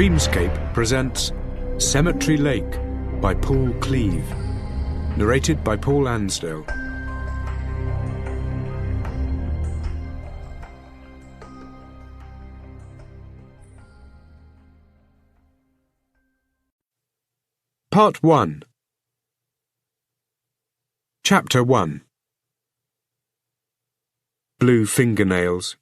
Dreamscape presents Cemetery Lake by Paul Cleave, narrated by Paul Ansdale. Part 1. Chapter 1. Blue fingernails.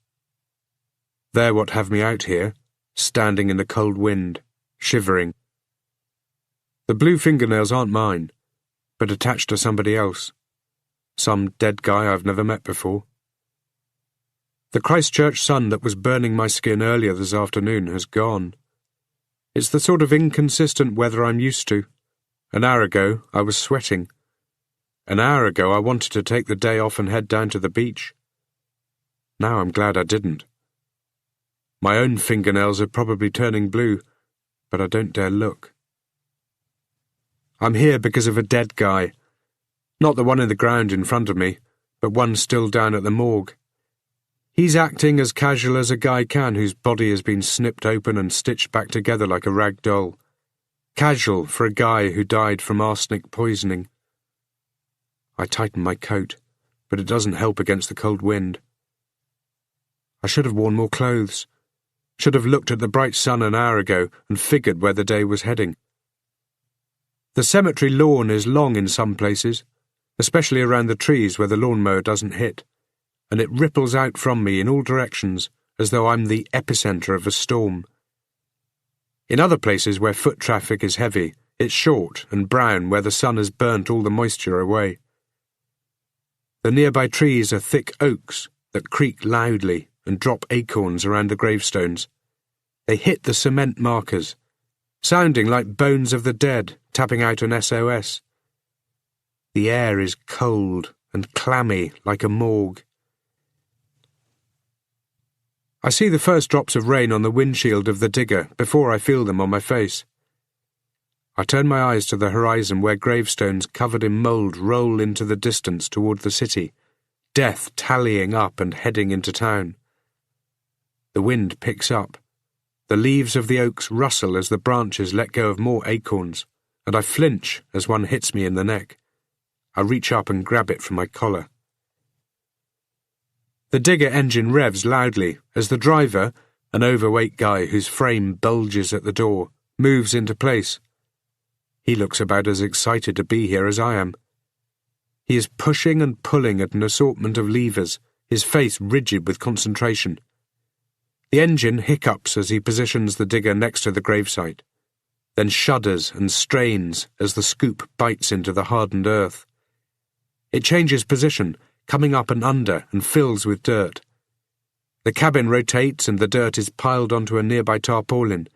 They're what have me out here, standing in the cold wind, shivering. The blue fingernails aren't mine, but attached to somebody else. Some dead guy I've never met before. The Christchurch sun that was burning my skin earlier this afternoon has gone. It's the sort of inconsistent weather I'm used to. An hour ago, I was sweating. An hour ago, I wanted to take the day off and head down to the beach. Now I'm glad I didn't. My own fingernails are probably turning blue, but I don't dare look. I'm here because of a dead guy. Not the one in the ground in front of me, but one still down at the morgue. He's acting as casual as a guy can whose body has been snipped open and stitched back together like a rag doll. Casual for a guy who died from arsenic poisoning. I tighten my coat, but it doesn't help against the cold wind. I should have worn more clothes. Should have looked at the bright sun an hour ago and figured where the day was heading. The cemetery lawn is long in some places, especially around the trees where the lawnmower doesn't hit, and it ripples out from me in all directions as though I'm the epicenter of a storm. In other places where foot traffic is heavy, it's short and brown where the sun has burnt all the moisture away. The nearby trees are thick oaks that creak loudly and drop acorns around the gravestones. They hit the cement markers, sounding like bones of the dead tapping out an SOS. The air is cold and clammy like a morgue. I see the first drops of rain on the windshield of the digger before I feel them on my face. I turn my eyes to the horizon where gravestones covered in mould roll into the distance toward the city, death tallying up and heading into town. The wind picks up. The leaves of the oaks rustle as the branches let go of more acorns, and I flinch as one hits me in the neck. I reach up and grab it from my collar. The digger engine revs loudly as the driver, an overweight guy whose frame bulges at the door, moves into place. He looks about as excited to be here as I am. He is pushing and pulling at an assortment of levers, his face rigid with concentration. The engine hiccups as he positions the digger next to the gravesite, then shudders and strains as the scoop bites into the hardened earth. It changes position, coming up and under, and fills with dirt. The cabin rotates and the dirt is piled onto a nearby tarpaulin.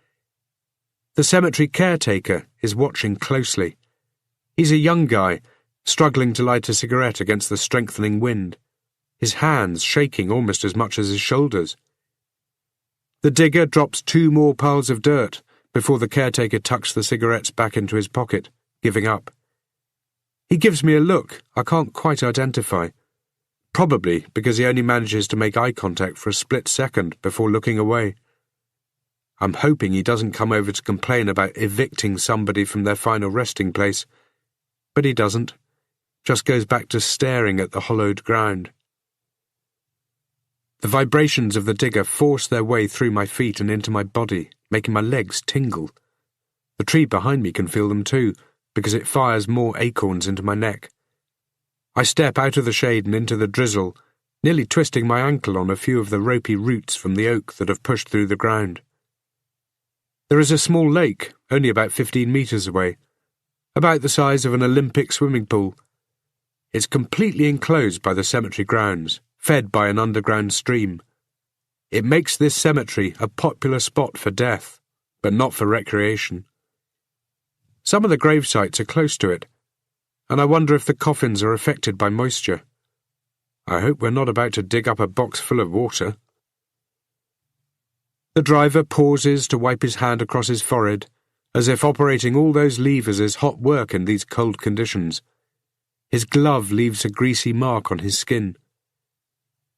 The cemetery caretaker is watching closely. He's a young guy, struggling to light a cigarette against the strengthening wind, his hands shaking almost as much as his shoulders. The digger drops 2 more piles of dirt before the caretaker tucks the cigarettes back into his pocket, giving up. He gives me a look I can't quite identify, probably because he only manages to make eye contact for a split second before looking away. I'm hoping he doesn't come over to complain about evicting somebody from their final resting place, but he doesn't, just goes back to staring at the hollowed ground. The vibrations of the digger force their way through my feet and into my body, making my legs tingle. The tree behind me can feel them too, because it fires more acorns into my neck. I step out of the shade and into the drizzle, nearly twisting my ankle on a few of the ropey roots from the oak that have pushed through the ground. There is a small lake, only about 15 metres away, about the size of an Olympic swimming pool. It's completely enclosed by the cemetery grounds, fed by an underground stream. It makes this cemetery a popular spot for death, but not for recreation. Some of the grave sites are close to it, and I wonder if the coffins are affected by moisture. I hope we're not about to dig up a box full of water. The driver pauses to wipe his hand across his forehead, as if operating all those levers is hot work in these cold conditions. His glove leaves a greasy mark on his skin.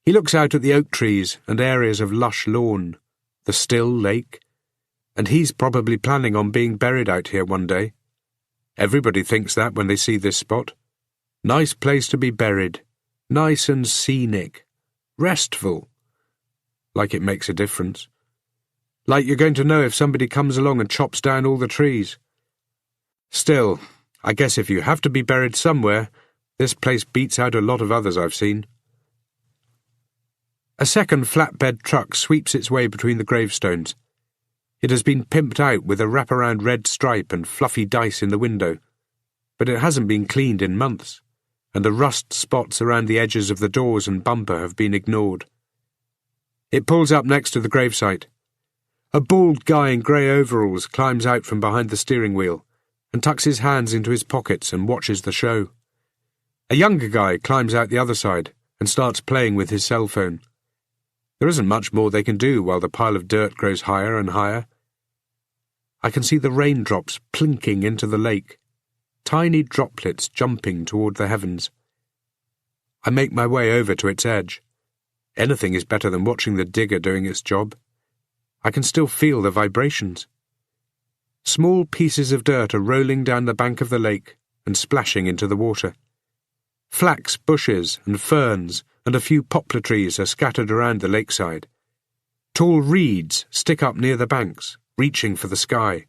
He looks out at the oak trees and areas of lush lawn, the still lake, and he's probably planning on being buried out here one day. Everybody thinks that when they see this spot. Nice place to be buried. Nice and scenic. Restful. Like it makes a difference. Like you're going to know if somebody comes along and chops down all the trees. Still, I guess if you have to be buried somewhere, this place beats out a lot of others I've seen. A second flatbed truck sweeps its way between the gravestones. It has been pimped out with a wraparound red stripe and fluffy dice in the window, but it hasn't been cleaned in months, and the rust spots around the edges of the doors and bumper have been ignored. It pulls up next to the gravesite. A bald guy in grey overalls climbs out from behind the steering wheel and tucks his hands into his pockets and watches the show. A younger guy climbs out the other side and starts playing with his cell phone. There isn't much more they can do while the pile of dirt grows higher and higher. I can see the raindrops plinking into the lake, tiny droplets jumping toward the heavens. I make my way over to its edge. Anything is better than watching the digger doing its job. I can still feel the vibrations. Small pieces of dirt are rolling down the bank of the lake and splashing into the water. Flax bushes and ferns and a few poplar trees are scattered around the lakeside. Tall reeds stick up near the banks, reaching for the sky.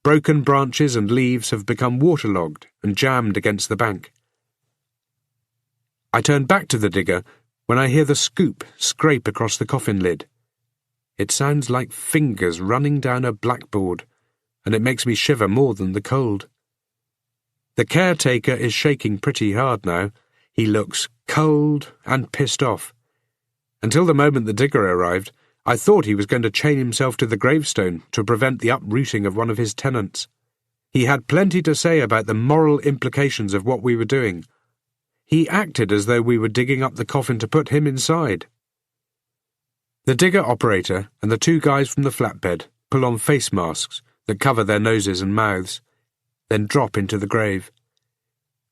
Broken branches and leaves have become waterlogged and jammed against the bank. I turn back to the digger when I hear the scoop scrape across the coffin lid. It sounds like fingers running down a blackboard, and it makes me shiver more than the cold. The caretaker is shaking pretty hard now. He looks cold and pissed off. Until the moment the digger arrived, I thought he was going to chain himself to the gravestone to prevent the uprooting of one of his tenants. He had plenty to say about the moral implications of what we were doing. He acted as though we were digging up the coffin to put him inside. The digger operator and the two guys from the flatbed pull on face masks that cover their noses and mouths, then drop into the grave.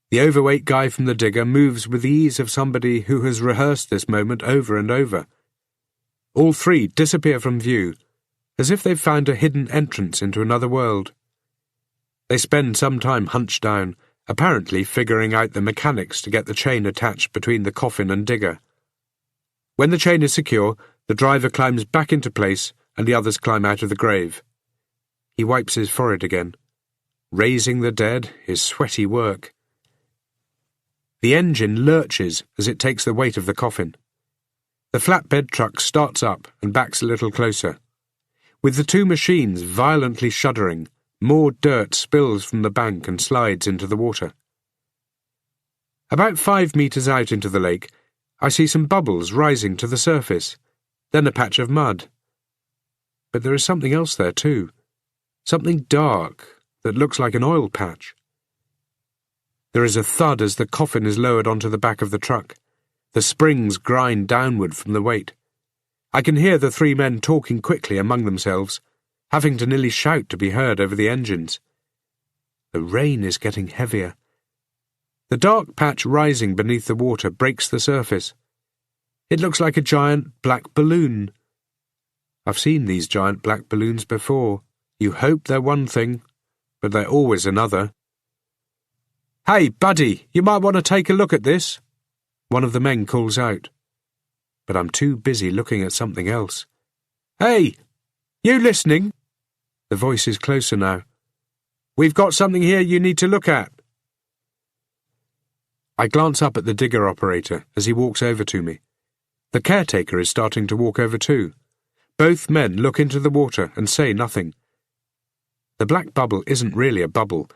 The overweight guy from the digger moves with the ease of somebody who has rehearsed this moment over and over. All three disappear from view, as if they've found a hidden entrance into another world. They spend some time hunched down, apparently figuring out the mechanics to get the chain attached between the coffin and digger. When the chain is secure, the driver climbs back into place and the others climb out of the grave. He wipes his forehead again. Raising the dead is sweaty work. The engine lurches as it takes the weight of the coffin. The flatbed truck starts up and backs a little closer. With the two machines violently shuddering, more dirt spills from the bank and slides into the water. About 5 meters out into the lake, I see some bubbles rising to the surface, then a patch of mud. But there is something else there too. Something dark that looks like an oil patch. There is a thud as the coffin is lowered onto the back of the truck. The springs grind downward from the weight. I can hear the three men talking quickly among themselves, having to nearly shout to be heard over the engines. The rain is getting heavier. The dark patch rising beneath the water breaks the surface. It looks like a giant black balloon. I've seen these giant black balloons before. You hope they're one thing, but they're always another. "Hey, buddy, you might want to take a look at this," one of the men calls out. But I'm too busy looking at something else. "Hey, you listening?" The voice is closer now. "We've got something here you need to look at." I glance up at the digger operator as he walks over to me. The caretaker is starting to walk over too. Both men look into the water and say nothing. The black bubble isn't really a bubble,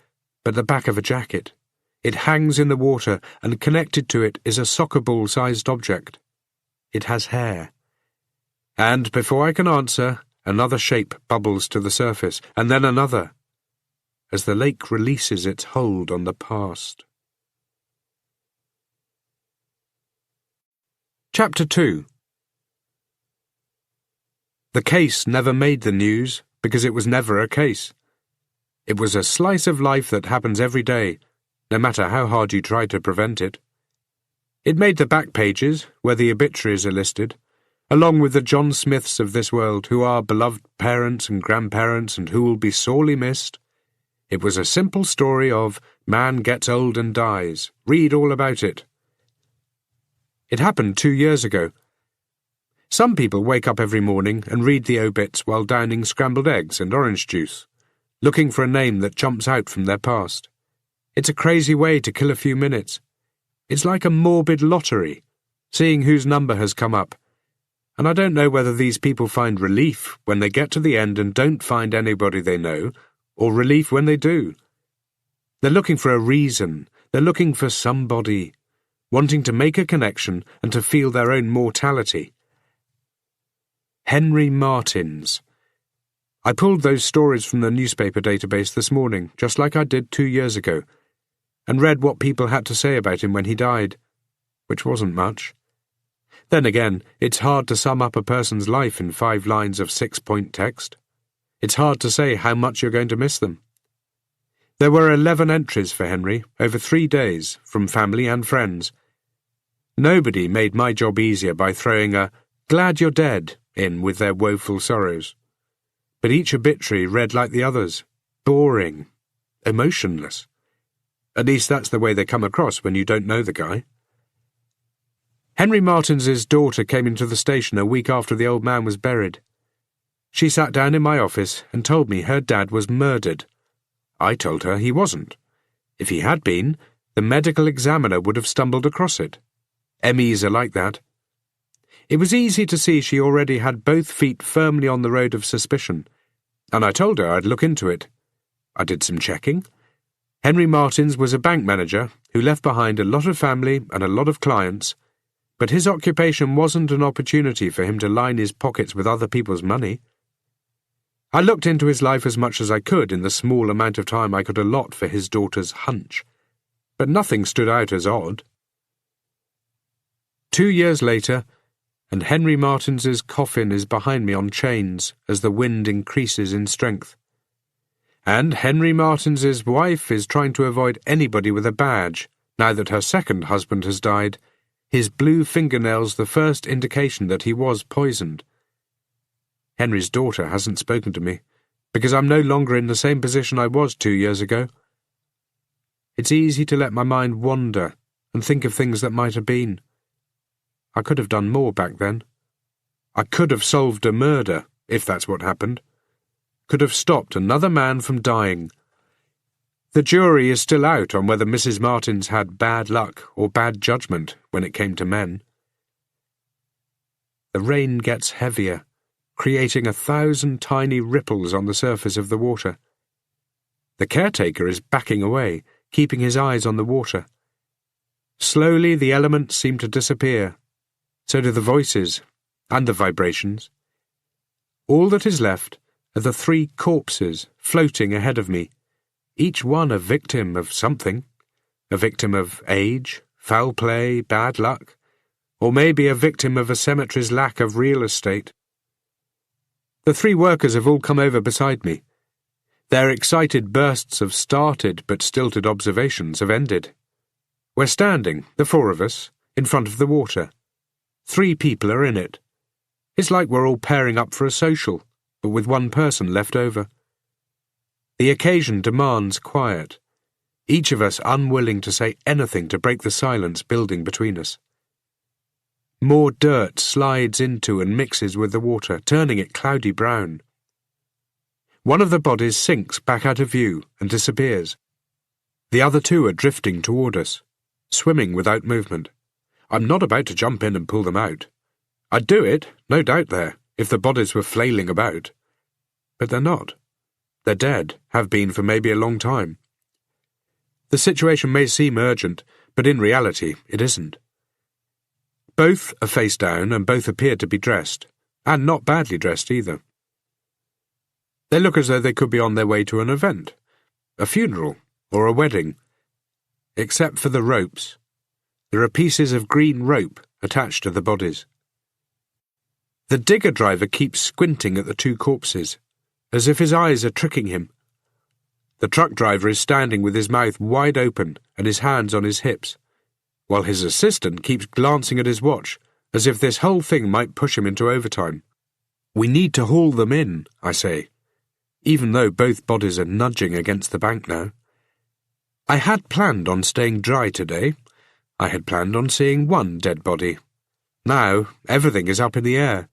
but the back of a jacket. It hangs in the water, and connected to it is a soccer ball-sized object. It has hair. And before I can answer, another shape bubbles to the surface, and then another, as the lake releases its hold on the past. Chapter 2. The case never made the news because it was never a case. It was a slice of life that happens every day, no matter how hard you try to prevent it. It made the back pages, where the obituaries are listed, along with the John Smiths of this world who are beloved parents and grandparents and who will be sorely missed. It was a simple story of man gets old and dies. Read all about it. It happened 2 years ago. Some people wake up every morning and read the obits while downing scrambled eggs and orange juice, looking for a name that jumps out from their past. It's a crazy way to kill a few minutes. It's like a morbid lottery, seeing whose number has come up. And I don't know whether these people find relief when they get to the end and don't find anybody they know, or relief when they do. They're looking for a reason. They're looking for somebody, wanting to make a connection and to feel their own mortality. Henry Martins. I pulled those stories from the newspaper database this morning, just like I did 2 years ago, and read what people had to say about him when he died, which wasn't much. Then again, it's hard to sum up a person's life in 5 lines of 6-point text. It's hard to say how much you're going to miss them. There were 11 entries for Henry over 3 days from family and friends. Nobody made my job easier by throwing a "glad you're dead" in with their woeful sorrows. But each obituary read like the others, boring, emotionless. At least that's the way they come across when you don't know the guy. Henry Martins's daughter came into the station a week after the old man was buried. She sat down in my office and told me her dad was murdered. I told her he wasn't. If he had been, the medical examiner would have stumbled across it. MEs are like that. It was easy to see she already had both feet firmly on the road of suspicion, and I told her I'd look into it. I did some checking. Henry Martins was a bank manager who left behind a lot of family and a lot of clients, but his occupation wasn't an opportunity for him to line his pockets with other people's money. I looked into his life as much as I could in the small amount of time I could allot for his daughter's hunch, but nothing stood out as odd. 2 years later, and Henry Martins's coffin is behind me on chains as the wind increases in strength. And Henry Martins's wife is trying to avoid anybody with a badge, now that her second husband has died, his blue fingernails the first indication that he was poisoned. Henry's daughter hasn't spoken to me, because I'm no longer in the same position I was 2 years ago. It's easy to let my mind wander and think of things that might have been. I could have done more back then. I could have solved a murder, if that's what happened. Could have stopped another man from dying. The jury is still out on whether Mrs. Martins had bad luck or bad judgment when it came to men. The rain gets heavier, creating 1,000 tiny ripples on the surface of the water. The caretaker is backing away, keeping his eyes on the water. Slowly the elements seem to disappear. So do the voices and the vibrations. All that is left are the 3 corpses floating ahead of me, each one a victim of something, a victim of age, foul play, bad luck, or maybe a victim of a cemetery's lack of real estate. The 3 workers have all come over beside me. Their excited bursts of started but stilted observations have ended. We're standing, the 4 of us, in front of the water. 3 people are in it. It's like we're all pairing up for a social, but with 1 person left over. The occasion demands quiet, each of us unwilling to say anything to break the silence building between us. More dirt slides into and mixes with the water, turning it cloudy brown. One of the bodies sinks back out of view and disappears. The other 2 are drifting toward us, swimming without movement. I'm not about to jump in and pull them out. I'd do it, no doubt there, if the bodies were flailing about. But they're not. They're dead, have been for maybe a long time. The situation may seem urgent, but in reality it isn't. Both are face down and both appear to be dressed, and not badly dressed either. They look as though they could be on their way to an event, a funeral or a wedding. Except for the ropes. There are pieces of green rope attached to the bodies. The digger driver keeps squinting at the 2 corpses, as if his eyes are tricking him. The truck driver is standing with his mouth wide open and his hands on his hips, while his assistant keeps glancing at his watch, as if this whole thing might push him into overtime. "We need to haul them in," I say, even though both bodies are nudging against the bank now. I had planned on staying dry today. I had planned on seeing one dead body. Now, everything is up in the air.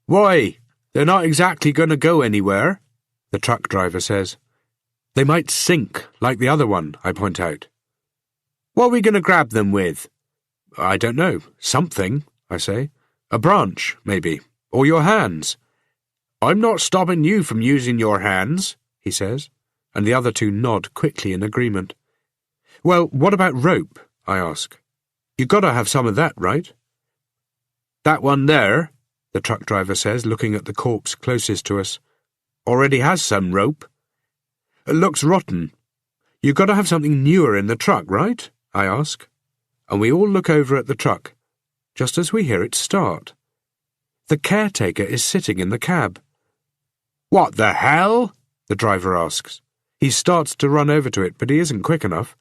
"Why, they're not exactly going to go anywhere," the truck driver says. "They might sink, like the other one," I point out. "What are we going to grab them with?" "I don't know. Something," I say. "A branch, maybe. Or your hands." "I'm not stopping you from using your hands," he says, and the other two nod quickly in agreement. "Well, what about rope?" I ask. "You got to have some of that, right?" "That one there," the truck driver says, looking at the corpse closest to us, "already has some rope. It looks rotten. You got to have something newer in the truck, right?" I ask, and we all look over at the truck, just as we hear it start. The caretaker is sitting in the cab. "What the hell?" the driver asks. He starts to run over to it, but he isn't quick enough.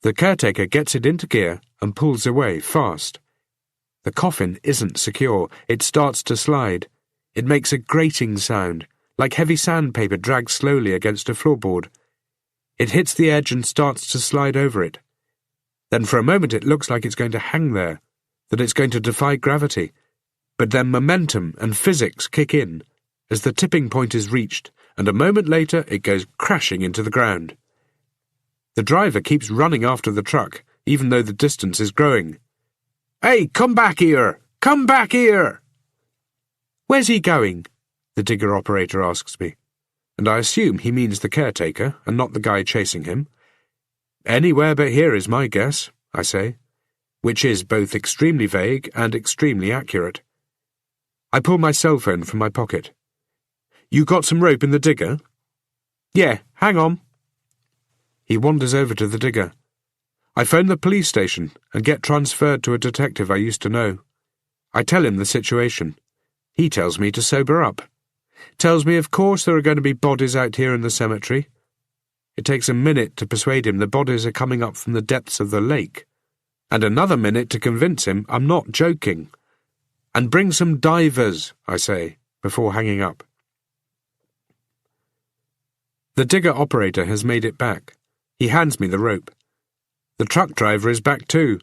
The caretaker gets it into gear and pulls away fast. The coffin isn't secure. It starts to slide. It makes a grating sound, like heavy sandpaper dragged slowly against a floorboard. It hits the edge and starts to slide over it. Then for a moment it looks like it's going to hang there, that it's going to defy gravity. But then momentum and physics kick in as the tipping point is reached, and a moment later it goes crashing into the ground. The driver keeps running after the truck, even though the distance is growing. "Hey, come back here! Come back here!" "Where's he going?" the digger operator asks me, and I assume he means the caretaker and not the guy chasing him. "Anywhere but here is my guess," I say, which is both extremely vague and extremely accurate. I pull my cell phone from my pocket. "You got some rope in the digger?" "Yeah, hang on." He wanders over to the digger. I phone the police station and get transferred to a detective I used to know. I tell him the situation. He tells me to sober up. Tells me of course there are going to be bodies out here in the cemetery. It takes a minute to persuade him the bodies are coming up from the depths of the lake, and another minute to convince him I'm not joking. "And bring some divers," I say, before hanging up. The digger operator has made it back. He hands me the rope. The truck driver is back too.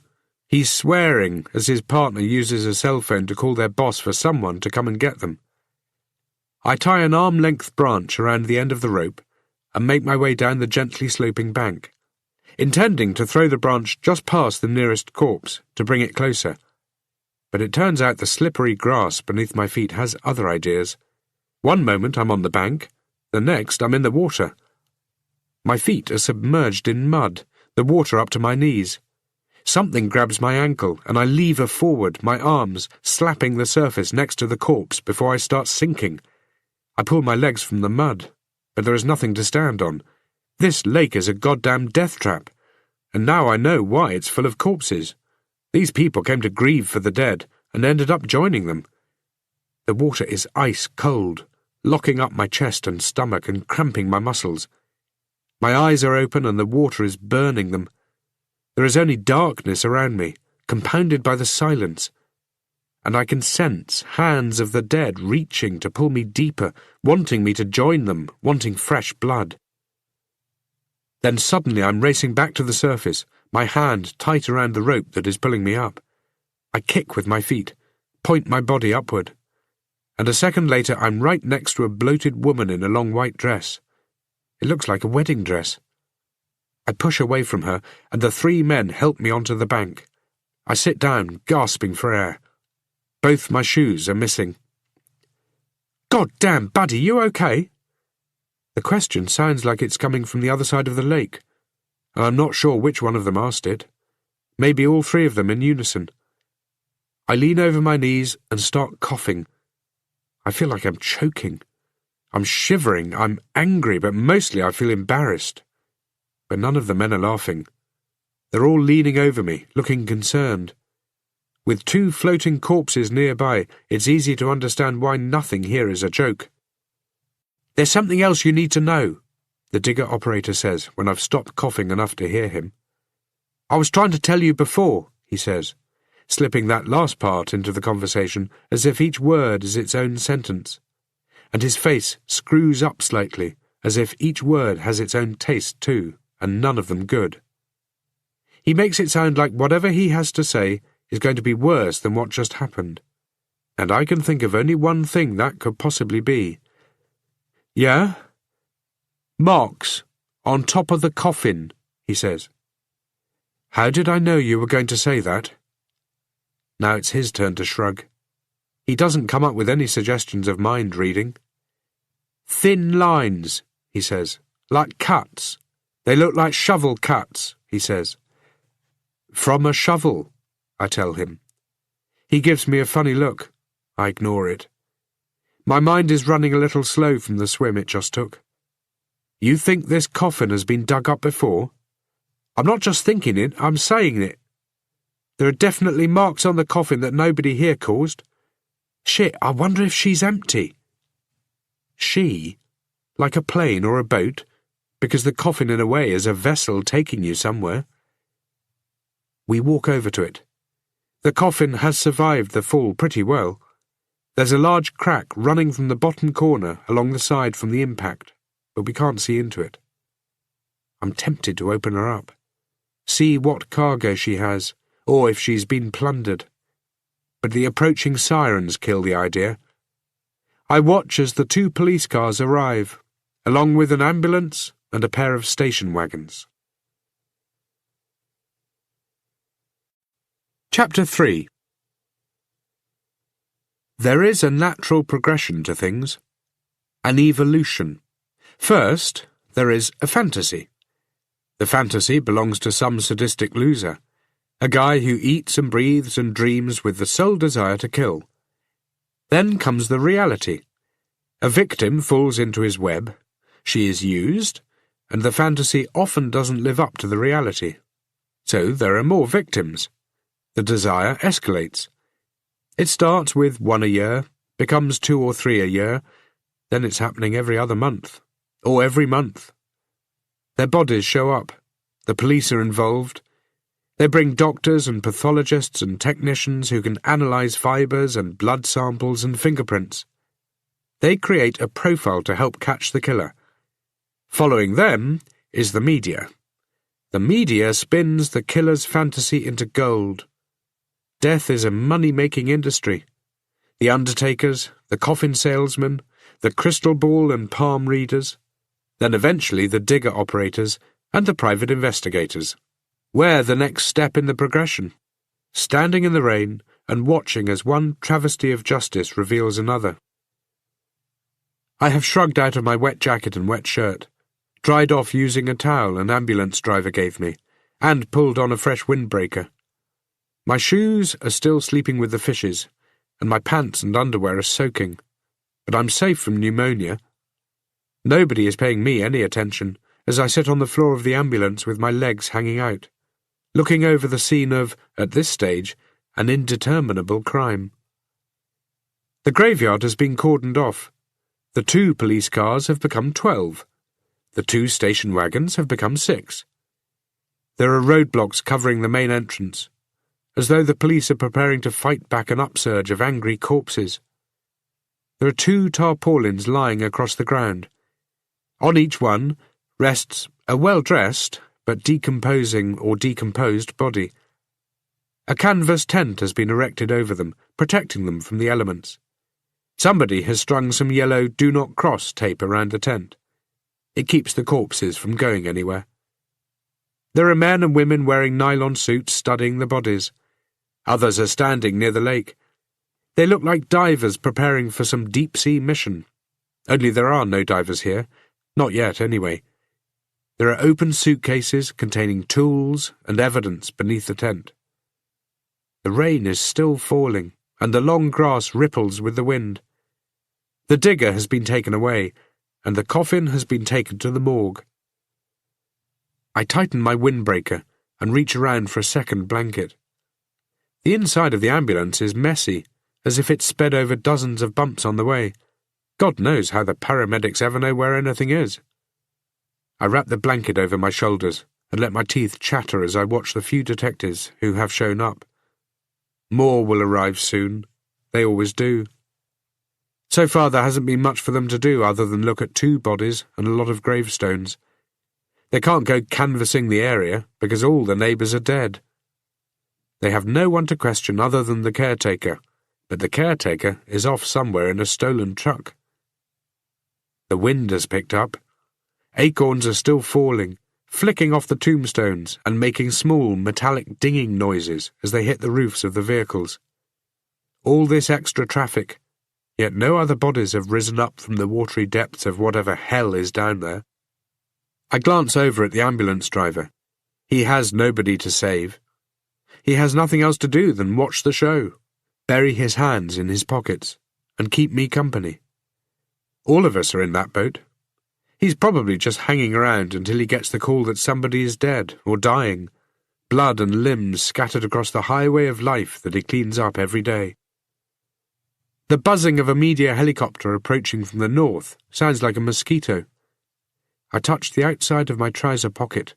He's swearing as his partner uses a cell phone to call their boss for someone to come and get them. I tie an arm-length branch around the end of the rope and make my way down the gently sloping bank, intending to throw the branch just past the nearest corpse to bring it closer. But it turns out the slippery grass beneath my feet has other ideas. One moment I'm on the bank, the next I'm in the water. My feet are submerged in mud, the water up to my knees. Something grabs my ankle, and I lever forward, my arms slapping the surface next to the corpse before I start sinking. I pull my legs from the mud, but there is nothing to stand on. This lake is a goddamn death trap, and now I know why it's full of corpses. These people came to grieve for the dead and ended up joining them. The water is ice cold, locking up my chest and stomach and cramping my muscles. My eyes are open and the water is burning them. There is only darkness around me, compounded by the silence, and I can sense hands of the dead reaching to pull me deeper, wanting me to join them, wanting fresh blood. Then suddenly I'm racing back to the surface, my hand tight around the rope that is pulling me up. I kick with my feet, point my body upward, and a second later I'm right next to a bloated woman in a long white dress. It looks like a wedding dress. I push away from her, and the three men help me onto the bank. I sit down, gasping for air. Both my shoes are missing. "God damn, buddy, you okay?" The question sounds like it's coming from the other side of the lake, and I'm not sure which one of them asked it. Maybe all three of them in unison. I lean over my knees and start coughing. I feel like I'm choking. I'm shivering, I'm angry, but mostly I feel embarrassed. But none of the men are laughing. They're all leaning over me, looking concerned. With two floating corpses nearby, it's easy to understand why nothing here is a joke. "There's something else you need to know," the digger operator says when I've stopped coughing enough to hear him. "I was trying to tell you before," he says. slipping that last part into the conversation as if each word is its own sentence, and his face screws up slightly as if each word has its own taste too, and none of them good. He makes it sound like whatever he has to say is going to be worse than what just happened, and I can think of only one thing that could possibly be. Yeah? Marks on top of the coffin, he says. How did I know you were going to say that? Now it's his turn to shrug. He doesn't come up with any suggestions of mind reading. Thin lines, he says, like cuts. They look like shovel cuts, he says. From a shovel, I tell him. He gives me a funny look. I ignore it. My mind is running a little slow from the swim it just took. You think this coffin has been dug up before? I'm not just thinking it, I'm saying it. There are definitely marks on the coffin that nobody here caused. Shit, I wonder if she's empty. She? Like a plane or a boat? Because the coffin in a way is a vessel taking you somewhere. We walk over to it. The coffin has survived the fall pretty well. There's a large crack running from the bottom corner along the side from the impact, but we can't see into it. I'm tempted to open her up. See what cargo she has, or if she's been plundered. But the approaching sirens kill the idea. I watch as the 2 police cars arrive, along with an ambulance and a pair of station wagons. Chapter 3. There is a natural progression to things, an evolution. First, there is a fantasy. The fantasy belongs to some sadistic loser, a guy who eats and breathes and dreams with the sole desire to kill. Then comes the reality. A victim falls into his web, she is used, and the fantasy often doesn't live up to the reality. So there are more victims. The desire escalates. It starts with 1 a year, becomes 2 or 3 a year, then it's happening every other month, or every month. Their bodies show up. The police are involved. They bring doctors and pathologists and technicians who can analyze fibers and blood samples and fingerprints. They create a profile to help catch the killer. Following them is the media. The media spins the killer's fantasy into gold. Death is a money-making industry. The undertakers, the coffin salesmen, the crystal ball and palm readers, then eventually the digger operators and the private investigators. We're the next step in the progression, standing in the rain and watching as one travesty of justice reveals another. I have shrugged out of my wet jacket and wet shirt, dried off using a towel an ambulance driver gave me, and pulled on a fresh windbreaker. My shoes are still sleeping with the fishes, and my pants and underwear are soaking, but I'm safe from pneumonia. Nobody is paying me any attention as I sit on the floor of the ambulance with my legs hanging out, looking over the scene of, at this stage, an indeterminable crime. The graveyard has been cordoned off. The 2 police cars have become 12. The 2 station wagons have become 6. There are roadblocks covering the main entrance, as though the police are preparing to fight back an upsurge of angry corpses. There are 2 tarpaulins lying across the ground. On each one rests a well-dressed but decomposing or decomposed body. A canvas tent has been erected over them, protecting them from the elements. Somebody has strung some yellow "Do Not Cross" tape around the tent. It keeps the corpses from going anywhere. There are men and women wearing nylon suits studying the bodies. Others are standing near the lake. They look like divers preparing for some deep-sea mission. Only there are no divers here. Not yet, anyway. There are open suitcases containing tools and evidence beneath the tent. The rain is still falling, and the long grass ripples with the wind. The digger has been taken away, and the coffin has been taken to the morgue. I tighten my windbreaker and reach around for a second blanket. The inside of the ambulance is messy, as if it sped over dozens of bumps on the way. God knows how the paramedics ever know where anything is. I wrap the blanket over my shoulders and let my teeth chatter as I watch the few detectives who have shown up. More will arrive soon. They always do. So far there hasn't been much for them to do other than look at 2 bodies and a lot of gravestones. They can't go canvassing the area because all the neighbours are dead. They have no one to question other than the caretaker, but the caretaker is off somewhere in a stolen truck. The wind has picked up. Acorns are still falling, flicking off the tombstones and making small metallic dinging noises as they hit the roofs of the vehicles. All this extra traffic, yet no other bodies have risen up from the watery depths of whatever hell is down there. I glance over at the ambulance driver. He has nobody to save. He has nothing else to do than watch the show, bury his hands in his pockets, and keep me company. All of us are in that boat. He's probably just hanging around until he gets the call that somebody is dead or dying, blood and limbs scattered across the highway of life that he cleans up every day. The buzzing of a media helicopter approaching from the north sounds like a mosquito. I touch the outside of my trouser pocket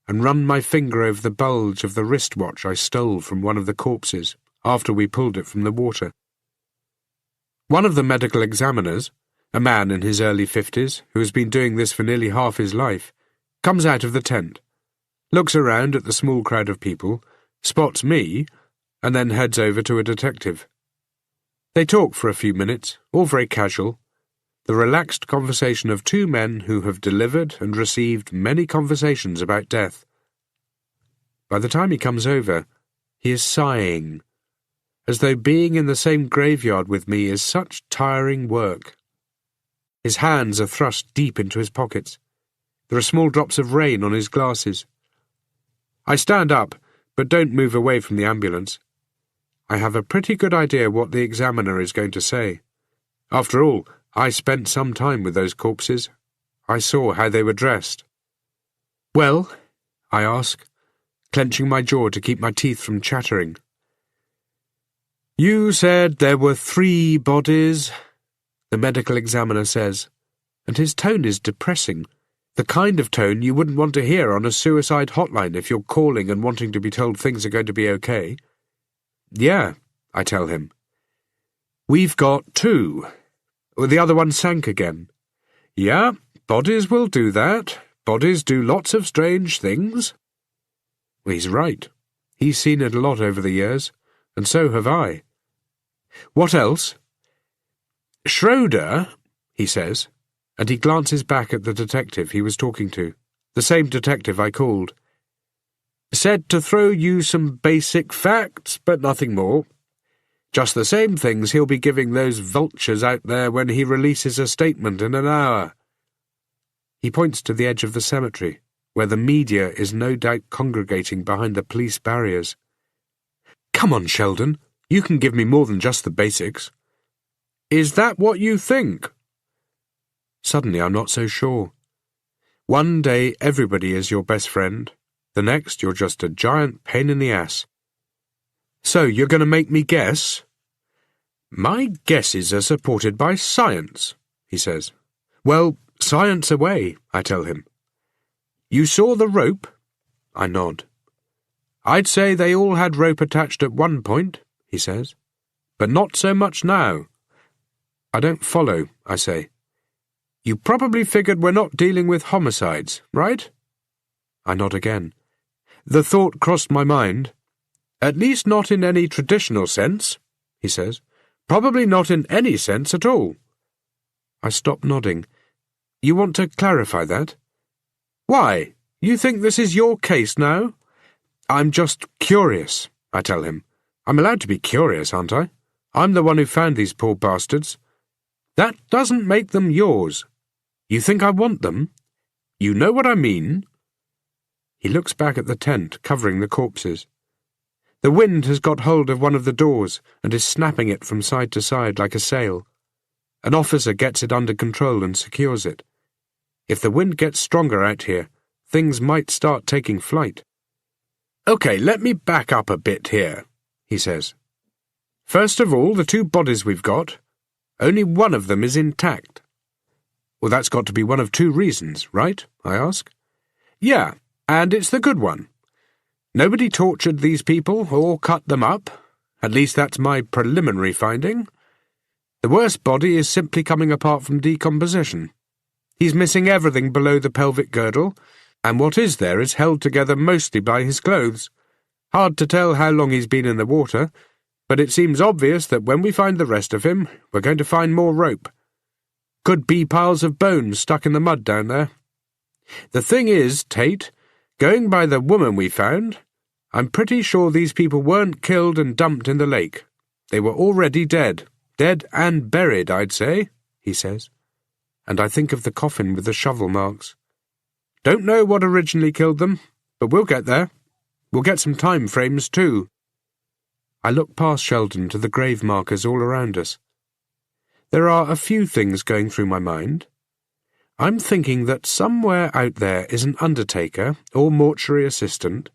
and run my finger over the bulge of the wristwatch I stole from one of the corpses after we pulled it from the water. One of the medical examiners, a man in his early 50s who has been doing this for nearly half his life, comes out of the tent, looks around at the small crowd of people, spots me, and then heads over to a detective. They talk for a few minutes, all very casual, the relaxed conversation of 2 men who have delivered and received many conversations about death. By the time he comes over, he is sighing, as though being in the same graveyard with me is such tiring work. His hands are thrust deep into his pockets. There are small drops of rain on his glasses. I stand up, but don't move away from the ambulance. I have a pretty good idea what the examiner is going to say. After all, I spent some time with those corpses. I saw how they were dressed. "Well?" I ask, clenching my jaw to keep my teeth from chattering. "You said there were 3 bodies," the medical examiner says, and his tone is depressing, the kind of tone you wouldn't want to hear on a suicide hotline if you're calling and wanting to be told things are going to be okay. "Yeah," I tell him. "We've got 2. The other one sank again." "Yeah, bodies will do that. Bodies do lots of strange things." Well, he's right. He's seen it a lot over the years, and so have I. "What else?" "Schroeder," he says, and he glances back at the detective he was talking to, the same detective I called. "Said to throw you some basic facts, but nothing more. Just the same things he'll be giving those vultures out there when he releases a statement in an hour." He points to the edge of the cemetery, where the media is no doubt congregating behind the police barriers. "Come on, Sheldon, you can give me more than just the basics." "Is that what you think?" Suddenly I'm not so sure. One day everybody is your best friend, the next you're just a giant pain in the ass. "So you're going to make me guess?" "My guesses are supported by science," he says. "Well, science away," I tell him. "You saw the rope?" I nod. "I'd say they all had rope attached at one point," he says. "But not so much now." "I don't follow," I say. "You probably figured we're not dealing with homicides, right?" I nod again. "The thought crossed my mind. At least not in any traditional sense," he says. "Probably not in any sense at all." I stop nodding. "You want to clarify that?" "Why? You think this is your case now?" "I'm just curious," I tell him. "I'm allowed to be curious, aren't I? I'm the one who found these poor bastards." "That doesn't make them yours. You think I want them? You know what I mean?" He looks back at the tent covering the corpses. The wind has got hold of one of the doors and is snapping it from side to side like a sail. An officer gets it under control and secures it. If the wind gets stronger out here, things might start taking flight. "Okay, let me back up a bit here," he says. "First of all, the 2 bodies we've got, only one of them is intact." "Well, that's got to be one of 2 reasons, right?" I ask. "Yeah, and it's the good one. Nobody tortured these people or cut them up, At least that's my preliminary finding. The worst body is simply coming apart from decomposition. He's missing everything below the pelvic girdle, and what is there is held together mostly by his clothes. Hard to tell how long he's been in the water, but it seems obvious that when we find the rest of him, we're going to find more rope. Could be piles of bones stuck in the mud down there. The thing is, Tate, going by the woman we found, I'm pretty sure these people weren't killed and dumped in the lake. They were already dead. Dead and buried, I'd say, he says. And I think of the coffin with the shovel marks. Don't know what originally killed them, but we'll get there. We'll get some time frames, too. I look past Sheldon to the grave markers all around us. There are a few things going through my mind. I'm thinking that somewhere out there is an undertaker or mortuary assistant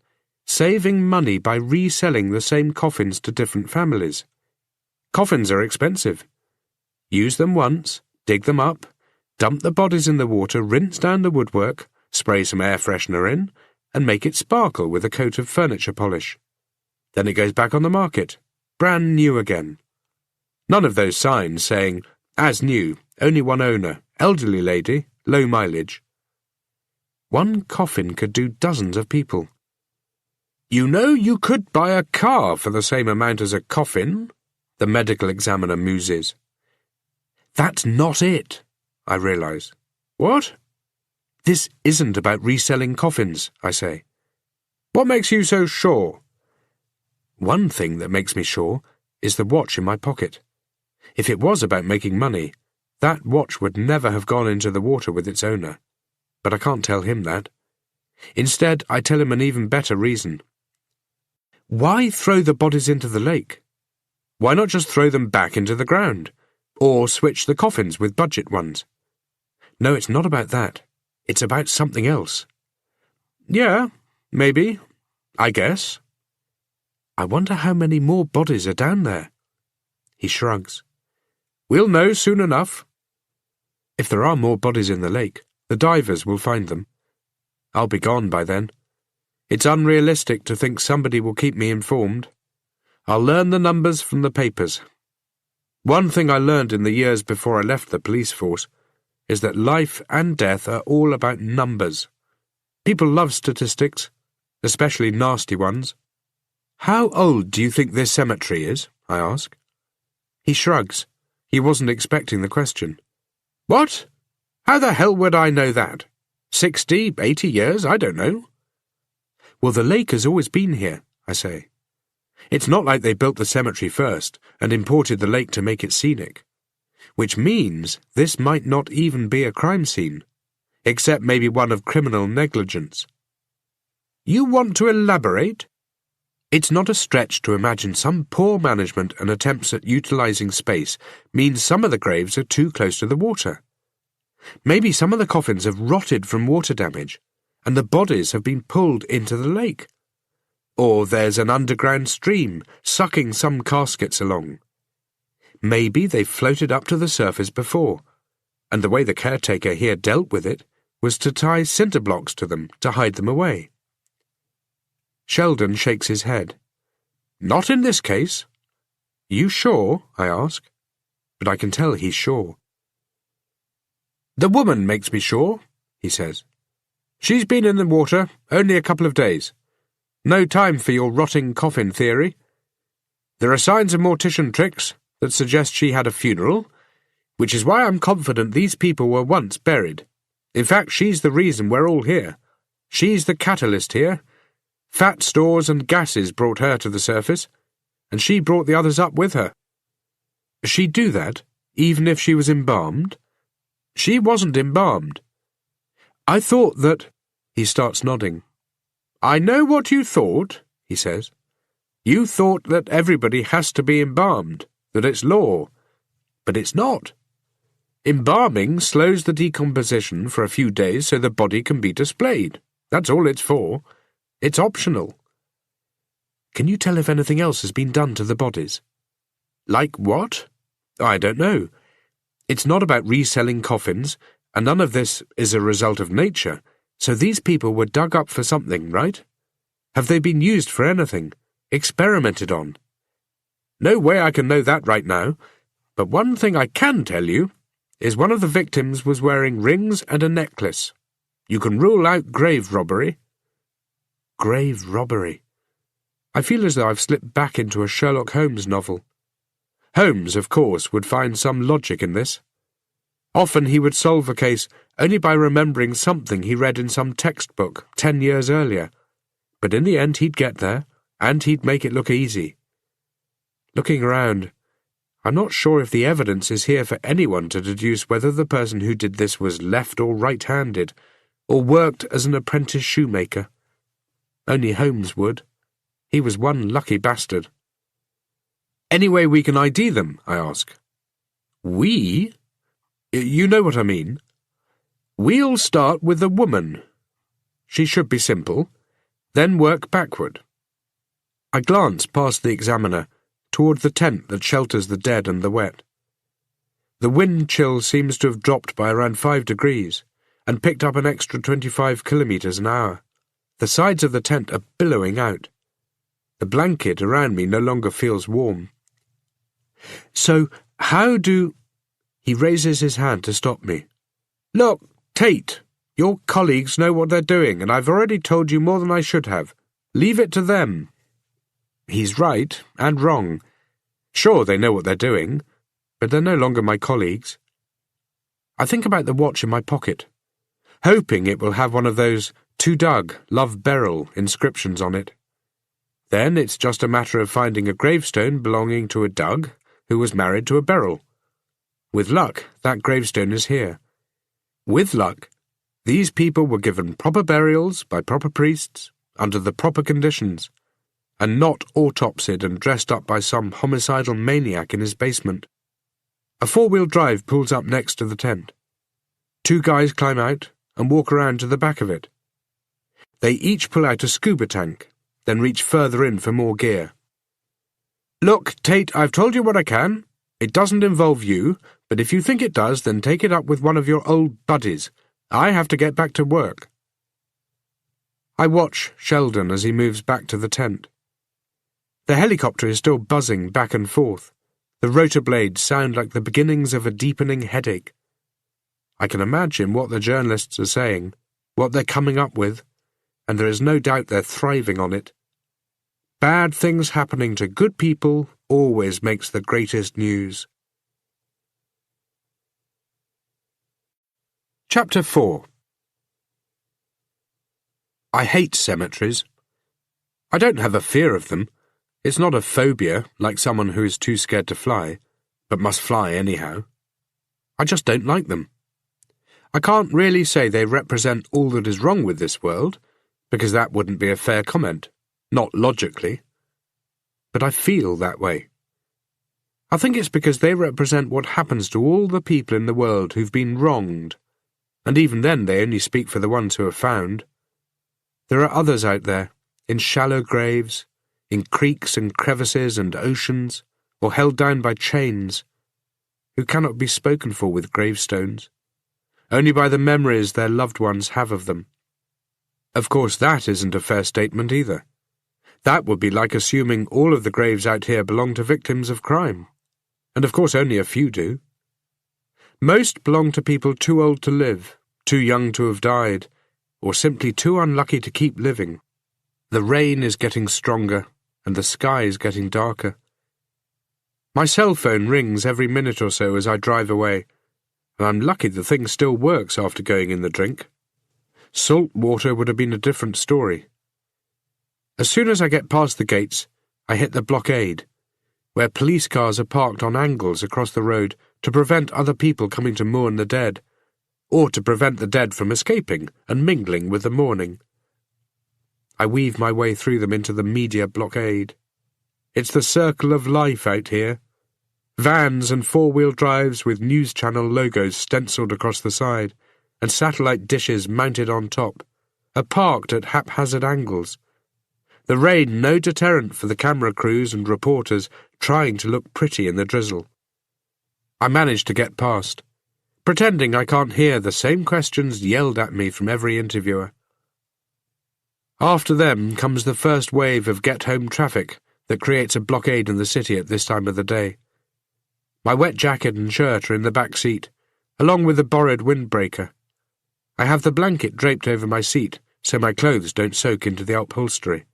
saving money by reselling the same coffins to different families. Coffins are expensive. Use them once, dig them up, dump the bodies in the water, rinse down the woodwork, spray some air freshener in, and make it sparkle with a coat of furniture polish. Then it goes back on the market, brand new again. None of those signs saying, as new, only one owner, elderly lady, low mileage. One coffin could do dozens of people. You know, you could buy a car for the same amount as a coffin, the medical examiner muses. That's not it, I realise. What? This isn't about reselling coffins, I say. What makes you so sure? One thing that makes me sure is the watch in my pocket. If it was about making money, that watch would never have gone into the water with its owner. But I can't tell him that. Instead, I tell him an even better reason. Why throw the bodies into the lake? Why not just throw them back into the ground? Or switch the coffins with budget ones? No, it's not about that. It's about something else. Yeah, maybe. I guess. I wonder how many more bodies are down there. He shrugs. We'll know soon enough. If there are more bodies in the lake, the divers will find them. I'll be gone by then. It's unrealistic to think somebody will keep me informed. I'll learn the numbers from the papers. One thing I learned in the years before I left the police force is that life and death are all about numbers. People love statistics, especially nasty ones. How old do you think this cemetery is? I ask. He shrugs. He wasn't expecting the question. What? How the hell would I know that? 60, 80 years? I don't know. Well, the lake has always been here, I say. It's not like they built the cemetery first and imported the lake to make it scenic. Which means this might not even be a crime scene, except maybe one of criminal negligence. You want to elaborate? It's not a stretch to imagine some poor management and attempts at utilising space means some of the graves are too close to the water. Maybe some of the coffins have rotted from water damage, and the bodies have been pulled into the lake. Or there's an underground stream sucking some caskets along. Maybe they've floated up to the surface before, and the way the caretaker here dealt with it was to tie cinder blocks to them to hide them away. Sheldon shakes his head. Not in this case. You sure? I ask, but I can tell he's sure. The woman makes me sure, he says. She's been in the water only a couple of days. No time for your rotting coffin theory. There are signs of mortician tricks that suggest she had a funeral, which is why I'm confident these people were once buried. In fact, she's the reason we're all here. She's the catalyst here. Fat stores and gases brought her to the surface, and she brought the others up with her. She'd do that, even if she was embalmed? She wasn't embalmed. I thought that... He starts nodding. I know what you thought, he says. You thought that everybody has to be embalmed, that it's law. But it's not. Embalming slows the decomposition for a few days so the body can be displayed. That's all it's for. It's optional. Can you tell if anything else has been done to the bodies? Like what? I don't know. It's not about reselling coffins, and none of this is a result of nature, so these people were dug up for something, right? Have they been used for anything? Experimented on? No way I can know that right now, but one thing I can tell you is one of the victims was wearing rings and a necklace. You can rule out grave robbery. Grave robbery. I feel as though I've slipped back into a Sherlock Holmes novel. Holmes, of course, would find some logic in this. Often he would solve a case only by remembering something he read in some textbook 10 years earlier, but in the end he'd get there, and he'd make it look easy. Looking around, I'm not sure if the evidence is here for anyone to deduce whether the person who did this was left or right-handed, or worked as an apprentice shoemaker. Only Holmes would. He was one lucky bastard. Any way we can ID them, I ask. We? You know what I mean. We'll start with the woman. She should be simple, then work backward. I glance past the examiner toward the tent that shelters the dead and the wet. The wind chill seems to have dropped by around 5 degrees and picked up an extra 25 kilometers an hour. The sides of the tent are billowing out. The blanket around me no longer feels warm. So, how do... He raises his hand to stop me. Look, Tate, your colleagues know what they're doing, and I've already told you more than I should have. Leave it to them. He's right and wrong. Sure, they know what they're doing, but they're no longer my colleagues. I think about the watch in my pocket, hoping it will have one of those "To Doug, Love Beryl" inscriptions on it. Then it's just a matter of finding a gravestone belonging to a Doug who was married to a Beryl. With luck, that gravestone is here. With luck, these people were given proper burials by proper priests, under the proper conditions, and not autopsied and dressed up by some homicidal maniac in his basement. A four-wheel drive pulls up next to the tent. 2 guys climb out and walk around to the back of it. They each pull out a scuba tank, then reach further in for more gear. Look, Tate, I've told you what I can. It doesn't involve you, but if you think it does, then take it up with one of your old buddies. I have to get back to work. I watch Sheldon as he moves back to the tent. The helicopter is still buzzing back and forth. The rotor blades sound like the beginnings of a deepening headache. I can imagine what the journalists are saying, what they're coming up with, and there is no doubt they're thriving on it. Bad things happening to good people always makes the greatest news. Chapter 4. I hate cemeteries. I don't have a fear of them. It's not a phobia, like someone who is too scared to fly, but must fly anyhow. I just don't like them. I can't really say they represent all that is wrong with this world, because that wouldn't be a fair comment, not logically. But I feel that way. I think it's because they represent what happens to all the people in the world who've been wronged, and even then they only speak for the ones who are found. There are others out there, in shallow graves, in creeks and crevices and oceans, or held down by chains, who cannot be spoken for with gravestones, only by the memories their loved ones have of them. Of course, that isn't a fair statement either. That would be like assuming all of the graves out here belong to victims of crime, and of course only a few do. Most belong to people too old to live, too young to have died, or simply too unlucky to keep living. The rain is getting stronger, and the sky is getting darker. My cell phone rings every minute or so as I drive away, and I'm lucky the thing still works after going in the drink. Salt water would have been a different story. As soon as I get past the gates, I hit the blockade, where police cars are parked on angles across the road to prevent other people coming to mourn the dead, or to prevent the dead from escaping and mingling with the mourning. I weave my way through them into the media blockade. It's the circle of life out here. Vans and four-wheel drives with news channel logos stenciled across the side, and satellite dishes mounted on top, are parked at haphazard angles. The rain no deterrent for the camera crews and reporters trying to look pretty in the drizzle. I manage to get past, pretending I can't hear the same questions yelled at me from every interviewer. After them comes the first wave of get-home traffic that creates a blockade in the city at this time of the day. My wet jacket and shirt are in the back seat, along with a borrowed windbreaker. I have the blanket draped over my seat so my clothes don't soak into the upholstery.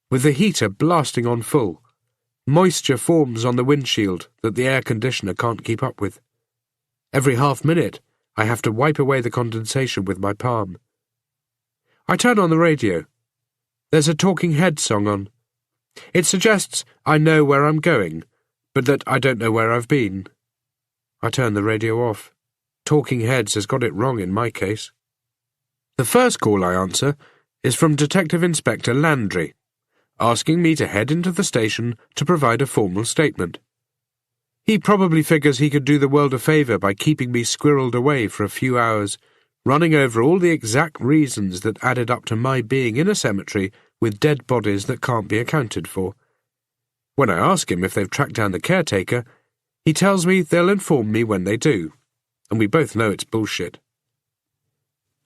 With the heater blasting on full, moisture forms on the windshield that the air conditioner can't keep up with. Every half-minute, I have to wipe away the condensation with my palm. I turn on the radio. There's a Talking Heads song on. It suggests I know where I'm going, but that I don't know where I've been. I turn the radio off. Talking Heads has got it wrong in my case. The first call I answer is from Detective Inspector Landry, asking me to head into the station to provide a formal statement. He probably figures he could do the world a favour by keeping me squirreled away for a few hours, running over all the exact reasons that added up to my being in a cemetery with dead bodies that can't be accounted for. When I ask him if they've tracked down the caretaker, he tells me they'll inform me when they do, and we both know it's bullshit.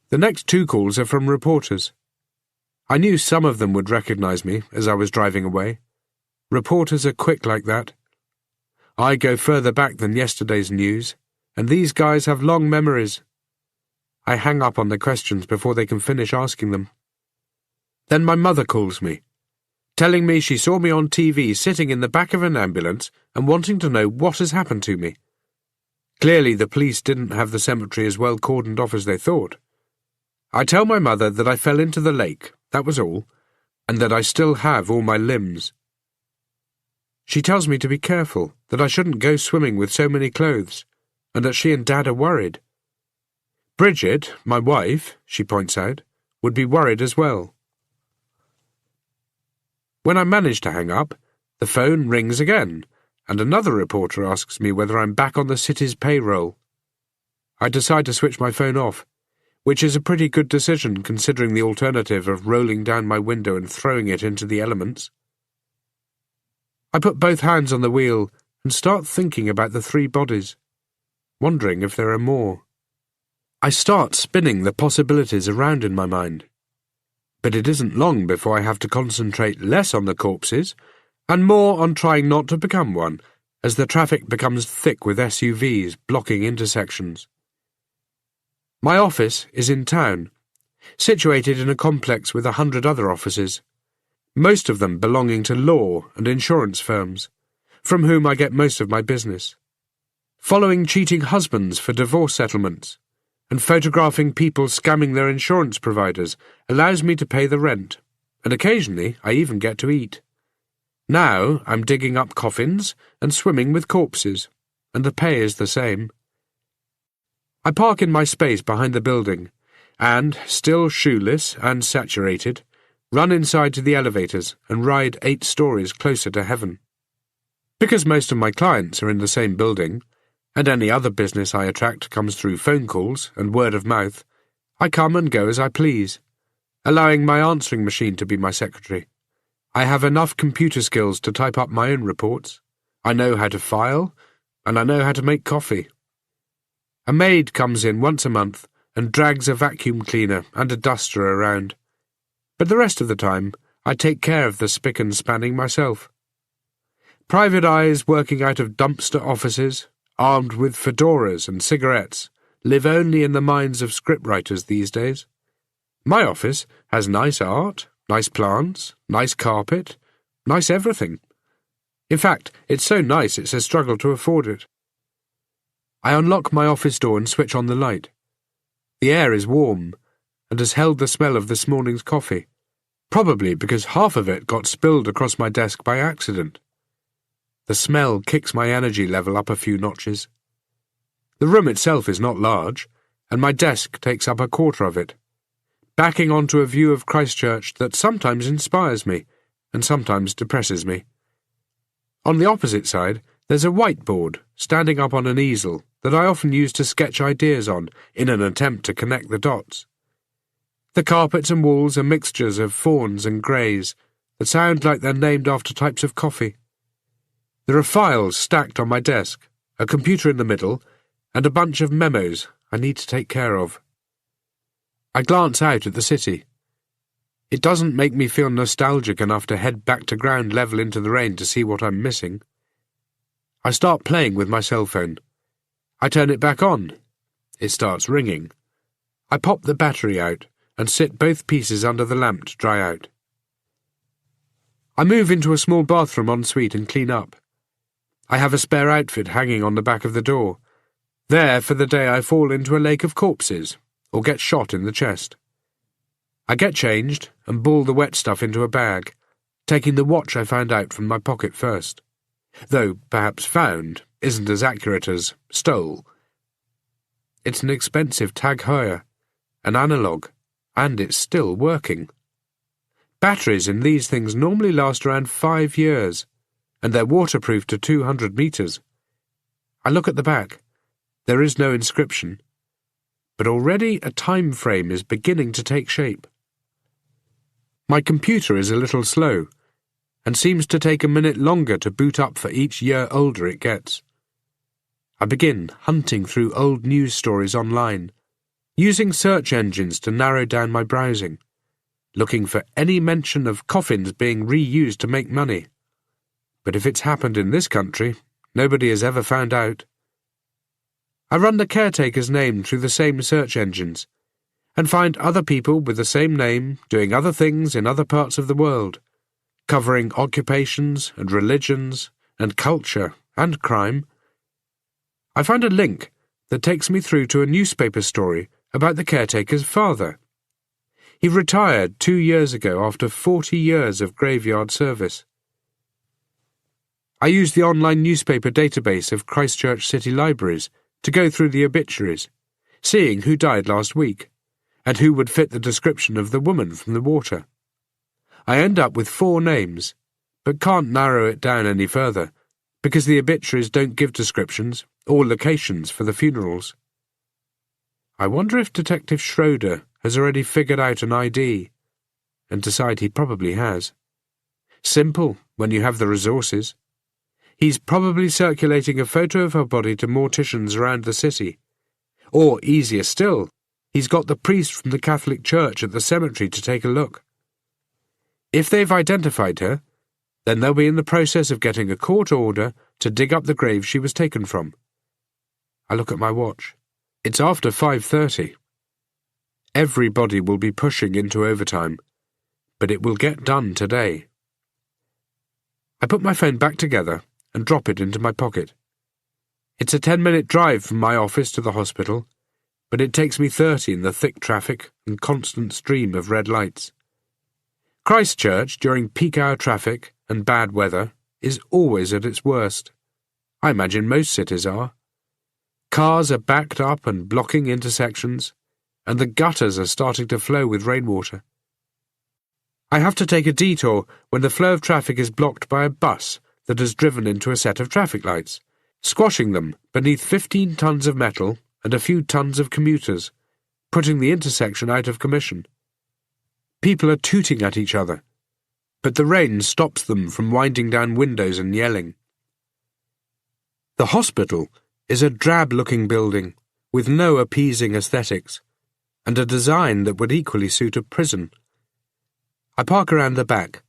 The next two calls are from reporters. I knew some of them would recognise me as I was driving away. Reporters are quick like that. I go further back than yesterday's news, and these guys have long memories. I hang up on their questions before they can finish asking them. Then my mother calls me, telling me she saw me on TV sitting in the back of an ambulance and wanting to know what has happened to me. Clearly the police didn't have the cemetery as well cordoned off as they thought. I tell my mother that I fell into the lake, that was all, and that I still have all my limbs. She tells me to be careful, that I shouldn't go swimming with so many clothes, and that she and Dad are worried. Bridget, my wife, she points out, would be worried as well. When I manage to hang up, the phone rings again, and another reporter asks me whether I'm back on the city's payroll. I decide to switch my phone off, which is a pretty good decision considering the alternative of rolling down my window and throwing it into the elements. I put both hands on the wheel and start thinking about the 3 bodies, wondering if there are more. I start spinning the possibilities around in my mind, but it isn't long before I have to concentrate less on the corpses and more on trying not to become one as the traffic becomes thick with SUVs blocking intersections. My office is in town, situated in a complex with 100 other offices, most of them belonging to law and insurance firms, from whom I get most of my business. Following cheating husbands for divorce settlements, and photographing people scamming their insurance providers allows me to pay the rent, and occasionally I even get to eat. Now I'm digging up coffins and swimming with corpses, and the pay is the same. I park in my space behind the building, and, still shoeless and saturated, run inside to the elevators and ride 8 stories closer to heaven. Because most of my clients are in the same building, and any other business I attract comes through phone calls and word of mouth, I come and go as I please, allowing my answering machine to be my secretary. I have enough computer skills to type up my own reports. I know how to file, and I know how to make coffee. A maid comes in once a month and drags a vacuum cleaner and a duster around. But the rest of the time, I take care of the spick and spanning myself. Private eyes working out of dumpster offices, armed with fedoras and cigarettes, live only in the minds of scriptwriters these days. My office has nice art, nice plants, nice carpet, nice everything. In fact, it's so nice it's a struggle to afford it. I unlock my office door and switch on the light. The air is warm, and has held the smell of this morning's coffee, probably because half of it got spilled across my desk by accident. The smell kicks my energy level up a few notches. The room itself is not large, and my desk takes up a quarter of it, backing onto a view of Christchurch that sometimes inspires me and sometimes depresses me. On the opposite side, there's a whiteboard standing up on an easel that I often use to sketch ideas on in an attempt to connect the dots. The carpets and walls are mixtures of fawns and greys that sound like they're named after types of coffee. There are files stacked on my desk, a computer in the middle, and a bunch of memos I need to take care of. I glance out at the city. It doesn't make me feel nostalgic enough to head back to ground level into the rain to see what I'm missing. I start playing with my cell phone. I turn it back on. It starts ringing. I pop the battery out and sit both pieces under the lamp to dry out. I move into a small bathroom ensuite and clean up. I have a spare outfit hanging on the back of the door. There, for the day, I fall into a lake of corpses, or get shot in the chest. I get changed and ball the wet stuff into a bag, taking the watch I found out from my pocket first. Though perhaps found isn't as accurate as stole. It's an expensive Tag Heuer, an analogue, and it's still working. Batteries in these things normally last around 5 years, and they're waterproof to 200 meters. I look at the back. There is no inscription, but already a time frame is beginning to take shape. My computer is a little slow, and seems to take a minute longer to boot up for each year older it gets. I begin hunting through old news stories online, using search engines to narrow down my browsing, looking for any mention of coffins being reused to make money. But if it's happened in this country, nobody has ever found out. I run the caretaker's name through the same search engines, and find other people with the same name doing other things in other parts of the world, covering occupations and religions and culture and crime. I find a link that takes me through to a newspaper story about the caretaker's father. He retired 2 years ago after 40 years of graveyard service. I used the online newspaper database of Christchurch City Libraries to go through the obituaries, seeing who died last week, and who would fit the description of the woman from the water. I end up with 4 names, but can't narrow it down any further, because the obituaries don't give descriptions or locations for the funerals. I wonder if Detective Schroeder has already figured out an ID, and decide he probably has. Simple when you have the resources. He's probably circulating a photo of her body to morticians around the city. Or, easier still, he's got the priest from the Catholic Church at the cemetery to take a look. If they've identified her, then they'll be in the process of getting a court order to dig up the grave she was taken from. I look at my watch. It's after 5:30. Everybody will be pushing into overtime, but it will get done today. I put my phone back together and drop it into my pocket. It's a 10-minute drive from my office to the hospital, but it takes me 30 in the thick traffic and constant stream of red lights. Christchurch, during peak hour traffic and bad weather, is always at its worst. I imagine most cities are. Cars are backed up and blocking intersections, and the gutters are starting to flow with rainwater. I have to take a detour when the flow of traffic is blocked by a bus that has driven into a set of traffic lights, squashing them beneath 15 tons of metal and a few tons of commuters, putting the intersection out of commission. People are tooting at each other, but the rain stops them from winding down windows and yelling. The hospital is a drab-looking building with no appeasing aesthetics, and a design that would equally suit a prison. I park around the back,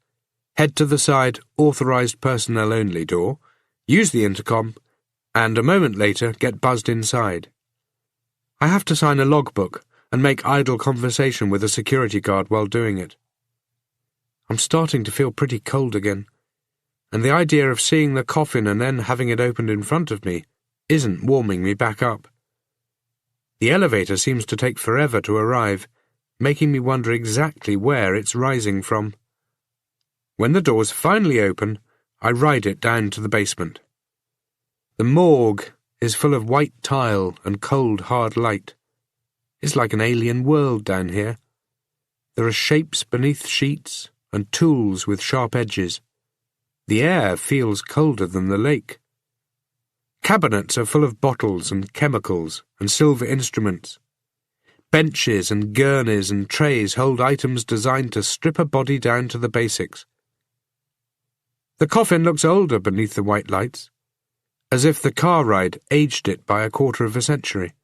head to the side authorised personnel only door, use the intercom, and a moment later get buzzed inside. I have to sign a logbook and make idle conversation with a security guard while doing it. I'm starting to feel pretty cold again, and the idea of seeing the coffin and then having it opened in front of me isn't warming me back up. The elevator seems to take forever to arrive, making me wonder exactly where it's rising from. When the doors finally open, I ride it down to the basement. The morgue is full of white tile and cold, hard light. It's like an alien world down here. There are shapes beneath sheets and tools with sharp edges. The air feels colder than the lake. Cabinets are full of bottles and chemicals and silver instruments. Benches and gurneys and trays hold items designed to strip a body down to the basics. The coffin looks older beneath the white lights, as if the car ride aged it by 1/4 of a century.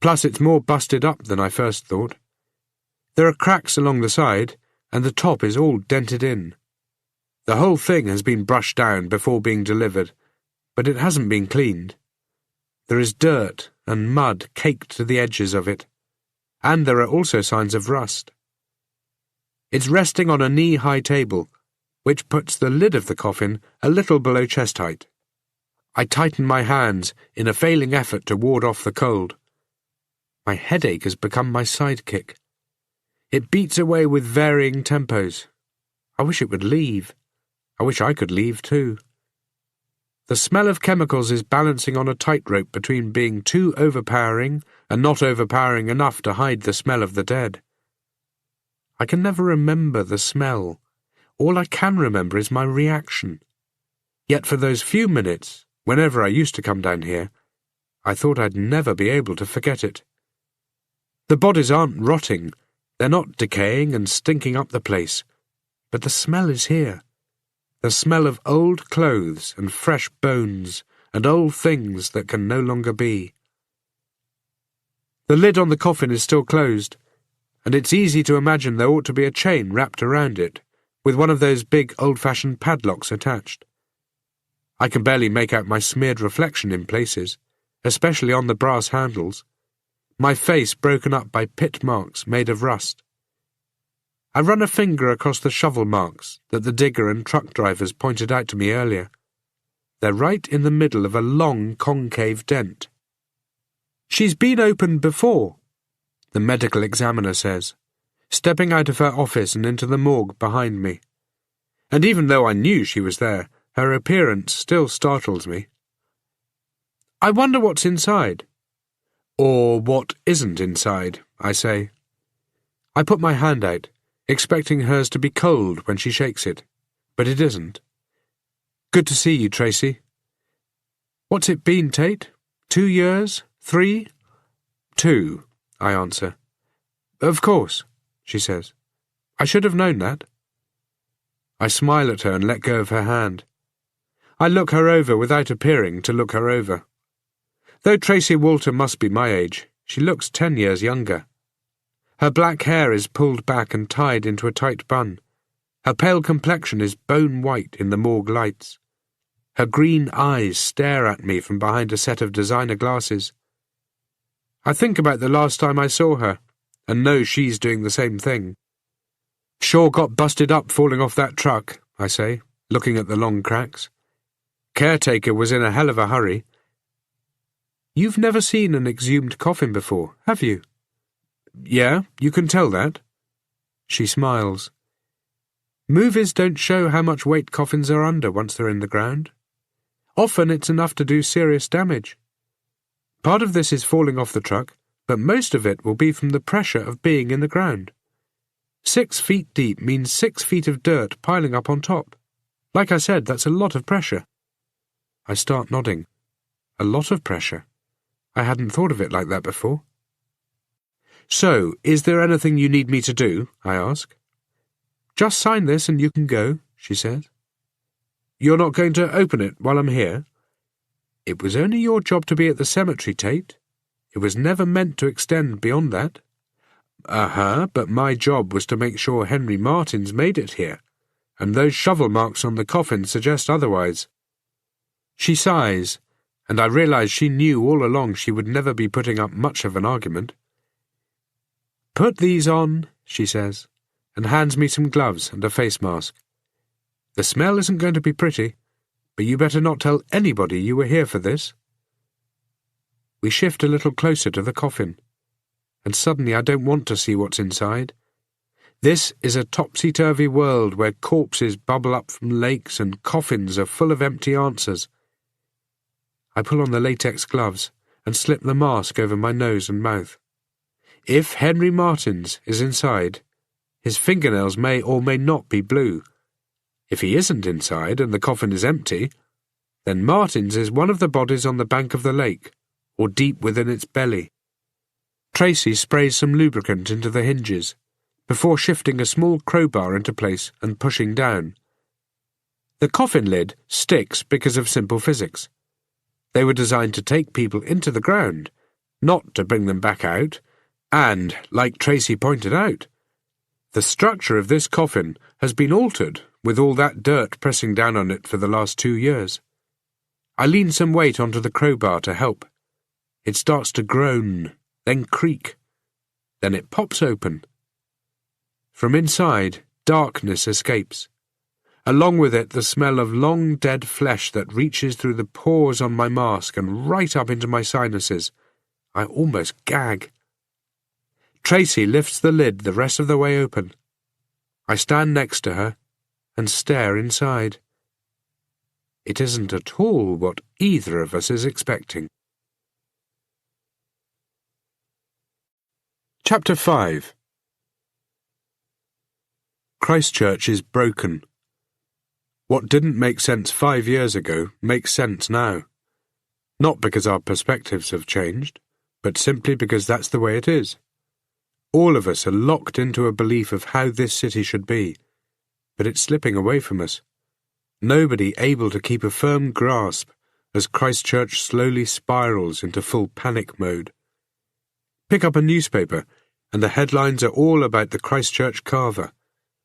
Plus it's more busted up than I first thought. There are cracks along the side, and the top is all dented in. The whole thing has been brushed down before being delivered, but it hasn't been cleaned. There is dirt and mud caked to the edges of it, and there are also signs of rust. It's resting on a knee-high table, which puts the lid of the coffin a little below chest height. I tighten my hands in a failing effort to ward off the cold. My headache has become my sidekick. It beats away with varying tempos. I wish it would leave. I wish I could leave too. The smell of chemicals is balancing on a tightrope between being too overpowering and not overpowering enough to hide the smell of the dead. I can never remember the smell. All I can remember is my reaction. Yet for those few minutes, whenever I used to come down here, I thought I'd never be able to forget it. The bodies aren't rotting, they're not decaying and stinking up the place, but the smell is here. The smell of old clothes and fresh bones and old things that can no longer be. The lid on the coffin is still closed, and it's easy to imagine there ought to be a chain wrapped around it, with one of those big old-fashioned padlocks attached. I can barely make out my smeared reflection in places, especially on the brass handles, my face broken up by pit marks made of rust. I run a finger across the shovel marks that the digger and truck drivers pointed out to me earlier. They're right in the middle of a long concave dent. "She's been opened before," the medical examiner says, stepping out of her office and into the morgue behind me. And even though I knew she was there, her appearance still startles me. "I wonder what's inside." "Or what isn't inside," I say. I put my hand out, expecting hers to be cold when she shakes it, but it isn't. "Good to see you, Tracy." "What's it been, Tate? 2 years? 3? 2, I answer. "Of course," she says. "I should have known that." I smile at her and let go of her hand. I look her over without appearing to look her over. Though Tracy Walter must be my age, she looks 10 years younger. Her black hair is pulled back and tied into a tight bun. Her pale complexion is bone white in the morgue lights. Her green eyes stare at me from behind a set of designer glasses. I think about the last time I saw her, and know she's doing the same thing. "Sure got busted up falling off that truck," I say, looking at the long cracks. "Caretaker was in a hell of a hurry." "You've never seen an exhumed coffin before, have you?" "Yeah, you can tell that." She smiles. "Movies don't show how much weight coffins are under once they're in the ground. Often it's enough to do serious damage. Part of this is falling off the truck, but most of it will be from the pressure of being in the ground. 6 feet deep means 6 feet of dirt piling up on top. Like I said, that's a lot of pressure." I start nodding. A lot of pressure. I hadn't thought of it like that before. "So, is there anything you need me to do?" I ask. "Just sign this and you can go," she says. "You're not going to open it while I'm here?" "It was only your job to be at the cemetery, Tate. It was never meant to extend beyond that." But my job was to make sure Henry Martins made it here, and those shovel marks on the coffin suggest otherwise." She sighs, and I realize she knew all along she would never be putting up much of an argument. "Put these on," she says, and hands me some gloves and a face mask. "The smell isn't going to be pretty, but you better not tell anybody you were here for this." We shift a little closer to the coffin, and suddenly I don't want to see what's inside. This is a topsy-turvy world where corpses bubble up from lakes and coffins are full of empty answers. I pull on the latex gloves and slip the mask over my nose and mouth. If Henry Martins is inside, his fingernails may or may not be blue. If he isn't inside and the coffin is empty, then Martins is one of the bodies on the bank of the lake, or deep within its belly. Tracy sprays some lubricant into the hinges, before shifting a small crowbar into place and pushing down. The coffin lid sticks because of simple physics. They were designed to take people into the ground, not to bring them back out, and, like Tracy pointed out, The structure of this coffin has been altered with all that dirt pressing down on it for the last 2 years. I lean some weight onto the crowbar to help. It starts to groan, then creak. Then it pops open. From inside, darkness escapes. Along with it, the smell of long dead flesh that reaches through the pores on my mask and right up into my sinuses. I almost gag. Tracy lifts the lid the rest of the way open. I stand next to her and stare inside. It isn't at all what either of us is expecting. Chapter 5. Christchurch is broken. What didn't make sense 5 years ago makes sense now. Not because our perspectives have changed, but simply because that's the way it is. All of us are locked into a belief of how this city should be, but it's slipping away from us. Nobody able to keep a firm grasp as Christchurch slowly spirals into full panic mode. Pick up a newspaper, and the headlines are all about the Christchurch carver,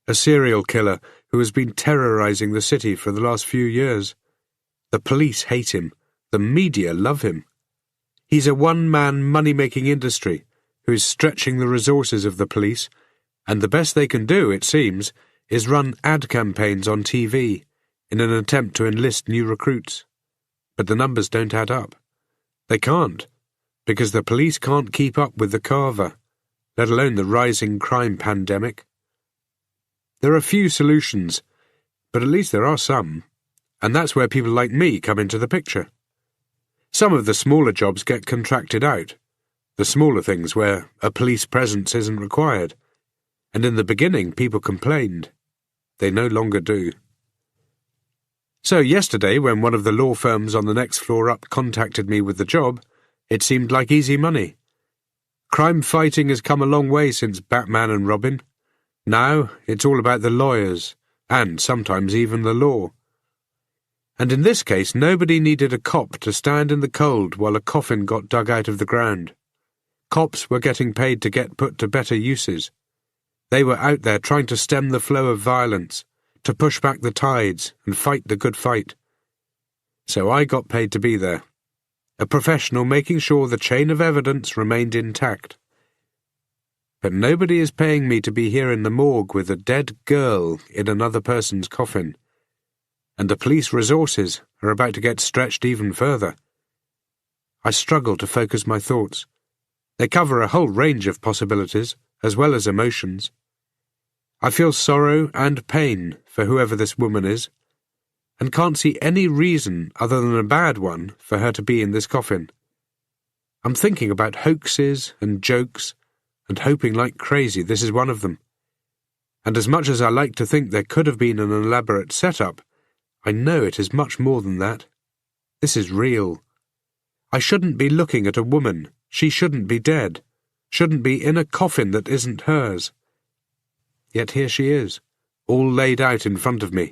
a serial killer who has been terrorizing the city for the last few years. The police hate him. The media love him. He's a one-man money-making industry who is stretching the resources of the police, and the best they can do, it seems, is run ad campaigns on TV in an attempt to enlist new recruits. But the numbers don't add up. They can't, because the police can't keep up with the carver, let alone the rising crime pandemic. There are few solutions, but at least there are some, and that's where people like me come into the picture. Some of the smaller jobs get contracted out, the smaller things where a police presence isn't required, and in the beginning people complained. They no longer do. So yesterday, when one of the law firms on the next floor up contacted me with the job, it seemed like easy money. Crime fighting has come a long way since Batman and Robin. Now it's all about the lawyers, and sometimes even the law. And in this case, nobody needed a cop to stand in the cold while a coffin got dug out of the ground. Cops were getting paid to get put to better uses. They were out there trying to stem the flow of violence, to push back the tides and fight the good fight. So I got paid to be there, a professional making sure the chain of evidence remained intact. But nobody is paying me to be here in the morgue with a dead girl in another person's coffin. And the police resources are about to get stretched even further. I struggle to focus my thoughts. They cover a whole range of possibilities, as well as emotions. I feel sorrow and pain for whoever this woman is, and can't see any reason other than a bad one for her to be in this coffin. I'm thinking about hoaxes and jokes, and hoping like crazy this is one of them. And as much as I like to think there could have been an elaborate setup, I know it is much more than that. This is real. I shouldn't be looking at a woman. She shouldn't be dead. Shouldn't be in a coffin that isn't hers. Yet here she is, all laid out in front of me.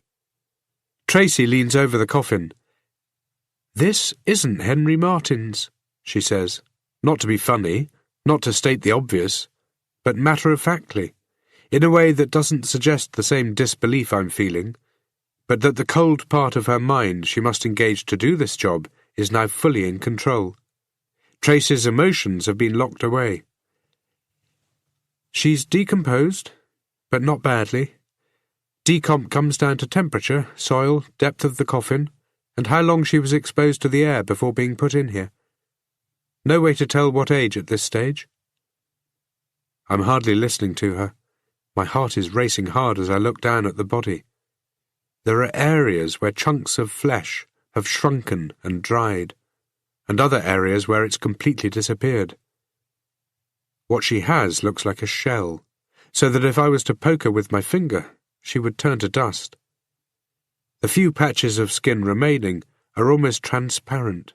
Tracy leans over the coffin. "This isn't Henry Martin's," she says, not to be funny, not to state the obvious, but matter-of-factly, in a way that doesn't suggest the same disbelief I'm feeling, but that the cold part of her mind she must engage to do this job is now fully in control. Tracy's emotions have been locked away. She's decomposed, but not badly. Decomp comes down to temperature, soil, depth of the coffin, and how long she was exposed to the air before being put in here. No way to tell what age at this stage. I'm hardly listening to her. My heart is racing hard as I look down at the body. There are areas where chunks of flesh have shrunken and dried, and other areas where it's completely disappeared. What she has looks like a shell, so that if I was to poke her with my finger, she would turn to dust. The few patches of skin remaining are almost transparent,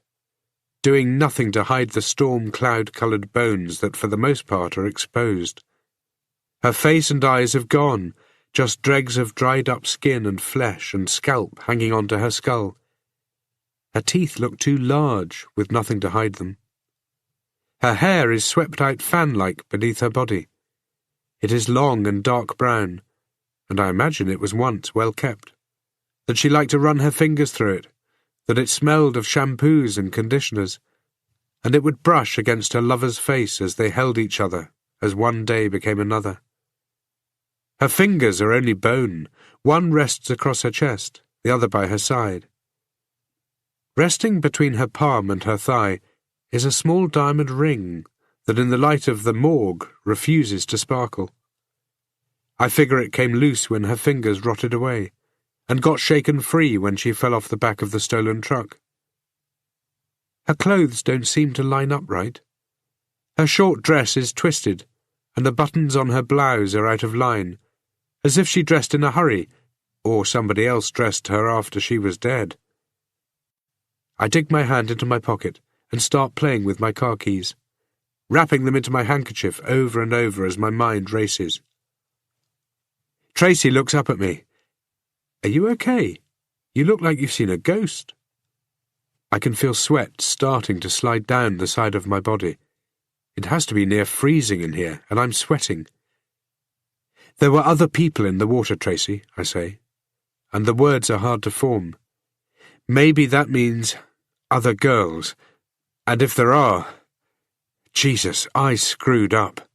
doing nothing to hide the storm cloud-coloured bones that for the most part are exposed. Her face and eyes have gone, just dregs of dried-up skin and flesh and scalp hanging onto her skull. Her teeth look too large, with nothing to hide them. Her hair is swept out fan-like beneath her body. It is long and dark brown, and I imagine it was once well kept. That she liked to run her fingers through it, that it smelled of shampoos and conditioners, and it would brush against her lover's face as they held each other, as one day became another. Her fingers are only bone. One rests across her chest, the other by her side. Resting between her palm and her thigh is a small diamond ring that in the light of the morgue refuses to sparkle. I figure it came loose when her fingers rotted away, and got shaken free when she fell off the back of the stolen truck. Her clothes don't seem to line up right. Her short dress is twisted, and the buttons on her blouse are out of line, as if she dressed in a hurry, or somebody else dressed her after she was dead. I dig my hand into my pocket and start playing with my car keys, wrapping them into my handkerchief over and over as my mind races. Tracy looks up at me. "Are you okay? You look like you've seen a ghost." I can feel sweat starting to slide down the side of my body. It has to be near freezing in here, and I'm sweating. "There were other people in the water, Tracy," I say, and the words are hard to form. Maybe that means other girls, and if there are... Jesus, I screwed up.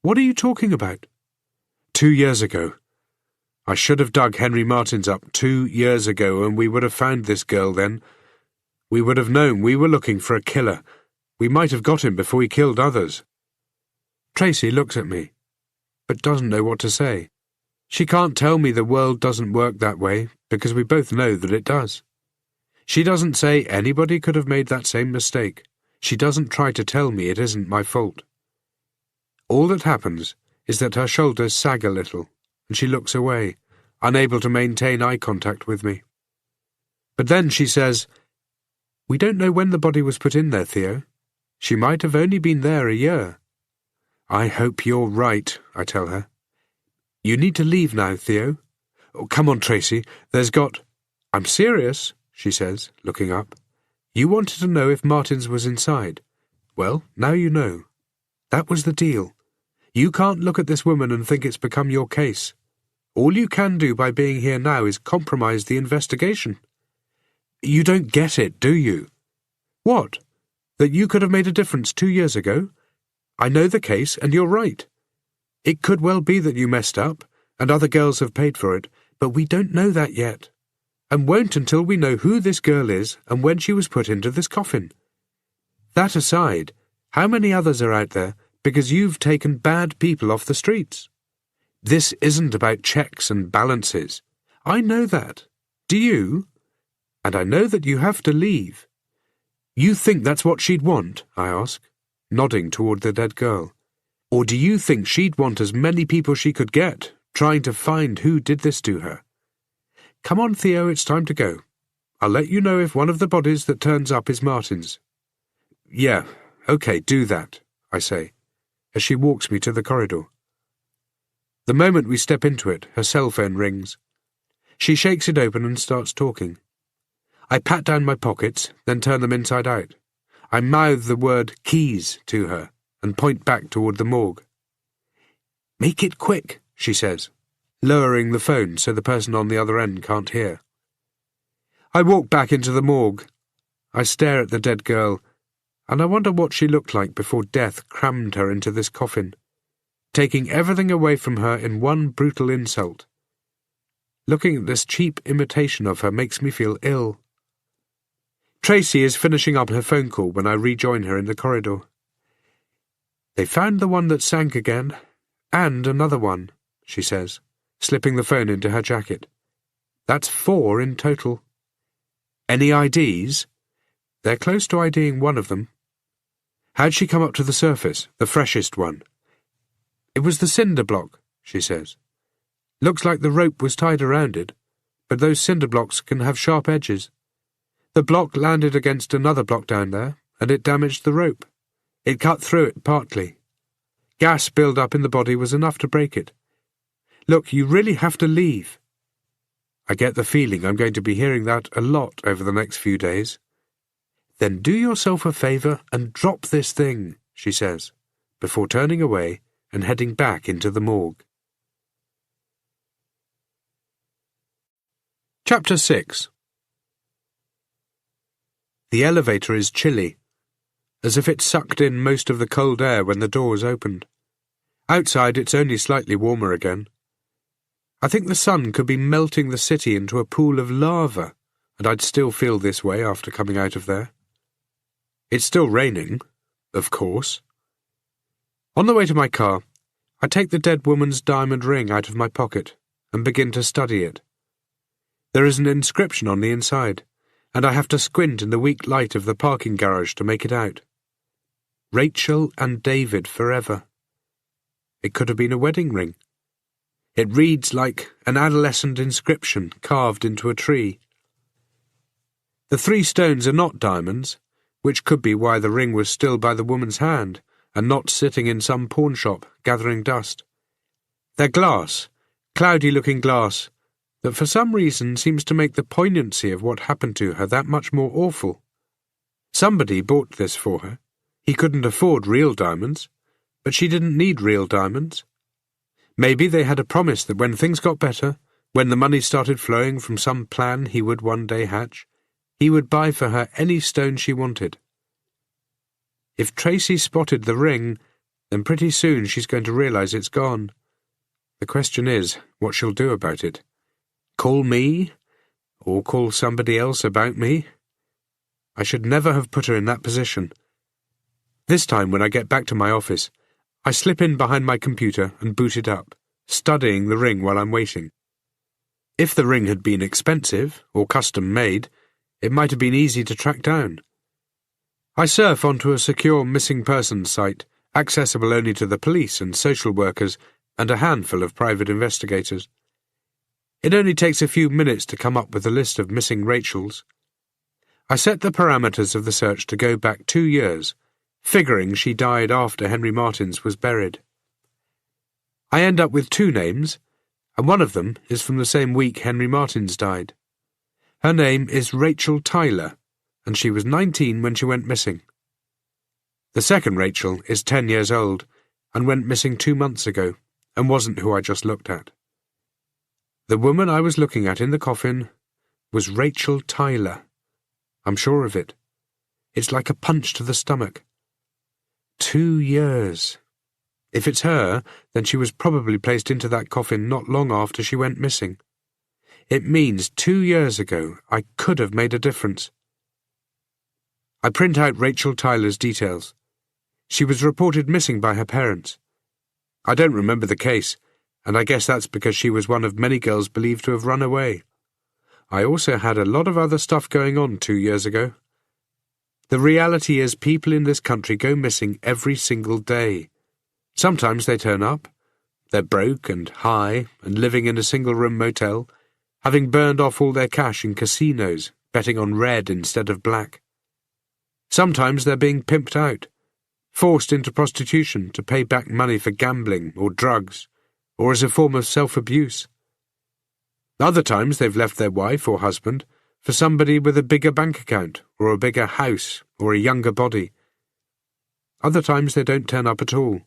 "What are you talking about?" 2 years ago. I should have dug Henry Martin's up 2 years ago, and we would have found this girl then. We would have known we were looking for a killer. We might have got him before he killed others. Tracy looks at me, but doesn't know what to say. She can't tell me the world doesn't work that way, because we both know that it does. She doesn't say anybody could have made that same mistake. She doesn't try to tell me it isn't my fault. All that happens is that her shoulders sag a little, and she looks away, unable to maintain eye contact with me. But then she says, "We don't know when the body was put in there, Theo. She might have only been there a year." "I hope you're right," I tell her. "You need to leave now, Theo." "Oh, come on, Tracy, there's got—" "I'm serious," she says, looking up. "You wanted to know if Martin's was inside. Well, now you know. That was the deal. You can't look at this woman and think it's become your case. All you can do by being here now is compromise the investigation. You don't get it, do you?" "What? That you could have made a difference 2 years ago? I know the case, and you're right. It could well be that you messed up, and other girls have paid for it, but we don't know that yet, and won't until we know who this girl is and when she was put into this coffin. That aside, how many others are out there because you've taken bad people off the streets? This isn't about checks and balances. I know that. Do you? And I know that you have to leave." "You think that's what she'd want?" I ask, nodding toward the dead girl. "Or do you think she'd want as many people she could get, trying to find who did this to her? Come on, Theo, it's time to go. I'll let you know if one of the bodies that turns up is Martin's." "Yeah, okay, do that," I say, as she walks me to the corridor. The moment we step into it, her cell phone rings. She shakes it open and starts talking. I pat down my pockets, then turn them inside out. I mouth the word keys to her and point back toward the morgue. "Make it quick," she says, lowering the phone so the person on the other end can't hear. I walk back into the morgue. I stare at the dead girl, and I wonder what she looked like before death crammed her into this coffin, taking everything away from her in one brutal insult. Looking at this cheap imitation of her makes me feel ill. Tracy is finishing up her phone call when I rejoin her in the corridor. "They found the one that sank again, and another one," she says, slipping the phone into her jacket. "That's 4 in total." "Any IDs?" "They're close to IDing one of them." "How'd she come up to the surface, the freshest one?" "It was the cinder block," she says. "Looks like the rope was tied around it, but those cinder blocks can have sharp edges. The block landed against another block down there, and it damaged the rope. It cut through it partly. Gas build-up in the body was enough to break it. Look, you really have to leave." I get the feeling I'm going to be hearing that a lot over the next few days. "Then do yourself a favour and drop this thing," she says, before turning away and heading back into the morgue. Chapter 6. The elevator is chilly, as if it sucked in most of the cold air when the doors opened. Outside it's only slightly warmer again. I think the sun could be melting the city into a pool of lava, and I'd still feel this way after coming out of there. It's still raining, of course. On the way to my car, I take the dead woman's diamond ring out of my pocket and begin to study it. There is an inscription on the inside, and I have to squint in the weak light of the parking garage to make it out. Rachel and David forever. It could have been a wedding ring. It reads like an adolescent inscription carved into a tree. The 3 stones are not diamonds, which could be why the ring was still by the woman's hand and not sitting in some pawnshop gathering dust. They're glass, cloudy-looking glass, that for some reason seems to make the poignancy of what happened to her that much more awful. Somebody bought this for her. He couldn't afford real diamonds, but she didn't need real diamonds. Maybe they had a promise that when things got better, when the money started flowing from some plan he would one day hatch, he would buy for her any stone she wanted. If Tracy spotted the ring, then pretty soon she's going to realize it's gone. The question is what she'll do about it. Call me? Or call somebody else about me? I should never have put her in that position. This time when I get back to my office, I slip in behind my computer and boot it up, studying the ring while I'm waiting. If the ring had been expensive or custom-made, it might have been easy to track down. I surf onto a secure missing persons site, accessible only to the police and social workers and a handful of private investigators. It only takes a few minutes to come up with a list of missing Rachels. I set the parameters of the search to go back 2 years, figuring she died after Henry Martins was buried. I end up with 2 names, and one of them is from the same week Henry Martins died. Her name is Rachel Tyler, and she was 19 when she went missing. The second Rachel is 10 years old and went missing 2 months ago, and wasn't who I just looked at. The woman I was looking at in the coffin was Rachel Tyler. I'm sure of it. It's like a punch to the stomach. 2 years. If it's her, then she was probably placed into that coffin not long after she went missing. It means 2 years ago I could have made a difference. I print out Rachel Tyler's details. She was reported missing by her parents. I don't remember the case, and I guess that's because she was one of many girls believed to have run away. I also had a lot of other stuff going on 2 years ago. The reality is people in this country go missing every single day. Sometimes they turn up. They're broke and high and living in a single-room motel, having burned off all their cash in casinos, betting on red instead of black. Sometimes they're being pimped out, forced into prostitution to pay back money for gambling or drugs, or as a form of self-abuse. Other times they've left their wife or husband for somebody with a bigger bank account, or a bigger house, or a younger body. Other times they don't turn up at all.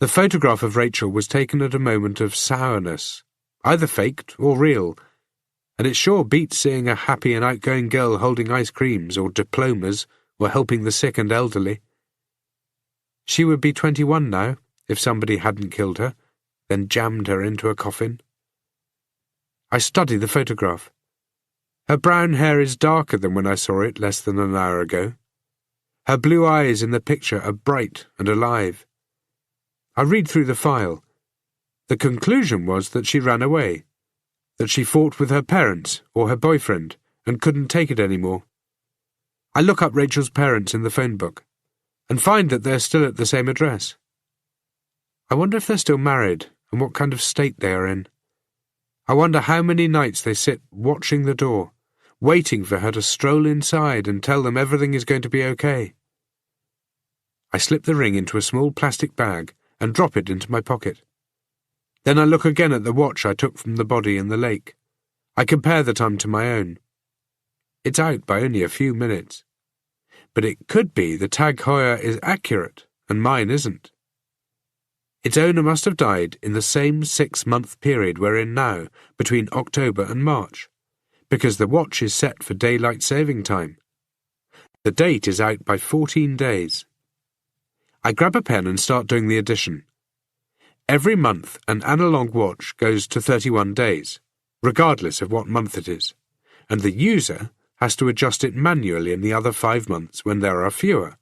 The photograph of Rachel was taken at a moment of sourness, either faked or real, and it sure beats seeing a happy and outgoing girl holding ice creams or diplomas or helping the sick and elderly. She would be 21 now, if somebody hadn't killed her, then jammed her into a coffin. I study the photograph. Her brown hair is darker than when I saw it less than an hour ago. Her blue eyes in the picture are bright and alive. I read through the file. The conclusion was that she ran away, that she fought with her parents or her boyfriend and couldn't take it anymore. I look up Rachel's parents in the phone book and find that they're still at the same address. I wonder if they're still married and what kind of state they are in. I wonder how many nights they sit watching the door, waiting for her to stroll inside and tell them everything is going to be okay. I slip the ring into a small plastic bag and drop it into my pocket. Then I look again at the watch I took from the body in the lake. I compare the time to my own. It's out by only a few minutes. But it could be the Tag Heuer is accurate and mine isn't. Its owner must have died in the same 6-month period we're in now, between October and March, because the watch is set for daylight saving time. The date is out by 14 days. I grab a pen and start doing the addition. Every month, an analog watch goes to 31 days, regardless of what month it is, and the user has to adjust it manually in the other 5 months when there are fewer.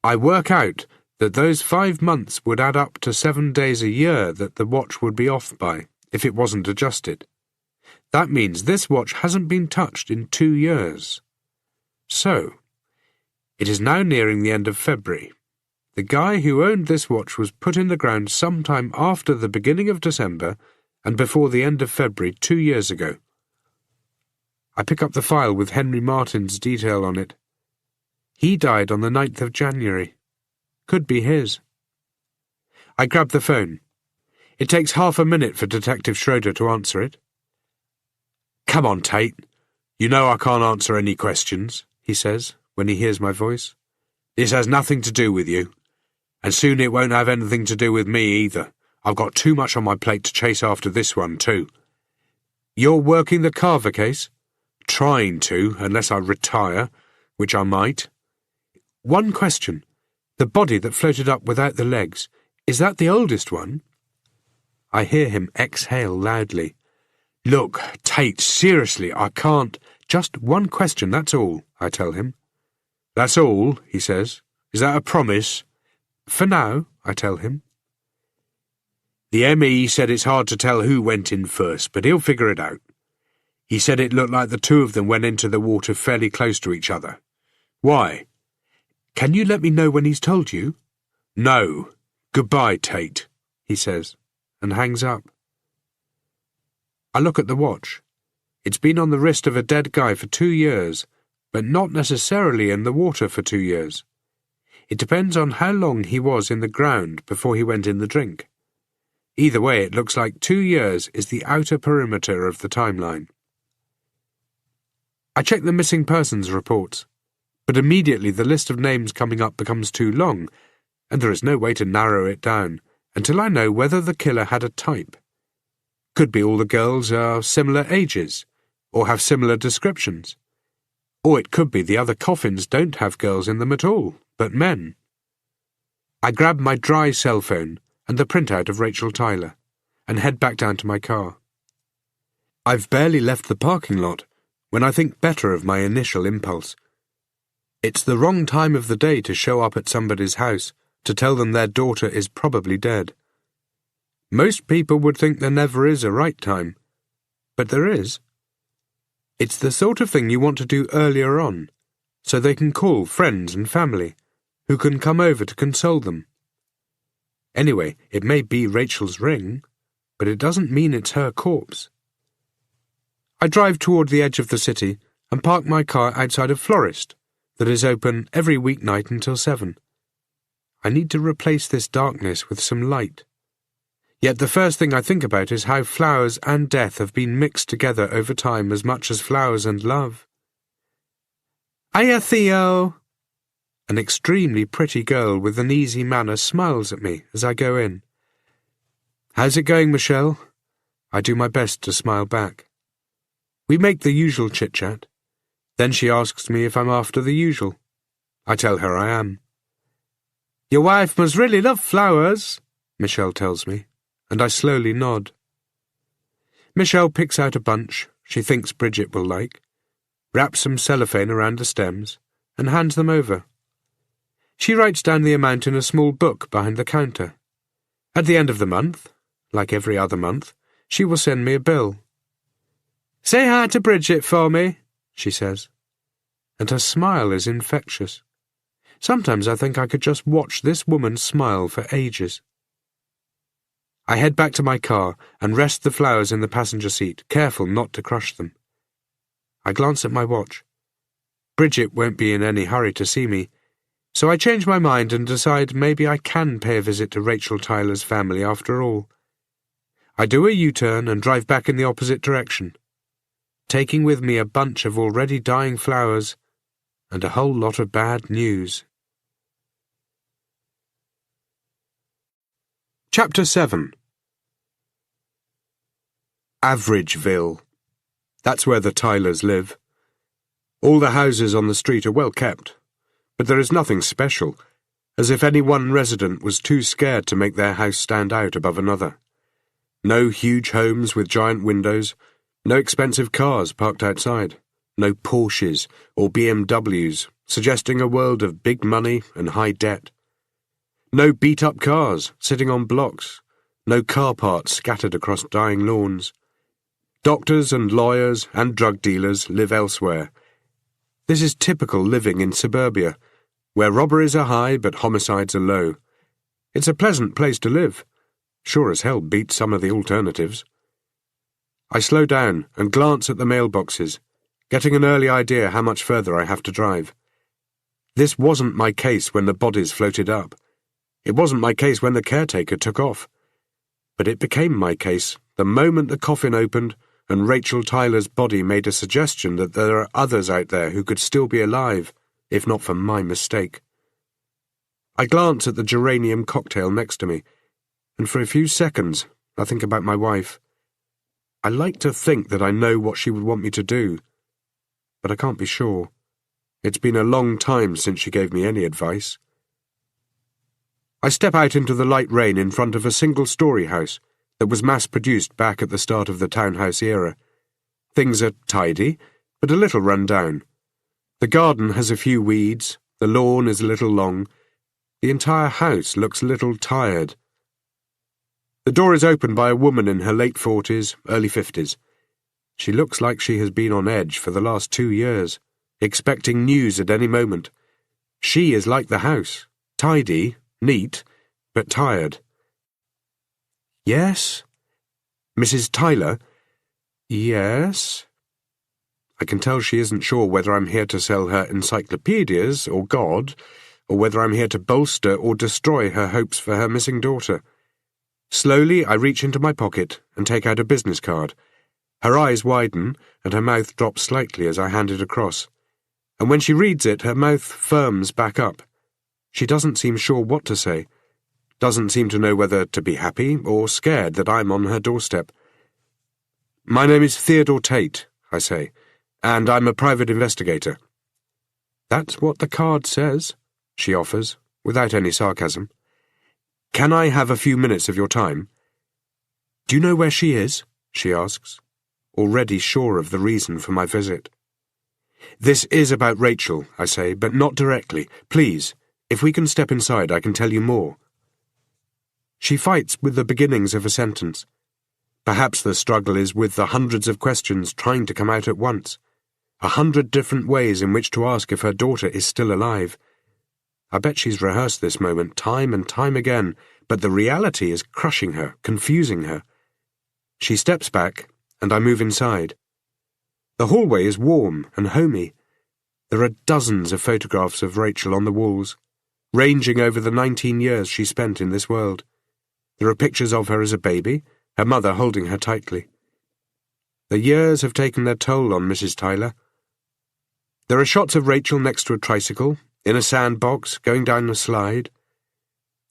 I work out that those 5 months would add up to 7 days a year that the watch would be off by if it wasn't adjusted. That means this watch hasn't been touched in 2 years. So, it is now nearing the end of February. The guy who owned this watch was put in the ground sometime after the beginning of December and before the end of February 2 years ago. I pick up the file with Henry Martin's detail on it. He died on the 9th of January. Could be his. I grab the phone. It takes half a minute for Detective Schroeder to answer it. "Come on, Tate. You know I can't answer any questions," he says, when he hears my voice. "This has nothing to do with you. And soon it won't have anything to do with me either. I've got too much on my plate to chase after this one, too." "You're working the Carver case?" "Trying to, unless I retire, which I might." "One question. The body that floated up without the legs, is that the oldest one?" I hear him exhale loudly. "Look, Tate, seriously, I can't—" "Just one question, that's all," I tell him. "That's all," he says. "Is that a promise?" "For now," I tell him. "The M.E. said it's hard to tell who went in first, but he'll figure it out. He said it looked like the two of them went into the water fairly close to each other. Why?" "Can you let me know when he's told you?" "No. Goodbye, Tate," he says, and hangs up. I look at the watch. It's been on the wrist of a dead guy for 2 years, but not necessarily in the water for 2 years. It depends on how long he was in the ground before he went in the drink. Either way, it looks like 2 years is the outer perimeter of the timeline. I check the missing persons reports, but immediately the list of names coming up becomes too long, and there is no way to narrow it down until I know whether the killer had a type. Could be all the girls are similar ages, or have similar descriptions. Or it could be the other coffins don't have girls in them at all, but men. I grab my dry cell phone and the printout of Rachel Tyler, and head back down to my car. I've barely left the parking lot when I think better of my initial impulse. It's the wrong time of the day to show up at somebody's house to tell them their daughter is probably dead. Most people would think there never is a right time, but there is. It's the sort of thing you want to do earlier on, so they can call friends and family, who can come over to console them. Anyway, it may be Rachel's ring, but it doesn't mean it's her corpse. I drive toward the edge of the city and park my car outside a florist that is open every weeknight until 7. I need to replace this darkness with some light. Yet the first thing I think about is how flowers and death have been mixed together over time as much as flowers and love. "Hiya, Theo!" An extremely pretty girl with an easy manner smiles at me as I go in. "How's it going, Michelle?" I do my best to smile back. We make the usual chit-chat. Then she asks me if I'm after the usual. I tell her I am. "Your wife must really love flowers," Michelle tells me, and I slowly nod. Michelle picks out a bunch she thinks Bridget will like, wraps some cellophane around the stems, and hands them over. She writes down the amount in a small book behind the counter. At the end of the month, like every other month, she will send me a bill. "Say hi to Bridget for me," she says, and her smile is infectious. Sometimes I think I could just watch this woman smile for ages. I head back to my car and rest the flowers in the passenger seat, careful not to crush them. I glance at my watch. Bridget won't be in any hurry to see me, so I change my mind and decide maybe I can pay a visit to Rachel Tyler's family after all. I do a U-turn and drive back in the opposite direction, taking with me a bunch of already dying flowers and a whole lot of bad news. Chapter 7. Averageville. That's where the Tylers live. All the houses on the street are well kept, but there is nothing special, as if any one resident was too scared to make their house stand out above another. No huge homes with giant windows, no expensive cars parked outside, no Porsches or BMWs, suggesting a world of big money and high debt. No beat-up cars sitting on blocks, no car parts scattered across dying lawns. Doctors and lawyers and drug dealers live elsewhere. This is typical living in suburbia, where robberies are high but homicides are low. It's a pleasant place to live. Sure as hell beats some of the alternatives. I slow down and glance at the mailboxes, getting an early idea how much further I have to drive. This wasn't my case when the bodies floated up. It wasn't my case when the caretaker took off. But it became my case the moment the coffin opened and Rachel Tyler's body made a suggestion that there are others out there who could still be alive, if not for my mistake. I glance at the geranium cocktail next to me, and for a few seconds I think about my wife. I like to think that I know what she would want me to do, but I can't be sure. It's been a long time since she gave me any advice. I step out into the light rain in front of a single-story house that was mass-produced back at the start of the townhouse era. Things are tidy, but a little run down. The garden has a few weeds, the lawn is a little long, the entire house looks a little tired. The door is opened by a woman in her late 40s, early 50s. She looks like she has been on edge for the last 2 years, expecting news at any moment. She is like the house, tidy, neat, but tired. Yes? Mrs. Tyler? Yes? I can tell she isn't sure whether I'm here to sell her encyclopedias or God, or whether I'm here to bolster or destroy her hopes for her missing daughter. Slowly, I reach into my pocket and take out a business card. Her eyes widen and her mouth drops slightly as I hand it across. And when she reads it, her mouth firms back up. She doesn't seem sure what to say. Doesn't seem to know whether to be happy or scared that I'm on her doorstep. My name is Theodore Tate, I say, and I'm a private investigator. That's what the card says, she offers, without any sarcasm. Can I have a few minutes of your time? Do you know where she is? She asks, already sure of the reason for my visit. This is about Rachel, I say, but not directly. Please, if we can step inside, I can tell you more. She fights with the beginnings of a sentence. Perhaps the struggle is with the hundreds of questions trying to come out at once. 100 different ways in which to ask if her daughter is still alive. I bet she's rehearsed this moment time and time again, but the reality is crushing her, confusing her. She steps back, and I move inside. The hallway is warm and homey. There are dozens of photographs of Rachel on the walls, ranging over the 19 years she spent in this world. There are pictures of her as a baby, her mother holding her tightly. The years have taken their toll on Mrs. Tyler. There are shots of Rachel next to a tricycle, in a sandbox, going down a slide.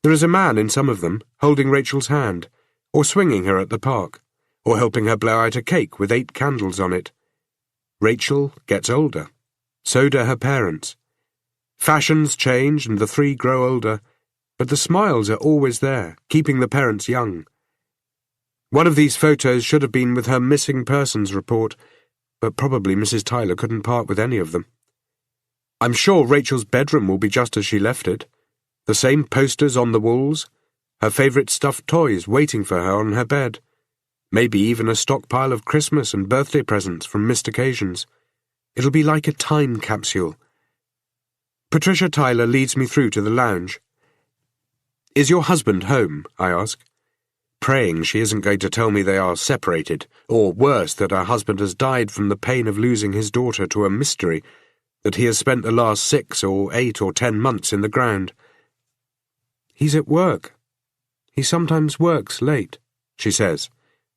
There is a man in some of them, holding Rachel's hand, or swinging her at the park, or helping her blow out a cake with 8 candles on it. Rachel gets older. So do her parents. Fashions change and the 3 grow older, but the smiles are always there, keeping the parents young. One of these photos should have been with her missing persons report, but probably Mrs. Tyler couldn't part with any of them. I'm sure Rachel's bedroom will be just as she left it. The same posters on the walls, her favourite stuffed toys waiting for her on her bed, maybe even a stockpile of Christmas and birthday presents from missed occasions. It'll be like a time capsule. Patricia Tyler leads me through to the lounge. Is your husband home? I ask, praying she isn't going to tell me they are separated, or worse, that her husband has died from the pain of losing his daughter to a mystery, that he has spent the last 6 or 8 or 10 months in the ground. He's at work. He sometimes works late, she says,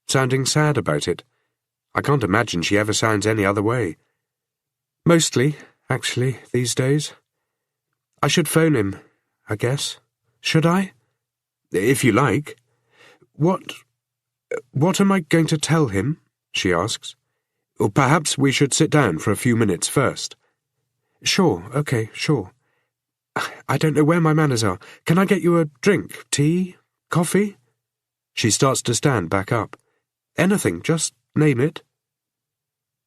sounding sad about it. I can't imagine she ever sounds any other way. Mostly, actually, these days. I should phone him, I guess. Should I? If you like. What am I going to tell him?" she asks. "Or perhaps we should sit down for a few minutes first." "Sure, okay, sure. I don't know where my manners are. Can I get you a drink? Tea? Coffee?" She starts to stand back up. "Anything, just name it."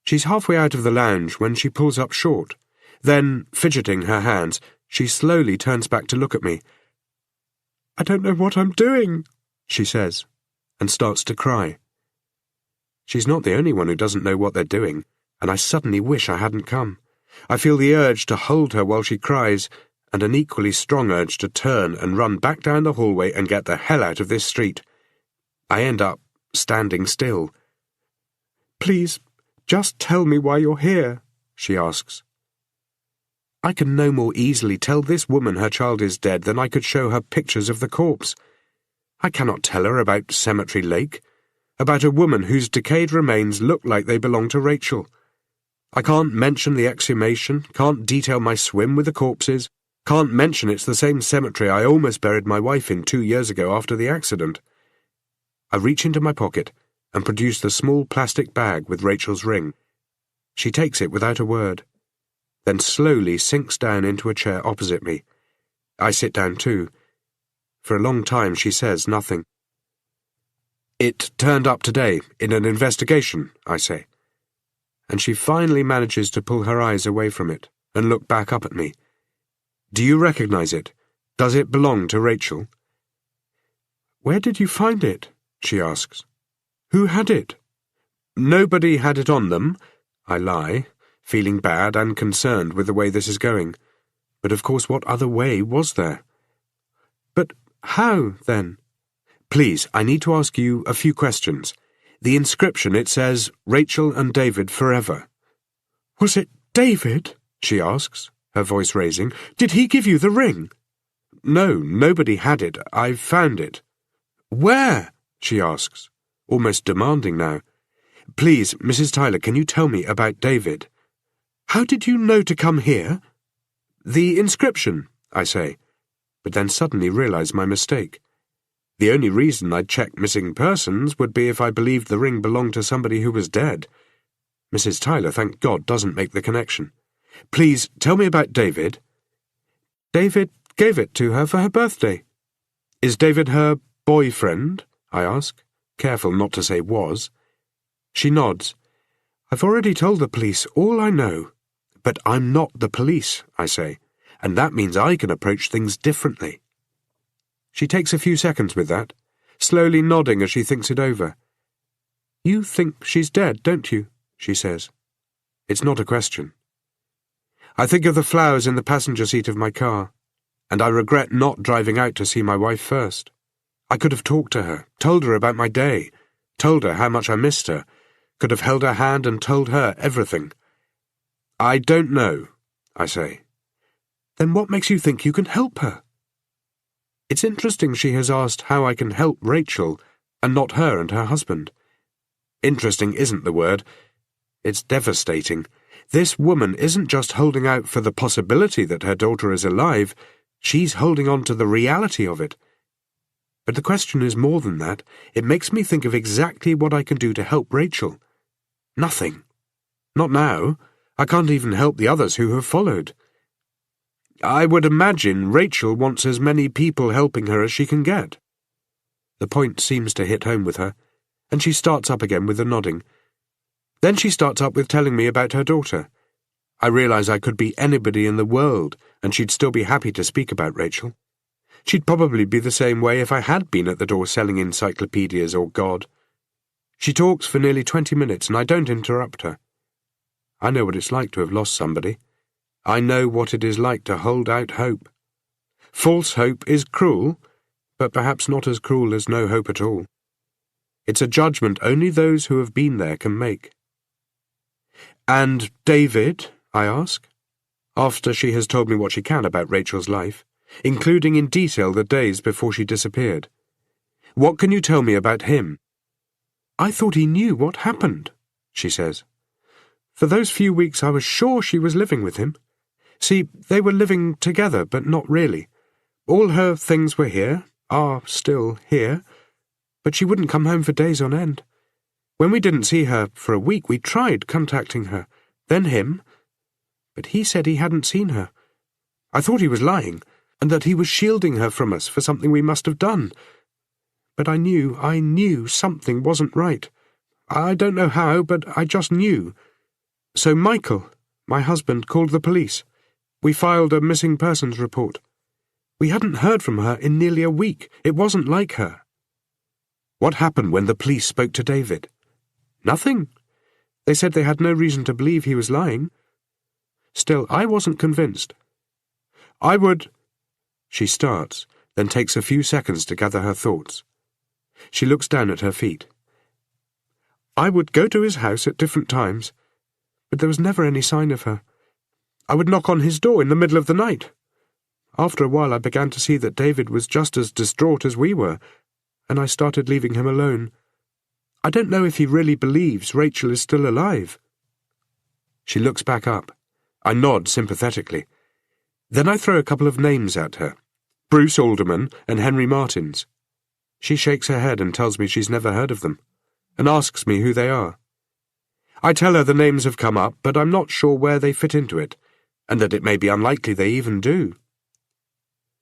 She's halfway out of the lounge when she pulls up short. Then, fidgeting her hands, she slowly turns back to look at me. "I don't know what I'm doing," she says, and starts to cry. She's not the only one who doesn't know what they're doing, and I suddenly wish I hadn't come. I feel the urge to hold her while she cries, and an equally strong urge to turn and run back down the hallway and get the hell out of this street. I end up standing still. "Please, just tell me why you're here," she asks. I can no more easily tell this woman her child is dead than I could show her pictures of the corpse. I cannot tell her about Cemetery Lake, about a woman whose decayed remains look like they belong to Rachel. I can't mention the exhumation, can't detail my swim with the corpses, can't mention it's the same cemetery I almost buried my wife in 2 years ago after the accident. I reach into my pocket and produce the small plastic bag with Rachel's ring. She takes it without a word, then slowly sinks down into a chair opposite me. I sit down too. For a long time she says nothing. "It turned up today, in an investigation," I say. And she finally manages to pull her eyes away from it and look back up at me. "Do you recognize it? Does it belong to Rachel?" "Where did you find it?" she asks. "Who had it?" "Nobody had it on them," I lie, feeling bad and concerned with the way this is going. But of course, what other way was there? "But how, then?" "Please, I need to ask you a few questions. The inscription, it says, 'Rachel and David forever.'" "Was it David?" she asks, her voice raising. "Did he give you the ring?" "No, nobody had it. I found it." "Where?" she asks, almost demanding now. "Please, Mrs. Tyler, can you tell me about David?" "How did you know to come here?" "The inscription," I say, but then suddenly realize my mistake. The only reason I'd check missing persons would be if I believed the ring belonged to somebody who was dead. Mrs. Tyler, thank God, doesn't make the connection. "Please, tell me about David." "David gave it to her for her birthday." "Is David her boyfriend?" I ask, careful not to say was. She nods. "I've already told the police all I know." "But I'm not the police," I say, "and that means I can approach things differently." She takes a few seconds with that, slowly nodding as she thinks it over. "You think she's dead, don't you?" she says. It's not a question. I think of the flowers in the passenger seat of my car, and I regret not driving out to see my wife first. I could have talked to her, told her about my day, told her how much I missed her, could have held her hand and told her everything. "I don't know," I say. "Then what makes you think you can help her?" It's interesting she has asked how I can help Rachel, and not her and her husband. Interesting isn't the word. It's devastating. This woman isn't just holding out for the possibility that her daughter is alive, she's holding on to the reality of it. But the question is more than that. It makes me think of exactly what I can do to help Rachel. Nothing. Not now. I can't even help the others who have followed. I would imagine Rachel wants as many people helping her as she can get. The point seems to hit home with her, and she starts up again with a nodding. Then she starts up with telling me about her daughter. I realize I could be anybody in the world, and she'd still be happy to speak about Rachel. She'd probably be the same way if I had been at the door selling encyclopedias or God. She talks for nearly 20 minutes, and I don't interrupt her. I know what it's like to have lost somebody. I know what it is like to hold out hope. False hope is cruel, but perhaps not as cruel as no hope at all. It's a judgment only those who have been there can make. "And David?" I ask, after she has told me what she can about Rachel's life, including in detail the days before she disappeared. "What can you tell me about him?" "I thought he knew what happened," she says. "For those few weeks I was sure she was living with him. See, they were living together, but not really. All her things were here, are still here. but she wouldn't come home for days on end. When we didn't see her for a week, we tried contacting her, then him, but he said he hadn't seen her. I thought he was lying, and that he was shielding her from us for something we must have done. But I knew something wasn't right. I don't know how, but I just knew. So Michael, my husband, called the police. We filed a missing persons report. We hadn't heard from her in nearly a week. It wasn't like her. What happened when the police spoke to David? Nothing. They said they had no reason to believe he was lying. Still, I wasn't convinced. I would... She starts, then takes a few seconds to gather her thoughts. She looks down at her feet. I would go to his house at different times, but there was never any sign of her. I would knock on his door in the middle of the night. After a while I began to see that David was just as distraught as we were, and I started leaving him alone. I don't know if he really believes Rachel is still alive. She looks back up. I nod sympathetically. Then I throw a couple of names at her, Bruce Alderman and Henry Martins. She shakes her head and tells me she's never heard of them, and asks me who they are. I tell her the names have come up, but I'm not sure where they fit into it, and that it may be unlikely they even do.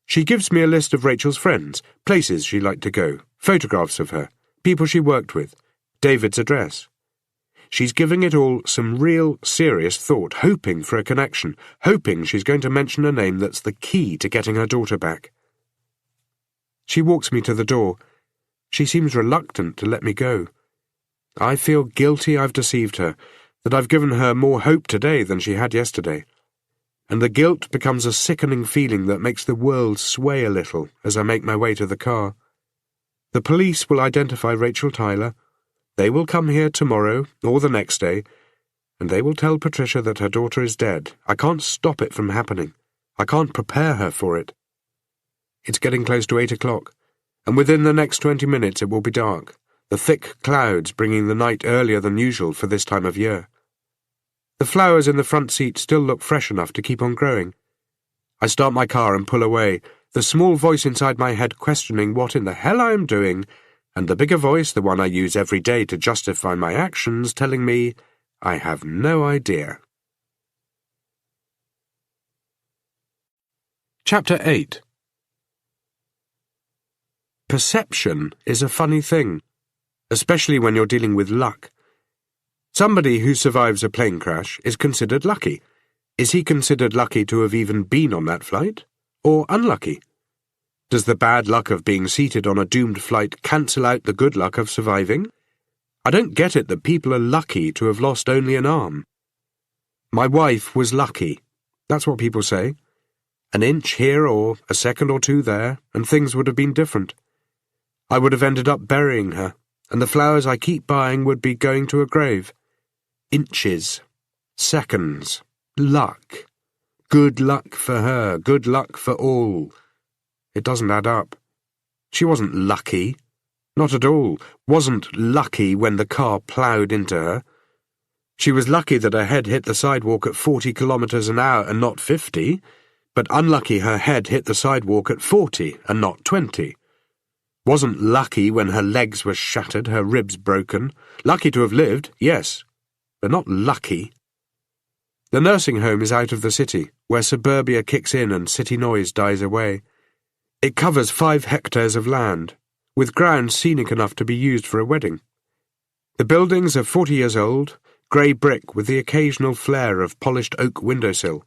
She gives me a list of Rachel's friends, places she liked to go, photographs of her, people she worked with, David's address. She's giving it all some real, serious thought, hoping for a connection, hoping she's going to mention a name that's the key to getting her daughter back. She walks me to the door. She seems reluctant to let me go. I feel guilty I've deceived her, that I've given her more hope today than she had yesterday. And the guilt becomes a sickening feeling that makes the world sway a little as I make my way to the car. The police will identify Rachel Tyler. They will come here tomorrow, or the next day, and they will tell Patricia that her daughter is dead. I can't stop it from happening. I can't prepare her for it. It's getting close to 8 o'clock, and within the next 20 minutes it will be dark, the thick clouds bringing the night earlier than usual for this time of year. The flowers in the front seat still look fresh enough to keep on growing. I start my car and pull away, the small voice inside my head questioning what in the hell I am doing, and the bigger voice, the one I use every day to justify my actions, telling me I have no idea. Chapter 8. Perception is a funny thing, especially when you're dealing with luck. Somebody who survives a plane crash is considered lucky. Is he considered lucky to have even been on that flight, or unlucky? Does the bad luck of being seated on a doomed flight cancel out the good luck of surviving? I don't get it that people are lucky to have lost only an arm. My wife was lucky. That's what people say. An inch here or a second or two there, and things would have been different. I would have ended up burying her, and the flowers I keep buying would be going to a grave. Inches. Seconds. Luck. Good luck for her. Good luck for all. It doesn't add up. She wasn't lucky. Not at all. Wasn't lucky when the car ploughed into her. She was lucky that her head hit the sidewalk at 40 kilometres an hour and not 50, but unlucky her head hit the sidewalk at 40 and not 20. Wasn't lucky when her legs were shattered, her ribs broken. Lucky to have lived, yes, but not lucky. The nursing home is out of the city, where suburbia kicks in and city noise dies away. It covers 5 hectares of land, with ground scenic enough to be used for a wedding. The buildings are 40 years old, grey brick with the occasional flare of polished oak windowsill,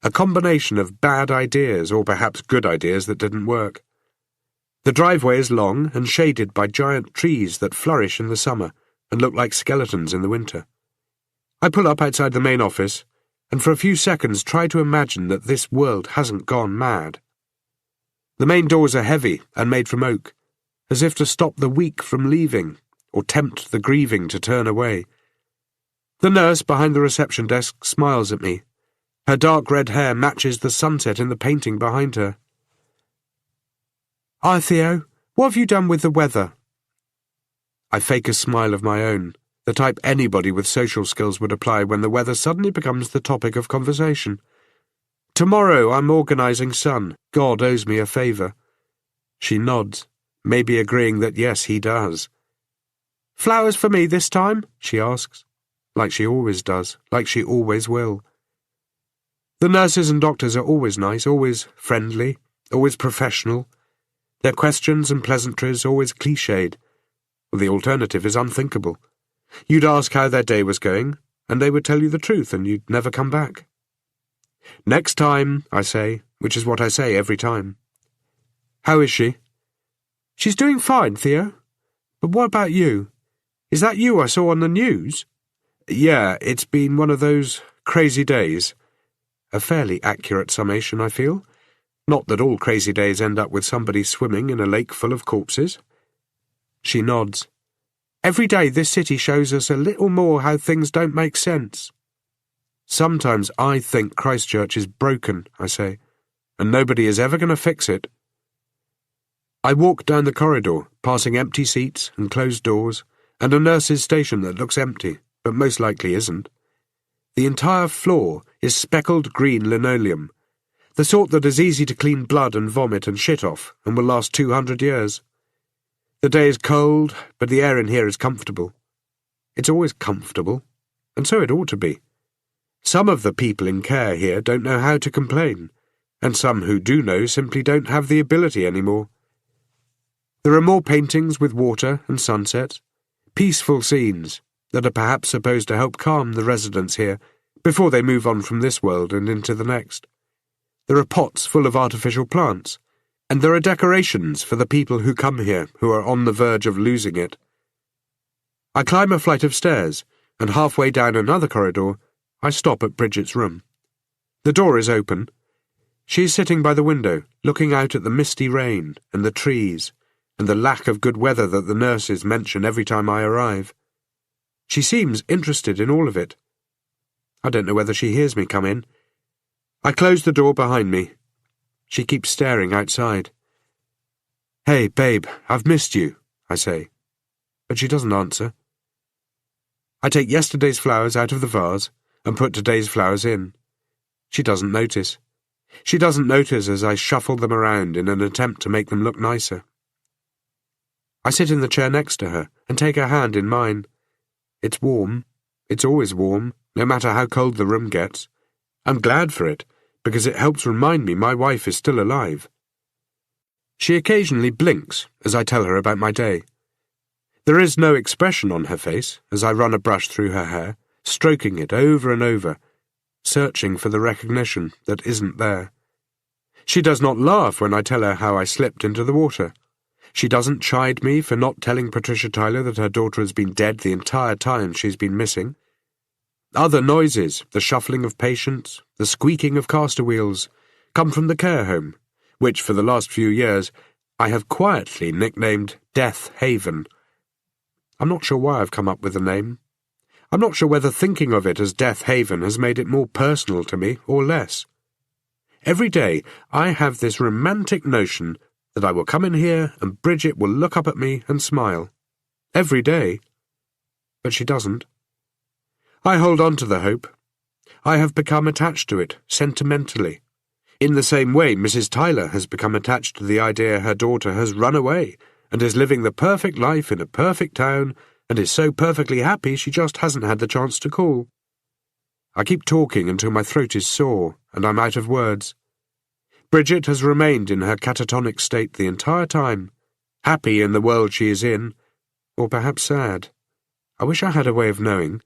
a combination of bad ideas or perhaps good ideas that didn't work. The driveway is long and shaded by giant trees that flourish in the summer and look like skeletons in the winter. I pull up outside the main office and for a few seconds try to imagine that this world hasn't gone mad. The main doors are heavy and made from oak, as if to stop the weak from leaving or tempt the grieving to turn away. The nurse behind the reception desk smiles at me. Her dark red hair matches the sunset in the painting behind her. "Hi, Theo. What have you done with the weather?" I fake a smile of my own, the type anybody with social skills would apply when the weather suddenly becomes the topic of conversation. "Tomorrow I'm organising Sun. God owes me a favour." She nods, maybe agreeing that yes, he does. "Flowers for me this time?" she asks, like she always does, like she always will. The nurses and doctors are always nice, always friendly, always professional. Their questions and pleasantries always cliched. Well, the alternative is unthinkable. You'd ask how their day was going, and they would tell you the truth, and you'd never come back. "Next time," I say, which is what I say every time. "How is she?" "She's doing fine, Theo. But what about you? Is that you I saw on the news?" "Yeah, it's been one of those crazy days." A fairly accurate summation, I feel. Not that all crazy days end up with somebody swimming in a lake full of corpses. She nods. "Every day this city shows us a little more how things don't make sense." "Sometimes I think Christchurch is broken," I say, "and nobody is ever going to fix it." I walk down the corridor, passing empty seats and closed doors, and a nurse's station that looks empty, but most likely isn't. The entire floor is speckled green linoleum, the sort that is easy to clean blood and vomit and shit off, and will last 200 years. The day is cold, but the air in here is comfortable. It's always comfortable, and so it ought to be. Some of the people in care here don't know how to complain, and some who do know simply don't have the ability anymore. There are more paintings with water and sunsets, peaceful scenes that are perhaps supposed to help calm the residents here before they move on from this world and into the next. There are pots full of artificial plants, and there are decorations for the people who come here who are on the verge of losing it. I climb a flight of stairs, and halfway down another corridor, I stop at Bridget's room. The door is open. She is sitting by the window, looking out at the misty rain and the trees, and the lack of good weather that the nurses mention every time I arrive. She seems interested in all of it. I don't know whether she hears me come in. I close the door behind me. She keeps staring outside. "Hey, babe, I've missed you," I say. But she doesn't answer. I take yesterday's flowers out of the vase and put today's flowers in. She doesn't notice. She doesn't notice as I shuffle them around in an attempt to make them look nicer. I sit in the chair next to her and take her hand in mine. It's warm. It's always warm, no matter how cold the room gets. I'm glad for it, because it helps remind me my wife is still alive. She occasionally blinks as I tell her about my day. There is no expression on her face as I run a brush through her hair, stroking it over and over, searching for the recognition that isn't there. She does not laugh when I tell her how I slipped into the water. She doesn't chide me for not telling Patricia Tyler that her daughter has been dead the entire time she's been missing. Other noises, the shuffling of patients, the squeaking of caster wheels, come from the care home, which for the last few years I have quietly nicknamed Death Haven. I'm not sure why I've come up with the name. I'm not sure whether thinking of it as Death Haven has made it more personal to me or less. Every day I have this romantic notion that I will come in here and Bridget will look up at me and smile. Every day. But she doesn't. I hold on to the hope. I have become attached to it, sentimentally, in the same way Mrs. Tyler has become attached to the idea her daughter has run away and is living the perfect life in a perfect town and is so perfectly happy she just hasn't had the chance to call. I keep talking until my throat is sore and I'm out of words. Bridget has remained in her catatonic state the entire time, happy in the world she is in, or perhaps sad. I wish I had a way of knowing.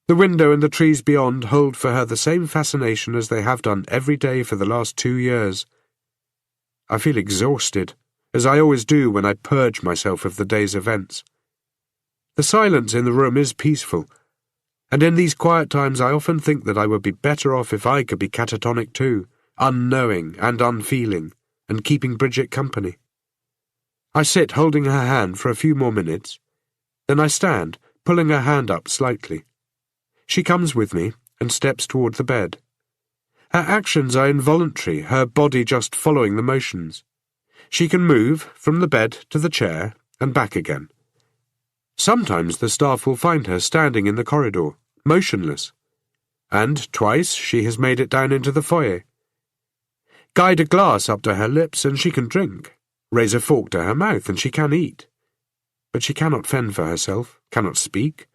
The window and the trees beyond hold for her the same fascination as they have done every day for the last 2 years. I feel exhausted, as I always do when I purge myself of the day's events. The silence in the room is peaceful, and in these quiet times I often think that I would be better off if I could be catatonic too, unknowing and unfeeling, and keeping Bridget company. I sit holding her hand for a few more minutes, then I stand, pulling her hand up slightly. She comes with me and steps toward the bed. Her actions are involuntary, her body just following the motions. She can move from the bed to the chair and back again. Sometimes the staff will find her standing in the corridor, motionless, and twice she has made it down into the foyer. Guide a glass up to her lips and she can drink, Raise a fork to her mouth and she can eat. But she cannot fend for herself, cannot speak,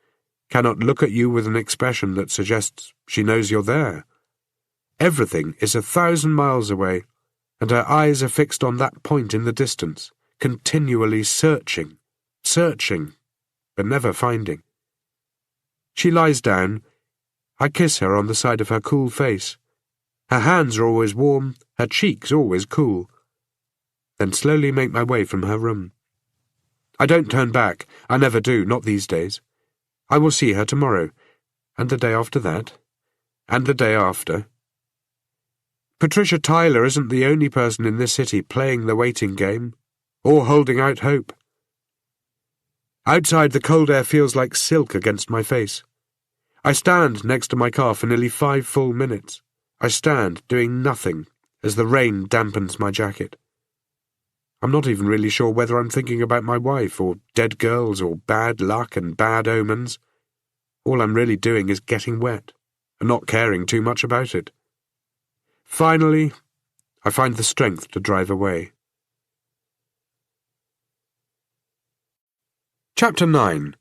cannot look at you with an expression that suggests she knows you're there. Everything is 1,000 miles away, and her eyes are fixed on that point in the distance, continually searching, but never finding. She lies down. I kiss her on the side of her cool face. Her hands are always warm, her cheeks always cool. Then slowly make my way from her room. I don't turn back. I never do, not these days. I will see her tomorrow, and the day after that, and the day after. Patricia Tyler isn't the only person in this city playing the waiting game, or holding out hope. Outside, the cold air feels like silk against my face. I stand next to my car for nearly 5 full minutes. I stand, doing nothing, as the rain dampens my jacket. I'm not even really sure whether I'm thinking about my wife, or dead girls, or bad luck and bad omens. All I'm really doing is getting wet, and not caring too much about it. Finally, I find the strength to drive away. Chapter 9.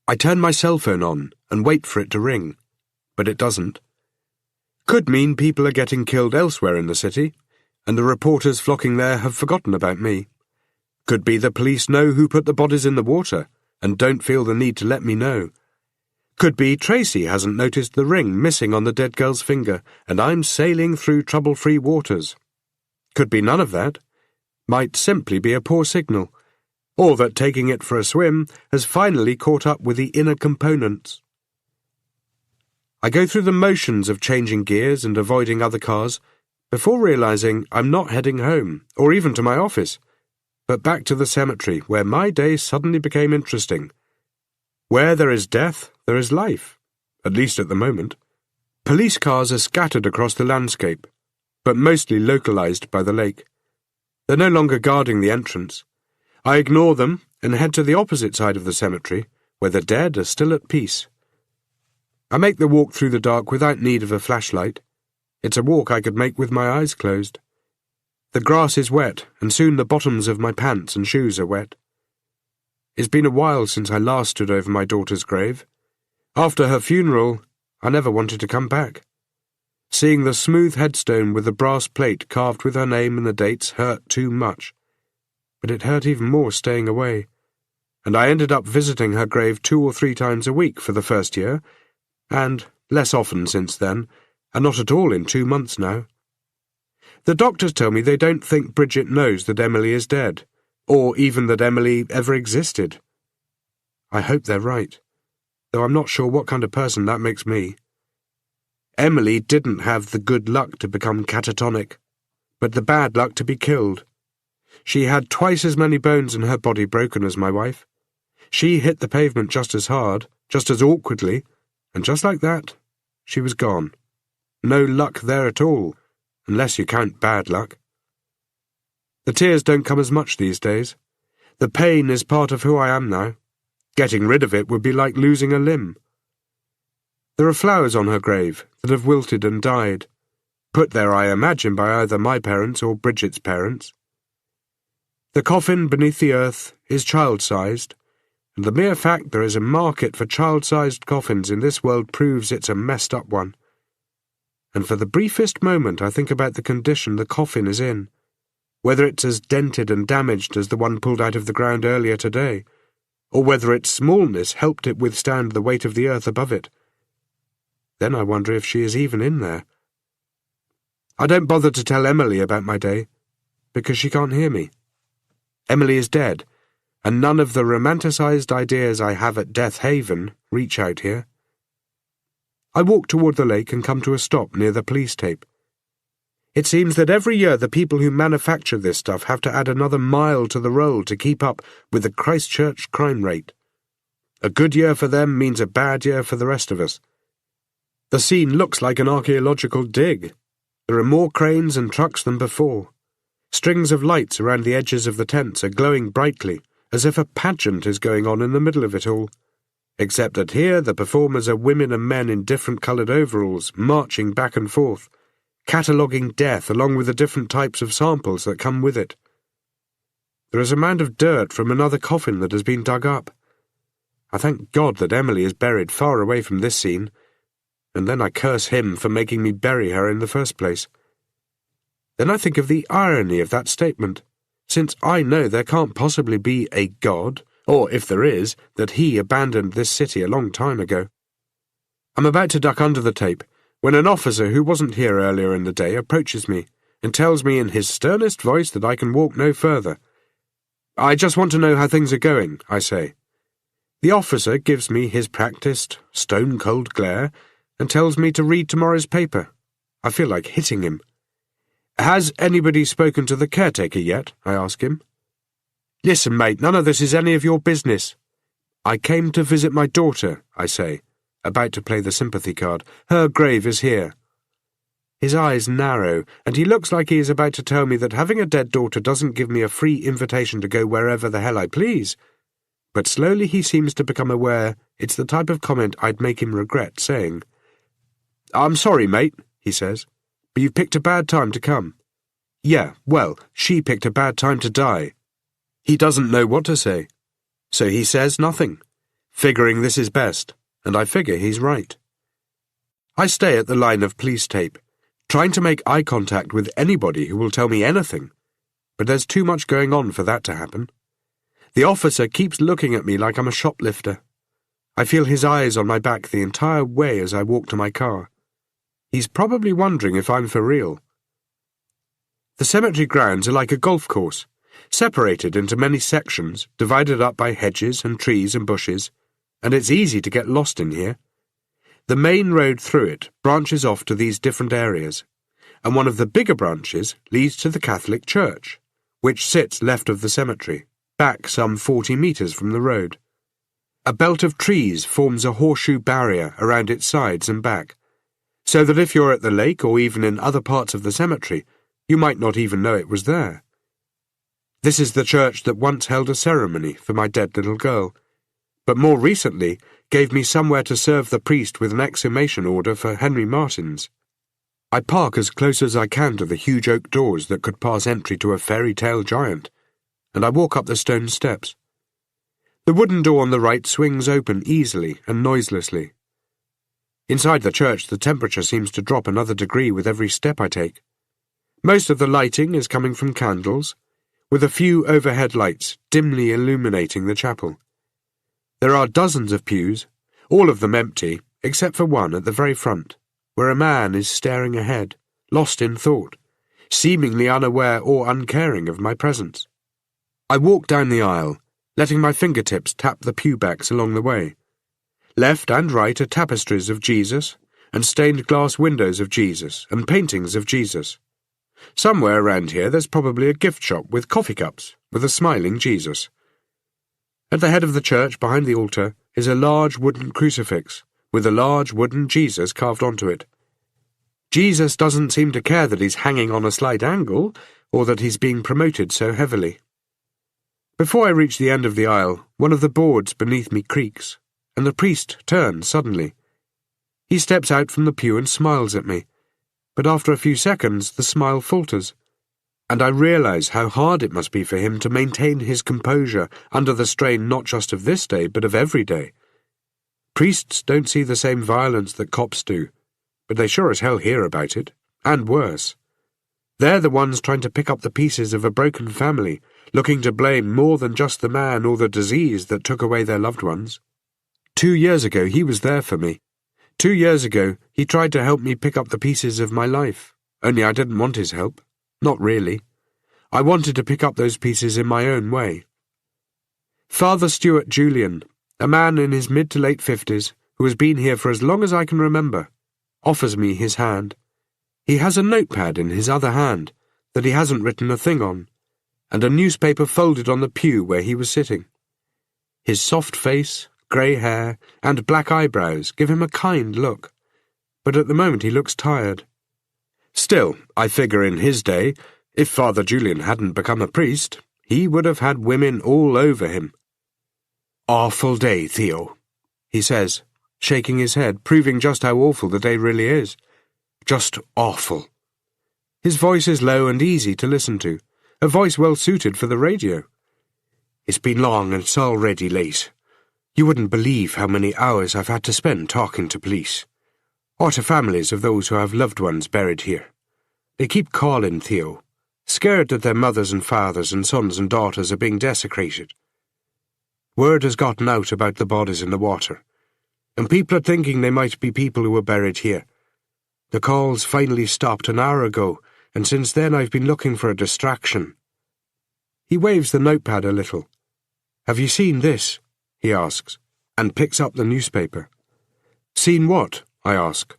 I turn my cell phone on and wait for it to ring, but it doesn't. Could mean people are getting killed elsewhere in the city, and the reporters flocking there have forgotten about me. Could be the police know who put the bodies in the water, and don't feel the need to let me know. Could be Tracy hasn't noticed the ring missing on the dead girl's finger, and I'm sailing through trouble-free waters. Could be none of that. Might simply be a poor signal, or that taking it for a swim has finally caught up with the inner components. I go through the motions of changing gears and avoiding other cars, before realizing I'm not heading home, or even to my office, but back to the cemetery, where my day suddenly became interesting. Where there is death, there is life, at least at the moment. Police cars are scattered across the landscape, but mostly localized by the lake. They're no longer guarding the entrance. I ignore them and head to the opposite side of the cemetery, where the dead are still at peace. I make the walk through the dark without need of a flashlight. It's a walk I could make with my eyes closed. The grass is wet, and soon the bottoms of my pants and shoes are wet. It's been a while since I last stood over my daughter's grave. After her funeral, I never wanted to come back. Seeing the smooth headstone with the brass plate carved with her name and the dates hurt too much. But it hurt even more staying away, and I ended up visiting her grave 2 or 3 times a week for the first year, and less often since then, and not at all in 2 months now. The doctors tell me they don't think Bridget knows that Emily is dead, or even that Emily ever existed. I hope they're right, though I'm not sure what kind of person that makes me. Emily didn't have the good luck to become catatonic, but the bad luck to be killed. She had twice as many bones in her body broken as my wife. She hit the pavement just as hard, just as awkwardly, and just like that, she was gone. No luck there at all, unless you count bad luck. The tears don't come as much these days. The pain is part of who I am now. Getting rid of it would be like losing a limb. There are flowers on her grave that have wilted and died, put there, I imagine, by either my parents or Bridget's parents. The coffin beneath the earth is child-sized, and the mere fact there is a market for child-sized coffins in this world proves it's a messed-up one. And for the briefest moment I think about the condition the coffin is in, whether it's as dented and damaged as the one pulled out of the ground earlier today, or whether its smallness helped it withstand the weight of the earth above it. Then I wonder if she is even in there. I don't bother to tell Emily about my day, because she can't hear me. Emily is dead, and none of the romanticized ideas I have at Death Haven reach out here. I walk toward the lake and come to a stop near the police tape. It seems that every year the people who manufacture this stuff have to add another mile to the roll to keep up with the Christchurch crime rate. A good year for them means a bad year for the rest of us. The scene looks like an archaeological dig. There are more cranes and trucks than before. Strings of lights around the edges of the tents are glowing brightly, as if a pageant is going on in the middle of it all. Except that here the performers are women and men in different coloured overalls, marching back and forth, cataloguing death along with the different types of samples that come with it. There is a mound of dirt from another coffin that has been dug up. I thank God that Emily is buried far away from this scene, and then I curse him for making me bury her in the first place. Then I think of the irony of that statement, since I know there can't possibly be a God, or if there is, that he abandoned this city a long time ago. I'm about to duck under the tape, when an officer who wasn't here earlier in the day approaches me and tells me in his sternest voice that I can walk no further. I just want to know how things are going, I say. The officer gives me his practiced, stone-cold glare and tells me to read tomorrow's paper. I feel like hitting him. Has anybody spoken to the caretaker yet? I ask him. Listen, mate, none of this is any of your business. I came to visit my daughter, I say, about to play the sympathy card. Her grave is here. His eyes narrow, and he looks like he is about to tell me that having a dead daughter doesn't give me a free invitation to go wherever the hell I please. But slowly he seems to become aware it's the type of comment I'd make him regret saying. I'm sorry, mate, he says, but you've picked a bad time to come. Yeah, well, she picked a bad time to die. He doesn't know what to say, so he says nothing, figuring this is best, and I figure he's right. I stay at the line of police tape, trying to make eye contact with anybody who will tell me anything, but there's too much going on for that to happen. The officer keeps looking at me like I'm a shoplifter. I feel his eyes on my back the entire way as I walk to my car. He's probably wondering if I'm for real. The cemetery grounds are like a golf course, separated into many sections, divided up by hedges and trees and bushes, and it's easy to get lost in here. The main road through it branches off to these different areas, and one of the bigger branches leads to the Catholic Church, which sits left of the cemetery, back some 40 metres from the road. A belt of trees forms a horseshoe barrier around its sides and back, so that if you're at the lake or even in other parts of the cemetery, you might not even know it was there. This is the church that once held a ceremony for my dead little girl, but more recently gave me somewhere to serve the priest with an exhumation order for Henry Martin's. I park as close as I can to the huge oak doors that could pass entry to a fairy tale giant, and I walk up the stone steps. The wooden door on the right swings open easily and noiselessly. Inside the church, the temperature seems to drop another degree with every step I take. Most of the lighting is coming from candles, with a few overhead lights dimly illuminating the chapel. There are dozens of pews, all of them empty, except for one at the very front, where a man is staring ahead, lost in thought, seemingly unaware or uncaring of my presence. I walk down the aisle, letting my fingertips tap the pew backs along the way. Left and right are tapestries of Jesus, and stained glass windows of Jesus, and paintings of Jesus. Somewhere around here there's probably a gift shop with coffee cups, with a smiling Jesus. At the head of the church, behind the altar, is a large wooden crucifix, with a large wooden Jesus carved onto it. Jesus doesn't seem to care that he's hanging on a slight angle, or that he's being promoted so heavily. Before I reach the end of the aisle, one of the boards beneath me creaks, and the priest turns suddenly. He steps out from the pew and smiles at me, but after a few seconds the smile falters, and I realize how hard it must be for him to maintain his composure under the strain not just of this day, but of every day. Priests don't see the same violence that cops do, but they sure as hell hear about it, and worse. They're the ones trying to pick up the pieces of a broken family, looking to blame more than just the man or the disease that took away their loved ones. 2 years ago he was there for me. 2 years ago he tried to help me pick up the pieces of my life, only I didn't want his help. Not really. I wanted to pick up those pieces in my own way. Father Stuart Julian, a man in his mid to late 50s, who has been here for as long as I can remember, offers me his hand. He has a notepad in his other hand that he hasn't written a thing on, and a newspaper folded on the pew where he was sitting. His soft face, grey hair, and black eyebrows give him a kind look, but at the moment he looks tired. Still, I figure in his day, if Father Julian hadn't become a priest, he would have had women all over him. "Awful day, Theo," he says, shaking his head, proving just how awful the day really is. "Just awful." His voice is low and easy to listen to, a voice well suited for the radio. It's been long and it's already late. You wouldn't believe how many hours I've had to spend talking to police, or to families of those who have loved ones buried here. They keep calling, Theo, scared that their mothers and fathers and sons and daughters are being desecrated. Word has gotten out about the bodies in the water, and people are thinking they might be people who were buried here. The calls finally stopped an hour ago, and since then I've been looking for a distraction. He waves the notepad a little. Have you seen this? He asks, and picks up the newspaper. Seen what? I ask.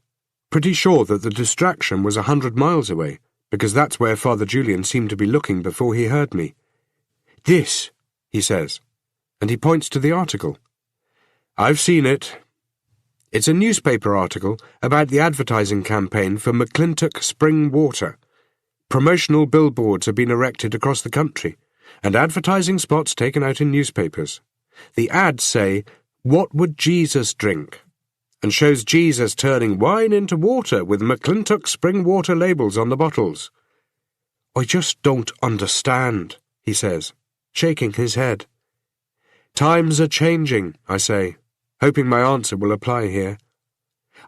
Pretty sure that the distraction was 100 miles away, because that's where Father Julian seemed to be looking before he heard me. This, he says, and he points to the article. I've seen it. It's a newspaper article about the advertising campaign for McClintock Spring Water. Promotional billboards have been erected across the country, and advertising spots taken out in newspapers. The ads say, "What would Jesus drink?" and shows Jesus turning wine into water with McClintock Spring Water labels on the bottles. I just don't understand, he says, shaking his head. Times are changing, I say, hoping my answer will apply here.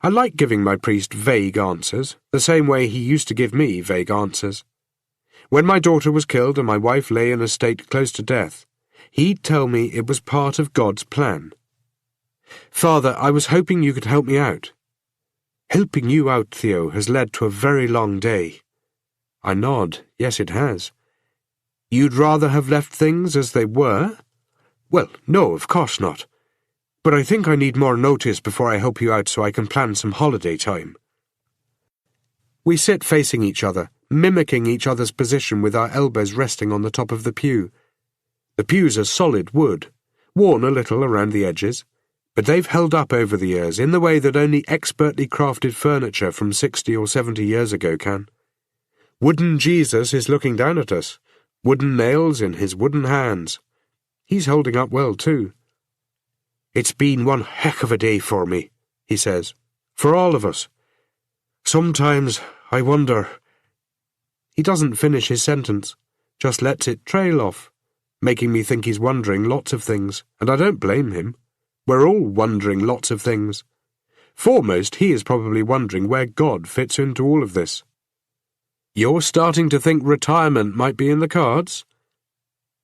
I like giving my priest vague answers, the same way he used to give me vague answers. When my daughter was killed and my wife lay in a state close to death, he'd tell me it was part of God's plan. Father, I was hoping you could help me out. Helping you out, Theo, has led to a very long day. I nod. Yes, it has. You'd rather have left things as they were? Well, no, of course not. But I think I need more notice before I help you out so I can plan some holiday time. We sit facing each other, mimicking each other's position with our elbows resting on the top of the pew. The pews are solid wood, worn a little around the edges, but they've held up over the years in the way that only expertly crafted furniture from 60 or 70 years ago can. Wooden Jesus is looking down at us, wooden nails in his wooden hands. He's holding up well, too. It's been one heck of a day for me, he says, for all of us. Sometimes I wonder... He doesn't finish his sentence, just lets it trail off, making me think he's wondering lots of things, and I don't blame him. We're all wondering lots of things. Foremost, he is probably wondering where God fits into all of this. You're starting to think retirement might be in the cards?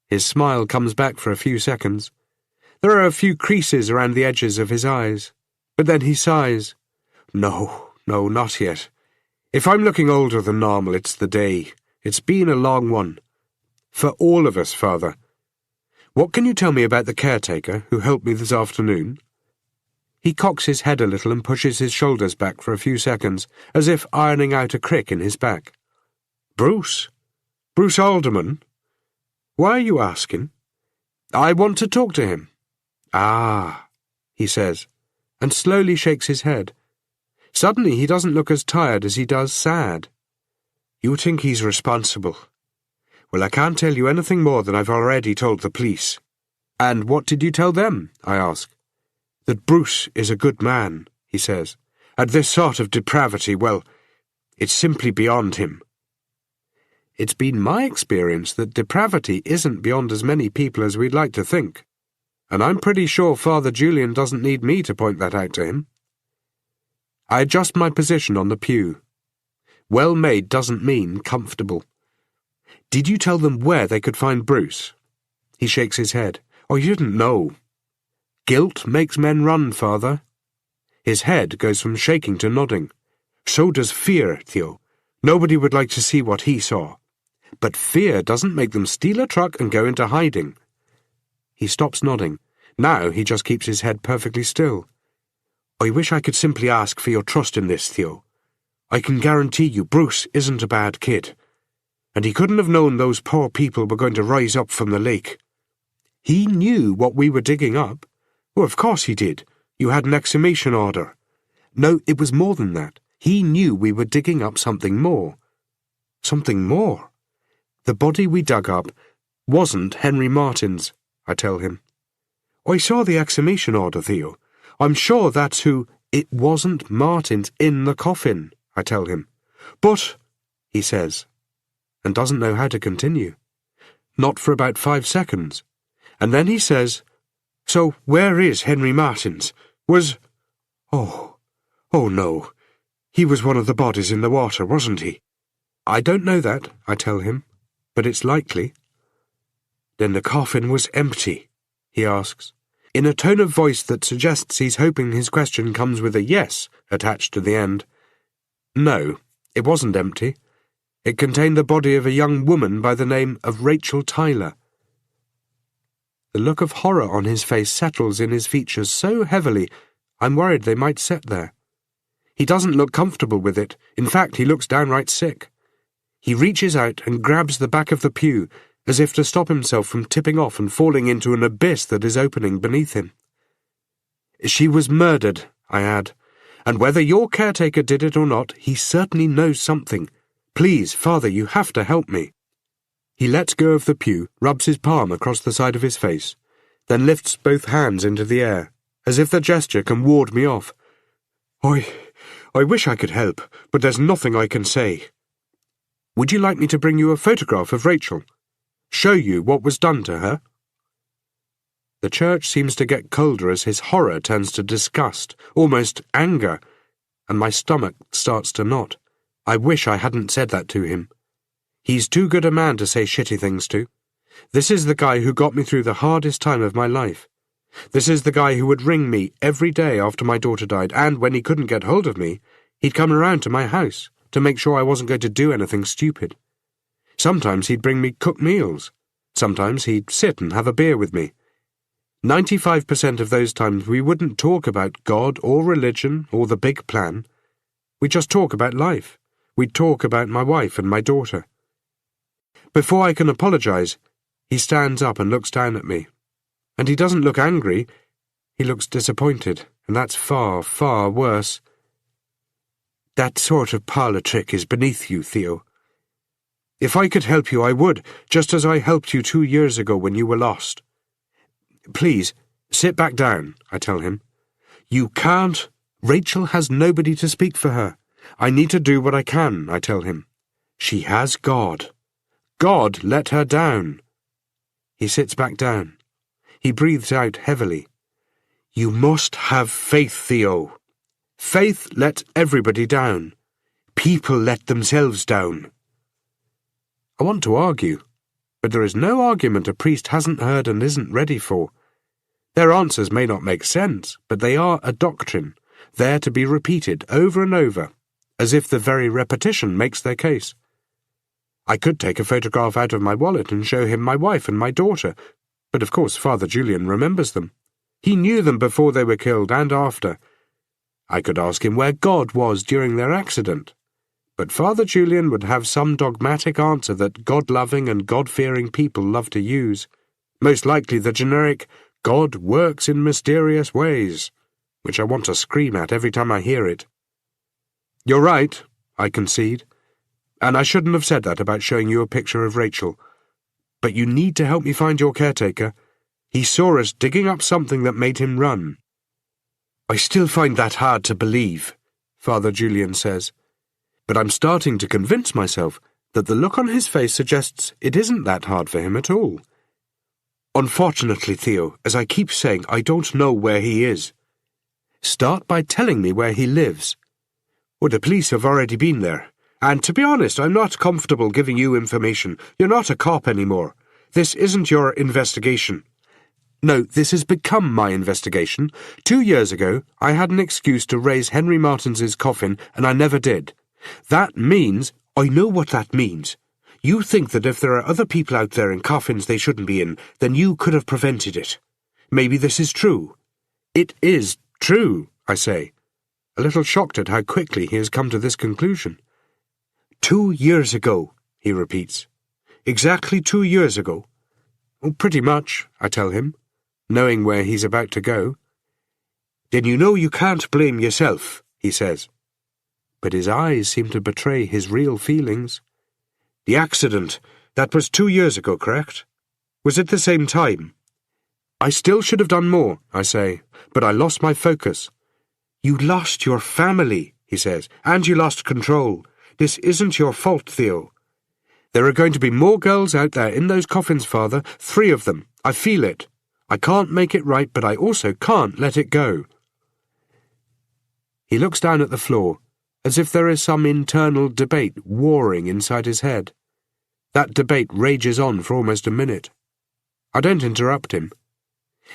His smile comes back for a few seconds. There are a few creases around the edges of his eyes, but then he sighs. No, not yet. If I'm looking older than normal, it's the day. It's been a long one. For all of us, Father. What can you tell me about the caretaker who helped me this afternoon? He cocks his head a little and pushes his shoulders back for a few seconds, as if ironing out a crick in his back. Bruce? Bruce Alderman? Why are you asking? I want to talk to him. Ah, he says, and slowly shakes his head. Suddenly he doesn't look as tired as he does sad. You think he's responsible. Well, I can't tell you anything more than I've already told the police. And what did you tell them? I ask. That Bruce is a good man, he says. And this sort of depravity, well, it's simply beyond him. It's been my experience that depravity isn't beyond as many people as we'd like to think. And I'm pretty sure Father Julian doesn't need me to point that out to him. I adjust my position on the pew. Well-made doesn't mean comfortable. Did you tell them where they could find Bruce? He shakes his head. Oh, you didn't know. Guilt makes men run, Father. His head goes from shaking to nodding. So does fear, Theo. Nobody would like to see what he saw. But fear doesn't make them steal a truck and go into hiding. He stops nodding. Now he just keeps his head perfectly still. I wish I could simply ask for your trust in this, Theo. I can guarantee you Bruce isn't a bad kid. And he couldn't have known those poor people were going to rise up from the lake. He knew what we were digging up. Oh, of course he did. You had an exhumation order. No, it was more than that. He knew we were digging up something more. Something more? The body we dug up wasn't Henry Martin's, I tell him. I saw the exhumation order, Theo. I'm sure that's who... It wasn't Martin's in the coffin, I tell him. But... he says, and doesn't know how to continue. Not for about 5 seconds. And then he says, "So where is Henry Martins? Oh no. He was one of the bodies in the water, wasn't he?" "I don't know that," I tell him, "but it's likely." "Then the coffin was empty?" he asks, in a tone of voice that suggests he's hoping his question comes with a yes attached to the end. "No, it wasn't empty. It contained the body of a young woman by the name of Rachel Tyler." The look of horror on his face settles in his features so heavily, I'm worried they might set there. He doesn't look comfortable with it. In fact, he looks downright sick. He reaches out and grabs the back of the pew, as if to stop himself from tipping off and falling into an abyss that is opening beneath him. "She was murdered," I add, "and whether your caretaker did it or not, he certainly knows something. Please, Father, you have to help me." He lets go of the pew, rubs his palm across the side of his face, then lifts both hands into the air, as if the gesture can ward me off. I wish I could help, but there's nothing I can say." "Would you like me to bring you a photograph of Rachel? Show you what was done to her?" The church seems to get colder as his horror turns to disgust, almost anger, and my stomach starts to knot. I wish I hadn't said that to him. He's too good a man to say shitty things to. This is the guy who got me through the hardest time of my life. This is the guy who would ring me every day after my daughter died, and when he couldn't get hold of me, he'd come around to my house to make sure I wasn't going to do anything stupid. Sometimes he'd bring me cooked meals. Sometimes he'd sit and have a beer with me. 95% of those times we wouldn't talk about God or religion or the big plan. We'd just talk about life. We'd talk about my wife and my daughter. Before I can apologize, he stands up and looks down at me. And he doesn't look angry. He looks disappointed, and that's far, far worse. "That sort of parlour trick is beneath you, Theo. If I could help you, I would, just as I helped you 2 years ago when you were lost." "Please, sit back down," I tell him. "You can't. Rachel has nobody to speak for her. I need to do what I can," I tell him. "She has God. God let her down." He sits back down. He breathes out heavily. "You must have faith, Theo. Faith lets everybody down. People let themselves down." I want to argue, but there is no argument a priest hasn't heard and isn't ready for. Their answers may not make sense, but they are a doctrine, there to be repeated over and over, as if the very repetition makes their case. I could take a photograph out of my wallet and show him my wife and my daughter, but of course Father Julian remembers them. He knew them before they were killed and after. I could ask him where God was during their accident, but Father Julian would have some dogmatic answer that God-loving and God-fearing people love to use, most likely the generic "God works in mysterious ways," which I want to scream at every time I hear it. "You're right," I concede, "and I shouldn't have said that about showing you a picture of Rachel. But you need to help me find your caretaker. He saw us digging up something that made him run." "I still find that hard to believe," Father Julian says, but I'm starting to convince myself that the look on his face suggests it isn't that hard for him at all. "Unfortunately, Theo, as I keep saying, I don't know where he is." "Start by telling me where he lives." "Well, the police have already been there. And to be honest, I'm not comfortable giving you information. You're not a cop anymore. This isn't your investigation." "No, this has become my investigation. 2 years ago, I had an excuse to raise Henry Martins's coffin, and I never did. That means—" "I know what that means. You think that if there are other people out there in coffins they shouldn't be in, then you could have prevented it. Maybe this is true." "It is true," I say, a little shocked at how quickly he has come to this conclusion. 2 years ago, he repeats. "Exactly 2 years ago." "Oh, pretty much," I tell him, knowing where he's about to go. "Then you know you can't blame yourself," he says. But his eyes seem to betray his real feelings. "The accident, that was 2 years ago, correct? Was it the same time?" "I still should have done more," I say, "but I lost my focus." "You lost your family," he says, "and you lost control. This isn't your fault, Theo. There are going to be more girls out there in those coffins, Father. 3 of them. I feel it. I can't make it right, but I also can't let it go. He looks down at the floor, as if there is some internal debate warring inside his head. That debate rages on for almost a minute. I don't interrupt him.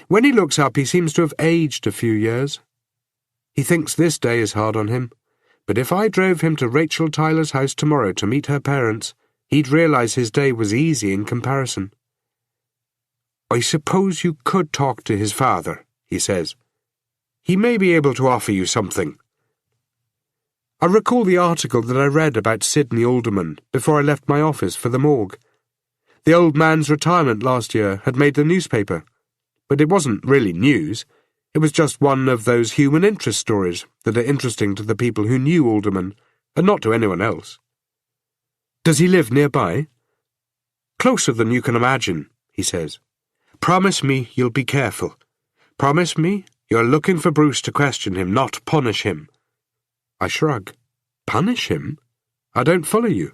When he looks up, he seems to have aged a few years. He thinks this day is hard on him, but if I drove him to Rachel Tyler's house tomorrow to meet her parents, he'd realize his day was easy in comparison. I suppose you could talk to his father, he says. He may be able to offer you something. I recall the article that I read about Sidney Alderman before I left my office for the morgue. The old man's retirement last year had made the newspaper, but it wasn't really news. It was just one of those human interest stories that are interesting to the people who knew Alderman, and not to anyone else. Does he live nearby? Closer than you can imagine, he says. Promise me you'll be careful. Promise me you're looking for Bruce to question him, not punish him. I shrug. Punish him? I don't follow you.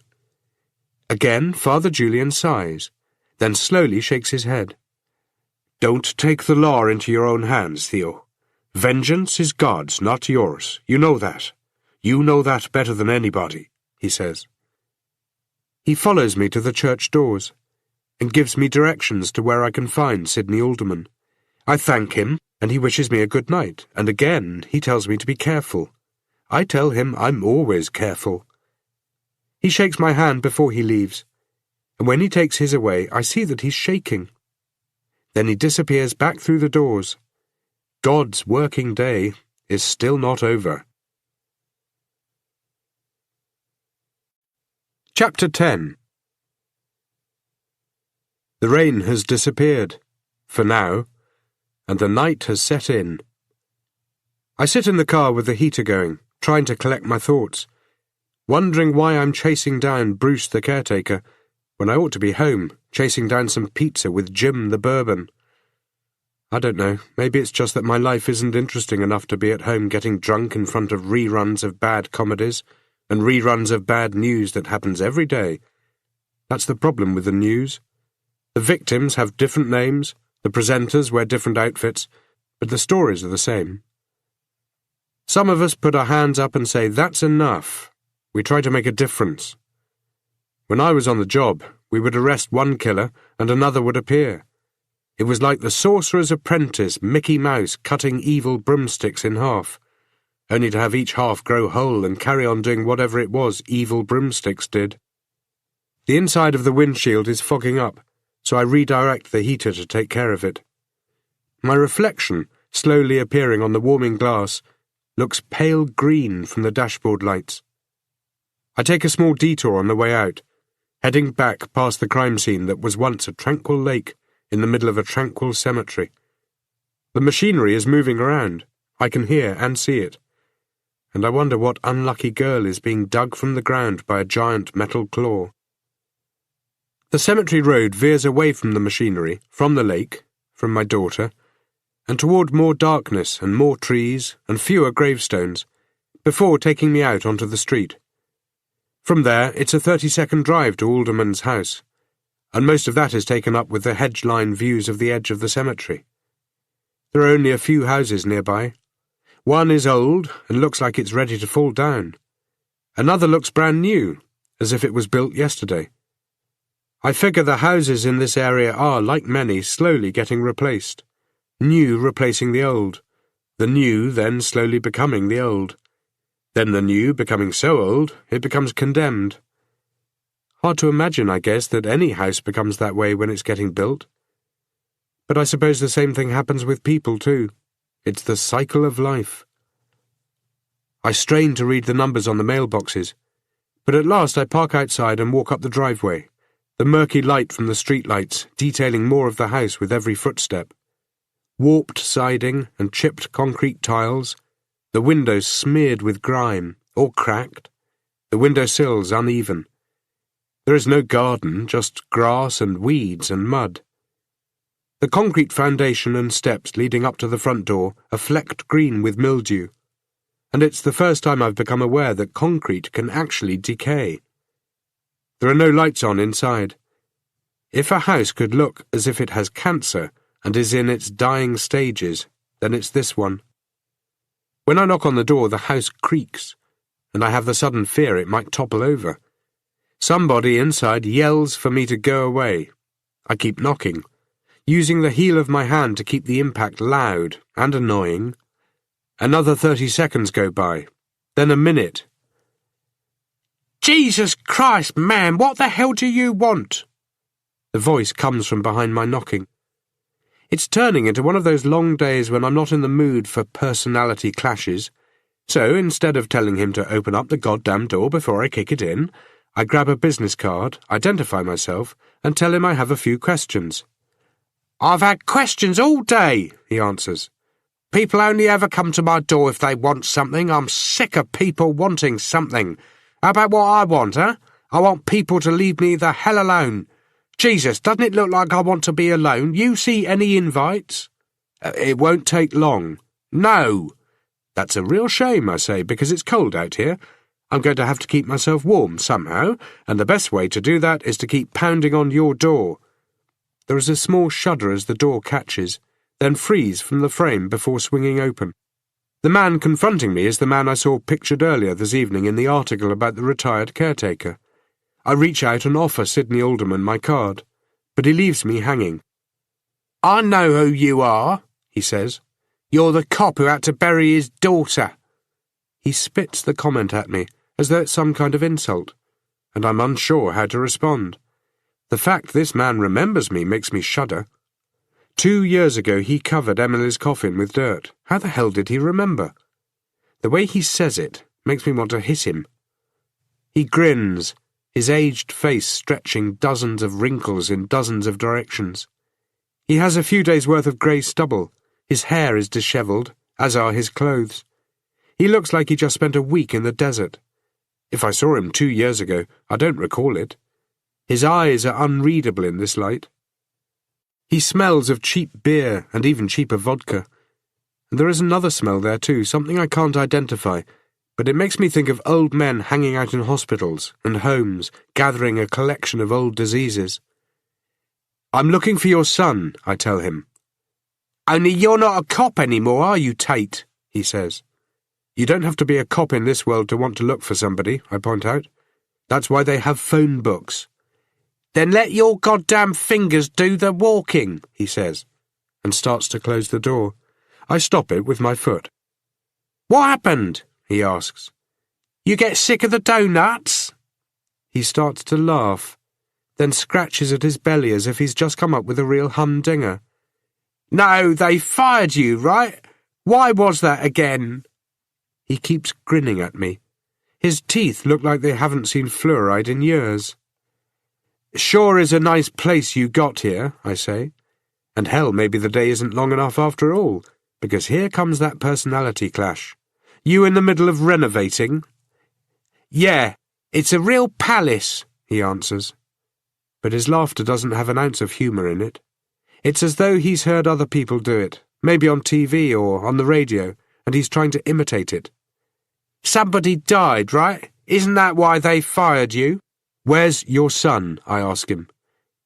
Again, Father Julian sighs, then slowly shakes his head. Don't take the law into your own hands, Theo. Vengeance is God's, not yours. You know that. You know that better than anybody, he says. He follows me to the church doors and gives me directions to where I can find Sidney Alderman. I thank him, and he wishes me a good night, and again he tells me to be careful. I tell him I'm always careful. He shakes my hand before he leaves, and when he takes his away, I see that he's shaking. Then he disappears back through the doors. God's working day is still not over. Chapter 10. The rain has disappeared, for now, and the night has set in. I sit in the car with the heater going, trying to collect my thoughts, wondering why I'm chasing down Bruce the caretaker, when I ought to be home, chasing down some pizza with Jim the bourbon. I don't know, maybe it's just that my life isn't interesting enough to be at home getting drunk in front of reruns of bad comedies, and reruns of bad news that happens every day. That's the problem with the news. The victims have different names, the presenters wear different outfits, but the stories are the same. Some of us put our hands up and say, that's enough. We try to make a difference. When I was on the job, we would arrest one killer and another would appear. It was like the sorcerer's apprentice, Mickey Mouse, cutting evil broomsticks in half, only to have each half grow whole and carry on doing whatever it was evil broomsticks did. The inside of the windshield is fogging up, so I redirect the heater to take care of it. My reflection, slowly appearing on the warming glass, looks pale green from the dashboard lights. I take a small detour on the way out, heading back past the crime scene that was once a tranquil lake in the middle of a tranquil cemetery. The machinery is moving around. I can hear and see it. And I wonder what unlucky girl is being dug from the ground by a giant metal claw. The cemetery road veers away from the machinery, from the lake, from my daughter, and toward more darkness and more trees and fewer gravestones, before taking me out onto the street. From there, it's a 30-second drive to Alderman's house, and most of that is taken up with the hedge-line views of the edge of the cemetery. There are only a few houses nearby. One is old and looks like it's ready to fall down. Another looks brand new, as if it was built yesterday. I figure the houses in this area are, like many, slowly getting replaced. New replacing the old. The new then slowly becoming the old. Then the new becoming so old, it becomes condemned. Hard to imagine, I guess, that any house becomes that way when it's getting built. But I suppose the same thing happens with people, too. It's the cycle of life. I strain to read the numbers on the mailboxes, but at last I park outside and walk up the driveway, the murky light from the streetlights detailing more of the house with every footstep. Warped siding and chipped concrete tiles, the windows smeared with grime, or cracked, the window sills uneven. There is no garden, just grass and weeds and mud. The concrete foundation and steps leading up to the front door are flecked green with mildew. and it's the first time I've become aware that concrete can actually decay. There are no lights on inside. If a house could look as if it has cancer and is in its dying stages, then it's this one. When I knock on the door, the house creaks, and I have the sudden fear it might topple over. Somebody inside yells for me to go away. I keep knocking, using the heel of my hand to keep the impact loud and annoying. Another 30 seconds go by, then a minute. "Jesus Christ, man, what the hell do you want?" The voice comes from behind my knocking. It's turning into one of those long days when I'm not in the mood for personality clashes, so instead of telling him to open up the goddamn door before I kick it in, I grab a business card, identify myself, and tell him I have a few questions. "I've had questions all day," he answers. "People only ever come to my door if they want something. I'm sick of people wanting something. How about what I want, huh? I want people to leave me the hell alone. Jesus, doesn't it look like I want to be alone? You see any invites?" "It won't take long." "No." "That's a real shame," I say, because it's cold out here. I'm going to have to keep myself warm somehow, and the best way to do that is to keep pounding on your door. There is a small shudder as the door catches, then freeze from the frame before swinging open. The man confronting me is the man I saw pictured earlier this evening in the article about the retired caretaker. I reach out and offer Sidney Alderman my card, but he leaves me hanging. "I know who you are," he says. "You're the cop who had to bury his daughter." He spits the comment at me, as though it's some kind of insult, and I'm unsure how to respond. The fact this man remembers me makes me shudder. 2 years ago he covered Emily's coffin with dirt. How the hell did he remember? The way he says it makes me want to hit him. He grins, his aged face stretching dozens of wrinkles in dozens of directions. He has a few days' worth of grey stubble. His hair is dishevelled, as are his clothes. He looks like he just spent a week in the desert. If I saw him 2 years ago, I don't recall it. His eyes are unreadable in this light. He smells of cheap beer and even cheaper vodka. And there is another smell there too, something I can't identify, but it makes me think of old men hanging out in hospitals and homes, gathering a collection of old diseases. "I'm looking for your son," I tell him. "Only you're not a cop anymore, are you, Tate?" he says. "You don't have to be a cop in this world to want to look for somebody," I point out. "That's why they have phone books." "Then let your goddamn fingers do the walking," he says, and starts to close the door. I stop it with my foot. "What happened?" he asks. "You get sick of the doughnuts?" He starts to laugh, then scratches at his belly as if he's just come up with a real humdinger. "No, they fired you, right? Why was that again?" He keeps grinning at me. His teeth look like they haven't seen fluoride in years. "Sure is a nice place you got here," I say. And hell, maybe the day isn't long enough after all, because here comes that personality clash. "You in the middle of renovating?" "Yeah, it's a real palace," he answers. But his laughter doesn't have an ounce of humour in it. It's as though he's heard other people do it, maybe on TV or on the radio, and he's trying to imitate it. "Somebody died, right? Isn't that why they fired you?" "Where's your son?" I ask him.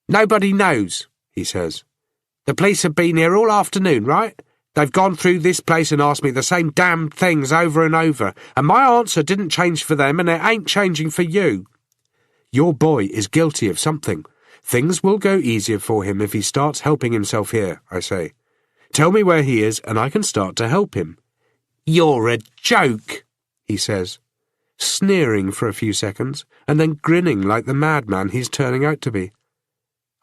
"Nobody knows," he says. "The police have been here all afternoon, right? They've gone through this place and asked me the same damn things over and over, and my answer didn't change for them, and it ain't changing for you. Your boy is guilty of something. Things will go easier for him if he starts helping himself here," I say. "Tell me where he is, and I can start to help him." "You're a joke," he says, sneering for a few seconds, and then grinning like the madman he's turning out to be.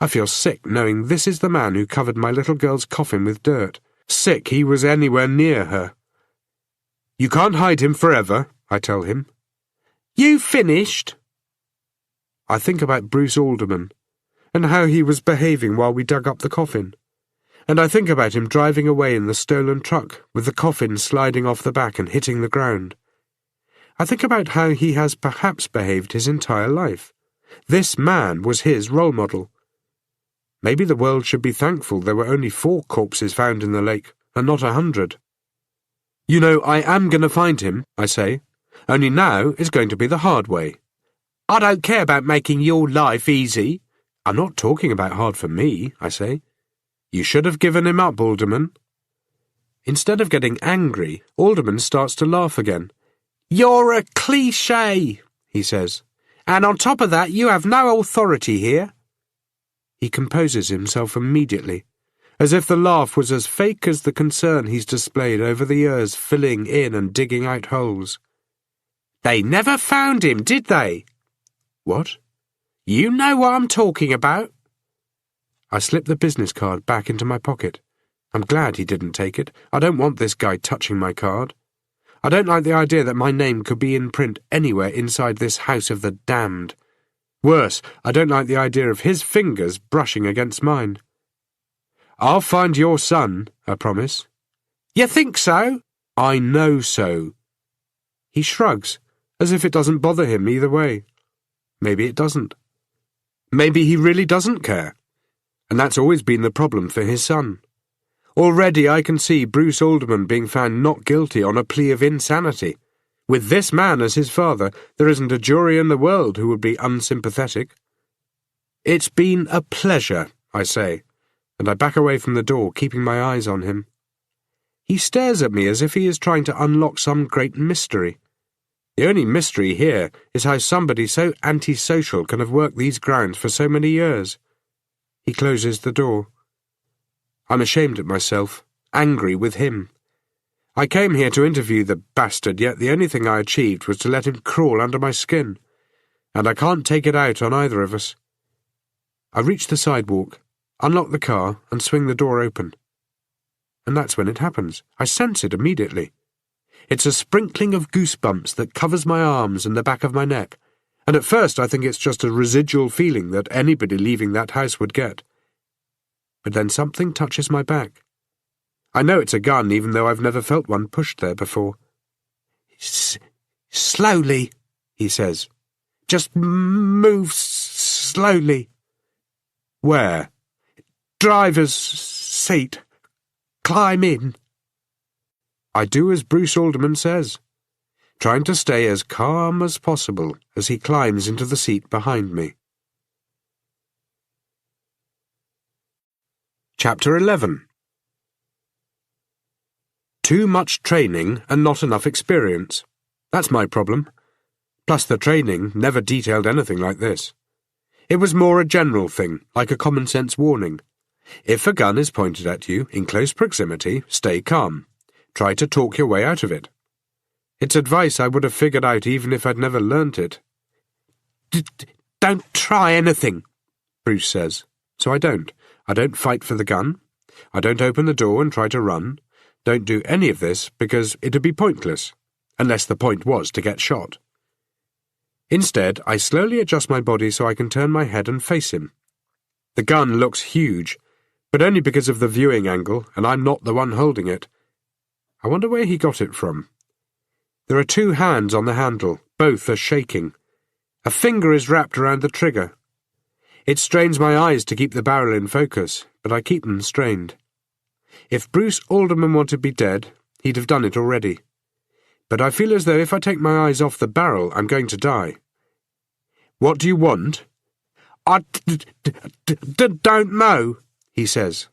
I feel sick knowing this is the man who covered my little girl's coffin with dirt. Sick he was anywhere near her. "You can't hide him forever," I tell him. "You finished?" I think about Bruce Alderman, and how he was behaving while we dug up the coffin. And I think about him driving away in the stolen truck, with the coffin sliding off the back and hitting the ground. I think about how he has perhaps behaved his entire life. This man was his role model. Maybe the world should be thankful there were only 4 corpses found in the lake, and not 100. You know, I am going to find him, I say. Only now it's going to be the hard way. I don't care about making your life easy. I'm not talking about hard for me, I say. You should have given him up, Alderman. Instead of getting angry, Alderman starts to laugh again. You're a cliché, he says. And on top of that, you have no authority here. He composes himself immediately, as if the laugh was as fake as the concern he's displayed over the years filling in and digging out holes. They never found him, did they? What? You know what I'm talking about? I slip the business card back into my pocket. I'm glad he didn't take it. I don't want this guy touching my card. I don't like the idea that my name could be in print anywhere inside this house of the damned. Worse, I don't like the idea of his fingers brushing against mine. I'll find your son, I promise. You think so? I know so. He shrugs, as if it doesn't bother him either way. Maybe it doesn't. Maybe he really doesn't care. And that's always been the problem for his son. Already I can see Bruce Alderman being found not guilty on a plea of insanity. With this man as his father, there isn't a jury in the world who would be unsympathetic. It's been a pleasure, I say, and I back away from the door, keeping my eyes on him. He stares at me as if he is trying to unlock some great mystery. The only mystery here is how somebody so antisocial can have worked these grounds for so many years. He closes the door. I'm ashamed at myself, angry with him. I came here to interview the bastard, yet the only thing I achieved was to let him crawl under my skin, and I can't take it out on either of us. I reach the sidewalk, unlock the car, and swing the door open. And that's when it happens. I sense it immediately. It's a sprinkling of goosebumps that covers my arms and the back of my neck, and at first I think it's just a residual feeling that anybody leaving that house would get. But then something touches my back. I know it's a gun, even though I've never felt one pushed there before. Slowly, he says. Just move slowly. Where? Driver's seat. Climb in. I do as Bruce Alderman says, trying to stay as calm as possible as he climbs into the seat behind me. Chapter 11. Too much training and not enough experience. That's my problem. Plus the training never detailed anything like this. It was more a general thing, like a common-sense warning. If a gun is pointed at you in close proximity, stay calm. Try to talk your way out of it. It's advice I would have figured out even if I'd never learnt it. Don't try anything, Bruce says. So I don't. I don't fight for the gun. I don't open the door and try to run. Don't do any of this because it'd be pointless, unless the point was to get shot. Instead, I slowly adjust my body so I can turn my head and face him. The gun looks huge, but only because of the viewing angle, and I'm not the one holding it. I wonder where he got it from. There are 2 hands on the handle, both are shaking. A finger is wrapped around the trigger. It strains my eyes to keep the barrel in focus, but I keep them strained. If Bruce Alderman wanted me dead, he'd have done it already. But I feel as though if I take my eyes off the barrel, I'm going to die. What do you want? I don't know, he says.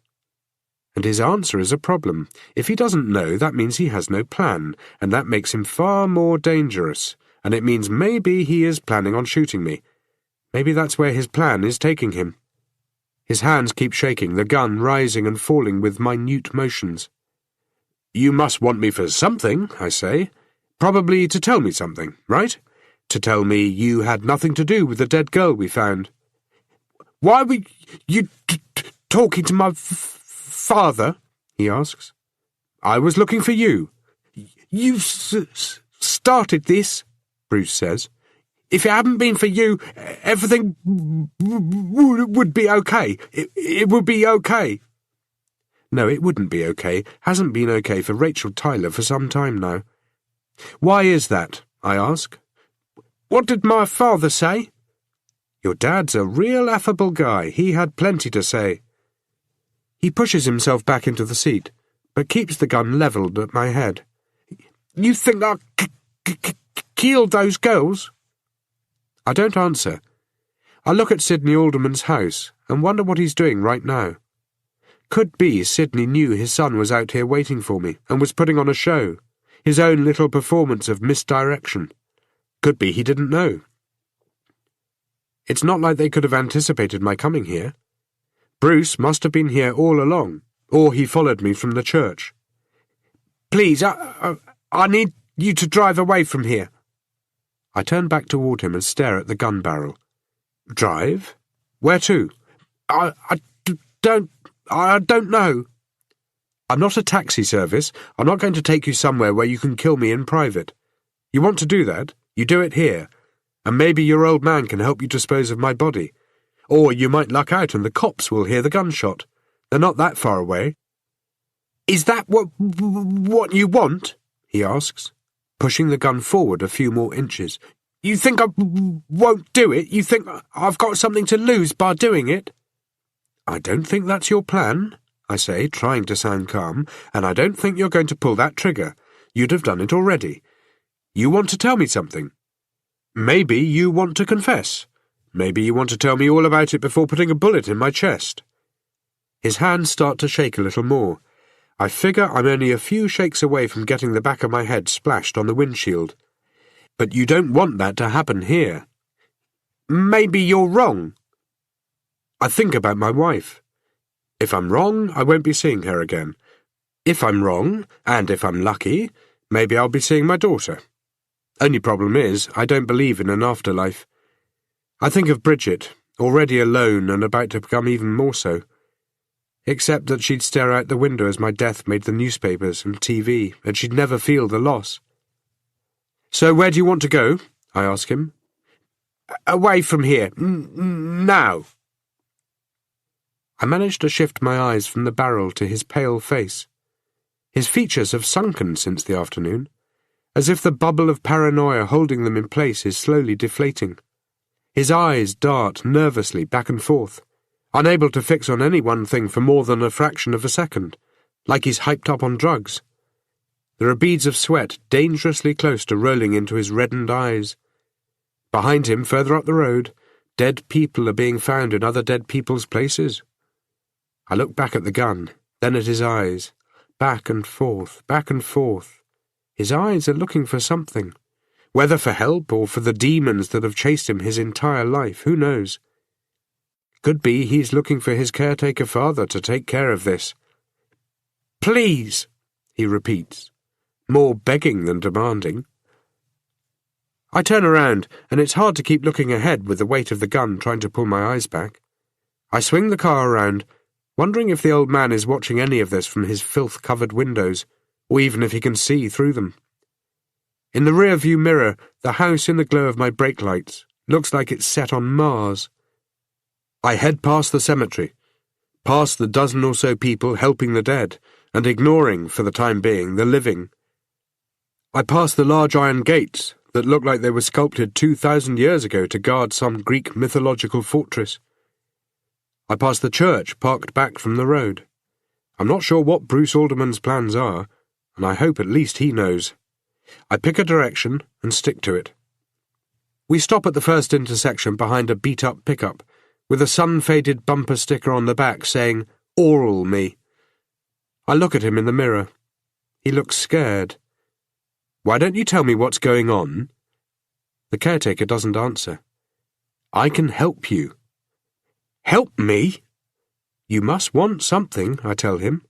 And his answer is a problem. If he doesn't know, that means he has no plan, and that makes him far more dangerous, and it means maybe he is planning on shooting me. Maybe that's where his plan is taking him. His hands keep shaking, the gun rising and falling with minute motions. You must want me for something, I say. Probably to tell me something, right? To tell me you had nothing to do with the dead girl we found. Why were you talking to my father? He asks. I was looking for you. You started this, Bruce says. If it hadn't been for you, everything would be okay. It would be okay. No, it wouldn't be okay. Hasn't been okay for Rachel Tyler for some time now. Why is that? I ask. What did my father say? Your dad's a real affable guy. He had plenty to say. He pushes himself back into the seat, but keeps the gun levelled at my head. You think I killed those girls? I don't answer. I look at Sidney Alderman's house and wonder what he's doing right now. Could be Sidney knew his son was out here waiting for me and was putting on a show, his own little performance of misdirection. Could be he didn't know. It's not like they could have anticipated my coming here. Bruce must have been here all along, or he followed me from the church. Please, I need you to drive away from here. I turn back toward him and stare at the gun barrel. Drive? Where to? I don't know. I'm not a taxi service. I'm not going to take you somewhere where you can kill me in private. You want to do that? You do it here. And maybe your old man can help you dispose of my body. Or you might luck out and the cops will hear the gunshot. They're not that far away. Is that what you want? He asks, pushing the gun forward a few more inches. You think I won't do it? You think I've got something to lose by doing it? I don't think that's your plan, I say, trying to sound calm, and I don't think you're going to pull that trigger. You'd have done it already. You want to tell me something? Maybe you want to confess. Maybe you want to tell me all about it before putting a bullet in my chest. His hands start to shake a little more. I figure I'm only a few shakes away from getting the back of my head splashed on the windshield. But you don't want that to happen here. Maybe you're wrong. I think about my wife. If I'm wrong, I won't be seeing her again. If I'm wrong, and if I'm lucky, maybe I'll be seeing my daughter. Only problem is, I don't believe in an afterlife. I think of Bridget, already alone and about to become even more so. Except that she'd stare out the window as my death made the newspapers and TV, and she'd never feel the loss. So where do you want to go? I ask him. Away from here. Now. I manage to shift my eyes from the barrel to his pale face. His features have sunken since the afternoon, as if the bubble of paranoia holding them in place is slowly deflating. His eyes dart nervously back and forth, unable to fix on any one thing for more than a fraction of a second, like he's hyped up on drugs. There are beads of sweat dangerously close to rolling into his reddened eyes. Behind him, further up the road, dead people are being found in other dead people's places. I look back at the gun, then at his eyes, back and forth, back and forth. His eyes are looking for something. Whether for help or for the demons that have chased him his entire life, who knows? Could be he's looking for his caretaker father to take care of this. Please, he repeats, more begging than demanding. I turn around, and it's hard to keep looking ahead with the weight of the gun trying to pull my eyes back. I swing the car around, wondering if the old man is watching any of this from his filth-covered windows, or even if he can see through them. In the rear-view mirror, the house in the glow of my brake lights looks like it's set on Mars. I head past the cemetery, past the dozen or so people helping the dead, and ignoring, for the time being, the living. I pass the large iron gates that look like they were sculpted 2,000 years ago to guard some Greek mythological fortress. I pass the church parked back from the road. I'm not sure what Bruce Alderman's plans are, and I hope at least he knows. I pick a direction and stick to it. We stop at the first intersection behind a beat-up pickup, with a sun-faded bumper sticker on the back saying, "Oral me." I look at him in the mirror. He looks scared. Why don't you tell me what's going on? The caretaker doesn't answer. I can help you. Help me? You must want something, I tell him.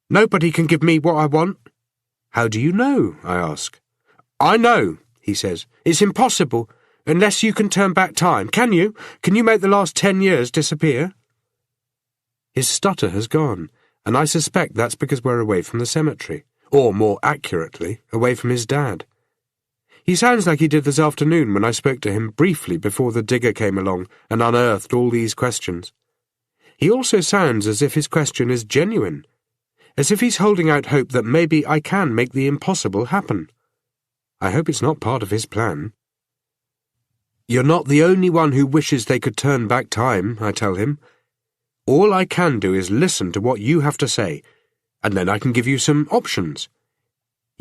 Nobody can give me what I want. How do you know? I ask. I know, he says. It's impossible, unless you can turn back time. Can you? Can you make the last 10 years disappear? His stutter has gone, and I suspect that's because we're away from the cemetery, or more accurately, away from his dad. He sounds like he did this afternoon when I spoke to him briefly before the digger came along and unearthed all these questions. He also sounds as if his question is genuine, as if he's holding out hope that maybe I can make the impossible happen. I hope it's not part of his plan. You're not the only one who wishes they could turn back time, I tell him. All I can do is listen to what you have to say, and then I can give you some options.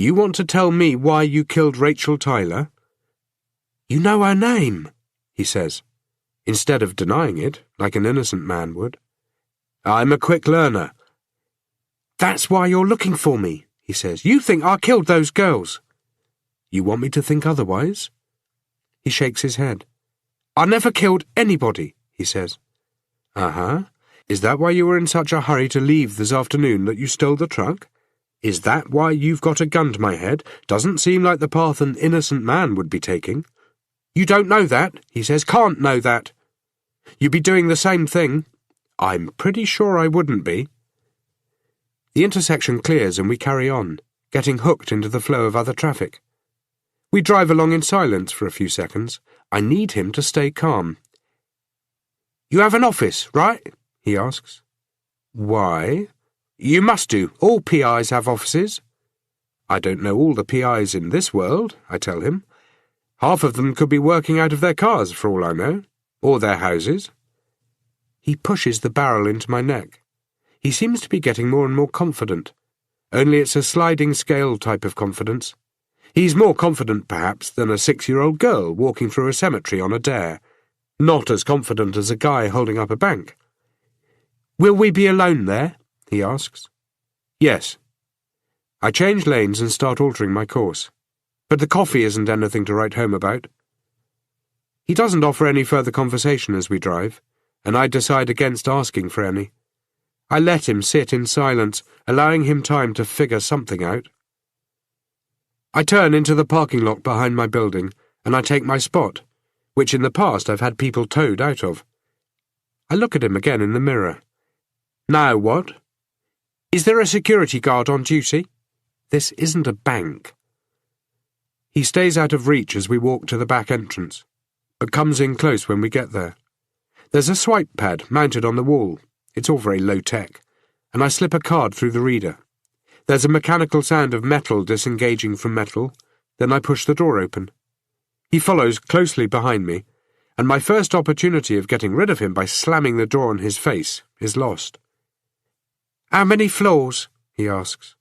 You want to tell me why you killed Rachel Tyler? You know her name, he says, instead of denying it, like an innocent man would. I'm a quick learner. That's why you're looking for me, he says. You think I killed those girls. You want me to think otherwise? He shakes his head. I never killed anybody, he says. Uh-huh. Is that why you were in such a hurry to leave this afternoon that you stole the truck? Is that why you've got a gun to my head? Doesn't seem like the path an innocent man would be taking. You don't know that, he says. Can't know that. You'd be doing the same thing. I'm pretty sure I wouldn't be. The intersection clears and we carry on, getting hooked into the flow of other traffic. We drive along in silence for a few seconds. I need him to stay calm. You have an office, right? He asks. Why? You must do. All PIs have offices. I don't know all the PIs in this world, I tell him. Half of them could be working out of their cars, for all I know, or their houses. He pushes the barrel into my neck. He seems to be getting more and more confident, only it's a sliding scale type of confidence. He's more confident, perhaps, than a 6-year-old girl walking through a cemetery on a dare, not as confident as a guy holding up a bank. Will we be alone there? He asks. Yes. I change lanes and start altering my course, but the coffee isn't anything to write home about. He doesn't offer any further conversation as we drive, and I decide against asking for any. I let him sit in silence, allowing him time to figure something out. I turn into the parking lot behind my building, and I take my spot, which in the past I've had people towed out of. I look at him again in the mirror. Now what? Is there a security guard on duty? This isn't a bank. He stays out of reach as we walk to the back entrance, but comes in close when we get there. There's a swipe pad mounted on the wall. It's all very low-tech, and I slip a card through the reader. There's a mechanical sound of metal disengaging from metal, then I push the door open. He follows closely behind me, and my first opportunity of getting rid of him by slamming the door on his face is lost. How many floors? He asks.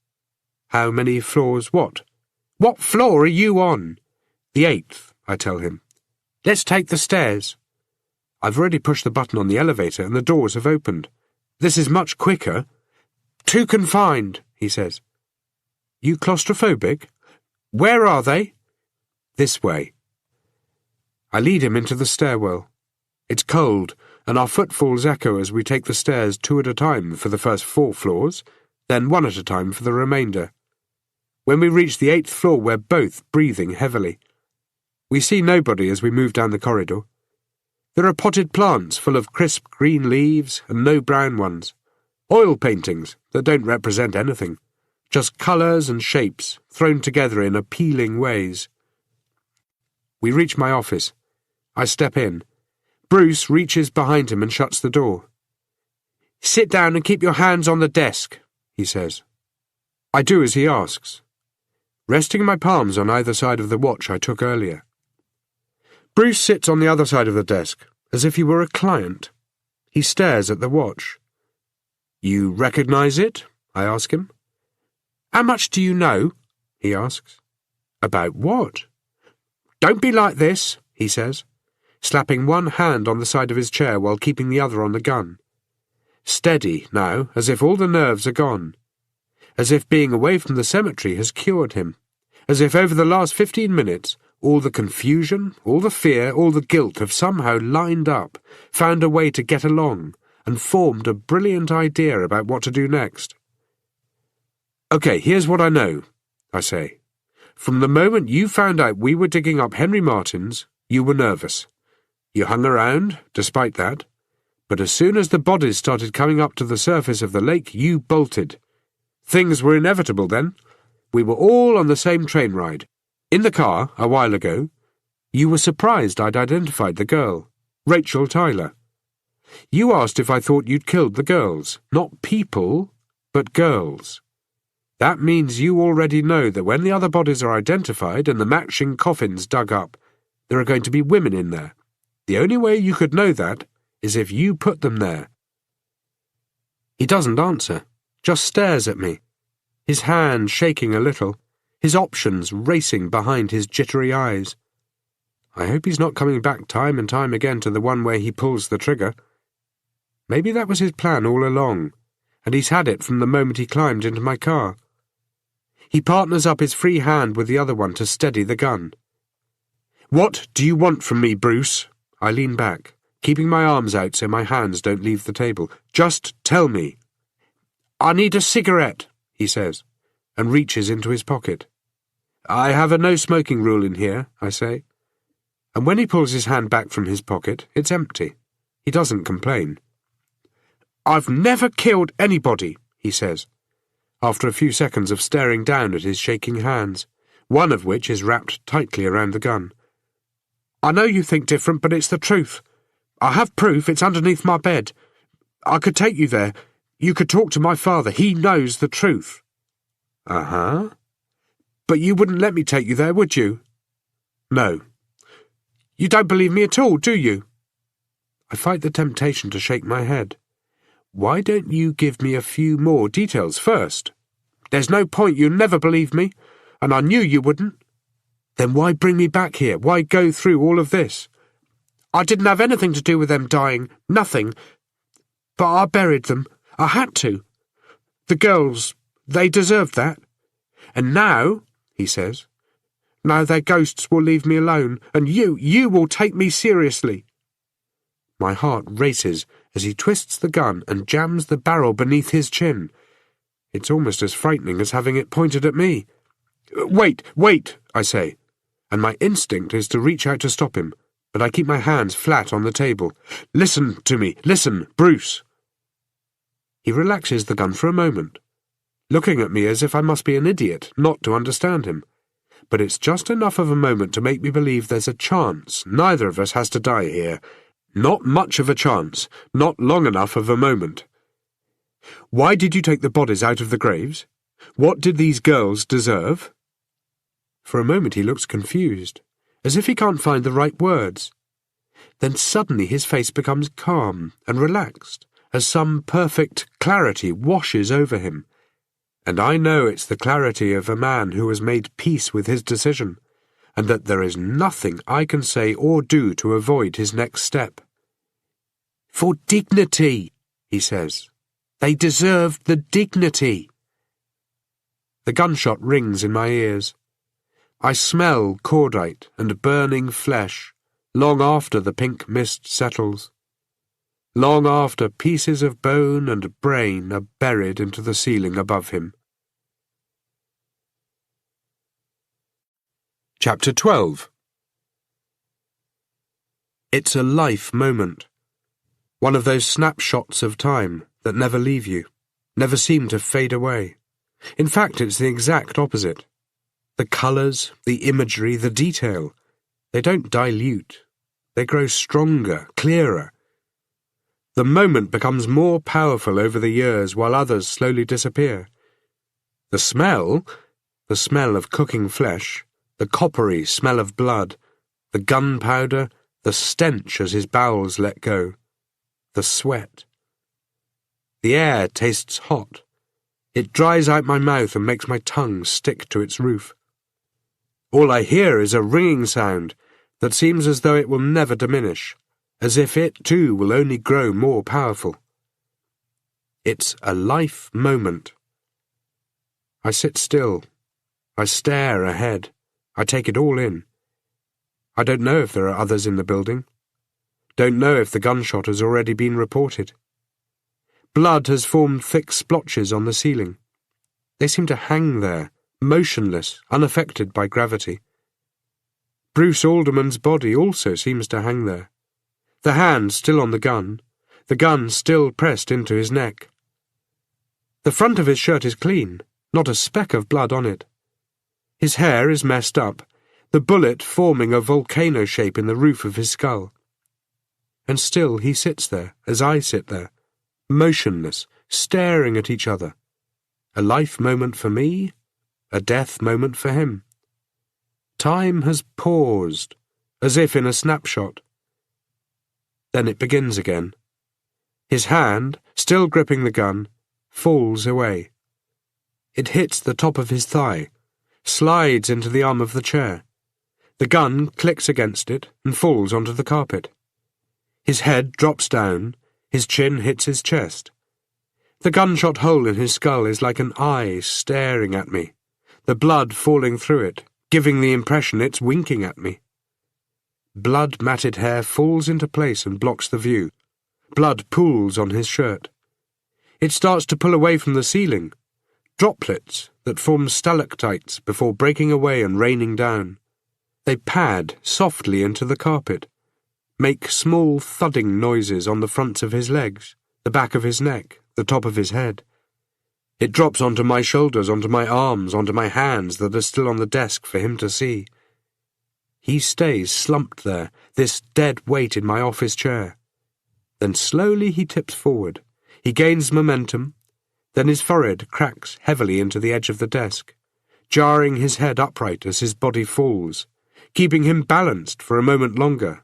How many floors what? What floor are you on? The 8th, I tell him. Let's take the stairs. I've already pushed the button on the elevator and the doors have opened. This is much quicker. Too confined, he says. You claustrophobic? Where are they? This way. I lead him into the stairwell. It's cold, and our footfalls echo as we take the stairs 2 at a time for the first 4 floors, then 1 at a time for the remainder. When we reach the 8th floor, we're both breathing heavily. We see nobody as we move down the corridor. There are potted plants full of crisp green leaves and no brown ones. Oil paintings that don't represent anything, just colours and shapes thrown together in appealing ways. We reach my office. I step in. Bruce reaches behind him and shuts the door. Sit down and keep your hands on the desk, he says. I do as he asks, resting my palms on either side of the watch I took earlier. Bruce sits on the other side of the desk, as if he were a client. He stares at the watch. You recognise it? I ask him. How much do you know? He asks. About what? Don't be like this, he says, slapping one hand on the side of his chair while keeping the other on the gun. Steady now, as if all the nerves are gone. As if being away from the cemetery has cured him. As if over the last 15 minutes, all the confusion, all the fear, all the guilt have somehow lined up, found a way to get along, and formed a brilliant idea about what to do next. Okay, here's what I know, I say. From the moment you found out we were digging up Henry Martin's, you were nervous. You hung around, despite that. But as soon as the bodies started coming up to the surface of the lake, you bolted. Things were inevitable then. We were all on the same train ride. In the car, a while ago, you were surprised I'd identified the girl, Rachel Tyler. You asked if I thought you'd killed the girls. Not people, but girls. That means you already know that when the other bodies are identified and the matching coffins dug up, there are going to be women in there. The only way you could know that is if you put them there. He doesn't answer, just stares at me, his hand shaking a little, his options racing behind his jittery eyes. I hope he's not coming back time and time again to the one where he pulls the trigger. Maybe that was his plan all along, and he's had it from the moment he climbed into my car. He partners up his free hand with the other one to steady the gun. "What do you want from me, Bruce?" I lean back, keeping my arms out so my hands don't leave the table. "Just tell me." "I need a cigarette," he says, and reaches into his pocket. "I have a no-smoking rule in here," I say. And when he pulls his hand back from his pocket, it's empty. He doesn't complain. "I've never killed anybody," he says, after a few seconds of staring down at his shaking hands, one of which is wrapped tightly around the gun. "I know you think different, but it's the truth. I have proof. It's underneath my bed. I could take you there. You could talk to my father. He knows the truth." "Uh-huh. But you wouldn't let me take you there, would you?" "No." "You don't believe me at all, do you?" I fight the temptation to shake my head. "Why don't you give me a few more details first?" "There's no point. You'll never believe me, and I knew you wouldn't." "Then why bring me back here? Why go through all of this?" "I didn't have anything to do with them dying. Nothing. But I buried them. I had to. The girls, they deserved that. And now," he says, "now their ghosts will leave me alone, and you will take me seriously." My heart races as he twists the gun and jams the barrel beneath his chin. It's almost as frightening as having it pointed at me. Wait, I say, and my instinct is to reach out to stop him, but I keep my hands flat on the table. "Listen to me. Listen, Bruce." He relaxes the gun for a moment, looking at me as if I must be an idiot not to understand him. But it's just enough of a moment to make me believe there's a chance neither of us has to die here. Not much of a chance, not long enough of a moment. "Why did you take the bodies out of the graves? What did these girls deserve?" For a moment he looks confused, as if he can't find the right words. Then suddenly his face becomes calm and relaxed, as some perfect clarity washes over him. And I know it's the clarity of a man who has made peace with his decision, and that there is nothing I can say or do to avoid his next step. "For dignity," he says. "They deserved the dignity." The gunshot rings in my ears. I smell cordite and burning flesh long after the pink mist settles, long after pieces of bone and brain are buried into the ceiling above him. Chapter 12. It's a life moment. One of those snapshots of time that never leave you, never seem to fade away. In fact, it's the exact opposite. The colours, the imagery, the detail, they don't dilute. They grow stronger, clearer. The moment becomes more powerful over the years while others slowly disappear. The smell of cooking flesh, the coppery smell of blood, the gunpowder, the stench as his bowels let go, the sweat. The air tastes hot. It dries out my mouth and makes my tongue stick to its roof. All I hear is a ringing sound that seems as though it will never diminish, as if it too will only grow more powerful. It's a life moment. I sit still. I stare ahead. I take it all in. I don't know if there are others in the building. Don't know if the gunshot has already been reported. Blood has formed thick splotches on the ceiling. They seem to hang there, motionless, unaffected by gravity. Bruce Alderman's body also seems to hang there. The hand still on the gun still pressed into his neck. The front of his shirt is clean, not a speck of blood on it. His hair is messed up, the bullet forming a volcano shape in the roof of his skull. And still he sits there, as I sit there, motionless, staring at each other. A life moment for me, a death moment for him. Time has paused, as if in a snapshot. Then it begins again. His hand, still gripping the gun, falls away. It hits the top of his thigh, slides into the arm of the chair. The gun clicks against it and falls onto the carpet. His head drops down, his chin hits his chest. The gunshot hole in his skull is like an eye staring at me, the blood falling through it, giving the impression it's winking at me. Blood-matted hair falls into place and blocks the view. Blood pools on his shirt. It starts to pull away from the ceiling, droplets that form stalactites before breaking away and raining down. They pad softly into the carpet, make small thudding noises on the fronts of his legs, the back of his neck, the top of his head. It drops onto my shoulders, onto my arms, onto my hands that are still on the desk for him to see. He stays slumped there, this dead weight in my office chair. Then slowly he tips forward. He gains momentum. Then his forehead cracks heavily into the edge of the desk, jarring his head upright as his body falls, keeping him balanced for a moment longer,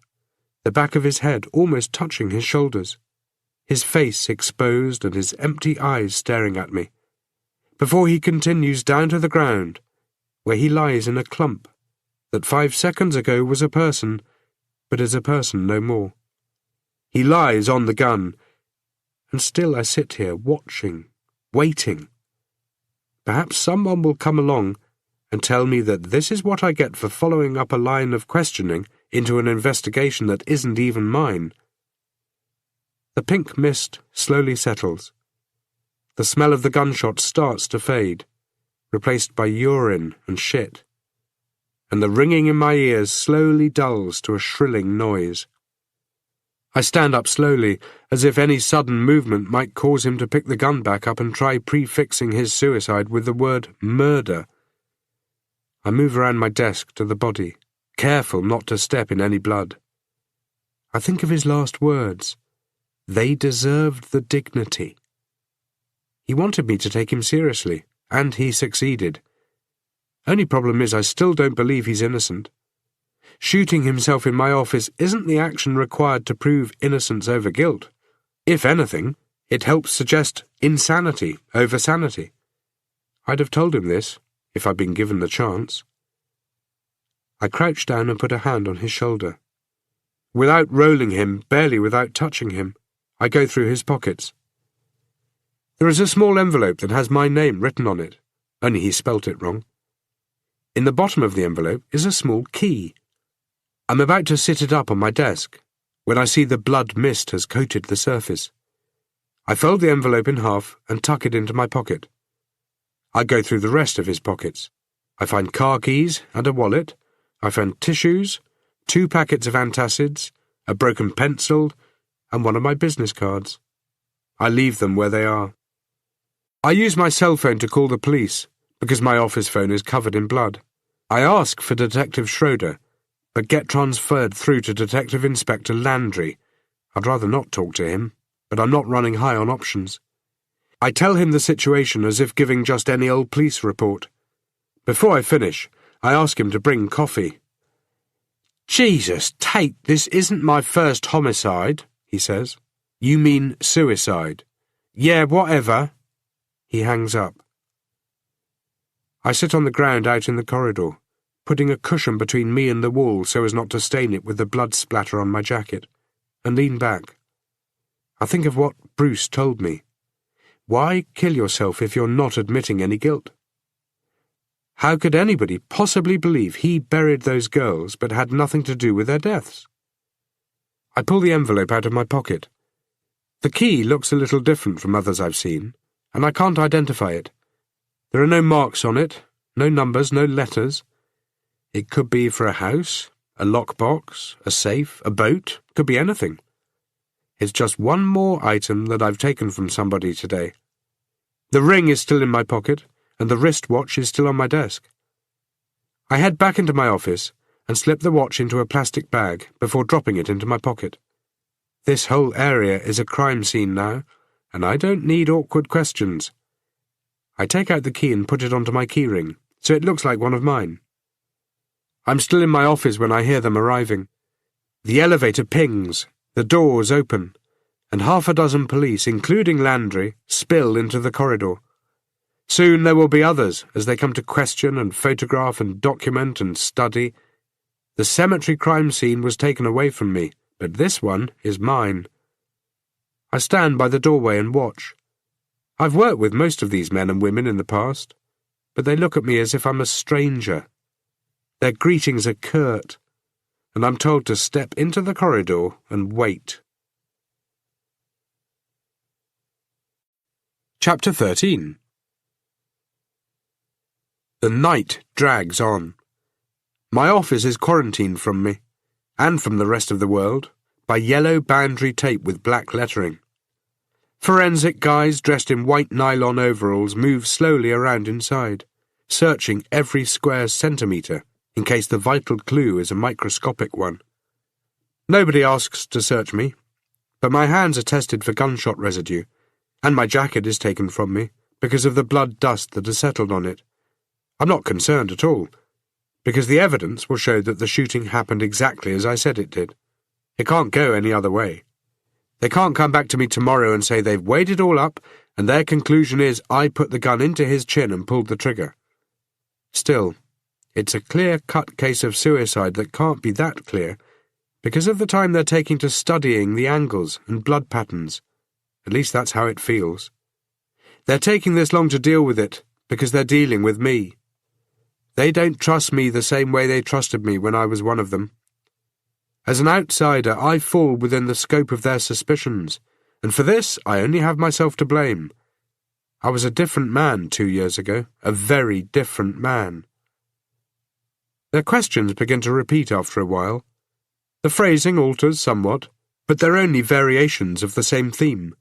the back of his head almost touching his shoulders, his face exposed and his empty eyes staring at me, before he continues down to the ground, where he lies in a clump that 5 seconds ago was a person, but is a person no more. He lies on the gun, and still I sit here watching, waiting. Perhaps someone will come along and tell me that this is what I get for following up a line of questioning into an investigation that isn't even mine. The pink mist slowly settles. The smell of the gunshot starts to fade, replaced by urine and shit, and the ringing in my ears slowly dulls to a shrilling noise. I stand up slowly, as if any sudden movement might cause him to pick the gun back up and try prefixing his suicide with the word murder. I move around my desk to the body, careful not to step in any blood. I think of his last words. They deserved the dignity. He wanted me to take him seriously, and he succeeded. Only problem is I still don't believe he's innocent. Shooting himself in my office isn't the action required to prove innocence over guilt. If anything, it helps suggest insanity over sanity. I'd have told him this, if I'd been given the chance. I crouch down and put a hand on his shoulder. Without rolling him, barely without touching him, I go through his pockets. There is a small envelope that has my name written on it, only he spelt it wrong. In the bottom of the envelope is a small key. I'm about to sit it up on my desk, when I see the blood mist has coated the surface. I fold the envelope in half and tuck it into my pocket. I go through the rest of his pockets. I find car keys and a wallet. I find tissues, 2 packets of antacids, a broken pencil, and one of my business cards. I leave them where they are. I use my cell phone to call the police, because my office phone is covered in blood. I ask for Detective Schroeder, but get transferred through to Detective Inspector Landry. I'd rather not talk to him, but I'm not running high on options. I tell him the situation as if giving just any old police report. Before I finish, I ask him to bring coffee. "Jesus, Tate, this isn't my first homicide," he says. "You mean suicide." "Yeah, whatever." He hangs up. I sit on the ground out in the corridor, putting a cushion between me and the wall so as not to stain it with the blood splatter on my jacket, and lean back. I think of what Bruce told me. Why kill yourself if you're not admitting any guilt? How could anybody possibly believe he buried those girls but had nothing to do with their deaths? I pull the envelope out of my pocket. The key looks a little different from others I've seen, and I can't identify it. There are no marks on it, no numbers, no letters. It could be for a house, a lockbox, a safe, a boat, could be anything. It's just one more item that I've taken from somebody today. The ring is still in my pocket, and the wristwatch is still on my desk. I head back into my office and slip the watch into a plastic bag before dropping it into my pocket. This whole area is a crime scene now, and I don't need awkward questions. I take out the key and put it onto my keyring, so it looks like one of mine. I'm still in my office when I hear them arriving. The elevator pings, the doors open, and 6 police, including Landry, spill into the corridor. Soon there will be others as they come to question and photograph and document and study. The cemetery crime scene was taken away from me, but this one is mine. I stand by the doorway and watch. I've worked with most of these men and women in the past, but they look at me as if I'm a stranger. Their greetings are curt, and I'm told to step into the corridor and wait. Chapter 13. The night drags on. My office is quarantined from me, and from the rest of the world, by yellow boundary tape with black lettering. Forensic guys dressed in white nylon overalls move slowly around inside, searching every square centimetre in case the vital clue is a microscopic one. Nobody asks to search me, but my hands are tested for gunshot residue, and my jacket is taken from me because of the blood dust that has settled on it. I'm not concerned at all, because the evidence will show that the shooting happened exactly as I said it did. It can't go any other way. They can't come back to me tomorrow and say they've weighed it all up, and their conclusion is I put the gun into his chin and pulled the trigger. Still, it's a clear-cut case of suicide that can't be that clear, because of the time they're taking to studying the angles and blood patterns. At least that's how it feels. They're taking this long to deal with it, because they're dealing with me. They don't trust me the same way they trusted me when I was one of them. As an outsider, I fall within the scope of their suspicions, and for this I only have myself to blame. I was a different man 2 years ago, a very different man. Their questions begin to repeat after a while. The phrasing alters somewhat, but they're only variations of the same theme.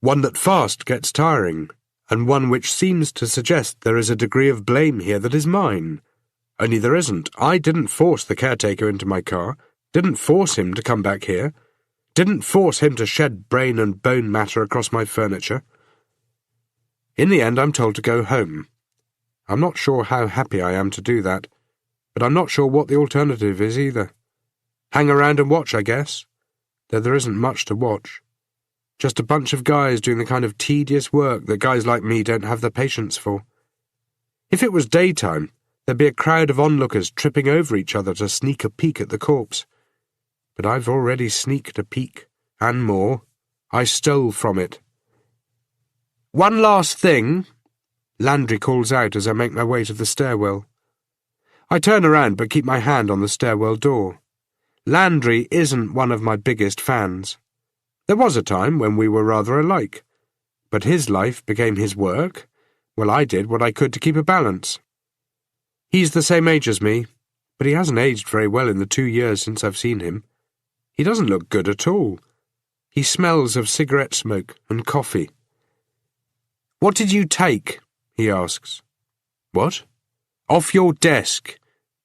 One that fast gets tiring, and one which seems to suggest there is a degree of blame here that is mine. Only there isn't. I didn't force the caretaker into my car, didn't force him to come back here, didn't force him to shed brain and bone matter across my furniture. In the end, I'm told to go home. I'm not sure how happy I am to do that, but I'm not sure what the alternative is either. Hang around and watch, I guess, though there isn't much to watch. Just a bunch of guys doing the kind of tedious work that guys like me don't have the patience for. If it was daytime, there'd be a crowd of onlookers tripping over each other to sneak a peek at the corpse. But I've already sneaked a peek, and more. I stole from it. "One last thing," Landry calls out as I make my way to the stairwell. I turn around but keep my hand on the stairwell door. Landry isn't one of my biggest fans. There was a time when we were rather alike, but his life became his work, while I did what I could to keep a balance. He's the same age as me, but he hasn't aged very well in the 2 years since I've seen him. He doesn't look good at all. He smells of cigarette smoke and coffee. "What did you take?" he asks. "What?" "Off your desk.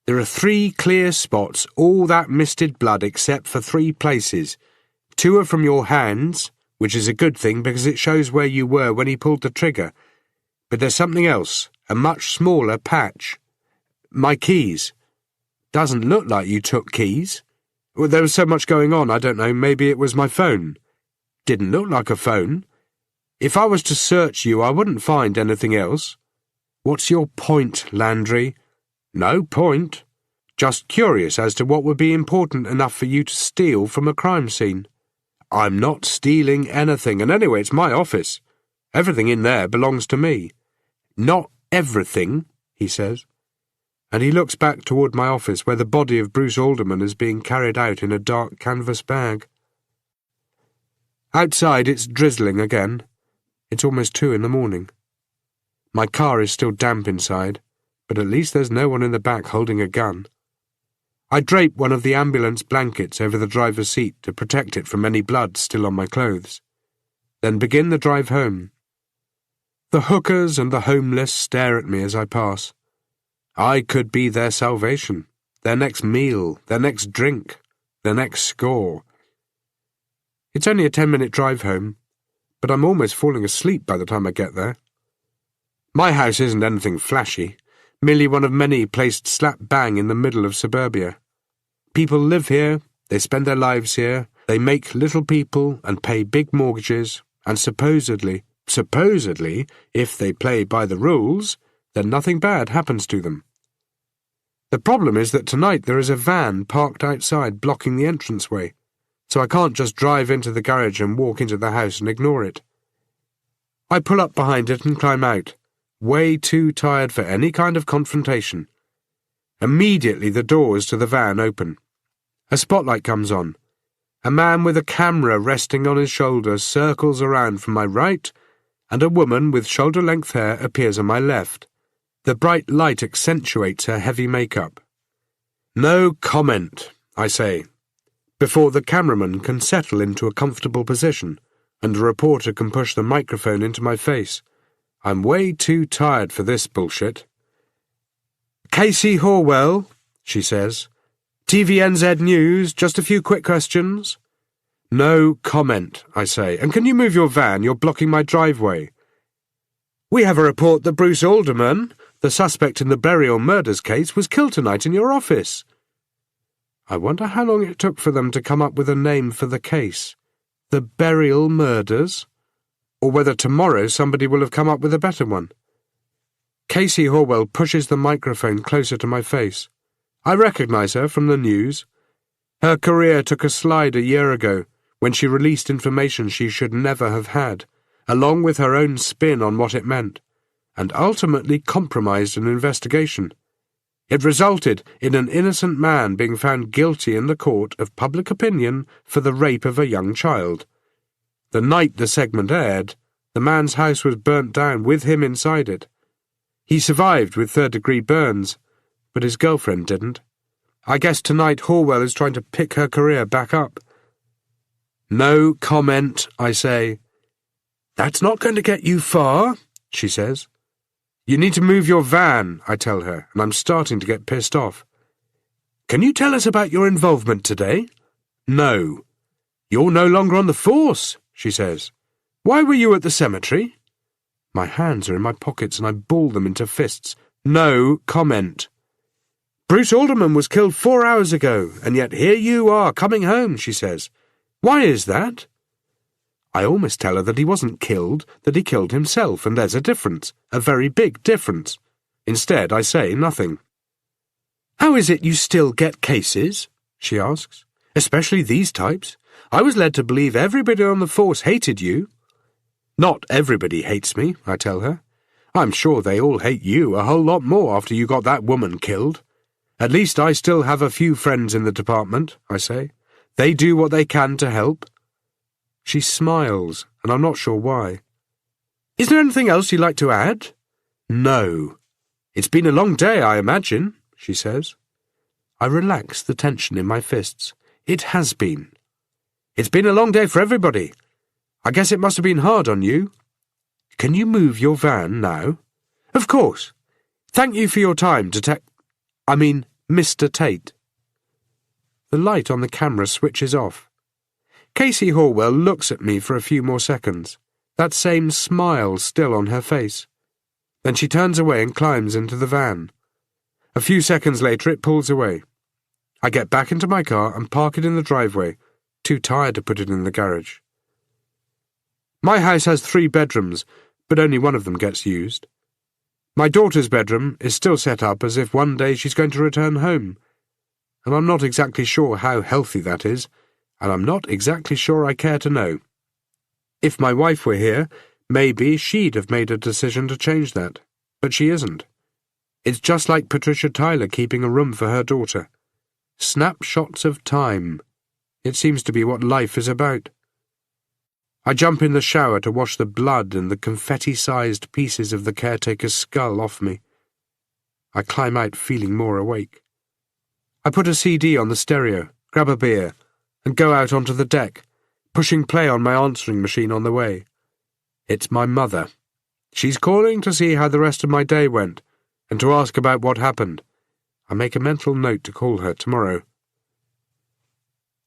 There are 3 clear spots, all that misted blood except for 3 places. 2 are from your hands, which is a good thing because it shows where you were when he pulled the trigger. But there's something else, a much smaller patch. My keys. Doesn't look like you took keys. Well, there was so much going on, I don't know, maybe it was my phone. Didn't look like a phone. If I was to search you, I wouldn't find anything else. What's your point, Landry?" "No point. Just curious as to what would be important enough for you to steal from a crime scene." "I'm not stealing anything, and anyway, it's my office. Everything in there belongs to me." "Not everything," he says, and he looks back toward my office where the body of Bruce Alderman is being carried out in a dark canvas bag. Outside it's drizzling again. It's almost 2 in the morning. My car is still damp inside, but at least there's no one in the back holding a gun. I drape one of the ambulance blankets over the driver's seat to protect it from any blood still on my clothes, then begin the drive home. The hookers and the homeless stare at me as I pass. I could be their salvation, their next meal, their next drink, their next score. It's only a 10-minute drive home, but I'm almost falling asleep by the time I get there. My house isn't anything flashy, merely one of many placed slap bang in the middle of suburbia. People live here, they spend their lives here, they make little people and pay big mortgages, and supposedly supposedly, if they play by the rules, then nothing bad happens to them. The problem is that tonight there is a van parked outside blocking the entranceway, so I can't just drive into the garage and walk into the house and ignore it. I pull up behind it and climb out, way too tired for any kind of confrontation. Immediately the doors to the van open. A spotlight comes on. A man with a camera resting on his shoulder circles around from my right, and a woman with shoulder-length hair appears on my left. The bright light accentuates her heavy makeup. "No comment," I say, before the cameraman can settle into a comfortable position, and the reporter can push the microphone into my face. I'm way too tired for this bullshit. "Casey Horwell," she says. "TVNZ News, just a few quick questions." "No comment," I say. "And can you move your van? You're blocking my driveway." "We have a report that Bruce Alderman, the suspect in the burial murders case, was killed tonight in your office." I wonder how long it took for them to come up with a name for the case. The burial murders? Or whether tomorrow somebody will have come up with a better one. Casey Horwell pushes the microphone closer to my face. I recognize her from the news. Her career took a slide a year ago when she released information she should never have had, along with her own spin on what it meant, and ultimately compromised an investigation. It resulted in an innocent man being found guilty in the court of public opinion for the rape of a young child. The night the segment aired, the man's house was burnt down with him inside it. He survived with third-degree burns, but his girlfriend didn't. I guess tonight Horwell is trying to pick her career back up. "No comment," I say. "That's not going to get you far," she says. "You need to move your van," I tell her, and I'm starting to get pissed off. "Can you tell us about your involvement today?" "No." "You're no longer on the force," she says. "Why were you at the cemetery?" My hands are in my pockets and I ball them into fists. "No comment." "Bruce Alderman was killed 4 hours ago, and yet here you are coming home," she says. "Why is that?" I almost tell her that he wasn't killed, that he killed himself, and there's a difference, a very big difference. Instead, I say nothing. "How is it you still get cases?" she asks. "Especially these types. I was led to believe everybody on the force hated you." "Not everybody hates me," I tell her. "I'm sure they all hate you a whole lot more after you got that woman killed. At least I still have a few friends in the department," I say. "They do what they can to help." She smiles, and I'm not sure why. "Is there anything else you'd like to add?" "No." "It's been a long day, I imagine," she says. I relax the tension in my fists. It has been. "It's been a long day for everybody. I guess it must have been hard on you." "Can you move your van now?" "Of course. Thank you for your time, Mr. Tate." The light on the camera switches off. Casey Horwell looks at me for a few more seconds, that same smile still on her face. Then she turns away and climbs into the van. A few seconds later it pulls away. I get back into my car and park it in the driveway, too tired to put it in the garage. My house has 3 bedrooms, but only one of them gets used. My daughter's bedroom is still set up as if one day she's going to return home, and I'm not exactly sure how healthy that is, and I'm not exactly sure I care to know. If my wife were here, maybe she'd have made a decision to change that, but she isn't. It's just like Patricia Tyler keeping a room for her daughter. Snapshots of time. It seems to be what life is about. I jump in the shower to wash the blood and the confetti-sized pieces of the caretaker's skull off me. I climb out feeling more awake. I put a CD on the stereo, grab a beer, and go out onto the deck, pushing play on my answering machine on the way. It's my mother. She's calling to see how the rest of my day went, and to ask about what happened. I make a mental note to call her tomorrow.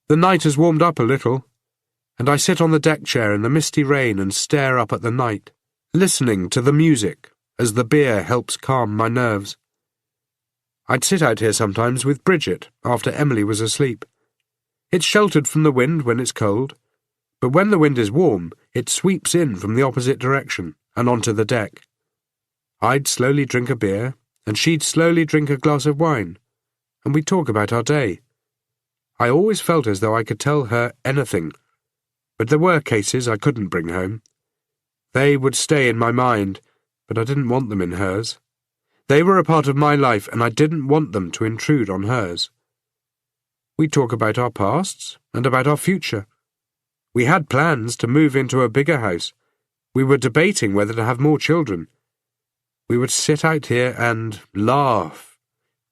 The night has warmed up a little, and I sit on the deck chair in the misty rain and stare up at the night, listening to the music as the beer helps calm my nerves. I'd sit out here sometimes with Bridget after Emily was asleep. It's sheltered from the wind when it's cold, but when the wind is warm, it sweeps in from the opposite direction and onto the deck. I'd slowly drink a beer, and she'd slowly drink a glass of wine, and we'd talk about our day. I always felt as though I could tell her anything, but there were cases I couldn't bring home. They would stay in my mind, but I didn't want them in hers. They were a part of my life, and I didn't want them to intrude on hers. We'd talk about our pasts and about our future. We had plans to move into a bigger house. We were debating whether to have more children. We would sit out here and laugh.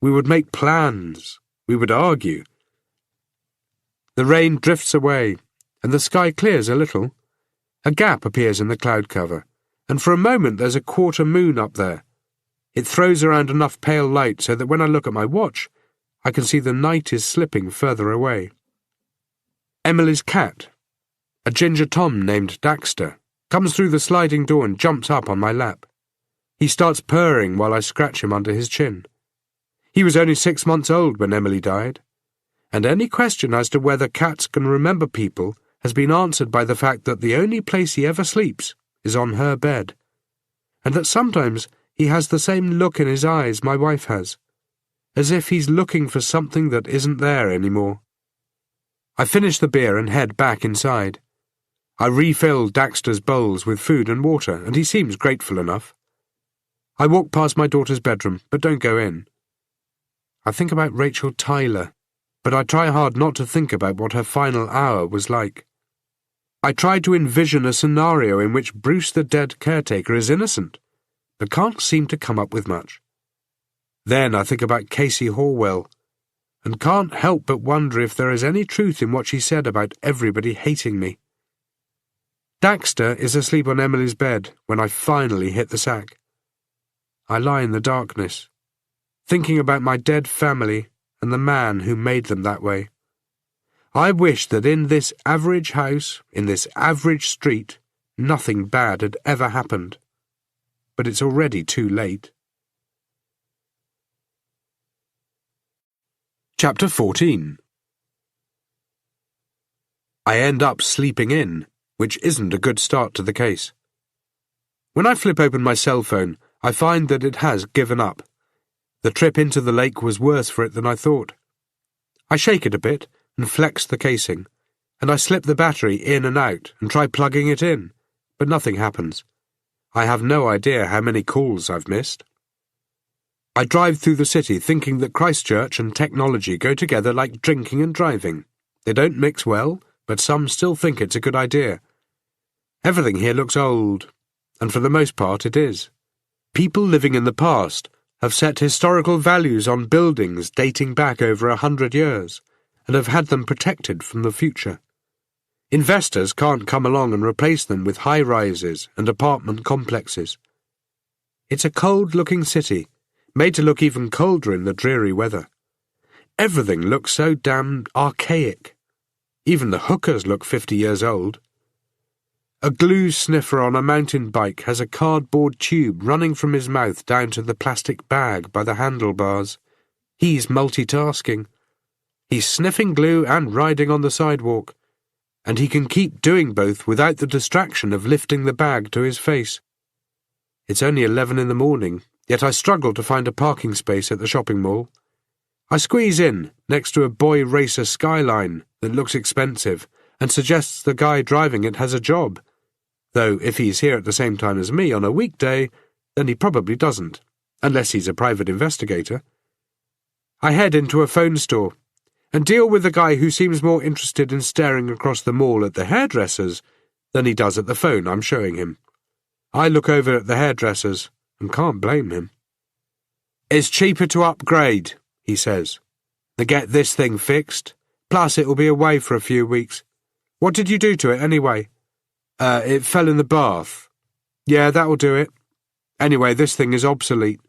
We would make plans. We would argue. The rain drifts away, and the sky clears a little. A gap appears in the cloud cover, and for a moment there's a quarter moon up there. It throws around enough pale light so that when I look at my watch, I can see the night is slipping further away. Emily's cat, a ginger Tom named Daxter, comes through the sliding door and jumps up on my lap. He starts purring while I scratch him under his chin. He was only 6 months old when Emily died, and any question as to whether cats can remember people has been answered by the fact that the only place he ever sleeps is on her bed, and that sometimes he has the same look in his eyes my wife has, as if he's looking for something that isn't there anymore. I finish the beer and head back inside. I refill Daxter's bowls with food and water, and he seems grateful enough. I walk past my daughter's bedroom, but don't go in. I think about Rachel Tyler, but I try hard not to think about what her final hour was like. I try to envision a scenario in which Bruce the dead caretaker is innocent, but can't seem to come up with much. Then I think about Casey Horwell, and can't help but wonder if there is any truth in what she said about everybody hating me. Daxter is asleep on Emily's bed when I finally hit the sack. I lie in the darkness, thinking about my dead family and the man who made them that way. I wish that in this average house, in this average street, nothing bad had ever happened. But it's already too late. Chapter 14. I end up sleeping in, which isn't a good start to the case. When I flip open my cell phone, I find that it has given up. The trip into the lake was worse for it than I thought. I shake it a bit and flex the casing, and I slip the battery in and out and try plugging it in, but nothing happens. I have no idea how many calls I've missed. I drive through the city thinking that Christchurch and technology go together like drinking and driving. They don't mix well, but some still think it's a good idea. Everything here looks old, and for the most part it is. People living in the past have set historical values on buildings dating back over 100 years, and have had them protected from the future. Investors can't come along and replace them with high-rises and apartment complexes. It's a cold-looking city, made to look even colder in the dreary weather. Everything looks so damned archaic. Even the hookers look 50 years old. A glue sniffer on a mountain bike has a cardboard tube running from his mouth down to the plastic bag by the handlebars. He's multitasking. He's sniffing glue and riding on the sidewalk, and he can keep doing both without the distraction of lifting the bag to his face. It's only 11 in the morning, yet I struggle to find a parking space at the shopping mall. I squeeze in next to a boy racer Skyline that looks expensive and suggests the guy driving it has a job, though if he's here at the same time as me on a weekday, then he probably doesn't, unless he's a private investigator. I head into a phone store and deal with the guy who seems more interested in staring across the mall at the hairdressers than he does at the phone I'm showing him. I look over at the hairdressers and can't blame him. "It's cheaper to upgrade," he says. "To get this thing fixed. Plus it'll be away for a few weeks. What did you do to it anyway?" It fell in the bath." "Yeah, that'll do it. Anyway, this thing is obsolete."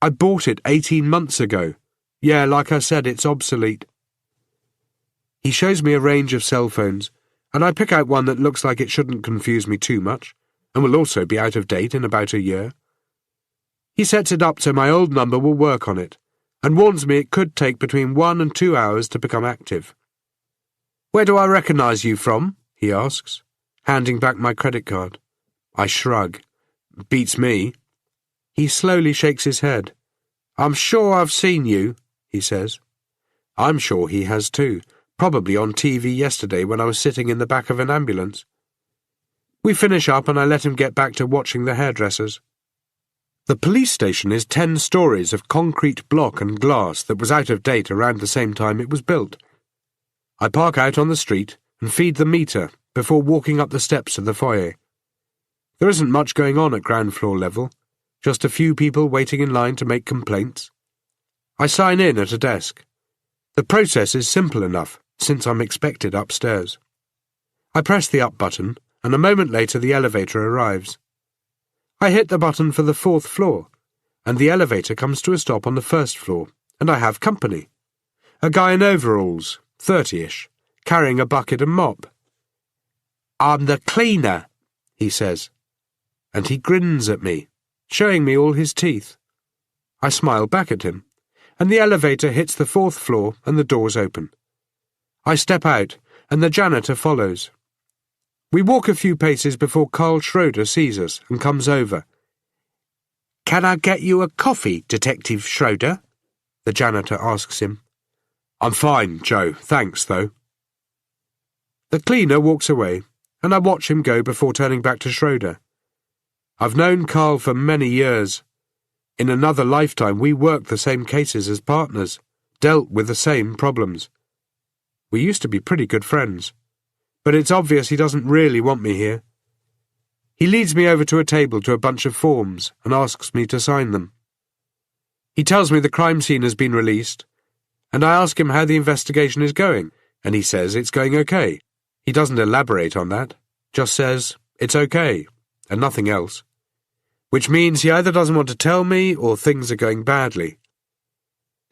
"I bought it 18 months ago. Yeah, like I said, it's obsolete." He shows me a range of cell phones, and I pick out one that looks like it shouldn't confuse me too much, and will also be out of date in about a year. He sets it up so my old number will work on it, and warns me it could take between 1 and 2 hours to become active. "Where do I recognise you from?" he asks, handing back my credit card. I shrug. Beats me. He slowly shakes his head. I'm sure I've seen you, he says. I'm sure he has too, probably on TV yesterday when I was sitting in the back of an ambulance. We finish up and I let him get back to watching the hairdressers. The police station is 10 stories of concrete block and glass that was out of date around the same time it was built. I park out on the street and feed the meter before walking up the steps of the foyer. There isn't much going on at ground floor level, just a few people waiting in line to make complaints. I sign in at a desk. The process is simple enough, since I'm expected upstairs. I press the up button, and a moment later the elevator arrives. I hit the button for the 4th floor, and the elevator comes to a stop on the 1st floor, and I have company. A guy in overalls, 30-ish, carrying a bucket and mop. I'm the cleaner, he says, and he grins at me, showing me all his teeth. I smile back at him, and the elevator hits the 4th floor and the doors open. I step out, and the janitor follows. We walk a few paces before Carl Schroeder sees us and comes over. Can I get you a coffee, Detective Schroeder? The janitor asks him. I'm fine, Joe, thanks, though. The cleaner walks away, and I watch him go before turning back to Schroeder. I've known Carl for many years. In another lifetime we worked the same cases as partners, dealt with the same problems. We used to be pretty good friends, but it's obvious he doesn't really want me here. He leads me over to a table to a bunch of forms and asks me to sign them. He tells me the crime scene has been released, and I ask him how the investigation is going, and he says it's going okay. He doesn't elaborate on that, just says it's okay, and nothing else. Which means he either doesn't want to tell me or things are going badly.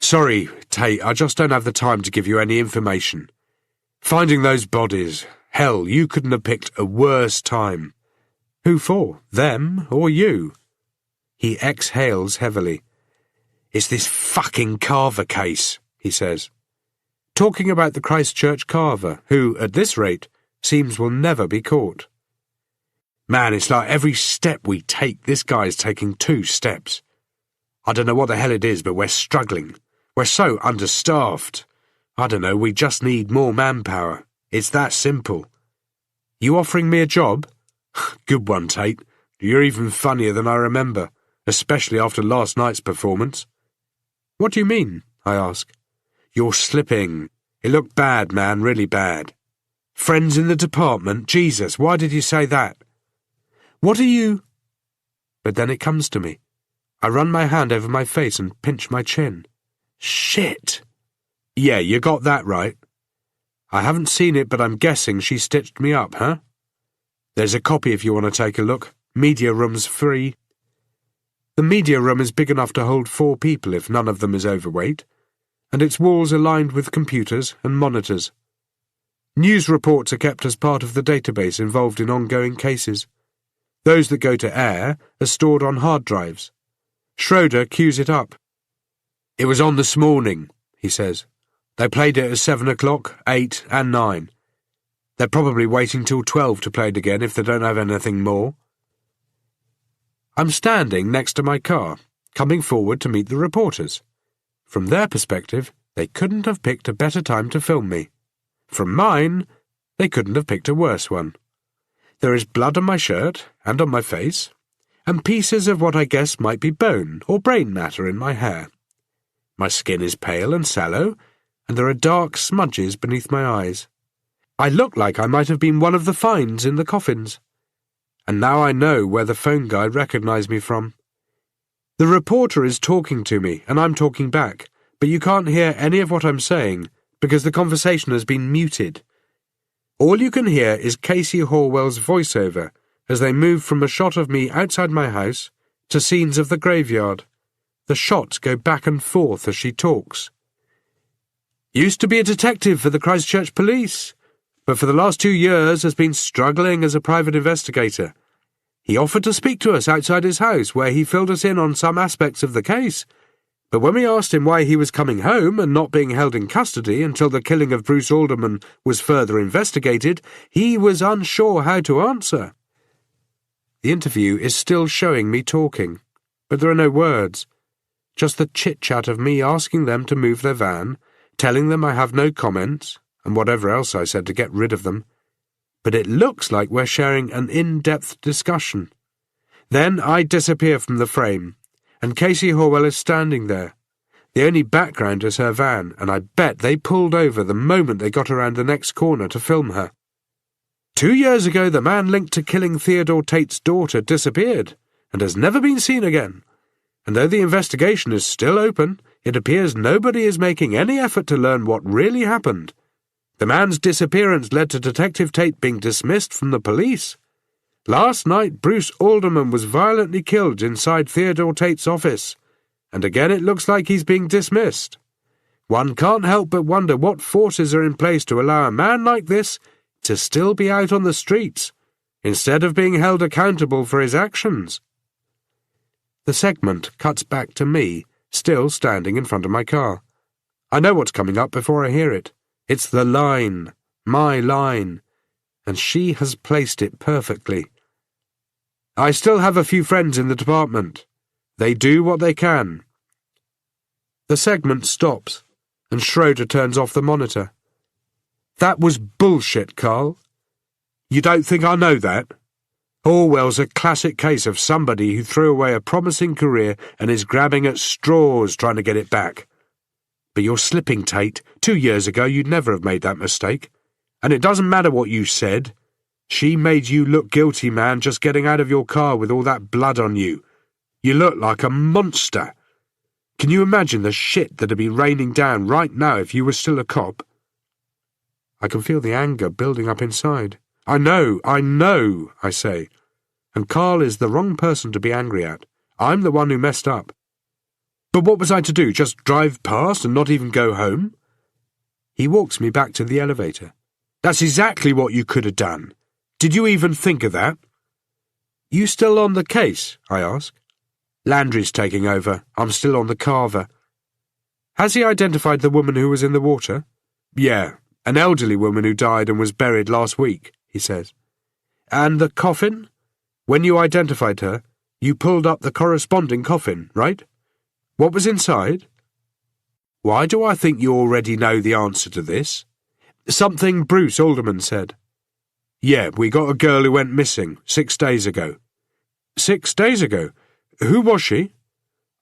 Sorry, Tate, I just don't have the time to give you any information. Finding those bodies, hell, you couldn't have picked a worse time. Who for, them or you? He exhales heavily. It's this fucking Carver case, he says. Talking about the Christchurch Carver, who, at this rate, seems will never be caught. Man, it's like every step we take, this guy's taking 2 steps. I don't know what the hell it is, but we're struggling. We're so understaffed. I don't know, we just need more manpower. It's that simple. You offering me a job? Good one, Tate. You're even funnier than I remember, especially after last night's performance. What do you mean? I ask. You're slipping. It looked bad, man, really bad. Friends in the department? Jesus, why did you say that? What are you? But then it comes to me. I run my hand over my face and pinch my chin. Shit! Yeah, you got that right. I haven't seen it, but I'm guessing she stitched me up, huh? There's a copy if you want to take a look. Media room's free. The media room is big enough to hold 4 people if none of them is overweight, and its walls are lined with computers and monitors. News reports are kept as part of the database involved in ongoing cases. Those that go to air are stored on hard drives. Schroeder cues it up. It was on this morning, he says. They played it at 7 o'clock, 8 and 9. They're probably waiting till 12 to play it again if they don't have anything more. I'm standing next to my car, coming forward to meet the reporters. From their perspective, they couldn't have picked a better time to film me. From mine, they couldn't have picked a worse one. There is blood on my shirt and on my face, and pieces of what I guess might be bone or brain matter in my hair. My skin is pale and sallow, and there are dark smudges beneath my eyes. I look like I might have been one of the finds in the coffins. And now I know where the phone guy recognized me from. The reporter is talking to me, and I'm talking back, but you can't hear any of what I'm saying, because the conversation has been muted. All you can hear is Casey Horwell's voiceover as they move from a shot of me outside my house to scenes of the graveyard. The shots go back and forth as she talks. Used to be a detective for the Christchurch police, but for the last 2 years has been struggling as a private investigator. He offered to speak to us outside his house where he filled us in on some aspects of the case, But when we asked him why he was coming home and not being held in custody until the killing of Bruce Alderman was further investigated, he was unsure how to answer. The interview is still showing me talking, but there are no words. Just the chit-chat of me asking them to move their van, telling them I have no comments, and whatever else I said to get rid of them. But it looks like we're sharing an in-depth discussion. Then I disappear from the frame, and Casey Horwell is standing there. The only background is her van, and I bet they pulled over the moment they got around the next corner to film her. 2 years ago, the man linked to killing Theodore Tate's daughter disappeared, and has never been seen again. And though the investigation is still open, it appears nobody is making any effort to learn what really happened. The man's disappearance led to Detective Tate being dismissed from the police. Last night, Bruce Alderman was violently killed inside Theodore Tate's office, and again it looks like he's being dismissed. One can't help but wonder what forces are in place to allow a man like this to still be out on the streets, instead of being held accountable for his actions. The segment cuts back to me, still standing in front of my car. I know what's coming up before I hear it. It's the line, my line, and she has placed it perfectly. I still have a few friends in the department. They do what they can. The segment stops, and Schroeder turns off the monitor. That was bullshit, Carl. You don't think I know that? Orwell's a classic case of somebody who threw away a promising career and is grabbing at straws trying to get it back. But you're slipping, Tate. 2 years ago you'd never have made that mistake. And it doesn't matter what you said. She made you look guilty, man, just getting out of your car with all that blood on you. You look like a monster. Can you imagine the shit that'd be raining down right now if you were still a cop? I can feel the anger building up inside. I know, I say. And Carl is the wrong person to be angry at. I'm the one who messed up. But what was I to do, just drive past and not even go home? He walks me back to the elevator. That's exactly what you could have done. Did you even think of that? You still on the case? I ask. Landry's taking over. I'm still on the Carver. Has he identified the woman who was in the water? Yeah, an elderly woman who died and was buried last week, he says. And the coffin? When you identified her, you pulled up the corresponding coffin, right? What was inside? Why do I think you already know the answer to this? Something Bruce Alderman said. Yeah, we got a girl who went missing 6 days ago. 6 days ago? Who was she?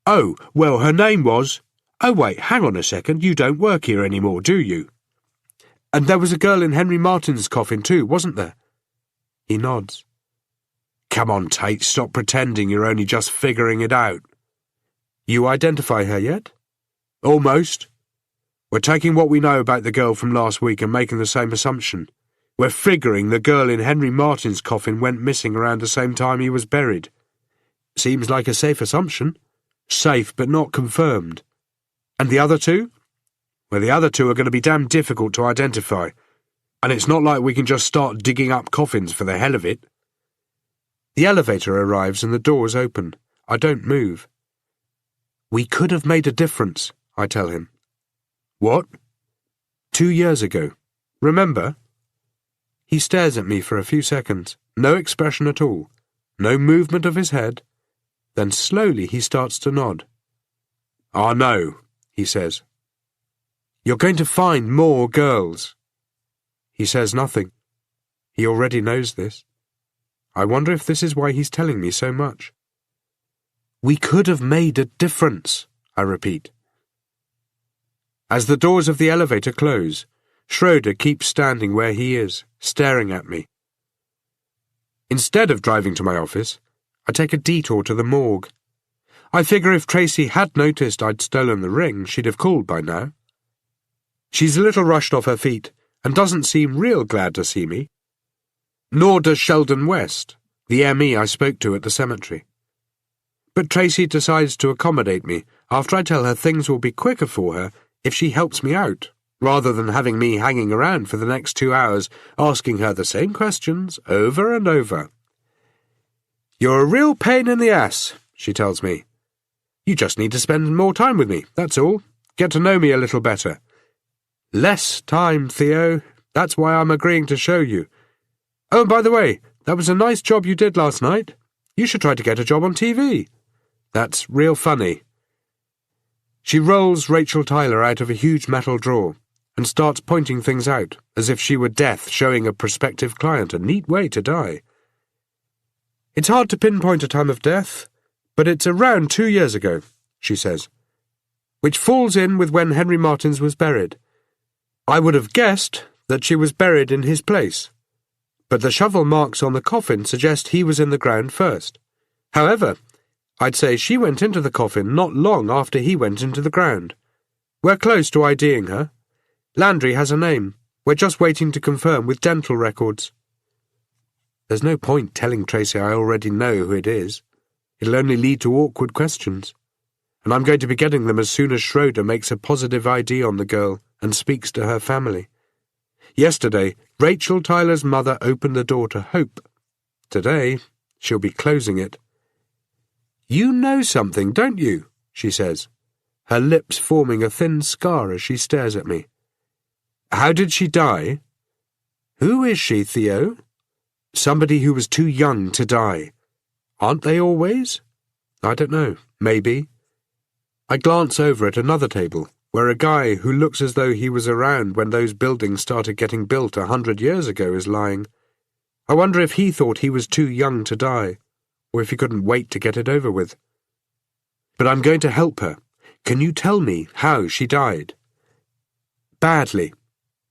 Oh, well, her name was... Oh, wait, hang on a second, you don't work here anymore, do you? And there was a girl in Henry Martin's coffin too, wasn't there? He nods. Come on, Tate, stop pretending you're only just figuring it out. You identify her yet? Almost. We're taking what we know about the girl from last week and making the same assumption. We're figuring the girl in Henry Martin's coffin went missing around the same time he was buried. Seems like a safe assumption. Safe, but not confirmed. And the other two? Well, the other two are going to be damn difficult to identify. And it's not like we can just start digging up coffins for the hell of it. The elevator arrives and the doors open. I don't move. We could have made a difference, I tell him. What? 2 years ago. Remember? He stares at me for a few seconds, no expression at all, no movement of his head. Then slowly he starts to nod. I know, he says. You're going to find more girls. He says nothing. He already knows this. I wonder if this is why he's telling me so much. We could have made a difference, I repeat. As the doors of the elevator close, Schroeder keeps standing where he is, staring at me. Instead of driving to my office, I take a detour to the morgue. I figure if Tracy had noticed I'd stolen the ring, she'd have called by now. She's a little rushed off her feet and doesn't seem real glad to see me. Nor does Sheldon West, the ME I spoke to at the cemetery. But Tracy decides to accommodate me after I tell her things will be quicker for her if she helps me out, rather than having me hanging around for the next 2 hours asking her the same questions over and over. You're a real pain in the ass, she tells me. You just need to spend more time with me, that's all. Get to know me a little better. Less time, Theo. That's why I'm agreeing to show you. Oh, and by the way, that was a nice job you did last night. You should try to get a job on TV. That's real funny. She rolls Rachel Tyler out of a huge metal drawer and starts pointing things out, as if she were death showing a prospective client a neat way to die. It's hard to pinpoint a time of death, but it's around 2 years ago, she says, which falls in with when Henry Martins was buried. I would have guessed that she was buried in his place, but the shovel marks on the coffin suggest he was in the ground first. However, I'd say she went into the coffin not long after he went into the ground. We're close to IDing her. Landry has a name. We're just waiting to confirm with dental records. There's no point telling Tracy I already know who it is. It'll only lead to awkward questions. And I'm going to be getting them as soon as Schroeder makes a positive ID on the girl and speaks to her family. Yesterday, Rachel Tyler's mother opened the door to Hope. Today, she'll be closing it. You know something, don't you? She says, her lips forming a thin scar as she stares at me. How did she die? Who is she, Theo? Somebody who was too young to die. Aren't they always? I don't know. Maybe. I glance over at another table, where a guy who looks as though he was around when those buildings started getting built 100 years ago is lying. I wonder if he thought he was too young to die, or if he couldn't wait to get it over with. But I'm going to help her. Can you tell me how she died? Badly.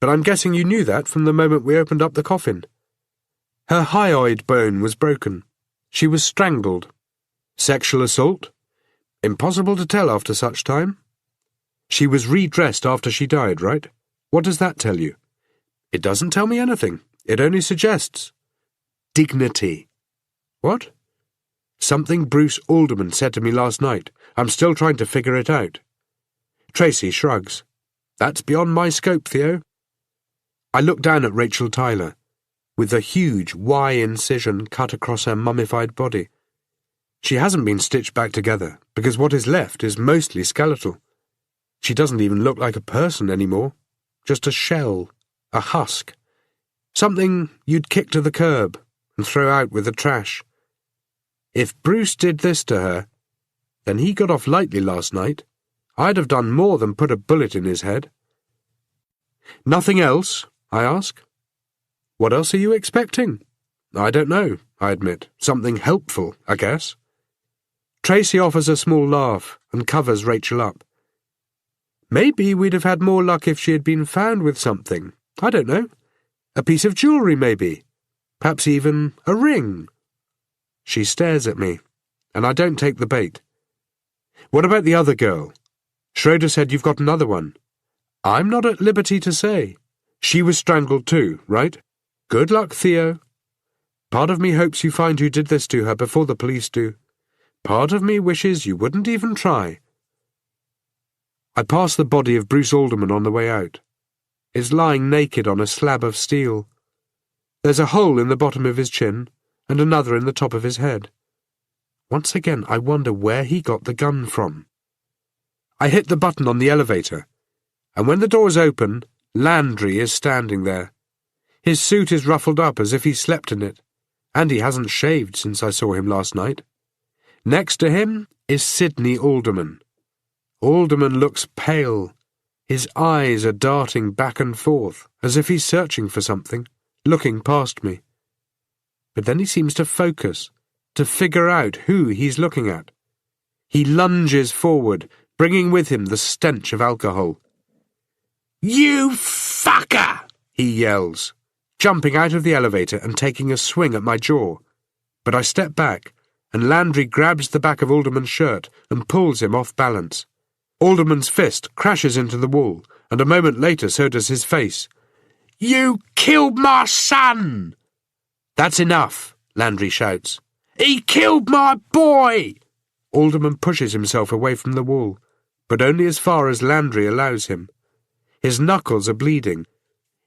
But I'm guessing you knew that from the moment we opened up the coffin. Her hyoid bone was broken. She was strangled. Sexual assault? Impossible to tell after such time. She was redressed after she died, right? What does that tell you? It doesn't tell me anything. It only suggests dignity. What? Something Bruce Alderman said to me last night. I'm still trying to figure it out. Tracy shrugs. That's beyond my scope, Theo. I look down at Rachel Tyler, with the huge Y incision cut across her mummified body. She hasn't been stitched back together, because what is left is mostly skeletal. She doesn't even look like a person anymore. Just a shell, a husk. Something you'd kick to the curb and throw out with the trash. If Bruce did this to her, then he got off lightly last night. I'd have done more than put a bullet in his head. Nothing else? I ask. What else are you expecting? I don't know, I admit. Something helpful, I guess. Tracy offers a small laugh and covers Rachel up. Maybe we'd have had more luck if she had been found with something. I don't know. A piece of jewellery, maybe. Perhaps even a ring. She stares at me, and I don't take the bait. What about the other girl? Schroeder said you've got another one. I'm not at liberty to say. She was strangled too, right? Good luck, Theo. Part of me hopes you find who did this to her before the police do. Part of me wishes you wouldn't even try. I pass the body of Bruce Alderman on the way out. It's lying naked on a slab of steel. There's a hole in the bottom of his chin and another in the top of his head. Once again, I wonder where he got the gun from. I hit the button on the elevator, and when the doors open, Landry is standing there. His suit is ruffled up as if he slept in it, and he hasn't shaved since I saw him last night. Next to him is Sidney Alderman. Alderman looks pale. His eyes are darting back and forth, as if he's searching for something, looking past me. But then he seems to focus, to figure out who he's looking at. He lunges forward, bringing with him the stench of alcohol. You fucker! He yells, jumping out of the elevator and taking a swing at my jaw. But I step back, and Landry grabs the back of Alderman's shirt and pulls him off balance. Alderman's fist crashes into the wall, and a moment later so does his face. You killed my son! That's enough, Landry shouts. He killed my boy! Alderman pushes himself away from the wall, but only as far as Landry allows him. His knuckles are bleeding.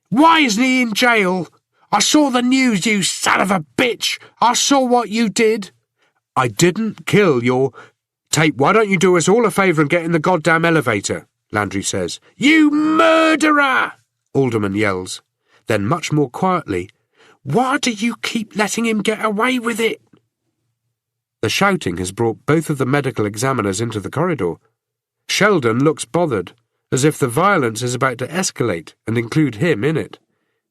Why isn't he in jail? I saw the news, you son of a bitch! I saw what you did! I didn't kill your... "Tate, why don't you do us all a favour and get in the goddamn elevator?" Landry says. "You murderer!" Alderman yells. Then, much more quietly, "Why do you keep letting him get away with it?" The shouting has brought both of the medical examiners into the corridor. Sheldon looks bothered, as if the violence is about to escalate and include him in it.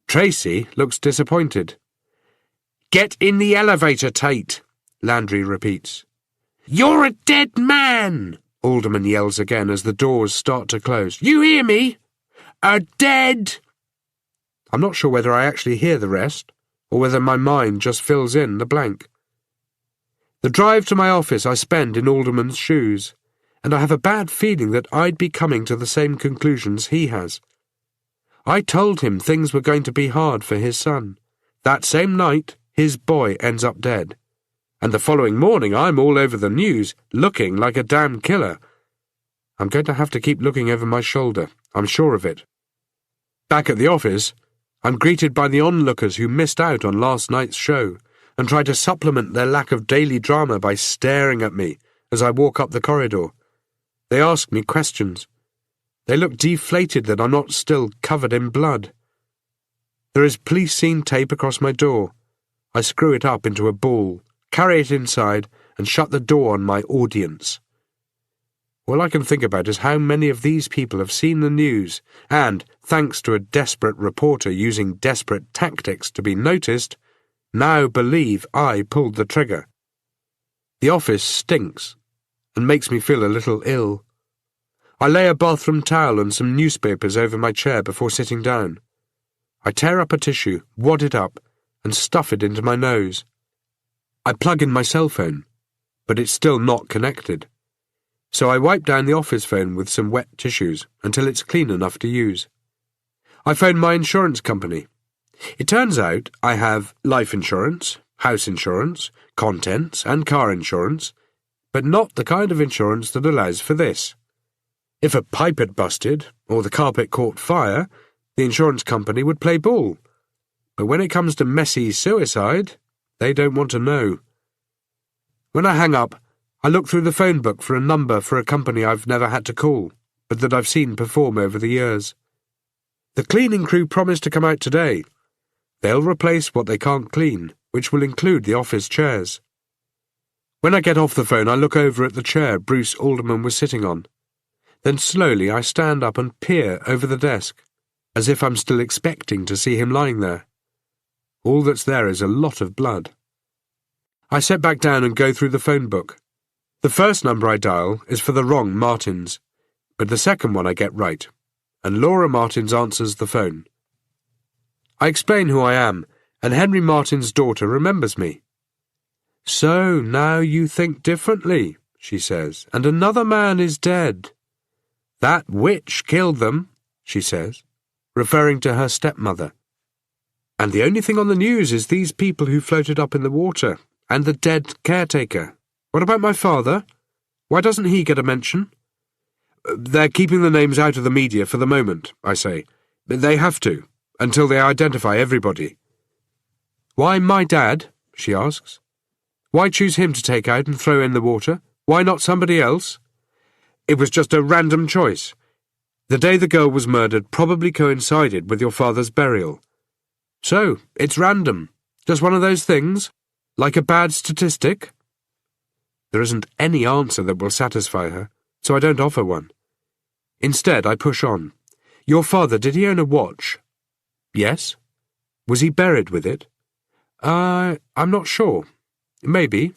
Tracy looks disappointed. "Get in the elevator, Tate," Landry repeats. "You're a dead man," Alderman yells again as the doors start to close. "You hear me? A dead—" I'm not sure whether I actually hear the rest, or whether my mind just fills in the blank. The drive to my office I spend in Alderman's shoes, and I have a bad feeling that I'd be coming to the same conclusions he has. I told him things were going to be hard for his son. That same night, his boy ends up dead. And the following morning I'm all over the news, looking like a damn killer. I'm going to have to keep looking over my shoulder, I'm sure of it. Back at the office, I'm greeted by the onlookers who missed out on last night's show and try to supplement their lack of daily drama by staring at me as I walk up the corridor. They ask me questions. They look deflated that I'm not still covered in blood. There is police scene tape across my door. I screw it up into a ball, carry it inside, and shut the door on my audience. All I can think about is how many of these people have seen the news and, thanks to a desperate reporter using desperate tactics to be noticed, now believe I pulled the trigger. The office stinks and makes me feel a little ill. I lay a bathroom towel and some newspapers over my chair before sitting down. I tear up a tissue, wad it up, and stuff it into my nose. I plug in my cell phone, but it's still not connected. So I wipe down the office phone with some wet tissues until it's clean enough to use. I phone my insurance company. It turns out I have life insurance, house insurance, contents, and car insurance, but not the kind of insurance that allows for this. If a pipe had busted, or the carpet caught fire, the insurance company would play ball. But when it comes to messy suicide, they don't want to know. When I hang up, I look through the phone book for a number for a company I've never had to call, but that I've seen perform over the years. The cleaning crew promised to come out today. They'll replace what they can't clean, which will include the office chairs. When I get off the phone, I look over at the chair Bruce Alderman was sitting on. Then slowly I stand up and peer over the desk, as if I'm still expecting to see him lying there. All that's there is a lot of blood. I sit back down and go through the phone book. The first number I dial is for the wrong Martins, but the second one I get right, and Laura Martins answers the phone. I explain who I am, and Henry Martin's daughter remembers me. "So now you think differently," she says, "and another man is dead. That witch killed them," she says, referring to her stepmother. "And the only thing on the news is these people who floated up in the water, and the dead caretaker. What about my father? Why doesn't he get a mention?" "They're keeping the names out of the media for the moment," I say. "They have to, until they identify everybody." "Why my dad?" she asks. "Why choose him to take out and throw in the water? Why not somebody else?" "It was just a random choice. The day the girl was murdered probably coincided with your father's burial. So, it's random. Just one of those things? Like a bad statistic?" There isn't any answer that will satisfy her, so I don't offer one. Instead, I push on. "Your father, did he own a watch?" "Yes." "Was he buried with it?" I'm not sure. Maybe.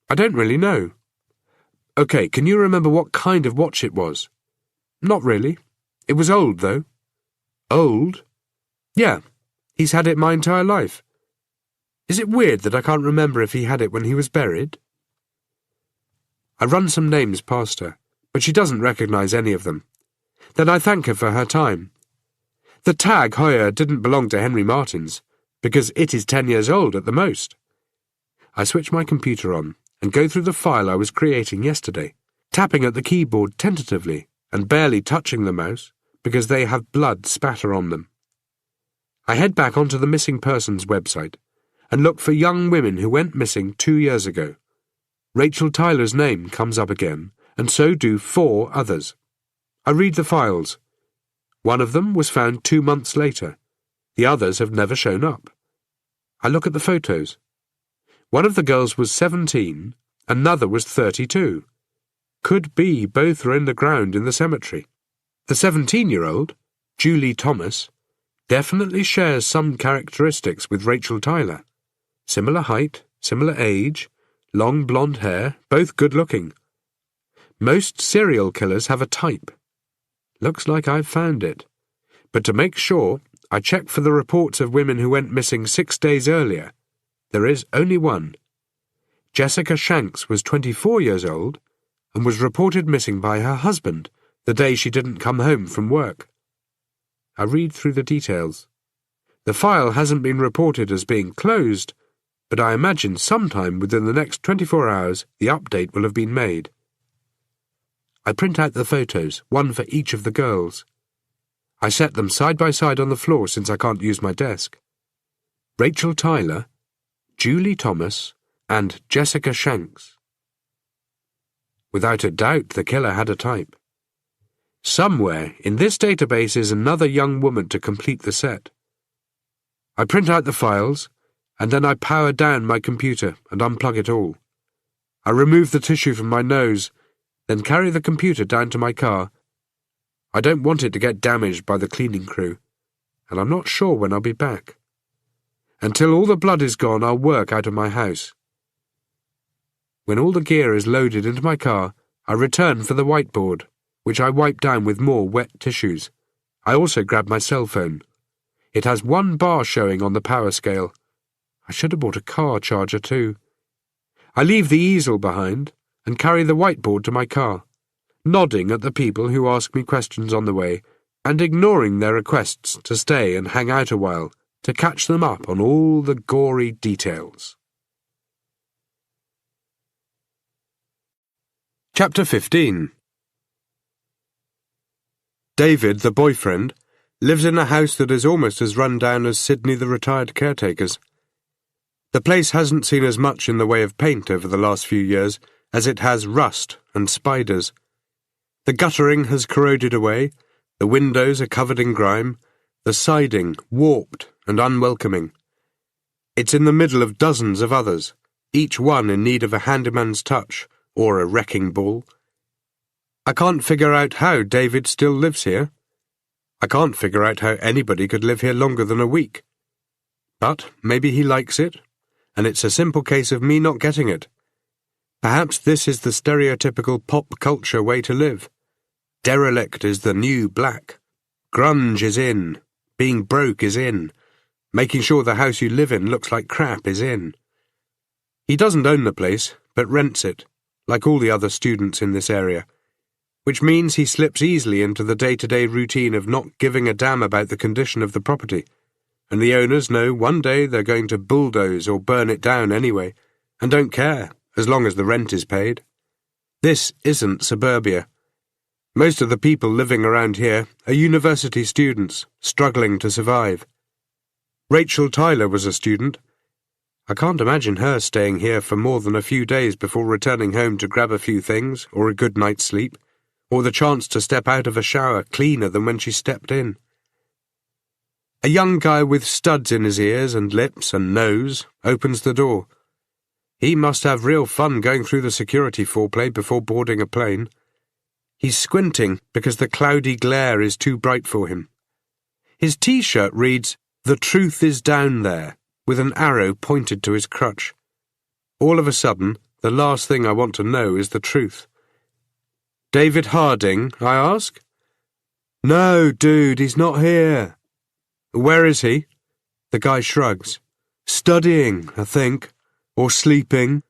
I don't really know." "Okay, can you remember what kind of watch it was?" "Not really. It was old, though." "Old?" "Yeah. He's had it my entire life." "Is it weird that I can't remember if he had it when he was buried?" I run some names past her, but she doesn't recognize any of them. Then I thank her for her time. The tag Hoyer didn't belong to Henry Martins, because it is 10 years old at the most. I switch my computer on and go through the file I was creating yesterday, tapping at the keyboard tentatively and barely touching the mouse because they have blood spatter on them. I head back onto the missing persons website and look for young women who went missing 2 years ago. Rachel Tyler's name comes up again, and so do 4 others. I read the files. One of them was found 2 months later. The others have never shown up. I look at the photos. One of the girls was 17, another was 32. Could be both were in the ground in the cemetery. The 17-year-old, Julie Thomas, definitely shares some characteristics with Rachel Tyler. Similar height, similar age, long blonde hair, both good-looking. Most serial killers have a type. Looks like I've found it. But to make sure, I check for the reports of women who went missing 6 days earlier. There is only one. Jessica Shanks was 24 years old and was reported missing by her husband the day she didn't come home from work. I read through the details. The file hasn't been reported as being closed, but I imagine sometime within the next 24 hours the update will have been made. I print out the photos, one for each of the girls. I set them side by side on the floor since I can't use my desk. Rachel Tyler, Julie Thomas, and Jessica Shanks. Without a doubt, the killer had a type. Somewhere in this database is another young woman to complete the set. I print out the files, and then I power down my computer and unplug it all. I remove the tissue from my nose, then carry the computer down to my car. I don't want it to get damaged by the cleaning crew, and I'm not sure when I'll be back. Until all the blood is gone, I'll work out of my house. When all the gear is loaded into my car, I return for the whiteboard, which I wipe down with more wet tissues. I also grab my cell phone. It has 1 bar showing on the power scale. I should have bought a car charger too. I leave the easel behind and carry the whiteboard to my car, nodding at the people who ask me questions on the way and ignoring their requests to stay and hang out a while to catch them up on all the gory details. Chapter 15. David, the boyfriend, lives in a house that is almost as run down as Sydney the retired caretaker's. The place hasn't seen as much in the way of paint over the last few years as it has rust and spiders. The guttering has corroded away, the windows are covered in grime, the siding warped and unwelcoming. It's in the middle of dozens of others, each one in need of a handyman's touch or a wrecking ball. I can't figure out how David still lives here. I can't figure out how anybody could live here longer than a week. But maybe he likes it, and it's a simple case of me not getting it. Perhaps this is the stereotypical pop culture way to live. Derelict is the new black. Grunge is in. Being broke is in. Making sure the house you live in looks like crap is in. He doesn't own the place, but rents it, like all the other students in this area, which means he slips easily into the day-to-day routine of not giving a damn about the condition of the property, and the owners know one day they're going to bulldoze or burn it down anyway, and don't care, as long as the rent is paid. This isn't suburbia. Most of the people living around here are university students, struggling to survive. Rachel Tyler was a student. I can't imagine her staying here for more than a few days before returning home to grab a few things, or a good night's sleep, or the chance to step out of a shower cleaner than when she stepped in. A young guy with studs in his ears and lips and nose opens the door. He must have real fun going through the security foreplay before boarding a plane. He's squinting because the cloudy glare is too bright for him. His T-shirt reads, "The truth is down there," with an arrow pointed to his crutch. All of a sudden, the last thing I want to know is the truth. "David Harding?" I ask. "No, dude, he's not here." "Where is he?" The guy shrugs. "Studying, I think. Or sleeping."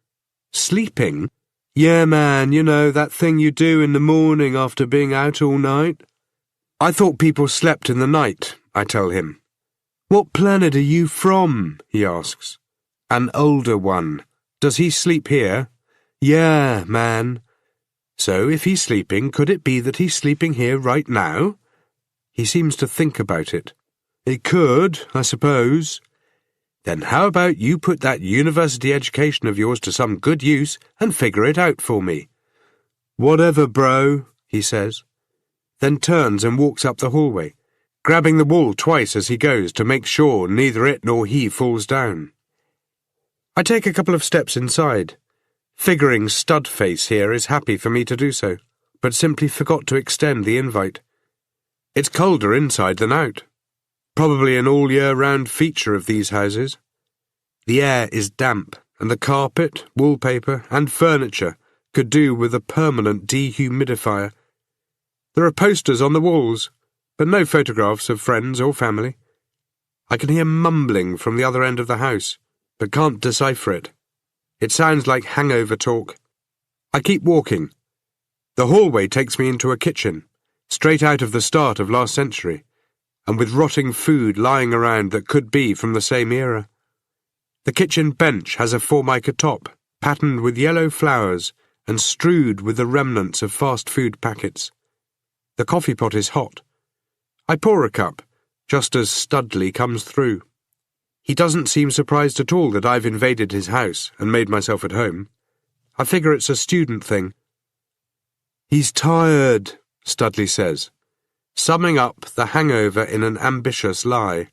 "Sleeping?" "Yeah, man, you know, that thing you do in the morning after being out all night." "I thought people slept in the night," I tell him. "What planet are you from?" he asks. "An older one. Does he sleep here?" "Yeah, man." "So if he's sleeping, could it be that he's sleeping here right now?" He seems to think about it. "It could, I suppose." Then how about you put that university education of yours to some good use and figure it out for me? Whatever, bro, he says, then turns and walks up the hallway, grabbing the wall twice as he goes to make sure neither it nor he falls down. I take a couple of steps inside, figuring Studface here is happy for me to do so, but simply forgot to extend the invite. It's colder inside than out. Probably an all-year-round feature of these houses. The air is damp, and the carpet, wallpaper, and furniture could do with a permanent dehumidifier. There are posters on the walls, but no photographs of friends or family. I can hear mumbling from the other end of the house, but can't decipher it. It sounds like hangover talk. I keep walking. The hallway takes me into a kitchen, straight out of the start of last century, and with rotting food lying around that could be from the same era. The kitchen bench has a formica top, patterned with yellow flowers and strewed with the remnants of fast food packets. The coffee pot is hot. I pour a cup, just as Studley comes through. He doesn't seem surprised at all that I've invaded his house and made myself at home. I figure it's a student thing. He's tired, Studley says, summing up the hangover in an ambitious lie.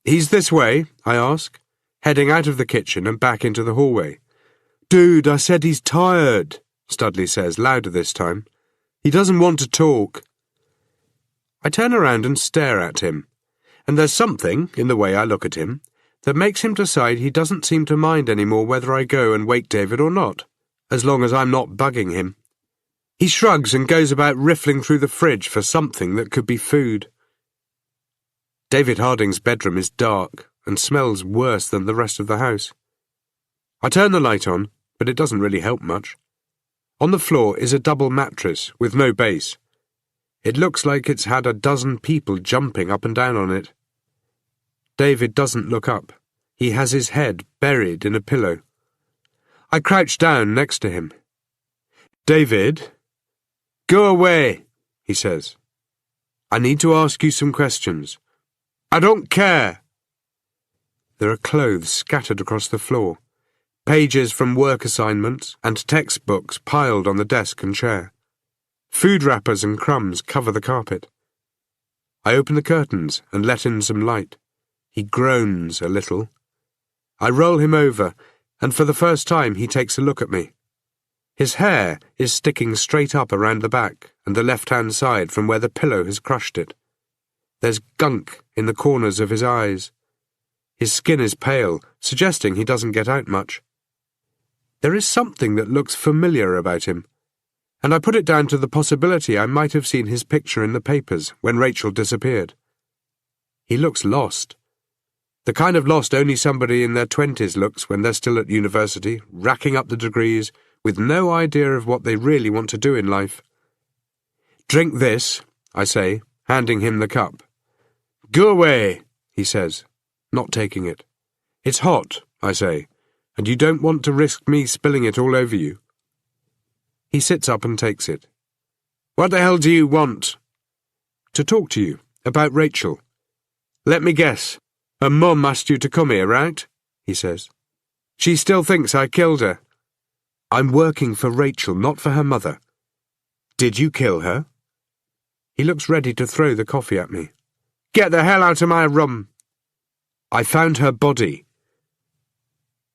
He's this way, I ask, heading out of the kitchen and back into the hallway. Dude, I said he's tired, Studley says, louder this time. He doesn't want to talk. I turn around and stare at him, and there's something, in the way I look at him, that makes him decide he doesn't seem to mind anymore whether I go and wake David or not, as long as I'm not bugging him. He shrugs and goes about riffling through the fridge for something that could be food. David Harding's bedroom is dark and smells worse than the rest of the house. I turn the light on, but it doesn't really help much. On the floor is a double mattress with no base. It looks like it's had a dozen people jumping up and down on it. David doesn't look up. He has his head buried in a pillow. I crouch down next to him. David, go away, he says. I need to ask you some questions. I don't care. There are clothes scattered across the floor, pages from work assignments and textbooks piled on the desk and chair. Food wrappers and crumbs cover the carpet. I open the curtains and let in some light. He groans a little. I roll him over, and for the first time he takes a look at me. His hair is sticking straight up around the back and the left-hand side from where the pillow has crushed it. There's gunk in the corners of his eyes. His skin is pale, suggesting he doesn't get out much. There is something that looks familiar about him, and I put it down to the possibility I might have seen his picture in the papers when Rachel disappeared. He looks lost. The kind of lost only somebody in their 20s looks when they're still at university, racking up the degrees, with no idea of what they really want to do in life. Drink this, I say, handing him the cup. Go away, he says, not taking it. It's hot, I say, and you don't want to risk me spilling it all over you. He sits up and takes it. What the hell do you want? To talk to you, about Rachel. Let me guess. Her mum asked you to come here, right? He says. She still thinks I killed her. I'm working for Rachel, not for her mother. Did you kill her? He looks ready to throw the coffee at me. Get the hell out of my room. I found her body.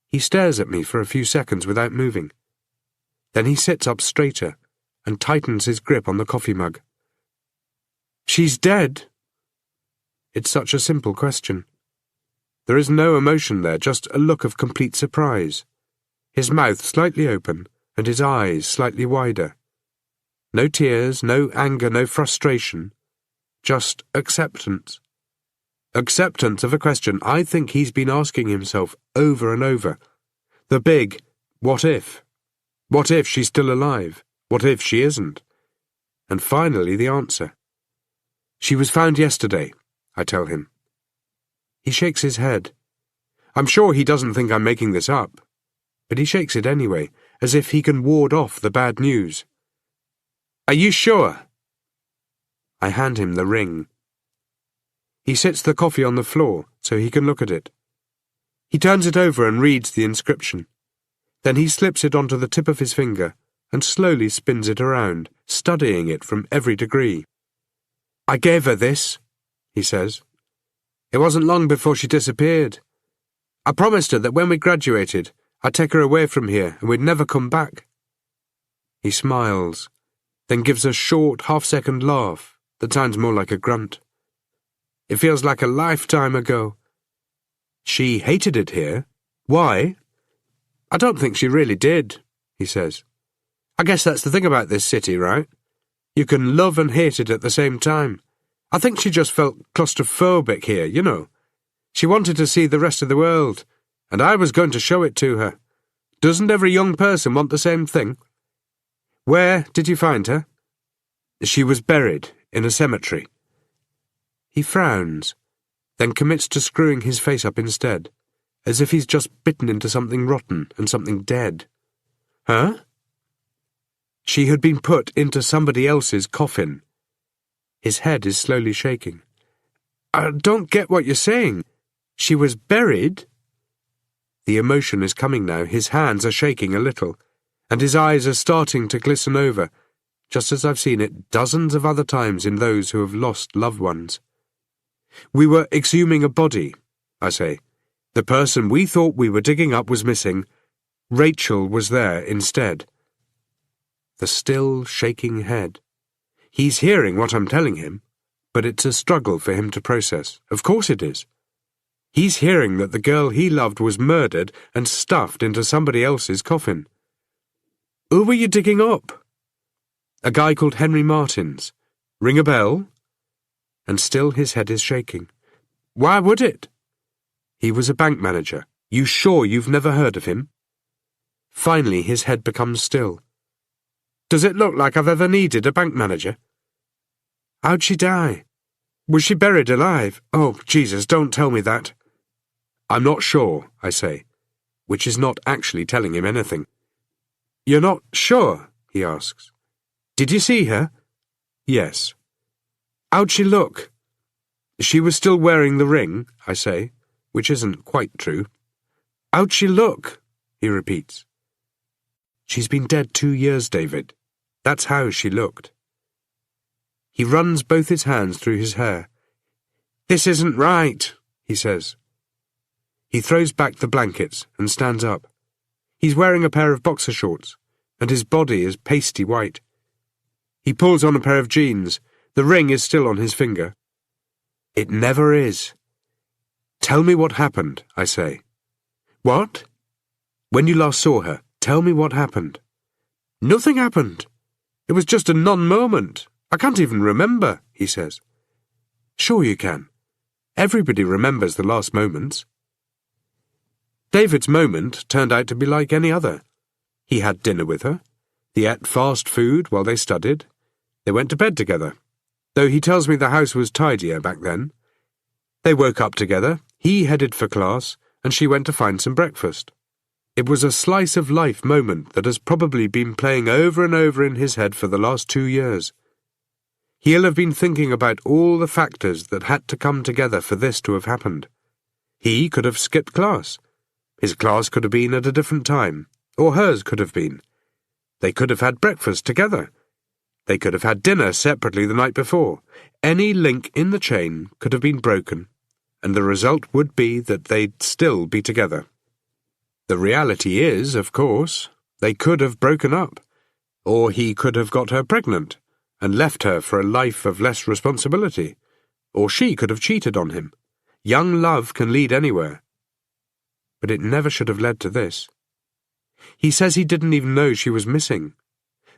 He stares at me for a few seconds without moving. Then he sits up straighter and tightens his grip on the coffee mug. She's dead? It's such a simple question. There is no emotion there, just a look of complete surprise. His mouth slightly open and his eyes slightly wider. No tears, no anger, no frustration. Just acceptance. Acceptance of a question I think he's been asking himself over and over. The big, what if? What if she's still alive? What if she isn't? And finally the answer. She was found yesterday, I tell him. He shakes his head. I'm sure he doesn't think I'm making this up, but he shakes it anyway, as if he can ward off the bad news. Are you sure? I hand him the ring. He sits the coffee on the floor so he can look at it. He turns it over and reads the inscription. Then he slips it onto the tip of his finger and slowly spins it around, studying it from every degree. "I gave her this," he says. "It wasn't long before she disappeared. I promised her that when we graduated, I'd take her away from here and we'd never come back." He smiles, then gives a short, half-second laugh that sounds more like a grunt. "It feels like a lifetime ago." "She hated it here. Why?" "I don't think she really did," he says. "I guess that's the thing about this city, right? You can love and hate it at the same time. I think she just felt claustrophobic here, you know. She wanted to see the rest of the world, and I was going to show it to her. Doesn't every young person want the same thing?" "Where did you find her?" "She was buried in a cemetery." He frowns, then commits to screwing his face up instead, as if he's just bitten into something rotten and something dead. "Huh?" "She had been put into somebody else's coffin." His head is slowly shaking. "I don't get what you're saying. She was buried?" The emotion is coming now. His hands are shaking a little, and his eyes are starting to glisten over, just as I've seen it dozens of other times in those who have lost loved ones. "We were exhuming a body," I say. "The person we thought we were digging up was missing. Rachel was there instead." The still, shaking head. He's hearing what I'm telling him, but it's a struggle for him to process. Of course it is. He's hearing that the girl he loved was murdered and stuffed into somebody else's coffin. "Who were you digging up?" "A guy called Henry Martins. Ring a bell?" And still his head is shaking. "Why would it?" "He was a bank manager. You sure you've never heard of him?" Finally his head becomes still. "Does it look like I've ever needed a bank manager?" "How'd she die? Was she buried alive? Oh, Jesus, don't tell me that." "I'm not sure," I say, which is not actually telling him anything. "You're not sure?" he asks. "Did you see her?" "Yes." "How'd she look?" "She was still wearing the ring," I say, which isn't quite true. "How'd she look?" he repeats. "She's been dead 2 years, David. That's how she looked." He runs both his hands through his hair. "This isn't right," he says. He throws back the blankets and stands up. He's wearing a pair of boxer shorts, and his body is pasty white. He pulls on a pair of jeans. The ring is still on his finger. "It never is." "Tell me what happened," I say. "What?" "When you last saw her, tell me what happened." "Nothing happened. It was just a non-moment. I can't even remember," he says. "Sure you can. Everybody remembers the last moments." David's moment turned out to be like any other. He had dinner with her. They ate fast food while they studied. They went to bed together, though he tells me the house was tidier back then. They woke up together. He headed for class, and she went to find some breakfast. It was a slice-of-life moment that has probably been playing over and over in his head for the last 2 years. He'll have been thinking about all the factors that had to come together for this to have happened. He could have skipped class. His class could have been at a different time, or hers could have been. They could have had breakfast together. They could have had dinner separately the night before. Any link in the chain could have been broken, and the result would be that they'd still be together. The reality is, of course, they could have broken up, or he could have got her pregnant and left her for a life of less responsibility, or she could have cheated on him. Young love can lead anywhere. But it never should have led to this. He says he didn't even know she was missing,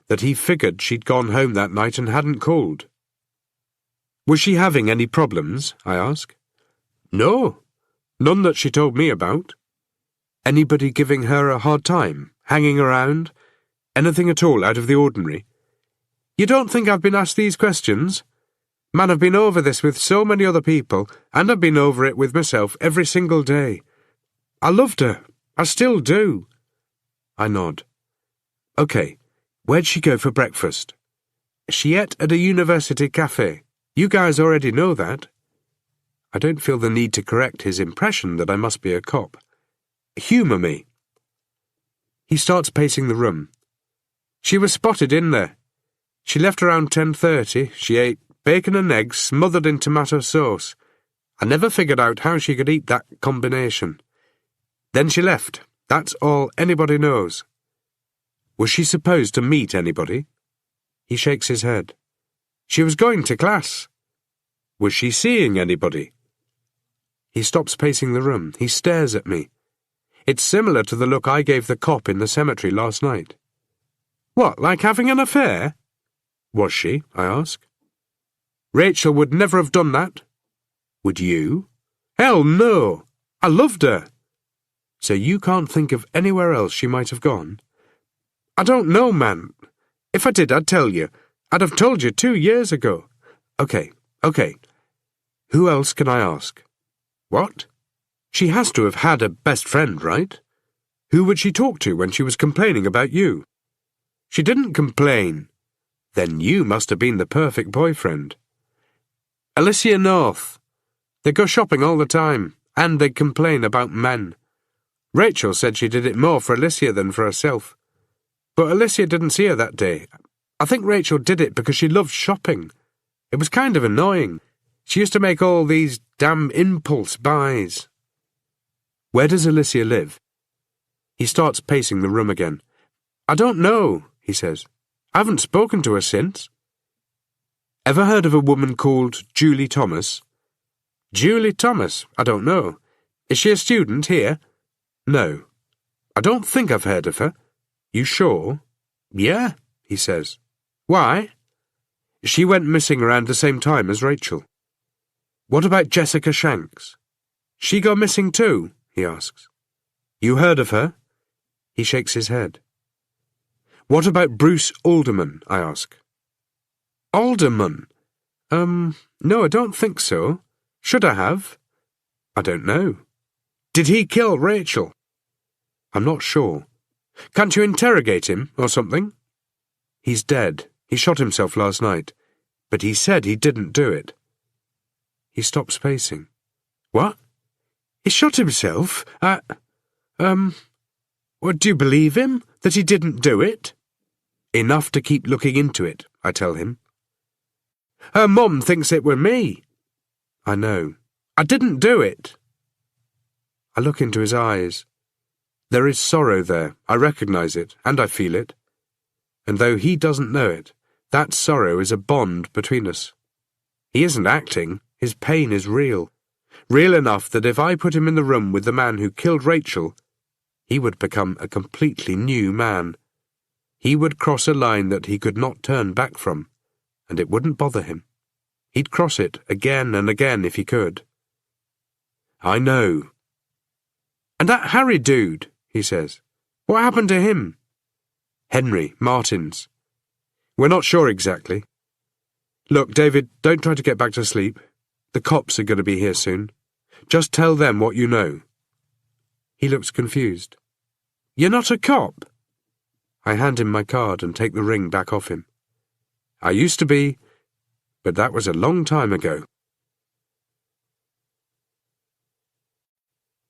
that he figured she'd gone home that night and hadn't called. "Was she having any problems?" I ask. "No, none that she told me about." "Anybody giving her a hard time, hanging around? Anything at all out of the ordinary?" "You don't think I've been asked these questions? Man, I've been over this with so many other people, and I've been over it with myself every single day. I loved her. I still do." I nod. "Okay, where'd she go for breakfast?" "She ate at a university cafe. You guys already know that." I don't feel the need to correct his impression that I must be a cop. Humour me." He starts pacing the room. "She was spotted in there. She left around 10:30. She ate bacon and eggs smothered in tomato sauce. I never figured out how she could eat that combination. Then she left. That's all anybody knows." "Was she supposed to meet anybody?" He shakes his head. "She was going to class." "Was she seeing anybody?" He stops pacing the room. He stares at me. It's similar to the look I gave the cop in the cemetery last night. "What, like having an affair?" "Was she?" I ask. "Rachel would never have done that." "Would you?" "Hell no! I loved her." "So you can't think of anywhere else she might have gone?" "I don't know, man. If I did, I'd tell you. I'd have told you 2 years ago." Okay. Who else can I ask?" "What?" "She has to have had a best friend, right? Who would she talk to when she was complaining about you?" "She didn't complain." "Then you must have been the perfect boyfriend." "Alicia North. They go shopping all the time, and they complain about men. Rachel said she did it more for Alicia than for herself. But Alicia didn't see her that day. I think Rachel did it because she loved shopping. It was kind of annoying. She used to make all these damn impulse buys." "Where does Alicia live?" He starts pacing the room again. "I don't know," he says. "I haven't spoken to her since." "Ever heard of a woman called Julie Thomas?" "Julie Thomas? I don't know. Is she a student here?" "No. I don't think I've heard of her." "You sure?" "Yeah," he says. "Why?" "She went missing around the same time as Rachel." "What about Jessica Shanks?" "She go missing too?" he asks. "You heard of her?" He shakes his head. "What about Bruce Alderman?" I ask. "Alderman? No, I don't think so. Should I have?" "I don't know." "Did he kill Rachel?" "I'm not sure." "Can't you interrogate him, or something?" "He's dead. He shot himself last night. But he said he didn't do it." He stops pacing. "What? He shot himself? What, do you believe him, that he didn't do it?" "Enough to keep looking into it," I tell him. "Her mum thinks it were me." "I know. I didn't do it." I look into his eyes. There is sorrow there. I recognize it, and I feel it. And though he doesn't know it, that sorrow is a bond between us. He isn't acting. His pain is real. Real enough that if I put him in the room with the man who killed Rachel, he would become a completely new man. He would cross a line that he could not turn back from, and it wouldn't bother him. He'd cross it again and again if he could. "I know." "And that Harry dude," he says. "What happened to him?" "Henry Martins. We're not sure exactly. Look, David, don't try to get back to sleep. The cops are going to be here soon. Just tell them what you know." He looks confused. "You're not a cop?" I hand him my card and take the ring back off him. "I used to be, but that was a long time ago."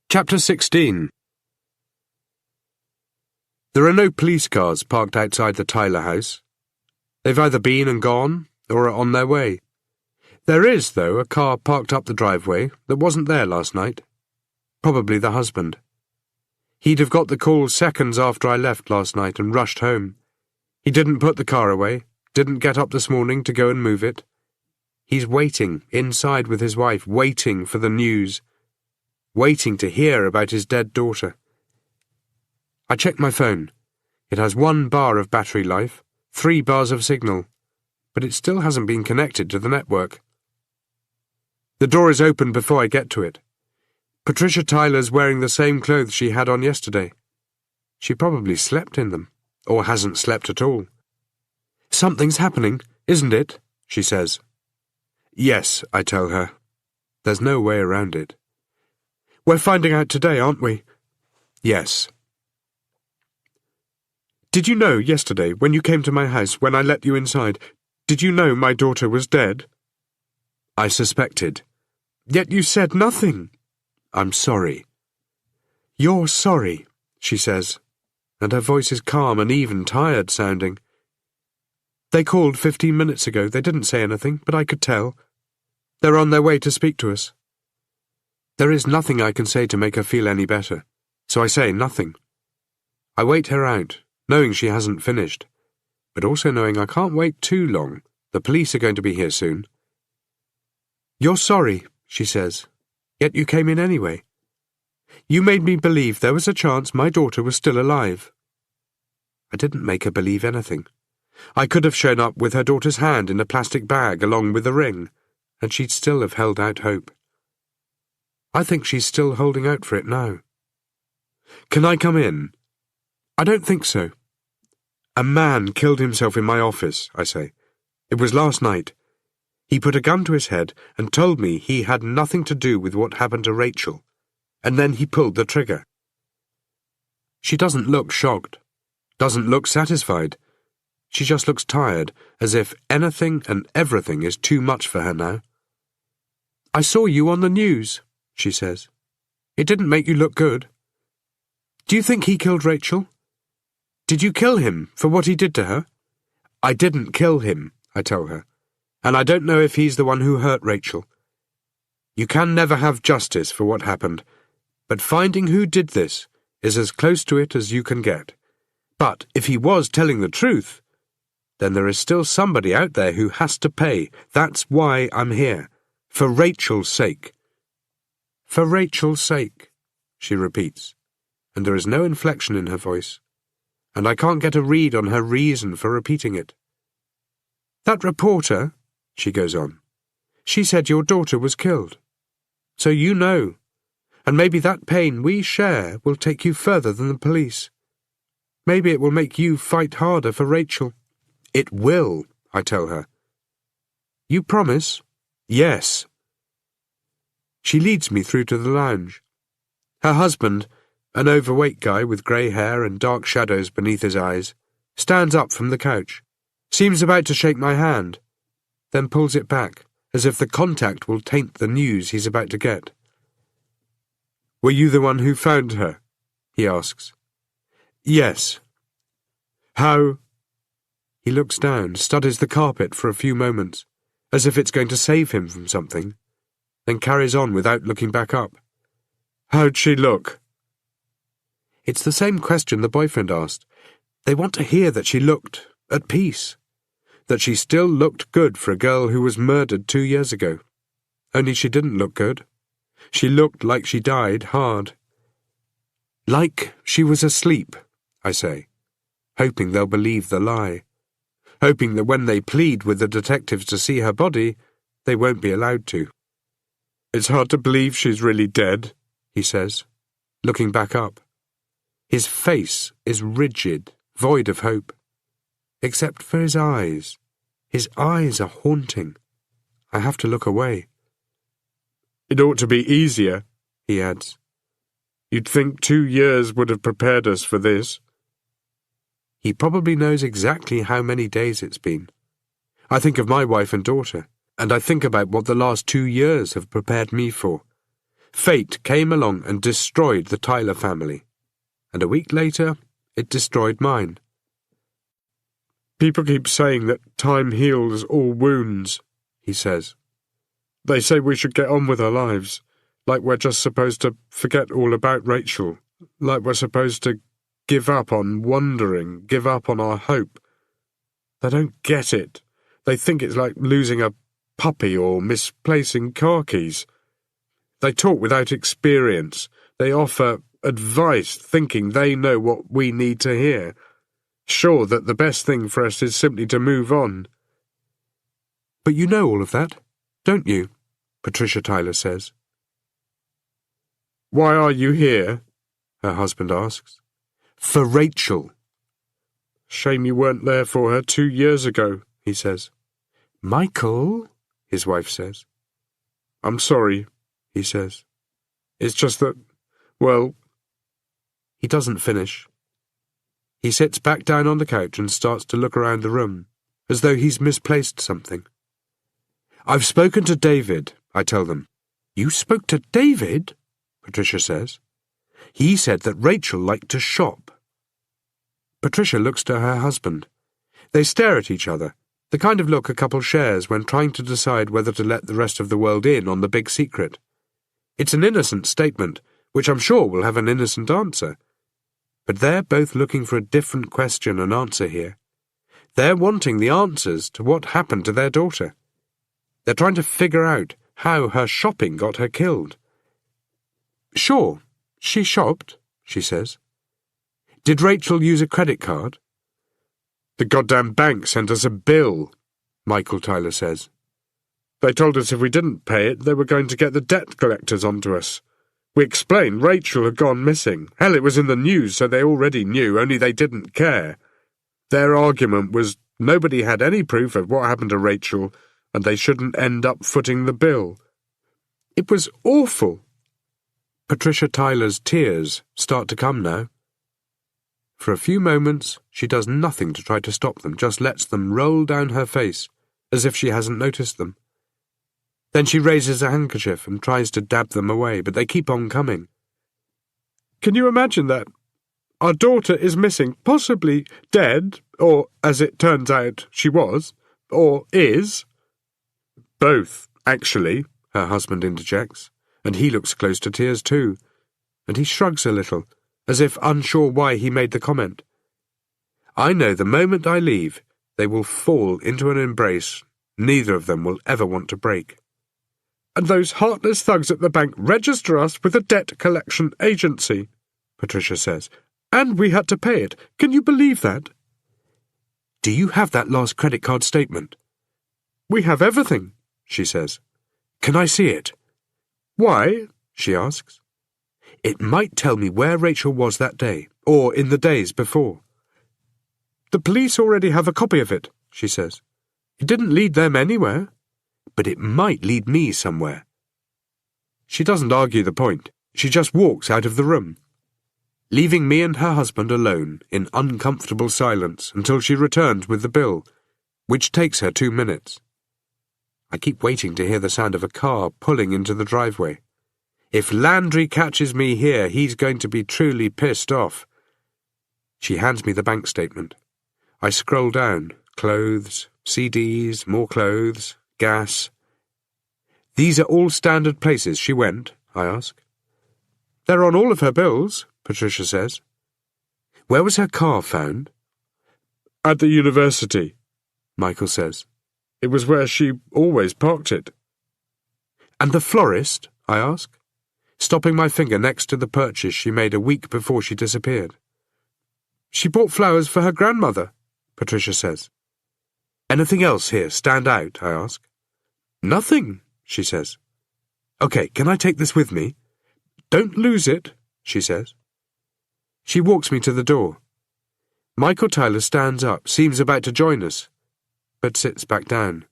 Chapter 16. There are no police cars parked outside the Tyler house. They've either been and gone, or are on their way. There is, though, a car parked up the driveway that wasn't there last night. Probably the husband. He'd have got the call seconds after I left last night and rushed home. He didn't put the car away, didn't get up this morning to go and move it. He's waiting, inside with his wife, waiting for the news. Waiting to hear about his dead daughter. I check my phone. It has 1 bar of battery life, 3 bars of signal, but it still hasn't been connected to the network. The door is open before I get to it. Patricia Tyler's wearing the same clothes she had on yesterday. She probably slept in them, or hasn't slept at all. "Something's happening, isn't it?" she says. "Yes," I tell her. There's no way around it. "We're finding out today, aren't we?" "Yes." "Did you know yesterday, when you came to my house, when I let you inside, did you know my daughter was dead?" "I suspected." "Yet you said nothing." "I'm sorry." "You're sorry," she says, and her voice is calm and even tired-sounding. "They called 15 minutes ago. They didn't say anything, but I could tell. They're on their way to speak to us." There is nothing I can say to make her feel any better, so I say nothing. I wait her out, knowing she hasn't finished, but also knowing I can't wait too long. The police are going to be here soon. "You're sorry," she says, "yet you came in anyway. You made me believe there was a chance my daughter was still alive." I didn't make her believe anything. I could have shown up with her daughter's hand in a plastic bag along with the ring, and she'd still have held out hope. I think she's still holding out for it now. "Can I come in?" "I don't think so." "A man killed himself in my office," I say. "It was last night. He put a gun to his head and told me he had nothing to do with what happened to Rachel, and then he pulled the trigger." She doesn't look shocked, doesn't look satisfied. She just looks tired, as if anything and everything is too much for her now. "I saw you on the news," she says. "It didn't make you look good. Do you think he killed Rachel? Did you kill him for what he did to her?" "I didn't kill him," I tell her, "and I don't know if he's the one who hurt Rachel. You can never have justice for what happened, but finding who did this is as close to it as you can get. But if he was telling the truth, then there is still somebody out there who has to pay. That's why I'm here. For Rachel's sake." "For Rachel's sake," she repeats, and there is no inflection in her voice, and I can't get a read on her reason for repeating it. "That reporter," she goes on, "she said your daughter was killed. So you know, and maybe that pain we share will take you further than the police. Maybe it will make you fight harder for Rachel." "It will," I tell her. "You promise?" "Yes." She leads me through to the lounge. Her husband, an overweight guy with grey hair and dark shadows beneath his eyes, stands up from the couch, seems about to shake my hand, then pulls it back, as if the contact will taint the news he's about to get. "Were you the one who found her?" he asks. "Yes." "How?" He looks down, studies the carpet for a few moments, as if it's going to save him from something, then carries on without looking back up. "How'd she look?" It's the same question the boyfriend asked. They want to hear that she looked at peace, that she still looked good for a girl who was murdered 2 years ago. Only she didn't look good. She looked like she died hard. "Like she was asleep," I say, hoping they'll believe the lie, hoping that when they plead with the detectives to see her body, they won't be allowed to. "It's hard to believe she's really dead," he says, looking back up. His face is rigid, void of hope. Except for his eyes. His eyes are haunting. I have to look away. "It ought to be easier," he adds. "You'd think 2 years would have prepared us for this." He probably knows exactly how many days it's been. I think of my wife and daughter, and I think about what the last 2 years have prepared me for. Fate came along and destroyed the Tyler family, and a week later, it destroyed mine. "People keep saying that time heals all wounds," he says. "They say we should get on with our lives, like we're just supposed to forget all about Rachel, like we're supposed to give up on wondering, give up on our hope. They don't get it. They think it's like losing a puppy or misplacing car keys. They talk without experience. They offer advice thinking they know what we need to hear, sure that the best thing for us is simply to move on." "But you know all of that, don't you?" Patricia Tyler says. "Why are you here?" her husband asks. "For Rachel." "Shame you weren't there for her 2 years ago," he says. "Michael," his wife says. "I'm sorry," he says. "It's just that, well..." He doesn't finish. He sits back down on the couch and starts to look around the room, as though he's misplaced something. "I've spoken to David," I tell them. "You spoke to David?" Patricia says. He said that Rachel liked to shop. Patricia looks to her husband. They stare at each other, the kind of look a couple shares when trying to decide whether to let the rest of the world in on the big secret. It's an innocent statement, which I'm sure will have an innocent answer. But they're both looking for a different question and answer here. They're wanting the answers to what happened to their daughter. They're trying to figure out how her shopping got her killed. Sure, she shopped, she says. Did Rachel use a credit card? The goddamn bank sent us a bill, Michael Tyler says. They told us if we didn't pay it, they were going to get the debt collectors onto us. We explained Rachel had gone missing. Hell, it was in the news, so they already knew, only they didn't care. Their argument was nobody had any proof of what happened to Rachel, and they shouldn't end up footing the bill. It was awful. Patricia Tyler's tears start to come now. For a few moments, she does nothing to try to stop them, just lets them roll down her face, as if she hasn't noticed them. Then she raises a handkerchief and tries to dab them away, but they keep on coming. Can you imagine that? Our daughter is missing, possibly dead, or, as it turns out, she was, or is. Both, actually, her husband interjects, and he looks close to tears too, and he shrugs a little, as if unsure why he made the comment. I know the moment I leave, they will fall into an embrace neither of them will ever want to break. And those heartless thugs at the bank register us with a debt collection agency, Patricia says. And we had to pay it. Can you believe that? Do you have that last credit card statement? We have everything, she says. Can I see it? Why? She asks. It might tell me where Rachel was that day, or in the days before. The police already have a copy of it, she says. It didn't lead them anywhere, but it might lead me somewhere. She doesn't argue the point. She just walks out of the room, leaving me and her husband alone in uncomfortable silence until she returns with the bill, which takes her 2 minutes. I keep waiting to hear the sound of a car pulling into the driveway. If Landry catches me here, he's going to be truly pissed off. She hands me the bank statement. I scroll down. Clothes, CDs, more clothes, gas. These are all standard places she went, I ask. They're on all of her bills, Patricia says. Where was her car found? At the university, Michael says. It was where she always parked it. And the florist, I ask, stopping my finger next to the purchase she made a week before she disappeared. She bought flowers for her grandmother, Patricia says. Anything else here stand out, I ask. Nothing, she says. Okay, can I take this with me? Don't lose it, she says. She walks me to the door. Michael Tyler stands up, seems about to join us, but sits back down.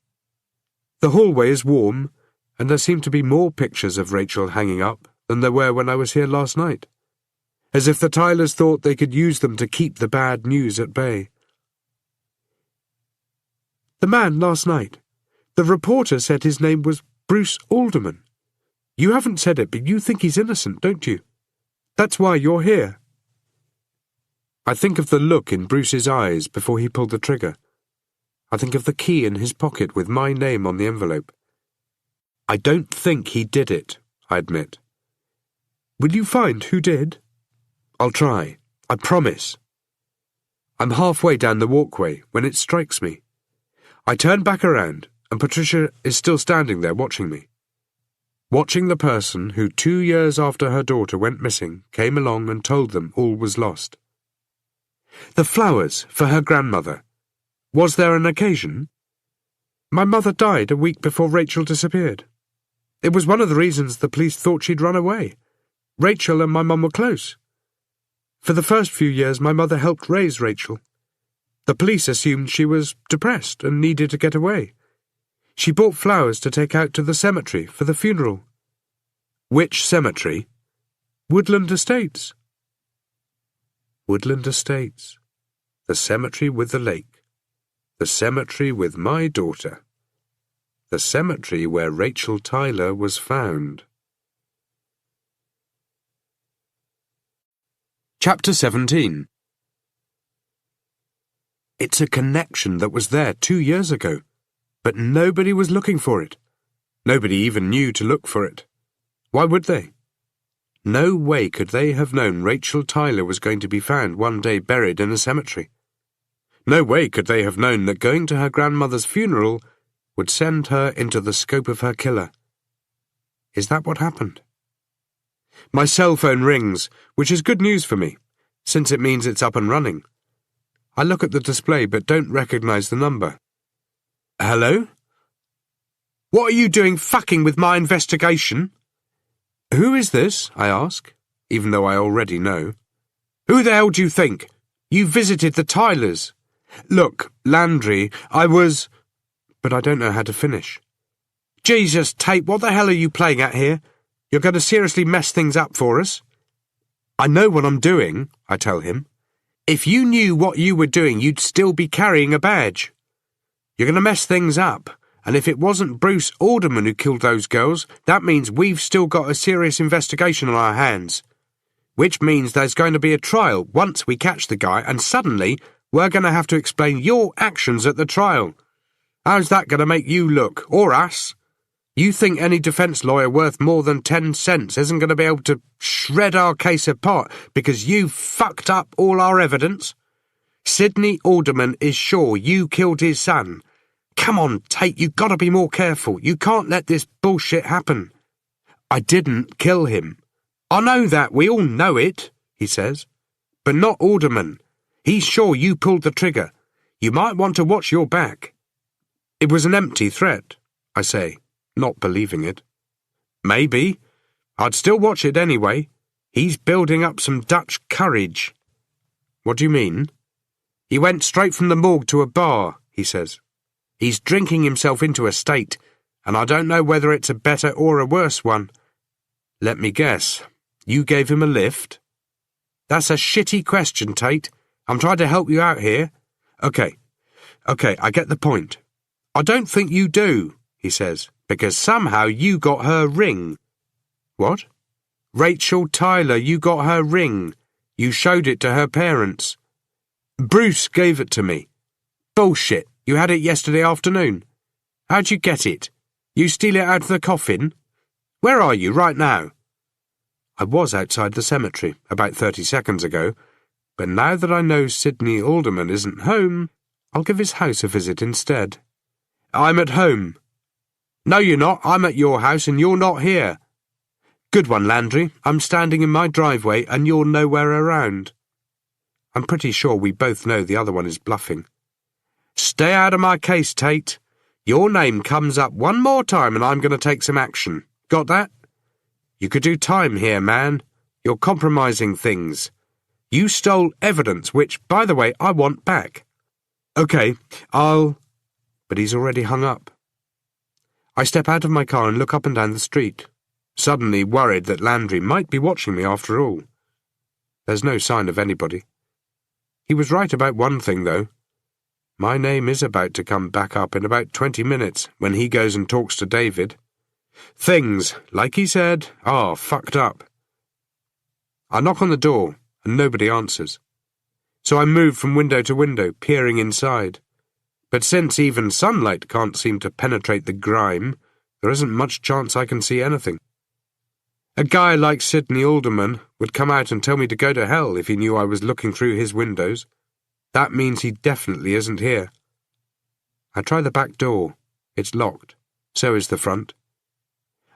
The hallway is warm, and there seem to be more pictures of Rachel hanging up than there were when I was here last night, as if the Tylers thought they could use them to keep the bad news at bay. The man last night, the reporter said his name was Bruce Alderman. You haven't said it, but you think he's innocent, don't you? That's why you're here. I think of the look in Bruce's eyes before he pulled the trigger. I think of the key in his pocket with my name on the envelope. I don't think he did it, I admit. Will you find who did? I'll try, I promise. I'm halfway down the walkway when it strikes me. I turn back around, and Patricia is still standing there watching me. Watching the person who 2 years after her daughter went missing came along and told them all was lost. The flowers for her grandmother. Was there an occasion? My mother died a week before Rachel disappeared. It was one of the reasons the police thought she'd run away. Rachel and my mum were close. For the first few years, my mother helped raise Rachel. The police assumed she was depressed and needed to get away. She bought flowers to take out to the cemetery for the funeral. Which cemetery? Woodland Estates. Woodland Estates. The cemetery with the lake. The cemetery with my daughter. The cemetery where Rachel Tyler was found. Chapter 17. It's a connection that was there 2 years ago, but nobody was looking for it. Nobody even knew to look for it. Why would they? No way could they have known Rachel Tyler was going to be found one day buried in a cemetery. No way could they have known that going to her grandmother's funeral would send her into the scope of her killer. Is that what happened? My cell phone rings, which is good news for me, since it means it's up and running. I look at the display but don't recognize the number. Hello? What are you doing fucking with my investigation? Who is this? I ask, even though I already know. Who the hell do you think? You visited the Tylers. Look, Landry, I was... But I don't know how to finish. Jesus, Tate, what the hell are you playing at here? You're going to seriously mess things up for us? I know what I'm doing, I tell him. If you knew what you were doing, you'd still be carrying a badge. You're going to mess things up, and if it wasn't Bruce Alderman who killed those girls, that means we've still got a serious investigation on our hands. Which means there's going to be a trial once we catch the guy, and suddenly we're going to have to explain your actions at the trial. How's that going to make you look, or us? You think any defence lawyer worth more than 10 cents isn't going to be able to shred our case apart because you fucked up all our evidence? Sidney Alderman is sure you killed his son. Come on, Tate, you've got to be more careful. You can't let this bullshit happen. I didn't kill him. I know that, we all know it, he says. But not Alderman. He's sure you pulled the trigger. You might want to watch your back. It was an empty threat, I say, not believing it. Maybe. I'd still watch it anyway. He's building up some Dutch courage. What do you mean? He went straight from the morgue to a bar, he says. He's drinking himself into a state, and I don't know whether it's a better or a worse one. Let me guess. You gave him a lift? That's a shitty question, Tate. I'm trying to help you out here. Okay, I get the point. I don't think you do, he says, because somehow you got her ring. What? Rachel Tyler, you got her ring. You showed it to her parents. Bruce gave it to me. Bullshit. You had it yesterday afternoon. How'd you get it? You steal it out of the coffin? Where are you right now? I was outside the cemetery about 30 seconds ago, but now that I know Sidney Alderman isn't home, I'll give his house a visit instead. I'm at home. No, you're not. I'm at your house and you're not here. Good one, Landry. I'm standing in my driveway and you're nowhere around. I'm pretty sure we both know the other one is bluffing. Stay out of my case, Tate. Your name comes up one more time and I'm going to take some action. Got that? You could do time here, man. You're compromising things. You stole evidence, which, by the way, I want back. Okay, But he's already hung up. I step out of my car and look up and down the street, suddenly worried that Landry might be watching me after all. There's no sign of anybody. He was right about one thing, though. My name is about to come back up in about 20 minutes when he goes and talks to David. Things, like he said, are fucked up. I knock on the door, and nobody answers. So I move from window to window, peering inside. But since even sunlight can't seem to penetrate the grime, there isn't much chance I can see anything. A guy like Sidney Alderman would come out and tell me to go to hell if he knew I was looking through his windows. That means he definitely isn't here. I try the back door. It's locked. So is the front.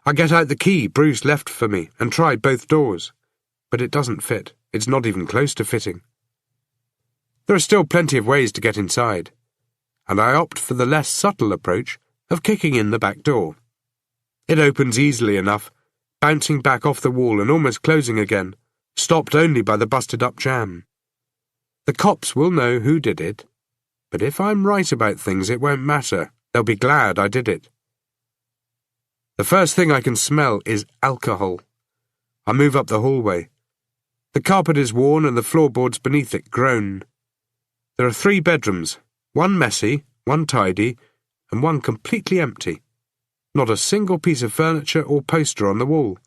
I get out the key Bruce left for me and try both doors. But it doesn't fit. It's not even close to fitting. There are still plenty of ways to get inside, and I opt for the less subtle approach of kicking in the back door. It opens easily enough, bouncing back off the wall and almost closing again, stopped only by the busted-up jamb. The cops will know who did it, but if I'm right about things, it won't matter. They'll be glad I did it. The first thing I can smell is alcohol. I move up the hallway. The carpet is worn and the floorboards beneath it groan. There are 3 bedrooms, one messy, one tidy, and one completely empty. Not a single piece of furniture or poster on the wall.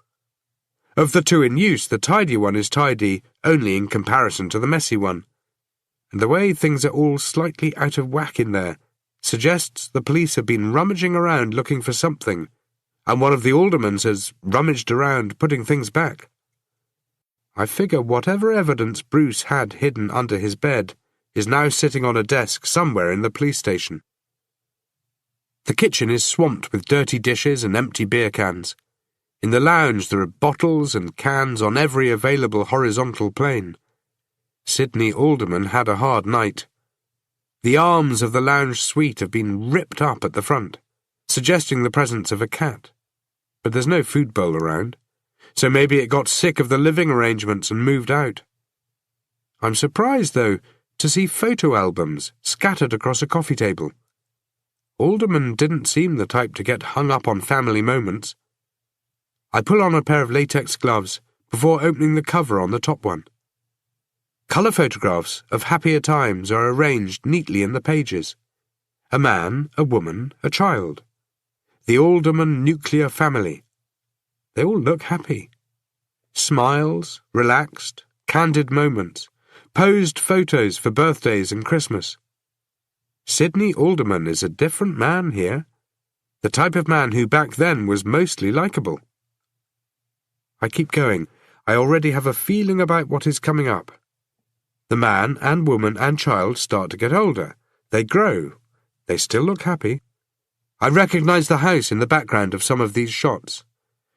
Of the two in use, the tidy one is tidy only in comparison to the messy one. And the way things are all slightly out of whack in there suggests the police have been rummaging around looking for something, and one of the aldermans has rummaged around putting things back. I figure whatever evidence Bruce had hidden under his bed is now sitting on a desk somewhere in the police station. The kitchen is swamped with dirty dishes and empty beer cans. In the lounge there are bottles and cans on every available horizontal plane. Sidney Alderman had a hard night. The arms of the lounge suite have been ripped up at the front, suggesting the presence of a cat. But there's no food bowl around, so maybe it got sick of the living arrangements and moved out. I'm surprised, though, to see photo albums scattered across a coffee table. Alderman didn't seem the type to get hung up on family moments. I pull on a pair of latex gloves before opening the cover on the top one. Colour photographs of happier times are arranged neatly in the pages. A man, a woman, a child. The Alderman nuclear family. They all look happy. Smiles, relaxed, candid moments, posed photos for birthdays and Christmas. Sidney Alderman is a different man here, the type of man who back then was mostly likeable. I keep going. I already have a feeling about what is coming up. The man and woman and child start to get older. They grow. They still look happy. I recognize the house in the background of some of these shots.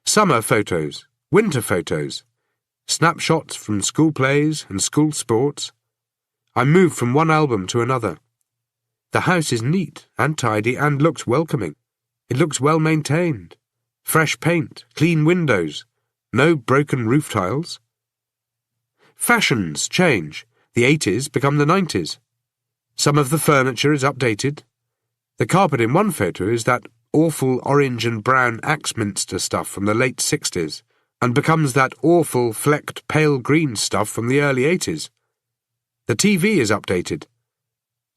Summer photos, winter photos, snapshots from school plays and school sports. I move from one album to another. The house is neat and tidy and looks welcoming. It looks well maintained. Fresh paint, clean windows, no broken roof tiles. Fashions change. The 80s become the 90s. Some of the furniture is updated. The carpet in one photo is that awful orange and brown Axminster stuff from the late 60s, and becomes that awful flecked pale green stuff from the early 80s. The TV is updated.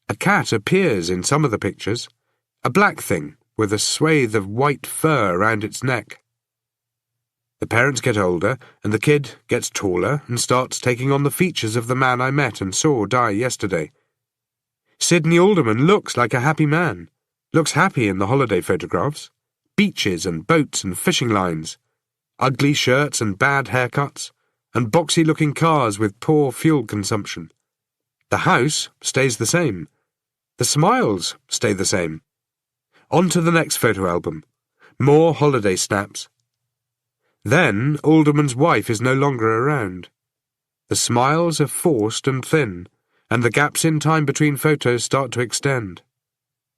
A cat appears in some of the pictures, a black thing with a swathe of white fur around its neck. The parents get older, and the kid gets taller and starts taking on the features of the man I met and saw die yesterday. Sidney Alderman looks like a happy man, looks happy in the holiday photographs. Beaches and boats and fishing lines, ugly shirts and bad haircuts, and boxy-looking cars with poor fuel consumption. The house stays the same. The smiles stay the same. On to the next photo album. More holiday snaps. Then Alderman's wife is no longer around. The smiles are forced and thin, and the gaps in time between photos start to extend.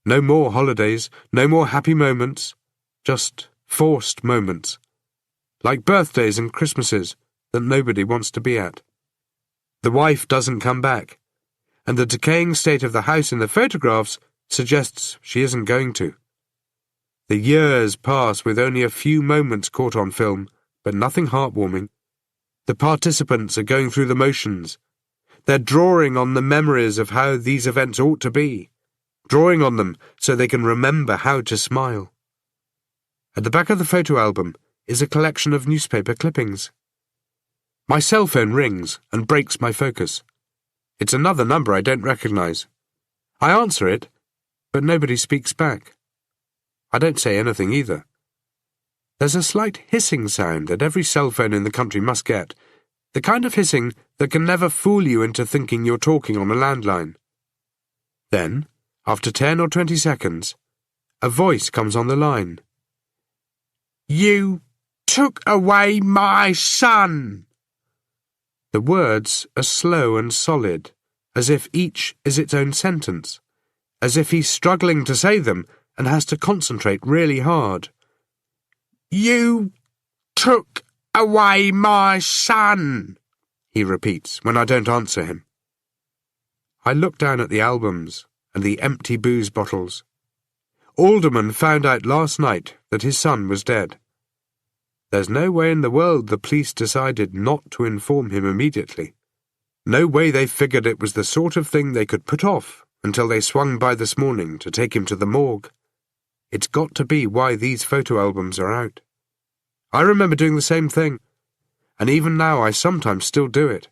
No more holidays, no more happy moments, just forced moments. Like birthdays and Christmases that nobody wants to be at. The wife doesn't come back, and the decaying state of the house in the photographs suggests she isn't going to. The years pass with only a few moments caught on film, but nothing heartwarming. The participants are going through the motions. They're drawing on the memories of how these events ought to be, drawing on them so they can remember how to smile. At the back of the photo album is a collection of newspaper clippings. My cell phone rings and breaks my focus. It's another number I don't recognize. I answer it, but nobody speaks back. I don't say anything either. There's a slight hissing sound that every cell phone in the country must get, the kind of hissing that can never fool you into thinking you're talking on a landline. Then, after 10 or 20 seconds, a voice comes on the line. "You took away my son!" The words are slow and solid, as if each is its own sentence, as if he's struggling to say them and has to concentrate really hard. "You took away my son," he repeats when I don't answer him. I look down at the albums and the empty booze bottles. Alderman found out last night that his son was dead. There's no way in the world the police decided not to inform him immediately. No way they figured it was the sort of thing they could put off until they swung by this morning to take him to the morgue. It's got to be why these photo albums are out. I remember doing the same thing. and even now I sometimes still do it.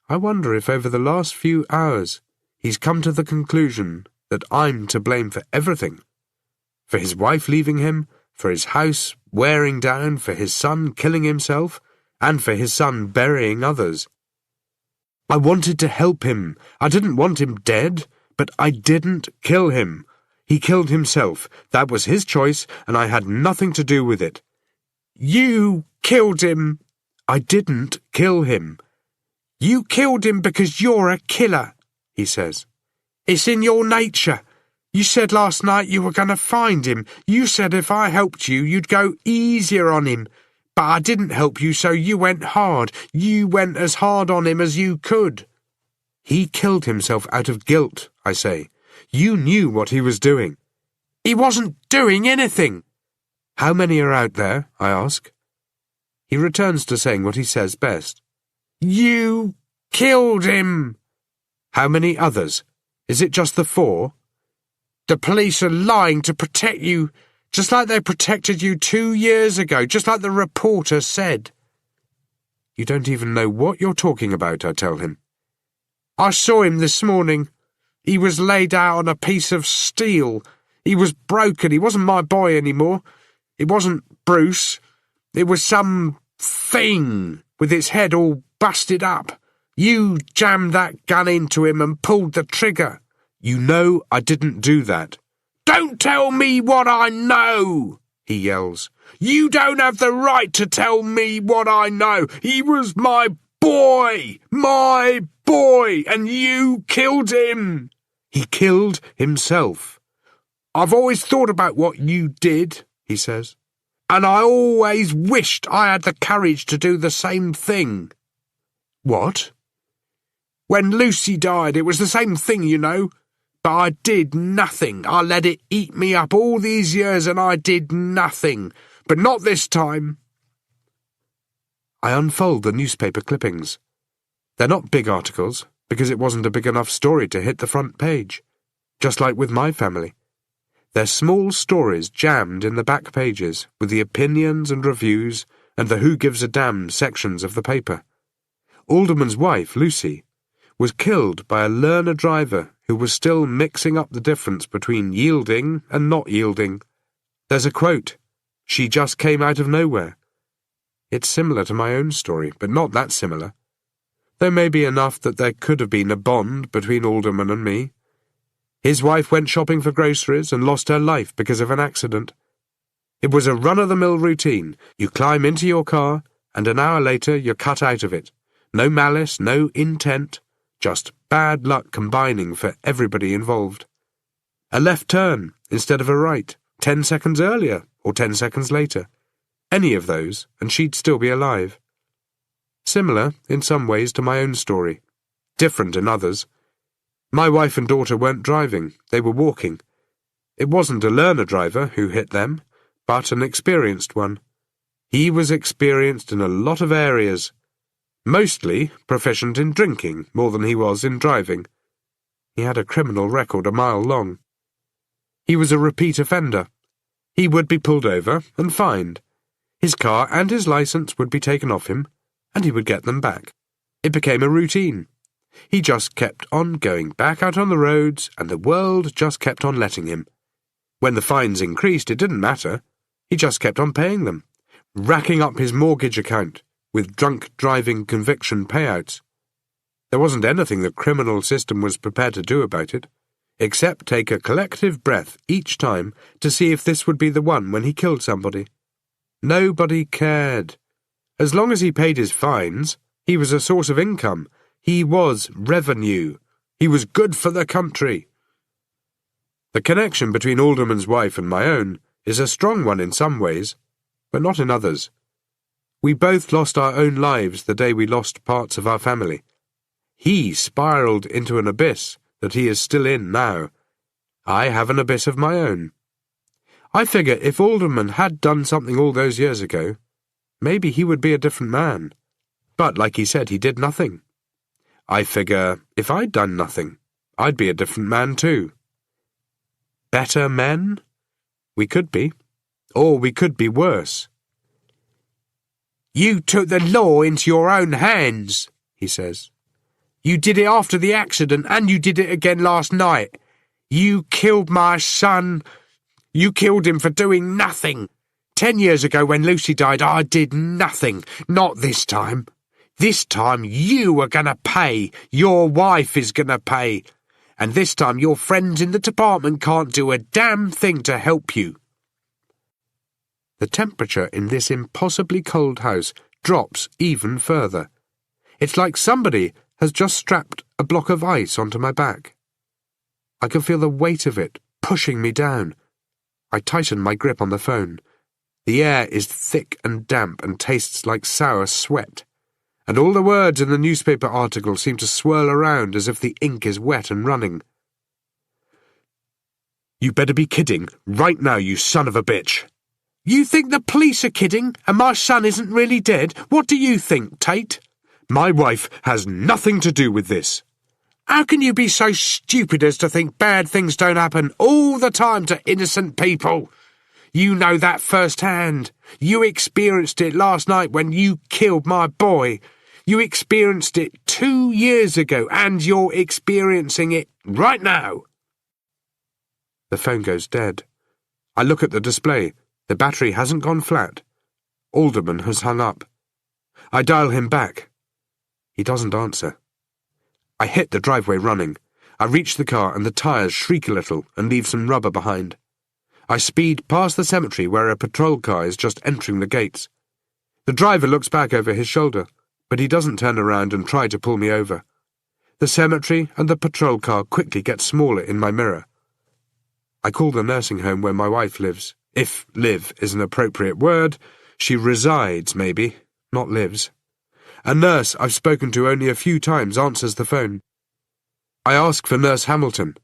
I wonder if over the last few hours he's come to the conclusion that I'm to blame for everything. For his wife leaving him, for his house wearing down, for his son killing himself, and for his son burying others. I wanted to help him. I didn't want him dead, but I didn't kill him. He killed himself. That was his choice, and I had nothing to do with it. You killed him. I didn't kill him. You killed him because you're a killer, he says. It's in your nature. You said last night you were going to find him. You said if I helped you, you'd go easier on him. But I didn't help you, so you went hard. You went as hard on him as you could. He killed himself out of guilt, I say. You knew what he was doing. He wasn't doing anything. How many are out there? I ask. He returns to saying what he says best. You killed him. How many others? Is it just the 4? The police are lying to protect you, just like they protected you 2 years ago, just like the reporter said. You don't even know what you're talking about, I tell him. I saw him this morning. He was laid out on a piece of steel. He was broken. He wasn't my boy anymore. It wasn't Bruce. It was some thing with its head all busted up. You jammed that gun into him and pulled the trigger. You know I didn't do that. Don't tell me what I know, he yells. You don't have the right to tell me what I know. He was my boy, and you killed him. He killed himself. I've always thought about what you did, he says, and I always wished I had the courage to do the same thing. What? When Lucy died, it was the same thing, you know. But I did nothing. I let it eat me up all these years and I did nothing. But not this time. I unfold the newspaper clippings. They're not big articles, because it wasn't a big enough story to hit the front page. Just like with my family. They're small stories jammed in the back pages, with the opinions and reviews and the who gives a damn sections of the paper. Alderman's wife, Lucy, was killed by a learner driver who was still mixing up the difference between yielding and not yielding. There's a quote, "She just came out of nowhere." It's similar to my own story, but not that similar. There may be enough that there could have been a bond between Alderman and me. His wife went shopping for groceries and lost her life because of an accident. It was a run-of-the-mill routine. You climb into your car, and an hour later you're cut out of it. No malice, no intent. Just bad luck combining for everybody involved. A left turn instead of a right, 10 seconds earlier or 10 seconds later. Any of those, and she'd still be alive. Similar, in some ways, to my own story. Different in others. My wife and daughter weren't driving, they were walking. It wasn't a learner driver who hit them, but an experienced one. He was experienced in a lot of areas. Mostly proficient in drinking more than he was in driving. He had a criminal record a mile long. He was a repeat offender. He would be pulled over and fined. His car and his license would be taken off him, and he would get them back. It became a routine. He just kept on going back out on the roads, and the world just kept on letting him. When the fines increased, it didn't matter. He just kept on paying them, racking up his mortgage account with drunk driving conviction payouts. There wasn't anything the criminal system was prepared to do about it, except take a collective breath each time to see if this would be the one when he killed somebody. Nobody cared. As long as he paid his fines, he was a source of income. He was revenue. He was good for the country. The connection between Alderman's wife and my own is a strong one in some ways, but not in others. We both lost our own lives the day we lost parts of our family. He spiraled into an abyss that he is still in now. I have an abyss of my own. I figure if Alderman had done something all those years ago, maybe he would be a different man. But like he said, he did nothing. I figure if I'd done nothing, I'd be a different man too. Better men? We could be. Or we could be worse. You took the law into your own hands, he says. You did it after the accident, and you did it again last night. You killed my son. You killed him for doing nothing. 10 years ago when Lucy died, I did nothing. Not this time. This time you were going to pay. Your wife is going to pay. And this time your friends in the department can't do a damn thing to help you. The temperature in this impossibly cold house drops even further. It's like somebody has just strapped a block of ice onto my back. I can feel the weight of it pushing me down. I tighten my grip on the phone. The air is thick and damp and tastes like sour sweat, and all the words in the newspaper article seem to swirl around as if the ink is wet and running. You better be kidding right now, you son of a bitch. You think the police are kidding and my son isn't really dead? What do you think, Tate? My wife has nothing to do with this. How can you be so stupid as to think bad things don't happen all the time to innocent people? You know that firsthand. You experienced it last night when you killed my boy. You experienced it 2 years ago, and you're experiencing it right now. The phone goes dead. I look at the display. The battery hasn't gone flat. Alderman has hung up. I dial him back. He doesn't answer. I hit the driveway running. I reach the car and the tyres shriek a little and leave some rubber behind. I speed past the cemetery where a patrol car is just entering the gates. The driver looks back over his shoulder, but he doesn't turn around and try to pull me over. The cemetery and the patrol car quickly get smaller in my mirror. I call the nursing home where my wife lives. If live is an appropriate word, she resides, maybe, not lives. A nurse I've spoken to only a few times answers the phone. I ask for Nurse Hamilton.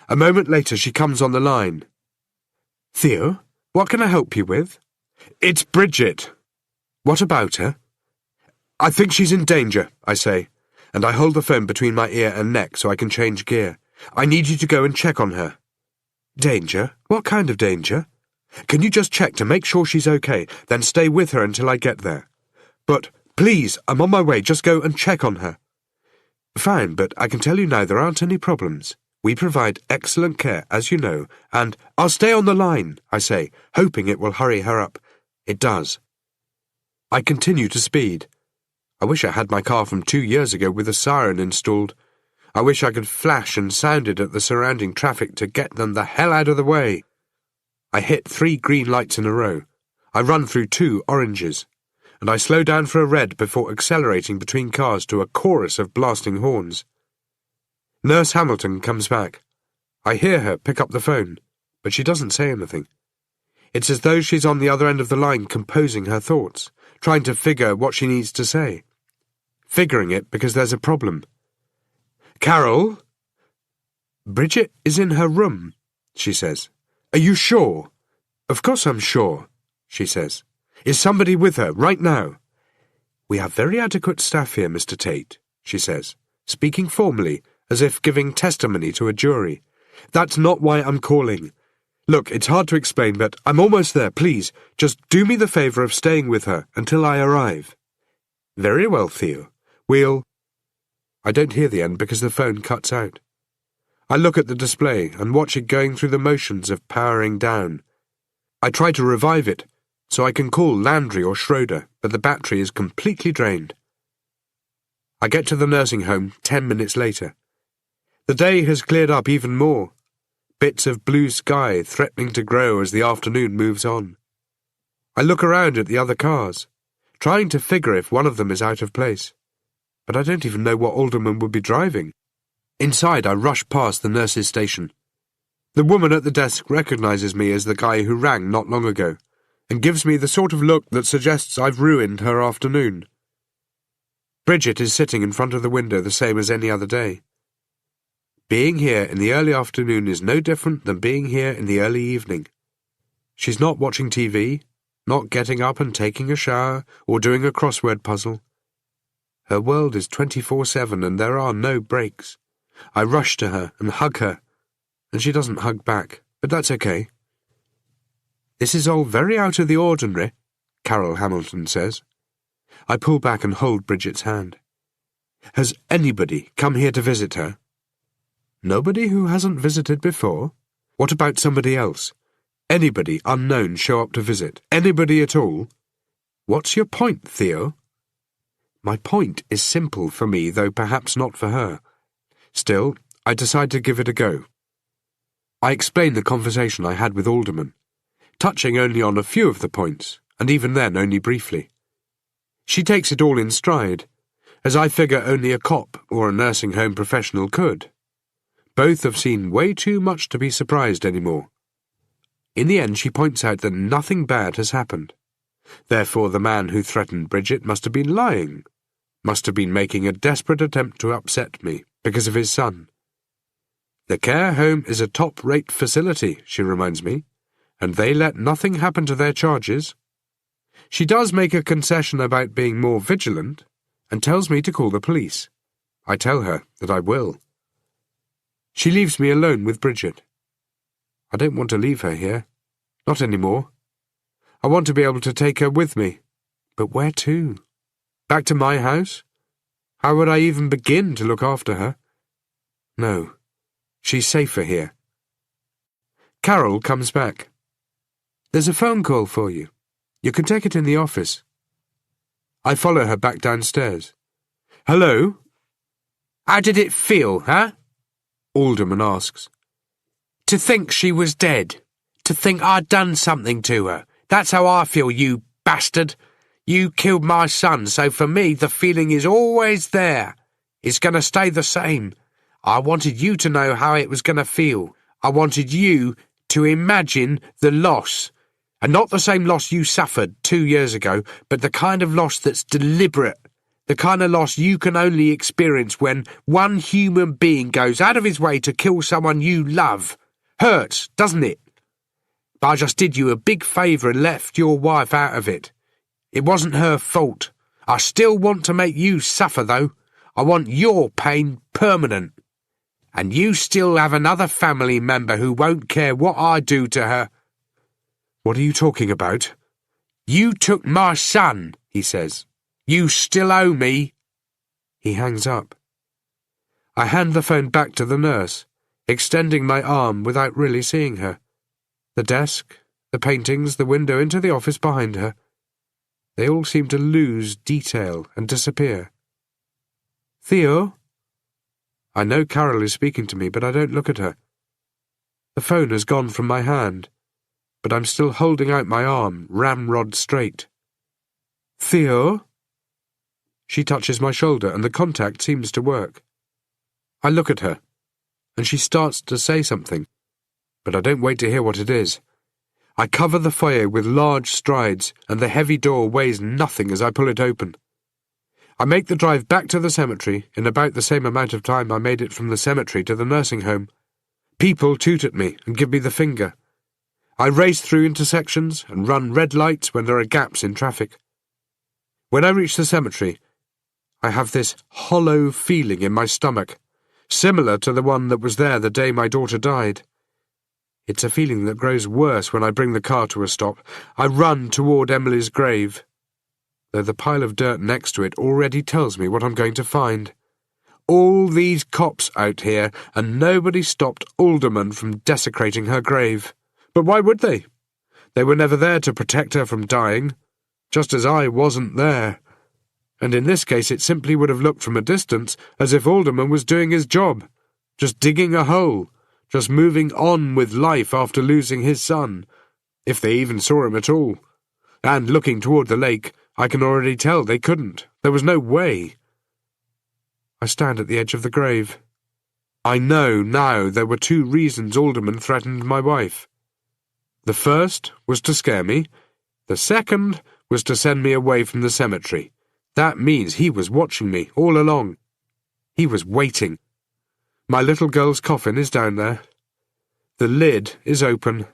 A moment later she comes on the line. Theo, what can I help you with? It's Bridget. What about her? I think she's in danger, I say, and I hold the phone between my ear and neck so I can change gear. I need you to go and check on her. Danger? What kind of danger? Can you just check to make sure she's okay, then stay with her until I get there? But please, I'm on my way, just go and check on her. Fine, but I can tell you now there aren't any problems. We provide excellent care, as you know, and I'll stay on the line, I say, hoping it will hurry her up. It does. I continue to speed. I wish I had my car from 2 years ago with a siren installed. I wish I could flash and sound it at the surrounding traffic to get them the hell out of the way. I hit 3 green lights in a row. I run through 2 oranges, and I slow down for a red before accelerating between cars to a chorus of blasting horns. Nurse Hamilton comes back. I hear her pick up the phone, but she doesn't say anything. It's as though she's on the other end of the line composing her thoughts, trying to figure what she needs to say. Figuring it because there's a problem. Carol? Bridget is in her room, she says. Are you sure? Of course I'm sure, she says. Is somebody with her right now? We have very adequate staff here, Mr. Tate, she says, speaking formally, as if giving testimony to a jury. That's not why I'm calling. Look, it's hard to explain, but I'm almost there. Please, just do me the favour of staying with her until I arrive. Very well, Theo. We'll... I don't hear the end because the phone cuts out. I look at the display and watch it going through the motions of powering down. I try to revive it, so I can call Landry or Schroeder, but the battery is completely drained. I get to the nursing home 10 minutes later. The day has cleared up even more. Bits of blue sky threatening to grow as the afternoon moves on. I look around at the other cars, trying to figure if one of them is out of place. But I don't even know what alderman would be driving. Inside, I rush past the nurse's station. The woman at the desk recognizes me as the guy who rang not long ago, and gives me the sort of look that suggests I've ruined her afternoon. Bridget is sitting in front of the window the same as any other day. Being here in the early afternoon is no different than being here in the early evening. She's not watching TV, not getting up and taking a shower, or doing a crossword puzzle. Her world is 24/7 and there are no breaks. I rush to her and hug her, and she doesn't hug back, but that's okay. This is all very out of the ordinary, Carol Hamilton says. I pull back and hold Bridget's hand. Has anybody come here to visit her? Nobody who hasn't visited before? What about somebody else? Anybody unknown show up to visit? Anybody at all? What's your point, Theo? My point is simple for me, though perhaps not for her. Still, I decide to give it a go. I explain the conversation I had with Alderman, touching only on a few of the points, and even then only briefly. She takes it all in stride, as I figure only a cop or a nursing home professional could. Both have seen way too much to be surprised anymore. In the end, she points out that nothing bad has happened. Therefore, the man who threatened Bridget must have been lying, must have been making a desperate attempt to upset me because of his son. The care home is a top-rate facility, she reminds me, and they let nothing happen to their charges. She does make a concession about being more vigilant, and tells me to call the police. I tell her that I will. She leaves me alone with Bridget. I don't want to leave her here. Not anymore. I want to be able to take her with me. But where to? Back to my house? How would I even begin to look after her? No. She's safer here. Carol comes back. There's a phone call for you. You can take it in the office. I follow her back downstairs. Hello? How did it feel, huh? Alderman asks. To think she was dead. To think I'd done something to her. That's how I feel, you bastard. You killed my son, so for me the feeling is always there. It's going to stay the same. I wanted you to know how it was going to feel. I wanted you to imagine the loss. And not the same loss you suffered 2 years ago, but the kind of loss that's deliberate. The kind of loss you can only experience when one human being goes out of his way to kill someone you love. Hurts, doesn't it? But I just did you a big favour and left your wife out of it. It wasn't her fault. I still want to make you suffer, though. I want your pain permanent. And you still have another family member who won't care what I do to her. What are you talking about? You took my son, he says. You still owe me. He hangs up. I hand the phone back to the nurse, extending my arm without really seeing her. The desk, the paintings, the window into the office behind her. They all seem to lose detail and disappear. Theo? I know Carol is speaking to me, but I don't look at her. The phone has gone from my hand, but I'm still holding out my arm, ramrod straight. Theo? She touches my shoulder, and the contact seems to work. I look at her, and she starts to say something, but I don't wait to hear what it is. I cover the foyer with large strides, and the heavy door weighs nothing as I pull it open. I make the drive back to the cemetery in about the same amount of time I made it from the cemetery to the nursing home. People toot at me and give me the finger. I race through intersections and run red lights when there are gaps in traffic. When I reach the cemetery, I have this hollow feeling in my stomach, similar to the one that was there the day my daughter died. It's a feeling that grows worse when I bring the car to a stop. I run toward Emily's grave, though the pile of dirt next to it already tells me what I'm going to find. All these cops out here, and nobody stopped Alderman from desecrating her grave. But why would they? They were never there to protect her from dying, just as I wasn't there. And in this case it simply would have looked from a distance as if Alderman was doing his job, just digging a hole, just moving on with life after losing his son, if they even saw him at all. And looking toward the lake, I can already tell they couldn't. There was no way. I stand at the edge of the grave. I know now there were 2 reasons Alderman threatened my wife. The first was to scare me. The second was to send me away from the cemetery. That means he was watching me all along. He was waiting. My little girl's coffin is down there. The lid is open.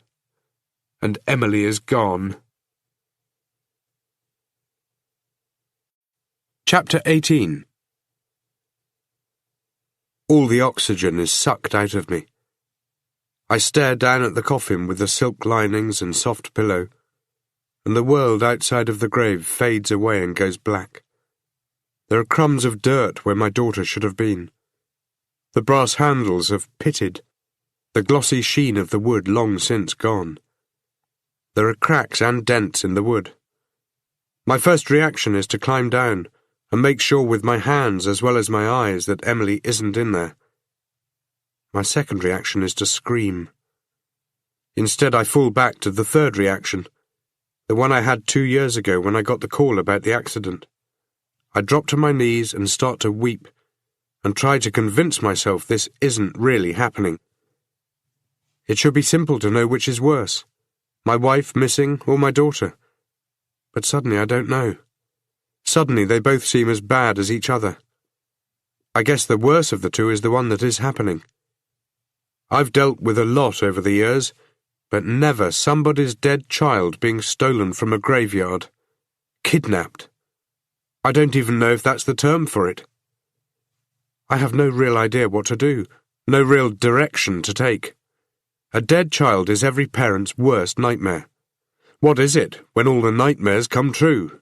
And Emily is gone. Chapter 18. All the oxygen is sucked out of me. I stare down at the coffin with the silk linings and soft pillow. and the world outside of the grave fades away and goes black. There are crumbs of dirt where my daughter should have been. The brass handles have pitted, the glossy sheen of the wood long since gone. There are cracks and dents in the wood. My first reaction is to climb down and make sure with my hands as well as my eyes that Emily isn't in there. My second reaction is to scream. Instead, I fall back to the third reaction, the one I had 2 years ago when I got the call about the accident. I drop to my knees and start to weep, and try to convince myself this isn't really happening. It should be simple to know which is worse, my wife missing or my daughter. But suddenly I don't know. Suddenly they both seem as bad as each other. I guess the worse of the two is the one that is happening. I've dealt with a lot over the years, but never somebody's dead child being stolen from a graveyard. Kidnapped. I don't even know if that's the term for it. I have no real idea what to do, no real direction to take. A dead child is every parent's worst nightmare. What is it when all the nightmares come true?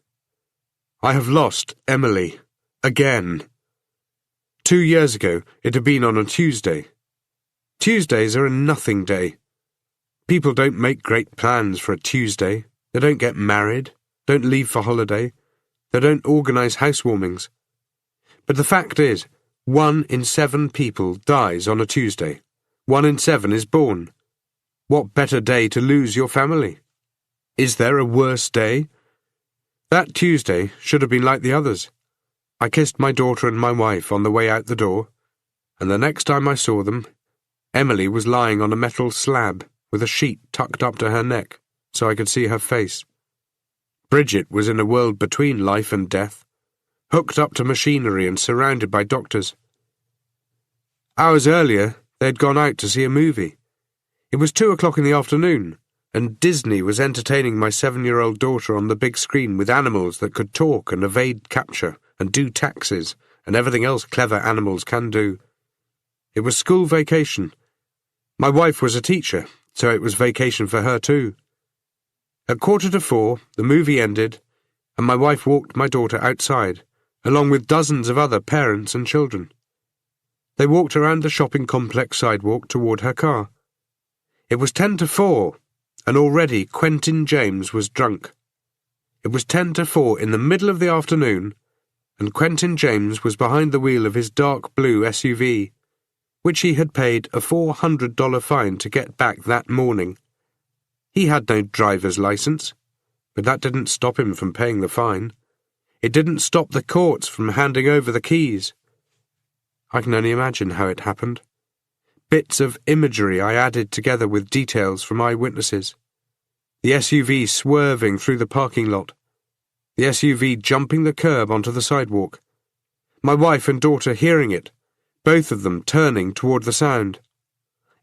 I have lost Emily. Again. 2 years ago, it had been on a Tuesday. Tuesdays are a nothing day. People don't make great plans for a Tuesday. They don't get married, don't leave for holiday. They don't organise housewarmings. But the fact is, 1 in 7 people dies on a Tuesday. 1 in 7 is born. What better day to lose your family? Is there a worse day? That Tuesday should have been like the others. I kissed my daughter and my wife on the way out the door, and the next time I saw them, Emily was lying on a metal slab with a sheet tucked up to her neck so I could see her face. Bridget was in a world between life and death, hooked up to machinery and surrounded by doctors. Hours earlier, they'd gone out to see a movie. It was 2 o'clock in the afternoon, and Disney was entertaining my 7-year-old daughter on the big screen with animals that could talk and evade capture and do taxes and everything else clever animals can do. It was school vacation. My wife was a teacher, so it was vacation for her too. At 4:45, the movie ended, and my wife walked my daughter outside, along with dozens of other parents and children. They walked around the shopping complex sidewalk toward her car. It was 4:10, and already Quentin James was drunk. It was 4:10 in the middle of the afternoon, and Quentin James was behind the wheel of his dark blue SUV, which he had paid a $400 fine to get back that morning. He had no driver's license, but that didn't stop him from paying the fine. It didn't stop the courts from handing over the keys. I can only imagine how it happened. Bits of imagery I added together with details from eyewitnesses. The SUV swerving through the parking lot. The SUV jumping the curb onto the sidewalk. My wife and daughter hearing it, both of them turning toward the sound.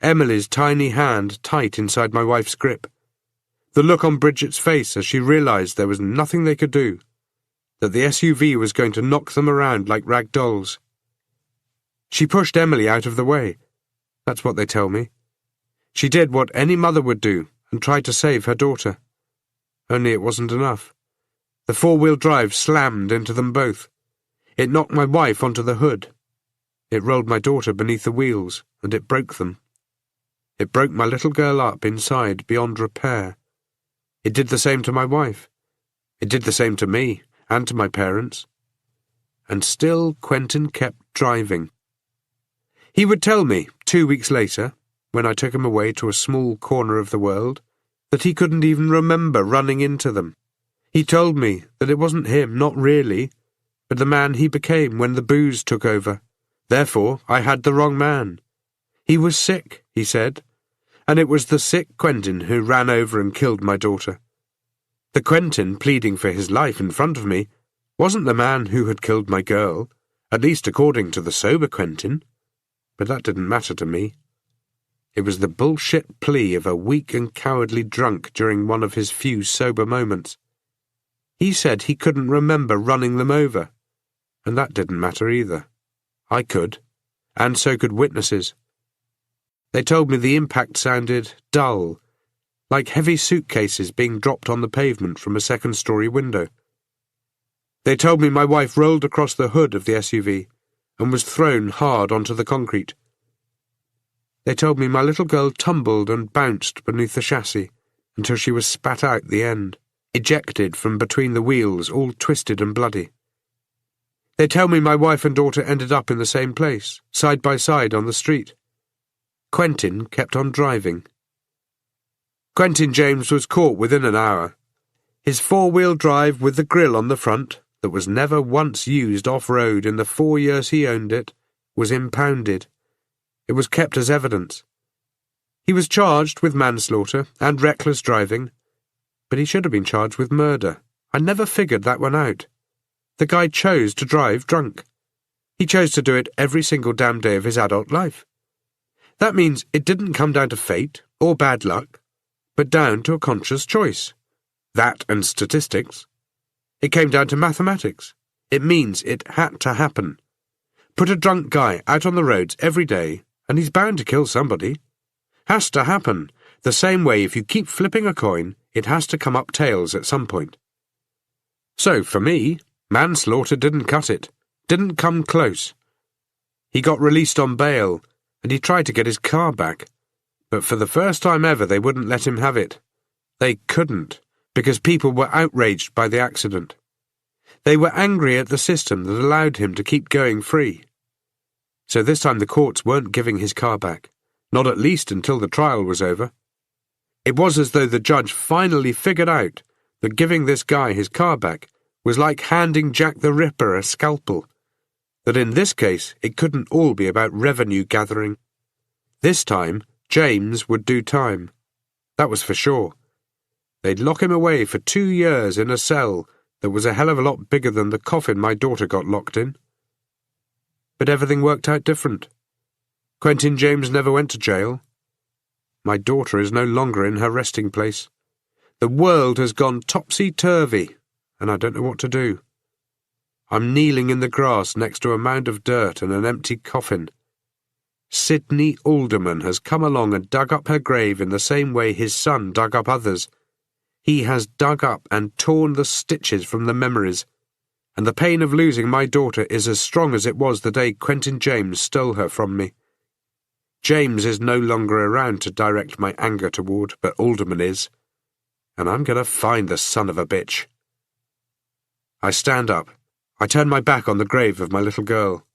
Emily's tiny hand tight inside my wife's grip. The look on Bridget's face as she realised there was nothing they could do, that the SUV was going to knock them around like rag dolls. She pushed Emily out of the way. That's what they tell me. She did what any mother would do and tried to save her daughter. Only it wasn't enough. The 4-wheel drive slammed into them both. It knocked my wife onto the hood. It rolled my daughter beneath the wheels, and it broke them. It broke my little girl up inside beyond repair. It did the same to my wife. It did the same to me and to my parents. And still Quentin kept driving. He would tell me, 2 weeks later, when I took him away to a small corner of the world, that he couldn't even remember running into them. He told me that it wasn't him, not really, but the man he became when the booze took over. Therefore, I had the wrong man. He was sick, he said, and it was the sick Quentin who ran over and killed my daughter. The Quentin pleading for his life in front of me wasn't the man who had killed my girl, at least according to the sober Quentin, but that didn't matter to me. It was the bullshit plea of a weak and cowardly drunk during one of his few sober moments. He said he couldn't remember running them over, and that didn't matter either. I could, and so could witnesses. They told me the impact sounded dull, like heavy suitcases being dropped on the pavement from a second-story window. They told me my wife rolled across the hood of the SUV and was thrown hard onto the concrete. They told me my little girl tumbled and bounced beneath the chassis until she was spat out the end, ejected from between the wheels, all twisted and bloody. They tell me my wife and daughter ended up in the same place, side by side on the street. Quentin kept on driving. Quentin James was caught within an hour. His four-wheel drive with the grille on the front, that was never once used off-road in the 4 years he owned it, was impounded. It was kept as evidence. He was charged with manslaughter and reckless driving, but he should have been charged with murder. I never figured that one out. The guy chose to drive drunk. He chose to do it every single damn day of his adult life. That means it didn't come down to fate or bad luck, but down to a conscious choice. That and statistics. It came down to mathematics. It means it had to happen. Put a drunk guy out on the roads every day, and he's bound to kill somebody. Has to happen. The same way if you keep flipping a coin, it has to come up tails at some point. So, for me, manslaughter didn't cut it. Didn't come close. He got released on bail, and he tried to get his car back. But for the first time ever, they wouldn't let him have it. They couldn't, because people were outraged by the accident. They were angry at the system that allowed him to keep going free. So this time the courts weren't giving his car back, not at least until the trial was over. It was as though the judge finally figured out that giving this guy his car back was like handing Jack the Ripper a scalpel, that in this case it couldn't all be about revenue gathering. This time, James would do time. That was for sure. They'd lock him away for 2 years in a cell that was a hell of a lot bigger than the coffin my daughter got locked in. But everything worked out different. Quentin James never went to jail. My daughter is no longer in her resting place. The world has gone topsy-turvy, and I don't know what to do. I'm kneeling in the grass next to a mound of dirt and an empty coffin. Sydney Alderman has come along and dug up her grave in the same way his son dug up others. He has dug up and torn the stitches from the memories, and the pain of losing my daughter is as strong as it was the day Quentin James stole her from me. James is no longer around to direct my anger toward, but Alderman is, and I'm going to find the son of a bitch. I stand up. I turn my back on the grave of my little girl.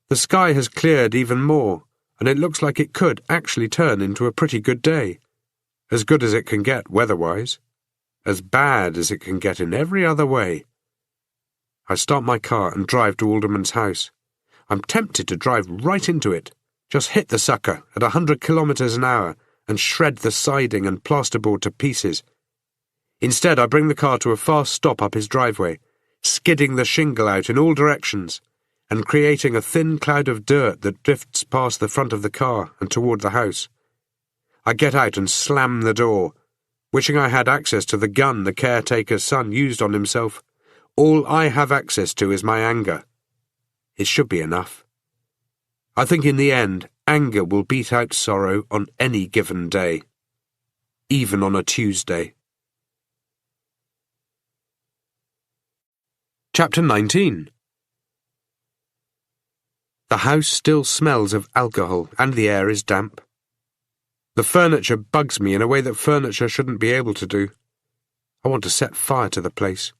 The sky has cleared even more, and it looks like it could actually turn into a pretty good day. As good as it can get weather-wise. As bad as it can get in every other way. I start my car and drive to Alderman's house. I'm tempted to drive right into it, just hit the sucker at 100 kilometers an hour and shred the siding and plasterboard to pieces. Instead, I bring the car to a fast stop up his driveway, skidding the shingle out in all directions and creating a thin cloud of dirt that drifts past the front of the car and toward the house. I get out and slam the door, wishing I had access to the gun the caretaker's son used on himself. All I have access to is my anger. It should be enough. I think in the end, anger will beat out sorrow on any given day, even on a Tuesday. Chapter 19. The house still smells of alcohol and the air is damp. The furniture bugs me in a way that furniture shouldn't be able to do. I want to set fire to the place.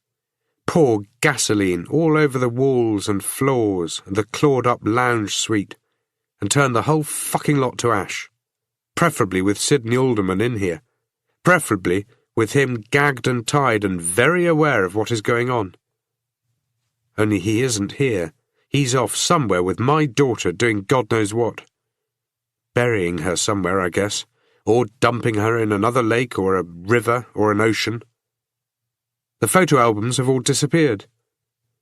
Pour gasoline all over the walls and floors and the clawed-up lounge suite, and turn the whole fucking lot to ash. Preferably with Sydney Alderman in here. Preferably with him gagged and tied and very aware of what is going on. Only he isn't here. He's off somewhere with my daughter doing God knows what. Burying her somewhere, I guess, or dumping her in another lake or a river or an ocean. The photo albums have all disappeared.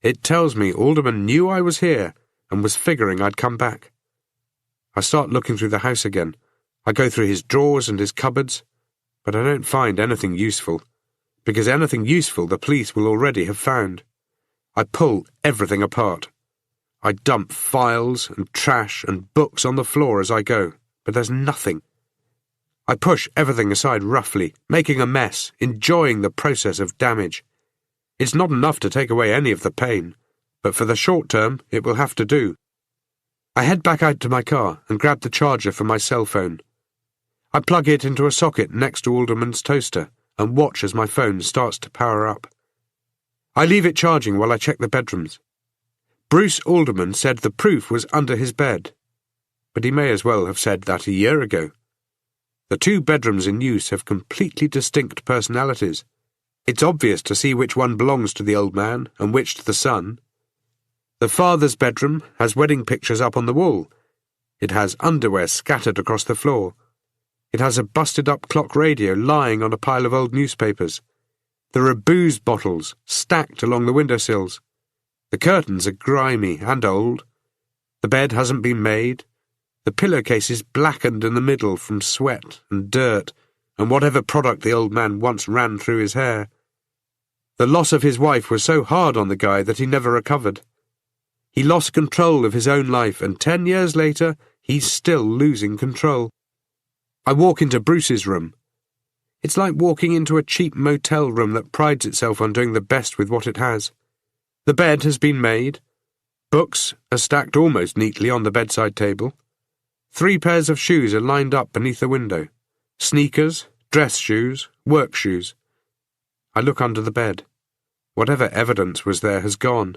It tells me Alderman knew I was here and was figuring I'd come back. I start looking through the house again. I go through his drawers and his cupboards, but I don't find anything useful, because anything useful the police will already have found. I pull everything apart. I dump files and trash and books on the floor as I go, but there's nothing. I push everything aside roughly, making a mess, enjoying the process of damage. It's not enough to take away any of the pain, but for the short term, it will have to do. I head back out to my car and grab the charger for my cell phone. I plug it into a socket next to Alderman's toaster and watch as my phone starts to power up. I leave it charging while I check the bedrooms. Bruce Alderman said the proof was under his bed, but he may as well have said that a year ago. The two bedrooms in use have completely distinct personalities. It's obvious to see which one belongs to the old man and which to the son. The father's bedroom has wedding pictures up on the wall. It has underwear scattered across the floor. It has a busted-up clock radio lying on a pile of old newspapers. There are booze bottles stacked along the windowsills. The curtains are grimy and old. The bed hasn't been made. The pillowcase is blackened in the middle from sweat and dirt and whatever product the old man once ran through his hair. The loss of his wife was so hard on the guy that he never recovered. He lost control of his own life, and 10 years later, he's still losing control. I walk into Bruce's room. It's like walking into a cheap motel room that prides itself on doing the best with what it has. The bed has been made. Books are stacked almost neatly on the bedside table. 3 pairs of shoes are lined up beneath the window. Sneakers, dress shoes, work shoes. I look under the bed. Whatever evidence was there has gone.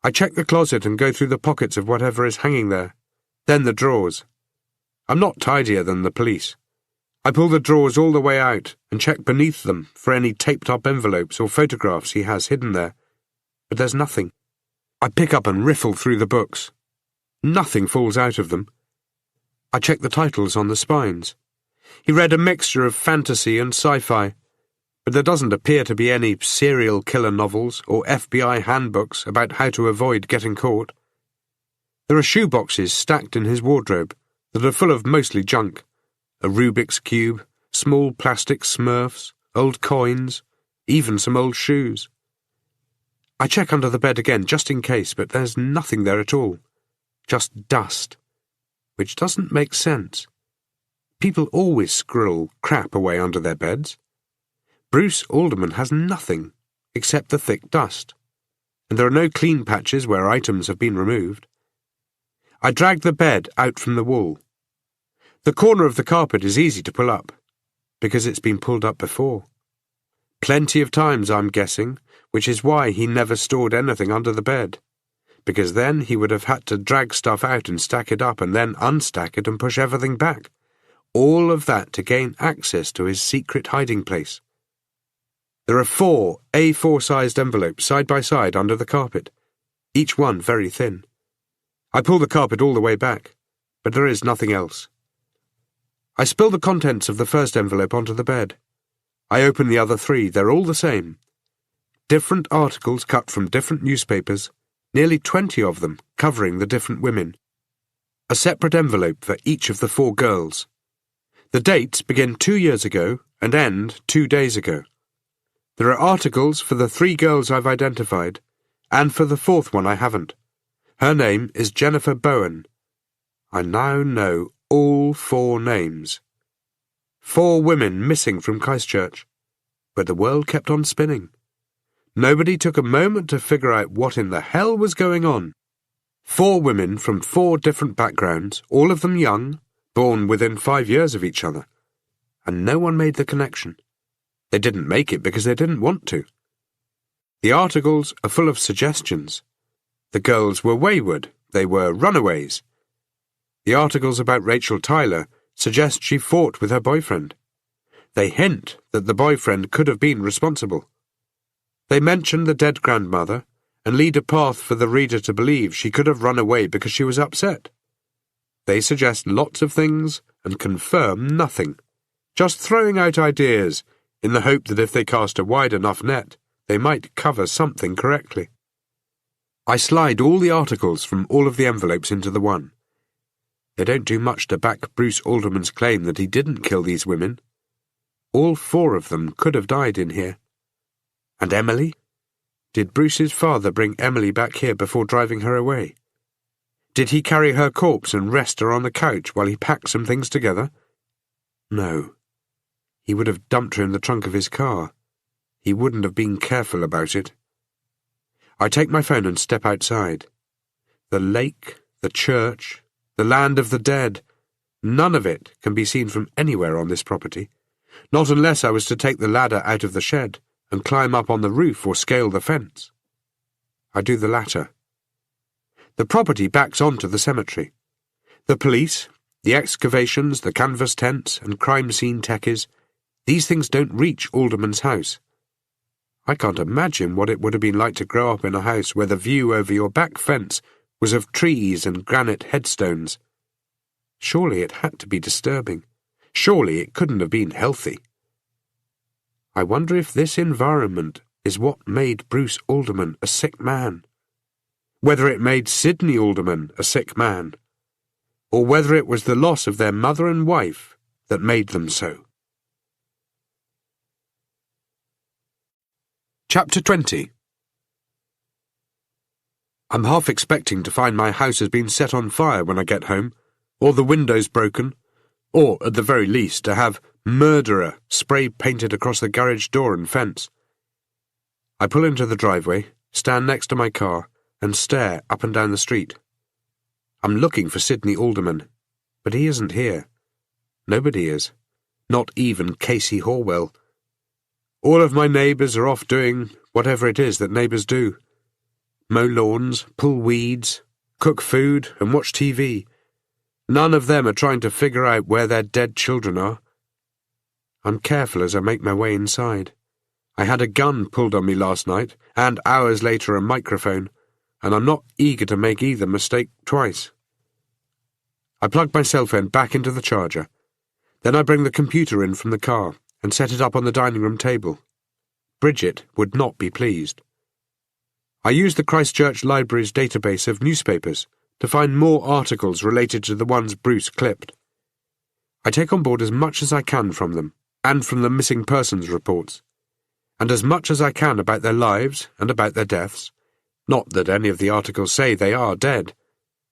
I check the closet and go through the pockets of whatever is hanging there. Then the drawers. I'm not tidier than the police. I pull the drawers all the way out and check beneath them for any taped-up envelopes or photographs he has hidden there. But there's nothing. I pick up and riffle through the books. Nothing falls out of them. I check the titles on the spines. He read a mixture of fantasy and sci-fi, but there doesn't appear to be any serial killer novels or FBI handbooks about how to avoid getting caught. There are shoeboxes stacked in his wardrobe that are full of mostly junk. A Rubik's Cube, small plastic Smurfs, old coins, even some old shoes. I check under the bed again just in case, but there's nothing there at all. Just dust. Which doesn't make sense. People always scrill crap away under their beds. Bruce Alderman has nothing except the thick dust, and there are no clean patches where items have been removed. I drag the bed out from the wall. The corner of the carpet is easy to pull up, because it's been pulled up before. Plenty of times, I'm guessing, which is why he never stored anything under the bed, because then he would have had to drag stuff out and stack it up and then unstack it and push everything back. All of that to gain access to his secret hiding place. There are 4 A4-sized envelopes side by side under the carpet, each one very thin. I pull the carpet all the way back, but there is nothing else. I spill the contents of the first envelope onto the bed. I open the other 3, they're all the same. Different articles cut from different newspapers, nearly 20 of them covering the different women. A separate envelope for each of the 4 girls. The dates begin 2 years ago and end 2 days ago. There are articles for the 3 girls I've identified, and for the 4th one I haven't. Her name is Jennifer Bowen. I now know all 4 names. 4 women missing from Christchurch, but the world kept on spinning. Nobody took a moment to figure out what in the hell was going on. 4 women from 4 different backgrounds, all of them young, born within 5 years of each other, and no one made the connection. They didn't make it because they didn't want to. The articles are full of suggestions. The girls were wayward, they were runaways. The articles about Rachel Tyler suggest she fought with her boyfriend. They hint that the boyfriend could have been responsible. They mention the dead grandmother and lead a path for the reader to believe she could have run away because she was upset. They suggest lots of things and confirm nothing, just throwing out ideas in the hope that if they cast a wide enough net, they might cover something correctly. I slide all the articles from all of the envelopes into the one. They don't do much to back Bruce Alderman's claim that he didn't kill these women. All 4 of them could have died in here. And Emily? Did Bruce's father bring Emily back here before driving her away? Did he carry her corpse and rest her on the couch while he packed some things together? No. He would have dumped her in the trunk of his car. He wouldn't have been careful about it. I take my phone and step outside. The lake, the church, the land of the dead, none of it can be seen from anywhere on this property, not unless I was to take the ladder out of the shed and climb up on the roof or scale the fence. I do the latter. The property backs onto the cemetery. The police, the excavations, the canvas tents, and crime scene techies, these things don't reach Alderman's house. I can't imagine what it would have been like to grow up in a house where the view over your back fence was of trees and granite headstones. Surely it had to be disturbing. Surely it couldn't have been healthy. I wonder if this environment is what made Bruce Alderman a sick man. Whether it made Sidney Alderman a sick man, or whether it was the loss of their mother and wife that made them so. Chapter 20. I'm half expecting to find my house has been set on fire when I get home, or the windows broken, or, at the very least, to have "Murderer" spray-painted across the garage door and fence. I pull into the driveway, stand next to my car, and stare up and down the street. I'm looking for Sidney Alderman, but he isn't here. Nobody is. Not even Casey Horwell. All of my neighbours are off doing whatever it is that neighbours do. Mow lawns, pull weeds, cook food, and watch TV. None of them are trying to figure out where their dead children are. I'm careful as I make my way inside. I had a gun pulled on me last night, and hours later a microphone, and I'm not eager to make either mistake twice. I plug my cell phone back into the charger. Then I bring the computer in from the car and set it up on the dining room table. Bridget would not be pleased. I use the Christchurch Library's database of newspapers to find more articles related to the ones Bruce clipped. I take on board as much as I can from them, and from the missing persons reports, and as much as I can about their lives and about their deaths. Not that any of the articles say they are dead,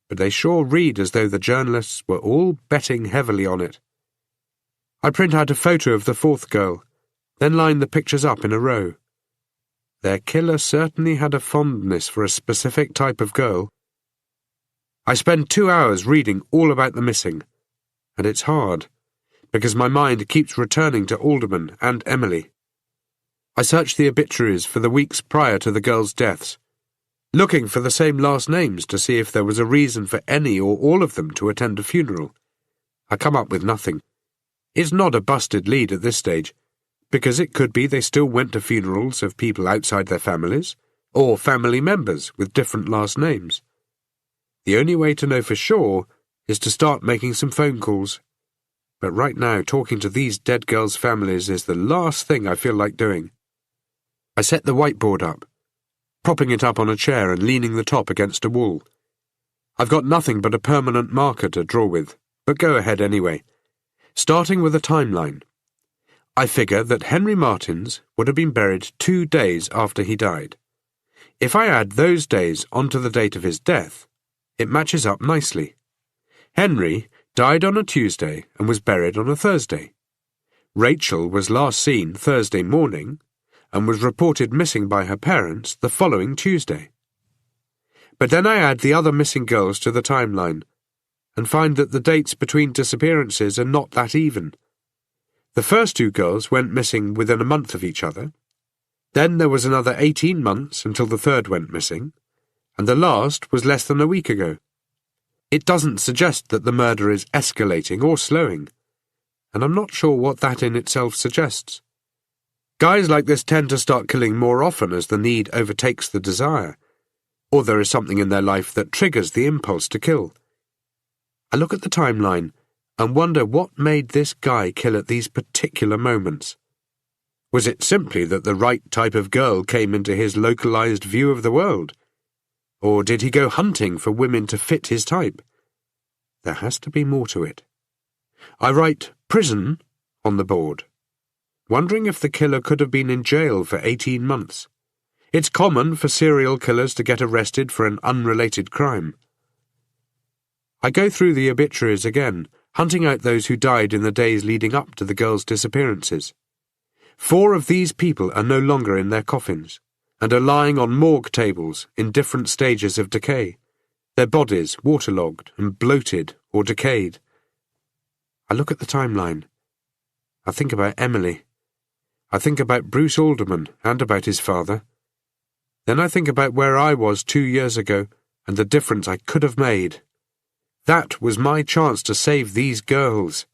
but they sure read as though the journalists were all betting heavily on it. I print out a photo of the fourth girl, then line the pictures up in a row. Their killer certainly had a fondness for a specific type of girl. I spend 2 hours reading all about the missing, and it's hard, because my mind keeps returning to Alderman and Emily. I search the obituaries for the weeks prior to the girls' deaths, looking for the same last names to see if there was a reason for any or all of them to attend a funeral. I come up with nothing. It's not a busted lead at this stage, because it could be they still went to funerals of people outside their families, or family members with different last names. The only way to know for sure is to start making some phone calls. But right now, talking to these dead girls' families is the last thing I feel like doing. I set the whiteboard up, propping it up on a chair and leaning the top against a wall. I've got nothing but a permanent marker to draw with, but go ahead anyway. Starting with a timeline. I figure that Henry Martins would have been buried 2 days after he died. If I add those days onto the date of his death, it matches up nicely. Henry died on a Tuesday and was buried on a Thursday. Rachel was last seen Thursday morning and was reported missing by her parents the following Tuesday. But then I add the other missing girls to the timeline and find that the dates between disappearances are not that even. The first 2 girls went missing within a month of each other. Then there was another 18 months until the third went missing, and the last was less than a week ago. It doesn't suggest that the murder is escalating or slowing, and I'm not sure what that in itself suggests. Guys like this tend to start killing more often as the need overtakes the desire, or there is something in their life that triggers the impulse to kill. I look at the timeline and wonder what made this guy kill at these particular moments. Was it simply that the right type of girl came into his localized view of the world? Or did he go hunting for women to fit his type? There has to be more to it. I write prison on the board, wondering if the killer could have been in jail for 18 months. It's common for serial killers to get arrested for an unrelated crime. I go through the obituaries again hunting out those who died in the days leading up to the girls' disappearances. 4 of these people are no longer in their coffins, and are lying on morgue tables in different stages of decay, their bodies waterlogged and bloated or decayed. I look at the timeline. I think about Emily. I think about Bruce Alderman and about his father. Then I think about where I was 2 years ago and the difference I could have made. That was my chance to save these girls.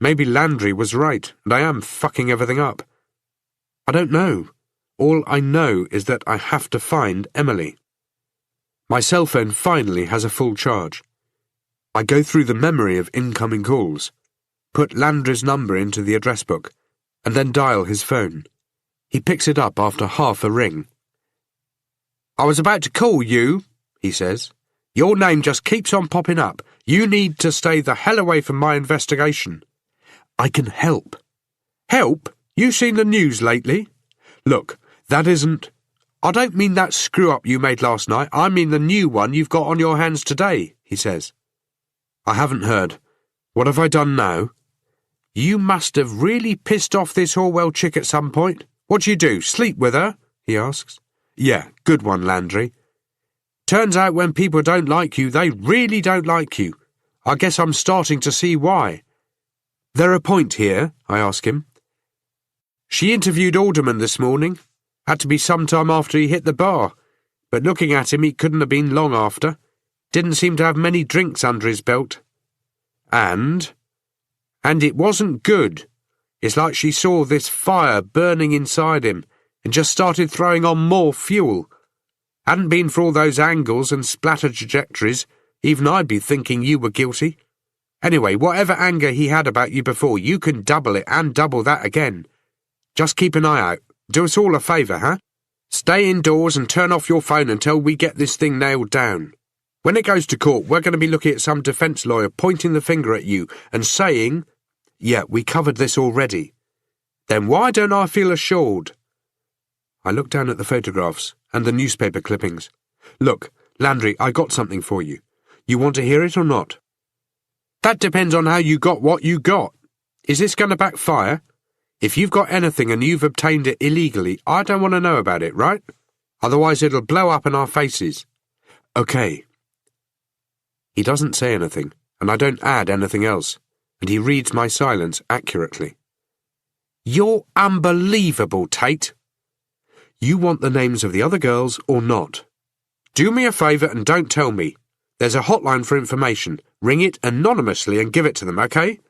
Maybe Landry was right, and I am fucking everything up. I don't know. All I know is that I have to find Emily. My cell phone finally has a full charge. I go through the memory of incoming calls, put Landry's number into the address book, and then dial his phone. He picks it up after half a ring. "I was about to call you," he says. "Your name just keeps on popping up. You need to stay the hell away from my investigation." "I can help." "Help? You seen the news lately?" "Look, that isn't—" "I don't mean that screw-up you made last night. I mean the new one you've got on your hands today," he says. "I haven't heard. What have I done now?" "You must have really pissed off this Orwell chick at some point. What'd you do, sleep with her?" he asks. "Yeah, good one, Landry. Turns out when people don't like you, they really don't like you. I guess I'm starting to see why." "There a point here?" I ask him. "She interviewed Alderman this morning. Had to be some time after he hit the bar, but looking at him he couldn't have been long after. Didn't seem to have many drinks under his belt. And it wasn't good. It's like she saw this fire burning inside him and just started throwing on more fuel. Hadn't been for all those angles and splatter trajectories, even I'd be thinking you were guilty. Anyway, whatever anger he had about you before, you can double it and double that again. Just keep an eye out. Do us all a favour, huh? Stay indoors and turn off your phone until we get this thing nailed down. When it goes to court, we're going to be looking at some defence lawyer pointing the finger at you and saying, 'Yeah, we covered this already.' Then why don't I feel assured?" I look down at the photographs and the newspaper clippings. "Look, Landry, I got something for you. You want to hear it or not?" "That depends on how you got what you got. Is this going to backfire? If you've got anything and you've obtained it illegally, I don't want to know about it, right? Otherwise it'll blow up in our faces." "Okay." He doesn't say anything, and I don't add anything else, and he reads my silence accurately. "You're unbelievable, Tate." "You want the names of the other girls or not?" "Do me a favour and don't tell me. There's a hotline for information. Ring it anonymously and give it to them, okay?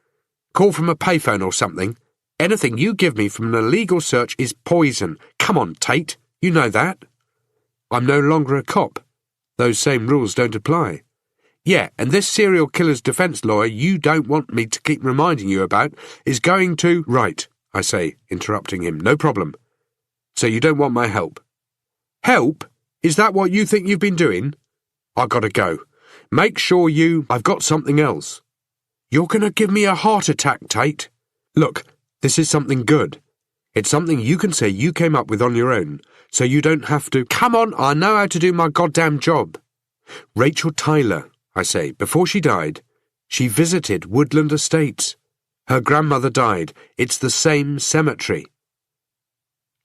Call from a payphone or something. Anything you give me from an illegal search is poison. Come on, Tate. You know that." "I'm no longer a cop. Those same rules don't apply." "Yeah, and this serial killer's defence lawyer you don't want me to keep reminding you about is going to—" "Right," I say, interrupting him. "No problem. So you don't want my help?" "Help? Is that what you think you've been doing?" "I gotta go. Make sure you—" "I've got something else." "You're gonna give me a heart attack, Tate." "Look, this is something good. It's something you can say you came up with on your own, so you don't have to—" "Come on, I know how to do my goddamn job." "Rachel Tyler," I say, "before she died, she visited Woodland Estates. Her grandmother died. It's the same cemetery."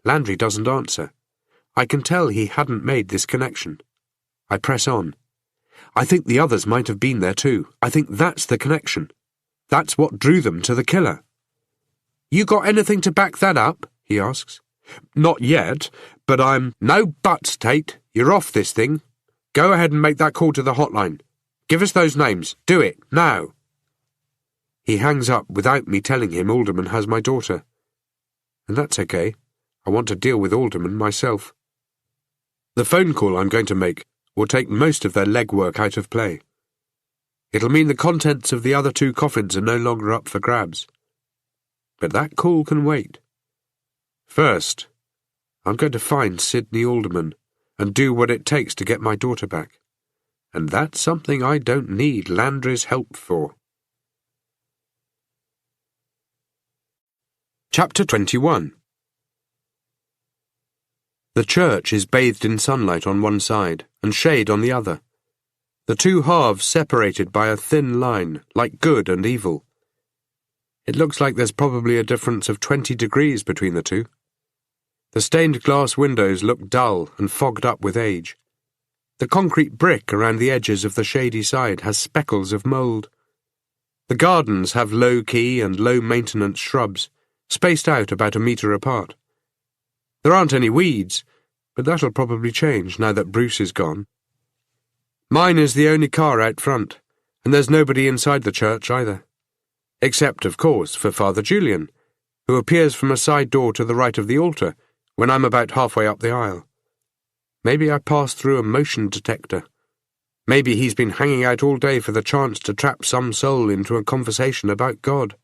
Landry doesn't answer. I can tell he hadn't made this connection. I press on. "I think the others might have been there too. I think that's the connection. That's what drew them to the killer." "You got anything to back that up?" he asks. "Not yet, but I'm—" "No buts, Tate. You're off this thing. Go ahead and make that call to the hotline. Give us those names. Do it, now." He hangs up without me telling him Alderman has my daughter. And that's okay. I want to deal with Alderman myself. The phone call I'm going to make will take most of their legwork out of play. It'll mean the contents of the other 2 coffins are no longer up for grabs. But that call can wait. First, I'm going to find Sydney Alderman and do what it takes to get my daughter back. And that's something I don't need Landry's help for. Chapter 21. The church is bathed in sunlight on one side and shade on the other. the two halves separated by a thin line, like good and evil. It looks like there's probably a difference of 20 degrees between the two. The stained glass windows look dull and fogged up with age. The concrete brick around the edges of the shady side has speckles of mould. The gardens have low-key and low-maintenance shrubs, spaced out about a metre apart. There aren't any weeds, but that'll probably change now that Bruce is gone. Mine is the only car out front, and there's nobody inside the church either. Except, of course, for Father Julian, who appears from a side door to the right of the altar when I'm about halfway up the aisle. Maybe I passed through a motion detector. Maybe he's been hanging out all day for the chance to trap some soul into a conversation about God.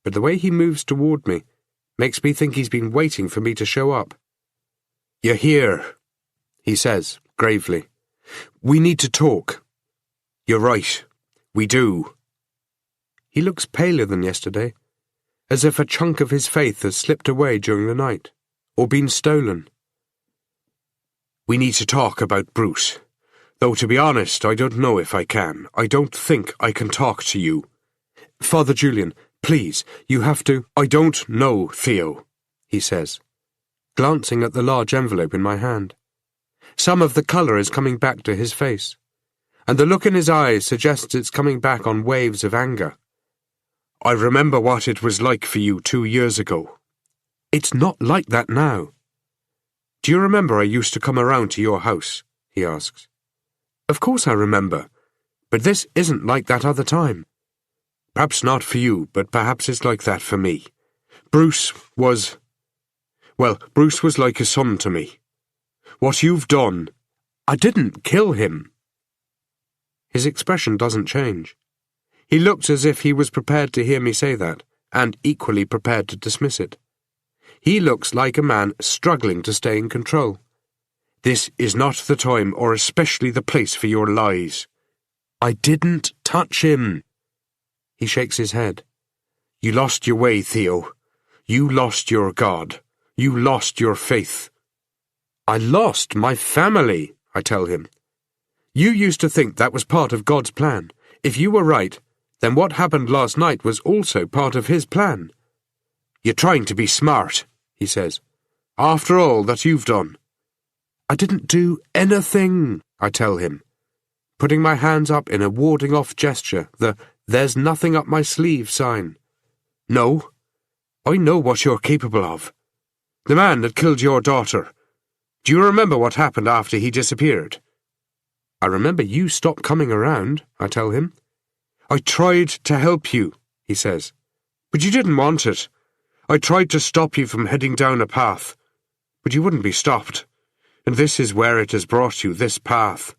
But the way he moves toward me makes me think he's been waiting for me to show up. "You're here," he says, gravely. "We need to talk." "You're right. We do." He looks paler than yesterday, as if a chunk of his faith has slipped away during the night, or been stolen. "We need to talk about Bruce. Though, to be honest, I don't know if I can. I don't think I can talk to you." "Father Julian, please, you have to—" "I don't know, Theo," he says, glancing at the large envelope in my hand. Some of the colour is coming back to his face, and the look in his eyes suggests it's coming back on waves of anger. "I remember what it was like for you 2 years ago." "It's not like that now." "Do you remember I used to come around to your house?" he asks. "Of course I remember, but this isn't like that other time." "Perhaps not for you, but perhaps it's like that for me. Bruce was like a son to me. What you've done—" "I didn't kill him." His expression doesn't change. He looks as if he was prepared to hear me say that, and equally prepared to dismiss it. He looks like a man struggling to stay in control. "This is not the time or especially the place for your lies." "I didn't touch him." He shakes his head. "You lost your way, Theo. You lost your God. You lost your faith." "I lost my family," I tell him. "You used to think that was part of God's plan. If you were right, then what happened last night was also part of his plan." "You're trying to be smart," he says, "after all that you've done." "I didn't do anything," I tell him, putting my hands up in a warding-off gesture, the "there's nothing up my sleeve" sign. "No, I know what you're capable of. The man that killed your daughter. Do you remember what happened after he disappeared?" "I remember you stopped coming around," I tell him. "I tried to help you," he says, "but you didn't want it. I tried to stop you from heading down a path, but you wouldn't be stopped. And this is where it has brought you, this path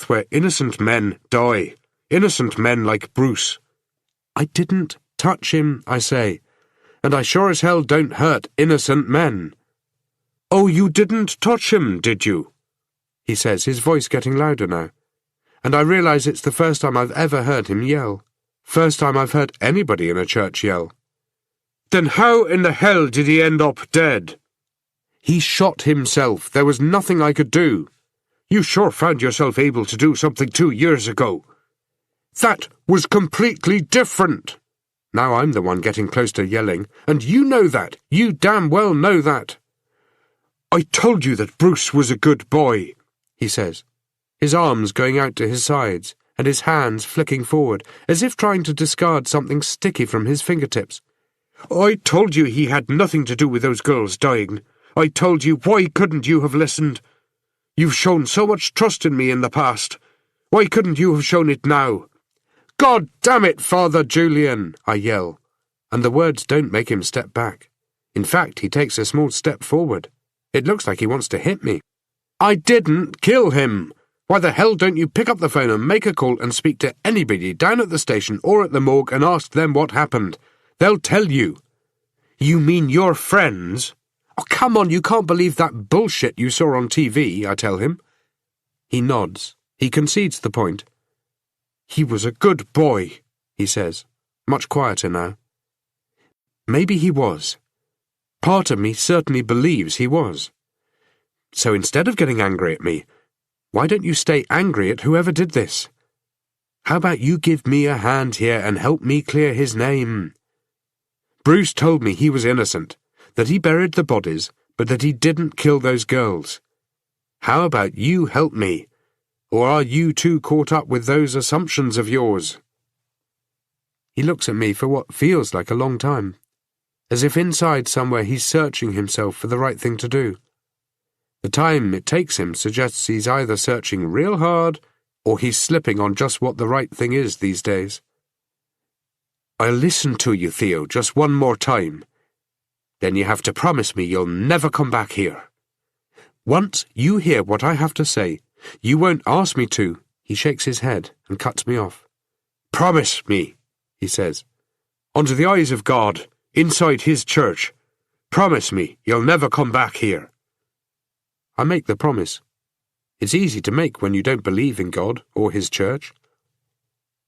where innocent men die, innocent men like Bruce." "I didn't touch him," I say, "and I sure as hell don't hurt innocent men." "Oh, you didn't touch him, did you?" he says, his voice getting louder now, and I realise it's the first time I've ever heard him yell. First time I've heard anybody in a church yell. "Then how in the hell did he end up dead?" "He shot himself. There was nothing I could do." "You sure found yourself able to do something 2 years ago." "That was completely different." Now I'm the one getting close to yelling, and you know that. You damn well know that. "I told you that Bruce was a good boy," he says, his arms going out to his sides and his hands flicking forward, as if trying to discard something sticky from his fingertips. "I told you he had nothing to do with those girls dying. I told you, why couldn't you have listened? You've shown so much trust in me in the past. Why couldn't you have shown it now?" "God damn it, Father Julian," I yell, and the words don't make him step back. In fact, he takes a small step forward. It looks like he wants to hit me. "I didn't kill him. Why the hell don't you pick up the phone and make a call and speak to anybody down at the station or at the morgue and ask them what happened? They'll tell you." "You mean your friends?" "Oh, come on, you can't believe that bullshit you saw on TV," I tell him. He nods. He concedes the point. "He was a good boy," he says, much quieter now. Maybe he was. Part of me certainly believes he was. So instead of getting angry at me, Why don't you stay angry at whoever did this? How about you give me a hand here and help me clear his name? Bruce told me he was innocent, that he buried the bodies, but that he didn't kill those girls. How about you help me? Or are you too caught up with those assumptions of yours? He looks at me for what feels like a long time, as if inside somewhere he's searching himself for the right thing to do. The time it takes him suggests he's either searching real hard or he's slipping on just what the right thing is these days. I'll listen to you, Theo, just one more time. Then you have to promise me you'll never come back here. Once you hear what I have to say, you won't ask me to. He shakes his head and cuts me off. Promise me, he says. Under the eyes of God, inside his church, promise me you'll never come back here. I make the promise. It's easy to make when you don't believe in God or his church.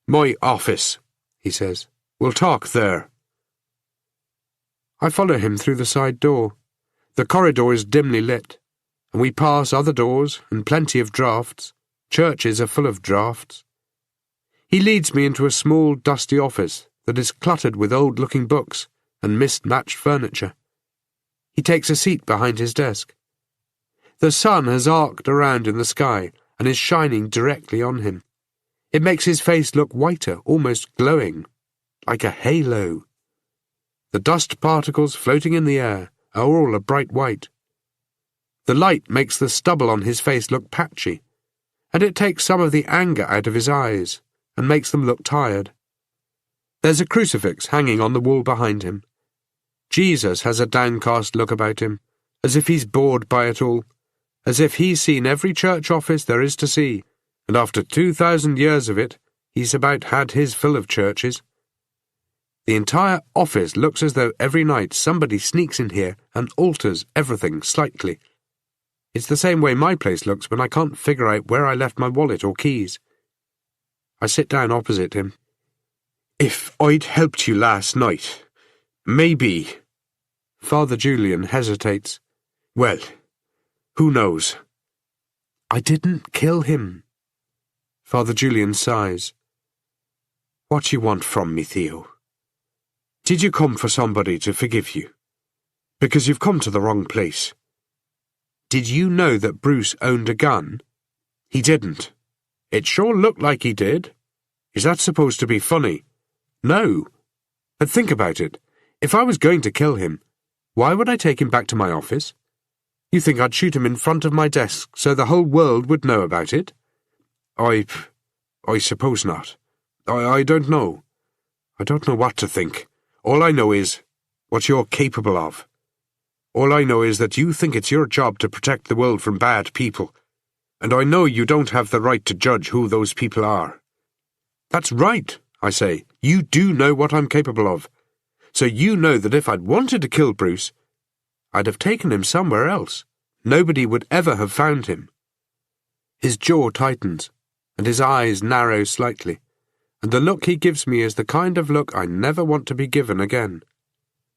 My office, he says. We'll talk there. I follow him through the side door. The corridor is dimly lit, and we pass other doors and plenty of drafts. Churches are full of drafts. He leads me into a small, dusty office that is cluttered with old-looking books and mismatched furniture. He takes a seat behind his desk. The sun has arced around in the sky and is shining directly on him. It makes his face look whiter, almost glowing, like a halo. The dust particles floating in the air are all a bright white. The light makes the stubble on his face look patchy, and it takes some of the anger out of his eyes and makes them look tired. There's a crucifix hanging on the wall behind him. Jesus has a downcast look about him, as if he's bored by it all, as if he's seen every church office there is to see, and after 2,000 years of it, he's about had his fill of churches. The entire office looks as though every night somebody sneaks in here and alters everything slightly. It's the same way my place looks when I can't figure out where I left my wallet or keys. I sit down opposite him. If I'd helped you last night, maybe... Father Julian hesitates. Well, who knows? I didn't kill him. Father Julian sighs. What you want from me, Theo? Did you come for somebody to forgive you? Because you've come to the wrong place. Did you know that Bruce owned a gun? He didn't. It sure looked like he did. Is that supposed to be funny? No. But think about it. If I was going to kill him, why would I take him back to my office? You think I'd shoot him in front of my desk so the whole world would know about it? I suppose not. I don't know. I don't know what to think. All I know is what you're capable of. All I know is that you think it's your job to protect the world from bad people, and I know you don't have the right to judge who those people are. That's right, I say. You do know what I'm capable of. So you know that if I'd wanted to kill Bruce, I'd have taken him somewhere else. Nobody would ever have found him. His jaw tightens, and his eyes narrow slightly, and the look he gives me is the kind of look I never want to be given again.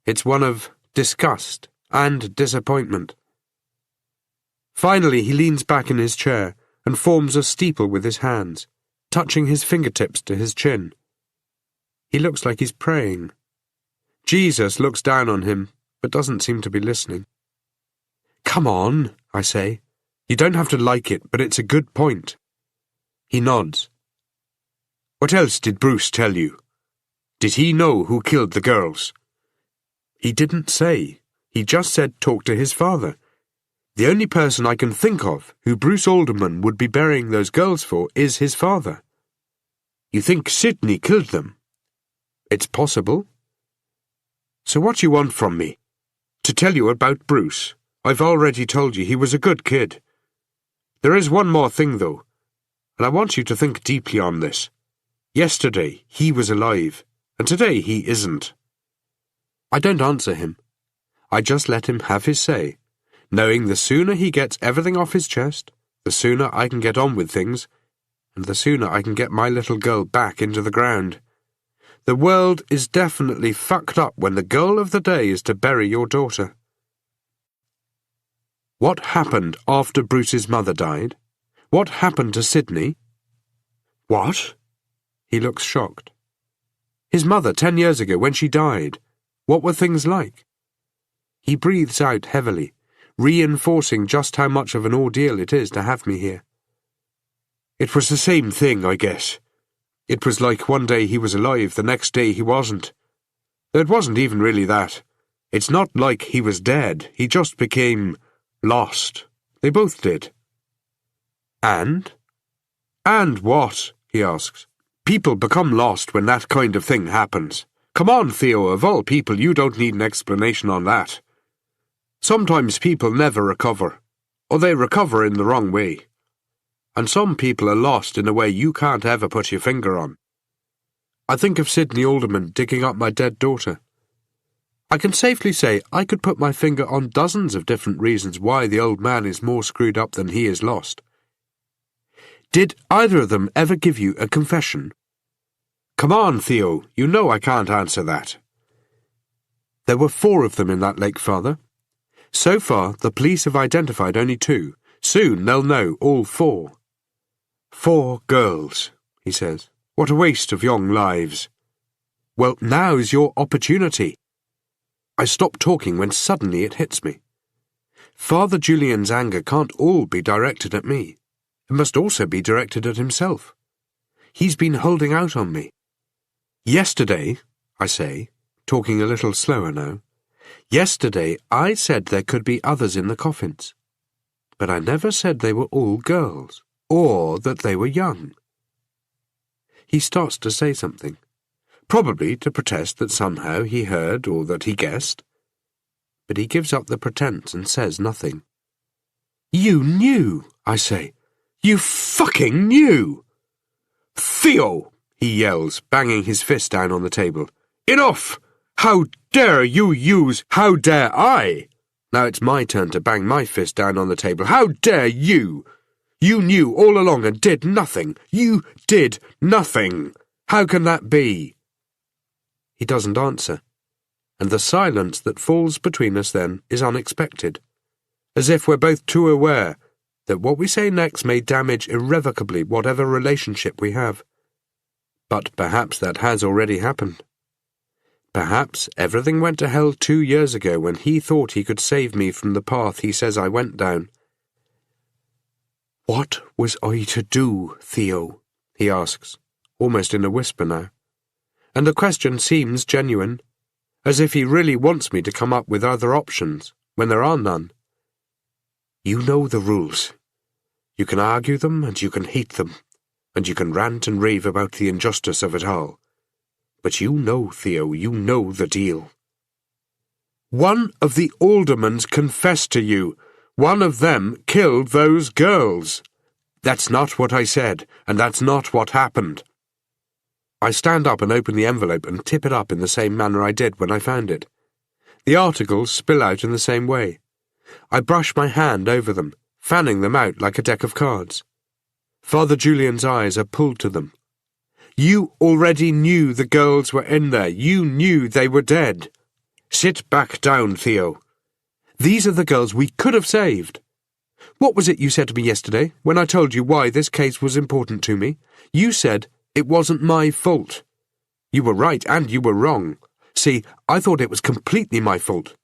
It's one of disgust and disappointment. Finally, he leans back in his chair and forms a steeple with his hands, touching his fingertips to his chin. He looks like he's praying. Jesus looks down on him, but doesn't seem to be listening. Come on, I say. You don't have to like it, but it's a good point. He nods. What else did Bruce tell you? Did he know who killed the girls? He didn't say. He just said talk to his father. The only person I can think of who Bruce Alderman would be burying those girls for is his father. You think Sidney killed them? It's possible. So what you want from me? To tell you about Bruce. I've already told you he was a good kid. There is one more thing, though, and I want you to think deeply on this. Yesterday, he was alive, and today he isn't. I don't answer him. I just let him have his say, knowing the sooner he gets everything off his chest, the sooner I can get on with things, and the sooner I can get my little girl back into the ground. The world is definitely fucked up when the goal of the day is to bury your daughter. What happened after Bruce's mother died? What happened to Sydney? What? He looks shocked. His mother 10 years ago when she died. What were things like? He breathes out heavily, reinforcing just how much of an ordeal it is to have me here. It was the same thing, I guess. It was like one day he was alive, the next day he wasn't. It wasn't even really that. It's not like he was dead, he just became lost. They both did. And? And what? He asks. People become lost when that kind of thing happens. Come on, Theo, of all people, you don't need an explanation on that. Sometimes people never recover, or they recover in the wrong way. And some people are lost in a way you can't ever put your finger on. I think of Sydney Alderman digging up my dead daughter. I can safely say I could put my finger on dozens of different reasons why the old man is more screwed up than he is lost. Did either of them ever give you a confession? Come on, Theo, you know I can't answer that. There were 4 of them in that lake, Father. So far, the police have identified only 2. Soon they'll know all 4. 4 girls, he says. What a waste of young lives. Well, now's your opportunity. I stop talking when suddenly it hits me. Father Julian's anger can't all be directed at me. It must also be directed at himself. He's been holding out on me. Yesterday, I say, talking a little slower now, yesterday I said there could be others in the coffins. But I never said they were all girls, or that they were young. He starts to say something, probably to protest that somehow he heard or that he guessed. But he gives up the pretense and says nothing. You knew, I say. You fucking knew! Theo, he yells, banging his fist down on the table. Enough! How dare you use how dare I? Now it's my turn to bang my fist down on the table. How dare you? You knew all along and did nothing. You did nothing. How can that be? He doesn't answer, and the silence that falls between us then is unexpected, as if we're both too aware that what we say next may damage irrevocably whatever relationship we have. But perhaps that has already happened. Perhaps everything went to hell 2 years ago when he thought he could save me from the path he says I went down. What was I to do, Theo? He asks, almost in a whisper now. And the question seems genuine, as if he really wants me to come up with other options, when there are none. You know the rules. You can argue them, and you can hate them, and you can rant and rave about the injustice of it all. But you know, Theo, you know the deal. One of the aldermans confessed to you. One of them killed those girls. That's not what I said, and that's not what happened. I stand up and open the envelope and tip it up in the same manner I did when I found it. The articles spill out in the same way. I brush my hand over them, fanning them out like a deck of cards. Father Julian's eyes are pulled to them. You already knew the girls were in there. You knew they were dead. Sit back down, Theo. These are the girls we could have saved. What was it you said to me yesterday when I told you why this case was important to me? You said it wasn't my fault. You were right and you were wrong. See, I thought it was completely my fault.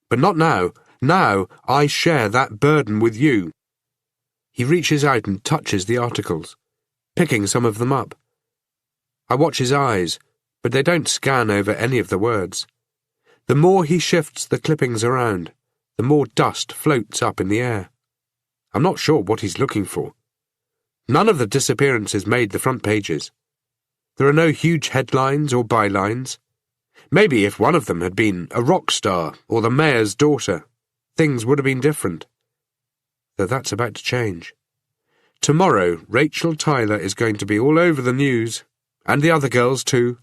But not now. Now I share that burden with you. He reaches out and touches the articles, picking some of them up. I watch his eyes, but they don't scan over any of the words. The more he shifts the clippings around, the more dust floats up in the air. I'm not sure what he's looking for. None of the disappearances made the front pages. There are no huge headlines or bylines. Maybe if one of them had been a rock star or the mayor's daughter, things would have been different. Though that's about to change. Tomorrow, Rachel Tyler is going to be all over the news, and the other girls too.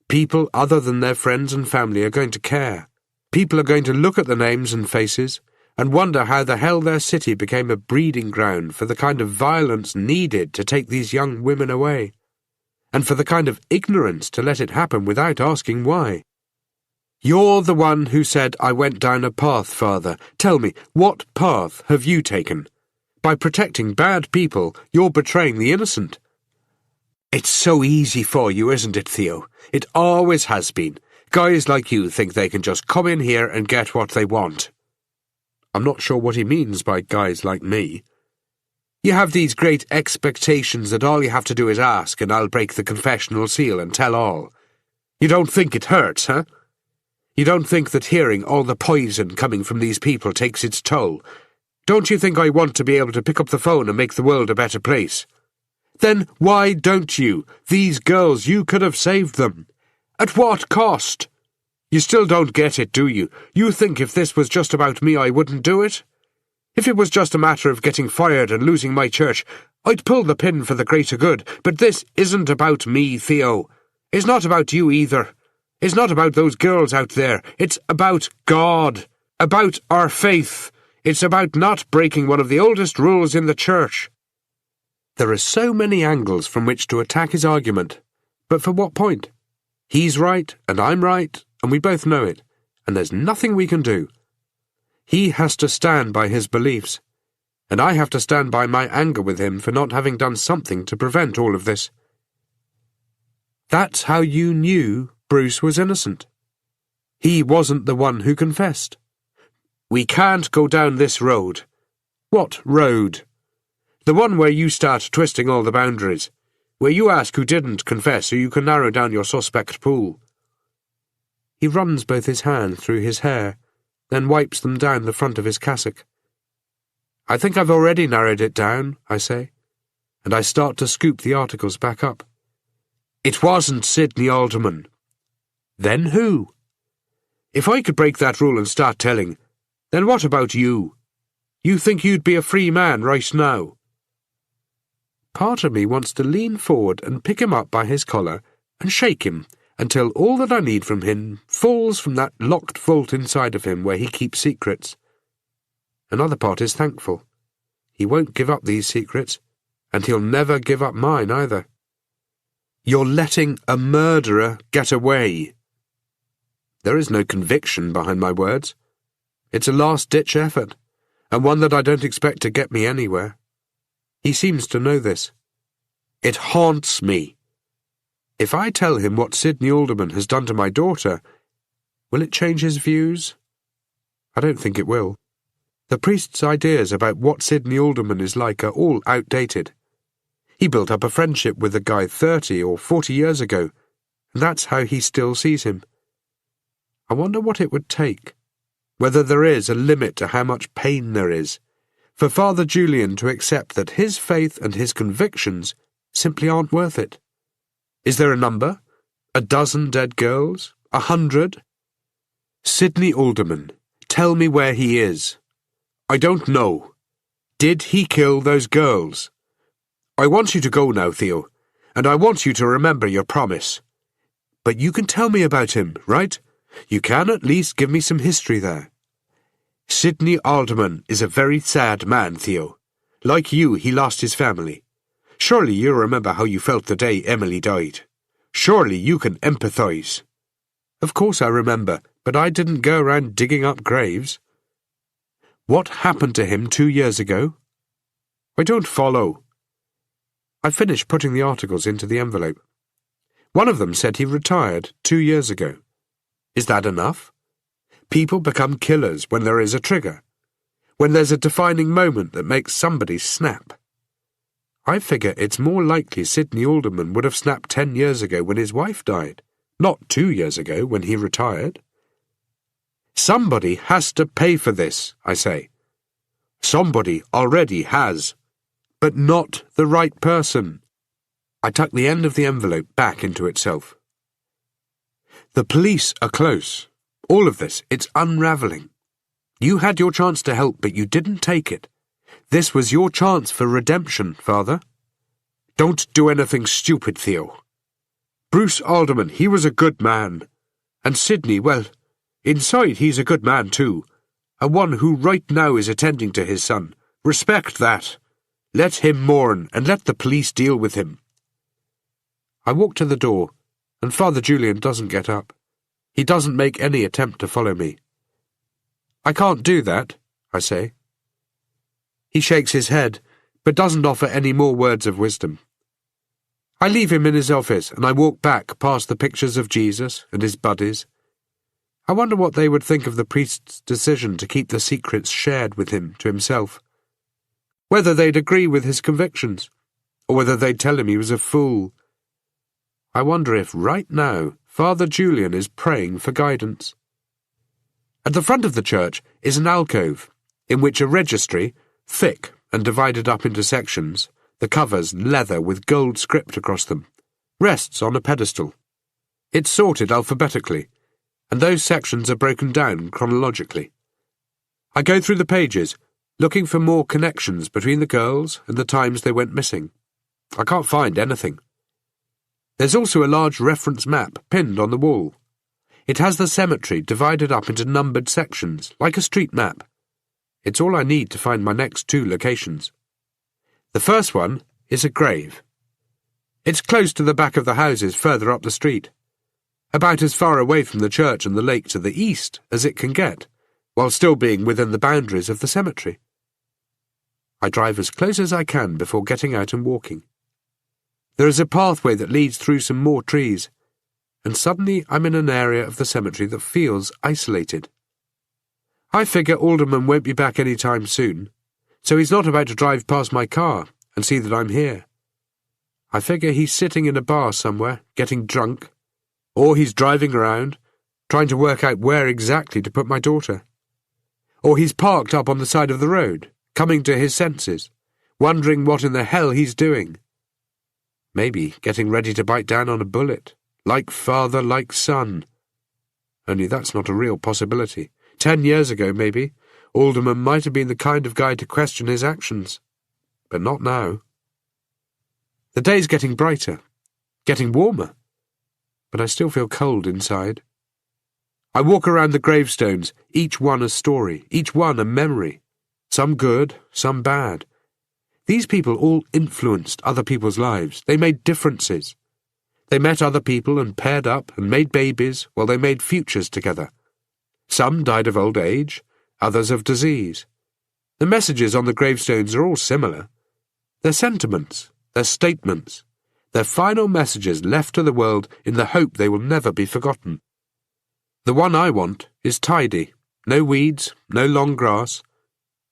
People other than their friends and family are going to care. People are going to look at the names and faces and wonder how the hell their city became a breeding ground for the kind of violence needed to take these young women away, and for the kind of ignorance to let it happen without asking why. You're the one who said I went down a path, Father. Tell me, what path have you taken? By protecting bad people, you're betraying the innocent. It's so easy for you, isn't it, Theo? It always has been. Guys like you think they can just come in here and get what they want. I'm not sure what he means by guys like me. You have these great expectations that all you have to do is ask and I'll break the confessional seal and tell all. You don't think it hurts, huh? You don't think that hearing all the poison coming from these people takes its toll? Don't you think I want to be able to pick up the phone and make the world a better place? Then why don't you? These girls, you could have saved them. At what cost? You still don't get it, do you? You think if this was just about me, I wouldn't do it? If it was just a matter of getting fired and losing my church, I'd pull the pin for the greater good. But this isn't about me, Theo. It's not about you either. It's not about those girls out there. It's about God. About our faith. It's about not breaking one of the oldest rules in the church. There are so many angles from which to attack his argument. But for what point? He's right, and I'm right, and we both know it, and there's nothing we can do. He has to stand by his beliefs, and I have to stand by my anger with him for not having done something to prevent all of this. That's how you knew Bruce was innocent. He wasn't the one who confessed. We can't go down this road. What road? The one where you start twisting all the boundaries, where you ask who didn't confess so you can narrow down your suspect pool. He runs both his hands through his hair, then wipes them down the front of his cassock. I think I've already narrowed it down, I say, and I start to scoop the articles back up. It wasn't Sidney Alderman. Then who? If I could break that rule and start telling, then what about you? You think you'd be a free man right now? Part of me wants to lean forward and pick him up by his collar and shake him until all that I need from him falls from that locked vault inside of him where he keeps secrets. Another part is thankful. He won't give up these secrets, and he'll never give up mine either. You're letting a murderer get away. There is no conviction behind my words. It's a last-ditch effort, and one that I don't expect to get me anywhere. He seems to know this. It haunts me. If I tell him what Sidney Alderman has done to my daughter, will it change his views? I don't think it will. The priest's ideas about what Sidney Alderman is like are all outdated. He built up a friendship with a guy 30 or 40 years ago, and that's how he still sees him. I wonder what it would take, whether there is a limit to how much pain there is, for Father Julian to accept that his faith and his convictions simply aren't worth it. Is there a number? 12 dead girls? 100? Sidney Alderman, tell me where he is. I don't know. Did he kill those girls? I want you to go now, Theo, and I want you to remember your promise. But you can tell me about him, right? You can at least give me some history there. Sidney Alderman is a very sad man, Theo. Like you, he lost his family. Surely you remember how you felt the day Emily died. Surely you can empathise. Of course I remember, but I didn't go around digging up graves. What happened to him 2 years ago? I don't follow. I finished putting the articles into the envelope. One of them said he retired 2 years ago. Is that enough? People become killers when there is a trigger, when there's a defining moment that makes somebody snap. I figure it's more likely Sidney Alderman would have snapped 10 years ago when his wife died, not 2 years ago when he retired. Somebody has to pay for this, I say. Somebody already has, but not the right person. I tuck the end of the envelope back into itself. The police are close. All of this, it's unravelling. You had your chance to help, but you didn't take it. This was your chance for redemption, Father. Don't do anything stupid, Theo. Bruce Alderman, he was a good man. And Sidney, well, inside he's a good man too. And one who right now is attending to his son. Respect that. Let him mourn, and let the police deal with him. I walk to the door, and Father Julian doesn't get up. He doesn't make any attempt to follow me. I can't do that, I say. He shakes his head, but doesn't offer any more words of wisdom. I leave him in his office, and I walk back past the pictures of Jesus and his buddies. I wonder what they would think of the priest's decision to keep the secrets shared with him to himself. Whether they'd agree with his convictions, or whether they'd tell him he was a fool. I wonder if, right now, Father Julian is praying for guidance. At the front of the church is an alcove, in which a registry, thick and divided up into sections, the covers leather with gold script across them, rests on a pedestal. It's sorted alphabetically, and those sections are broken down chronologically. I go through the pages, looking for more connections between the girls and the times they went missing. I can't find anything. There's also a large reference map pinned on the wall. It has the cemetery divided up into numbered sections, like a street map. It's all I need to find my next 2 locations. The first one is a grave. It's close to the back of the houses further up the street, about as far away from the church and the lake to the east as it can get, while still being within the boundaries of the cemetery. I drive as close as I can before getting out and walking. There is a pathway that leads through some more trees, and suddenly I'm in an area of the cemetery that feels isolated. I figure Alderman won't be back any time soon, so he's not about to drive past my car and see that I'm here. I figure he's sitting in a bar somewhere, getting drunk, or he's driving around, trying to work out where exactly to put my daughter. Or he's parked up on the side of the road, coming to his senses, wondering what in the hell he's doing. Maybe getting ready to bite down on a bullet, like father, like son. Only that's not a real possibility. 10 years ago, maybe, Alderman might have been the kind of guy to question his actions. But not now. The day's getting brighter, getting warmer, but I still feel cold inside. I walk around the gravestones, each one a story, each one a memory. Some good, some bad. These people all influenced other people's lives. They made differences. They met other people and paired up and made babies while they made futures together. Some died of old age, others of disease. The messages on the gravestones are all similar. They're sentiments, they're statements, they're final messages left to the world in the hope they will never be forgotten. The one I want is tidy, no weeds, no long grass,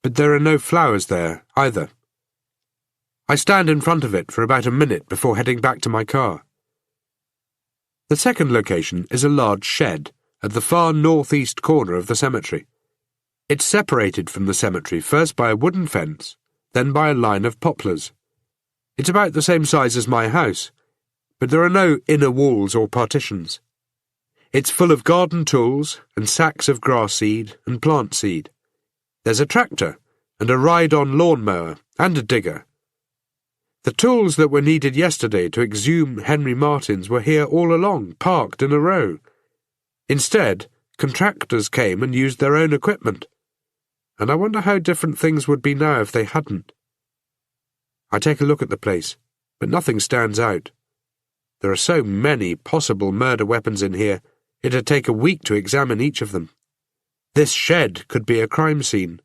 but there are no flowers there either. I stand in front of it for about a minute before heading back to my car. The second location is a large shed at the far northeast corner of the cemetery. It's separated from the cemetery first by a wooden fence, then by a line of poplars. It's about the same size as my house, but there are no inner walls or partitions. It's full of garden tools and sacks of grass seed and plant seed. There's a tractor and a ride-on lawnmower and a digger. The tools that were needed yesterday to exhume Henry Martins were here all along, parked in a row. Instead, contractors came and used their own equipment, and I wonder how different things would be now if they hadn't. I take a look at the place, but nothing stands out. There are so many possible murder weapons in here, it'd take a week to examine each of them. This shed could be a crime scene.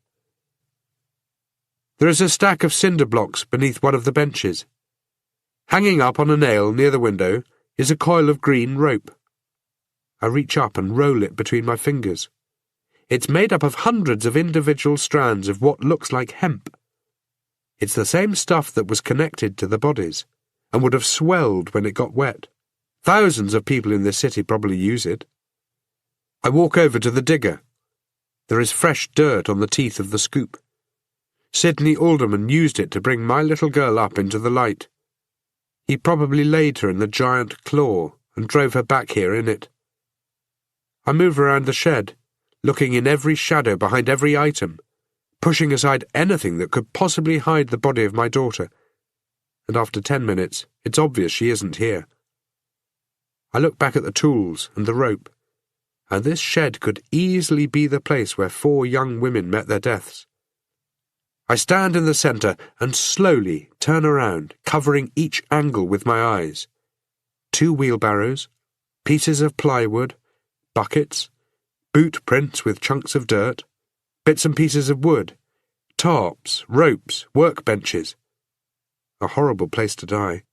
There is a stack of cinder blocks beneath one of the benches. Hanging up on a nail near the window is a coil of green rope. I reach up and roll it between my fingers. It's made up of hundreds of individual strands of what looks like hemp. It's the same stuff that was connected to the bodies, and would have swelled when it got wet. Thousands of people in this city probably use it. I walk over to the digger. There is fresh dirt on the teeth of the scoop. Sidney Alderman used it to bring my little girl up into the light. He probably laid her in the giant claw and drove her back here in it. I move around the shed, looking in every shadow behind every item, pushing aside anything that could possibly hide the body of my daughter, and after 10 minutes, it's obvious she isn't here. I look back at the tools and the rope, and this shed could easily be the place where 4 young women met their deaths. I stand in the centre and slowly turn around, covering each angle with my eyes. 2 wheelbarrows, pieces of plywood, buckets, boot prints with chunks of dirt, bits and pieces of wood, tarps, ropes, workbenches. A horrible place to die.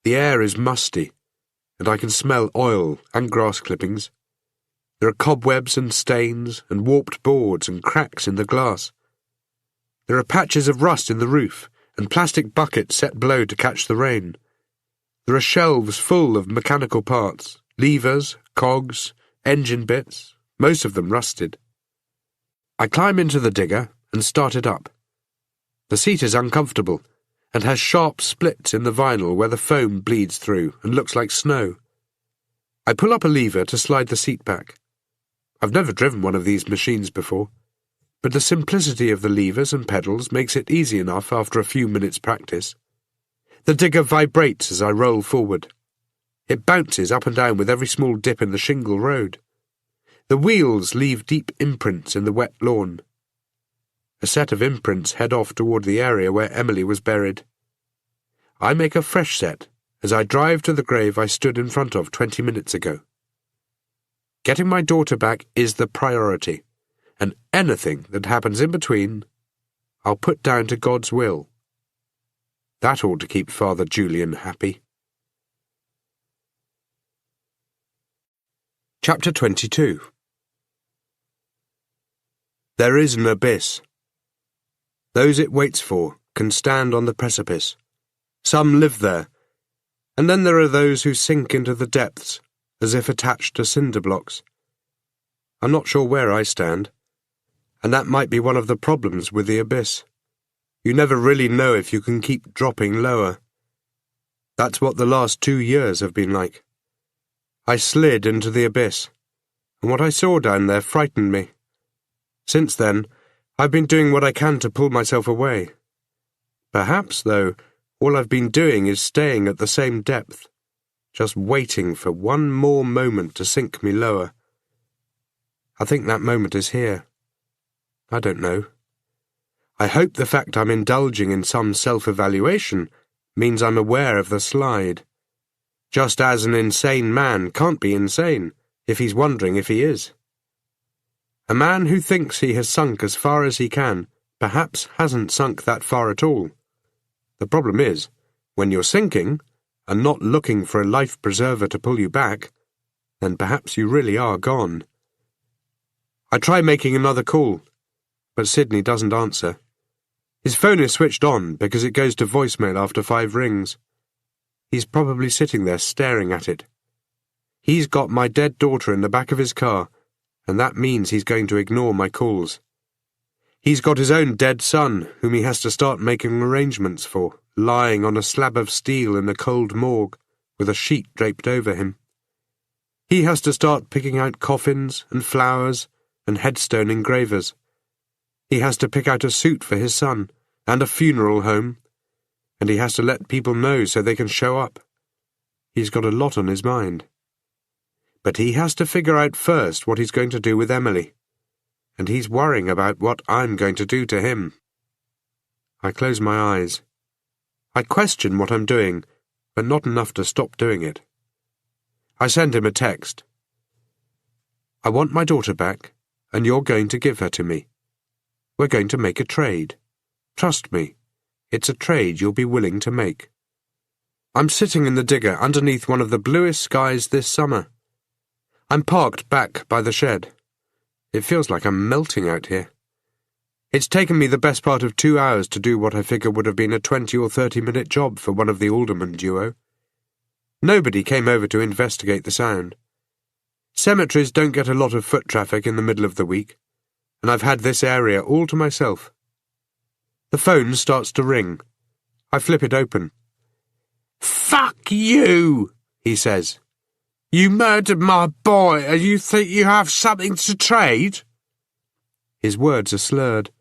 The air is musty, and I can smell oil and grass clippings. There are cobwebs and stains and warped boards and cracks in the glass. There are patches of rust in the roof and plastic buckets set below to catch the rain. There are shelves full of mechanical parts, levers, cogs, engine bits, most of them rusted. I climb into the digger and start it up. The seat is uncomfortable and has sharp splits in the vinyl where the foam bleeds through and looks like snow. I pull up a lever to slide the seat back. I've never driven one of these machines before, but the simplicity of the levers and pedals makes it easy enough after a few minutes' practice. The digger vibrates as I roll forward. It bounces up and down with every small dip in the shingle road. The wheels leave deep imprints in the wet lawn. A set of imprints head off toward the area where Emily was buried. I make a fresh set as I drive to the grave I stood in front of 20 minutes ago. Getting my daughter back is the priority, and anything that happens in between, I'll put down to God's will. That ought to keep Father Julian happy. Chapter 22. There is an abyss. Those it waits for can stand on the precipice. Some live there, and then there are those who sink into the depths, as if attached to cinder blocks. I'm not sure where I stand, and that might be one of the problems with the abyss. You never really know if you can keep dropping lower. That's what the last 2 years have been like. I slid into the abyss, and what I saw down there frightened me. Since then, I've been doing what I can to pull myself away. Perhaps, though, all I've been doing is staying at the same depth, just waiting for one more moment to sink me lower. I think that moment is here. I don't know. I hope the fact I'm indulging in some self-evaluation means I'm aware of the slide, just as an insane man can't be insane if he's wondering if he is. A man who thinks he has sunk as far as he can perhaps hasn't sunk that far at all. The problem is, when you're sinking, and not looking for a life preserver to pull you back, then perhaps you really are gone. I try making another call, but Sidney doesn't answer. His phone is switched on because it goes to voicemail after 5 rings. He's probably sitting there staring at it. He's got my dead daughter in the back of his car, and that means he's going to ignore my calls. He's got his own dead son, whom he has to start making arrangements for, lying on a slab of steel in a cold morgue, with a sheet draped over him. He has to start picking out coffins and flowers and headstone engravers. He has to pick out a suit for his son, and a funeral home, and he has to let people know so they can show up. He's got a lot on his mind. But he has to figure out first what he's going to do with Emily, and he's worrying about what I'm going to do to him. I close my eyes. I question what I'm doing, but not enough to stop doing it. I send him a text. I want my daughter back, and you're going to give her to me. We're going to make a trade. Trust me, it's a trade you'll be willing to make. I'm sitting in the digger underneath one of the bluest skies this summer. I'm parked back by the shed. It feels like I'm melting out here. It's taken me the best part of 2 hours to do what I figure would have been a 20 or 30-minute job for one of the alderman duo. Nobody came over to investigate the sound. Cemeteries don't get a lot of foot traffic in the middle of the week, and I've had this area all to myself. The phone starts to ring. I flip it open. "Fuck you," he says. "You murdered my boy, and you think you have something to trade?" His words are slurred,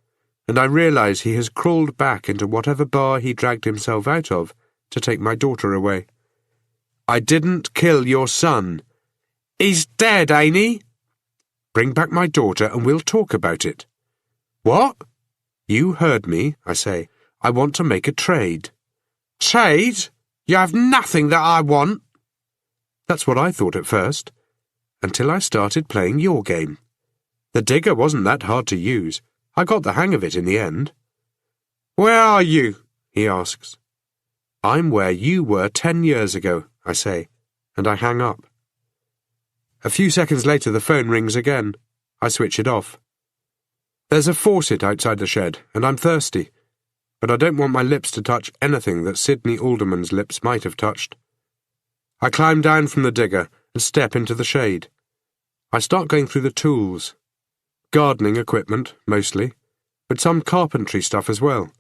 and I realise he has crawled back into whatever bar he dragged himself out of to take my daughter away. "I didn't kill your son." "He's dead, ain't he?" "Bring back my daughter and we'll talk about it." "What?" "You heard me," I say. "I want to make a trade." "Trade? You have nothing that I want." That's what I thought at first, until I started playing your game. The digger wasn't that hard to use. I got the hang of it in the end. "Where are you?" he asks. "I'm where you were 10 years ago," I say, and I hang up. A few seconds later the phone rings again. I switch it off. There's a faucet outside the shed, and I'm thirsty, but I don't want my lips to touch anything that Sidney Alderman's lips might have touched. I climb down from the digger and step into the shade. I start going through the tools. Gardening equipment, mostly, but some carpentry stuff as well.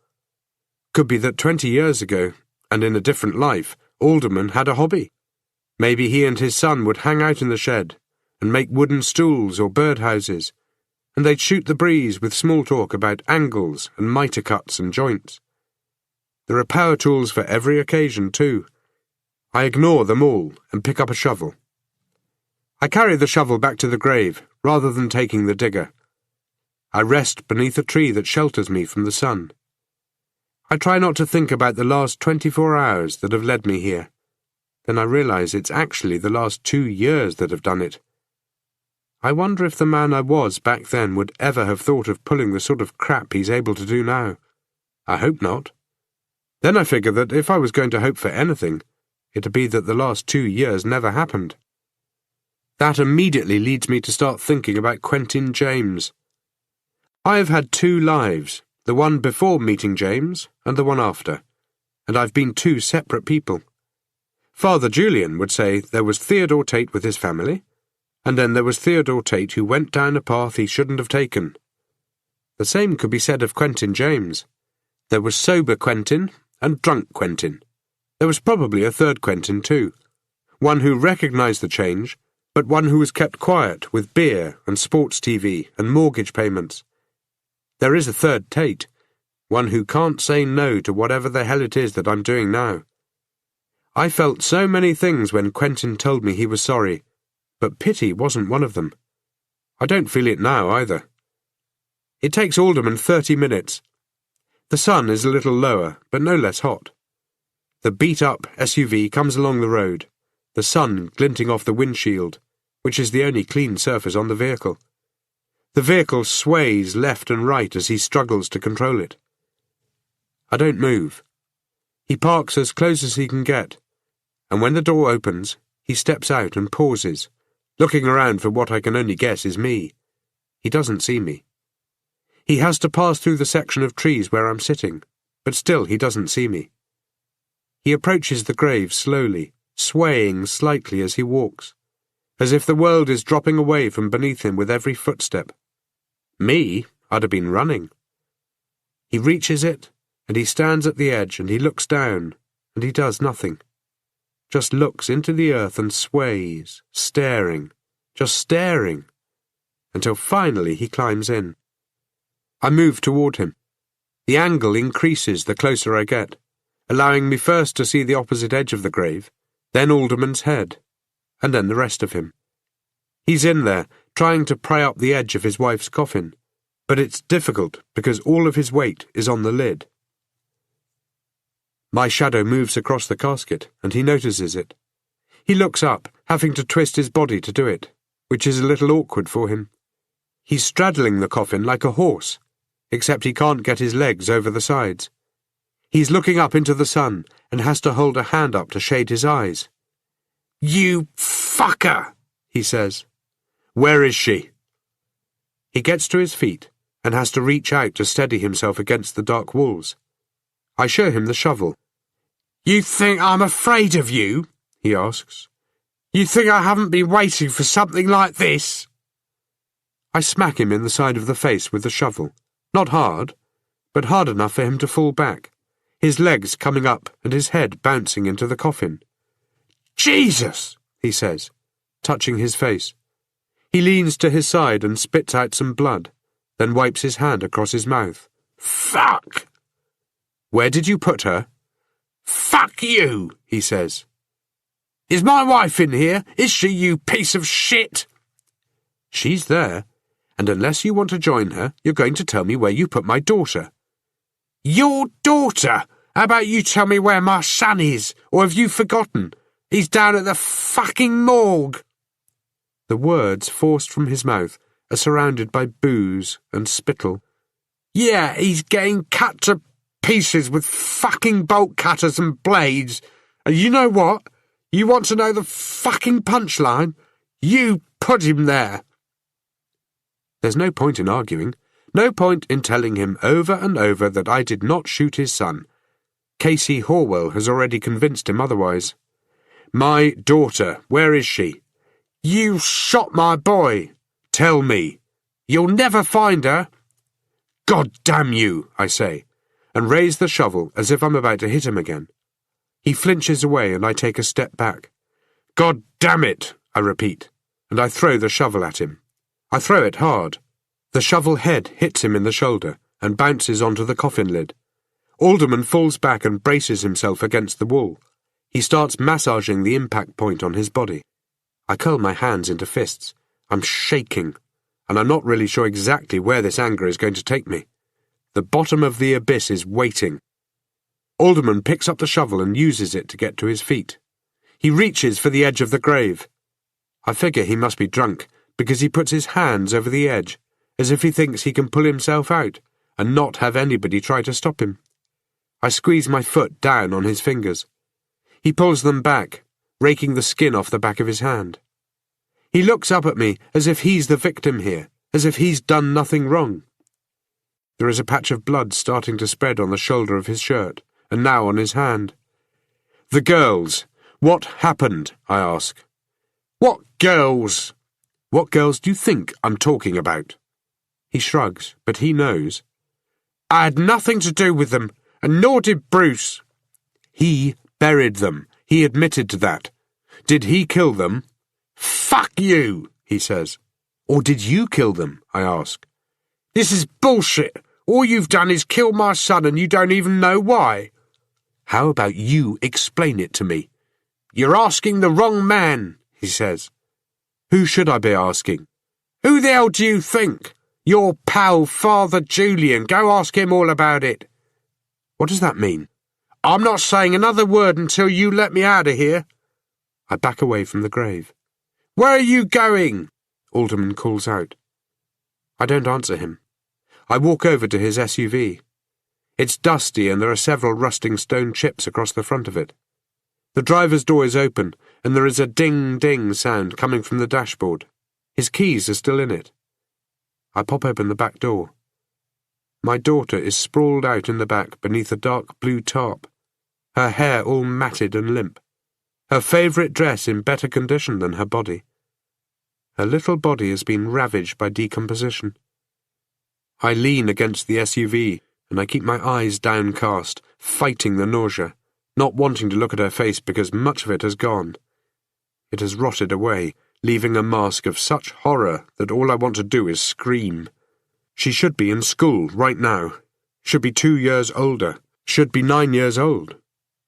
Could be that 20 years ago, and in a different life, Alderman had a hobby. Maybe he and his son would hang out in the shed and make wooden stools or birdhouses, and they'd shoot the breeze with small talk about angles and mitre cuts and joints. There are power tools for every occasion, too. I ignore them all and pick up a shovel. I carry the shovel back to the grave, rather than taking the digger. I rest beneath a tree that shelters me from the sun. I try not to think about the last 24 hours that have led me here. Then I realize it's actually the last 2 years that have done it. I wonder if the man I was back then would ever have thought of pulling the sort of crap he's able to do now. I hope not. Then I figure that if I was going to hope for anything, it'd be that the last 2 years never happened. That immediately leads me to start thinking about Quentin James. I have had 2 lives, the one before meeting James and the one after, and I've been 2 separate people. Father Julian would say there was Theodore Tate with his family, and then there was Theodore Tate who went down a path he shouldn't have taken. The same could be said of Quentin James. There was sober Quentin and drunk Quentin. There was probably a third Quentin too, one who recognised the change, but one who was kept quiet with beer and sports TV and mortgage payments. There is a third Tate, one who can't say no to whatever the hell it is that I'm doing now. I felt so many things when Quentin told me he was sorry, but pity wasn't one of them. I don't feel it now either. It takes Alderman 30 minutes. The sun is a little lower, but no less hot. The beat-up SUV comes along the road, the sun glinting off the windshield, which is the only clean surface on the vehicle. The vehicle sways left and right as he struggles to control it. I don't move. He parks as close as he can get, and when the door opens, he steps out and pauses, looking around for what I can only guess is me. He doesn't see me. He has to pass through the section of trees where I'm sitting, but still he doesn't see me. He approaches the grave slowly, swaying slightly as he walks, as if the world is dropping away from beneath him with every footstep. Me, I'd have been running. He reaches it, and he stands at the edge, and he looks down, and he does nothing. Just looks into the earth and sways, staring, just staring, until finally he climbs in. I move toward him. The angle increases the closer I get, allowing me first to see the opposite edge of the grave, then Alderman's head, and then the rest of him. He's in there, trying to pry up the edge of his wife's coffin, but it's difficult because all of his weight is on the lid. My shadow moves across the casket, and he notices it. He looks up, having to twist his body to do it, which is a little awkward for him. He's straddling the coffin like a horse, except he can't get his legs over the sides. He's looking up into the sun and has to hold a hand up to shade his eyes. "You fucker," he says. "Where is she?" He gets to his feet and has to reach out to steady himself against the dark walls. I show him the shovel. "You think I'm afraid of you?" he asks. "You think I haven't been waiting for something like this?" I smack him in the side of the face with the shovel. Not hard, but hard enough for him to fall back, his legs coming up and his head bouncing into the coffin. "Jesus!" he says, touching his face. He leans to his side and spits out some blood, then wipes his hand across his mouth. "Fuck!" "Where did you put her?" "Fuck you," he says. "Is my wife in here? Is she, you piece of shit?" "She's there, and unless you want to join her, you're going to tell me where you put my daughter." "Your daughter? How about you tell me where my son is? Or have you forgotten? He's down at the fucking morgue." The words forced from his mouth are surrounded by booze and spittle, Yeah, he's getting cut to pieces with fucking bolt cutters and blades. And you know what? You want to know the fucking punchline? You put him there. There's no point in arguing. No point in telling him over and over that I did not shoot his son. Casey Horwell has already convinced him otherwise. My daughter, where is she? You shot my boy. Tell me. You'll never find her. God damn you, I say, and raise the shovel as if I'm about to hit him again. He flinches away and I take a step back. God damn it, I repeat, and I throw the shovel at him. I throw it hard. The shovel head hits him in the shoulder and bounces onto the coffin lid. Alderman falls back and braces himself against the wall. He starts massaging the impact point on his body. I curl my hands into fists. I'm shaking, and I'm not really sure exactly where this anger is going to take me. The bottom of the abyss is waiting. Alderman picks up the shovel and uses it to get to his feet. He reaches for the edge of the grave. I figure he must be drunk, because he puts his hands over the edge, as if he thinks he can pull himself out, and not have anybody try to stop him. I squeeze my foot down on his fingers. He pulls them back, raking the skin off the back of his hand. He looks up at me as if he's the victim here, as if he's done nothing wrong. There is a patch of blood starting to spread on the shoulder of his shirt, and now on his hand. The girls. What happened? I ask. What girls? What girls do you think I'm talking about? He shrugs, but he knows. I had nothing to do with them, and nor did Bruce. He buried them. He admitted to that. Did he kill them? Fuck you, he says. Or did you kill them? I ask. This is bullshit. All you've done is kill my son and you don't even know why. How about you explain it to me? You're asking the wrong man, he says. Who should I be asking? Who the hell do you think? Your pal, Father Julian. Go ask him all about it. What does that mean? I'm not saying another word until you let me out of here. I back away from the grave. Where are you going? Alderman calls out. I don't answer him. I walk over to his SUV. It's dusty and there are several rusting stone chips across the front of it. The driver's door is open and there is a ding-ding sound coming from the dashboard. His keys are still in it. I pop open the back door. My daughter is sprawled out in the back beneath a dark blue tarp, her hair all matted and limp, her favourite dress in better condition than her body. Her little body has been ravaged by decomposition. I lean against the SUV and I keep my eyes downcast, fighting the nausea, not wanting to look at her face because much of it has gone. It has rotted away, leaving a mask of such horror that all I want to do is scream. She should be in school right now, should be 2 years older, should be 9 years old,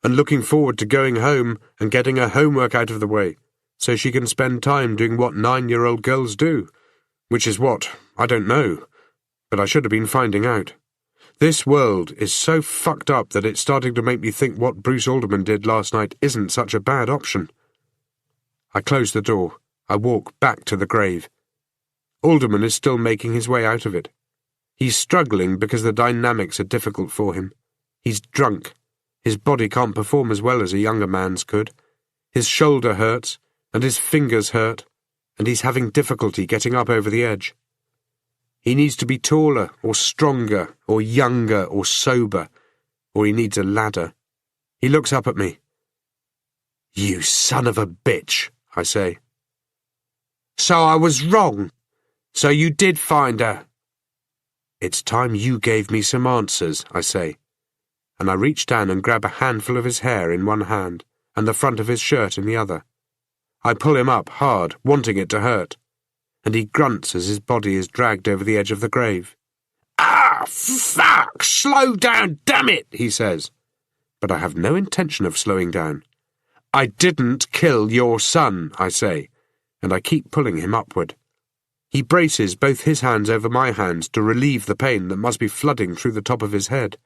and looking forward to going home and getting her homework out of the way, so she can spend time doing what 9-year-old girls do, which is what, I don't know, but I should have been finding out. This world is so fucked up that it's starting to make me think what Bruce Alderman did last night isn't such a bad option. I close the door. I walk back to the grave. Alderman is still making his way out of it. He's struggling because the dynamics are difficult for him. He's drunk. His body can't perform as well as a younger man's could. His shoulder hurts, and his fingers hurt, and he's having difficulty getting up over the edge. He needs to be taller, or stronger, or younger, or sober, or he needs a ladder. He looks up at me. You son of a bitch, I say. So I was wrong. So you did find her. It's time you gave me some answers, I say, and I reach down and grab a handful of his hair in one hand and the front of his shirt in the other. I pull him up hard, wanting it to hurt, and he grunts as his body is dragged over the edge of the grave. Ah, fuck! Slow down, damn it, he says. But I have no intention of slowing down. I didn't kill your son, I say, and I keep pulling him upward. He braces both his hands over my hands to relieve the pain that must be flooding through the top of his head.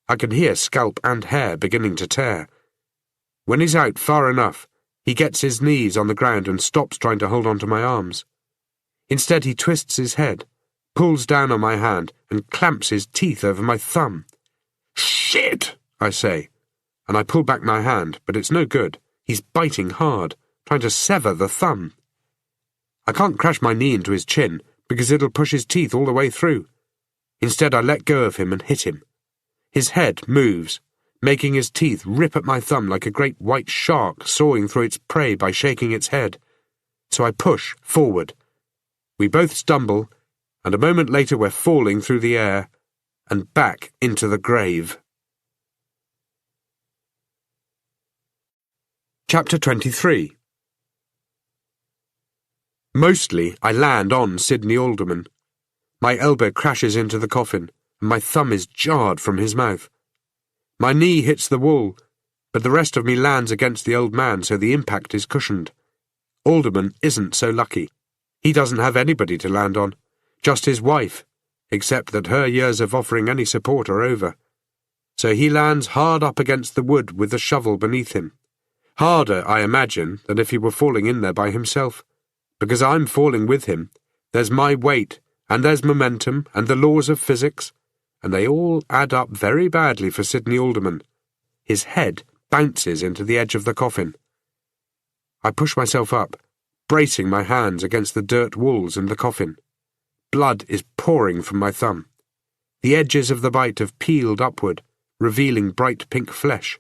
I can hear scalp and hair beginning to tear. When he's out far enough, he gets his knees on the ground and stops trying to hold on to my arms. Instead, he twists his head, pulls down on my hand, and clamps his teeth over my thumb. "Shit!" I say, and I pull back my hand, but it's no good. He's biting hard, trying to sever the thumb. I can't crash my knee into his chin, because it'll push his teeth all the way through. Instead, I let go of him and hit him. His head moves, making his teeth rip at my thumb like a great white shark sawing through its prey by shaking its head. So I push forward. We both stumble, and a moment later we're falling through the air and back into the grave. Chapter 23. Mostly I land on Sidney Alderman. My elbow crashes into the coffin, and my thumb is jarred from his mouth. My knee hits the wall, but the rest of me lands against the old man, so the impact is cushioned. Alderman isn't so lucky. He doesn't have anybody to land on, just his wife, except that her years of offering any support are over. So he lands hard up against the wood with the shovel beneath him. Harder, I imagine, than if he were falling in there by himself. Because I'm falling with him, there's my weight, and there's momentum, and the laws of physics, and they all add up very badly for Sidney Alderman. His head bounces into the edge of the coffin. I push myself up, bracing my hands against the dirt walls and the coffin. Blood is pouring from my thumb. The edges of the bite have peeled upward, revealing bright pink flesh.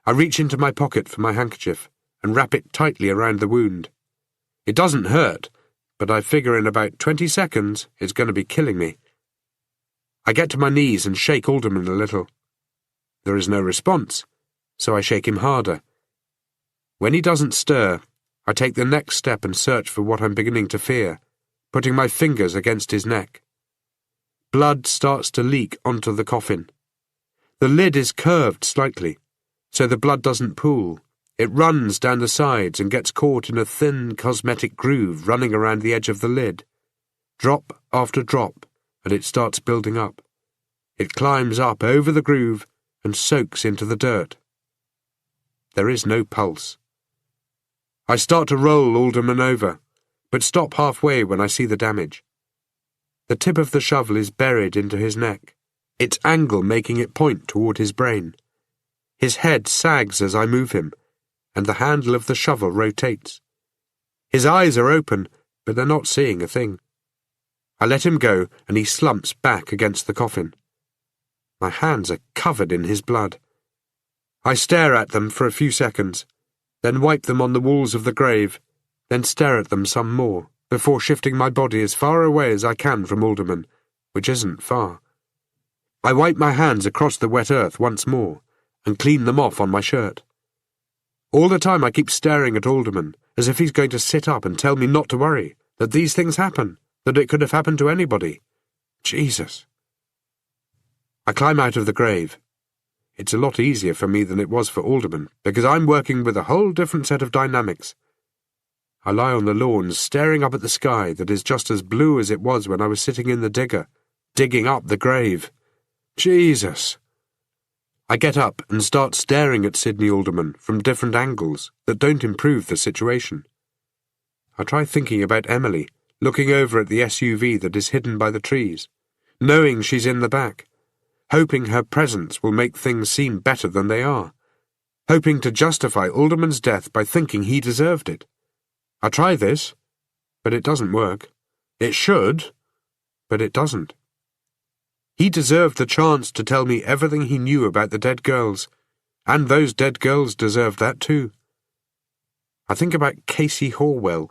I reach into my pocket for my handkerchief and wrap it tightly around the wound. It doesn't hurt, but I figure in about 20 seconds it's going to be killing me. I get to my knees and shake Alderman a little. There is no response, so I shake him harder. When he doesn't stir, I take the next step and search for what I'm beginning to fear, putting my fingers against his neck. Blood starts to leak onto the coffin. The lid is curved slightly, so the blood doesn't pool. It runs down the sides and gets caught in a thin cosmetic groove running around the edge of the lid. Drop after drop, and it starts building up. It climbs up over the groove and soaks into the dirt. There is no pulse. I start to roll Alderman over, but stop halfway when I see the damage. The tip of the shovel is buried into his neck, its angle making it point toward his brain. His head sags as I move him, and the handle of the shovel rotates. His eyes are open, but they're not seeing a thing. I let him go, and he slumps back against the coffin. My hands are covered in his blood. I stare at them for a few seconds, then wipe them on the walls of the grave, then stare at them some more, before shifting my body as far away as I can from Alderman, which isn't far. I wipe my hands across the wet earth once more, and clean them off on my shirt. All the time I keep staring at Alderman, as if he's going to sit up and tell me not to worry, that these things happen, that it could have happened to anybody. Jesus. I climb out of the grave. It's a lot easier for me than it was for Alderman, because I'm working with a whole different set of dynamics. I lie on the lawn, staring up at the sky that is just as blue as it was when I was sitting in the digger, digging up the grave. Jesus. I get up and start staring at Sidney Alderman from different angles that don't improve the situation. I try thinking about Emily, looking over at the SUV that is hidden by the trees, knowing she's in the back, hoping her presence will make things seem better than they are, hoping to justify Alderman's death by thinking he deserved it. I try this, but it doesn't work. It should, but it doesn't. He deserved the chance to tell me everything he knew about the dead girls, and those dead girls deserved that too. I think about Casey Horwell,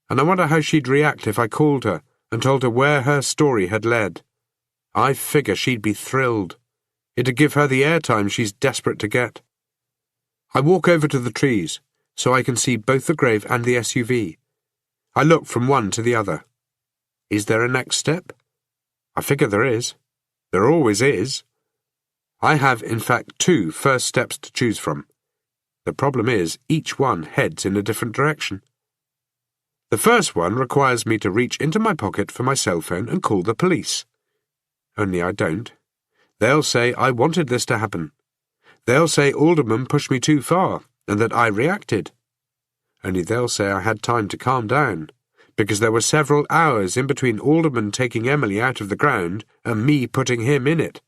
and I wonder how she'd react if I called her and told her where her story had led. I figure she'd be thrilled. It'd give her the airtime she's desperate to get. I walk over to the trees, so I can see both the grave and the SUV. I look from one to the other. Is there a next step? I figure there is. There always is. I have, in fact, 2 first steps to choose from. The problem is, each one heads in a different direction. The first one requires me to reach into my pocket for my cell phone and call the police. Only I don't. They'll say I wanted this to happen. They'll say Alderman pushed me too far, and that I reacted. Only they'll say I had time to calm down, because there were several hours in between Alderman taking Emily out of the ground and me putting him in it.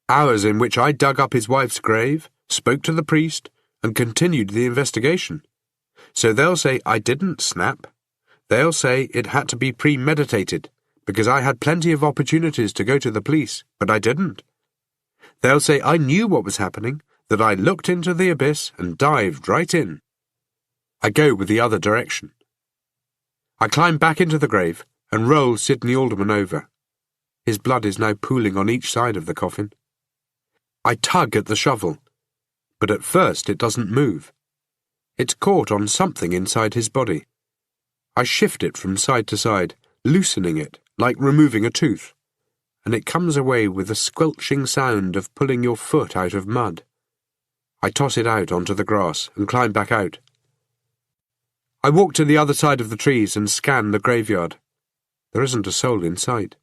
Hours in which I dug up his wife's grave, spoke to the priest, and continued the investigation. So they'll say I didn't snap. They'll say it had to be premeditated, because I had plenty of opportunities to go to the police, but I didn't. They'll say I knew what was happening, that I looked into the abyss and dived right in. I go with the other direction. I climb back into the grave and roll Sidney Alderman over. His blood is now pooling on each side of the coffin. I tug at the shovel, but at first it doesn't move. It's caught on something inside his body. I shift it from side to side, loosening it like removing a tooth, and it comes away with a squelching sound of pulling your foot out of mud. I toss it out onto the grass and climb back out. I walk to the other side of the trees and scan the graveyard. There isn't a soul in sight.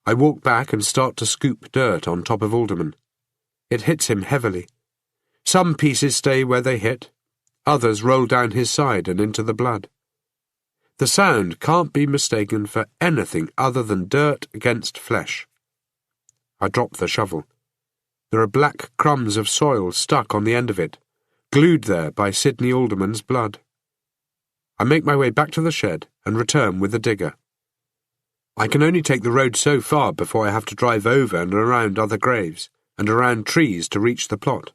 I walk back and start to scoop dirt on top of Alderman. It hits him heavily. Some pieces stay where they hit, others roll down his side and into the blood. The sound can't be mistaken for anything other than dirt against flesh. I drop the shovel. There are black crumbs of soil stuck on the end of it, glued there by Sidney Alderman's blood. I make my way back to the shed and return with the digger. I can only take the road so far before I have to drive over and around other graves, and around trees to reach the plot,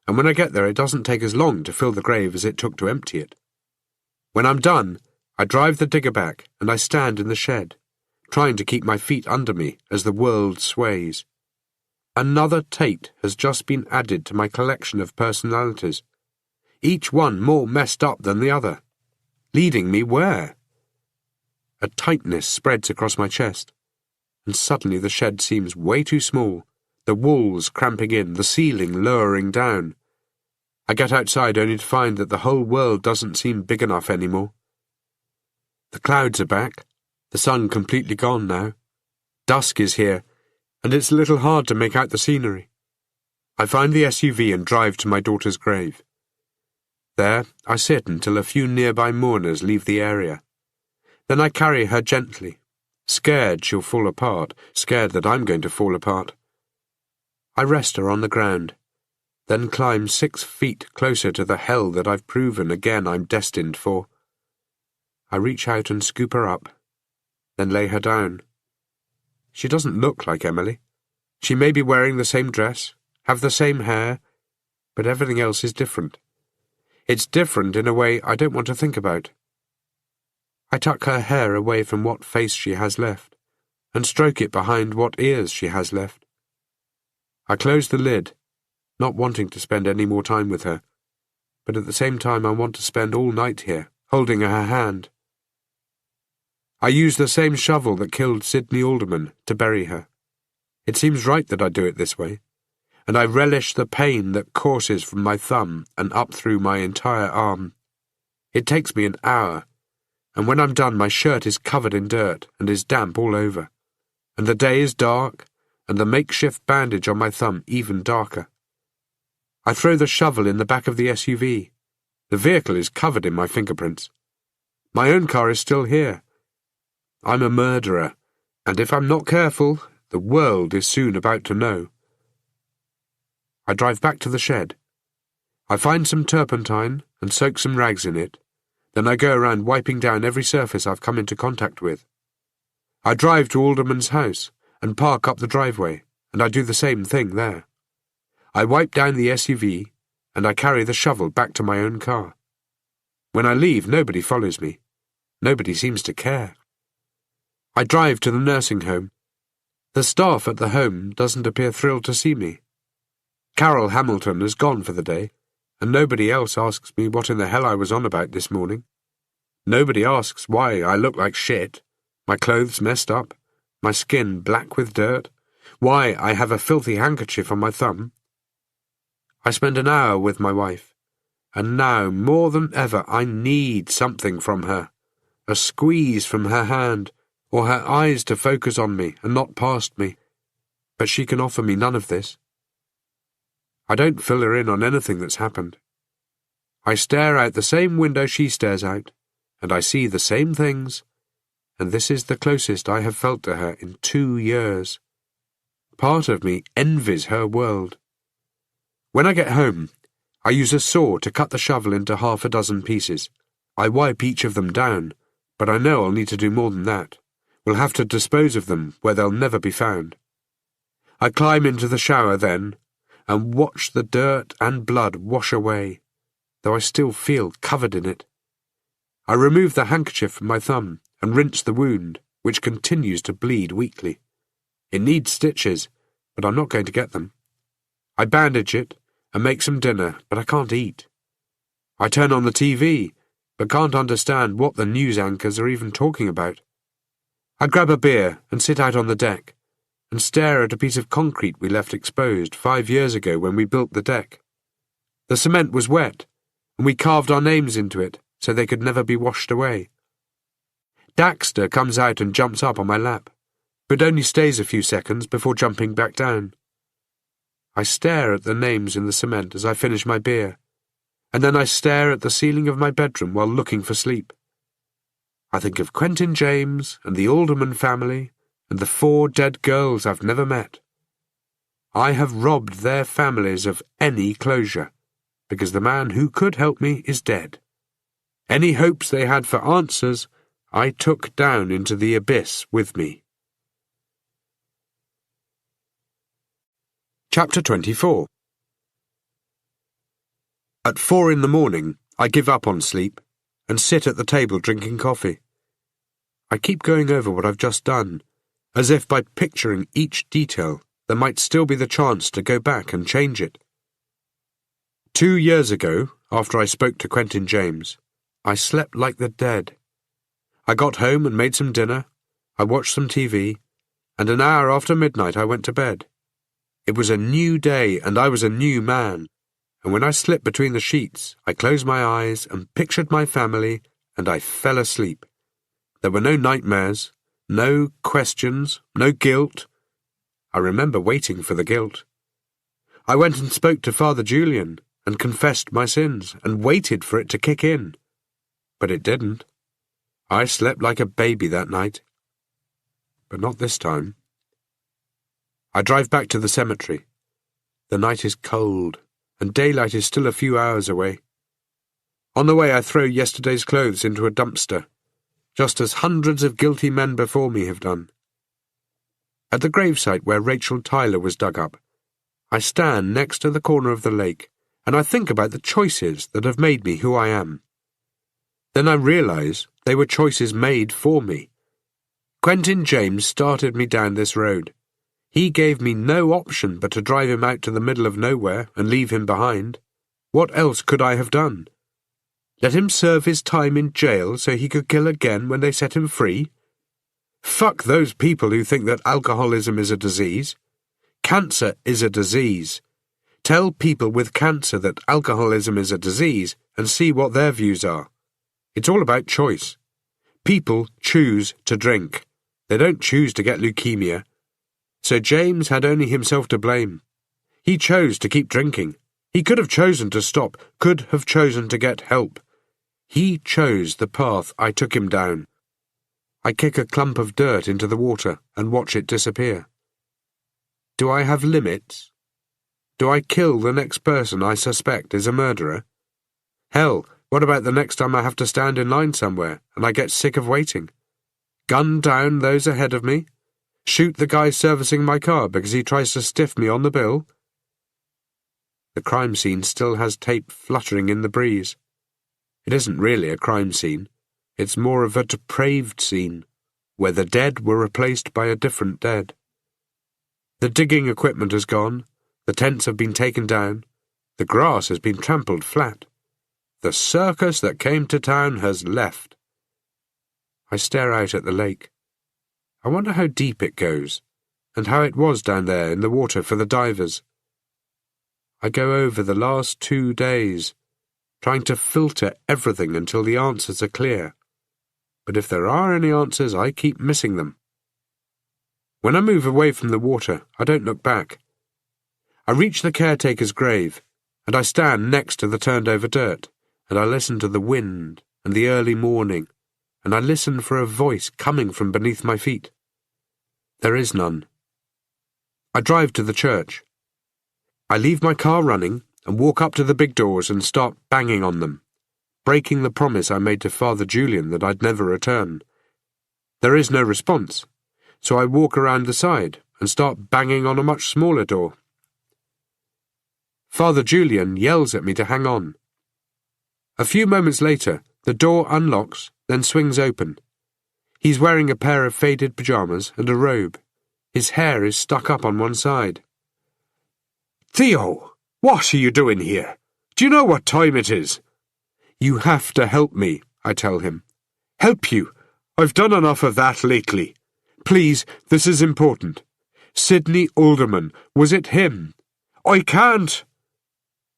and when I get there it doesn't take as long to fill the grave as it took to empty it. When I'm done, I drive the digger back and I stand in the shed, trying to keep my feet under me as the world sways. Another Tate has just been added to my collection of personalities, each one more messed up than the other. Leading me where? A tightness spreads across my chest, and suddenly the shed seems way too small, the walls cramping in, the ceiling lowering down. I get outside only to find that the whole world doesn't seem big enough anymore. The clouds are back, the sun completely gone now. Dusk is here, and it's a little hard to make out the scenery. I find the SUV and drive to my daughter's grave. There, I sit until a few nearby mourners leave the area. Then I carry her gently, scared she'll fall apart, scared that I'm going to fall apart. I rest her on the ground, then climb 6 feet closer to the hell that I've proven again I'm destined for. I reach out and scoop her up, then lay her down. She doesn't look like Emily. She may be wearing the same dress, have the same hair, but everything else is different. It's different in a way I don't want to think about. I tuck her hair away from what face she has left, and stroke it behind what ears she has left. I close the lid, not wanting to spend any more time with her, but at the same time I want to spend all night here, holding her hand. I use the same shovel that killed Sidney Alderman to bury her. It seems right that I do it this way, and I relish the pain that courses from my thumb and up through my entire arm. It takes me an hour, and when I'm done my shirt is covered in dirt and is damp all over, and the day is dark, and the makeshift bandage on my thumb even darker. I throw the shovel in the back of the SUV. The vehicle is covered in my fingerprints. My own car is still here. I'm a murderer, and if I'm not careful, the world is soon about to know. I drive back to the shed. I find some turpentine and soak some rags in it. Then I go around wiping down every surface I've come into contact with. I drive to Alderman's house and park up the driveway, and I do the same thing there. I wipe down the SUV, and I carry the shovel back to my own car. When I leave, nobody follows me. Nobody seems to care. I drive to the nursing home. The staff at the home doesn't appear thrilled to see me. Carol Hamilton has gone for the day, and nobody else asks me what in the hell I was on about this morning. Nobody asks why I look like shit, my clothes messed up, my skin black with dirt, why I have a filthy handkerchief on my thumb. I spend an hour with my wife, and now, more than ever, I need something from her, a squeeze from her hand, or her eyes to focus on me and not past me, but she can offer me none of this. I don't fill her in on anything that's happened. I stare out the same window she stares out, and I see the same things, and this is the closest I have felt to her in 2 years. Part of me envies her world. When I get home, I use a saw to cut the shovel into 6 pieces. I wipe each of them down, but I know I'll need to do more than that. We'll have to dispose of them where they'll never be found. I climb into the shower then, and watch the dirt and blood wash away, though I still feel covered in it. I remove the handkerchief from my thumb and rinse the wound, which continues to bleed weakly. It needs stitches, but I'm not going to get them. I bandage it and make some dinner, but I can't eat. I turn on the TV, but can't understand what the news anchors are even talking about. I grab a beer and sit out on the deck, and stare at a piece of concrete we left exposed 5 years ago when we built the deck. The cement was wet, and we carved our names into it so they could never be washed away. Daxter comes out and jumps up on my lap, but only stays a few seconds before jumping back down. I stare at the names in the cement as I finish my beer, and then I stare at the ceiling of my bedroom while looking for sleep. I think of Quentin James and the Alderman family and the 4 dead girls I've never met. I have robbed their families of any closure, because the man who could help me is dead. Any hopes they had for answers, I took down into the abyss with me. Chapter 24. At 4 in the morning, I give up on sleep and sit at the table drinking coffee. I keep going over what I've just done, as if by picturing each detail, there might still be the chance to go back and change it. 2 years ago, after I spoke to Quentin James, I slept like the dead. I got home and made some dinner, I watched some TV, and an hour after midnight I went to bed. It was a new day and I was a new man, and when I slipped between the sheets, I closed my eyes and pictured my family, and I fell asleep. There were no nightmares, no questions, no guilt. I remember waiting for the guilt. I went and spoke to Father Julian and confessed my sins and waited for it to kick in. But it didn't. I slept like a baby that night. But not this time. I drive back to the cemetery. The night is cold, and daylight is still a few hours away. On the way I throw yesterday's clothes into a dumpster, just as hundreds of guilty men before me have done. At the gravesite where Rachel Tyler was dug up, I stand next to the corner of the lake, and I think about the choices that have made me who I am. Then I realize they were choices made for me. Quentin James started me down this road. He gave me no option but to drive him out to the middle of nowhere and leave him behind. What else could I have done? Let him serve his time in jail so he could kill again when they set him free? Fuck those people who think that alcoholism is a disease. Cancer is a disease. Tell people with cancer that alcoholism is a disease and see what their views are. It's all about choice. People choose to drink. They don't choose to get leukemia. So James had only himself to blame. He chose to keep drinking. He could have chosen to stop, could have chosen to get help. He chose the path I took him down. I kick a clump of dirt into the water and watch it disappear. Do I have limits? Do I kill the next person I suspect is a murderer? Hell, what about the next time I have to stand in line somewhere and I get sick of waiting? Gun down those ahead of me? Shoot the guy servicing my car because he tries to stiff me on the bill? The crime scene still has tape fluttering in the breeze. It isn't really a crime scene. It's more of a depraved scene, where the dead were replaced by a different dead. The digging equipment has gone, the tents have been taken down, the grass has been trampled flat. The circus that came to town has left. I stare out at the lake. I wonder how deep it goes, and how it was down there in the water for the divers. I go over the last 2 days, trying to filter everything until the answers are clear. But if there are any answers, I keep missing them. When I move away from the water, I don't look back. I reach the caretaker's grave, and I stand next to the turned-over dirt, and I listen to the wind and the early morning and I listen for a voice coming from beneath my feet. There is none. I drive to the church. I leave my car running and walk up to the big doors and start banging on them, breaking the promise I made to Father Julian that I'd never return. There is no response, so I walk around the side and start banging on a much smaller door. Father Julian yells at me to hang on. A few moments later, the door unlocks, then swings open. He's wearing a pair of faded pyjamas and a robe. His hair is stuck up on one side. Theo, what are you doing here? Do you know what time it is? You have to help me, I tell him. Help you? I've done enough of that lately. Please, this is important. Sidney Alderman, was it him? I can't.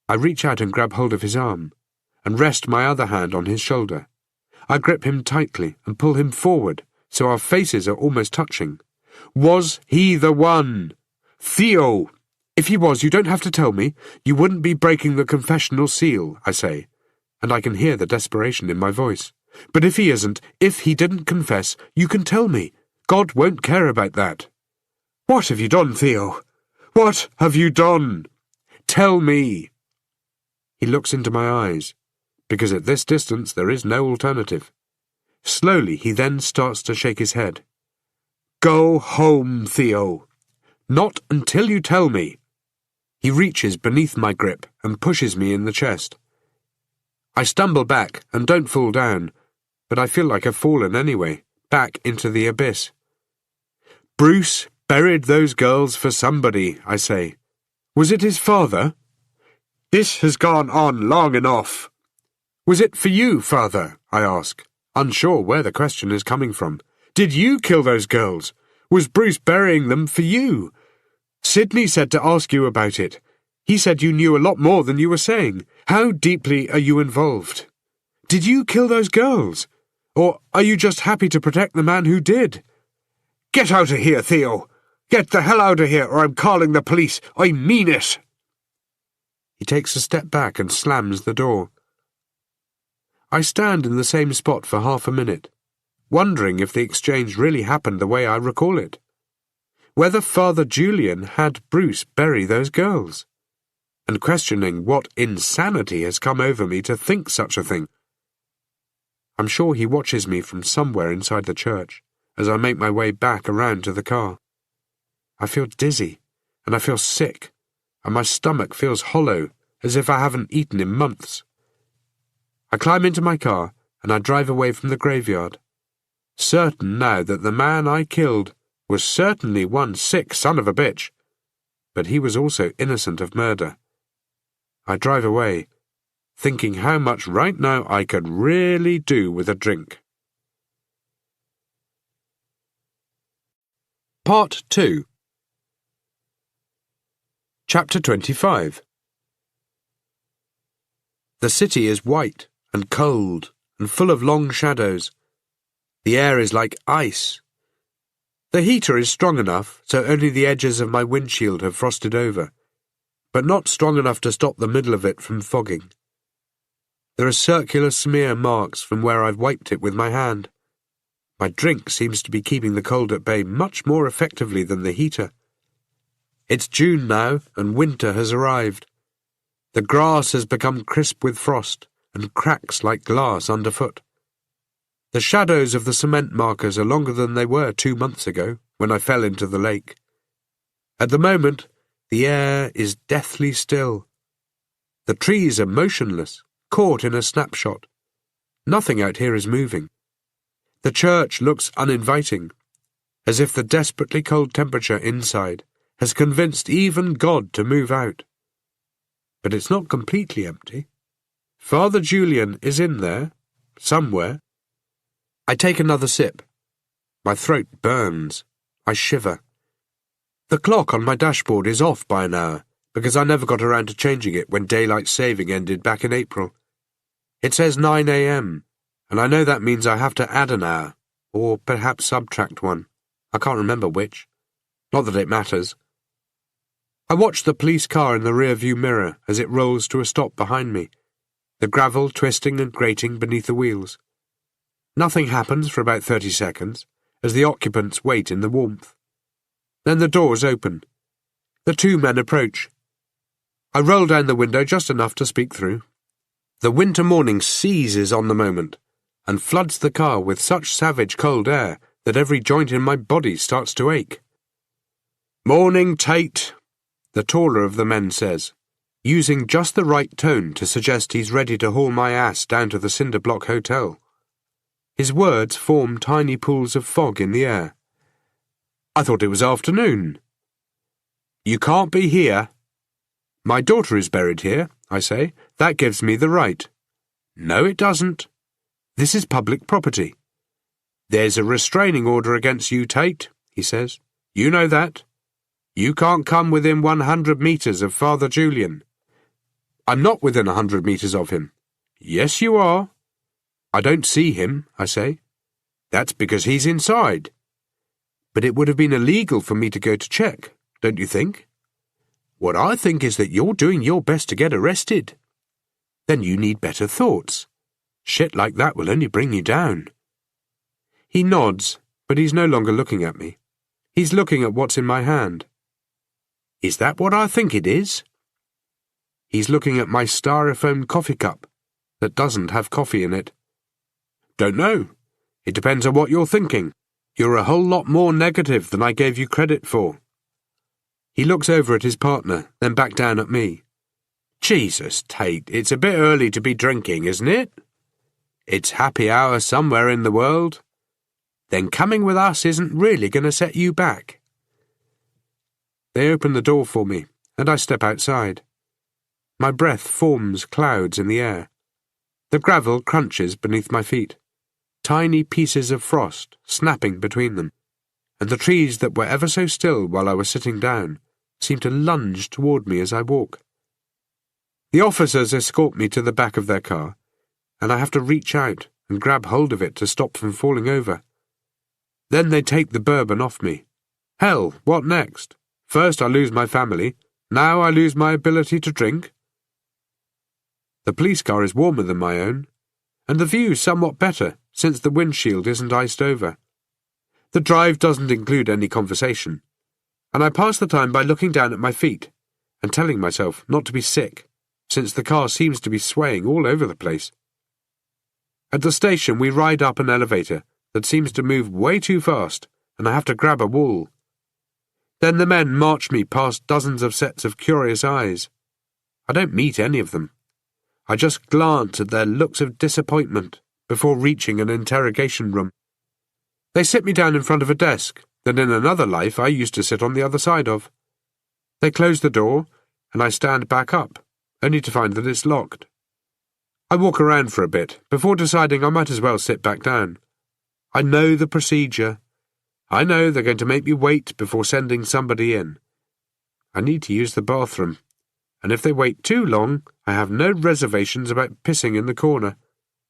I reach out and grab hold of his arm, and rest my other hand on his shoulder. I grip him tightly and pull him forward, so our faces are almost touching. Was he the one? Theo! If he was, you don't have to tell me. You wouldn't be breaking the confessional seal, I say, and I can hear the desperation in my voice. But if he isn't, if he didn't confess, you can tell me. God won't care about that. What have you done, Theo? What have you done? Tell me. He looks into my eyes, because at this distance there is no alternative. Slowly he then starts to shake his head. Go home, Theo. Not until you tell me. He reaches beneath my grip and pushes me in the chest. I stumble back and don't fall down, but I feel like I've fallen anyway, back into the abyss. Bruce buried those girls for somebody, I say. Was it his father? This has gone on long enough. Was it for you, Father? I ask, unsure where the question is coming from. Did you kill those girls? Was Bruce burying them for you? Sidney said to ask you about it. He said you knew a lot more than you were saying. How deeply are you involved? Did you kill those girls? Or are you just happy to protect the man who did? Get out of here, Theo. Get the hell out of here, or I'm calling the police. I mean it. He takes a step back and slams the door. I stand in the same spot for half a minute, wondering if the exchange really happened the way I recall it. Whether Father Julian had Bruce bury those girls, and questioning what insanity has come over me to think such a thing. I'm sure he watches me from somewhere inside the church as I make my way back around to the car. I feel dizzy, and I feel sick, and my stomach feels hollow, as if I haven't eaten in months. I climb into my car, and I drive away from the graveyard, certain now that the man I killed was certainly one sick son of a bitch, but he was also innocent of murder. I drive away, thinking how much right now I could really do with a drink. Part 2. Chapter 25. The city is white and cold and full of long shadows. The air is like ice. The heater is strong enough so only the edges of my windshield have frosted over, but not strong enough to stop the middle of it from fogging. There are circular smear marks from where I've wiped it with my hand. My drink seems to be keeping the cold at bay much more effectively than the heater. It's June now, and winter has arrived. The grass has become crisp with frost, and cracks like glass underfoot. The shadows of the cement markers are longer than they were 2 months ago, when I fell into the lake. At the moment, the air is deathly still. The trees are motionless, caught in a snapshot. Nothing out here is moving. The church looks uninviting, as if the desperately cold temperature inside has convinced even God to move out. But it's not completely empty. Father Julian is in there, somewhere. I take another sip. My throat burns. I shiver. The clock on my dashboard is off by an hour, because I never got around to changing it when daylight saving ended back in April. It says 9 a.m., and I know that means I have to add an hour, or perhaps subtract one. I can't remember which. Not that it matters. I watch the police car in the rear-view mirror as it rolls to a stop behind me, the gravel twisting and grating beneath the wheels. Nothing happens for about 30 seconds, as the occupants wait in the warmth. Then the doors open. The two men approach. I roll down the window just enough to speak through. The winter morning seizes on the moment, and floods the car with such savage cold air that every joint in my body starts to ache. "Morning, Tate," the taller of the men says, using just the right tone to suggest he's ready to haul my ass down to the cinder block hotel. His words form tiny pools of fog in the air. "I thought it was afternoon." "You can't be here." "My daughter is buried here," I say. "That gives me the right." "No, it doesn't. This is public property." "There's a restraining order against you, Tate," he says. "You know that. You can't come within 100 metres of Father Julian." "I'm not within 100 metres of him." "Yes, you are." "I don't see him," I say. "That's because he's inside." "But it would have been illegal for me to go to check, don't you think?" "What I think is that you're doing your best to get arrested." "Then you need better thoughts. Shit like that will only bring you down." He nods, but he's no longer looking at me. He's looking at what's in my hand. "Is that what I think it is?" He's looking at my styrofoam coffee cup that doesn't have coffee in it. "Don't know. It depends on what you're thinking. You're a whole lot more negative than I gave you credit for." He looks over at his partner, then back down at me. "Jesus, Tate, it's a bit early to be drinking, isn't it?" "It's happy hour somewhere in the world." "Then coming with us isn't really going to set you back." They open the door for me, and I step outside. My breath forms clouds in the air. The gravel crunches beneath my feet, tiny pieces of frost snapping between them, and the trees that were ever so still while I was sitting down seem to lunge toward me as I walk. The officers escort me to the back of their car, and I have to reach out and grab hold of it to stop from falling over. Then they take the bourbon off me. Hell, what next? First I lose my family, now I lose my ability to drink. The police car is warmer than my own, and the view's somewhat better since the windshield isn't iced over. The drive doesn't include any conversation, and I pass the time by looking down at my feet and telling myself not to be sick, since the car seems to be swaying all over the place. At the station we ride up an elevator that seems to move way too fast, and I have to grab a wall. Then the men march me past dozens of sets of curious eyes. I don't meet any of them. I just glance at their looks of disappointment before reaching an interrogation room. They sit me down in front of a desk that in another life I used to sit on the other side of. They close the door, and I stand back up, only to find that it's locked. I walk around for a bit before deciding I might as well sit back down. I know the procedure. I know they're going to make me wait before sending somebody in. I need to use the bathroom, and if they wait too long, I have no reservations about pissing in the corner.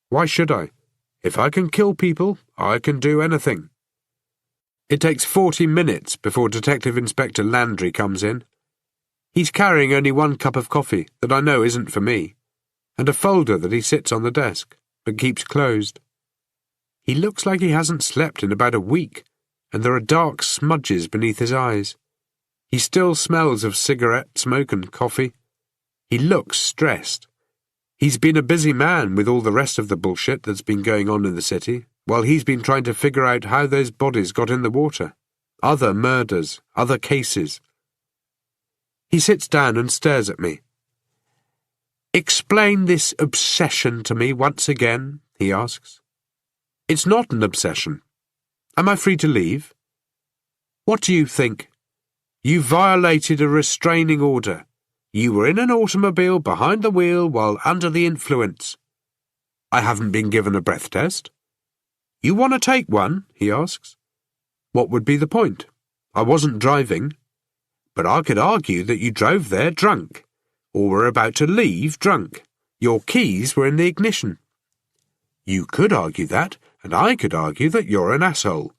Why should I? If I can kill people, I can do anything. It takes 40 minutes before Detective Inspector Landry comes in. He's carrying only one cup of coffee that I know isn't for me, and a folder that he sits on the desk, but keeps closed. He looks like he hasn't slept in about a week, and there are dark smudges beneath his eyes. He still smells of cigarette smoke and coffee. He looks stressed. He's been a busy man with all the rest of the bullshit that's been going on in the city, while he's been trying to figure out how those bodies got in the water. Other murders, other cases. He sits down and stares at me. "Explain this obsession to me once again," he asks. "It's not an obsession. Am I free to leave?" "What do you think?" "You violated a restraining order. You were in an automobile behind the wheel while under the influence." "I haven't been given a breath test." "You want to take one?" he asks. "What would be the point? I wasn't driving." "But I could argue that you drove there drunk, or were about to leave drunk. Your keys were in the ignition." "You could argue that, and I could argue that you're an asshole."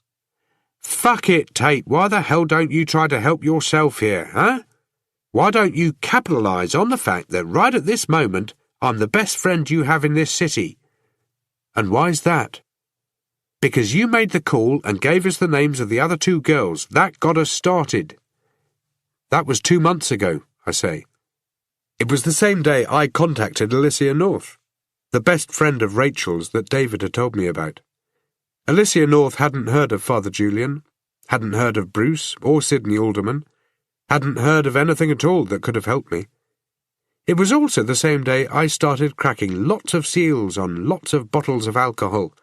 "Fuck it, Tate, why the hell don't you try to help yourself here, huh? Why don't you capitalise on the fact that right at this moment I'm the best friend you have in this city?" "And why's that?" Because you made the call and gave us the names of the other 2 girls. That got us started. That was 2 months ago, I say. It was the same day I contacted Alicia North, the best friend of Rachel's that David had told me about. Alicia North hadn't heard of Father Julian, hadn't heard of Bruce or Sidney Alderman, hadn't heard of anything at all that could have helped me. It was also the same day I started cracking lots of seals on lots of bottles of alcohol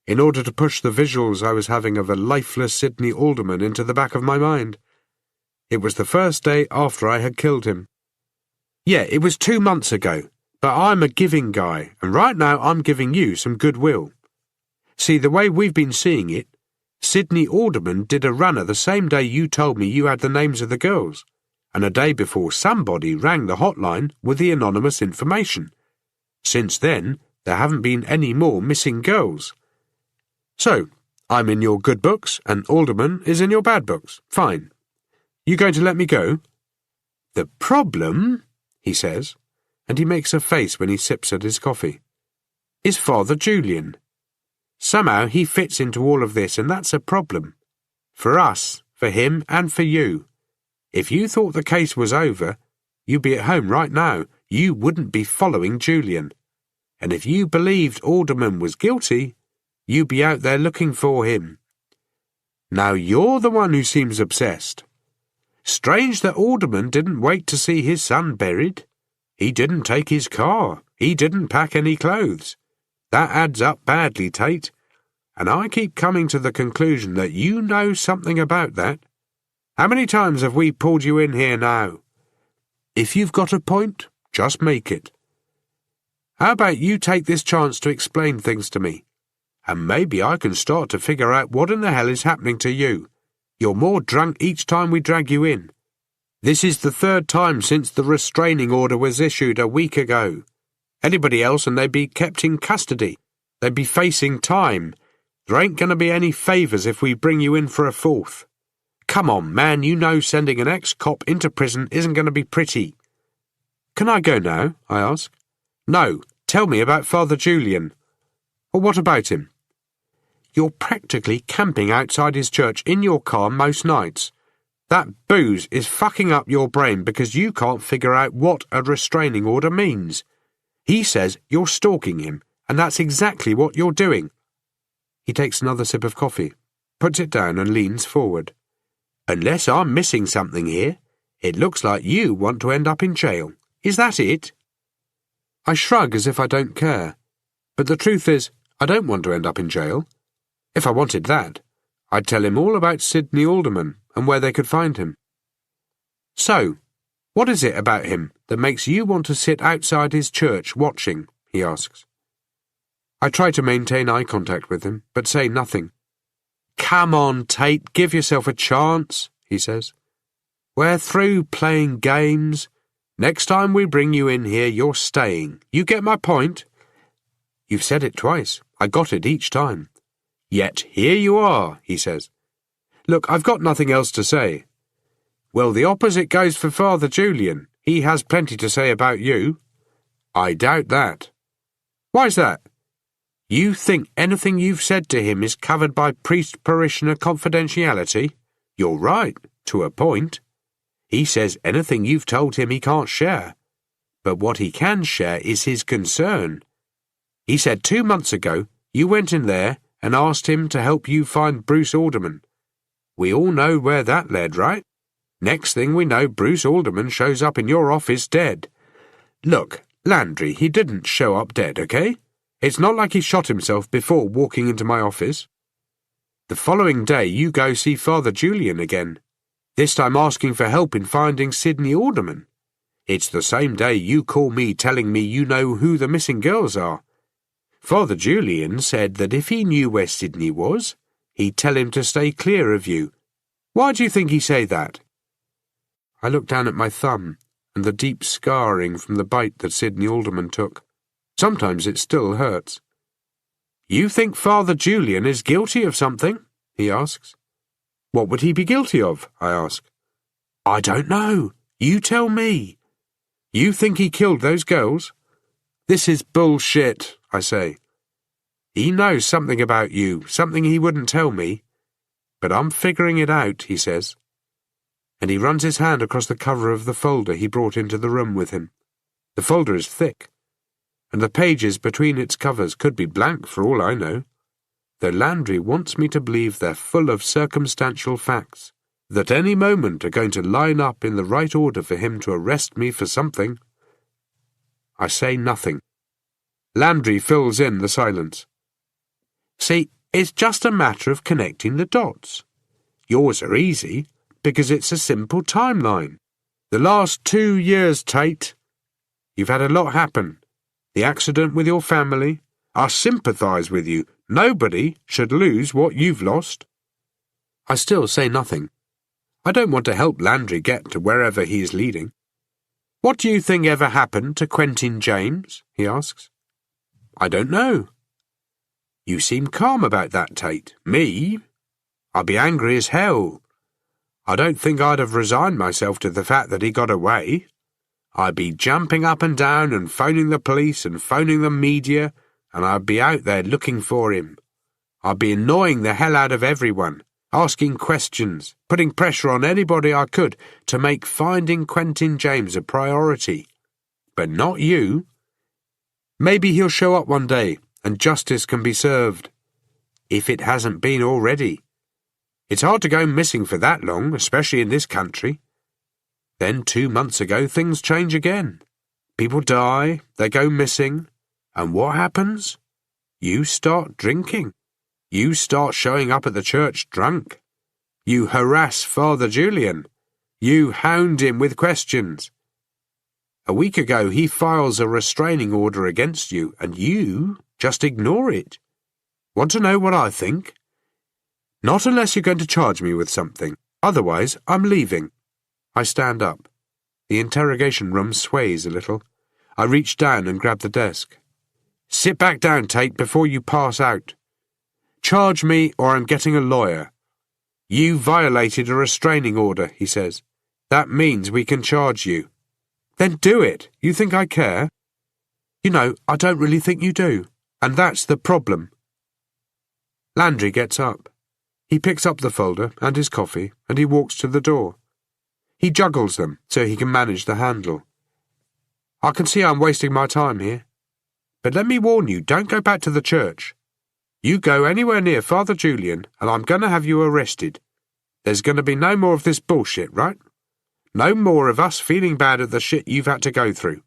in order to push the visuals I was having of a lifeless Sidney Alderman into the back of my mind. It was the first day after I had killed him. Yeah, it was 2 months ago, but I'm a giving guy, and right now I'm giving you some goodwill. See, the way we've been seeing it, Sidney Alderman did a runner the same day you told me you had the names of the girls, and a day before somebody rang the hotline with the anonymous information. Since then, there haven't been any more missing girls. So, I'm in your good books, and Alderman is in your bad books. Fine. You going to let me go? The problem, he says, and he makes a face when he sips at his coffee, is Father Julian. Somehow he fits into all of this, and that's a problem. For us, for him, and for you. If you thought the case was over, you'd be at home right now. You wouldn't be following Julian. And if you believed Alderman was guilty, you'd be out there looking for him. Now you're the one who seems obsessed. Strange that Alderman didn't wait to see his son buried. He didn't take his car. He didn't pack any clothes. That adds up badly, Tate. And I keep coming to the conclusion that you know something about that. How many times have we pulled you in here now? If you've got a point, just make it. How about you take this chance to explain things to me? And maybe I can start to figure out what in the hell is happening to you. You're more drunk each time we drag you in. This is the 3rd time since the restraining order was issued a week ago. Anybody else and they'd be kept in custody. They'd be facing time. There ain't going to be any favours if we bring you in for a 4th. Come on, man, you know sending an ex-cop into prison isn't going to be pretty. Can I go now? I ask. No, tell me about Father Julian. Well, what about him? You're practically camping outside his church in your car most nights. That booze is fucking up your brain because you can't figure out what a restraining order means. He says you're stalking him, and that's exactly what you're doing. He takes another sip of coffee, puts it down and leans forward. Unless I'm missing something here, it looks like you want to end up in jail. Is that it? I shrug as if I don't care. But the truth is, I don't want to end up in jail. If I wanted that, I'd tell him all about Sidney Alderman and where they could find him. So, what is it about him that makes you want to sit outside his church watching? He asks. I try to maintain eye contact with him, but say nothing. Come on, Tate, give yourself a chance, he says. We're through playing games. Next time we bring you in here, you're staying. You get my point? You've said it twice. I got it each time. Yet here you are, he says. Look, I've got nothing else to say. Well, the opposite goes for Father Julian. He has plenty to say about you. I doubt that. Why's that? You think anything you've said to him is covered by priest-parishioner confidentiality? You're right, to a point. He says anything you've told him he can't share. But what he can share is his concern. He said 2 months ago you went in there and asked him to help you find Bruce Alderman. We all know where that led, right? Next thing we know, Bruce Alderman shows up in your office dead. Look, Landry, he didn't show up dead, okay? It's not like he shot himself before walking into my office. The following day you go see Father Julian again, this time asking for help in finding Sidney Alderman. It's the same day you call me telling me you know who the missing girls are. Father Julian said that if he knew where Sidney was, he'd tell him to stay clear of you. Why do you think he say that? I look down at my thumb and the deep scarring from the bite that Sidney Alderman took. Sometimes it still hurts. You think Father Julian is guilty of something? He asks. What would he be guilty of? I ask. I don't know. You tell me. You think he killed those girls? This is bullshit, I say. He knows something about you, something he wouldn't tell me. But I'm figuring it out, he says. And he runs his hand across the cover of the folder he brought into the room with him. The folder is thick, and the pages between its covers could be blank for all I know, though Landry wants me to believe they're full of circumstantial facts that any moment are going to line up in the right order for him to arrest me for something. I say nothing. Landry fills in the silence. See, it's just a matter of connecting the dots. Yours are easy, because it's a simple timeline. The last 2 years, Tate. You've had a lot happen. The accident with your family. I sympathise with you. Nobody should lose what you've lost. I still say nothing. I don't want to help Landry get to wherever he is leading. What do you think ever happened to Quentin James? He asks. I don't know. You seem calm about that, Tate. Me? I'd be angry as hell. I don't think I'd have resigned myself to the fact that he got away. I'd be jumping up and down and phoning the police and phoning the media, and I'd be out there looking for him. I'd be annoying the hell out of everyone, asking questions, putting pressure on anybody I could to make finding Quentin James a priority. But not you. Maybe he'll show up one day and justice can be served, if it hasn't been already. It's hard to go missing for that long, especially in this country. Then 2 months ago things change again. People die, they go missing, and what happens? You start drinking. You start showing up at the church drunk. You harass Father Julian. You hound him with questions. A week ago he files a restraining order against you, and you just ignore it. Want to know what I think? Not unless you're going to charge me with something. Otherwise, I'm leaving. I stand up. The interrogation room sways a little. I reach down and grab the desk. Sit back down, Tate, before you pass out. Charge me or I'm getting a lawyer. You violated a restraining order, he says. That means we can charge you. Then do it. You think I care? You know, I don't really think you do. And that's the problem. Landry gets up. He picks up the folder and his coffee, and he walks to the door. He juggles them so he can manage the handle. I can see I'm wasting my time here. But let me warn you, don't go back to the church. You go anywhere near Father Julian, and I'm going to have you arrested. There's going to be no more of this bullshit, right? No more of us feeling bad at the shit you've had to go through.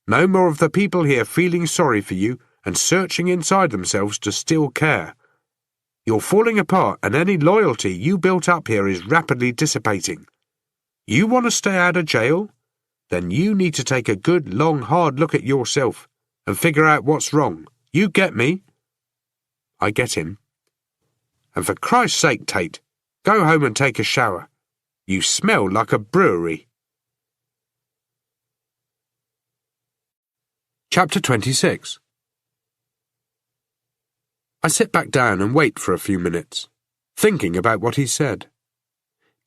No more of the people here feeling sorry for you and searching inside themselves to still care. You're falling apart, and any loyalty you built up here is rapidly dissipating. You want to stay out of jail? Then you need to take a good, long, hard look at yourself and figure out what's wrong. You get me? I get him. And for Christ's sake, Tate, go home and take a shower. You smell like a brewery. Chapter 26. I sit back down and wait for a few minutes, thinking about what he said,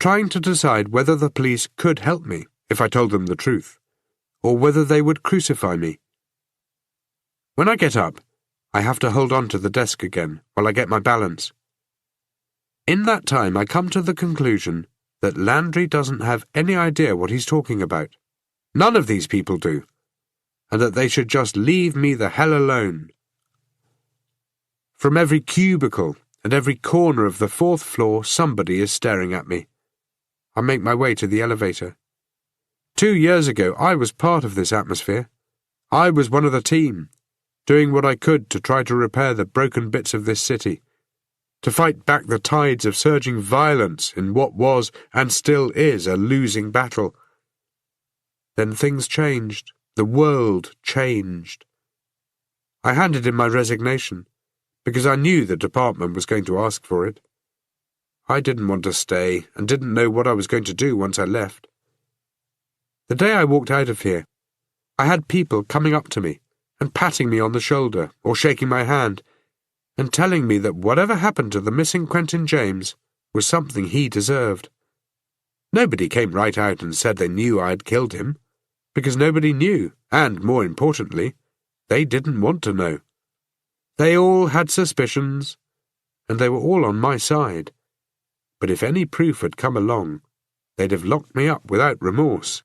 trying to decide whether the police could help me if I told them the truth, or whether they would crucify me. When I get up, I have to hold on to the desk again while I get my balance. In that time, I come to the conclusion that Landry doesn't have any idea what he's talking about. None of these people do, and that they should just leave me the hell alone. From every cubicle and every corner of the 4th floor, somebody is staring at me. I make my way to the elevator. 2 years ago, I was part of this atmosphere. I was one of the team, doing what I could to try to repair the broken bits of this city, to fight back the tides of surging violence in what was and still is a losing battle. Then things changed. The world changed. I handed in my resignation, because I knew the department was going to ask for it. I didn't want to stay and didn't know what I was going to do once I left. The day I walked out of here, I had people coming up to me and patting me on the shoulder or shaking my hand and telling me that whatever happened to the missing Quentin James was something he deserved. Nobody came right out and said they knew I had killed him, because nobody knew, and, more importantly, they didn't want to know. They all had suspicions, and they were all on my side. But if any proof had come along, they'd have locked me up without remorse.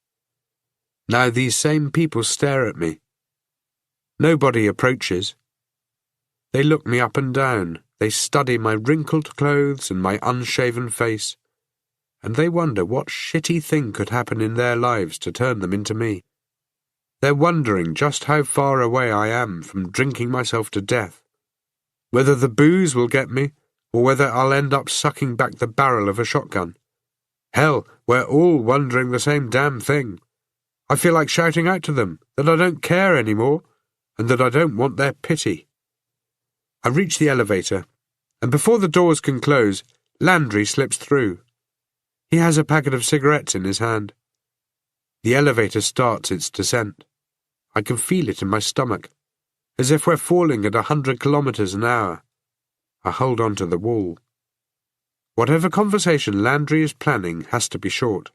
Now these same people stare at me. Nobody approaches. They look me up and down. They study my wrinkled clothes and my unshaven face, and they wonder what shitty thing could happen in their lives to turn them into me. They're wondering just how far away I am from drinking myself to death, whether the booze will get me, or whether I'll end up sucking back the barrel of a shotgun. Hell, we're all wondering the same damn thing. I feel like shouting out to them that I don't care anymore, and that I don't want their pity. I reach the elevator, and before the doors can close, Landry slips through. He has a packet of cigarettes in his hand. The elevator starts its descent. I can feel it in my stomach, as if we're falling at 100 kilometers an hour. I hold on to the wall. Whatever conversation Landry is planning has to be short.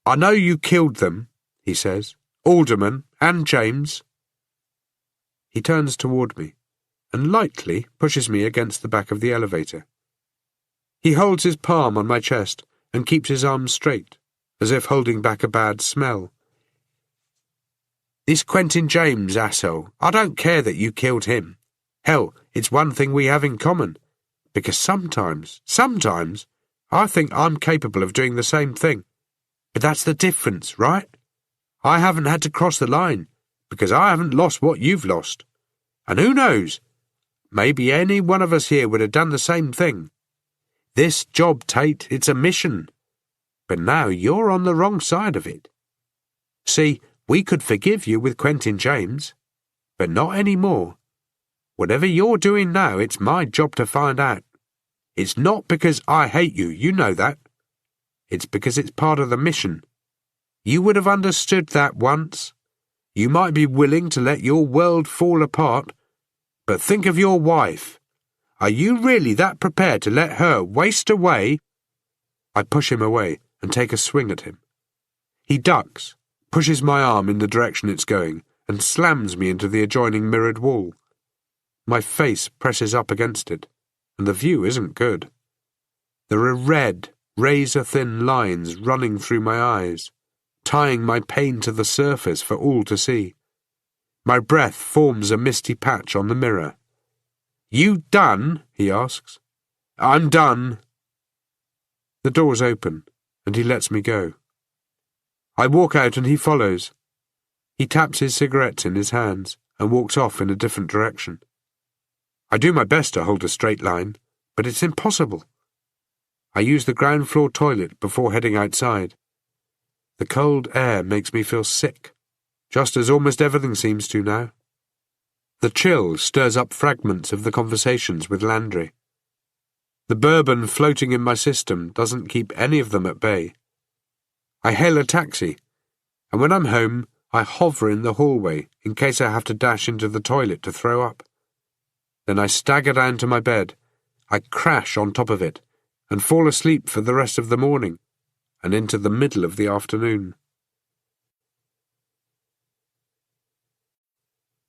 "I know you killed them," he says. "Alderman and James." He turns toward me and lightly pushes me against the back of the elevator. He holds his palm on my chest and keeps his arms straight, as if holding back a bad smell. "This Quentin James asshole, I don't care that you killed him. Hell, it's one thing we have in common, because sometimes, I think I'm capable of doing the same thing. But that's the difference, right? I haven't had to cross the line, because I haven't lost what you've lost. And who knows? Maybe any one of us here would have done the same thing. This job, Tate, it's a mission. But now you're on the wrong side of it. See, we could forgive you with Quentin James, but not anymore. Whatever you're doing now, it's my job to find out. It's not because I hate you, you know that. It's because it's part of the mission. You would have understood that once. You might be willing to let your world fall apart, but think of your wife. Are you really that prepared to let her waste away?" I push him away and take a swing at him. He ducks, pushes my arm in the direction it's going, and slams me into the adjoining mirrored wall. My face presses up against it, and the view isn't good. There are red, razor-thin lines running through my eyes, tying my pain to the surface for all to see. My breath forms a misty patch on the mirror. "You done?" he asks. "I'm done." The doors open, and he lets me go. I walk out and he follows. He taps his cigarettes in his hands and walks off in a different direction. I do my best to hold a straight line, but it's impossible. I use the ground floor toilet before heading outside. The cold air makes me feel sick, just as almost everything seems to now. The chill stirs up fragments of the conversations with Landry. The bourbon floating in my system doesn't keep any of them at bay. I hail a taxi, and when I'm home, I hover in the hallway in case I have to dash into the toilet to throw up. Then I stagger down to my bed, I crash on top of it, and fall asleep for the rest of the morning, and into the middle of the afternoon.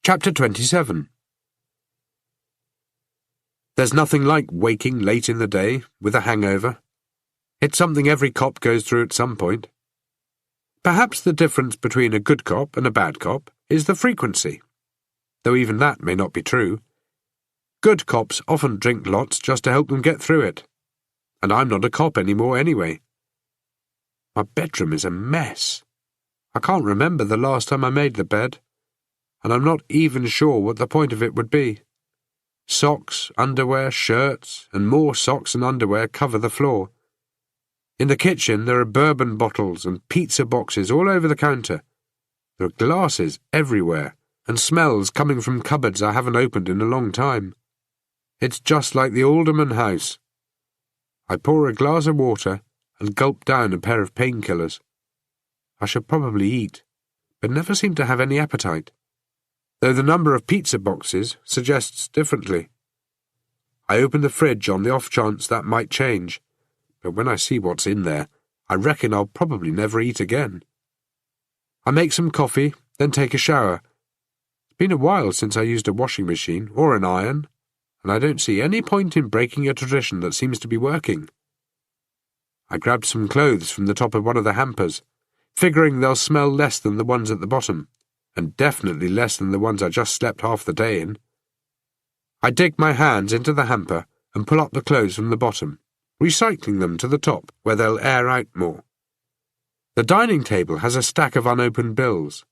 Chapter 27. There's nothing like waking late in the day with a hangover. It's something every cop goes through at some point. Perhaps the difference between a good cop and a bad cop is the frequency, though even that may not be true. Good cops often drink lots just to help them get through it, and I'm not a cop anymore anyway. My bedroom is a mess. I can't remember the last time I made the bed, and I'm not even sure what the point of it would be. Socks, underwear, shirts, and more socks and underwear cover the floor. In the kitchen there are bourbon bottles and pizza boxes all over the counter. There are glasses everywhere, and smells coming from cupboards I haven't opened in a long time. It's just like the Alderman house. I pour a glass of water and gulp down a pair of painkillers. I should probably eat, but never seem to have any appetite, though the number of pizza boxes suggests differently. I open the fridge on the off chance that might change, but when I see what's in there, I reckon I'll probably never eat again. I make some coffee, then take a shower. It's been a while since I used a washing machine or an iron, and I don't see any point in breaking a tradition that seems to be working. I grabbed some clothes from the top of one of the hampers, figuring they'll smell less than the ones at the bottom, and definitely less than the ones I just slept half the day in. I dig my hands into the hamper and pull up the clothes from the bottom, recycling them to the top where they'll air out more. The dining table has a stack of unopened bills.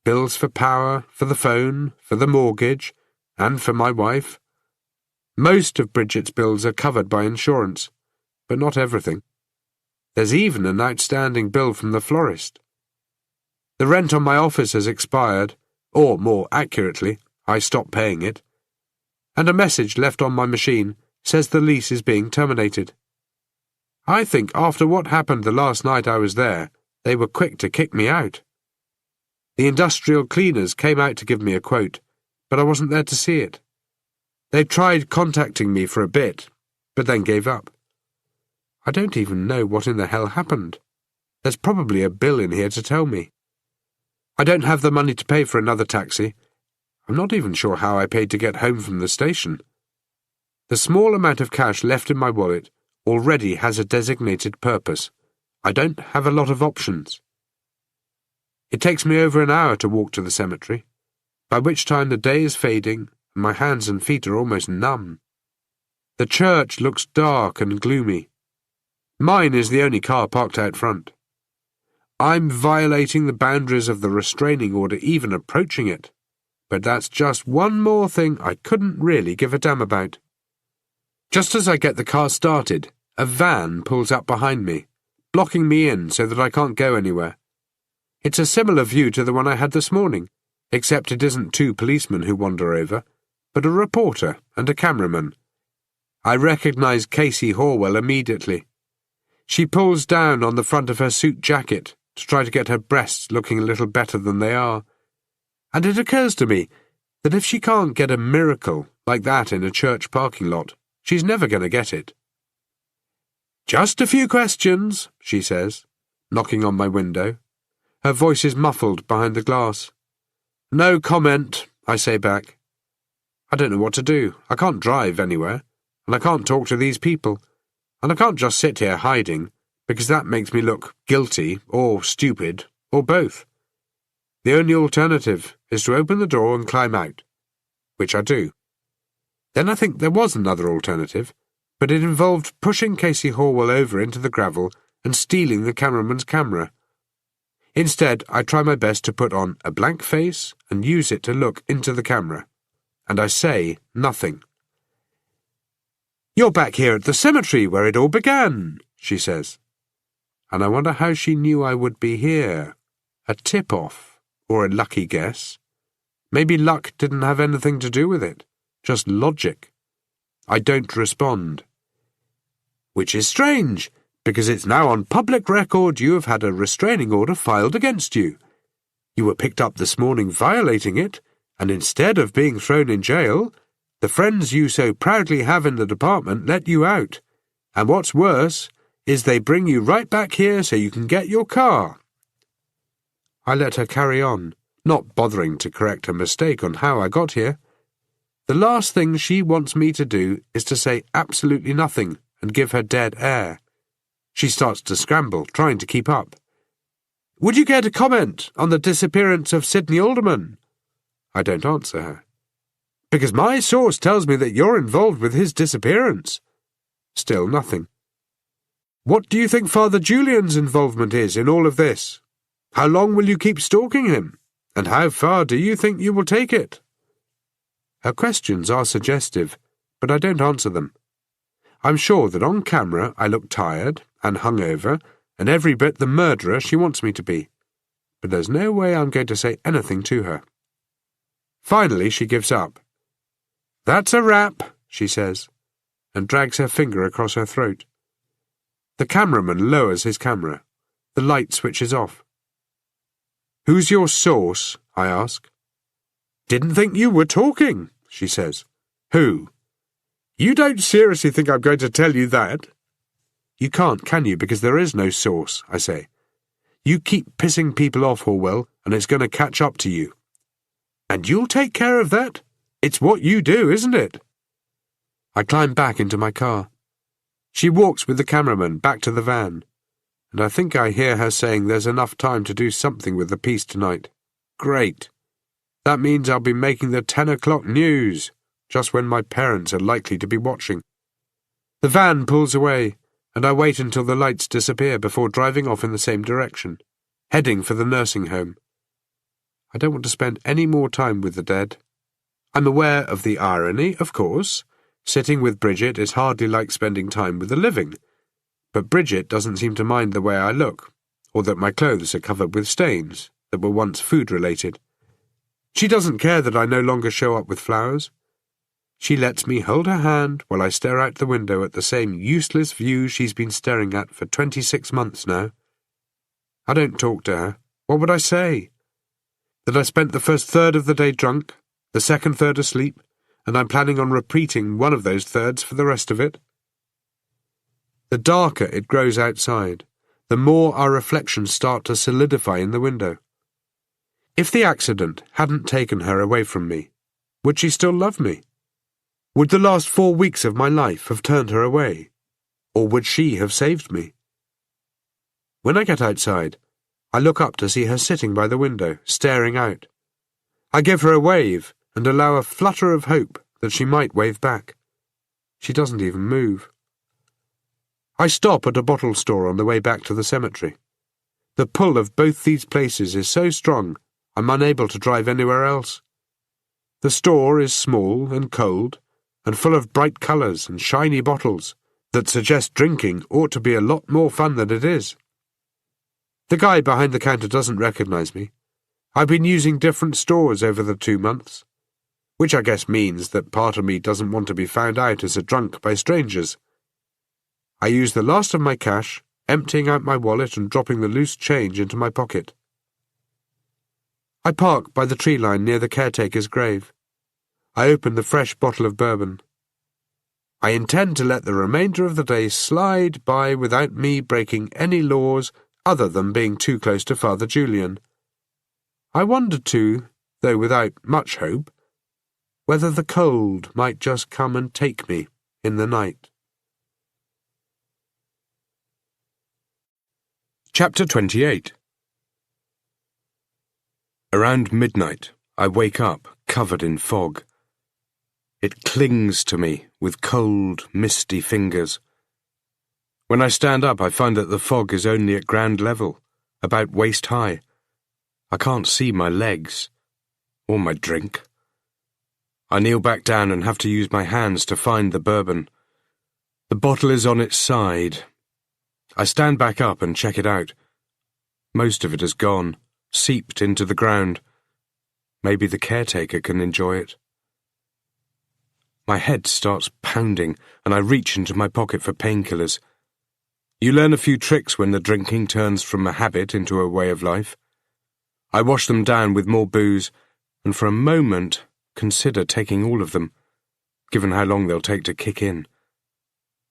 Bills for power, for the phone, for the mortgage, and for my wife. Most of Bridget's bills are covered by insurance, but not everything. There's even an outstanding bill from the florist. The rent on my office has expired, or more accurately, I stopped paying it, and a message left on my machine says the lease is being terminated. I think after what happened the last night I was there, they were quick to kick me out. The industrial cleaners came out to give me a quote, but I wasn't there to see it. They tried contacting me for a bit, but then gave up. I don't even know what in the hell happened. There's probably a bill in here to tell me. I don't have the money to pay for another taxi. I'm not even sure how I paid to get home from the station. The small amount of cash left in my wallet already has a designated purpose. I don't have a lot of options. It takes me over an hour to walk to the cemetery, by which time the day is fading and my hands and feet are almost numb. The church looks dark and gloomy. Mine is the only car parked out front. I'm violating the boundaries of the restraining order even approaching it, but that's just one more thing I couldn't really give a damn about. Just as I get the car started, a van pulls up behind me, blocking me in so that I can't go anywhere. It's a similar view to the one I had this morning, except it isn't two policemen who wander over, but a reporter and a cameraman. I recognize Casey Horwell immediately. She pulls down on the front of her suit jacket to try to get her breasts looking a little better than they are, and it occurs to me that if she can't get a miracle like that in a church parking lot, she's never going to get it. "Just a few questions," she says, knocking on my window. Her voice is muffled behind the glass. "No comment," I say back. I don't know what to do. I can't drive anywhere, and I can't talk to these people, and I can't just sit here hiding, because that makes me look guilty or stupid or both. The only alternative is to open the door and climb out, which I do. Then I think there was another alternative, but it involved pushing Casey Horwell over into the gravel and stealing the cameraman's camera. Instead, I try my best to put on a blank face and use it to look into the camera, and I say nothing. "You're back here at the cemetery where it all began," she says. And I wonder how she knew I would be here. A tip-off, or a lucky guess. Maybe luck didn't have anything to do with it, just logic. I don't respond. Which is strange, because it's now on public record you have had a restraining order filed against you. You were picked up this morning violating it, and instead of being thrown in jail, the friends you so proudly have in the department let you out. And what's worse is they bring you right back here so you can get your car. I let her carry on, not bothering to correct her mistake on how I got here. The last thing she wants me to do is to say absolutely nothing and give her dead air. She starts to scramble, trying to keep up. "Would you care to comment on the disappearance of Sidney Alderman?" I don't answer her. "Because my source tells me that you're involved with his disappearance." Still nothing. "What do you think Father Julian's involvement is in all of this? How long will you keep stalking him? And how far do you think you will take it?" Her questions are suggestive, but I don't answer them. I'm sure that on camera I look tired and hungover and every bit the murderer she wants me to be, but there's no way I'm going to say anything to her. Finally she gives up. "That's a wrap," she says, and drags her finger across her throat. The cameraman lowers his camera. The light switches off. "Who's your source?" I ask. "Didn't think you were talking," she says. "Who? You don't seriously think I'm going to tell you that?" "You can't, can you, because there is no source," I say. "You keep pissing people off, Horwell, and it's going to catch up to you." And you'll take care of that? It's what you do, isn't it? I climb back into my car. She walks with the cameraman back to the van, and I think I hear her saying there's enough time to do something with the piece tonight. Great. That means I'll be making the 10 o'clock news, just when my parents are likely to be watching. The van pulls away, and I wait until the lights disappear before driving off in the same direction, heading for the nursing home. I don't want to spend any more time with the dead. I'm aware of the irony, of course. Sitting with Bridget is hardly like spending time with the living. But Bridget doesn't seem to mind the way I look, or that my clothes are covered with stains that were once food-related. She doesn't care that I no longer show up with flowers. She lets me hold her hand while I stare out the window at the same useless view she's been staring at for 26 months now. I don't talk to her. What would I say? That I spent the first third of the day drunk, the second third asleep, and I'm planning on repeating one of those thirds for the rest of it? The darker it grows outside, the more our reflections start to solidify in the window. If the accident hadn't taken her away from me, would she still love me? Would the last 4 weeks of my life have turned her away? Or would she have saved me? When I get outside, I look up to see her sitting by the window, staring out. I give her a wave and allow a flutter of hope that she might wave back. She doesn't even move. I stop at a bottle store on the way back to the cemetery. The pull of both these places is so strong, I'm unable to drive anywhere else. The store is small and cold, and full of bright colours and shiny bottles that suggest drinking ought to be a lot more fun than it is. The guy behind the counter doesn't recognise me. I've been using different stores over the 2 months, which I guess means that part of me doesn't want to be found out as a drunk by strangers. I use the last of my cash, emptying out my wallet and dropping the loose change into my pocket. I park by the tree line near the caretaker's grave. I open the fresh bottle of bourbon. I intend to let the remainder of the day slide by without me breaking any laws other than being too close to Father Julian. I wonder too, though without much hope, whether the cold might just come and take me in the night. Chapter 28. Around midnight, I wake up covered in fog. It clings to me with cold, misty fingers. When I stand up, I find that the fog is only at ground level, about waist high. I can't see my legs, or my drink. I kneel back down and have to use my hands to find the bourbon. The bottle is on its side. I stand back up and check it out. Most of it has gone, seeped into the ground. Maybe the caretaker can enjoy it. My head starts pounding, and I reach into my pocket for painkillers. You learn a few tricks when the drinking turns from a habit into a way of life. I wash them down with more booze, and for a moment consider taking all of them, given how long they'll take to kick in.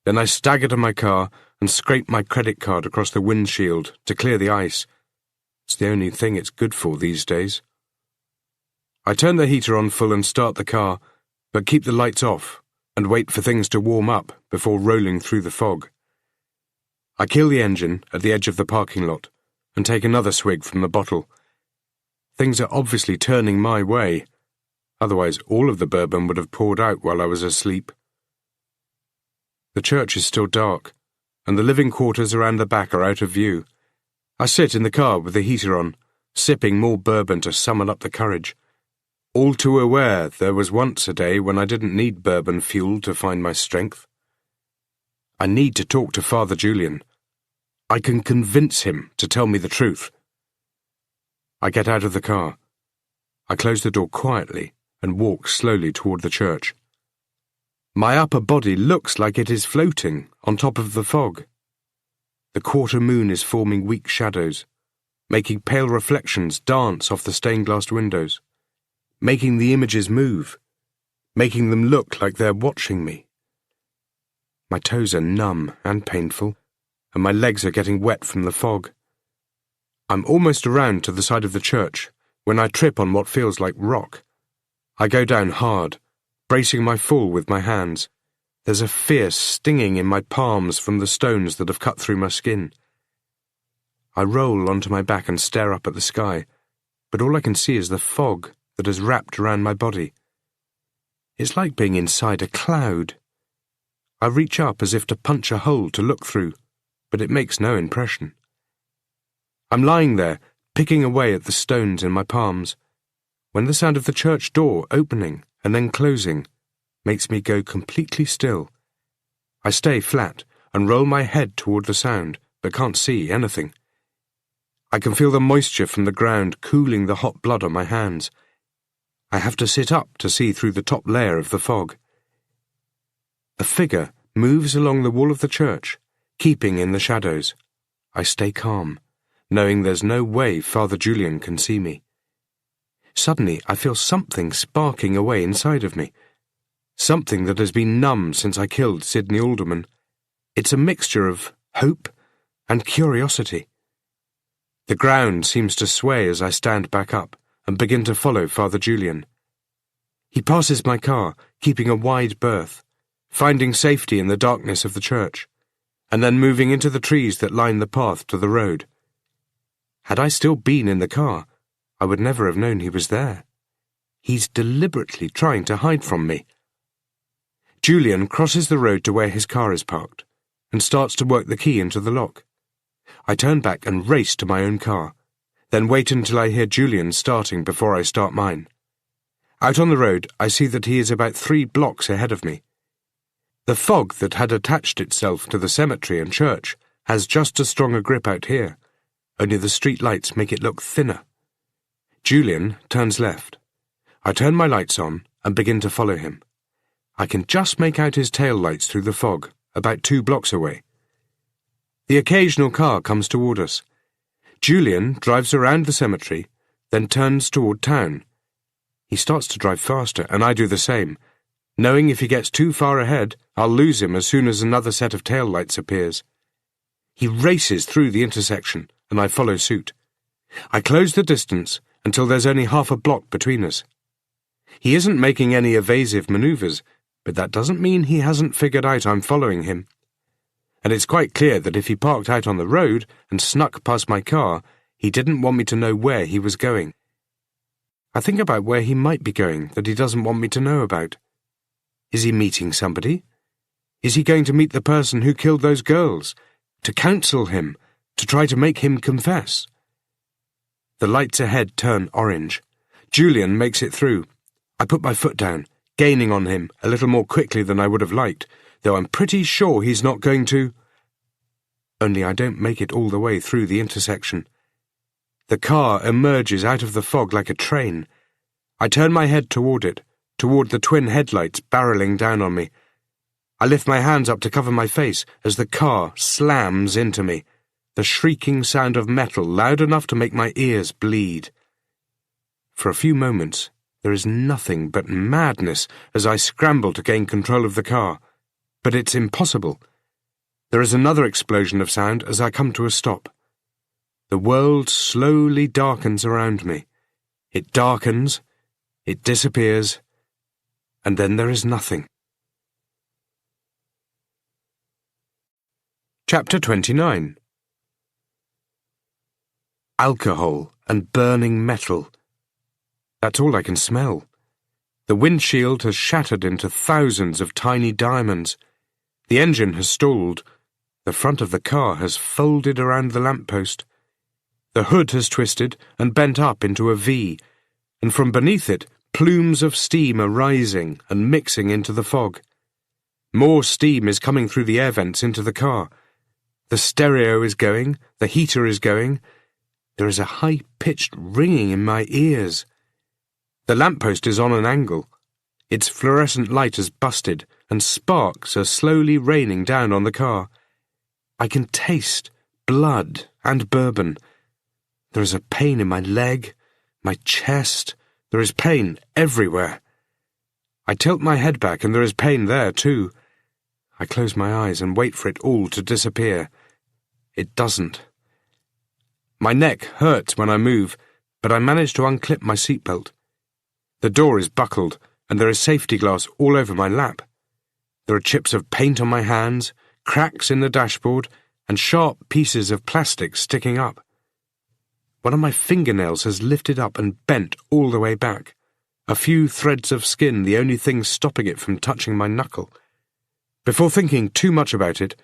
Then I stagger to my car and scrape my credit card across the windshield to clear the ice. It's the only thing it's good for these days. I turn the heater on full and start the car, but keep the lights off and wait for things to warm up before rolling through the fog. I kill the engine at the edge of the parking lot and take another swig from the bottle. Things are obviously turning my way, otherwise all of the bourbon would have poured out while I was asleep. The church is still dark, and the living quarters around the back are out of view. I sit in the car with the heater on, sipping more bourbon to summon up the courage. All too aware there was once a day when I didn't need bourbon fuel to find my strength. I need to talk to Father Julian. I can convince him to tell me the truth. I get out of the car. I close the door quietly and walk slowly toward the church. My upper body looks like it is floating on top of the fog. The quarter moon is forming weak shadows, making pale reflections dance off the stained-glass windows, making the images move, making them look like they're watching me. My toes are numb and painful, and my legs are getting wet from the fog. I'm almost around to the side of the church when I trip on what feels like rock I go down hard, bracing my fall with my hands. There's a fierce stinging in my palms from the stones that have cut through my skin. I roll onto my back and stare up at the sky, but all I can see is the fog that has wrapped around my body. It's like being inside a cloud. I reach up as if to punch a hole to look through, but it makes no impression. I'm lying there, picking away at the stones in my palms, when the sound of the church door opening and then closing makes me go completely still. I stay flat and roll my head toward the sound, but can't see anything. I can feel the moisture from the ground cooling the hot blood on my hands. I have to sit up to see through the top layer of the fog. A figure moves along the wall of the church, keeping in the shadows. I stay calm, knowing there's no way Father Julian can see me. Suddenly, I feel something sparking away inside of me. Something that has been numb since I killed Sidney Alderman. It's a mixture of hope and curiosity. The ground seems to sway as I stand back up and begin to follow Father Julian. He passes my car, keeping a wide berth, finding safety in the darkness of the church, and then moving into the trees that line the path to the road. Had I still been in the car, I would never have known he was there. He's deliberately trying to hide from me. Julian crosses the road to where his car is parked and starts to work the key into the lock. I turn back and race to my own car, then wait until I hear Julian starting before I start mine. Out on the road, I see that he is about 3 blocks ahead of me. The fog that had attached itself to the cemetery and church has just as strong a grip out here, only the street lights make it look thinner. Julian turns left. I turn my lights on and begin to follow him. I can just make out his tail lights through the fog, about 2 blocks away. The occasional car comes toward us. Julian drives around the cemetery, then turns toward town. He starts to drive faster, and I do the same, knowing if he gets too far ahead, I'll lose him as soon as another set of tail lights appears. He races through the intersection, and I follow suit. I close the distance until there's only half a block between us. He isn't making any evasive maneuvers, but that doesn't mean he hasn't figured out I'm following him. And it's quite clear that if he parked out on the road and snuck past my car, he didn't want me to know where he was going. I think about where he might be going that he doesn't want me to know about. Is he meeting somebody? Is he going to meet the person who killed those girls? To counsel him? To try to make him confess? The lights ahead turn orange. Julian makes it through. I put my foot down, gaining on him a little more quickly than I would have liked, though I'm pretty sure he's not going to. Only I don't make it all the way through the intersection. The car emerges out of the fog like a train. I turn my head toward it, toward the twin headlights barreling down on me. I lift my hands up to cover my face as the car slams into me, the shrieking sound of metal loud enough to make my ears bleed. For a few moments, there is nothing but madness as I scramble to gain control of the car. But it's impossible. There is another explosion of sound as I come to a stop. The world slowly darkens around me. It darkens, it disappears, and then there is nothing. Chapter 29. Alcohol and burning metal. That's all I can smell. The windshield has shattered into thousands of tiny diamonds. The engine has stalled. The front of the car has folded around the lamppost. The hood has twisted and bent up into a V, and from beneath it, plumes of steam are rising and mixing into the fog. More steam is coming through the air vents into the car. The stereo is going, the heater is going. There is a high-pitched ringing in my ears. The lamppost is on an angle. Its fluorescent light has busted, and sparks are slowly raining down on the car. I can taste blood and bourbon. There is a pain in my leg, my chest. There is pain everywhere. I tilt my head back, and there is pain there, too. I close my eyes and wait for it all to disappear. It doesn't. My neck hurts when I move, but I manage to unclip my seatbelt. The door is buckled, and there is safety glass all over my lap. There are chips of paint on my hands, cracks in the dashboard, and sharp pieces of plastic sticking up. One of my fingernails has lifted up and bent all the way back, a few threads of skin the only thing stopping it from touching my knuckle. Before thinking too much about it,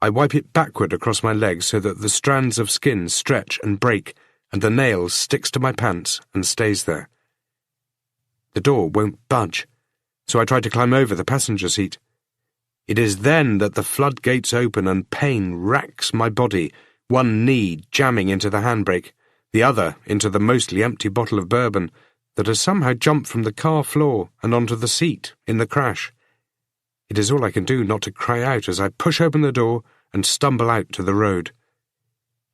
I wipe it backward across my legs so that the strands of skin stretch and break, and the nail sticks to my pants and stays there. The door won't budge, so I try to climb over the passenger seat. It is then that the floodgates open and pain racks my body, one knee jamming into the handbrake, the other into the mostly empty bottle of bourbon that has somehow jumped from the car floor and onto the seat in the crash. It is all I can do not to cry out as I push open the door and stumble out to the road.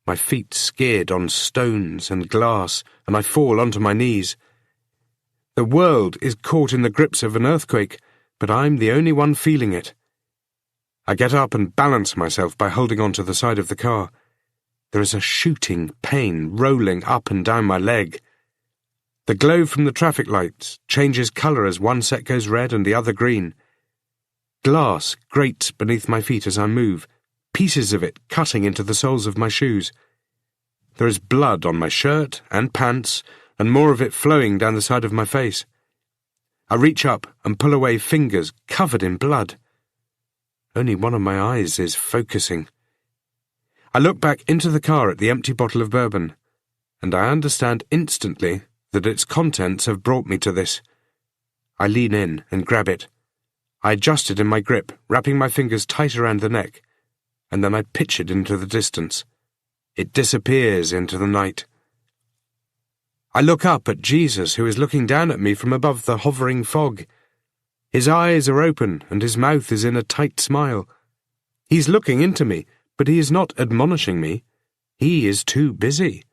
My feet skid on stones and glass, and I fall onto my knees. The world is caught in the grips of an earthquake, but I'm the only one feeling it. I get up and balance myself by holding onto the side of the car. There is a shooting pain rolling up and down my leg. The glow from the traffic lights changes colour as one set goes red and the other green. Glass grates beneath my feet as I move, pieces of it cutting into the soles of my shoes. There is blood on my shirt and pants, and more of it flowing down the side of my face. I reach up and pull away fingers covered in blood. Only one of my eyes is focusing. I look back into the car at the empty bottle of bourbon, and I understand instantly that its contents have brought me to this. I lean in and grab it. I adjust it in my grip, wrapping my fingers tight around the neck, and then I pitch it into the distance. It disappears into the night. I look up at Jesus, who is looking down at me from above the hovering fog. His eyes are open, and his mouth is in a tight smile. He's looking into me, but he is not admonishing me. He is too busy.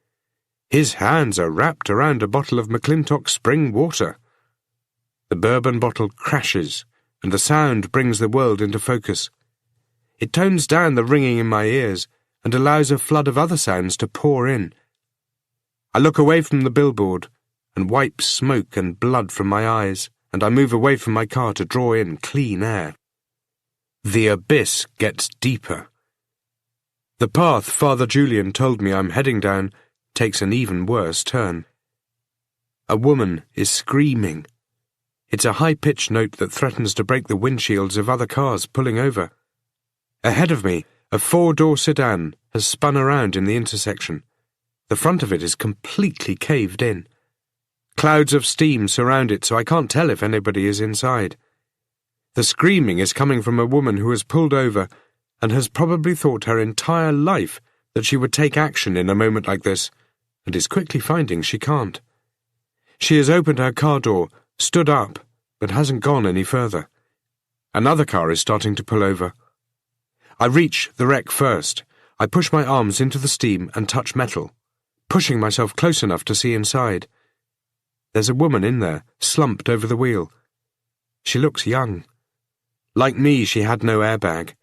His hands are wrapped around a bottle of McClintock spring water. The bourbon bottle crashes, and the sound brings the world into focus. It tones down the ringing in my ears and allows a flood of other sounds to pour in. I look away from the billboard and wipe smoke and blood from my eyes, and I move away from my car to draw in clean air. The abyss gets deeper. The path Father Julian told me I'm heading down takes an even worse turn. A woman is screaming. It's a high-pitched note that threatens to break the windshields of other cars pulling over. Ahead of me, a four-door sedan has spun around in the intersection. The front of it is completely caved in. Clouds of steam surround it, so I can't tell if anybody is inside. The screaming is coming from a woman who has pulled over and has probably thought her entire life that she would take action in a moment like this, and is quickly finding she can't. She has opened her car door, stood up, but hasn't gone any further. Another car is starting to pull over. I reach the wreck first. I push my arms into the steam and touch metal, pushing myself close enough to see inside. There's a woman in there, slumped over the wheel. She looks young. Like me, she had no airbag.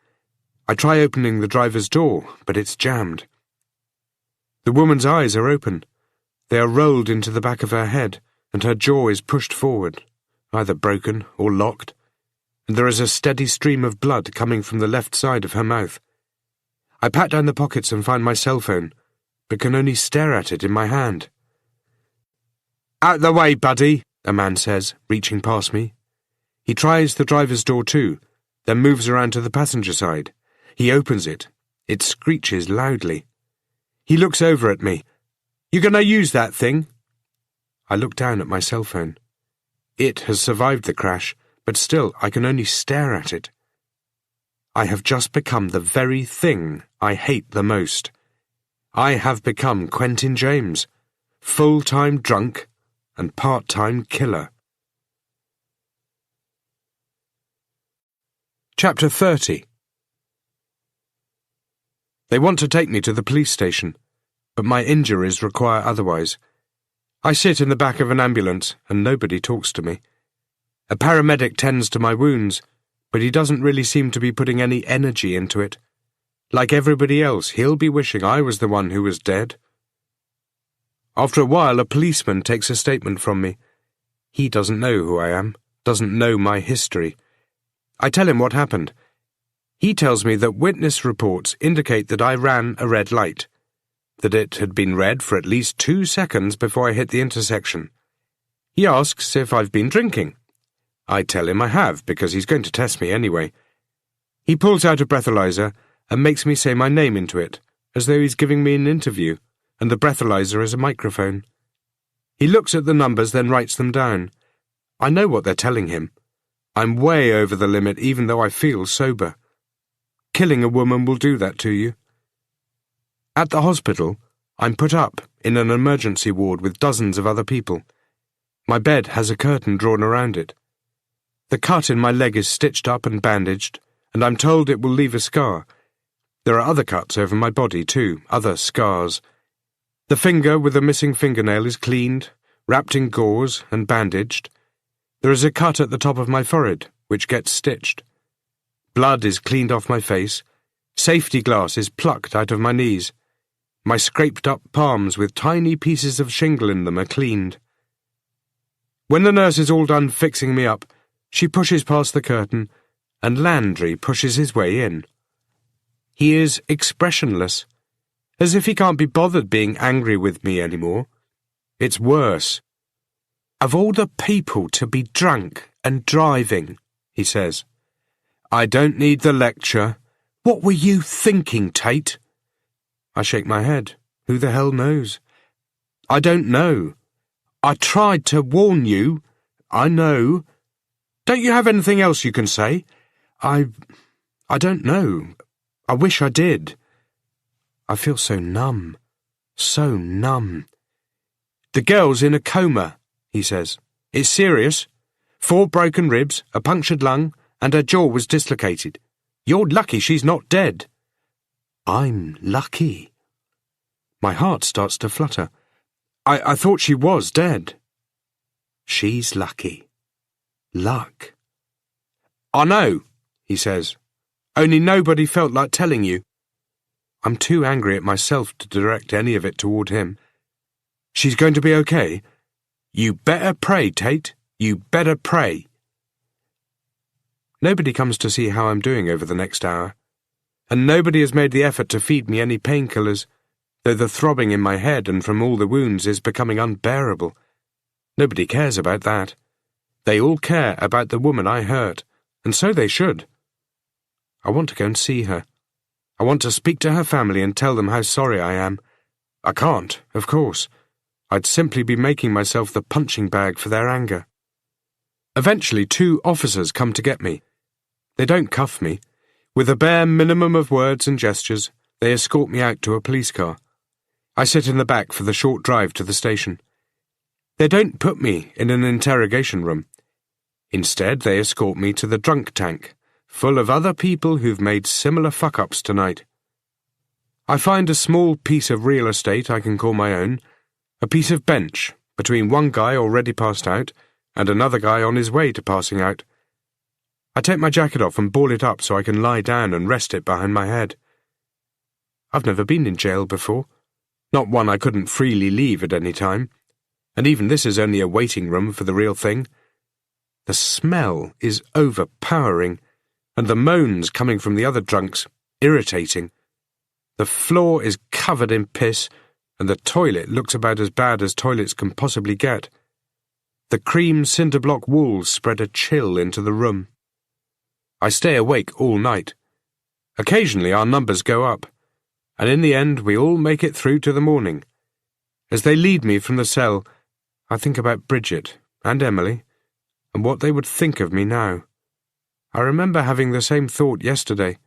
I try opening the driver's door, but it's jammed. The woman's eyes are open. They are rolled into the back of her head, and her jaw is pushed forward, either broken or locked, and there is a steady stream of blood coming from the left side of her mouth. I pat down the pockets and find my cell phone, but can only stare at it in my hand. "Out the way, buddy," a man says, reaching past me. He tries the driver's door too, then moves around to the passenger side. He opens it. It screeches loudly. He looks over at me. "You gonna use that thing?" I look down at my cell phone. It has survived the crash, but still I can only stare at it. I have just become the very thing I hate the most. I have become Quentin James, full-time drunk and part-time killer. Chapter 30. They want to take me to the police station, but my injuries require otherwise. I sit in the back of an ambulance, and nobody talks to me. A paramedic tends to my wounds, but he doesn't really seem to be putting any energy into it. Like everybody else, he'll be wishing I was the one who was dead. After a while, a policeman takes a statement from me. He doesn't know who I am, doesn't know my history. I tell him what happened. He tells me that witness reports indicate that I ran a red light, that it had been red for at least 2 seconds before I hit the intersection. He asks if I've been drinking. I tell him I have, because he's going to test me anyway. He pulls out a breathalyzer and makes me say my name into it, as though he's giving me an interview, and the breathalyzer is a microphone. He looks at the numbers, then writes them down. I know what they're telling him. I'm way over the limit, even though I feel sober. Killing a woman will do that to you. At the hospital, I'm put up in an emergency ward with dozens of other people. My bed has a curtain drawn around it. The cut in my leg is stitched up and bandaged, and I'm told it will leave a scar. There are other cuts over my body too, other scars. The finger with a missing fingernail is cleaned, wrapped in gauze and bandaged. There is a cut at the top of my forehead, which gets stitched. Blood is cleaned off my face. Safety glass is plucked out of my knees. My scraped-up palms with tiny pieces of shingle in them are cleaned. When the nurse is all done fixing me up, she pushes past the curtain, and Landry pushes his way in. He is expressionless, as if he can't be bothered being angry with me anymore. It's worse. Of all the people to be drunk and driving, he says. I don't need the lecture. What were you thinking, Tate? I shake my head. Who the hell knows? I don't know. I tried to warn you. I know. Don't you have anything else you can say? I don't know. I wish I did. I feel so numb. So numb. The girl's in a coma, he says. It's serious. 4 broken ribs, a punctured lung, and her jaw was dislocated. You're lucky she's not dead. I'm lucky. My heart starts to flutter. I thought she was dead. She's lucky. Luck. I know, he says. Only nobody felt like telling you. I'm too angry at myself to direct any of it toward him. She's going to be okay. You better pray, Tate. You better pray. Nobody comes to see how I'm doing over the next hour, and nobody has made the effort to feed me any painkillers, though the throbbing in my head and from all the wounds is becoming unbearable. Nobody cares about that. They all care about the woman I hurt, and so they should. I want to go and see her. I want to speak to her family and tell them how sorry I am. I can't, of course. I'd simply be making myself the punching bag for their anger. Eventually 2 officers come to get me. They don't cuff me. With a bare minimum of words and gestures, they escort me out to a police car. I sit in the back for the short drive to the station. They don't put me in an interrogation room. Instead, they escort me to the drunk tank, full of other people who've made similar fuck-ups tonight. I find a small piece of real estate I can call my own, a piece of bench between one guy already passed out and another guy on his way to passing out. I take my jacket off and ball it up so I can lie down and rest it behind my head. I've never been in jail before, not one I couldn't freely leave at any time, and even this is only a waiting room for the real thing. The smell is overpowering, and the moans coming from the other drunks irritating. The floor is covered in piss, and the toilet looks about as bad as toilets can possibly get. The cream cinder-block walls spread a chill into the room. I stay awake all night. Occasionally our numbers go up, and in the end we all make it through to the morning. As they lead me from the cell, I think about Bridget and Emily, and what they would think of me now. I remember having the same thought yesterday.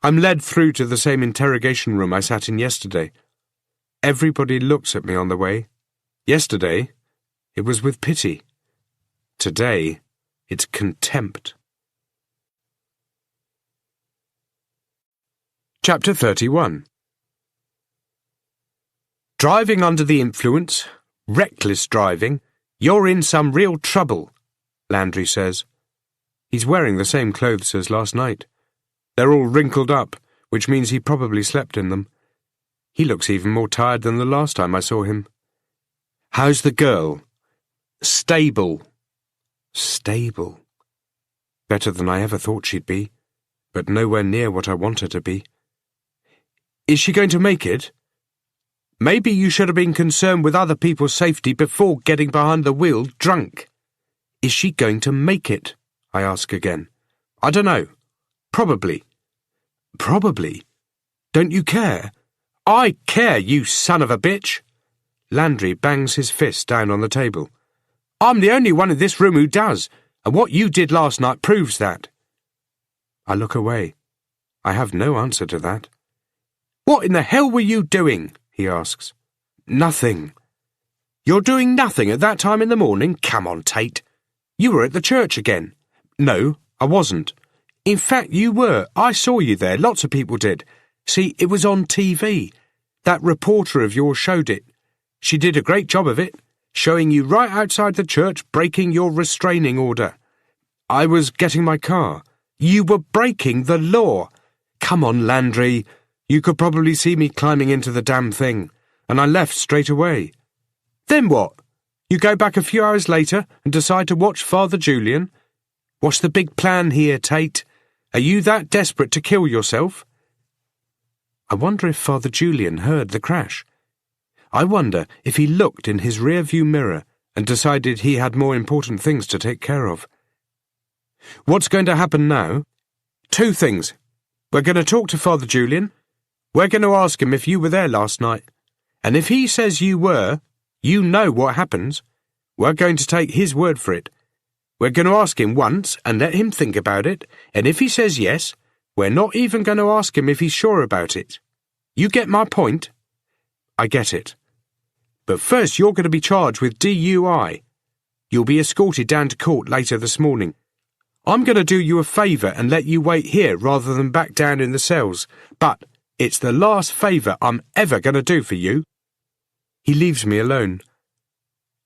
I'm led through to the same interrogation room I sat in yesterday. Everybody looks at me on the way. Yesterday, it was with pity. Today, it's contempt. Chapter 31. Driving under the influence, reckless driving, you're in some real trouble, Landry says. He's wearing the same clothes as last night. They're all wrinkled up, which means he probably slept in them. He looks even more tired than the last time I saw him. How's the girl? Stable. Stable. Better than I ever thought she'd be, but nowhere near what I want her to be. Is she going to make it? Maybe you should have been concerned with other people's safety before getting behind the wheel drunk. Is she going to make it? I ask again. I don't know. Probably. Probably? Don't you care? I care, you son of a bitch. Landry bangs his fist down on the table. I'm the only one in this room who does, and what you did last night proves that. I look away. I have no answer to that. What in the hell were you doing? He asks. Nothing. You're doing nothing at that time in the morning? Come on, Tate. You were at the church again. No, I wasn't. In fact, you were. I saw you there. Lots of people did. See, it was on TV. That reporter of yours showed it. She did a great job of it, showing you right outside the church breaking your restraining order. I was getting my car. You were breaking the law. Come on, Landry. You could probably see me climbing into the damn thing, and I left straight away. Then what? You go back a few hours later and decide to watch Father Julian? What's the big plan here, Tate? Are you that desperate to kill yourself? I wonder if Father Julian heard the crash. I wonder if he looked in his rear-view mirror and decided he had more important things to take care of. What's going to happen now? 2 things. We're going to talk to Father Julian. We're going to ask him if you were there last night. And if he says you were, you know what happens. We're going to take his word for it. We're going to ask him once and let him think about it, and if he says yes, we're not even going to ask him if he's sure about it. You get my point? I get it. But first you're going to be charged with DUI. You'll be escorted down to court later this morning. I'm going to do you a favour and let you wait here rather than back down in the cells, but it's the last favour I'm ever going to do for you. He leaves me alone.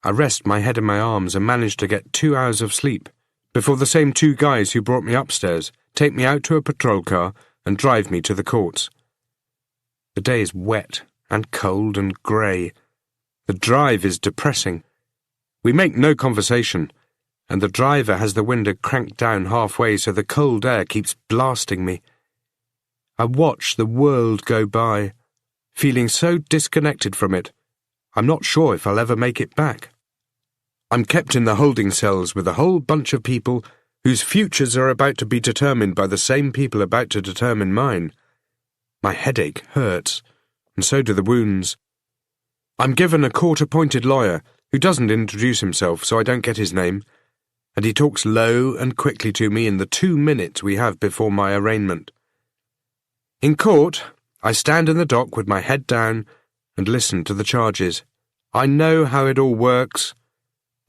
I rest my head in my arms and manage to get 2 hours of sleep before the same 2 guys who brought me upstairs take me out to a patrol car and drive me to the courts. The day is wet and cold and grey. The drive is depressing. We make no conversation, and the driver has the window cranked down halfway so the cold air keeps blasting me. I watch the world go by, feeling so disconnected from it, I'm not sure if I'll ever make it back. I'm kept in the holding cells with a whole bunch of people whose futures are about to be determined by the same people about to determine mine. My headache hurts, and so do the wounds. I'm given a court-appointed lawyer who doesn't introduce himself, so I don't get his name, and he talks low and quickly to me in the 2 minutes we have before my arraignment. In court, I stand in the dock with my head down and listen to the charges. I know how it all works.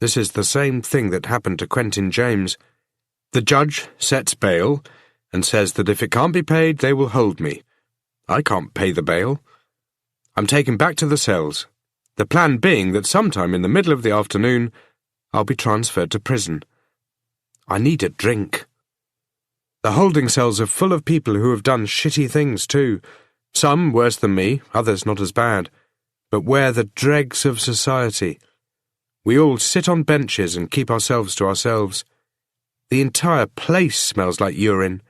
This is the same thing that happened to Quentin James. The judge sets bail and says that if it can't be paid, they will hold me. I can't pay the bail. I'm taken back to the cells, the plan being that sometime in the middle of the afternoon, I'll be transferred to prison. I need a drink. The holding cells are full of people who have done shitty things too. Some worse than me, others not as bad, but we're the dregs of society. We all sit on benches and keep ourselves to ourselves. The entire place smells like urine.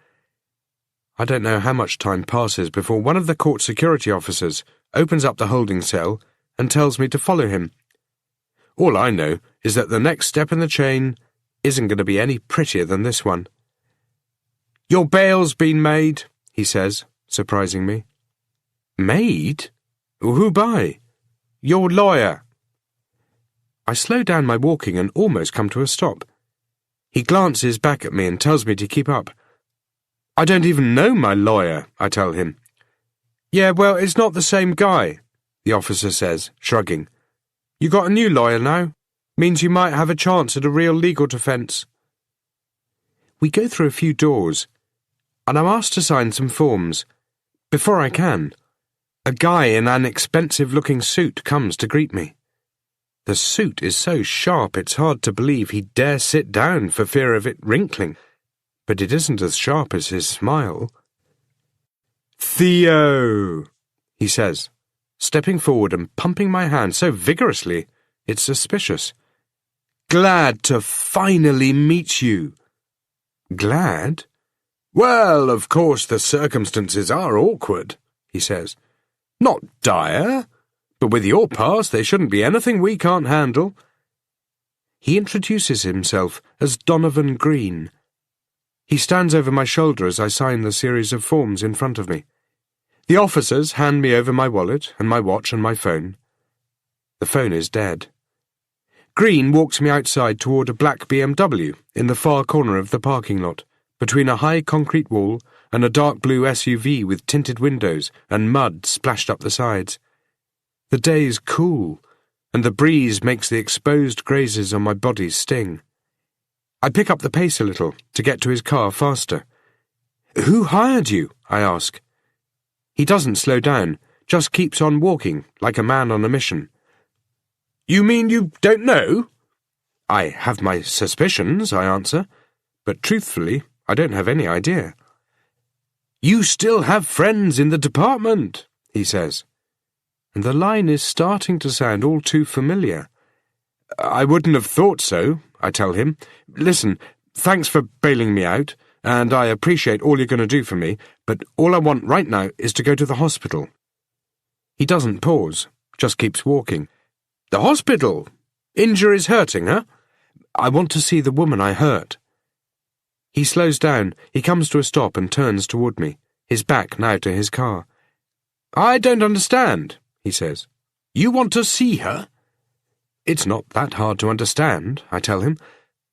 I don't know how much time passes before one of the court security officers opens up the holding cell and tells me to follow him. All I know is that the next step in the chain isn't going to be any prettier than this one. "Your bail's been made," he says, surprising me. "Made? Who by?" "Your lawyer." I slow down my walking and almost come to a stop. He glances back at me and tells me to keep up. "I don't even know my lawyer," I tell him. "Yeah, well, it's not the same guy," the officer says, shrugging. "You got a new lawyer now. Means you might have a chance at a real legal defence." We go through a few doors, and I'm asked to sign some forms. Before I can, a guy in an expensive-looking suit comes to greet me. The suit is so sharp it's hard to believe he'd dare sit down for fear of it wrinkling, but it isn't as sharp as his smile. "Theo," he says, stepping forward and pumping my hand so vigorously it's suspicious. glad to finally meet you." "Glad?" "Well, of course the circumstances are awkward," he says. "Not dire, but with your past there shouldn't be anything we can't handle." He introduces himself as Donovan Green. He stands over my shoulder as I sign the series of forms in front of me. The officers hand me over my wallet and my watch and my phone. The phone is dead. Green walks me outside toward a black BMW in the far corner of the parking lot, between a high concrete wall and a dark blue SUV with tinted windows and mud splashed up the sides. The day's cool, and the breeze makes the exposed grazes on my body sting. I pick up the pace a little to get to his car faster. "Who hired you?" I ask. He doesn't slow down, just keeps on walking like a man on a mission. "You mean you don't know?" "I have my suspicions," I answer, "but truthfully, I don't have any idea." "You still have friends in the department," he says, and the line is starting to sound all too familiar. "I wouldn't have thought so," I tell him. "Listen, thanks for bailing me out, and I appreciate all you're going to do for me, but all I want right now is to go to the hospital." He doesn't pause, just keeps walking. "The hospital? Injuries hurting, huh?" "I want to see the woman I hurt." He slows down, he comes to a stop and turns toward me, his back now to his car. "I don't understand," he says. "You want to see her?" "It's not that hard to understand," I tell him.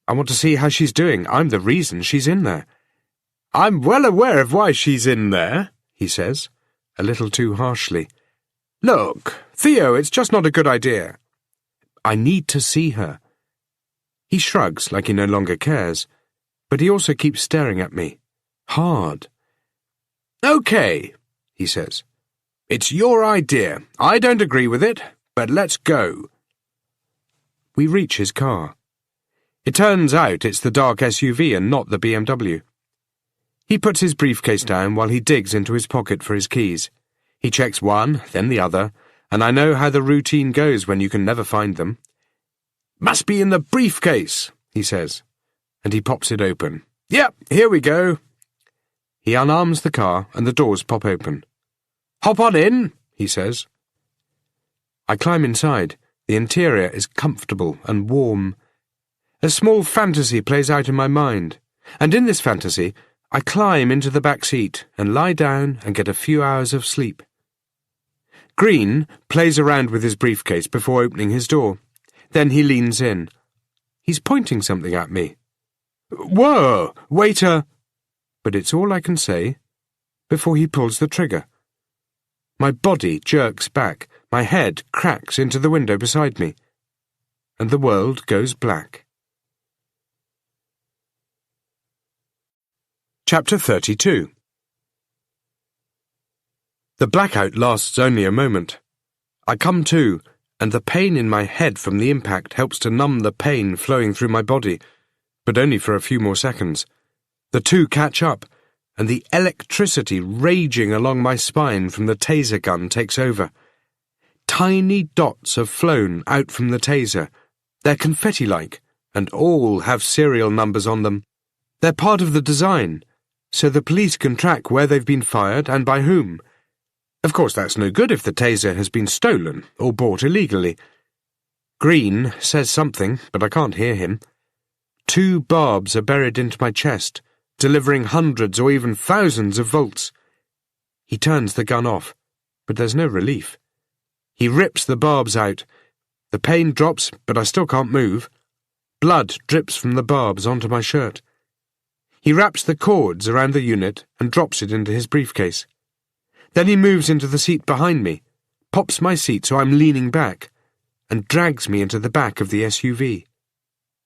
"I want to see how she's doing. I'm the reason she's in there." "I'm well aware of why she's in there," he says, a little too harshly. "Look, Theo, it's just not a good idea." "I need to see her." He shrugs like he no longer cares, but he also keeps staring at me. Hard. "Okay," he says. "It's your idea. I don't agree with it, but let's go." We reach his car. It turns out it's the dark SUV and not the BMW. He puts his briefcase down while he digs into his pocket for his keys. He checks one, then the other, and I know how the routine goes when you can never find them. "Must be in the briefcase," he says, and he pops it open. "Yep, here we go." He unarms the car and the doors pop open. "Hop on in," he says. I climb inside. The interior is comfortable and warm. A small fantasy plays out in my mind, and in this fantasy, I climb into the back seat and lie down and get a few hours of sleep. Green plays around with his briefcase before opening his door. Then he leans in. He's pointing something at me. "Whoa, waiter!" But it's all I can say before he pulls the trigger. My body jerks back, my head cracks into the window beside me, and the world goes black. Chapter 32. The blackout lasts only a moment. I come to, and the pain in my head from the impact helps to numb the pain flowing through my body, but only for a few more seconds. The two catch up, and the electricity raging along my spine from the taser gun takes over. Tiny dots have flown out from the taser. They're confetti-like, and all have serial numbers on them. They're part of the design, so the police can track where they've been fired and by whom. Of course, that's no good if the taser has been stolen or bought illegally. Green says something, but I can't hear him. 2 barbs are buried into my chest, delivering hundreds or even thousands of volts. He turns the gun off, but there's no relief. He rips the barbs out. The pain drops, but I still can't move. Blood drips from the barbs onto my shirt. He wraps the cords around the unit and drops it into his briefcase. Then he moves into the seat behind me, pops my seat so I'm leaning back, and drags me into the back of the SUV.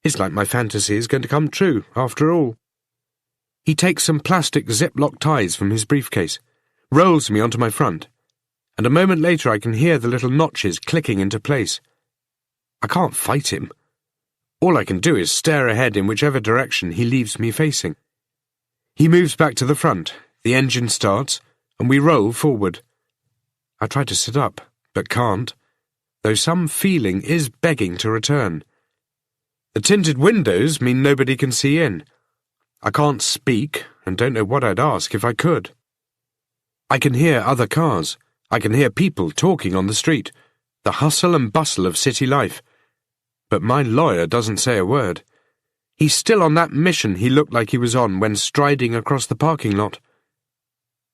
It's like my fantasy is going to come true, after all. He takes some plastic Ziploc ties from his briefcase, rolls me onto my front, and a moment later I can hear the little notches clicking into place. I can't fight him. All I can do is stare ahead in whichever direction he leaves me facing. He moves back to the front, the engine starts, and we roll forward. I try to sit up, but can't, though some feeling is begging to return. The tinted windows mean nobody can see in. I can't speak and don't know what I'd ask if I could. I can hear other cars. I can hear people talking on the street, the hustle and bustle of city life. But my lawyer doesn't say a word. He's still on that mission he looked like he was on when striding across the parking lot.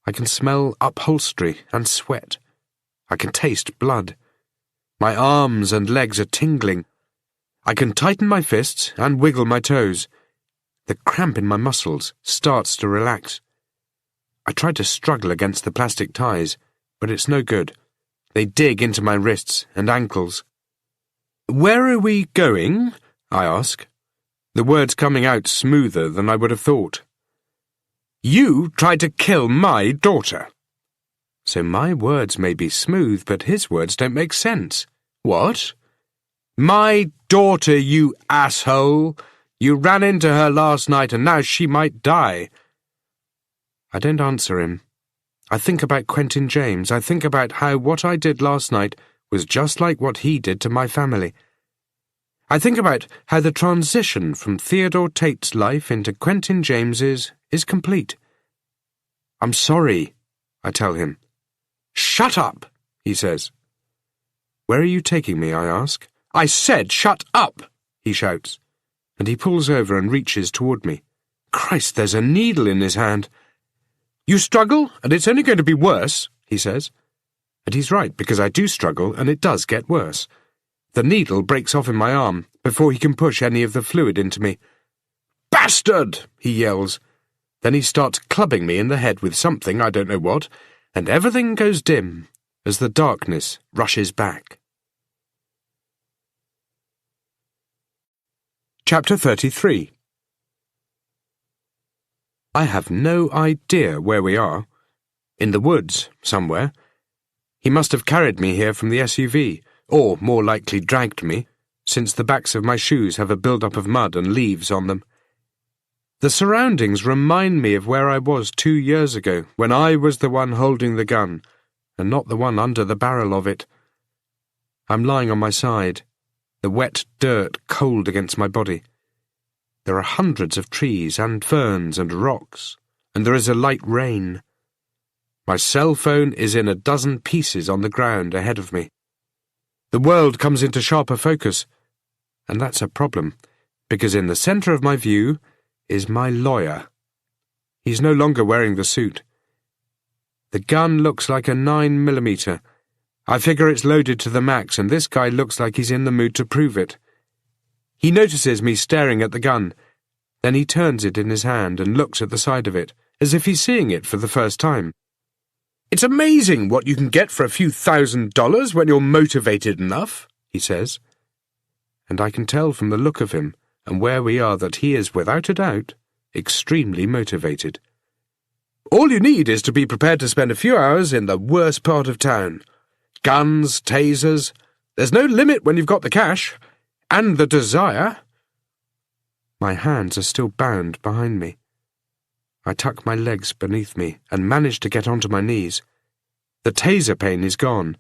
I can smell upholstery and sweat. I can taste blood. My arms and legs are tingling. I can tighten my fists and wiggle my toes. The cramp in my muscles starts to relax. I try to struggle against the plastic ties, but it's no good. They dig into my wrists and ankles. "Where are we going?" I ask, the words coming out smoother than I would have thought. "You tried to kill my daughter." So my words may be smooth, but his words don't make sense. "What?" "My daughter, you asshole! You ran into her last night and now she might die." I don't answer him. I think about Quentin James. I think about how what I did last night was just like what he did to my family. I think about how the transition from Theodore Tate's life into Quentin James's is complete. "I'm sorry," I tell him. "Shut up," he says. "Where are you taking me?" I ask. "I said shut up," he shouts, and he pulls over and reaches toward me. Christ, there's a needle in his hand. "You struggle, and it's only going to be worse," he says. And he's right, because I do struggle, and it does get worse. The needle breaks off in my arm before he can push any of the fluid into me. "Bastard!" he yells. Then he starts clubbing me in the head with something, I don't know what, and everything goes dim as the darkness rushes back. Chapter 33. I have no idea where we are. In the woods, somewhere. He must have carried me here from the SUV, or more likely dragged me, since the backs of my shoes have a build-up of mud and leaves on them. The surroundings remind me of where I was 2 years ago, when I was the one holding the gun, and not the one under the barrel of it. I'm lying on my side, the wet dirt cold against my body. There are hundreds of trees and ferns and rocks, and there is a light rain. My cell phone is in a dozen pieces on the ground ahead of me. The world comes into sharper focus, and that's a problem, because in the centre of my view is my lawyer. He's no longer wearing the suit. The gun looks like a 9mm. I figure it's loaded to the max, and this guy looks like he's in the mood to prove it. He notices me staring at the gun. Then he turns it in his hand and looks at the side of it, as if he's seeing it for the first time. "It's amazing what you can get for a few $1,000 when you're motivated enough," he says. And I can tell from the look of him and where we are that he is, without a doubt, extremely motivated. "All you need is to be prepared to spend a few hours in the worst part of town. Guns, tasers. There's no limit when you've got the cash. And the desire." My hands are still bound behind me. I tuck my legs beneath me and manage to get onto my knees. The taser pain is gone,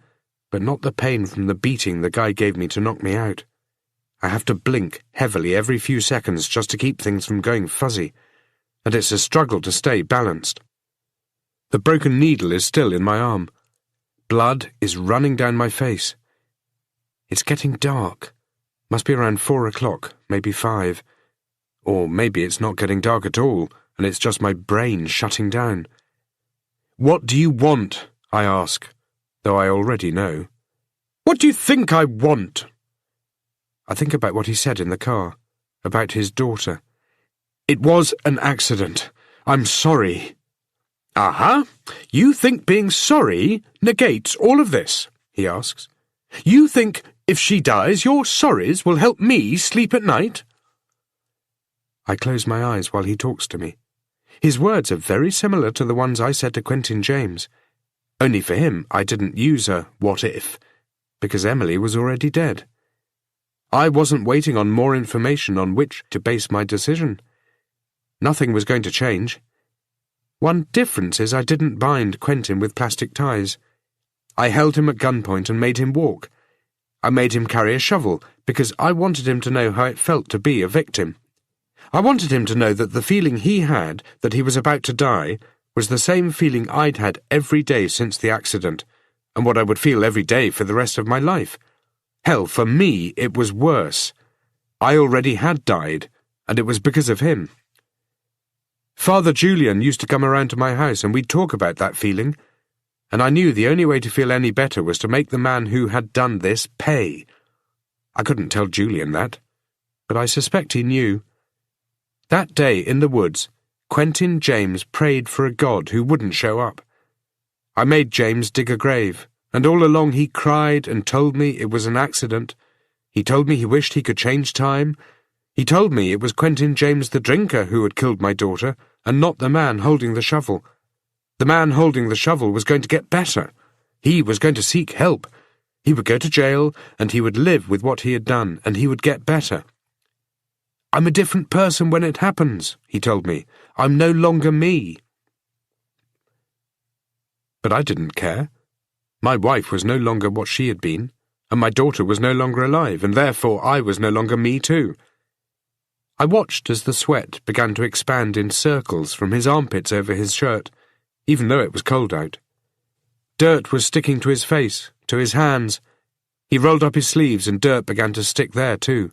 but not the pain from the beating the guy gave me to knock me out. I have to blink heavily every few seconds just to keep things from going fuzzy, and it's a struggle to stay balanced. The broken needle is still in my arm. Blood is running down my face. It's getting dark. Must be around 4 o'clock, maybe 5. Or maybe it's not getting dark at all, and it's just my brain shutting down. "What do you want?" I ask, though I already know. "What do you think I want?" I think about what he said in the car, about his daughter. "It was an accident. I'm sorry." "Uh-huh. You think being sorry negates all of this?" he asks. "You think if she dies, your sorries will help me sleep at night?" I close my eyes while he talks to me. His words are very similar to the ones I said to Quentin James. Only for him, I didn't use a "what if," because Emily was already dead. I wasn't waiting on more information on which to base my decision. Nothing was going to change. One difference is I didn't bind Quentin with plastic ties. I held him at gunpoint and made him walk. I made him carry a shovel because I wanted him to know how it felt to be a victim. I wanted him to know that the feeling he had that he was about to die was the same feeling I'd had every day since the accident, and what I would feel every day for the rest of my life. Hell, for me, it was worse. I already had died, and it was because of him. Father Julian used to come around to my house and we'd talk about that feeling, and I knew the only way to feel any better was to make the man who had done this pay. I couldn't tell Julian that, but I suspect he knew. That day in the woods, Quentin James prayed for a God who wouldn't show up. I made James dig a grave, and all along he cried and told me it was an accident. He told me he wished he could change time. He told me it was Quentin James the drinker who had killed my daughter, and not the man holding the shovel. The man holding the shovel was going to get better. He was going to seek help. He would go to jail, and he would live with what he had done, and he would get better. I'm a different person when it happens, he told me. I'm no longer me. But I didn't care. My wife was no longer what she had been, and my daughter was no longer alive, and therefore I was no longer me too. I watched as the sweat began to expand in circles from his armpits over his shirt, even though it was cold out. Dirt was sticking to his face, to his hands. He rolled up his sleeves and dirt began to stick there too.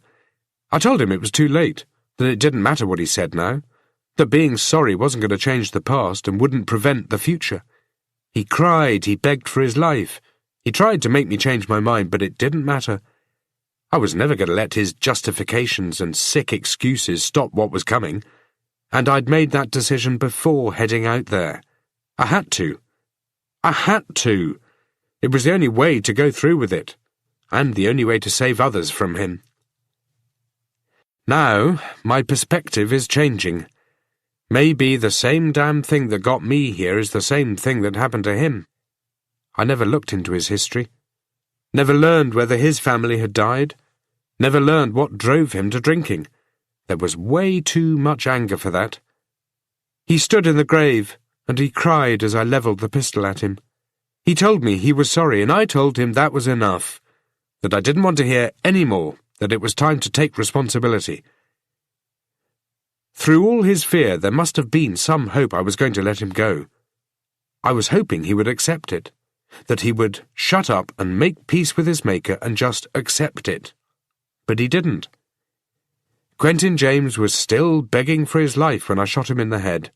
I told him it was too late, that it didn't matter what he said now, that being sorry wasn't going to change the past and wouldn't prevent the future. He cried, he begged for his life. He tried to make me change my mind, but it didn't matter. I was never going to let his justifications and sick excuses stop what was coming, and I'd made that decision before heading out there. I had to. I had to. It was the only way to go through with it, and the only way to save others from him. Now, my perspective is changing. Maybe the same damn thing that got me here is the same thing that happened to him. I never looked into his history. Never learned whether his family had died. Never learned what drove him to drinking. There was way too much anger for that. He stood in the grave, and he cried as I levelled the pistol at him. He told me he was sorry, and I told him that was enough, that I didn't want to hear any more, that it was time to take responsibility. Through all his fear, there must have been some hope I was going to let him go. I was hoping he would accept it, that he would shut up and make peace with his maker and just accept it. But he didn't. Quentin James was still begging for his life when I shot him in the head.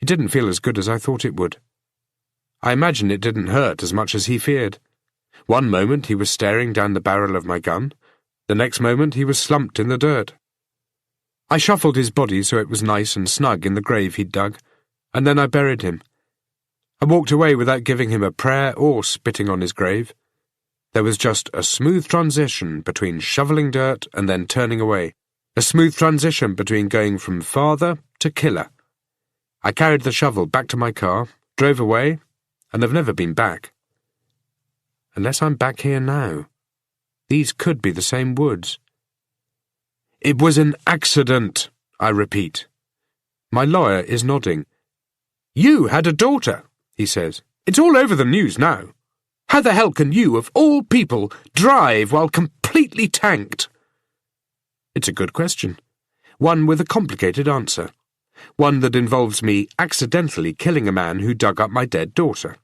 It didn't feel as good as I thought it would. I imagine it didn't hurt as much as he feared. One moment he was staring down the barrel of my gun. The next moment he was slumped in the dirt. I shuffled his body so it was nice and snug in the grave he'd dug, and then I buried him. I walked away without giving him a prayer or spitting on his grave. There was just a smooth transition between shoveling dirt and then turning away, a smooth transition between going from father to killer. I carried the shovel back to my car, drove away, and have never been back. Unless I'm back here now. These could be the same woods. It was an accident, I repeat. My lawyer is nodding. You had a daughter, he says. It's all over the news now. How the hell can you, of all people, drive while completely tanked? It's a good question. One with a complicated answer. One that involves me accidentally killing a man who dug up my dead daughter.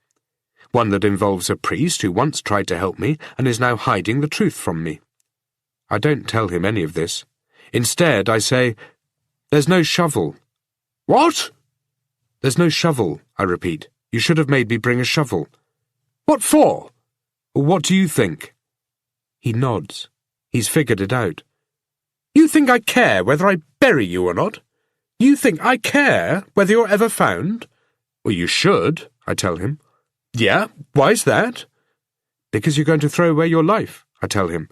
One that involves a priest who once tried to help me and is now hiding the truth from me. I don't tell him any of this. Instead, I say, there's no shovel. What? There's no shovel, I repeat. You should have made me bring a shovel. What for? What do you think? He nods. He's figured it out. You think I care whether I bury you or not? You think I care whether you're ever found? Well, you should, I tell him. Yeah, why's that? Because you're going to throw away your life, I tell him.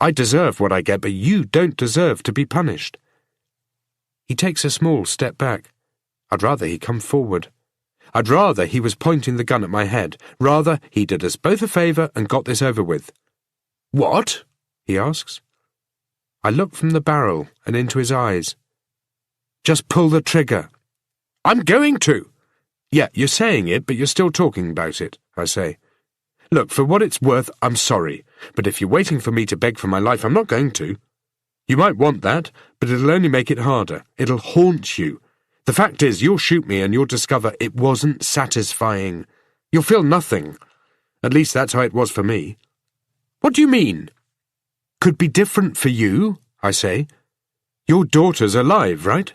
I deserve what I get, but you don't deserve to be punished. He takes a small step back. I'd rather he come forward. I'd rather he was pointing the gun at my head. Rather he did us both a favour and got this over with. What? He asks. I look from the barrel and into his eyes. Just pull the trigger. I'm going to. Yeah, you're saying it, but you're still talking about it, I say. Look, for what it's worth, I'm sorry, but if you're waiting for me to beg for my life, I'm not going to. You might want that, but it'll only make it harder. It'll haunt you. The fact is, you'll shoot me and you'll discover it wasn't satisfying. You'll feel nothing. At least that's how it was for me. What do you mean? Could be different for you, I say. Your daughter's alive, right?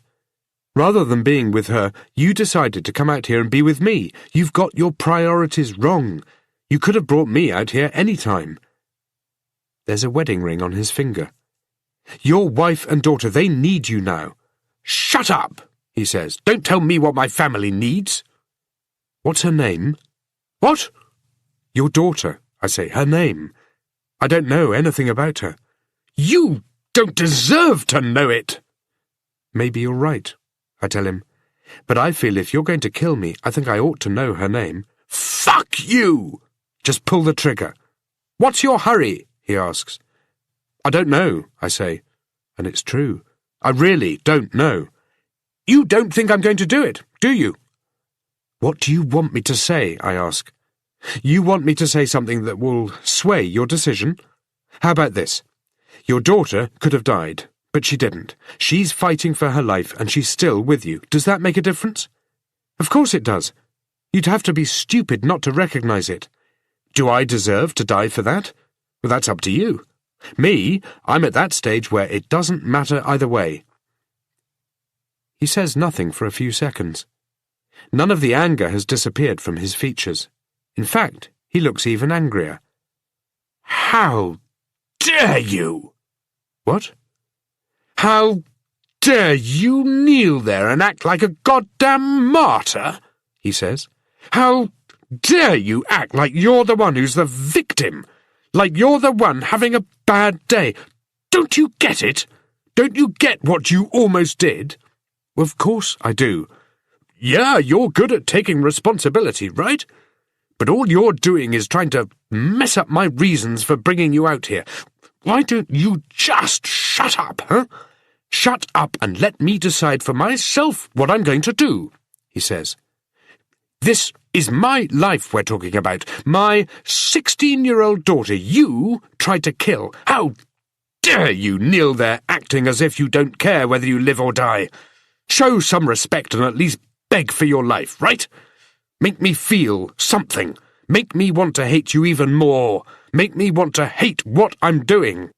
Rather than being with her, you decided to come out here and be with me. You've got your priorities wrong. You could have brought me out here any time. There's a wedding ring on his finger. Your wife and daughter, they need you now. Shut up, he says. Don't tell me what my family needs. What's her name? What? Your daughter, I say, her name. I don't know anything about her. You don't deserve to know it. Maybe you're right, I tell him. But I feel if you're going to kill me, I think I ought to know her name. Fuck you! Just pull the trigger. What's your hurry? He asks. I don't know, I say. And it's true. I really don't know. You don't think I'm going to do it, do you? What do you want me to say? I ask. You want me to say something that will sway your decision? How about this? Your daughter could have died, but she didn't. She's fighting for her life, and she's still with you. Does that make a difference? Of course it does. You'd have to be stupid not to recognize it. Do I deserve to die for that? Well, that's up to you. Me, I'm at that stage where it doesn't matter either way. He says nothing for a few seconds. None of the anger has disappeared from his features. In fact, he looks even angrier. How dare you? What? How dare you kneel there and act like a goddamn martyr? He says. How dare you act like you're the one who's the victim? Like you're the one having a bad day. Don't you get it? Don't you get what you almost did? Of course I do. Yeah, you're good at taking responsibility, right? But all you're doing is trying to mess up my reasons for bringing you out here. Why don't you just shut up, huh? Shut up and let me decide for myself what I'm going to do, he says. This is my life we're talking about. My 16-year-old daughter you tried to kill. How dare you kneel there acting as if you don't care whether you live or die? Show some respect and at least beg for your life, right? Make me feel something. Make me want to hate you even more. Make me want to hate what I'm doing.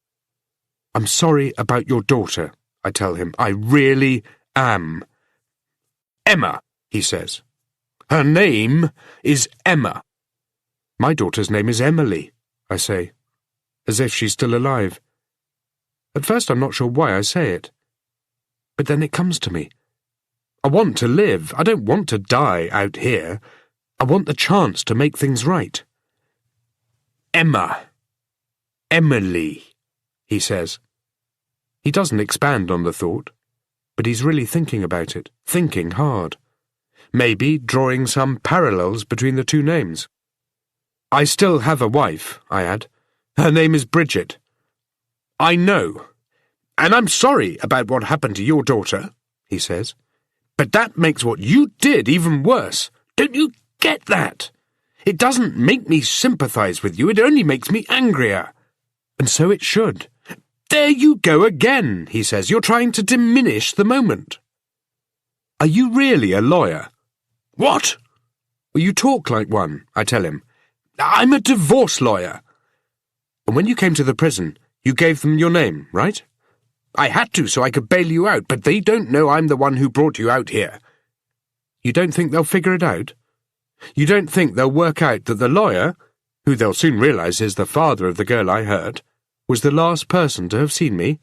I'm sorry about your daughter, I tell him. I really am. Emma, he says. Her name is Emma. My daughter's name is Emily, I say, as if she's still alive. At first I'm not sure why I say it. But then it comes to me. I want to live. I don't want to die out here. I want the chance to make things right. Emma. Emily, he says. He doesn't expand on the thought, but he's really thinking about it, thinking hard. Maybe drawing some parallels between the two names. I still have a wife, I add. Her name is Bridget. I know. And I'm sorry about what happened to your daughter, he says. But that makes what you did even worse. Don't you get that? It doesn't make me sympathize with you, it only makes me angrier. And so it should. There you go again, he says. You're trying to diminish the moment. Are you really a lawyer? What? Well, you talk like one, I tell him. I'm a divorce lawyer. And when you came to the prison, you gave them your name, right? I had to so I could bail you out, but they don't know I'm the one who brought you out here. You don't think they'll figure it out? You don't think they'll work out that the lawyer, who they'll soon realize is the father of the girl I hurt, was the last person to have seen me?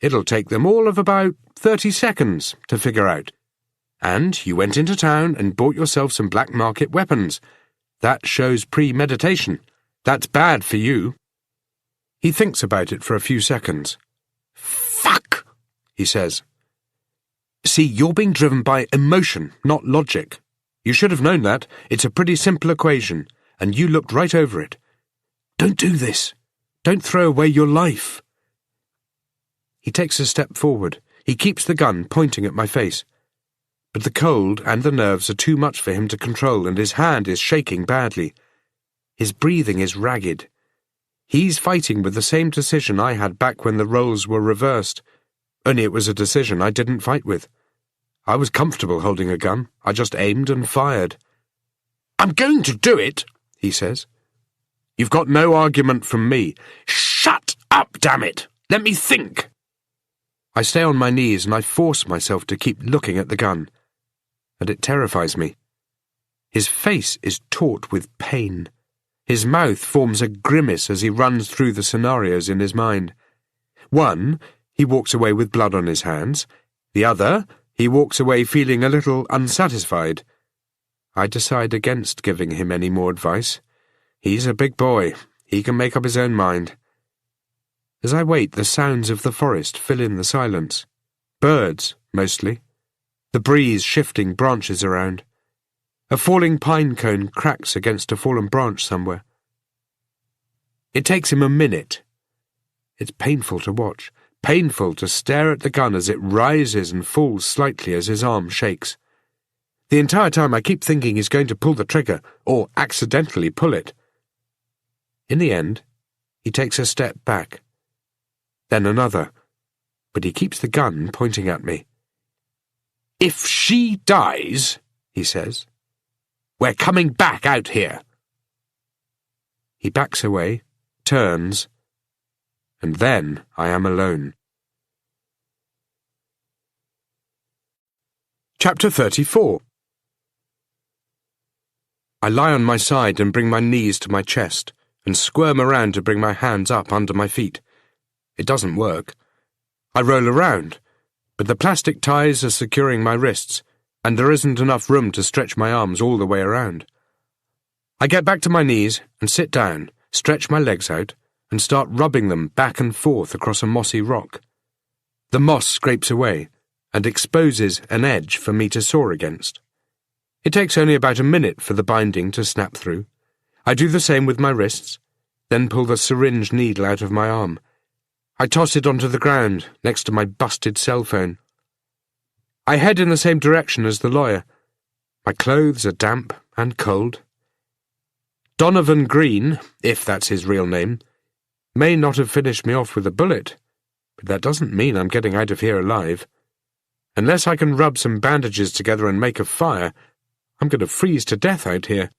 It'll take them all of about 30 seconds to figure out. And you went into town and bought yourself some black market weapons. That shows premeditation. That's bad for you. He thinks about it for a few seconds. Fuck, he says. See, you're being driven by emotion, not logic. You should have known that. It's a pretty simple equation, and you looked right over it. Don't do this. Don't throw away your life. He takes a step forward. He keeps the gun pointing at my face. But the cold and the nerves are too much for him to control, and his hand is shaking badly. His breathing is ragged. He's fighting with the same decision I had back when the roles were reversed, only it was a decision I didn't fight with. I was comfortable holding a gun. I just aimed and fired. "I'm going to do it," he says. "You've got no argument from me." "Shut up, damn it! Let me think." I stay on my knees and I force myself to keep looking at the gun. And it terrifies me. His face is taut with pain. His mouth forms a grimace as he runs through the scenarios in his mind. One, he walks away with blood on his hands. The other, he walks away feeling a little unsatisfied. I decide against giving him any more advice. He's a big boy. He can make up his own mind. As I wait, the sounds of the forest fill in the silence. Birds, mostly. The breeze shifting branches around. A falling pine cone cracks against a fallen branch somewhere. It takes him a minute. It's painful to watch, painful to stare at the gun as it rises and falls slightly as his arm shakes. The entire time I keep thinking he's going to pull the trigger, or accidentally pull it. In the end, he takes a step back. Then another, but he keeps the gun pointing at me. "If she dies," he says, "we're coming back out here." He backs away, turns, and then I am alone. Chapter 34. I lie on my side and bring my knees to my chest, and squirm around to bring my hands up under my feet. It doesn't work. I roll around, but the plastic ties are securing my wrists, and there isn't enough room to stretch my arms all the way around. I get back to my knees and sit down, stretch my legs out, and start rubbing them back and forth across a mossy rock. The moss scrapes away and exposes an edge for me to saw against. It takes only about a minute for the binding to snap through. I do the same with my wrists, then pull the syringe needle out of my arm. I toss it onto the ground next to my busted cell phone. I head in the same direction as the lawyer. My clothes are damp and cold. Donovan Green, if that's his real name, may not have finished me off with a bullet, but that doesn't mean I'm getting out of here alive. Unless I can rub some bandages together and make a fire, I'm going to freeze to death out here.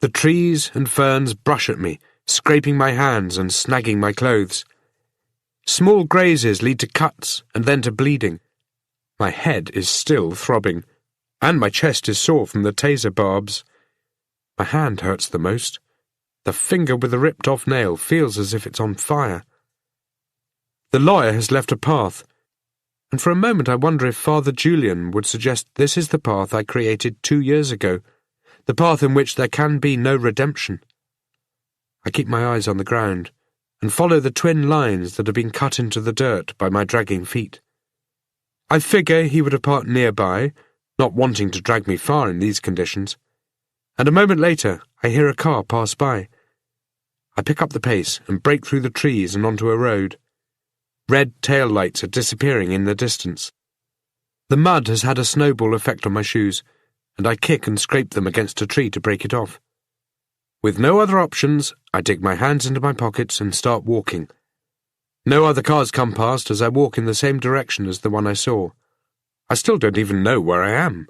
The trees and ferns brush at me, scraping my hands and snagging my clothes. Small grazes lead to cuts and then to bleeding. My head is still throbbing, and my chest is sore from the taser barbs. My hand hurts the most. The finger with the ripped-off nail feels as if it's on fire. The lawyer has left a path, and for a moment I wonder if Father Julian would suggest this is the path I created 2 years ago, the path in which there can be no redemption. I keep my eyes on the ground, and follow the twin lines that have been cut into the dirt by my dragging feet. I figure he would have parked nearby, not wanting to drag me far in these conditions, and a moment later I hear a car pass by. I pick up the pace and break through the trees and onto a road. Red tail lights are disappearing in the distance. The mud has had a snowball effect on my shoes, and I kick and scrape them against a tree to break it off. With no other options, I dig my hands into my pockets and start walking. No other cars come past as I walk in the same direction as the one I saw. I still don't even know where I am.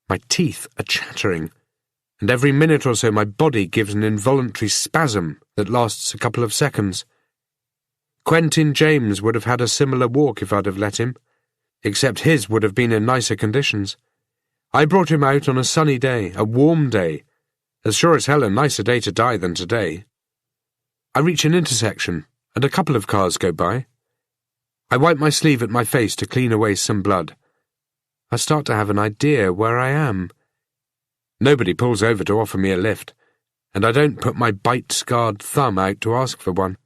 My teeth are chattering, and every minute or so my body gives an involuntary spasm that lasts a couple of seconds. Quentin James would have had a similar walk if I'd have let him, except his would have been in nicer conditions. I brought him out on a sunny day, a warm day, as sure as hell a nicer day to die than today. I reach an intersection, and a couple of cars go by. I wipe my sleeve at my face to clean away some blood. I start to have an idea where I am. Nobody pulls over to offer me a lift, and I don't put my bite-scarred thumb out to ask for one.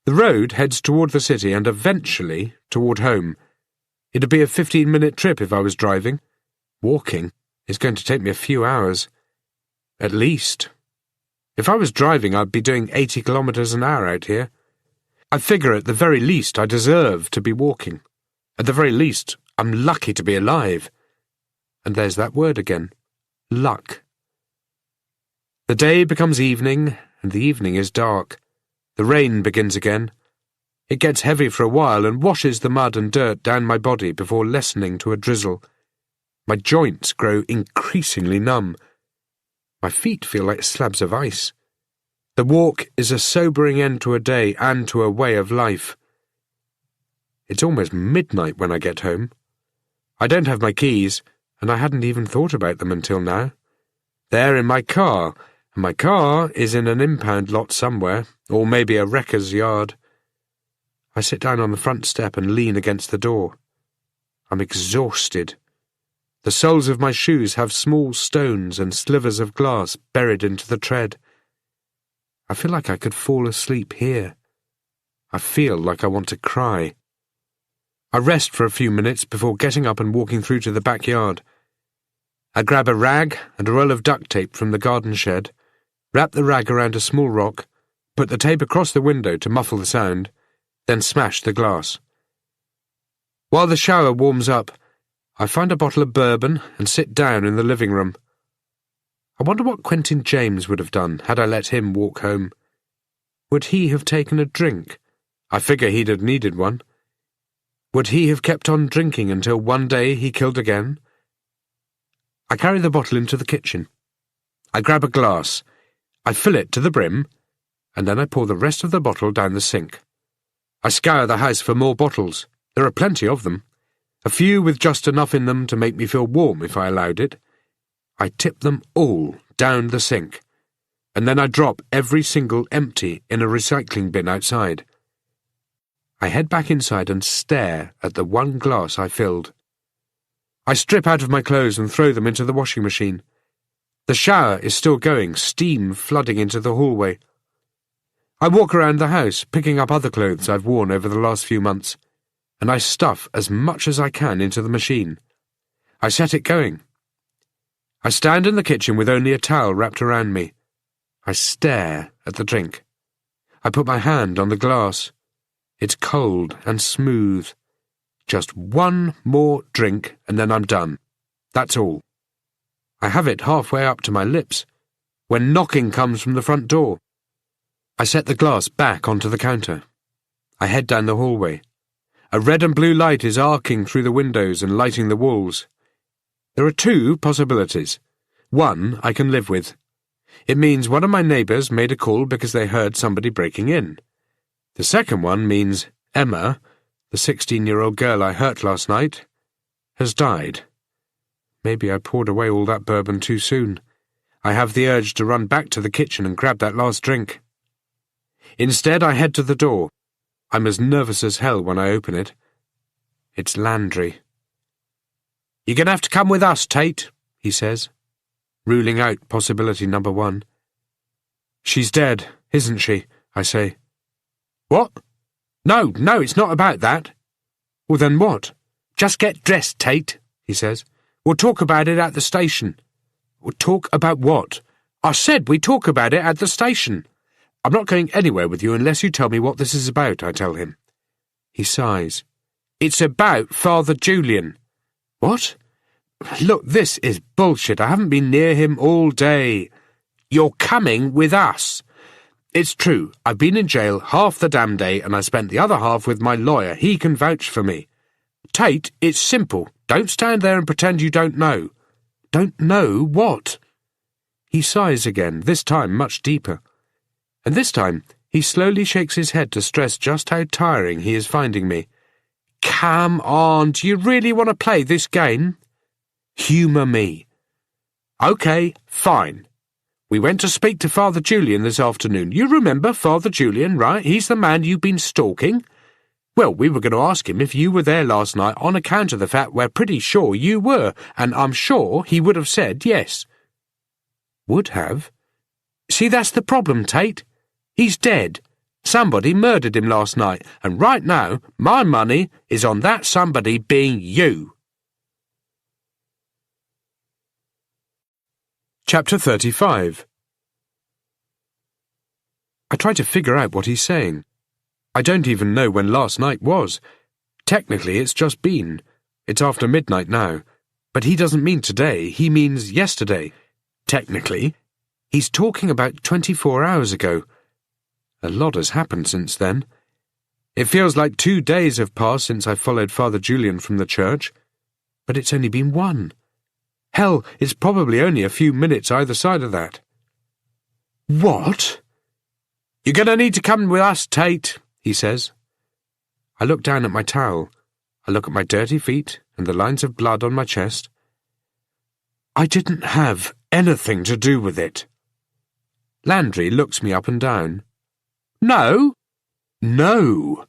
The road heads toward the city and eventually toward home. It'd be a 15-minute trip if I was driving. Walking is going to take me a few hours. At least. If I was driving, I'd be doing 80 kilometers an hour out here. I figure at the very least I deserve to be walking. At the very least, I'm lucky to be alive. And there's that word again. Luck. The day becomes evening, and the evening is dark. The rain begins again. It gets heavy for a while and washes the mud and dirt down my body before lessening to a drizzle. My joints grow increasingly numb. My feet feel like slabs of ice. The walk is a sobering end to a day and to a way of life. It's almost midnight when I get home. I don't have my keys, and I hadn't even thought about them until now. They're in my car, and my car is in an impound lot somewhere, or maybe a wrecker's yard. I sit down on the front step and lean against the door. I'm exhausted. The soles of my shoes have small stones and slivers of glass buried into the tread. I feel like I could fall asleep here. I feel like I want to cry. I rest for a few minutes before getting up and walking through to the backyard. I grab a rag and a roll of duct tape from the garden shed, wrap the rag around a small rock, put the tape across the window to muffle the sound, then smash the glass. While the shower warms up, I find a bottle of bourbon and sit down in the living room. I wonder what Quentin James would have done had I let him walk home. Would he have taken a drink? I figure he'd have needed one. Would he have kept on drinking until one day he killed again? I carry the bottle into the kitchen. I grab a glass. I fill it to the brim, and then I pour the rest of the bottle down the sink. I scour the house for more bottles. There are plenty of them. A few with just enough in them to make me feel warm if I allowed it. I tip them all down the sink, and then I drop every single empty in a recycling bin outside. I head back inside and stare at the one glass I filled. I strip out of my clothes and throw them into the washing machine. The shower is still going, steam flooding into the hallway. I walk around the house, picking up other clothes I've worn over the last few months, and I stuff as much as I can into the machine. I set it going. I stand in the kitchen with only a towel wrapped around me. I stare at the drink. I put my hand on the glass. It's cold and smooth. Just one more drink and then I'm done. That's all. I have it halfway up to my lips when knocking comes from the front door. I set the glass back onto the counter. I head down the hallway. A red and blue light is arcing through the windows and lighting the walls. There are two possibilities. One I can live with. It means one of my neighbours made a call because they heard somebody breaking in. The second one means Emma, the 16-year-old girl I hurt last night, has died. Maybe I poured away all that bourbon too soon. I have the urge to run back to the kitchen and grab that last drink. Instead, I head to the door. I'm as nervous as hell when I open it. It's Landry. "You're going to have to come with us, Tate," he says, ruling out possibility number one. "She's dead, isn't she?" I say. "What? No, it's not about that." "Well, then what?" "Just get dressed, Tate," he says. "We'll talk about it at the station." "We'll talk about what?" "I said we talk about it at the station." "I'm not going anywhere with you unless you tell me what this is about," I tell him. He sighs. "It's about Father Julian." "What?" "Look, this is bullshit. I haven't been near him all day." "You're coming with us." "It's true. I've been in jail half the damn day and I spent the other half with my lawyer. He can vouch for me." "Tate, it's simple. Don't stand there and pretend you don't know." "Don't know what?" He sighs again, this time much deeper. And this time, he slowly shakes his head to stress just how tiring he is finding me. "Come on, do you really want to play this game?" "Humour me." "OK, fine. We went to speak to Father Julian this afternoon. You remember Father Julian, right? He's the man you've been stalking. Well, we were going to ask him if you were there last night on account of the fact we're pretty sure you were, and I'm sure he would have said yes." "Would have?" "See, that's the problem, Tate. He's dead. Somebody murdered him last night, and right now, my money is on that somebody being you." Chapter 35. I try to figure out what he's saying. I don't even know when last night was. Technically, it's just been. It's after midnight now. But he doesn't mean today, he means yesterday. Technically, He's talking about 24 hours ago. A lot has happened since then. It feels like 2 days have passed since I followed Father Julian from the church, but it's only been 1. Hell, it's probably only a few minutes either side of that. What? You're going to need to come with us, Tate, he says. I look down at my towel. I look at my dirty feet and the lines of blood on my chest. I didn't have anything to do with it. Landry looks me up and down. No? No.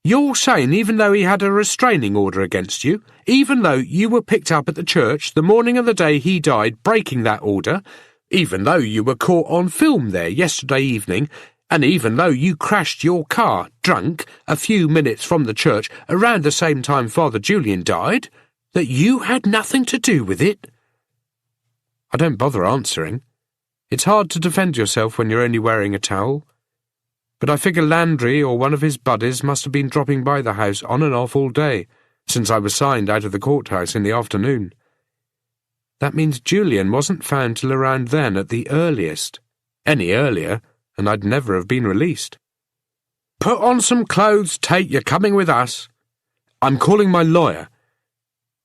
You're saying even though he had a restraining order against you, even though you were picked up at the church the morning of the day he died breaking that order, even though you were caught on film there yesterday evening, and even though you crashed your car, drunk, a few minutes from the church around the same time Father Julian died, that you had nothing to do with it? I don't bother answering. It's hard to defend yourself when you're only wearing a towel. But I figure Landry or one of his buddies must have been dropping by the house on and off all day, since I was signed out of the courthouse in the afternoon. That means Julian wasn't found till around then at the earliest. Any earlier, and I'd never have been released. Put on some clothes, Tate, you're coming with us. I'm calling my lawyer.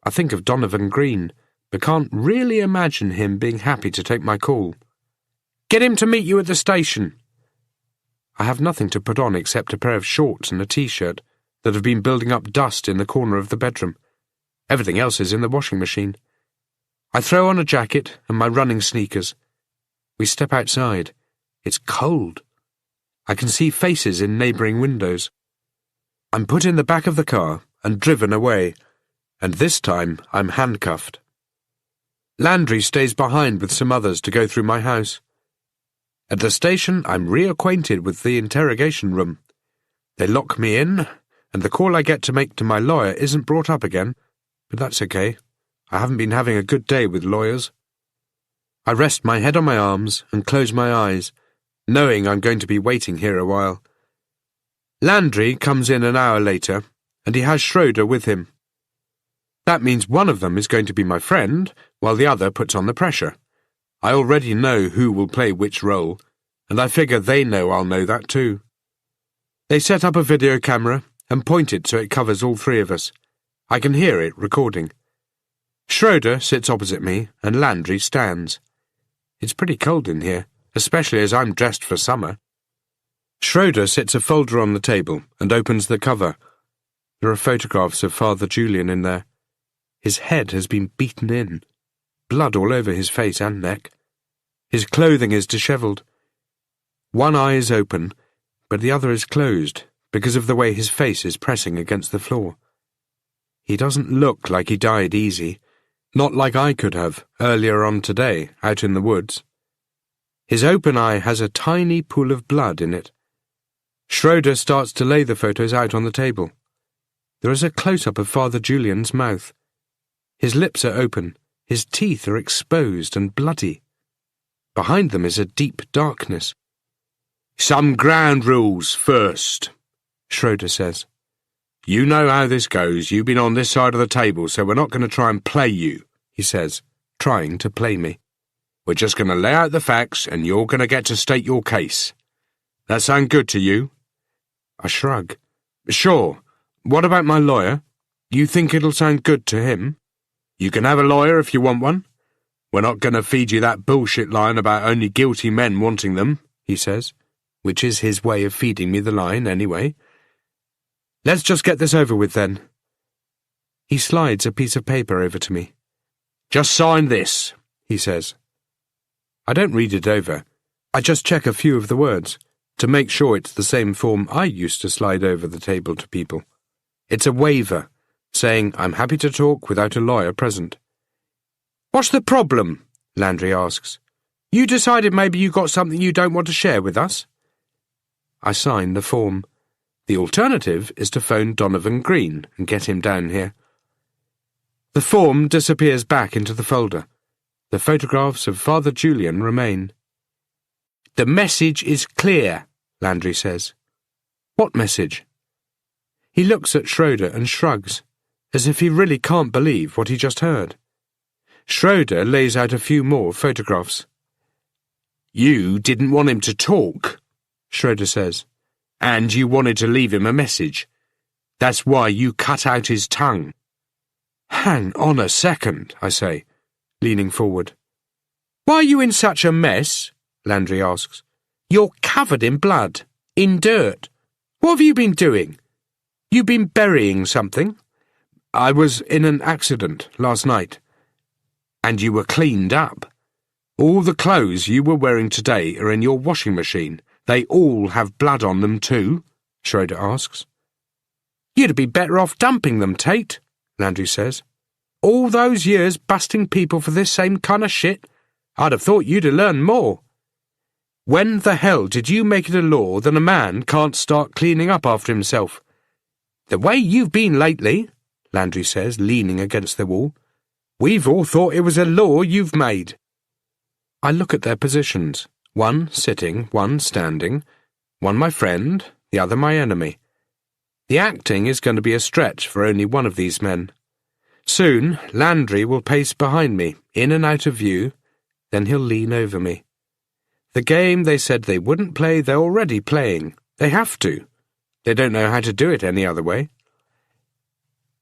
I think of Donovan Green, but can't really imagine him being happy to take my call. Get him to meet you at the station. I have nothing to put on except a pair of shorts and a t-shirt that have been building up dust in the corner of the bedroom. Everything else is in the washing machine. I throw on a jacket and my running sneakers. We step outside. It's cold. I can see faces in neighbouring windows. I'm put in the back of the car and driven away, and this time I'm handcuffed. Landry stays behind with some others to go through my house. At the station, I'm reacquainted with the interrogation room. They lock me in, and the call I get to make to my lawyer isn't brought up again, but that's okay. I haven't been having a good day with lawyers. I rest my head on my arms and close my eyes, knowing I'm going to be waiting here a while. Landry comes in an hour later, and he has Schroeder with him. That means one of them is going to be my friend, while the other puts on the pressure. I already know who will play which role, and I figure they know I'll know that too. They set up a video camera and point it so it covers all 3 of us. I can hear it recording. Schroeder sits opposite me and Landry stands. It's pretty cold in here, especially as I'm dressed for summer. Schroeder sets a folder on the table and opens the cover. There are photographs of Father Julian in there. His head has been beaten in. Blood all over his face and neck. His clothing is dishevelled. One eye is open, but the other is closed because of the way his face is pressing against the floor. He doesn't look like he died easy, not like I could have earlier on today out in the woods. His open eye has a tiny pool of blood in it. Schroeder starts to lay the photos out on the table. There is a close-up of Father Julian's mouth. His lips are open. His teeth are exposed and bloody. Behind them is a deep darkness. Some ground rules first, Schroeder says. You know how this goes. You've been on this side of the table, so we're not going to try and play you, he says, trying to play me. We're just going to lay out the facts, and you're going to get to state your case. That sound good to you? I shrug. Sure. What about my lawyer? You think it'll sound good to him? You can have a lawyer if you want one. We're not going to feed you that bullshit line about only guilty men wanting them, he says, which is his way of feeding me the line anyway. Let's just get this over with then. He slides a piece of paper over to me. Just sign this, he says. I don't read it over. I just check a few of the words to make sure it's the same form I used to slide over the table to people. It's a waiver, saying I'm happy to talk without a lawyer present. What's the problem? Landry asks. You decided maybe you got something you don't want to share with us? I sign the form. The alternative is to phone Donovan Green and get him down here. The form disappears back into the folder. The photographs of Father Julian remain. The message is clear, Landry says. What message? He looks at Schroeder and shrugs, as if he really can't believe what he just heard. Schroeder lays out a few more photographs. You didn't want him to talk, Schroeder says, and you wanted to leave him a message. That's why you cut out his tongue. Hang on a second, I say, leaning forward. Why are you in such a mess? Landry asks. You're covered in blood, in dirt. What have you been doing? You been burying something? I was in an accident last night. And you were cleaned up. All the clothes you were wearing today are in your washing machine. They all have blood on them too, Schroeder asks. You'd be better off dumping them, Tate, Landry says. All those years busting people for this same kind of shit? I'd have thought you'd have learned more. When the hell did you make it a law that a man can't start cleaning up after himself? The way you've been lately, Landry says, leaning against the wall, we've all thought it was a law you've made. I look at their positions, one sitting, one standing, one my friend, the other my enemy. The acting is going to be a stretch for only one of these men. Soon, Landry will pace behind me, in and out of view, then he'll lean over me. The game they said they wouldn't play, they're already playing. They have to. They don't know how to do it any other way.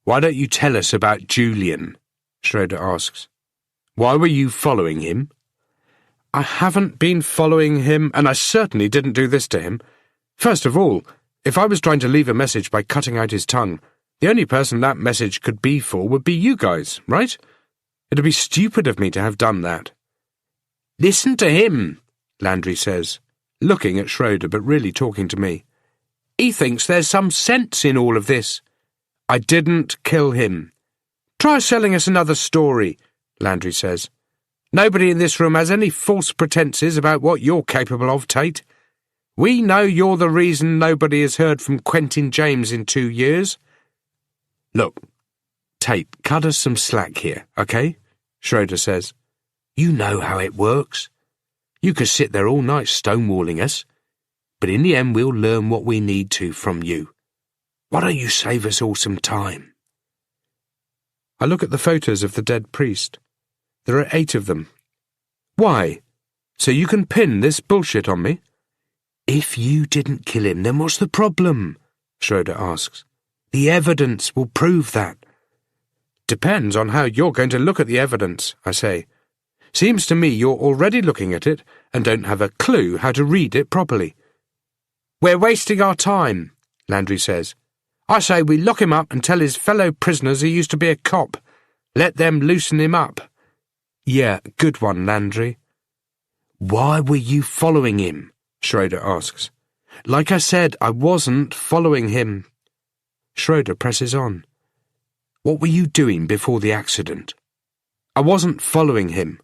Why don't you tell us about Julian? Schroeder asks. Why were you following him? I haven't been following him, and I certainly didn't do this to him. First of all, if I was trying to leave a message by cutting out his tongue, the only person that message could be for would be you guys, right? It'd be stupid of me to have done that. Listen to him, Landry says, looking at Schroeder but really talking to me. He thinks there's some sense in all of this. I didn't kill him. Try selling us another story, Landry says. Nobody in this room has any false pretenses about what you're capable of, Tate. We know you're the reason nobody has heard from Quentin James in 2 years. Look, Tate, cut us some slack here, okay? Schroeder says. You know how it works. You could sit there all night stonewalling us, but in the end we'll learn what we need to from you. Why don't you save us all some time? I look at the photos of the dead priest. There are 8 of them. Why? So you can pin this bullshit on me? If you didn't kill him, then what's the problem? Schroeder asks. The evidence will prove that. Depends on how you're going to look at the evidence, I say. Seems to me you're already looking at it and don't have a clue how to read it properly. We're wasting our time, Landry says. I say we lock him up and tell his fellow prisoners he used to be a cop. Let them loosen him up. Yeah, good one, Landry. Why were you following him? Schroeder asks. Like I said, I wasn't following him. Schroeder presses on. What were you doing before the accident? I wasn't following him.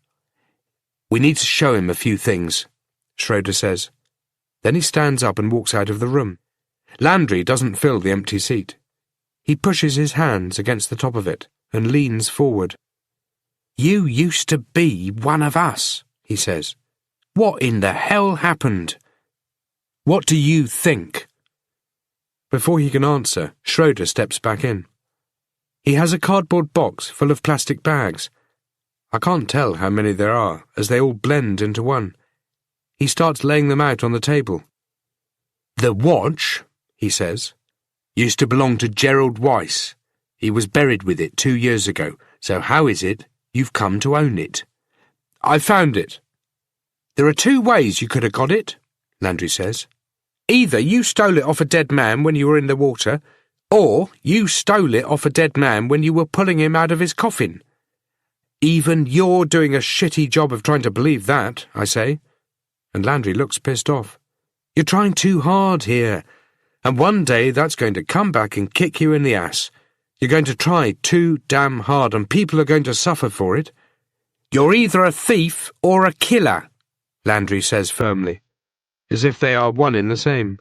We need to show him a few things, Schroeder says. Then he stands up and walks out of the room. Landry doesn't fill the empty seat. He pushes his hands against the top of it and leans forward. You used to be one of us, he says. What in the hell happened? What do you think? Before he can answer, Schroeder steps back in. He has a cardboard box full of plastic bags. I can't tell how many there are, as they all blend into one. He starts laying them out on the table. The watch, he says, used to belong to Gerald Weiss. He was buried with it 2 years ago, so how is it you've come to own it? I found it. There are 2 ways you could have got it, Landry says. Either you stole it off a dead man when you were in the water, or you stole it off a dead man when you were pulling him out of his coffin. Even you're doing a shitty job of trying to believe that, I say. And Landry looks pissed off. You're trying too hard here, and one day that's going to come back and kick you in the ass. You're going to try too damn hard, and people are going to suffer for it. You're either a thief or a killer, Landry says firmly, as if they are one in the same.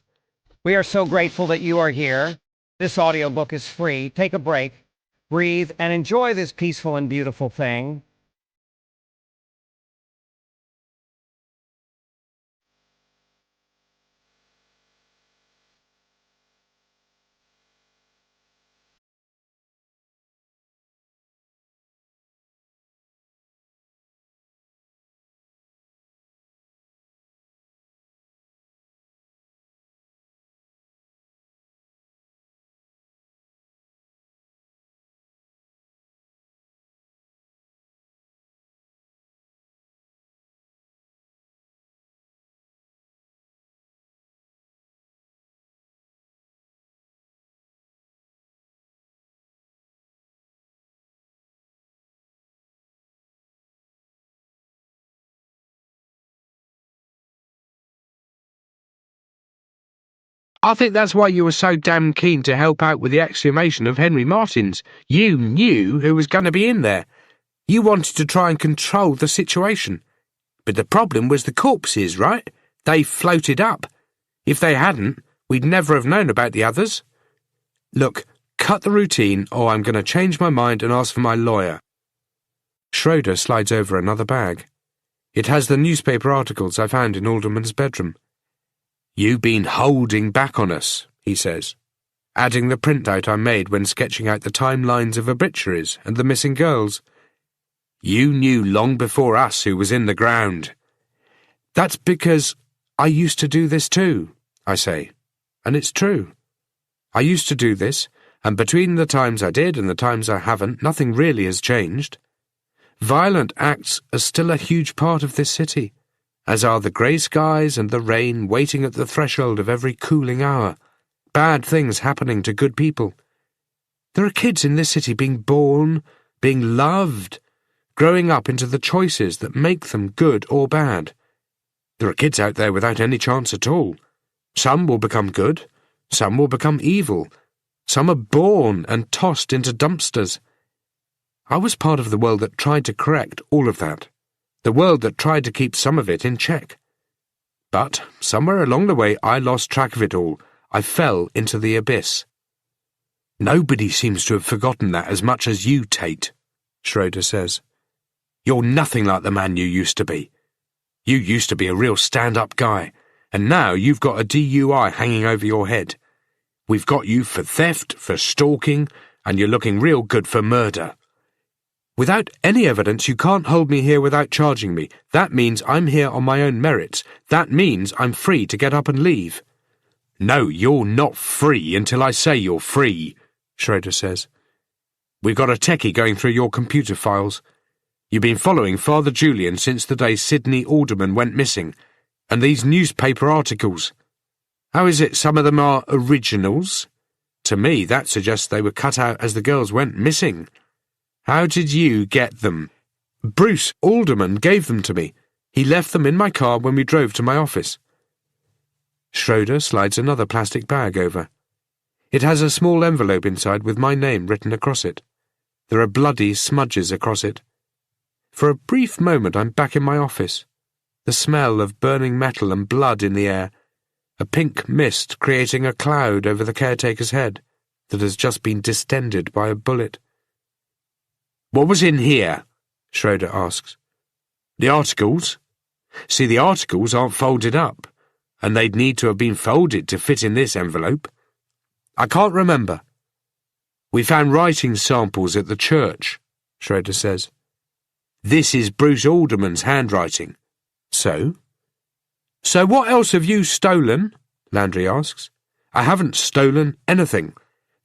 We are so grateful that you are here. This audiobook is free. Take a break, breathe, and enjoy this peaceful and beautiful thing. I think that's why you were so damn keen to help out with the exhumation of Henry Martin's. You knew who was going to be in there. You wanted to try and control the situation. But the problem was the corpses, right? They floated up. If they hadn't, we'd never have known about the others. Look, cut the routine, or I'm going to change my mind and ask for my lawyer. Schroeder slides over another bag. It has the newspaper articles I found in Alderman's bedroom. You've been holding back on us, he says, adding the printout I made when sketching out the timelines of obituaries and the missing girls. You knew long before us who was in the ground. That's because I used to do this too, I say, and it's true. I used to do this, and between the times I did and the times I haven't, nothing really has changed. Violent acts are still a huge part of this city, as are the grey skies and the rain waiting at the threshold of every cooling hour, bad things happening to good people. There are kids in this city being born, being loved, growing up into the choices that make them good or bad. There are kids out there without any chance at all. Some will become good, some will become evil, some are born and tossed into dumpsters. I was part of the world that tried to correct all of that, the world that tried to keep some of it in check. But somewhere along the way I lost track of it all. I fell into the abyss. Nobody seems to have forgotten that as much as you, Tate, Schroeder says. You're nothing like the man you used to be. You used to be a real stand-up guy, and now you've got a DUI hanging over your head. We've got you for theft, for stalking, and you're looking real good for murder. Without any evidence, you can't hold me here without charging me. That means I'm here on my own merits. That means I'm free to get up and leave. No, you're not free until I say you're free, Schroeder says. We've got a techie going through your computer files. You've been following Father Julian since the day Sidney Alderman went missing, and these newspaper articles. How is it some of them are originals? To me, that suggests they were cut out as the girls went missing. How did you get them? Bruce Alderman gave them to me. He left them in my car when we drove to my office. Schroeder slides another plastic bag over. It has a small envelope inside with my name written across it. There are bloody smudges across it. For a brief moment I'm back in my office. The smell of burning metal and blood in the air. A pink mist creating a cloud over the caretaker's head that has just been distended by a bullet. What was in here? Schroeder asks. The articles? See, the articles aren't folded up, and they'd need to have been folded to fit in this envelope. I can't remember. We found writing samples at the church, Schroeder says. This is Bruce Alderman's handwriting. So? So what else have you stolen? Landry asks. I haven't stolen anything.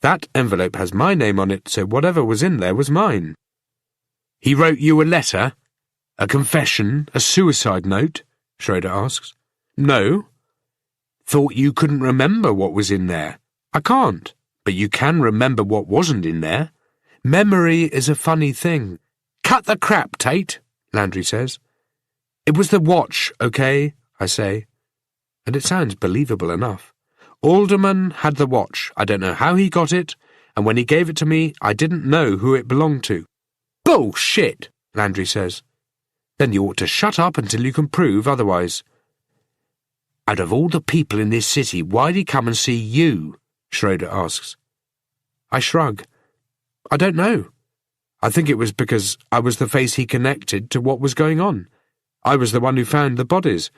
That envelope has my name on it, so whatever was in there was mine. He wrote you a letter? A confession? A suicide note? Schroeder asks. No. Thought you couldn't remember what was in there. I can't. But you can remember what wasn't in there. Memory is a funny thing. Cut the crap, Tate, Landry says. It was the watch, okay, I say. And it sounds believable enough. Alderman had the watch. I don't know how he got it, and when he gave it to me, I didn't know who it belonged to. Bullshit, Landry says. Then you ought to shut up until you can prove otherwise. Out of all the people in this city, why'd he come and see you? Schroeder asks. I shrug. I don't know. I think it was because I was the face he connected to what was going on. I was the one who found the bodies.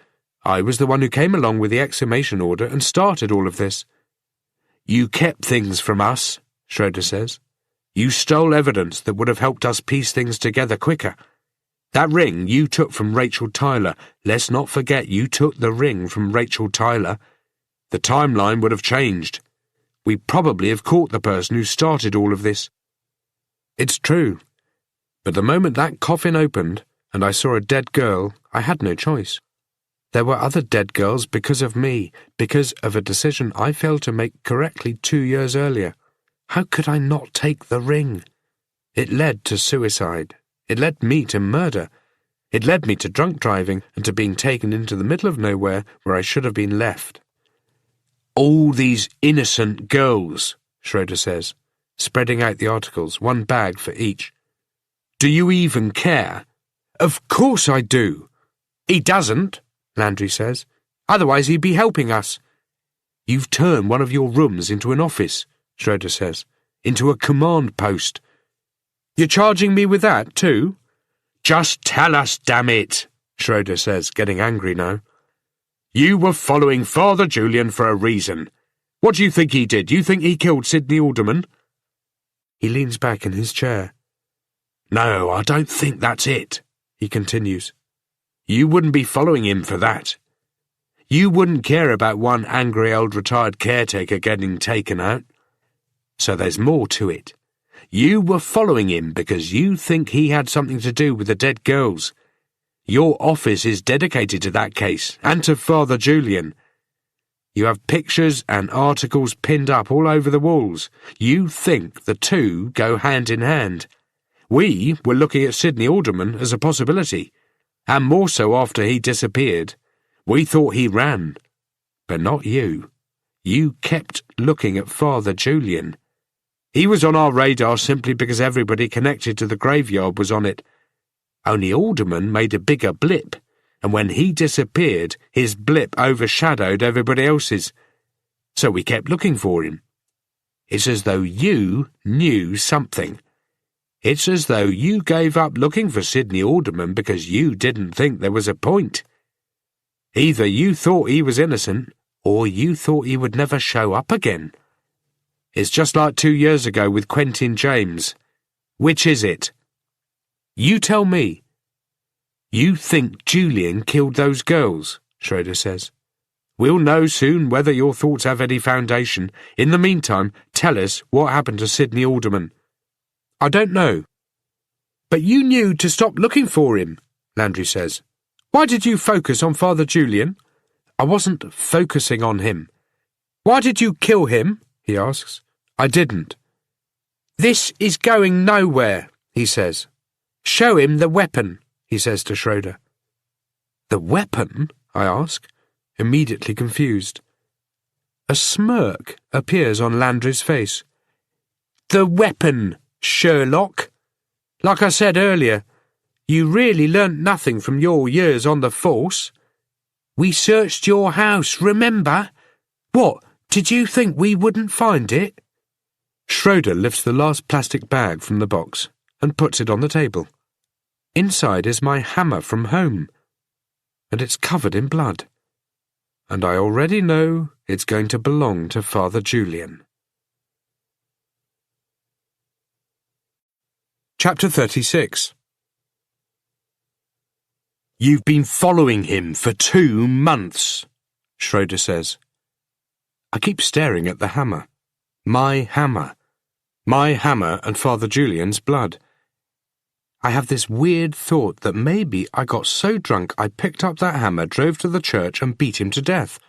I was the one who came along with the exhumation order and started all of this. You kept things from us, Schroeder says. You stole evidence that would have helped us piece things together quicker. That ring you took from Rachel Tyler. Let's not forget you took the ring from Rachel Tyler. The timeline would have changed. We'd probably have caught the person who started all of this. It's true. But the moment that coffin opened and I saw a dead girl, I had no choice. There were other dead girls because of me, because of a decision I failed to make correctly 2 years earlier. How could I not take the ring? It led to suicide. It led me to murder. It led me to drunk driving and to being taken into the middle of nowhere where I should have been left. All these innocent girls, Schroeder says, spreading out the articles, one bag for each. Do you even care? Of course I do. He doesn't, Landry says. Otherwise he'd be helping us. You've turned one of your rooms into an office, Schroeder says, into a command post. You're charging me with that, too? Just tell us, damn it, Schroeder says, getting angry now. You were following Father Julian for a reason. What do you think he did? You think he killed Sidney Alderman? He leans back in his chair. No, I don't think that's it, he continues. You wouldn't be following him for that. You wouldn't care about one angry old retired caretaker getting taken out. So there's more to it. You were following him because you think he had something to do with the dead girls. Your office is dedicated to that case, and to Father Julian. You have pictures and articles pinned up all over the walls. You think the two go hand in hand. We were looking at Sidney Alderman as a possibility, and more so after he disappeared. We thought he ran, but not you. You kept looking at Father Julian. He was on our radar simply because everybody connected to the graveyard was on it. Only Alderman made a bigger blip, and when he disappeared, his blip overshadowed everybody else's. So we kept looking for him. It's as though you knew something. It's as though you gave up looking for Sidney Alderman because you didn't think there was a point. Either you thought he was innocent, or you thought he would never show up again. It's just like 2 years ago with Quentin James. Which is it? You tell me. You think Julian killed those girls, Schroeder says. We'll know soon whether your thoughts have any foundation. In the meantime, tell us what happened to Sidney Alderman. I don't know. But you knew to stop looking for him, Landry says. Why did you focus on Father Julian? I wasn't focusing on him. Why did you kill him? He asks. I didn't. This is going nowhere, he says. Show him the weapon, he says to Schroeder. The weapon? I ask, immediately confused. A smirk appears on Landry's face. The weapon, Sherlock. Like I said earlier, you really learnt nothing from your years on the force. We searched your house, remember? What, did you think we wouldn't find it? Schroeder lifts the last plastic bag from the box and puts it on the table. Inside is my hammer from home, and it's covered in blood. And I already know it's going to belong to Father Julian. Chapter 36. You've been following him for 2 months, Schroeder says. I keep staring at the hammer. My hammer. My hammer and Father Julian's blood. I have this weird thought that maybe I got so drunk I picked up that hammer, drove to the church and beat him to death.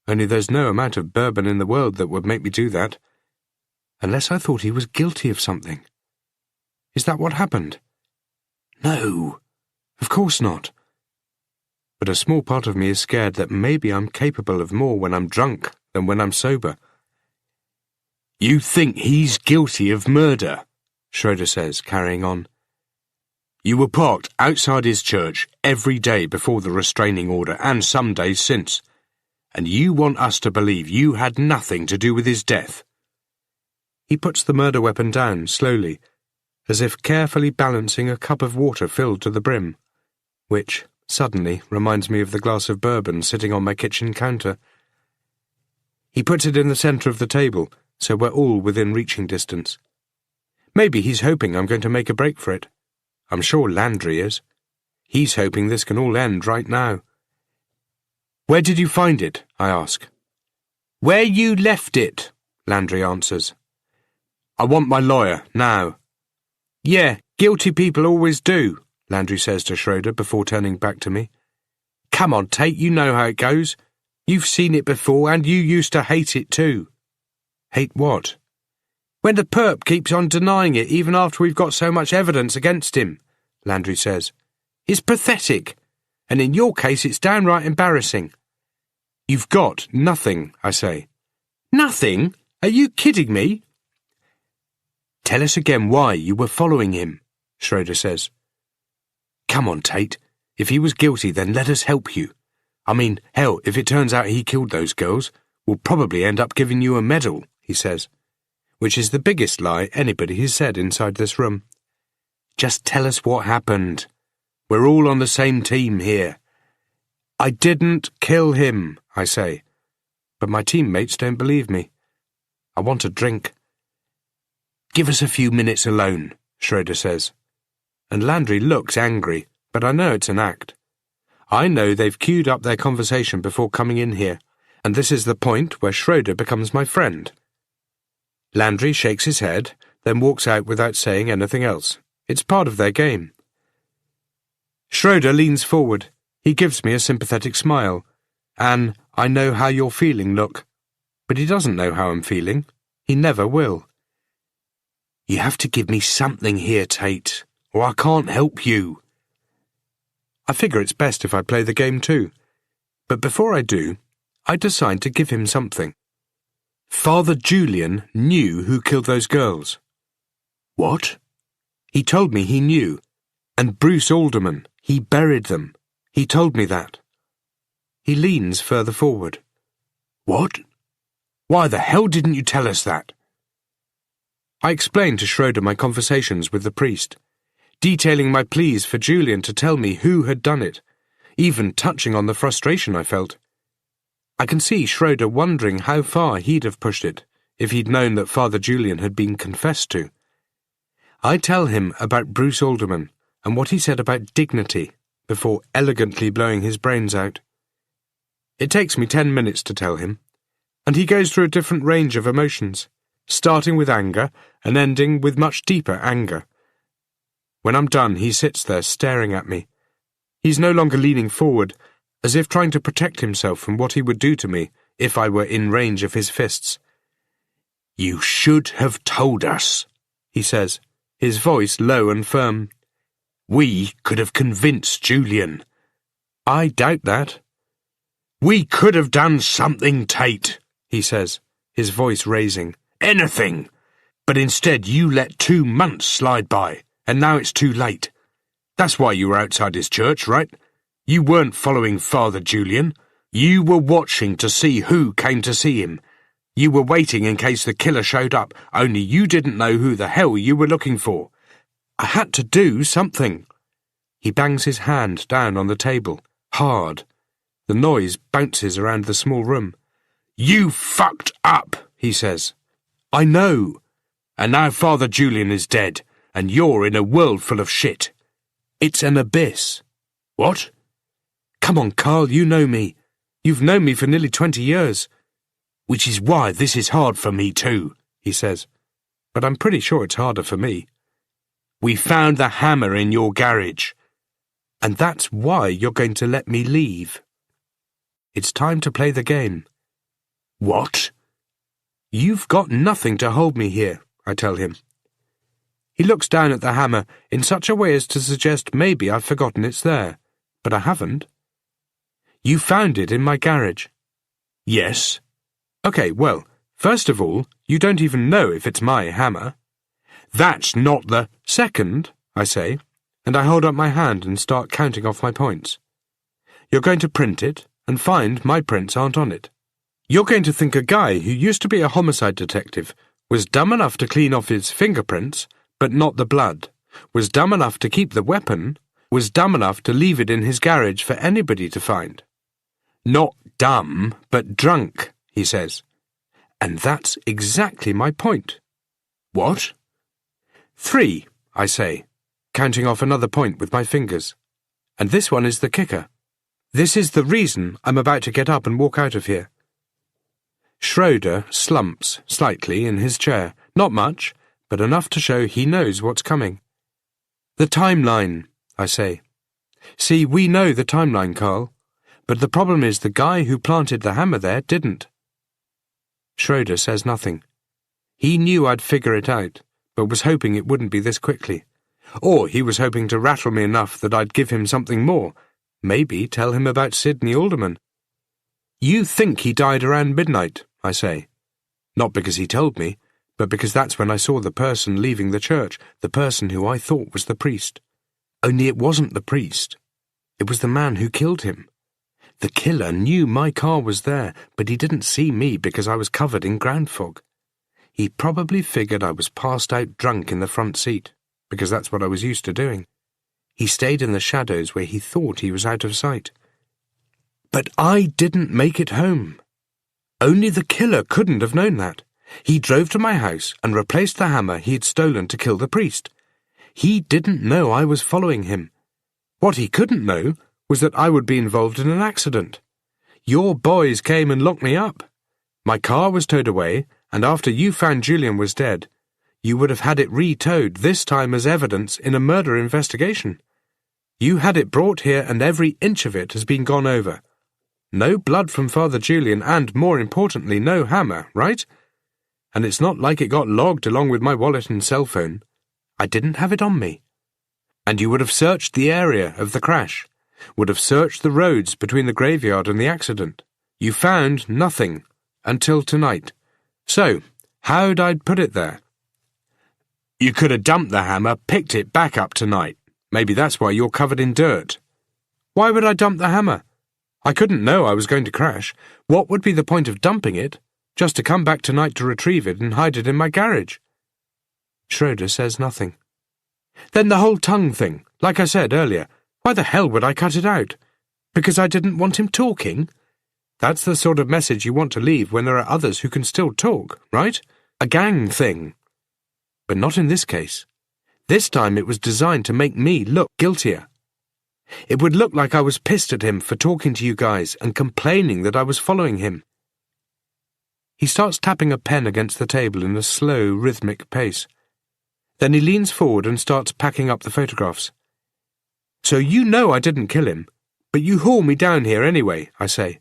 Only there's no amount of bourbon in the world that would make me do that. Unless I thought he was guilty of something. Is that what happened? No, of course not. But a small part of me is scared that maybe I'm capable of more when I'm drunk than when I'm sober. You think he's guilty of murder, Schroeder says, carrying on. You were parked outside his church every day before the restraining order and some days since, and you want us to believe you had nothing to do with his death. He puts the murder weapon down slowly, as if carefully balancing a cup of water filled to the brim, which suddenly reminds me of the glass of bourbon sitting on my kitchen counter. He puts it in the centre of the table, so we're all within reaching distance. Maybe he's hoping I'm going to make a break for it. I'm sure Landry is. He's hoping this can all end right now. Where did you find it? I ask. Where you left it, Landry answers. I want my lawyer, now. Yeah, guilty people always do, Landry says to Schroeder before turning back to me. Come on, Tate, you know how it goes. You've seen it before, and you used to hate it too. Hate what? When the perp keeps on denying it even after we've got so much evidence against him, Landry says. It's pathetic, and in your case it's downright embarrassing. You've got nothing, I say. Nothing? Are you kidding me? Tell us again why you were following him, Schroeder says. Come on, Tate. If he was guilty, then let us help you. I mean, hell, if it turns out he killed those girls, we'll probably end up giving you a medal, he says, which is the biggest lie anybody has said inside this room. Just tell us what happened. We're all on the same team here. I didn't kill him, I say, but my teammates don't believe me. I want a drink. Give us a few minutes alone, Schroeder says. And Landry looks angry, but I know it's an act. I know they've queued up their conversation before coming in here, and this is the point where Schroeder becomes my friend. Landry shakes his head, then walks out without saying anything else. It's part of their game. Schroeder leans forward. He gives me a sympathetic smile. An I know how you're feeling look. But he doesn't know how I'm feeling. He never will. You have to give me something here, Tate, or I can't help you. I figure it's best if I play the game too. But before I do, I decide to give him something. Father Julian knew who killed those girls. What? He told me he knew. And Bruce Alderman, he buried them. He told me that. He leans further forward. What? Why the hell didn't you tell us that? I explained to Schroeder my conversations with the priest, detailing my pleas for Julian to tell me who had done it, even touching on the frustration I felt. I can see Schroeder wondering how far he'd have pushed it if he'd known that Father Julian had been confessed to. I tell him about Bruce Alderman and what he said about dignity before elegantly blowing his brains out. It takes me 10 minutes to tell him, and he goes through a different range of emotions, starting with anger and ending with much deeper anger. When I'm done, he sits there staring at me. He's no longer leaning forward, as if trying to protect himself from what he would do to me if I were in range of his fists. You should have told us, he says, his voice low and firm. We could have convinced Julian. I doubt that. We could have done something, Tate, he says, his voice raising. Anything. But instead you let 2 months slide by, and now it's too late. That's why you were outside his church, right? You weren't following Father Julian. You were watching to see who came to see him. You were waiting in case the killer showed up, only you didn't know who the hell you were looking for. I had to do something. He bangs his hand down on the table, hard. The noise bounces around the small room. You fucked up, he says. I know. And now Father Julian is dead, and you're in a world full of shit. It's an abyss. What? Come on, Carl, you know me. You've known me for nearly 20 years. Which is why this is hard for me too, he says. But I'm pretty sure it's harder for me. We found the hammer in your garage. And that's why you're going to let me leave. It's time to play the game. What? You've got nothing to hold me here, I tell him. He looks down at the hammer in such a way as to suggest maybe I've forgotten it's there, but I haven't. You found it in my garage. Yes. Okay, well, first of all, you don't even know if it's my hammer. That's not the second, I say, and I hold up my hand and start counting off my points. You're going to print it and find my prints aren't on it. You're going to think a guy who used to be a homicide detective was dumb enough to clean off his fingerprints, but not the blood, was dumb enough to keep the weapon, was dumb enough to leave it in his garage for anybody to find. Not dumb, but drunk, he says. And that's exactly my point. What? 3, I say, counting off another point with my fingers. And this one is the kicker. This is the reason I'm about to get up and walk out of here. Schroeder slumps slightly in his chair, not much, but enough to show he knows what's coming. The timeline, I say. See, we know the timeline, Carl, but the problem is the guy who planted the hammer there didn't. Schroeder says nothing. He knew I'd figure it out, but was hoping it wouldn't be this quickly. Or he was hoping to rattle me enough that I'd give him something more, maybe tell him about Sidney Alderman. You think he died around midnight, I say. Not because he told me, but because that's when I saw the person leaving the church, the person who I thought was the priest. Only it wasn't the priest. It was the man who killed him. The killer knew my car was there, but he didn't see me because I was covered in ground fog. He probably figured I was passed out drunk in the front seat, because that's what I was used to doing. He stayed in the shadows where he thought he was out of sight. But I didn't make it home. Only the killer couldn't have known that. He drove to my house and replaced the hammer he had stolen to kill the priest. He didn't know I was following him. What he couldn't know was that I would be involved in an accident. Your boys came and locked me up. My car was towed away, and after you found Julian was dead, you would have had it re-towed, this time as evidence in a murder investigation. You had it brought here and every inch of it has been gone over. No blood from Father Julian and, more importantly, no hammer, right? And it's not like it got logged along with my wallet and cell phone. I didn't have it on me. And you would have searched the area of the crash, would have searched the roads between the graveyard and the accident. You found nothing until tonight. So, how'd I put it there? You could have dumped the hammer, picked it back up tonight. Maybe that's why you're covered in dirt. Why would I dump the hammer? I couldn't know I was going to crash. What would be the point of dumping it? Just to come back tonight to retrieve it and hide it in my garage. Schroeder says nothing. Then the whole tongue thing, like I said earlier, why the hell would I cut it out? Because I didn't want him talking? That's the sort of message you want to leave when there are others who can still talk, right? A gang thing. But not in this case. This time it was designed to make me look guiltier. It would look like I was pissed at him for talking to you guys and complaining that I was following him. He starts tapping a pen against the table in a slow, rhythmic pace. Then he leans forward and starts packing up the photographs. So you know I didn't kill him, but you haul me down here anyway, I say.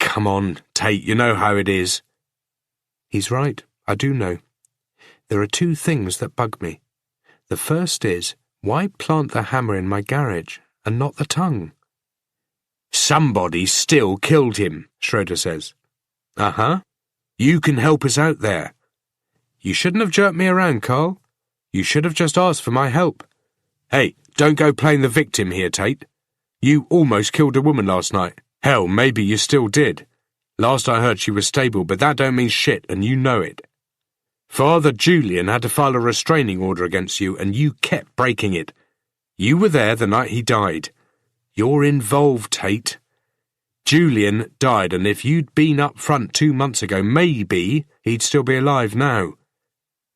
Come on, Tate, you know how it is. He's right, I do know. There are two things that bug me. The first is, why plant the hammer in my garage and not the tongue? Somebody still killed him, Schroeder says. Uh-huh. You can help us out there. You shouldn't have jerked me around, Carl. You should have just asked for my help. Hey, don't go playing the victim here, Tate. You almost killed a woman last night. Hell, maybe you still did. Last I heard she was stable, but that don't mean shit, and you know it. Father Julian had to file a restraining order against you, and you kept breaking it. You were there the night he died. You're involved, Tate. Julian died, and if you'd been up front 2 months ago, maybe he'd still be alive now.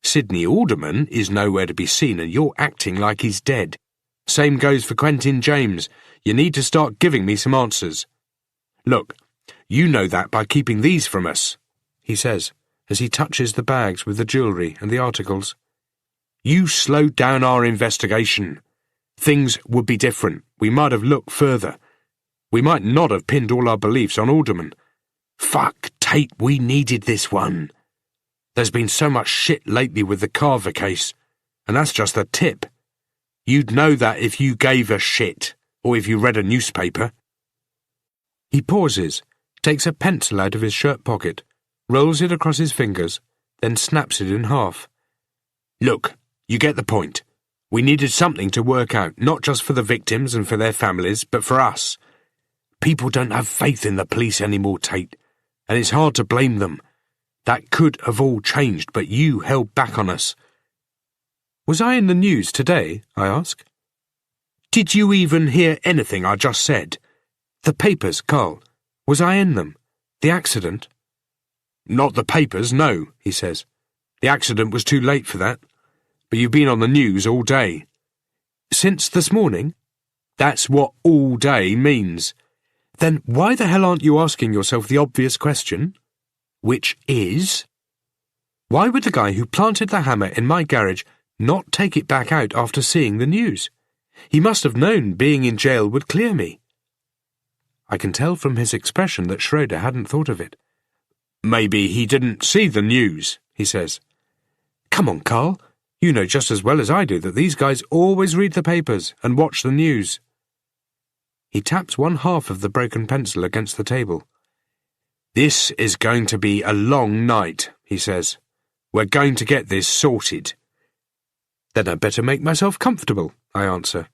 Sidney Alderman is nowhere to be seen, and you're acting like he's dead. Same goes for Quentin James. You need to start giving me some answers. Look, you know that by keeping these from us, he says, as he touches the bags with the jewellery and the articles. You slowed down our investigation. Things would be different. We might have looked further. We might not have pinned all our beliefs on Alderman. Fuck, Tate, we needed this one. There's been so much shit lately with the Carver case, and that's just the tip. You'd know that if you gave a shit, or if you read a newspaper. He pauses, takes a pencil out of his shirt pocket, rolls it across his fingers, then snaps it in half. Look, you get the point. We needed something to work out, not just for the victims and for their families, but for us. People don't have faith in the police anymore, Tate, and it's hard to blame them. That could have all changed, but you held back on us. Was I in the news today? I ask. Did you even hear anything I just said? The papers, Carl. Was I in them? The accident? Not the papers, no, he says. The accident was too late for that. But you've been on the news all day. Since this morning? That's what all day means. Then why the hell aren't you asking yourself the obvious question? Which is, why would the guy who planted the hammer in my garage not take it back out after seeing the news? He must have known being in jail would clear me. I can tell from his expression that Schroeder hadn't thought of it. Maybe he didn't see the news, he says. Come on, Carl. You know just as well as I do that these guys always read the papers and watch the news. He taps one half of the broken pencil against the table. "This is going to be a long night," he says. "We're going to get this sorted." "Then I'd better make myself comfortable," I answer,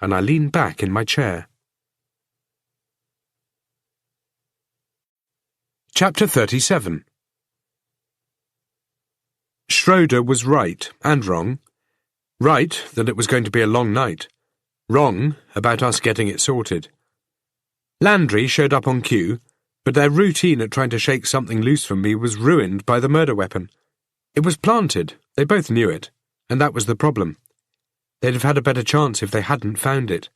and I lean back in my chair. Chapter 37. Schroeder was right and wrong. Right that it was going to be a long night. Wrong about us getting it sorted. Landry showed up on cue, but their routine at trying to shake something loose from me was ruined by the murder weapon. It was planted, they both knew it, and that was the problem. They'd have had a better chance if they hadn't found it.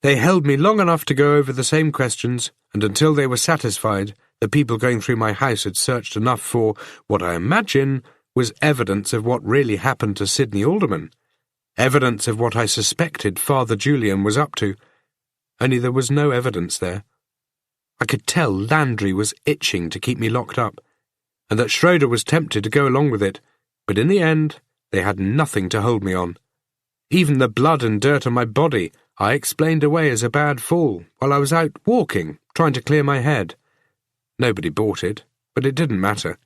They held me long enough to go over the same questions, and until they were satisfied, the people going through my house had searched enough for what I imagine was evidence of what really happened to Sydney Alderman, evidence of what I suspected Father Julian was up to, only there was no evidence there. I could tell Landry was itching to keep me locked up, and that Schroeder was tempted to go along with it, but in the end they had nothing to hold me on. Even the blood and dirt on my body I explained away as a bad fall while I was out walking, trying to clear my head. Nobody bought it, but it didn't matter.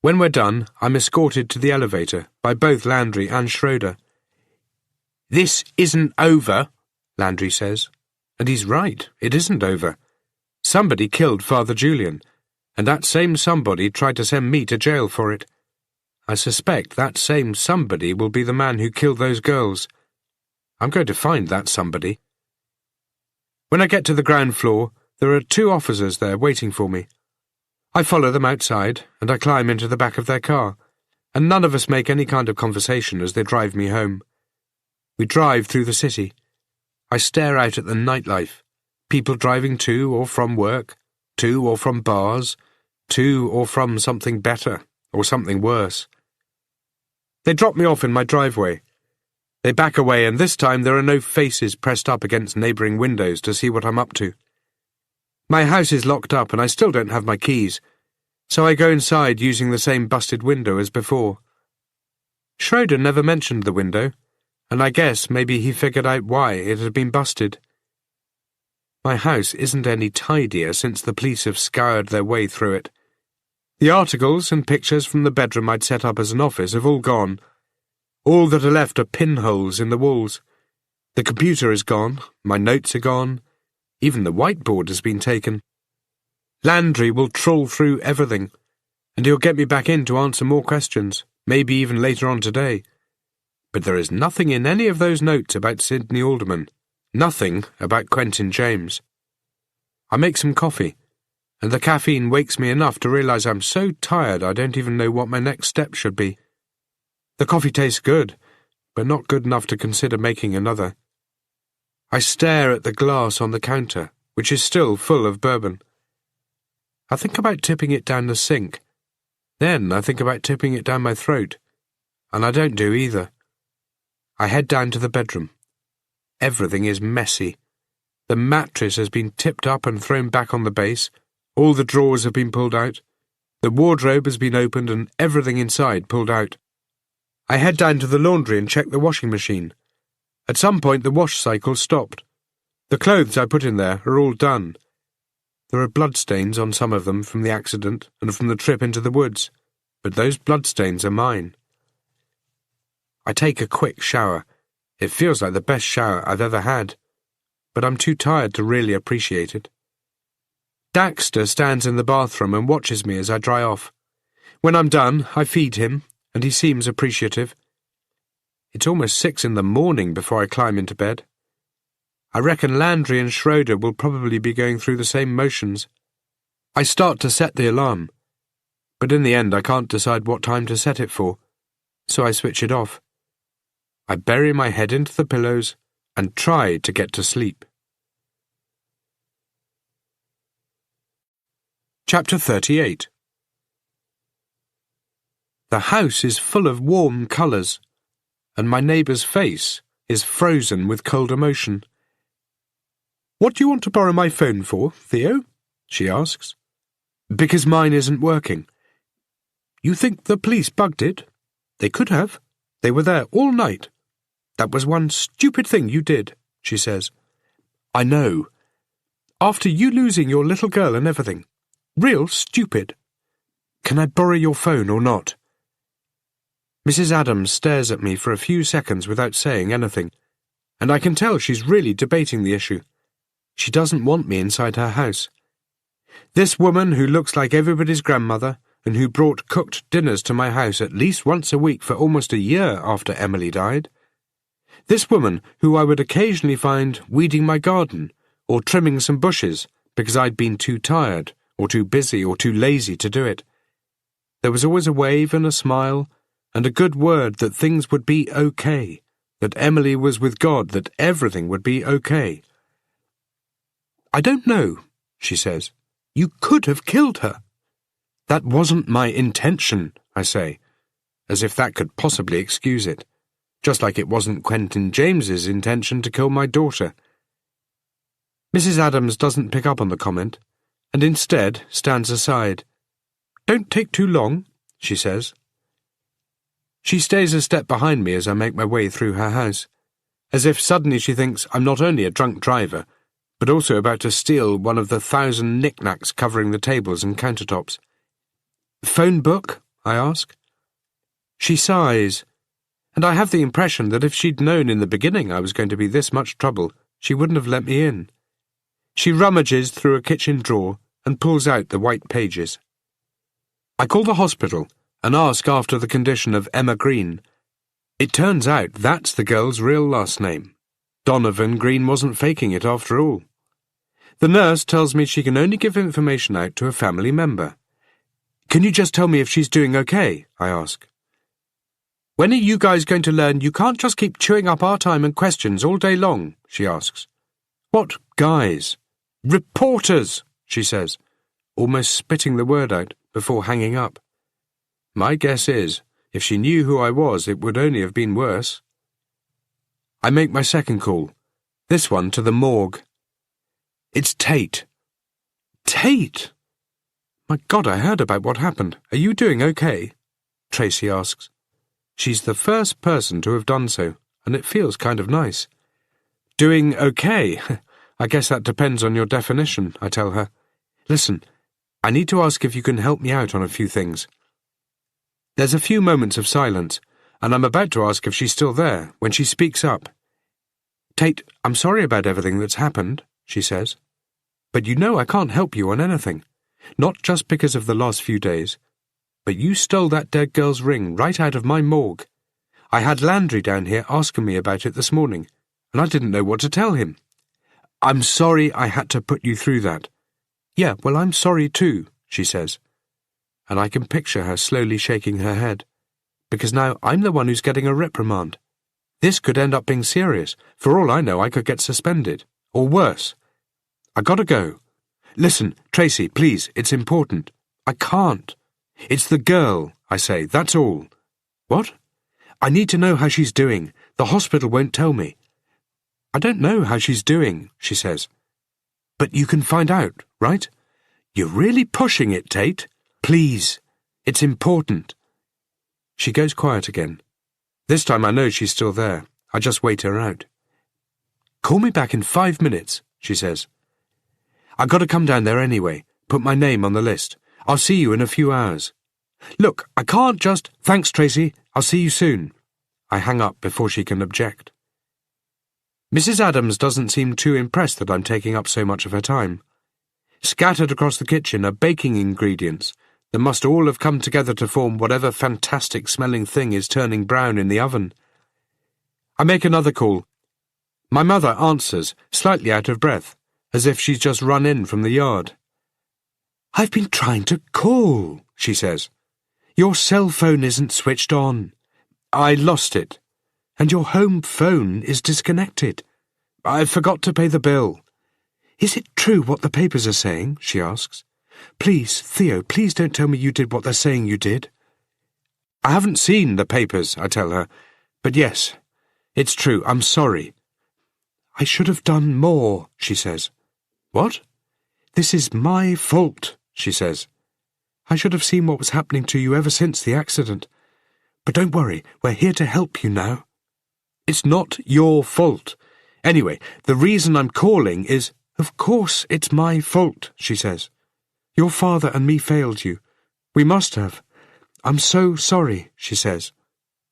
When we're done, I'm escorted to the elevator by both Landry and Schroeder. "This isn't over," Landry says. And he's right, it isn't over. Somebody killed Father Julian, and that same somebody tried to send me to jail for it. I suspect that same somebody will be the man who killed those girls. I'm going to find that somebody. When I get to the ground floor, there are 2 officers there waiting for me. I follow them outside, and I climb into the back of their car, and none of us make any kind of conversation as they drive me home. We drive through the city. I stare out at the nightlife, people driving to or from work, to or from bars, to or from something better, or something worse. They drop me off in my driveway. They back away, and this time there are no faces pressed up against neighbouring windows to see what I'm up to. My house is locked up, and I still don't have my keys, so I go inside using the same busted window as before. Schroeder never mentioned the window, and I guess maybe he figured out why it had been busted. My house isn't any tidier since the police have scoured their way through it. The articles and pictures from the bedroom I'd set up as an office have all gone. All that are left are pinholes in the walls. The computer is gone, my notes are gone, even the whiteboard has been taken. Landry will trawl through everything, and he'll get me back in to answer more questions, maybe even later on today. But there is nothing in any of those notes about Sydney Alderman, nothing about Quentin James. I make some coffee, and the caffeine wakes me enough to realise I'm so tired I don't even know what my next step should be. The coffee tastes good, but not good enough to consider making another. I stare at the glass on the counter, which is still full of bourbon. I think about tipping it down the sink. Then I think about tipping it down my throat, and I don't do either. I head down to the bedroom. Everything is messy. The mattress has been tipped up and thrown back on the base. All the drawers have been pulled out. The wardrobe has been opened and everything inside pulled out. I head down to the laundry and check the washing machine. At some point the wash cycle stopped. The clothes I put in there are all done. There are bloodstains on some of them from the accident and from the trip into the woods, but those bloodstains are mine. I take a quick shower. It feels like the best shower I've ever had, but I'm too tired to really appreciate it. Daxter stands in the bathroom and watches me as I dry off. When I'm done, I feed him, and he seems appreciative. It's almost 6 in the morning before I climb into bed. I reckon Landry and Schroeder will probably be going through the same motions. I start to set the alarm, but in the end I can't decide what time to set it for, so I switch it off. I bury my head into the pillows and try to get to sleep. Chapter 38. The house is full of warm colours, and my neighbour's face is frozen with cold emotion. "What do you want to borrow my phone for, Theo?" she asks. "Because mine isn't working." "You think the police bugged it?" "They could have. They were there all night." "That was one stupid thing you did," she says. "I know. After you losing your little girl and everything, Real stupid. Can I borrow your phone or not? Mrs. Adams stares at me for a few seconds without saying anything, and I can tell she's really debating the issue. She doesn't want me inside her house. This woman who looks like everybody's grandmother and who brought cooked dinners to my house at least once a week for almost a year after Emily died. This woman who I would occasionally find weeding my garden or trimming some bushes because I'd been too tired or too busy or too lazy to do it. There was always a wave and a smile and a good word that things would be okay, that Emily was with God, that everything would be okay. I don't know, she says. You could have killed her. That wasn't my intention, I say, as if that could possibly excuse it, just like it wasn't Quentin James's intention to kill my daughter. Mrs. Adams doesn't pick up on the comment, and instead stands aside. Don't take too long, she says. She stays a step behind me as I make my way through her house, as if suddenly she thinks I'm not only a drunk driver, but also about to steal one of the 1,000 knickknacks covering the tables and countertops. Phone book? I ask. She sighs, and I have the impression that if she'd known in the beginning I was going to be this much trouble, she wouldn't have let me in. She rummages through a kitchen drawer and pulls out the white pages. I call the hospital and ask after the condition of Emma Green. It turns out that's the girl's real last name. Donovan Green wasn't faking it after all. The nurse tells me she can only give information out to a family member. Can you just tell me if she's doing okay? I ask. When are you guys going to learn you can't just keep chewing up our time and questions all day long? She asks. What guys? Reporters, she says, almost spitting the word out before hanging up. My guess is, if she knew who I was, it would only have been worse. I make my second call, this one to the morgue. It's Tate. Tate? My God, I heard about what happened. Are you doing okay? Tracy asks. She's the first person to have done so, and it feels kind of nice. Doing okay? I guess that depends on your definition, I tell her. Listen, I need to ask if you can help me out on a few things. There's a few moments of silence, and I'm about to ask if she's still there when she speaks up. Tate, I'm sorry about everything that's happened, she says. But you know I can't help you on anything. Not just because of the last few days. But you stole that dead girl's ring right out of my morgue. I had Landry down here asking me about it this morning, and I didn't know what to tell him. I'm sorry I had to put you through that. Yeah, well, I'm sorry too, she says. And I can picture her slowly shaking her head, because now I'm the one who's getting a reprimand. This could end up being serious. For all I know, I could get suspended. Or worse. I gotta go. Listen, Tracy, please, it's important. I can't. It's the girl, I say, that's all. What? I need to know how she's doing. The hospital won't tell me. I don't know how she's doing, she says. But you can find out, right? You're really pushing it, Tate. Please. It's important. She goes quiet again. This time I know she's still there. I just wait her out. Call me back in 5 minutes, she says. I gotta come down there anyway. Put my name on the list. I'll see you in a few hours. Look, I can't just... Thanks, Tracy. I'll see you soon. I hang up before she can object. Mrs. Adams doesn't seem too impressed that I'm taking up so much of her time. Scattered across the kitchen are baking ingredients that must all have come together to form whatever fantastic-smelling thing is turning brown in the oven. I make another call. My mother answers, slightly out of breath, as if she's just run in from the yard. I've been trying to call, she says. Your cell phone isn't switched on. I lost it. And your home phone is disconnected. I forgot to pay the bill. Is it true what the papers are saying? She asks. Please, Theo, please don't tell me you did what they're saying you did. I haven't seen the papers, I tell her. But yes, it's true, I'm sorry. I should have done more, she says. What? This is my fault, she says. I should have seen what was happening to you ever since the accident. But don't worry, we're here to help you now. It's not your fault. Anyway, the reason I'm calling is, of course it's my fault, she says. Your father and me failed you. We must have. I'm so sorry, she says,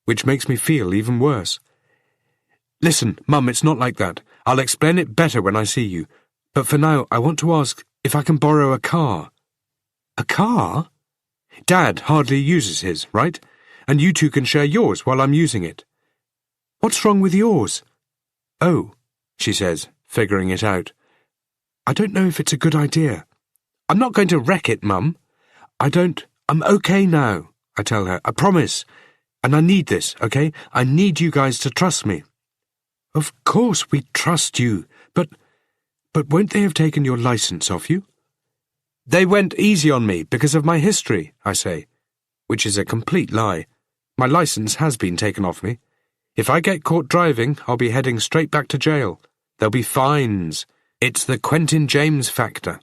which makes me feel even worse. Listen, Mum, it's not like that. I'll explain it better when I see you. But for now, I want to ask if I can borrow a car. A car? Dad hardly uses his, right? And you two can share yours while I'm using it. What's wrong with yours? Oh, she says, figuring it out. I don't know if it's a good idea. I'm not going to wreck it, Mum. I'm okay now, I tell her. I promise. And I need this, okay? I need you guys to trust me. Of course we trust you, but won't they have taken your license off you? They went easy on me because of my history, I say, which is a complete lie. My license has been taken off me. If I get caught driving, I'll be heading straight back to jail. There'll be fines. It's the Quentin James factor.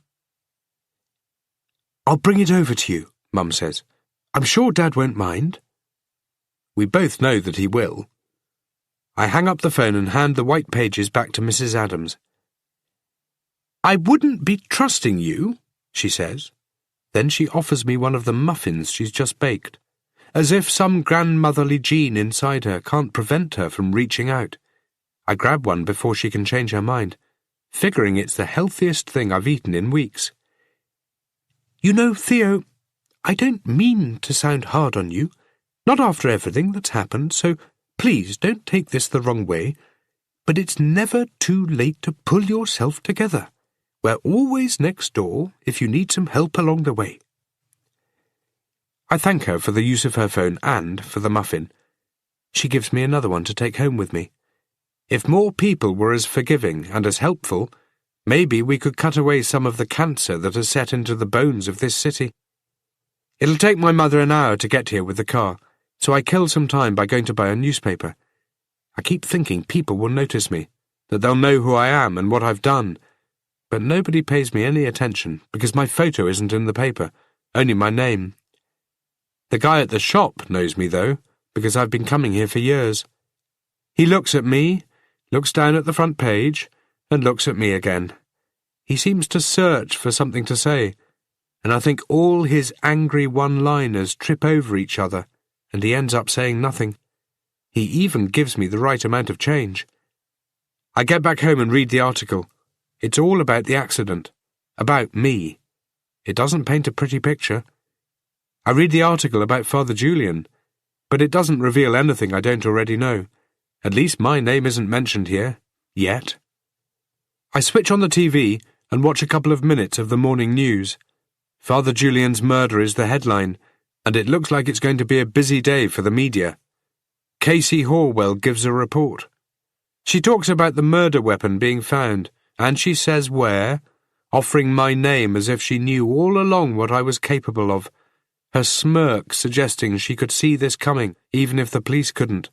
I'll bring it over to you, Mum says. I'm sure Dad won't mind. We both know that he will. I hang up the phone and hand the white pages back to Mrs. Adams. I wouldn't be trusting you, she says. Then she offers me one of the muffins she's just baked, as if some grandmotherly gene inside her can't prevent her from reaching out. I grab one before she can change her mind, figuring it's the healthiest thing I've eaten in weeks. You know, Theo, I don't mean to sound hard on you, not after everything that's happened, so please don't take this the wrong way, but it's never too late to pull yourself together. We're always next door if you need some help along the way. I thank her for the use of her phone and for the muffin. She gives me another one to take home with me. If more people were as forgiving and as helpful, maybe we could cut away some of the cancer that has set into the bones of this city. It'll take my mother an hour to get here with the car, so I kill some time by going to buy a newspaper. I keep thinking people will notice me, that they'll know who I am and what I've done, but nobody pays me any attention because my photo isn't in the paper, only my name. The guy at the shop knows me, though, because I've been coming here for years. He looks at me, looks down at the front page, and looks at me again. He seems to search for something to say, and I think all his angry one-liners trip over each other, and he ends up saying nothing. He even gives me the right amount of change. I get back home and read the article. It's all about the accident. About me. It doesn't paint a pretty picture. I read the article about Father Julian, but it doesn't reveal anything I don't already know. At least my name isn't mentioned here. Yet. I switch on the TV and watch a couple of minutes of the morning news. Father Julian's murder is the headline, and it looks like it's going to be a busy day for the media. Casey Horwell gives a report. She talks about the murder weapon being found, and she says where, offering my name as if she knew all along what I was capable of, her smirk suggesting she could see this coming, even if the police couldn't.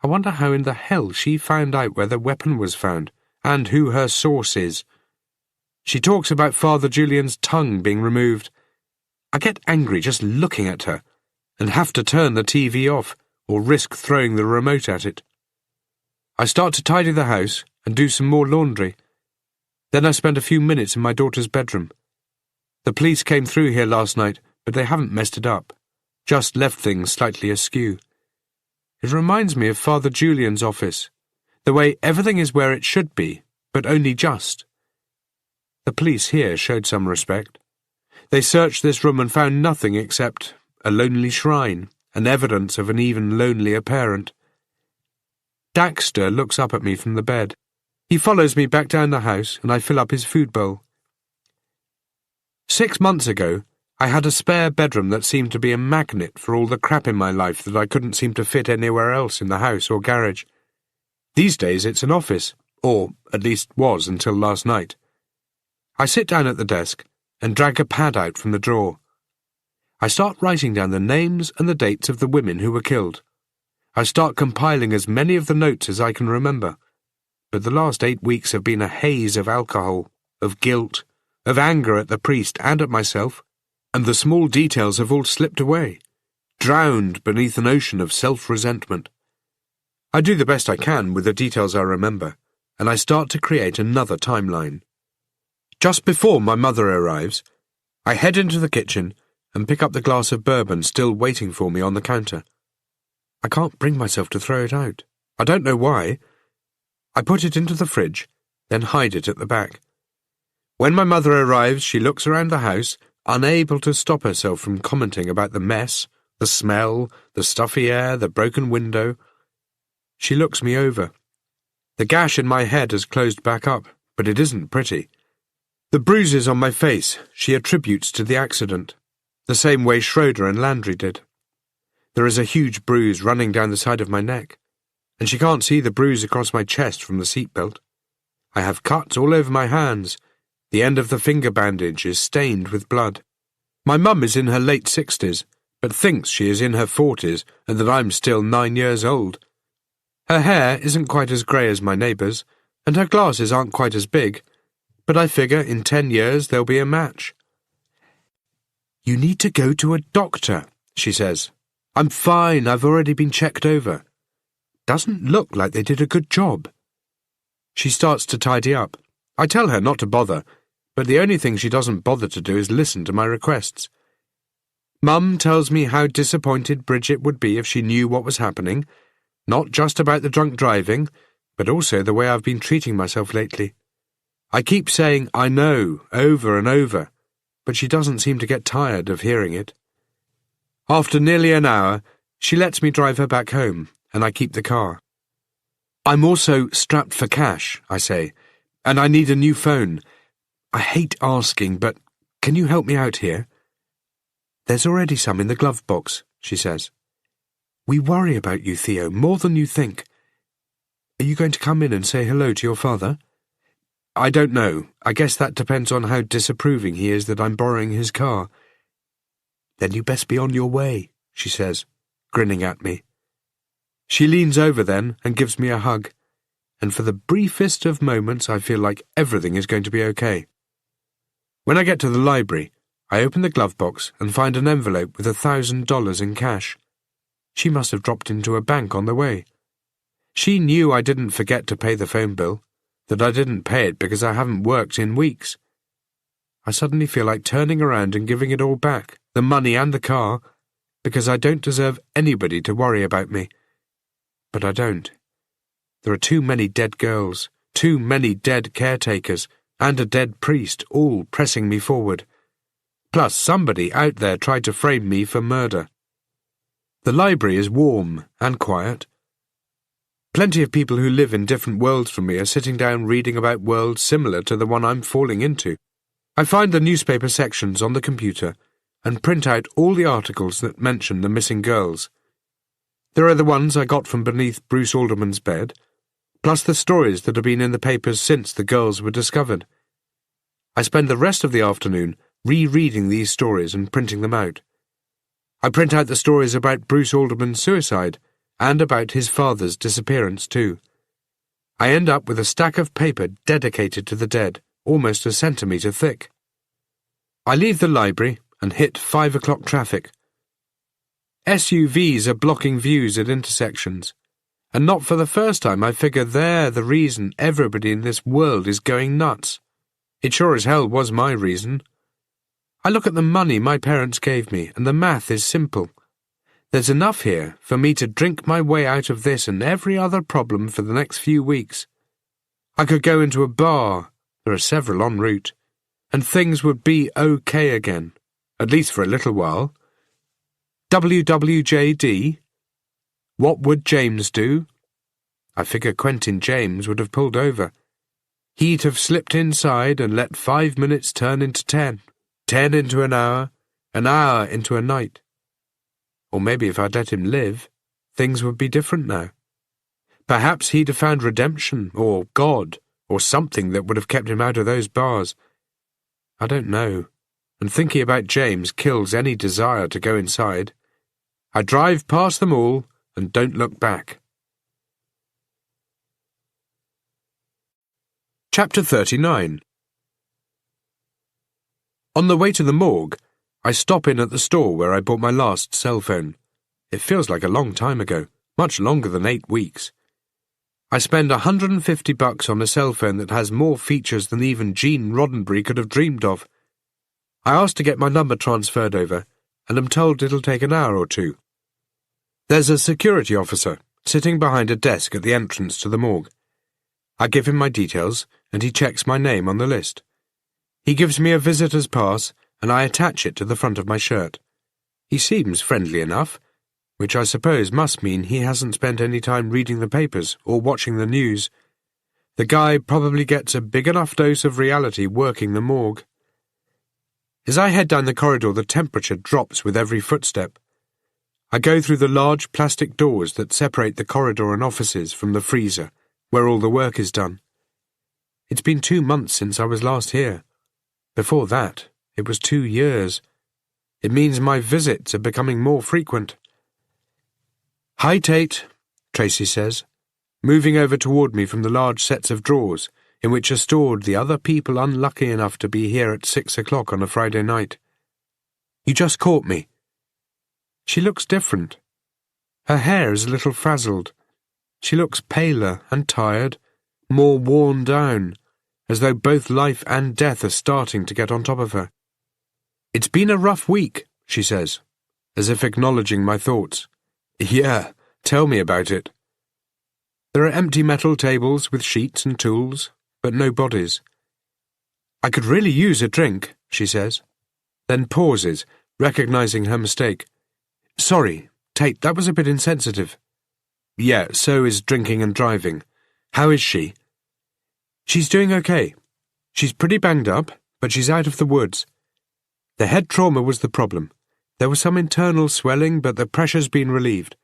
I wonder how in the hell she found out where the weapon was found, and who her source is. She talks about Father Julian's tongue being removed. I get angry just looking at her, and have to turn the TV off, or risk throwing the remote at it. I start to tidy the house and do some more laundry. Then I spend a few minutes in my daughter's bedroom. The police came through here last night, but they haven't messed it up, just left things slightly askew. It reminds me of Father Julian's office, the way everything is where it should be, but only just. The police here showed some respect. They searched this room and found nothing except a lonely shrine and evidence of an even lonelier parent. Daxter looks up at me from the bed. He follows me back down the house, and I fill up his food bowl. 6 months ago, I had a spare bedroom that seemed to be a magnet for all the crap in my life that I couldn't seem to fit anywhere else in the house or garage. These days it's an office, or at least was until last night. I sit down at the desk and drag a pad out from the drawer. I start writing down the names and the dates of the women who were killed. I start compiling as many of the notes as I can remember, but the last 8 weeks have been a haze of alcohol, of guilt, of anger at the priest and at myself, and the small details have all slipped away, drowned beneath an ocean of self-resentment. I do the best I can with the details I remember, and I start to create another timeline. Just before my mother arrives, I head into the kitchen and pick up the glass of bourbon still waiting for me on the counter. I can't bring myself to throw it out. I don't know why. I put it into the fridge, then hide it at the back. When my mother arrives, she looks around the house, unable to stop herself from commenting about the mess, the smell, the stuffy air, the broken window. She looks me over. The gash in my head has closed back up, but it isn't pretty. The bruises on my face she attributes to the accident, the same way Schroeder and Landry did. There is a huge bruise running down the side of my neck, and she can't see the bruise across my chest from the seatbelt. I have cuts all over my hands. The end of the finger bandage is stained with blood. My mum is in her late 60s, but thinks she is in her 40s and that I'm still 9 years old. Her hair isn't quite as grey as my neighbour's, and her glasses aren't quite as big, but I figure in 10 years there'll be a match. "You need to go to a doctor," she says. "I'm fine, I've already been checked over." Doesn't look like they did a good job. She starts to tidy up. I tell her not to bother, but the only thing she doesn't bother to do is listen to my requests. Mum tells me how disappointed Bridget would be if she knew what was happening, not just about the drunk driving, but also the way I've been treating myself lately. I keep saying "I know" over and over, but she doesn't seem to get tired of hearing it. After nearly an hour, she lets me drive her back home, and I keep the car. "I'm also strapped for cash," I say, "and I need a new phone. I hate asking, but can you help me out here?" "There's already some in the glove box," she says. "We worry about you, Theo, more than you think. Are you going to come in and say hello to your father?" "I don't know. I guess that depends on how disapproving he is that I'm borrowing his car." "Then you best be on your way," she says, grinning at me. She leans over then and gives me a hug, and for the briefest of moments I feel like everything is going to be okay. When I get to the library, I open the glove box and find an envelope with $1,000 in cash. She must have dropped into a bank on the way. She knew I didn't forget to pay the phone bill, that I didn't pay it because I haven't worked in weeks. I suddenly feel like turning around and giving it all back, the money and the car, because I don't deserve anybody to worry about me. But I don't. There are too many dead girls, too many dead caretakers, and a dead priest all pressing me forward. Plus somebody out there tried to frame me for murder. The library is warm and quiet. Plenty of people who live in different worlds from me are sitting down reading about worlds similar to the one I'm falling into. I find the newspaper sections on the computer and print out all the articles that mention the missing girls. There are the ones I got from beneath Bruce Alderman's bed, plus the stories that have been in the papers since the girls were discovered. I spend the rest of the afternoon rereading these stories and printing them out. I print out the stories about Bruce Alderman's suicide, and about his father's disappearance too. I end up with a stack of paper dedicated to the dead, almost a centimetre thick. I leave the library and hit 5 o'clock traffic. SUVs are blocking views at intersections, and not for the first time I figure they're the reason everybody in this world is going nuts. It sure as hell was my reason. I look at the money my parents gave me, and the math is simple. There's enough here for me to drink my way out of this and every other problem for the next few weeks. I could go into a bar, there are several en route, and things would be okay again, at least for a little while. WWJD? What would James do? I figure Quentin James would have pulled over. He'd have slipped inside and let 5 minutes turn into 10, 10 into an hour into a night. Or maybe if I'd let him live, things would be different now. Perhaps he'd have found redemption, or God, or something that would have kept him out of those bars. I don't know, and thinking about James kills any desire to go inside. I drive past them all and don't look back. Chapter 39. On the way to the morgue, I stop in at the store where I bought my last cell phone. It feels like a long time ago, much longer than 8 weeks. I spend $150 on a cell phone that has more features than even Gene Roddenberry could have dreamed of. I asked to get my number transferred over, and am told it'll take an hour or two. There's a security officer sitting behind a desk at the entrance to the morgue. I give him my details, and he checks my name on the list. He gives me a visitor's pass, and I attach it to the front of my shirt. He seems friendly enough, which I suppose must mean he hasn't spent any time reading the papers or watching the news. The guy probably gets a big enough dose of reality working the morgue. As I head down the corridor, the temperature drops with every footstep. I go through the large plastic doors that separate the corridor and offices from the freezer, where all the work is done. It's been 2 months since I was last here. Before that, it was 2 years. It means my visits are becoming more frequent. "Hi, Tate," Tracy says, moving over toward me from the large sets of drawers in which are stored the other people unlucky enough to be here at 6 o'clock on a Friday night. "You just caught me." She looks different. Her hair is a little frazzled. She looks paler and tired, more worn down, as though both life and death are starting to get on top of her. "It's been a rough week," she says, as if acknowledging my thoughts. "Yeah, tell me about it." There are empty metal tables with sheets and tools, but no bodies. "I could really use a drink," she says, then pauses, recognizing her mistake. "Sorry, Tate, that was a bit insensitive." "Yeah, so is drinking and driving. How is she?" "She's doing okay. She's pretty banged up, but she's out of the woods. The head trauma was the problem. There was some internal swelling, but the pressure's been relieved.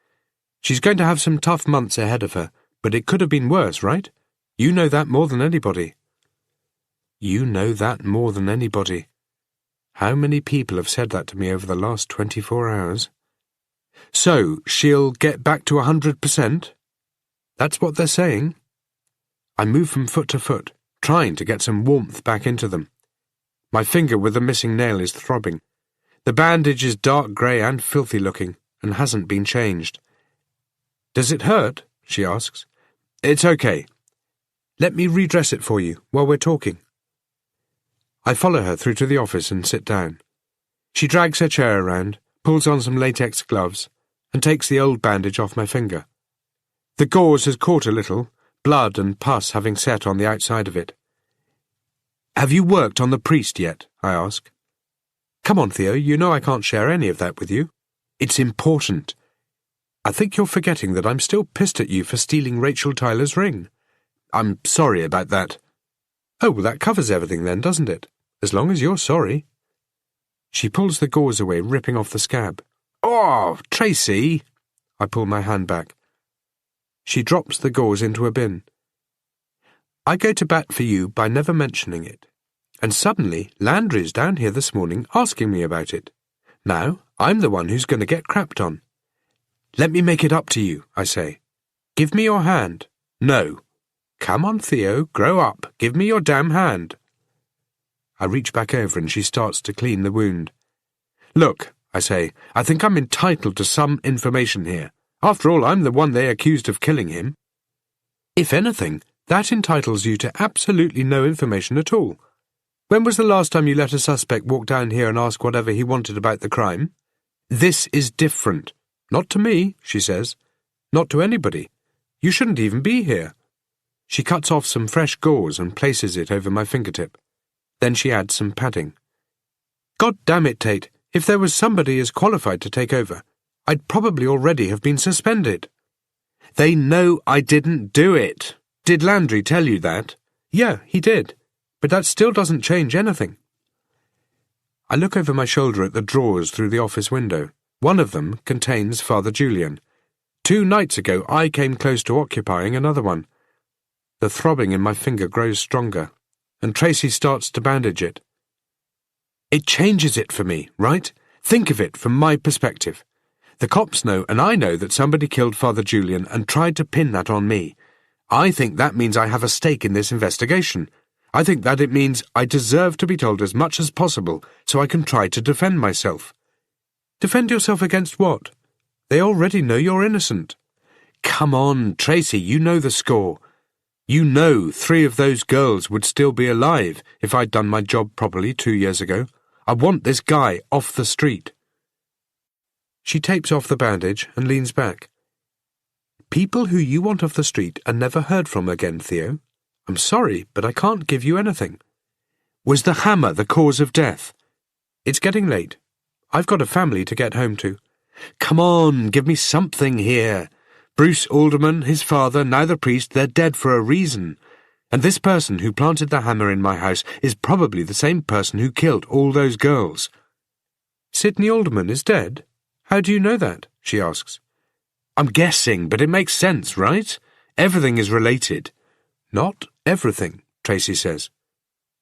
She's going to have some tough months ahead of her, but it could have been worse, right? You know that more than anybody." You know that more than anybody. How many people have said that to me over the last 24 hours? "So, she'll get back to 100%? That's what they're saying." I move from foot to foot, trying to get some warmth back into them. My finger with the missing nail is throbbing. The bandage is dark grey and filthy looking, and hasn't been changed. "Does it hurt?" she asks. "It's okay. Let me redress it for you while we're talking." I follow her through to the office and sit down. She drags her chair around, pulls on some latex gloves, and takes the old bandage off my finger. The gauze has caught a little, blood and pus having set on the outside of it. "Have you worked on the priest yet?" I ask. "Come on, Theo, you know I can't share any of that with you. It's important. I think you're forgetting that I'm still pissed at you for stealing Rachel Tyler's ring. I'm sorry about that." "Oh, well, that covers everything then, doesn't it? As long as you're sorry." She pulls the gauze away, ripping off the scab. "Oh, Tracy!" I pull my hand back. She drops the gauze into a bin. "I go to bat for you by never mentioning it. And suddenly, Landry's down here this morning asking me about it. Now, I'm the one who's going to get crapped on. 'Let me make it up to you,' I say. 'Give me your hand.' 'No.' 'Come on, Theo, grow up. Give me your damn hand.' I reach back over and she starts to clean the wound. 'Look,' I say, 'I think I'm entitled to some information here. After all, I'm the one they accused of killing him.' 'If anything, that entitles you to absolutely no information at all. When was the last time you let a suspect walk down here and ask whatever he wanted about the crime? This is different. Not to me,' she says. 'Not to anybody. You shouldn't even be here.' She cuts off some fresh gauze and places it over my fingertip. Then she adds some padding. 'God damn it, Tate, if there was somebody as qualified to take over, I'd probably already have been suspended.' 'They know I didn't do it. Did Landry tell you that?' 'Yeah, he did. But that still doesn't change anything.' I look over my shoulder at the drawers through the office window. One of them contains Father Julian. 2 nights ago I came close to occupying another one. The throbbing in my finger grows stronger, and Tracy starts to bandage it. 'It changes it for me, right? Think of it from my perspective. The cops know, and I know, that somebody killed Father Julian and tried to pin that on me. I think that means I have a stake in this investigation. I think that it means I deserve to be told as much as possible so I can try to defend myself.' 'Defend yourself against what? They already know you're innocent.' 'Come on, Tracy, you know the score. You know 3 of those girls would still be alive if I'd done my job properly 2 years ago. I want this guy off the street. She tapes off the bandage and leans back. People who you want off the street are never heard from again, Theo. I'm sorry, but I can't give you anything. Was the hammer the cause of death? It's getting late. I've got a family to get home to. Come on, give me something here. Bruce Alderman, his father, now the priest, they're dead for a reason. And this person who planted the hammer in my house is probably the same person who killed all those girls. Sidney Alderman is dead? How do you know that? She asks. I'm guessing, but it makes sense, right? Everything is related. Not everything, Tracy says.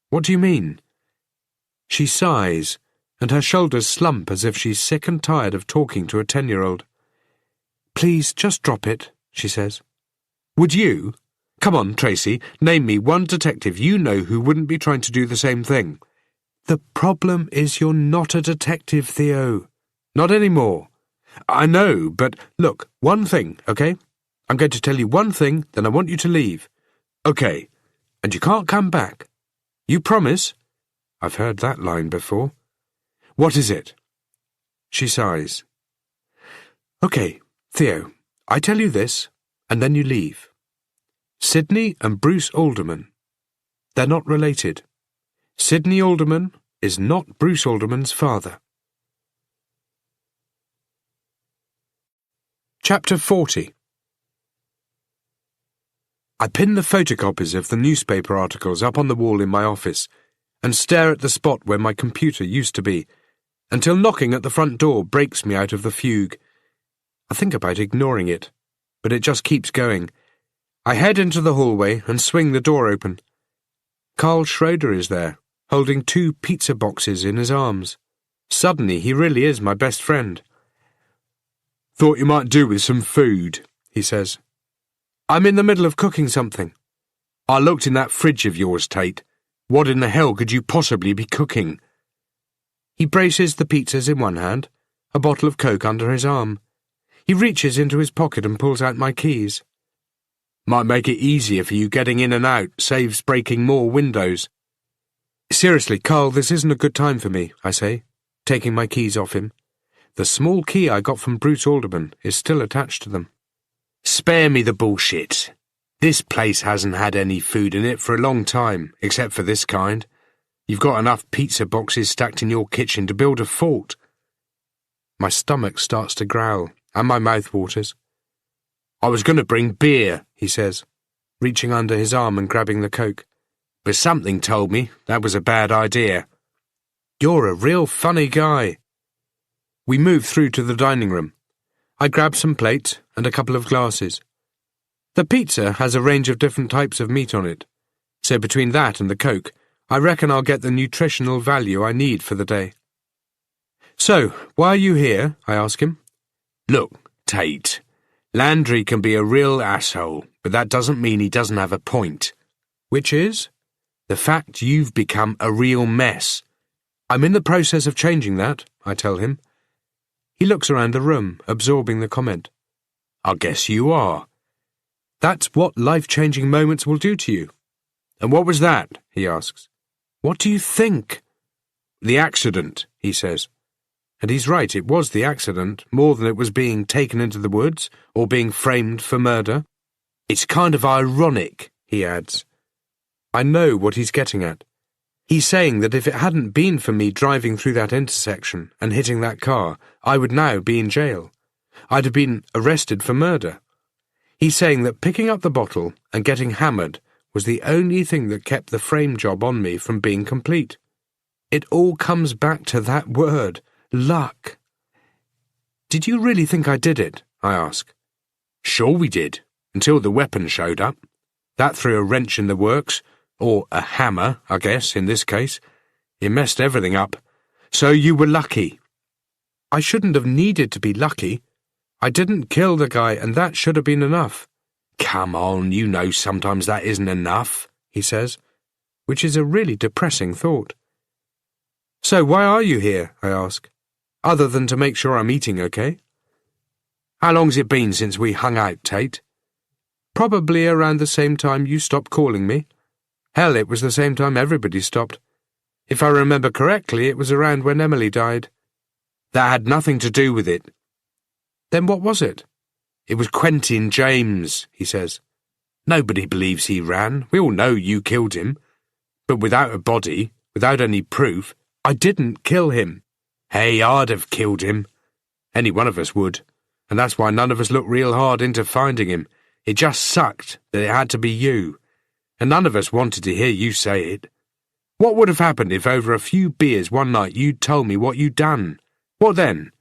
What do you mean? She sighs, and her shoulders slump as if she's sick and tired of talking to a 10-year-old. Please, just drop it, she says. Would you? Come on, Tracy, name me one detective you know who wouldn't be trying to do the same thing. The problem is you're not a detective, Theo. Not anymore. I know, but look, one thing, okay? I'm going to tell you one thing, then I want you to leave. Okay, and you can't come back. You promise? I've heard that line before. What is it? She sighs. Okay, Theo, I tell you this, and then you leave. Sidney and Bruce Alderman. They're not related. Sidney Alderman is not Bruce Alderman's father. Chapter 40. I pin the photocopies of the newspaper articles up on the wall in my office and stare at the spot where my computer used to be, until knocking at the front door breaks me out of the fugue. I think about ignoring it, but it just keeps going. I head into the hallway and swing the door open. Carl Schroeder is there, holding 2 pizza boxes in his arms. Suddenly, he really is my best friend. Thought you might do with some food, he says. I'm in the middle of cooking something. I looked in that fridge of yours, Tate. What in the hell could you possibly be cooking? He braces the pizzas in one hand, a bottle of Coke under his arm. He reaches into his pocket and pulls out my keys. Might make it easier for you getting in and out, saves breaking more windows. Seriously, Carl, this isn't a good time for me, I say, taking my keys off him. The small key I got from Bruce Alderman is still attached to them. Spare me the bullshit. This place hasn't had any food in it for a long time, except for this kind. You've got enough pizza boxes stacked in your kitchen to build a fort. My stomach starts to growl, and my mouth waters. I was going to bring beer, he says, reaching under his arm and grabbing the Coke. But something told me that was a bad idea. You're a real funny guy. We move through to the dining room. I grab some plates and a couple of glasses. The pizza has a range of different types of meat on it, so between that and the Coke, I reckon I'll get the nutritional value I need for the day. So, why are you here? I ask him. Look, Tate, Landry can be a real asshole, but that doesn't mean he doesn't have a point. Which is? The fact you've become a real mess. I'm in the process of changing that, I tell him. He looks around the room, absorbing the comment. I guess you are. That's what life-changing moments will do to you. And what was that? He asks. What do you think? The accident, he says. And he's right, it was the accident, more than it was being taken into the woods or being framed for murder. It's kind of ironic, he adds. I know what he's getting at. He's saying that if it hadn't been for me driving through that intersection and hitting that car, I would now be in jail. I'd have been arrested for murder. He's saying that picking up the bottle and getting hammered was the only thing that kept the frame job on me from being complete. It all comes back to that word, luck. Did you really think I did it? I ask. Sure we did, until the weapon showed up. That threw a wrench in the works. Or a hammer, I guess, in this case. It messed everything up. So you were lucky. I shouldn't have needed to be lucky. I didn't kill the guy, and that should have been enough. Come on, you know sometimes that isn't enough, he says, which is a really depressing thought. So why are you here, I ask, other than to make sure I'm eating okay? How long's it been since we hung out, Tate? Probably around the same time you stopped calling me. Hell, it was the same time everybody stopped. If I remember correctly, it was around when Emily died. That had nothing to do with it. Then what was it? It was Quentin James, he says. Nobody believes he ran. We all know you killed him. But without a body, without any proof, I didn't kill him. Hey, I'd have killed him. Any one of us would. And that's why none of us looked real hard into finding him. It just sucked that it had to be you. And none of us wanted to hear you say it. What would have happened if over a few beers one night you'd told me what you'd done? What then?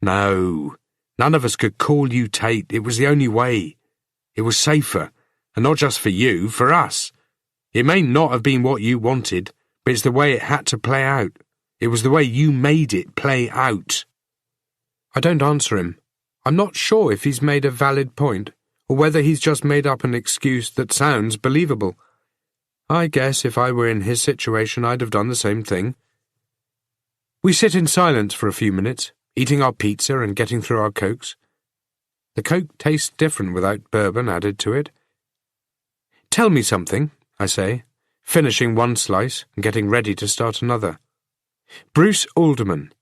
No, none of us could call you Tate. It was the only way. It was safer, and not just for you, for us. It may not have been what you wanted, but it's the way it had to play out. It was the way you made it play out. I don't answer him. I'm not sure if he's made a valid point, or whether he's just made up an excuse that sounds believable. I guess if I were in his situation, I'd have done the same thing. We sit in silence for a few minutes, eating our pizza and getting through our Cokes. The Coke tastes different without bourbon added to it. Tell me something, I say, finishing one slice and getting ready to start another. Bruce Alderman,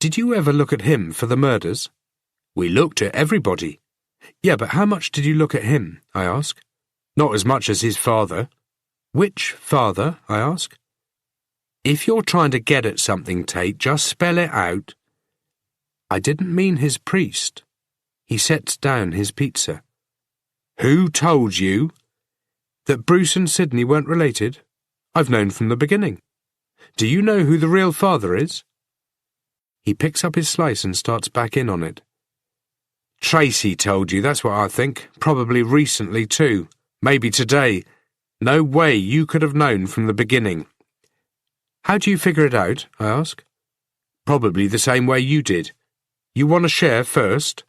did you ever look at him for the murders? We looked at everybody. Yeah, but how much did you look at him, I ask? Not as much as his father. Which father, I ask? If you're trying to get at something, Tate, just spell it out. I didn't mean his priest. He sets down his pizza. Who told you? That Bruce and Sidney weren't related? I've known from the beginning. Do you know who the real father is? He picks up his slice and starts back in on it. Tracy told you, that's what I think. Probably recently too. Maybe today. No way you could have known from the beginning. How do you figure it out, I ask? Probably the same way you did. You want to share first?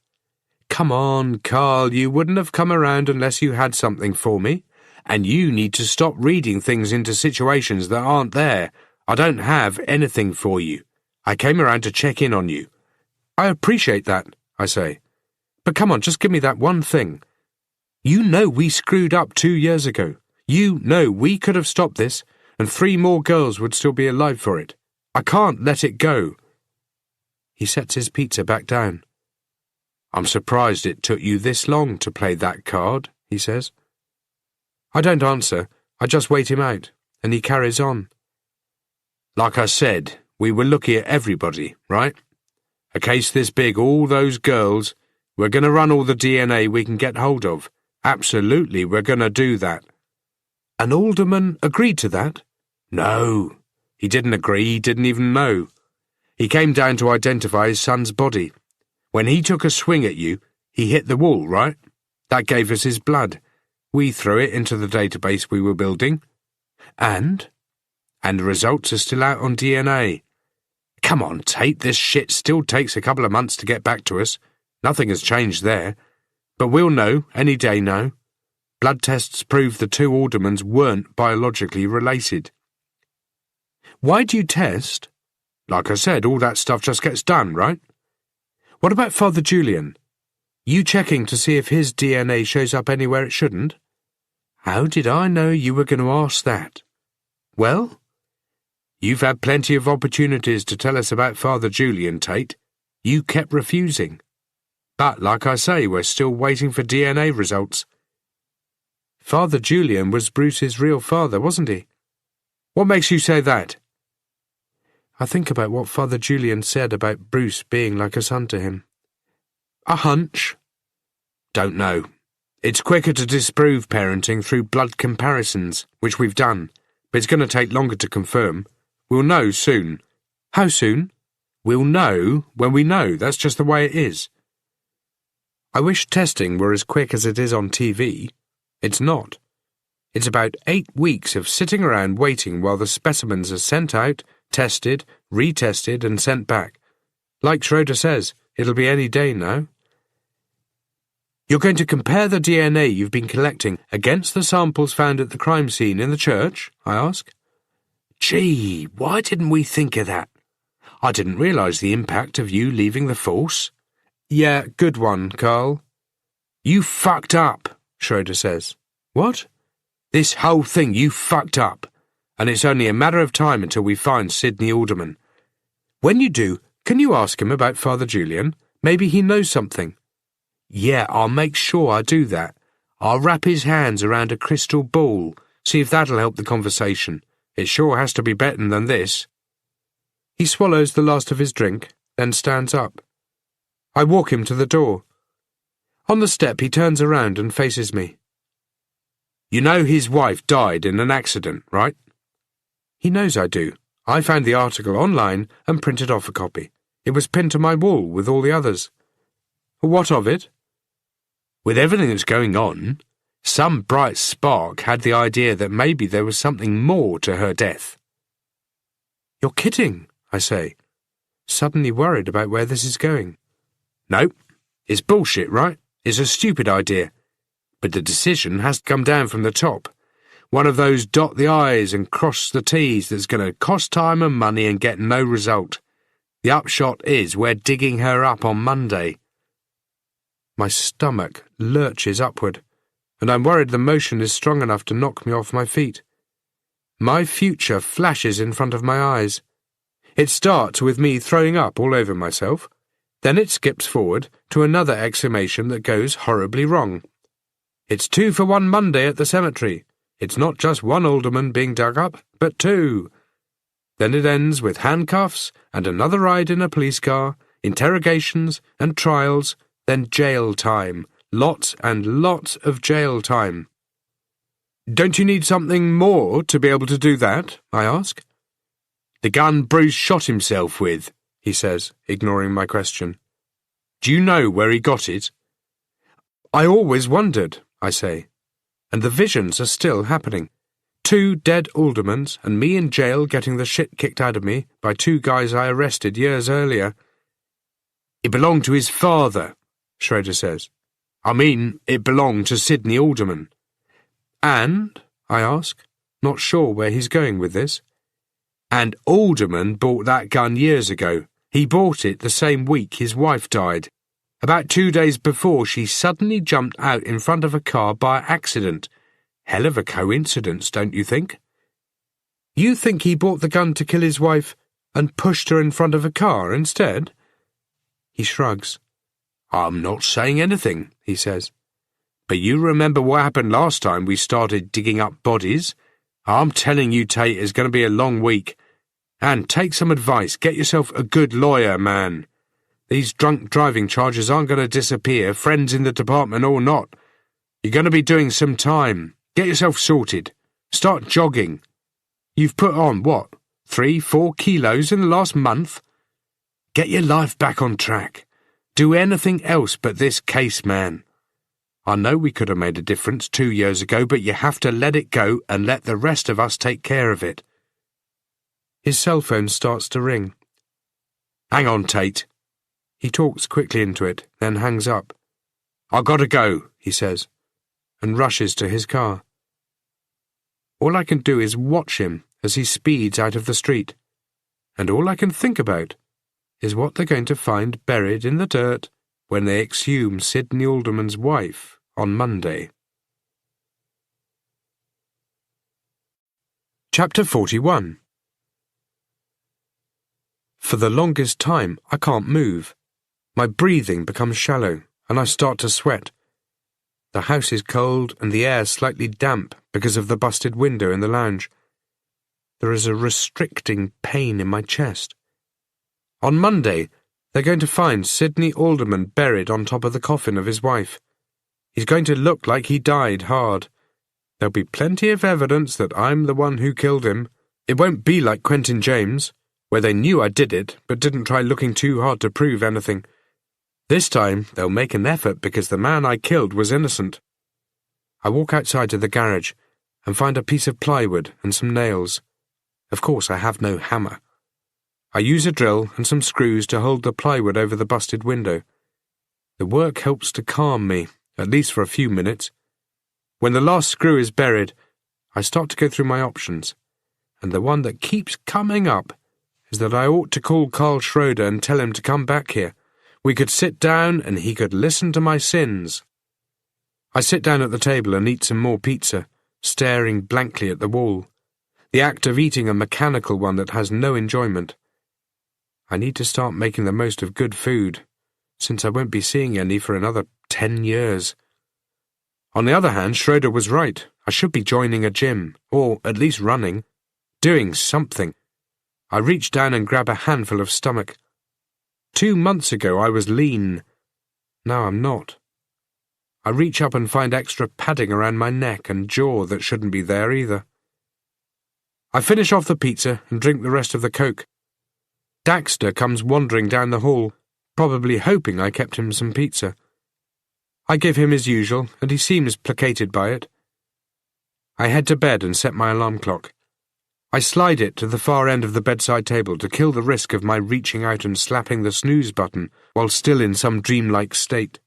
Come on, Carl, you wouldn't have come around unless you had something for me. And you need to stop reading things into situations that aren't there. I don't have anything for you. I came around to check in on you. I appreciate that, I say. But come on, just give me that one thing. You know we screwed up 2 years ago. You know we could have stopped this, and 3 more girls would still be alive for it. I can't let it go. He sets his pizza back down. I'm surprised it took you this long to play that card, he says. I don't answer. I just wait him out, and he carries on. Like I said, we were looking at everybody, right? A case this big, all those girls. We're going to run all the DNA we can get hold of. Absolutely, we're going to do that. And Alderman agreed to that? No, he didn't agree, he didn't even know. He came down to identify his son's body. When he took a swing at you, he hit the wall, right? That gave us his blood. We threw it into the database we were building. And the results are still out on DNA. Come on, Tate, this shit still takes a couple of months to get back to us. Nothing has changed there. But we'll know any day now. Blood tests prove the 2 aldermans weren't biologically related. Why do you test? Like I said, all that stuff just gets done, right? What about Father Julian? You checking to see if his DNA shows up anywhere it shouldn't? How did I know you were going to ask that? Well, you've had plenty of opportunities to tell us about Father Julian, Tate. You kept refusing. But, like I say, we're still waiting for DNA results. Father Julian was Bruce's real father, wasn't he? What makes you say that? I think about what Father Julian said about Bruce being like a son to him. A hunch? Don't know. It's quicker to disprove parenting through blood comparisons, which we've done, but it's going to take longer to confirm. We'll know soon. How soon? We'll know when we know. That's just the way it is. I wish testing were as quick as it is on TV. It's not. It's about 8 weeks of sitting around waiting while the specimens are sent out, tested, retested, and sent back. Like Schroeder says, it'll be any day now. You're going to compare the DNA you've been collecting against the samples found at the crime scene in the church? I ask. Gee, why didn't we think of that? I didn't realise the impact of you leaving the force. Yeah, good one, Carl. You fucked up, Schroeder says. What? This whole thing, you fucked up. and it's only a matter of time until we find Sidney Alderman. When you do, can you ask him about Father Julian? Maybe he knows something." "Yeah, I'll make sure I do that. I'll wrap his hands around a crystal ball, see if that'll help the conversation. It sure has to be better than this." He swallows the last of his drink, then stands up. I walk him to the door. On the step he turns around and faces me. "You know his wife died in an accident, right?" He knows I do. I found the article online and printed off a copy. It was pinned to my wall with all the others. "What of it?" "With everything that's going on, some bright spark had the idea that maybe there was something more to her death." "You're kidding," I say, suddenly worried about where this is going. "No, it's bullshit, right? It's a stupid idea. But the decision has to come down from the top. One of those dot the I's and cross the T's that's going to cost time and money and get no result. The upshot is we're digging her up on Monday." My stomach lurches upward, and I'm worried the motion is strong enough to knock me off my feet. My future flashes in front of my eyes. It starts with me throwing up all over myself. Then it skips forward to another exclamation that goes horribly wrong. "It's 2 for 1 Monday at the cemetery. It's not just one alderman being dug up, but 2. Then it ends with handcuffs and another ride in a police car, interrogations and trials, then jail time. Lots and lots of jail time." "Don't you need something more to be able to do that?" I ask. "The gun Bruce shot himself with," he says, ignoring my question. "Do you know where he got it?" "I always wondered," I say, "and the visions are still happening. 2 dead aldermans and me in jail getting the shit kicked out of me by 2 guys I arrested years earlier." "It belonged to his father," Schroeder says. "I mean, it belonged to Sidney Alderman." "And?" I ask, not sure where he's going with this. "And Alderman bought that gun years ago. He bought it the same week his wife died. About 2 days before she suddenly jumped out in front of a car by accident. Hell of a coincidence, don't you think?" "You think he bought the gun to kill his wife and pushed her in front of a car instead?" He shrugs. "I'm not saying anything," he says. "But you remember what happened last time we started digging up bodies? I'm telling you, Tate, it's going to be a long week. And take some advice. Get yourself a good lawyer, man. These drunk driving charges aren't going to disappear, friends in the department or not. You're going to be doing some time. Get yourself sorted. Start jogging. You've put on, what, 3-4 kilos in the last month? Get your life back on track. Do anything else but this case, man. I know we could have made a difference 2 years ago, but you have to let it go and let the rest of us take care of it." His cell phone starts to ring. "Hang on, Tate." He talks quickly into it, then hangs up. "I gotta go," he says, and rushes to his car. All I can do is watch him as he speeds out of the street, and all I can think about is what they're going to find buried in the dirt when they exhume Sidney Alderman's wife on Monday. Chapter 41. For the longest time, I can't move. My breathing becomes shallow, and I start to sweat. The house is cold and the air slightly damp because of the busted window in the lounge. There is a restricting pain in my chest. On Monday, they're going to find Sidney Alderman buried on top of the coffin of his wife. He's going to look like he died hard. There'll be plenty of evidence that I'm the one who killed him. It won't be like Quentin James, where they knew I did it but didn't try looking too hard to prove anything. This time, they'll make an effort because the man I killed was innocent. I walk outside to the garage and find a piece of plywood and some nails. Of course, I have no hammer. I use a drill and some screws to hold the plywood over the busted window. The work helps to calm me, at least for a few minutes. When the last screw is buried, I start to go through my options, and the one that keeps coming up is that I ought to call Carl Schroeder and tell him to come back here. We could sit down and he could listen to my sins. I sit down at the table and eat some more pizza, staring blankly at the wall. the act of eating a mechanical one that has no enjoyment. I need to start making the most of good food, since I won't be seeing any for another 10 years. On the other hand, Schroeder was right. I should be joining a gym, or at least running, doing something. I reached down and grabbed a handful of stomach. 2 months ago I was lean. Now I'm not. I reach up and find extra padding around my neck and jaw that shouldn't be there either. I finish off the pizza and drink the rest of the Coke. Daxter comes wandering down the hall, probably hoping I kept him some pizza. I give him his usual, and he seems placated by it. I head to bed and set my alarm clock. I slide it to the far end of the bedside table to kill the risk of my reaching out and slapping the snooze button while still in some dreamlike state.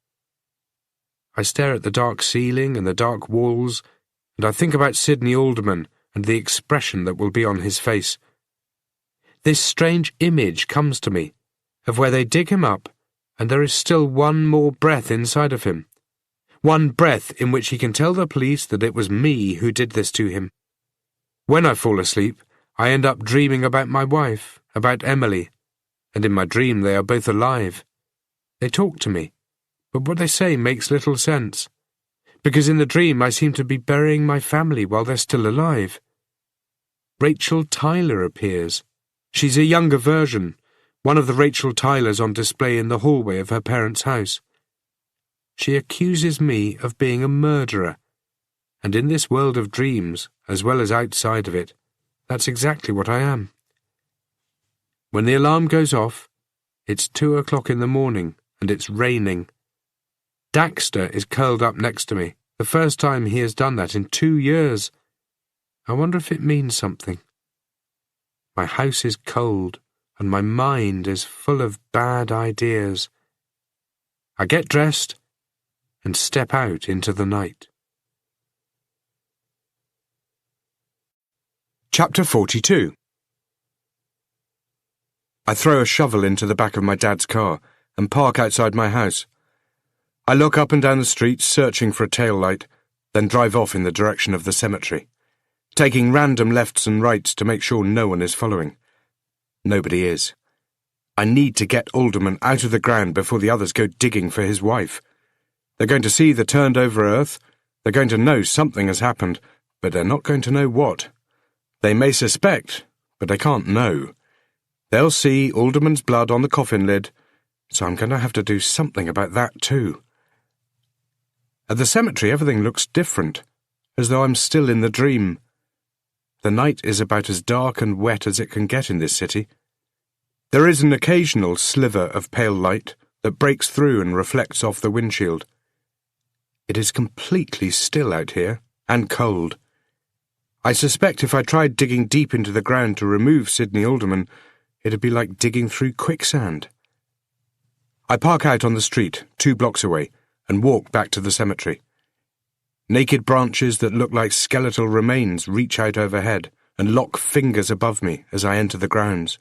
I stare at the dark ceiling and the dark walls, and I think about Sidney Alderman and the expression that will be on his face. This strange image comes to me, of where they dig him up, and there is still one more breath inside of him. One breath in which he can tell the police that it was me who did this to him. When I fall asleep, I end up dreaming about my wife, about Emily, and in my dream they are both alive. They talk to me, but what they say makes little sense, because in the dream I seem to be burying my family while they're still alive. Rachel Tyler appears. She's a younger version, one of the Rachel Tylers on display in the hallway of her parents' house. She accuses me of being a murderer, and in this world of dreams, as well as outside of it, that's exactly what I am. When the alarm goes off, it's 2 o'clock in the morning, and it's raining. Daxter is curled up next to me, the first time he has done that in 2 years. I wonder if it means something. My house is cold, and my mind is full of bad ideas. I get dressed and step out into the night. Chapter 42. I throw a shovel into the back of my dad's car and park outside my house. I look up and down the street searching for a tail light, then drive off in the direction of the cemetery, taking random lefts and rights to make sure no one is following. Nobody is. I need to get Alderman out of the ground before the others go digging for his wife. They're going to see the turned-over earth. They're going to know something has happened, but they're not going to know what. They may suspect, but they can't know. They'll see Alderman's blood on the coffin lid, so I'm going to have to do something about that too. At the cemetery, everything looks different, as though I'm still in the dream. The night is about as dark and wet as it can get in this city. There is an occasional sliver of pale light that breaks through and reflects off the windshield. It is completely still out here, and cold. I suspect if I tried digging deep into the ground to remove Sidney Alderman, it'd be like digging through quicksand. I park out on the street, 2 blocks away, and walk back to the cemetery. Naked branches that look like skeletal remains reach out overhead and lock fingers above me as I enter the grounds.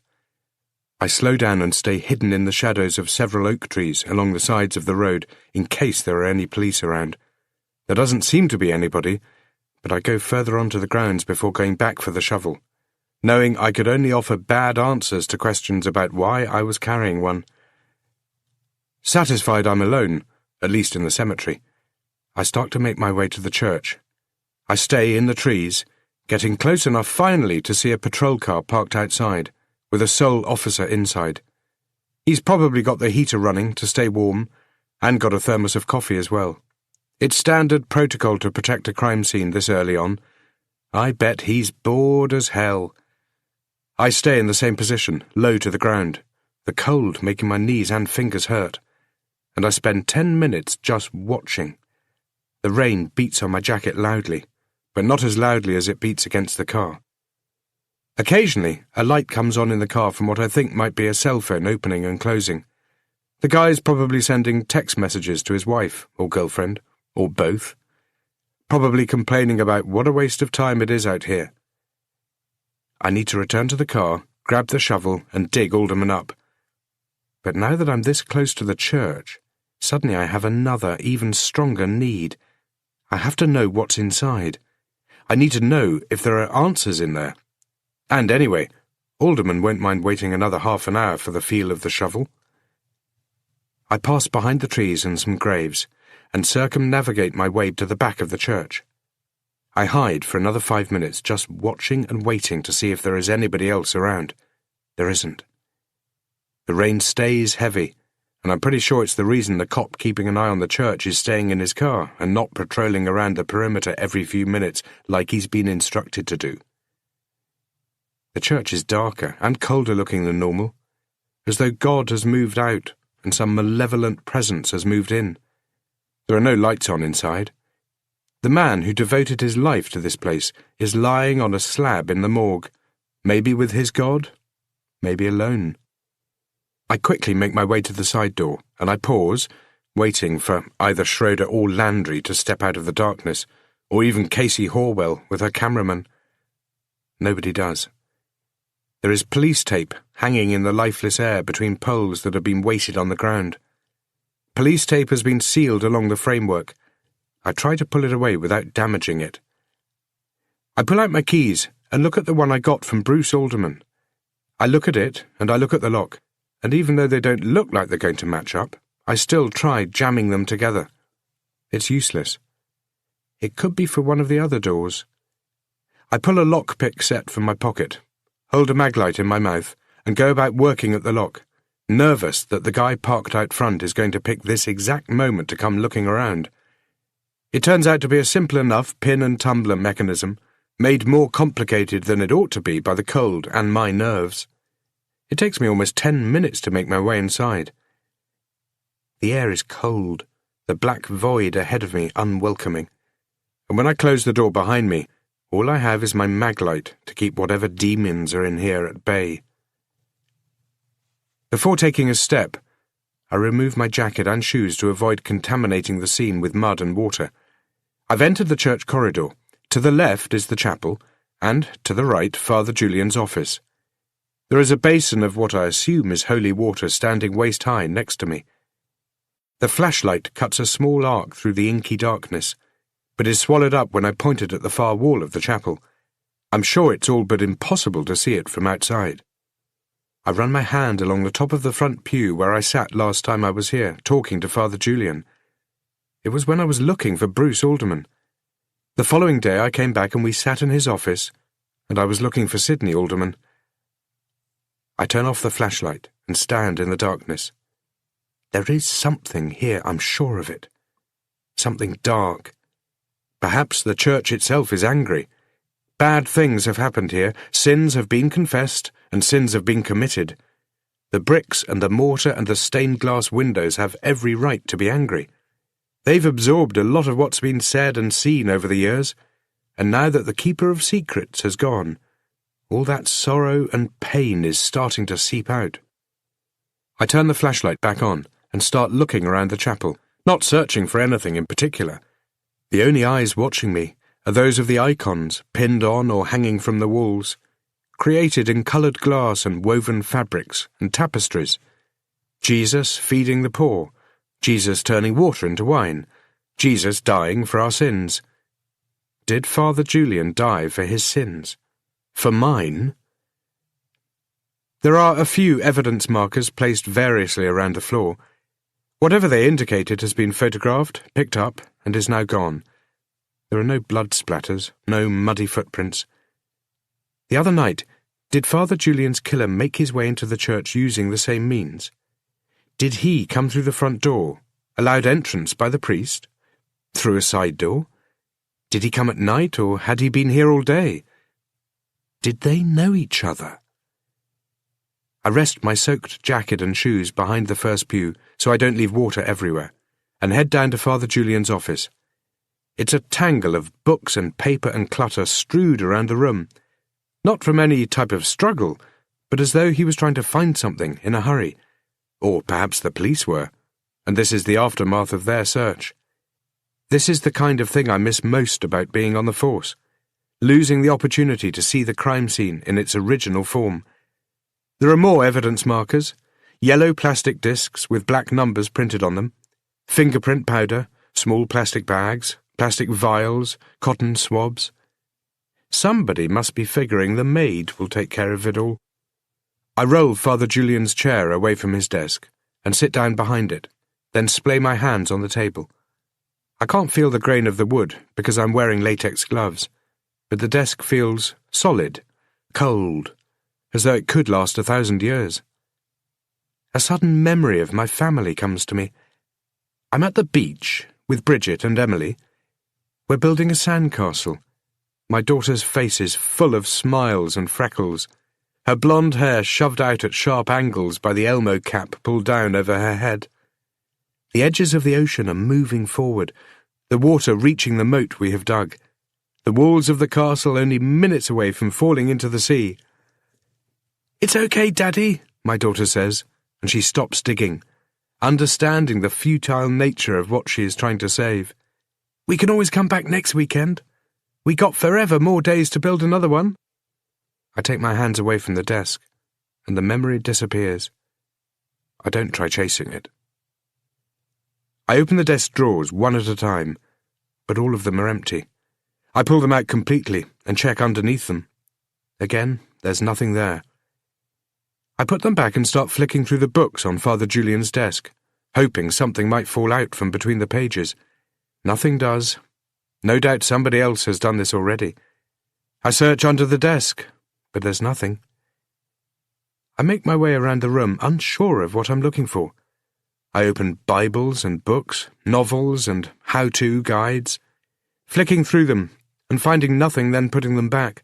I slow down and stay hidden in the shadows of several oak trees along the sides of the road in case there are any police around. There doesn't seem to be anybody, but I go further onto the grounds before going back for the shovel, knowing I could only offer bad answers to questions about why I was carrying one. Satisfied I'm alone, at least in the cemetery, I start to make my way to the church. I stay in the trees, getting close enough finally to see a patrol car parked outside, with a sole officer inside. He's probably got the heater running to stay warm, and got a thermos of coffee as well. It's standard protocol to protect a crime scene this early on. I bet he's bored as hell. I stay in the same position, low to the ground, the cold making my knees and fingers hurt, and I spend 10 minutes just watching. The rain beats on my jacket loudly, but not as loudly as it beats against the car. Occasionally, a light comes on in the car from what I think might be a cell phone opening and closing. The guy's probably sending text messages to his wife or girlfriend, or both, probably complaining about what a waste of time it is out here. I need to return to the car, grab the shovel, and dig Alderman up. But now that I'm this close to the church, suddenly I have another, even stronger need. I have to know what's inside. I need to know if there are answers in there, And anyway, Alderman won't mind waiting another half an hour for the feel of the shovel. I pass behind the trees and some graves, and circumnavigate my way to the back of the church. I hide for another 5 minutes, just watching and waiting to see if there is anybody else around. There isn't. The rain stays heavy, and I'm pretty sure it's the reason the cop keeping an eye on the church is staying in his car and not patrolling around the perimeter every few minutes like he's been instructed to do. The church is darker and colder looking than normal, as though God has moved out and some malevolent presence has moved in. There are no lights on inside. The man who devoted his life to this place is lying on a slab in the morgue, maybe with his God, maybe alone. I quickly make my way to the side door, and I pause, waiting for either Schroeder or Landry to step out of the darkness, or even Casey Horwell with her cameraman. Nobody does. There is police tape hanging in the lifeless air between poles that have been weighted on the ground. Police tape has been sealed along the framework. I try to pull it away without damaging it. I pull out my keys and look at the one I got from Bruce Alderman. I look at it and I look at the lock, and even though they don't look like they're going to match up, I still try jamming them together. It's useless. It could be for one of the other doors. I pull a lockpick set from my pocket, hold a maglite in my mouth, and go about working at the lock, nervous that the guy parked out front is going to pick this exact moment to come looking around. It turns out to be a simple enough pin and tumbler mechanism, made more complicated than it ought to be by the cold and my nerves. It takes me almost 10 minutes to make my way inside. The air is cold, the black void ahead of me unwelcoming, and when I close the door behind me, all I have is my maglite to keep whatever demons are in here at bay. Before taking a step, I remove my jacket and shoes to avoid contaminating the scene with mud and water. I've entered the church corridor. To the left is the chapel, and to the right Father Julian's office. There is a basin of what I assume is holy water standing waist-high next to me. The flashlight cuts a small arc through the inky darkness, but is swallowed up when I point it at the far wall of the chapel. I'm sure it's all but impossible to see it from outside. I run my hand along the top of the front pew where I sat last time I was here, talking to Father Julian. It was when I was looking for Bruce Alderman. The following day I came back and we sat in his office, and I was looking for Sidney Alderman. I turn off the flashlight and stand in the darkness. There is something here, I'm sure of it. Something dark. Perhaps the church itself is angry. Bad things have happened here, sins have been confessed, and sins have been committed. The bricks and the mortar and the stained glass windows have every right to be angry. They've absorbed a lot of what's been said and seen over the years, and now that the keeper of secrets has gone, all that sorrow and pain is starting to seep out. I turn the flashlight back on and start looking around the chapel, not searching for anything in particular. The only eyes watching me are those of the icons pinned on or hanging from the walls, created in coloured glass and woven fabrics and tapestries. Jesus feeding the poor, Jesus turning water into wine, Jesus dying for our sins. Did Father Julian die for his sins? For mine? There are a few evidence markers placed variously around the floor. Whatever they indicated has been photographed, picked up, and is now gone. There are no blood splatters, no muddy footprints. The other night, did Father Julian's killer make his way into the church using the same means? Did he come through the front door, allowed entrance by the priest? Through a side door? Did he come at night, or had he been here all day? Did they know each other? I rest my soaked jacket and shoes behind the first pew so I don't leave water everywhere, and head down to Father Julian's office. It's a tangle of books and paper and clutter strewed around the room, not from any type of struggle, but as though he was trying to find something in a hurry. Or perhaps the police were, and this is the aftermath of their search. This is the kind of thing I miss most about being on the force, losing the opportunity to see the crime scene in its original form. There are more evidence markers, yellow plastic discs with black numbers printed on them, fingerprint powder, small plastic bags, plastic vials, cotton swabs. Somebody must be figuring the maid will take care of it all. I roll Father Julian's chair away from his desk and sit down behind it, then splay my hands on the table. I can't feel the grain of the wood because I'm wearing latex gloves, but the desk feels solid, cold, as though it could last 1,000 years. A sudden memory of my family comes to me. I'm at the beach with Bridget and Emily. We're building a sandcastle. My daughter's face is full of smiles and freckles, her blonde hair shoved out at sharp angles by the Elmo cap pulled down over her head. The edges of the ocean are moving forward, the water reaching the moat we have dug, the walls of the castle only minutes away from falling into the sea. "It's okay, Daddy," my daughter says, and she stops digging, understanding the futile nature of what she is trying to save. "We can always come back next weekend. We got forever more days to build another one." I take my hands away from the desk, and the memory disappears. I don't try chasing it. I open the desk drawers one at a time, but all of them are empty. I pull them out completely and check underneath them. Again, there's nothing there. I put them back and start flicking through the books on Father Julian's desk, hoping something might fall out from between the pages. Nothing does. No doubt somebody else has done this already. I search under the desk, but there's nothing. I make my way around the room, unsure of what I'm looking for. I open Bibles and books, novels and how-to guides, flicking through them and finding nothing, then putting them back.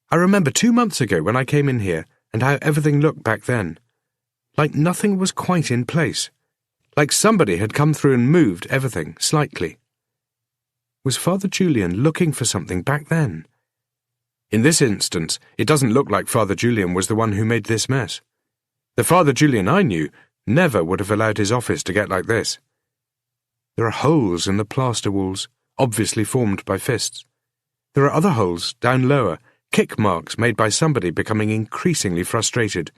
I remember 2 months ago when I came in here and how everything looked back then. Like nothing was quite in place. Like somebody had come through and moved everything slightly. Was Father Julian looking for something back then? In this instance, it doesn't look like Father Julian was the one who made this mess. The Father Julian I knew never would have allowed his office to get like this. There are holes in the plaster walls, obviously formed by fists. There are other holes down lower, kick marks made by somebody becoming increasingly frustrated.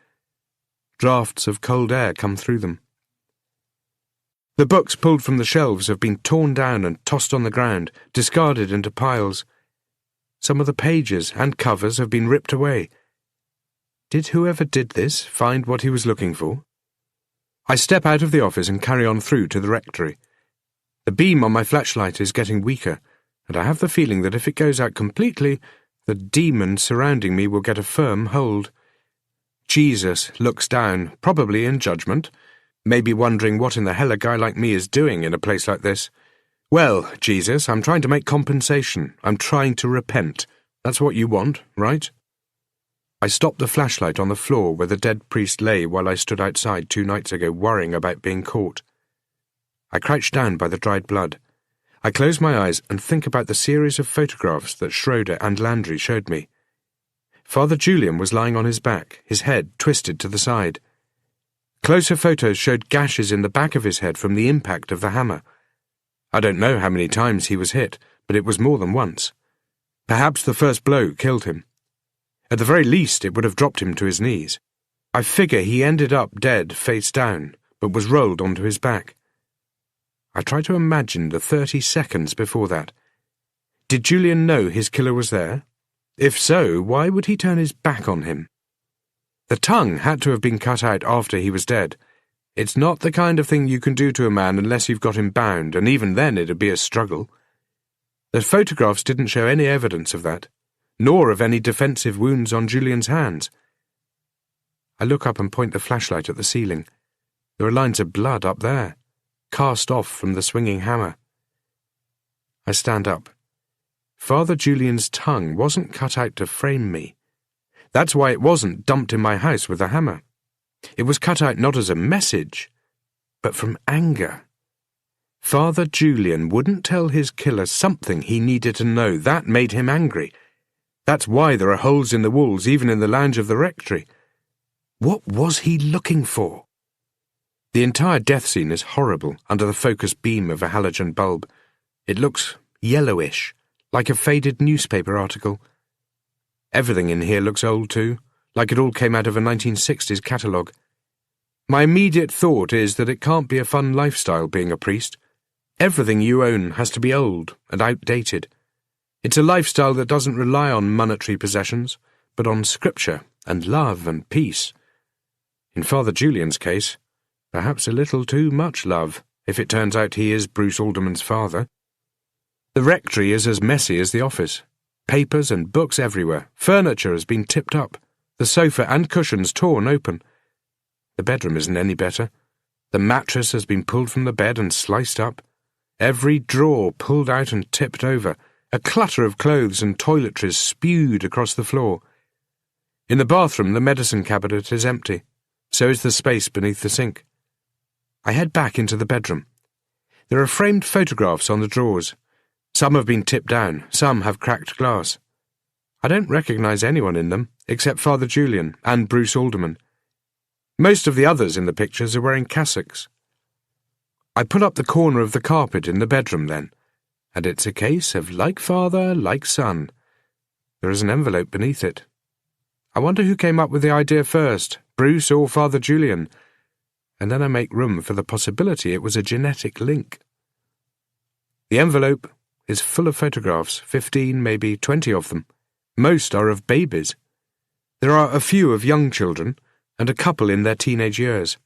Drafts of cold air come through them. The books pulled from the shelves have been torn down and tossed on the ground, discarded into piles. Some of the pages and covers have been ripped away. Did whoever did this find what he was looking for? I step out of the office and carry on through to the rectory. The beam on my flashlight is getting weaker, and I have the feeling that if it goes out completely, the demon surrounding me will get a firm hold. Jesus looks down, probably in judgment, maybe wondering what in the hell a guy like me is doing in a place like this. "Well, Jesus, I'm trying to make compensation. I'm trying to repent. That's what you want, right?" I stopped the flashlight on the floor where the dead priest lay while I stood outside 2 nights ago worrying about being caught. I crouch down by the dried blood. I close my eyes and think about the series of photographs that Schroeder and Landry showed me. Father Julian was lying on his back, his head twisted to the side. Closer photos showed gashes in the back of his head from the impact of the hammer. I don't know how many times he was hit, but it was more than once. Perhaps the first blow killed him. At the very least, it would have dropped him to his knees. I figure he ended up dead face down, but was rolled onto his back. I try to imagine the 30 seconds before that. Did Julian know his killer was there? If so, why would he turn his back on him? The tongue had to have been cut out after he was dead. It's not the kind of thing you can do to a man unless you've got him bound, and even then it'd be a struggle. The photographs didn't show any evidence of that, nor of any defensive wounds on Julian's hands. I look up and point the flashlight at the ceiling. There are lines of blood up there, cast off from the swinging hammer. I stand up. Father Julian's tongue wasn't cut out to frame me. That's why it wasn't dumped in my house with a hammer. It was cut out not as a message, but from anger. Father Julian wouldn't tell his killer something he needed to know. That made him angry. That's why there are holes in the walls, even in the lounge of the rectory. What was he looking for? The entire death scene is horrible under the focused beam of a halogen bulb. It looks yellowish, like a faded newspaper article. Everything in here looks old too, like it all came out of a 1960s catalogue. My immediate thought is that it can't be a fun lifestyle being a priest. Everything you own has to be old and outdated. It's a lifestyle that doesn't rely on monetary possessions, but on scripture and love and peace. In Father Julian's case, perhaps a little too much love, if it turns out he is Bruce Alderman's father. The rectory is as messy as the office. Papers and books everywhere. Furniture has been tipped up. The sofa and cushions torn open. The bedroom isn't any better. The mattress has been pulled from the bed and sliced up. Every drawer pulled out and tipped over. A clutter of clothes and toiletries spewed across the floor. In the bathroom, the medicine cabinet is empty. So is the space beneath the sink. I head back into the bedroom. There are framed photographs on the drawers. Some have been tipped down, some have cracked glass. I don't recognize anyone in them, except Father Julian and Bruce Alderman. Most of the others in the pictures are wearing cassocks. I pull up the corner of the carpet in the bedroom then, and it's a case of like father, like son. There is an envelope beneath it. I wonder who came up with the idea first, Bruce or Father Julian, and then I make room for the possibility it was a genetic link. The envelope is full of photographs, 15, maybe 20 of them. Most are of babies. There are a few of young children, and a couple in their teenage years.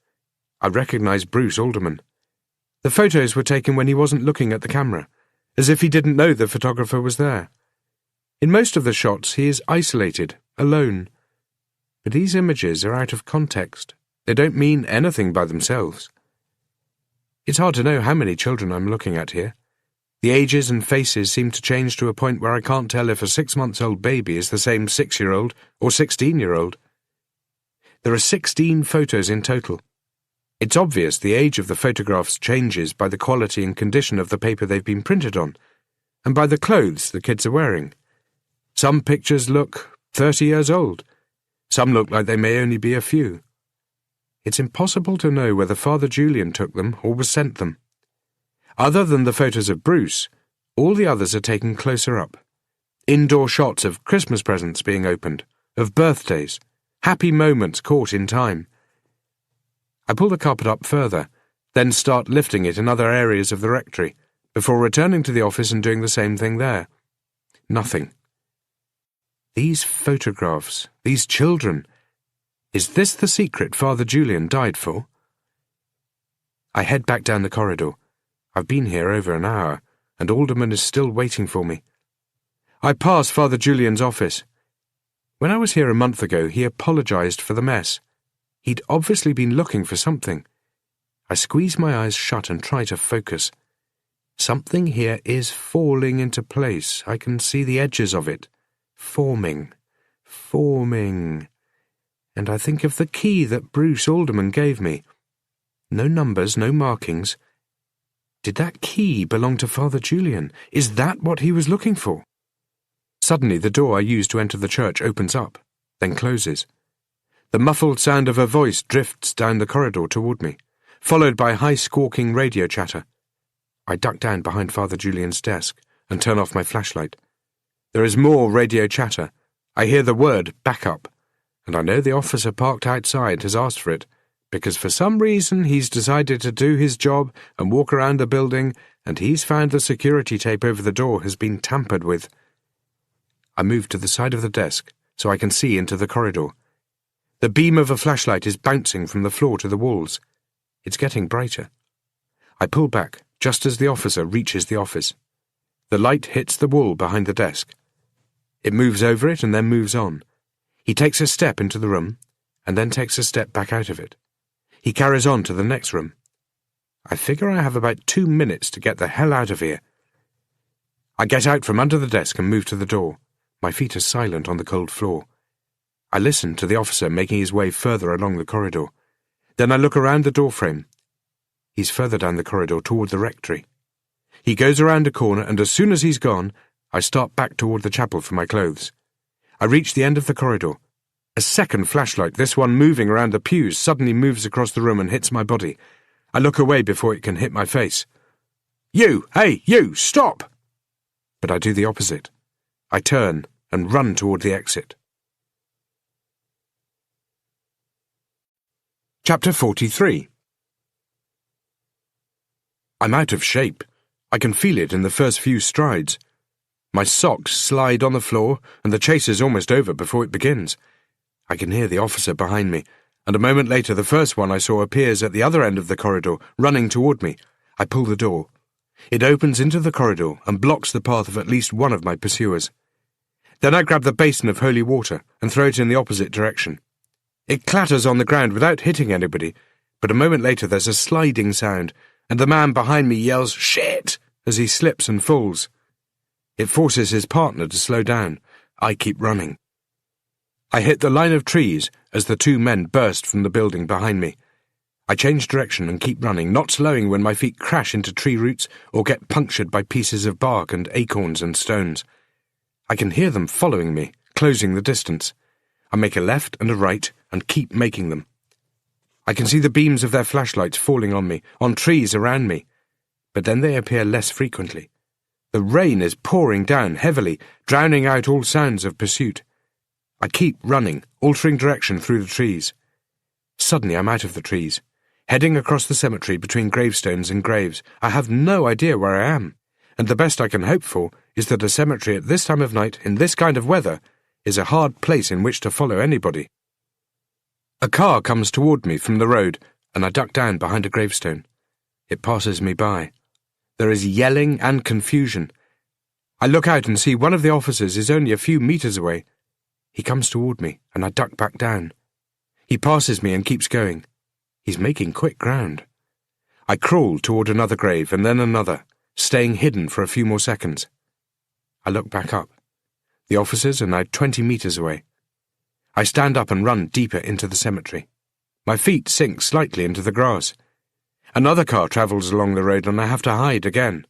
I recognize Bruce Alderman. The photos were taken when he wasn't looking at the camera, as if he didn't know the photographer was there. In most of the shots he is isolated, alone. But these images are out of context. They don't mean anything by themselves. It's hard to know how many children I'm looking at here. The ages and faces seem to change to a point where I can't tell if a 6-month-old baby is the same 6-year-old or 16-year-old. There are 16 photos in total. It's obvious the age of the photographs changes by the quality and condition of the paper they've been printed on, and by the clothes the kids are wearing. Some pictures look 30 years old. Some look like they may only be a few. It's impossible to know whether Father Julian took them or was sent them. Other than the photos of Bruce, all the others are taken closer up. Indoor shots of Christmas presents being opened, of birthdays, happy moments caught in time. I pull the carpet up further, then start lifting it in other areas of the rectory, before returning to the office and doing the same thing there. Nothing. These photographs, these children. Is this the secret Father Julian died for? I head back down the corridor. I've been here over an hour, and Alderman is still waiting for me. I pass Father Julian's office. When I was here a month ago, he apologized for the mess. He'd obviously been looking for something. I squeeze my eyes shut and try to focus. Something here is falling into place. I can see the edges of it. Forming. And I think of the key that Bruce Alderman gave me. No numbers, no markings. Did that key belong to Father Julian? Is that what he was looking for? Suddenly the door I used to enter the church opens up, then closes. The muffled sound of a voice drifts down the corridor toward me, followed by high squawking radio chatter. I duck down behind Father Julian's desk and turn off my flashlight. There is more radio chatter. I hear the word backup, and I know the officer parked outside has asked for it, because for some reason he's decided to do his job and walk around the building, and he's found the security tape over the door has been tampered with. I move to the side of the desk so I can see into the corridor. The beam of a flashlight is bouncing from the floor to the walls. It's getting brighter. I pull back just as the officer reaches the office. The light hits the wall behind the desk. It moves over it and then moves on. He takes a step into the room and then takes a step back out of it. He carries on to the next room. I figure I have about 2 minutes to get the hell out of here. I get out from under the desk and move to the door. My feet are silent on the cold floor. I listen to the officer making his way further along the corridor. Then I look around the doorframe. He's further down the corridor toward the rectory. He goes around a corner, and as soon as he's gone, I start back toward the chapel for my clothes. I reach the end of the corridor. A second flashlight, this one moving around the pews, suddenly moves across the room and hits my body. I look away before it can hit my face. "You! Hey, you! Stop!" But I do the opposite. I turn and run toward the exit. Chapter 43. I'm out of shape. I can feel it in the first few strides. My socks slide on the floor, and the chase is almost over before it begins. I can hear the officer behind me, and a moment later the first one I saw appears at the other end of the corridor, running toward me. I pull the door. It opens into the corridor and blocks the path of at least one of my pursuers. Then I grab the basin of holy water and throw it in the opposite direction. It clatters on the ground without hitting anybody, but a moment later there's a sliding sound, and the man behind me yells, "Shit!" as he slips and falls. It forces his partner to slow down. I keep running. I hit the line of trees as the two men burst from the building behind me. I change direction and keep running, not slowing when my feet crash into tree roots or get punctured by pieces of bark and acorns and stones. I can hear them following me, closing the distance. I make a left and a right and keep making them. I can see the beams of their flashlights falling on me, on trees around me, but then they appear less frequently. The rain is pouring down heavily, drowning out all sounds of pursuit. I keep running, altering direction through the trees. Suddenly I'm out of the trees, heading across the cemetery between gravestones and graves. I have no idea where I am, and the best I can hope for is that a cemetery at this time of night, in this kind of weather, is a hard place in which to follow anybody. A car comes toward me from the road, and I duck down behind a gravestone. It passes me by. There is yelling and confusion. I look out and see one of the officers is only a few meters away. He comes toward me, and I duck back down. He passes me and keeps going. He's making quick ground. I crawl toward another grave and then another, staying hidden for a few more seconds. I look back up. The officers are now 20 meters away. I stand up and run deeper into the cemetery. My feet sink slightly into the grass. Another car travels along the road and I have to hide again.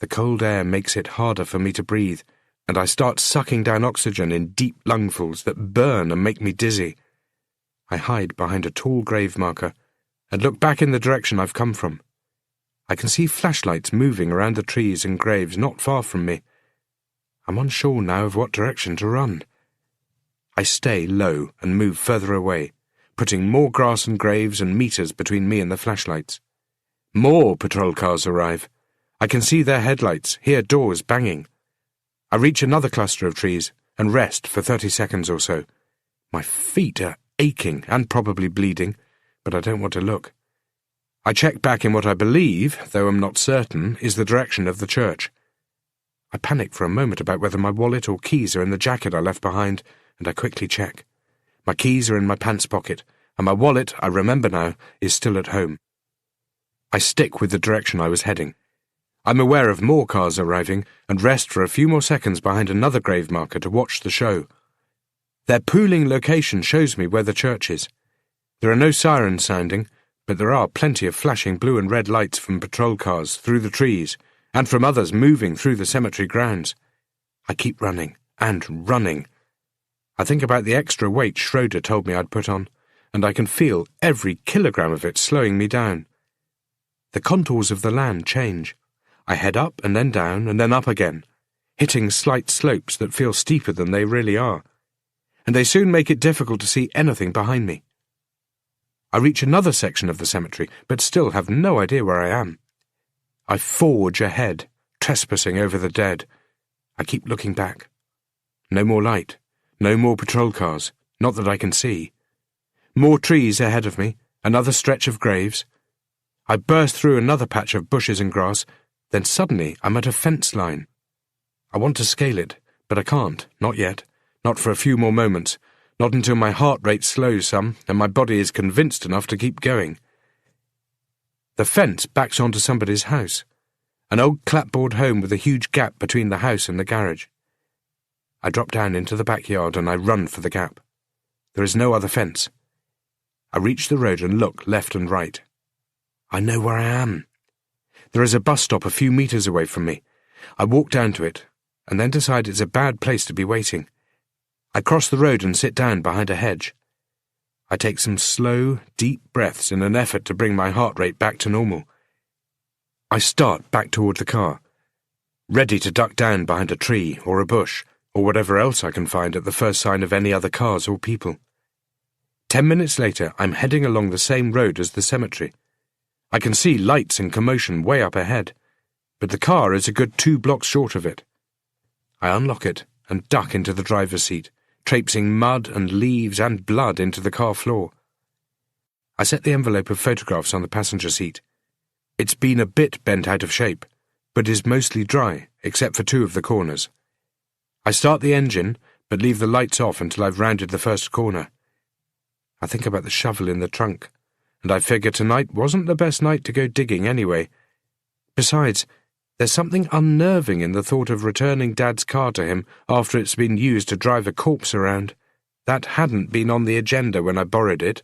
The cold air makes it harder for me to breathe, and I start sucking down oxygen in deep lungfuls that burn and make me dizzy. I hide behind a tall grave marker and look back in the direction I've come from. I can see flashlights moving around the trees and graves not far from me. I'm unsure now of what direction to run. I stay low and move further away, putting more grass and graves and meters between me and the flashlights. More patrol cars arrive. I can see their headlights, hear doors banging. I reach another cluster of trees and rest for 30 seconds or so. My feet are aching and probably bleeding, but I don't want to look. I check back in what I believe, though I'm not certain, is the direction of the church. I panic for a moment about whether my wallet or keys are in the jacket I left behind, and I quickly check. My keys are in my pants pocket, and my wallet, I remember now, is still at home. I stick with the direction I was heading. I'm aware of more cars arriving, and rest for a few more seconds behind another grave marker to watch the show. Their pooling location shows me where the church is. There are no sirens sounding, but there are plenty of flashing blue and red lights from patrol cars through the trees, and from others moving through the cemetery grounds. I keep running, and running. I think about the extra weight Schroeder told me I'd put on, and I can feel every kilogram of it slowing me down. The contours of the land change. I head up and then up again, hitting slight slopes that feel steeper than they really are, and they soon make it difficult to see anything behind me. I reach another section of the cemetery, but still have no idea where I am. I forge ahead, trespassing over the dead. I keep looking back. No more light, no more patrol cars, not that I can see. More trees ahead of me, another stretch of graves. I burst through another patch of bushes and grass, then suddenly I'm at a fence line. I want to scale it, but I can't, not yet, not for a few more moments, not until my heart rate slows some and my body is convinced enough to keep going. The fence backs onto somebody's house, an old clapboard home with a huge gap between the house and the garage. I drop down into the backyard and I run for the gap. There is no other fence. I reach the road and look left and right. I know where I am. There is a bus stop a few meters away from me. I walk down to it, and then decide it's a bad place to be waiting. I cross the road and sit down behind a hedge. I take some slow, deep breaths in an effort to bring my heart rate back to normal. I start back toward the car, ready to duck down behind a tree or a bush or whatever else I can find at the first sign of any other cars or people. 10 minutes later, I'm heading along the same road as the cemetery. I can see lights and commotion way up ahead, but the car is a good 2 blocks short of it. I unlock it and duck into the driver's seat, traipsing mud and leaves and blood into the car floor. I set the envelope of photographs on the passenger seat. It's been a bit bent out of shape, but is mostly dry, except for 2 of the corners. I start the engine, but leave the lights off until I've rounded the first corner. I think about the shovel in the trunk, and I figure tonight wasn't the best night to go digging anyway. Besides, there's something unnerving in the thought of returning Dad's car to him after it's been used to drive a corpse around. That hadn't been on the agenda when I borrowed it.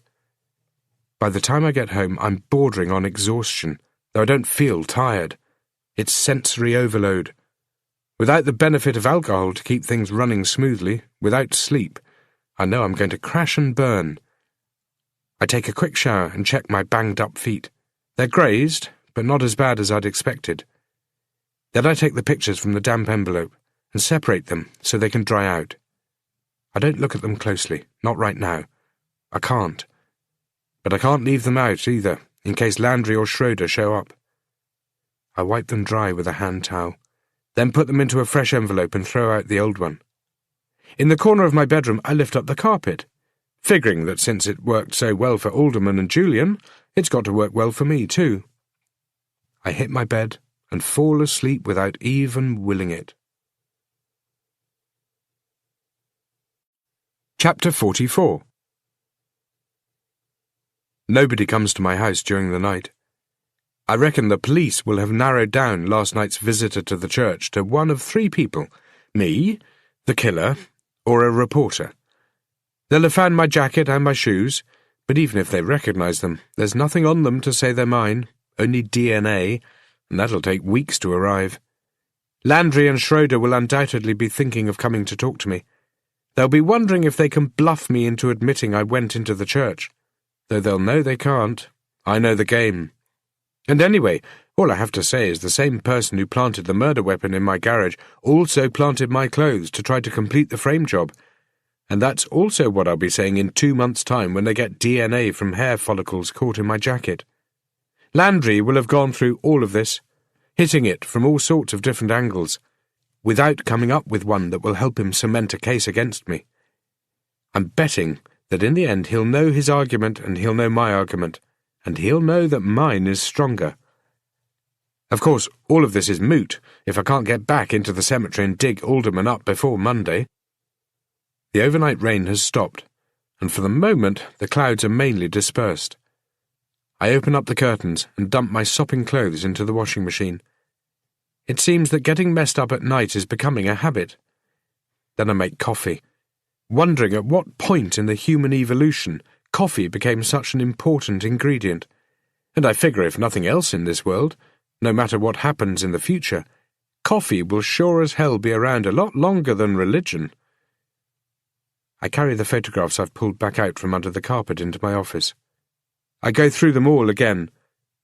By the time I get home, I'm bordering on exhaustion, though I don't feel tired. It's sensory overload. Without the benefit of alcohol to keep things running smoothly, without sleep, I know I'm going to crash and burn. I take a quick shower and check my banged-up feet. They're grazed, but not as bad as I'd expected. Then I take the pictures from the damp envelope and separate them so they can dry out. I don't look at them closely, not right now. I can't. But I can't leave them out either, in case Landry or Schroeder show up. I wipe them dry with a hand towel, then put them into a fresh envelope and throw out the old one. In the corner of my bedroom, I lift up the carpet, figuring that since it worked so well for Alderman and Julian, it's got to work well for me too. I hit my bed and fall asleep without even willing it. Chapter 44. Nobody comes to my house during the night. I reckon the police will have narrowed down last night's visitor to the church to one of 3 people: me, the killer, or a reporter. They'll have found my jacket and my shoes, but even if they recognise them, there's nothing on them to say they're mine, only DNA, and that'll take weeks to arrive. Landry and Schroeder will undoubtedly be thinking of coming to talk to me. They'll be wondering if they can bluff me into admitting I went into the church, though they'll know they can't. I know the game. And anyway, all I have to say is the same person who planted the murder weapon in my garage also planted my clothes to try to complete the frame job. And that's also what I'll be saying in 2 months' time when they get DNA from hair follicles caught in my jacket. Landry will have gone through all of this, hitting it from all sorts of different angles, without coming up with one that will help him cement a case against me. I'm betting that in the end he'll know his argument and he'll know my argument, and he'll know that mine is stronger. Of course, all of this is moot if I can't get back into the cemetery and dig Alderman up before Monday. The overnight rain has stopped, and for the moment the clouds are mainly dispersed. I open up the curtains and dump my sopping clothes into the washing machine. It seems that getting messed up at night is becoming a habit. Then I make coffee, wondering at what point in the human evolution coffee became such an important ingredient. And I figure if nothing else in this world, no matter what happens in the future, coffee will sure as hell be around a lot longer than religion. I carry the photographs I've pulled back out from under the carpet into my office. I go through them all again,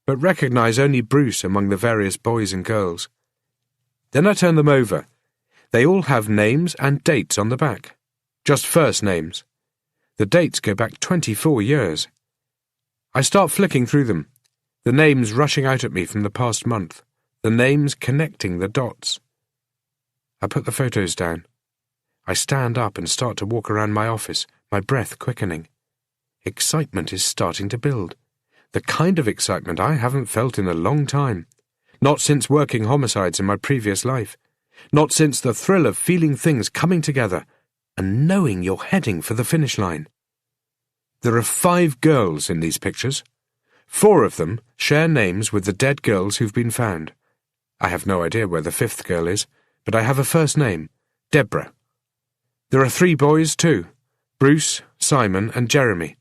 but recognise only Bruce among the various boys and girls. Then I turn them over. They all have names and dates on the back. Just first names. The dates go back 24 years. I start flicking through them, the names rushing out at me from the past month, the names connecting the dots. I put the photos down. I stand up and start to walk around my office, my breath quickening. Excitement is starting to build. The kind of excitement I haven't felt in a long time. Not since working homicides in my previous life. Not since the thrill of feeling things coming together and knowing you're heading for the finish line. There are 5 girls in these pictures. 4 of them share names with the dead girls who've been found. I have no idea where the 5th girl is, but I have a first name, Deborah. There are 3 boys too, Bruce, Simon and Jeremy.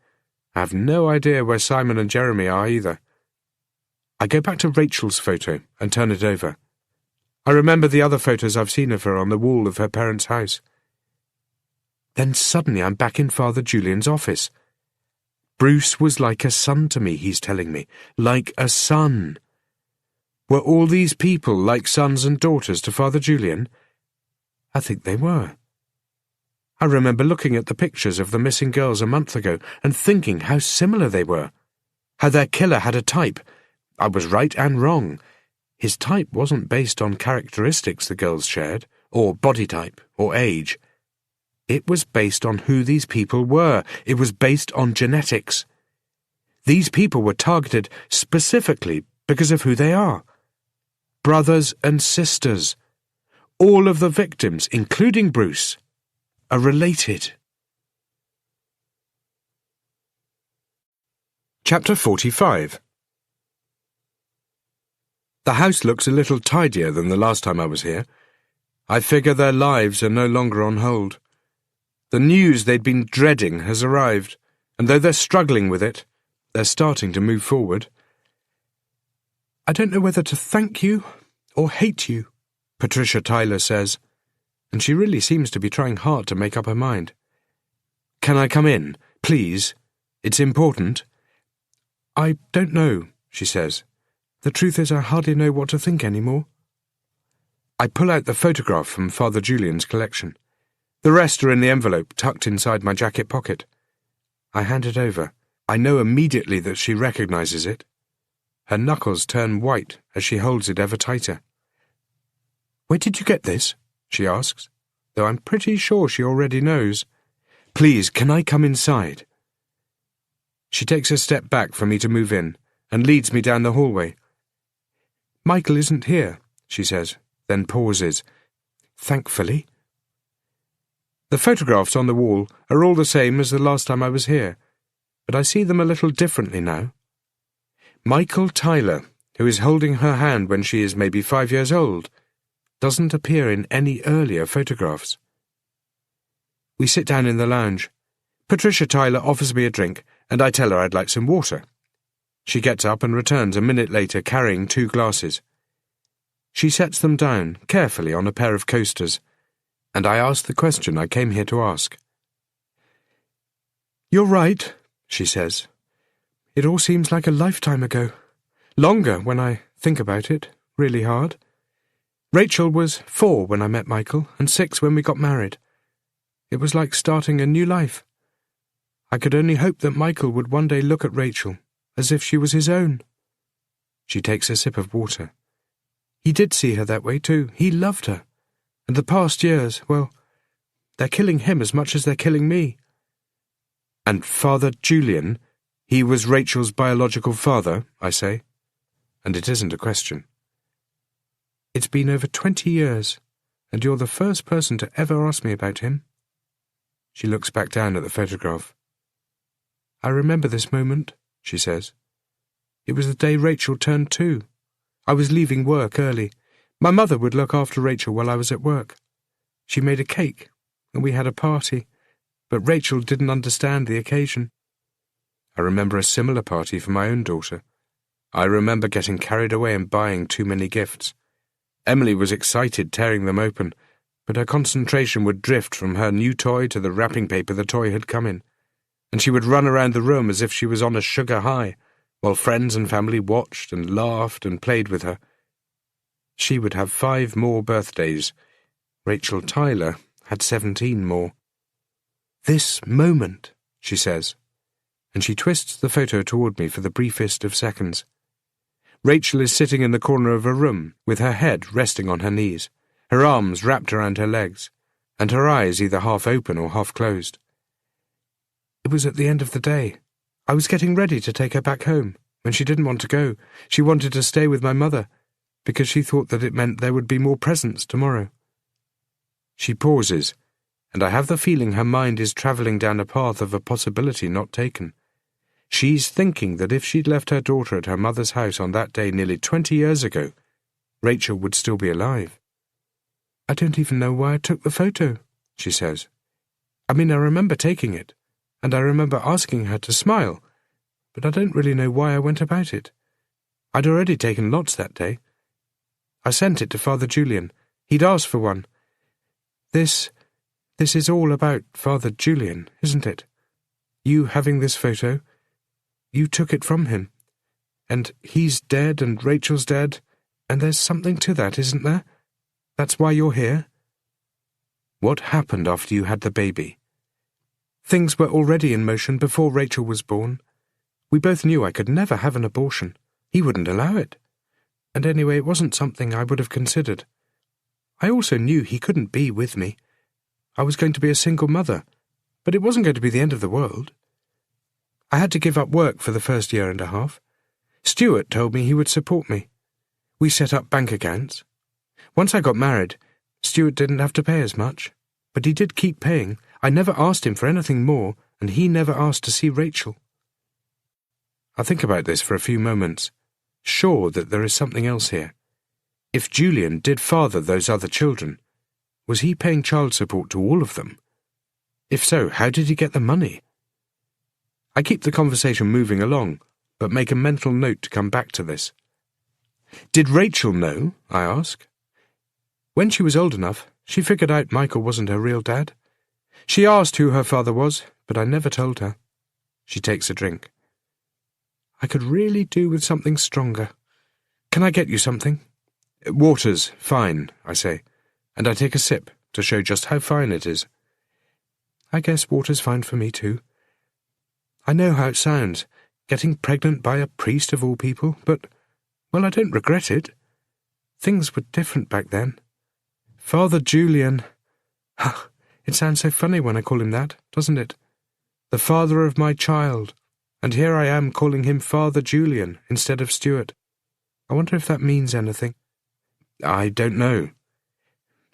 I have no idea where Simon and Jeremy are either. I go back to Rachel's photo and turn it over. I remember the other photos I've seen of her on the wall of her parents' house. Then suddenly I'm back in Father Julian's office. Bruce was like a son to me, he's telling me. Like a son. Were all these people like sons and daughters to Father Julian? I think they were. I remember looking at the pictures of the missing girls a month ago and thinking how similar they were. How their killer had a type. I was right and wrong. His type wasn't based on characteristics the girls shared, or body type, or age. It was based on who these people were. It was based on genetics. These people were targeted specifically because of who they are. Brothers and sisters. All of the victims, including Bruce, are related. Chapter 45. The house looks a little tidier than the last time I was here. I figure their lives are no longer on hold. The news they'd been dreading has arrived, and though they're struggling with it, they're starting to move forward. I don't know whether to thank you or hate you, Patricia Tyler says, and she really seems to be trying hard to make up her mind. Can I come in, please? It's important. I don't know, she says. The truth is I hardly know what to think anymore. I pull out the photograph from Father Julian's collection. The rest are in the envelope tucked inside my jacket pocket. I hand it over. I know immediately that she recognizes it. Her knuckles turn white as she holds it ever tighter. Where did you get this? She asks, though I'm pretty sure she already knows. Please, can I come inside? She takes a step back for me to move in and leads me down the hallway. Michael isn't here, she says, then pauses. Thankfully. The photographs on the wall are all the same as the last time I was here, but I see them a little differently now. Michael Tyler, who is holding her hand when she is maybe 5 years old, doesn't appear in any earlier photographs. We sit down in the lounge. Patricia Tyler offers me a drink, and I tell her I'd like some water. She gets up and returns a minute later carrying 2 glasses. She sets them down carefully on a pair of coasters, and I ask the question I came here to ask. You're right, she says. It all seems like a lifetime ago. Longer when I think about it, really hard. Rachel was 4 when I met Michael, and 6 when we got married. It was like starting a new life. I could only hope that Michael would one day look at Rachel as if she was his own. She takes a sip of water. He did see her that way too. He loved her. And the past years, well, they're killing him as much as they're killing me. And Father Julian, he was Rachel's biological father, I say. And it isn't a question. It's been over 20 years, and you're the first person to ever ask me about him. She looks back down at the photograph. I remember this moment, she says. It was the day Rachel turned 2. I was leaving work early. My mother would look after Rachel while I was at work. She made a cake, and we had a party, but Rachel didn't understand the occasion. I remember a similar party for my own daughter. I remember getting carried away and buying too many gifts. Emily was excited, tearing them open, but her concentration would drift from her new toy to the wrapping paper the toy had come in, and she would run around the room as if she was on a sugar high, while friends and family watched and laughed and played with her. She would have 5 more birthdays. Rachel Tyler had 17 more. This moment, she says, and she twists the photo toward me for the briefest of seconds. Rachel is sitting in the corner of a room, with her head resting on her knees, her arms wrapped around her legs, and her eyes either half open or half closed. It was at the end of the day. I was getting ready to take her back home, when she didn't want to go. She wanted to stay with my mother, because she thought that it meant there would be more presents tomorrow. She pauses, and I have the feeling her mind is travelling down a path of a possibility not taken. She's thinking that if she'd left her daughter at her mother's house on that day nearly 20 years ago, Rachel would still be alive. I don't even know why I took the photo, she says. I mean, I remember taking it, and I remember asking her to smile, but I don't really know why I went about it. I'd already taken lots that day. I sent it to Father Julian. He'd asked for one. This is all about Father Julian, isn't it? You having this photo, you took it from him. And he's dead and Rachel's dead, and there's something to that, isn't there? That's why you're here? What happened after you had the baby? Things were already in motion before Rachel was born. We both knew I could never have an abortion. He wouldn't allow it. And anyway, it wasn't something I would have considered. I also knew he couldn't be with me. I was going to be a single mother, but it wasn't going to be the end of the world. I had to give up work for the first year and a half. Stuart told me he would support me. We set up bank accounts. Once I got married, Stuart didn't have to pay as much, but he did keep paying. I never asked him for anything more, and he never asked to see Rachel. I think about this for a few moments, sure that there is something else here. If Julian did father those other children, was he paying child support to all of them? If so, how did he get the money? I keep the conversation moving along, but make a mental note to come back to this. Did Rachel know? I ask. When she was old enough, she figured out Michael wasn't her real dad. She asked who her father was, but I never told her. She takes a drink. I could really do with something stronger. Can I get you something? Water's fine, I say, and I take a sip to show just how fine it is. I guess water's fine for me too. I know how it sounds, getting pregnant by a priest of all people, but, well, I don't regret it. Things were different back then. Father Julian... It sounds so funny when I call him that, doesn't it? The father of my child, and here I am calling him Father Julian instead of Stuart. I wonder if that means anything. I don't know.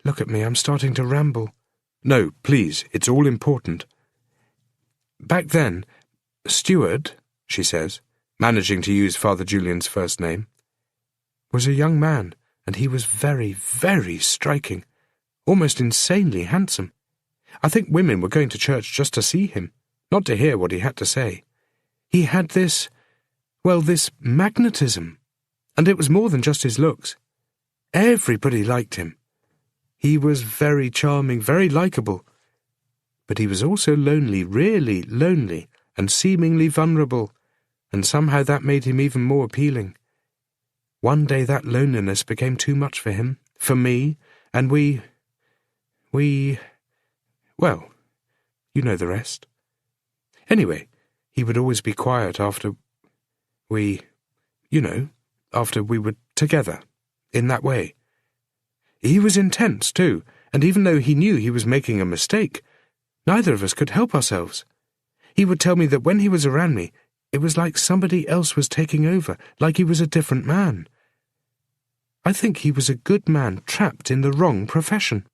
Look at me, I'm starting to ramble. No, please, it's all important. Back then, Stuart, she says, managing to use Father Julian's first name, was a young man, and he was very, very striking, almost insanely handsome. I think women were going to church just to see him, not to hear what he had to say. He had this magnetism, and it was more than just his looks. Everybody liked him. He was very charming, very likeable, but he was also lonely, really lonely, and seemingly vulnerable, and somehow that made him even more appealing. One day that loneliness became too much for him, for me, and well, you know the rest. Anyway, he would always be quiet after we were together, in that way. He was intense, too, and even though he knew he was making a mistake, neither of us could help ourselves. He would tell me that when he was around me, it was like somebody else was taking over, like he was a different man. I think he was a good man trapped in the wrong profession.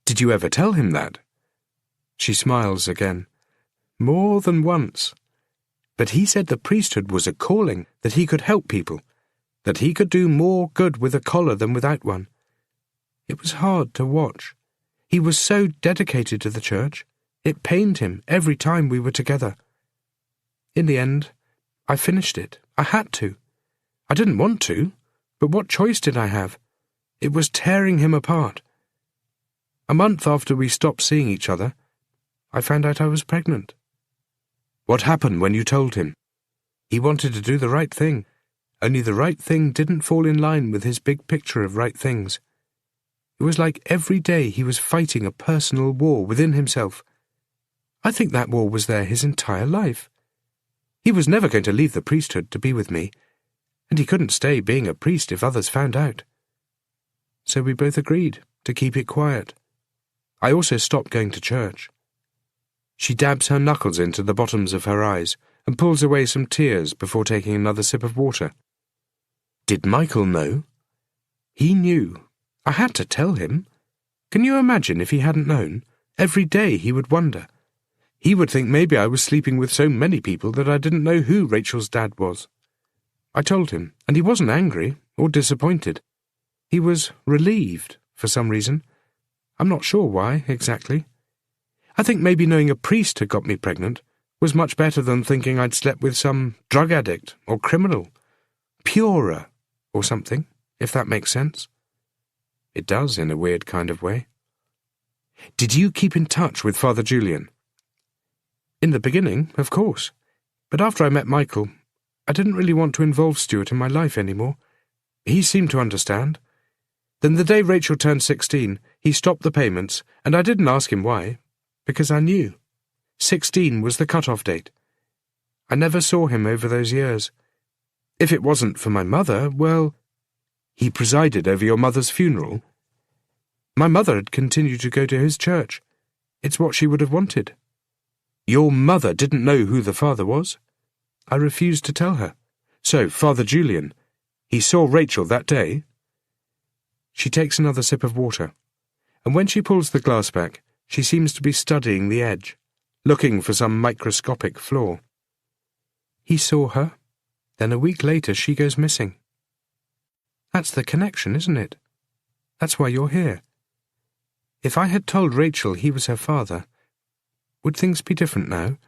Did you ever tell him that? She smiles again. More than once. But he said the priesthood was a calling, that he could help people, that he could do more good with a collar than without one. It was hard to watch. He was so dedicated to the church. It pained him every time we were together. In the end, I finished it. I had to. I didn't want to, but what choice did I have? It was tearing him apart. A month after we stopped seeing each other, I found out I was pregnant. What happened when you told him? He wanted to do the right thing, only the right thing didn't fall in line with his big picture of right things. It was like every day he was fighting a personal war within himself. I think that war was there his entire life. He was never going to leave the priesthood to be with me, and he couldn't stay being a priest if others found out. So we both agreed to keep it quiet. I also stopped going to church. She dabs her knuckles into the bottoms of her eyes and pulls away some tears before taking another sip of water. Did Michael know? He knew. I had to tell him. Can you imagine if he hadn't known? Every day he would wonder. He would think maybe I was sleeping with so many people that I didn't know who Rachel's dad was. I told him, and he wasn't angry or disappointed. He was relieved for some reason. I'm not sure why, exactly. I think maybe knowing a priest had got me pregnant was much better than thinking I'd slept with some drug addict or criminal. Purer or something, if that makes sense. It does in a weird kind of way. Did you keep in touch with Father Julian? In the beginning, of course. But after I met Michael, I didn't really want to involve Stuart in my life anymore. He seemed to understand. Then the day Rachel turned 16, he stopped the payments, and I didn't ask him why, because I knew. 16 was the cut-off date. I never saw him over those years. If it wasn't for my mother, well... He presided over your mother's funeral? My mother had continued to go to his church. It's what she would have wanted. Your mother didn't know who the father was? I refused to tell her. So, Father Julian, he saw Rachel that day? She takes another sip of water, and when she pulls the glass back, she seems to be studying the edge, looking for some microscopic flaw. He saw her, then a week later she goes missing. That's the connection, isn't it? That's why you're here. If I had told Rachel he was her father, would things be different now?